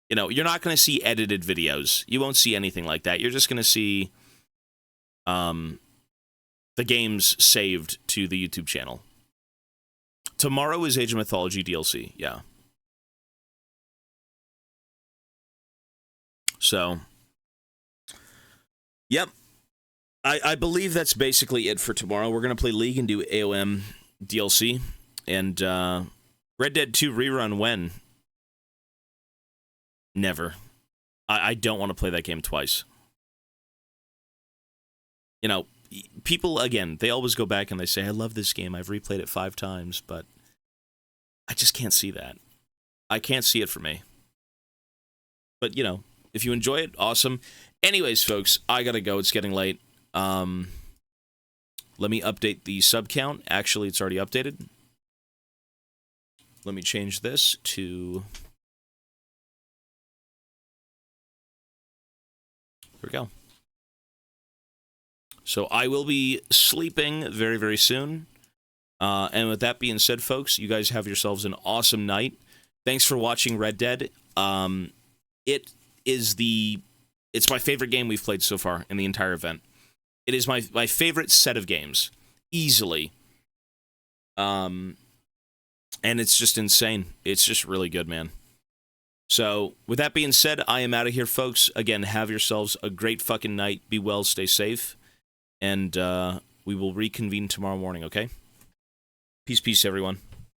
you're not going to see edited videos. You won't see anything like that. You're just going to see the games saved to the YouTube channel. Tomorrow is Age of Mythology DLC, yeah. So, yep. I believe that's basically it for tomorrow. We're going to play League and do AOM DLC. And Red Dead 2 rerun when? Never. I don't want to play that game twice. People, again, they always go back and they say, I love this game. I've replayed it 5 times, but I just can't see that. I can't see it for me. But, if you enjoy it, awesome. Anyways, folks, I gotta go. It's getting late. Let me update the sub count. Actually, it's already updated. Let me change this to... There we go. So I will be sleeping very, very soon. And with that being said, folks, you guys have yourselves an awesome night. Thanks for watching Red Dead. It's my favorite game we've played so far in the entire event. It is my favorite set of games, easily. And it's just insane. It's just really good, man. So, with that being said, I am out of here, folks. Again, have yourselves a great fucking night. Be well, stay safe. And we will reconvene tomorrow morning, okay? Peace, peace, everyone.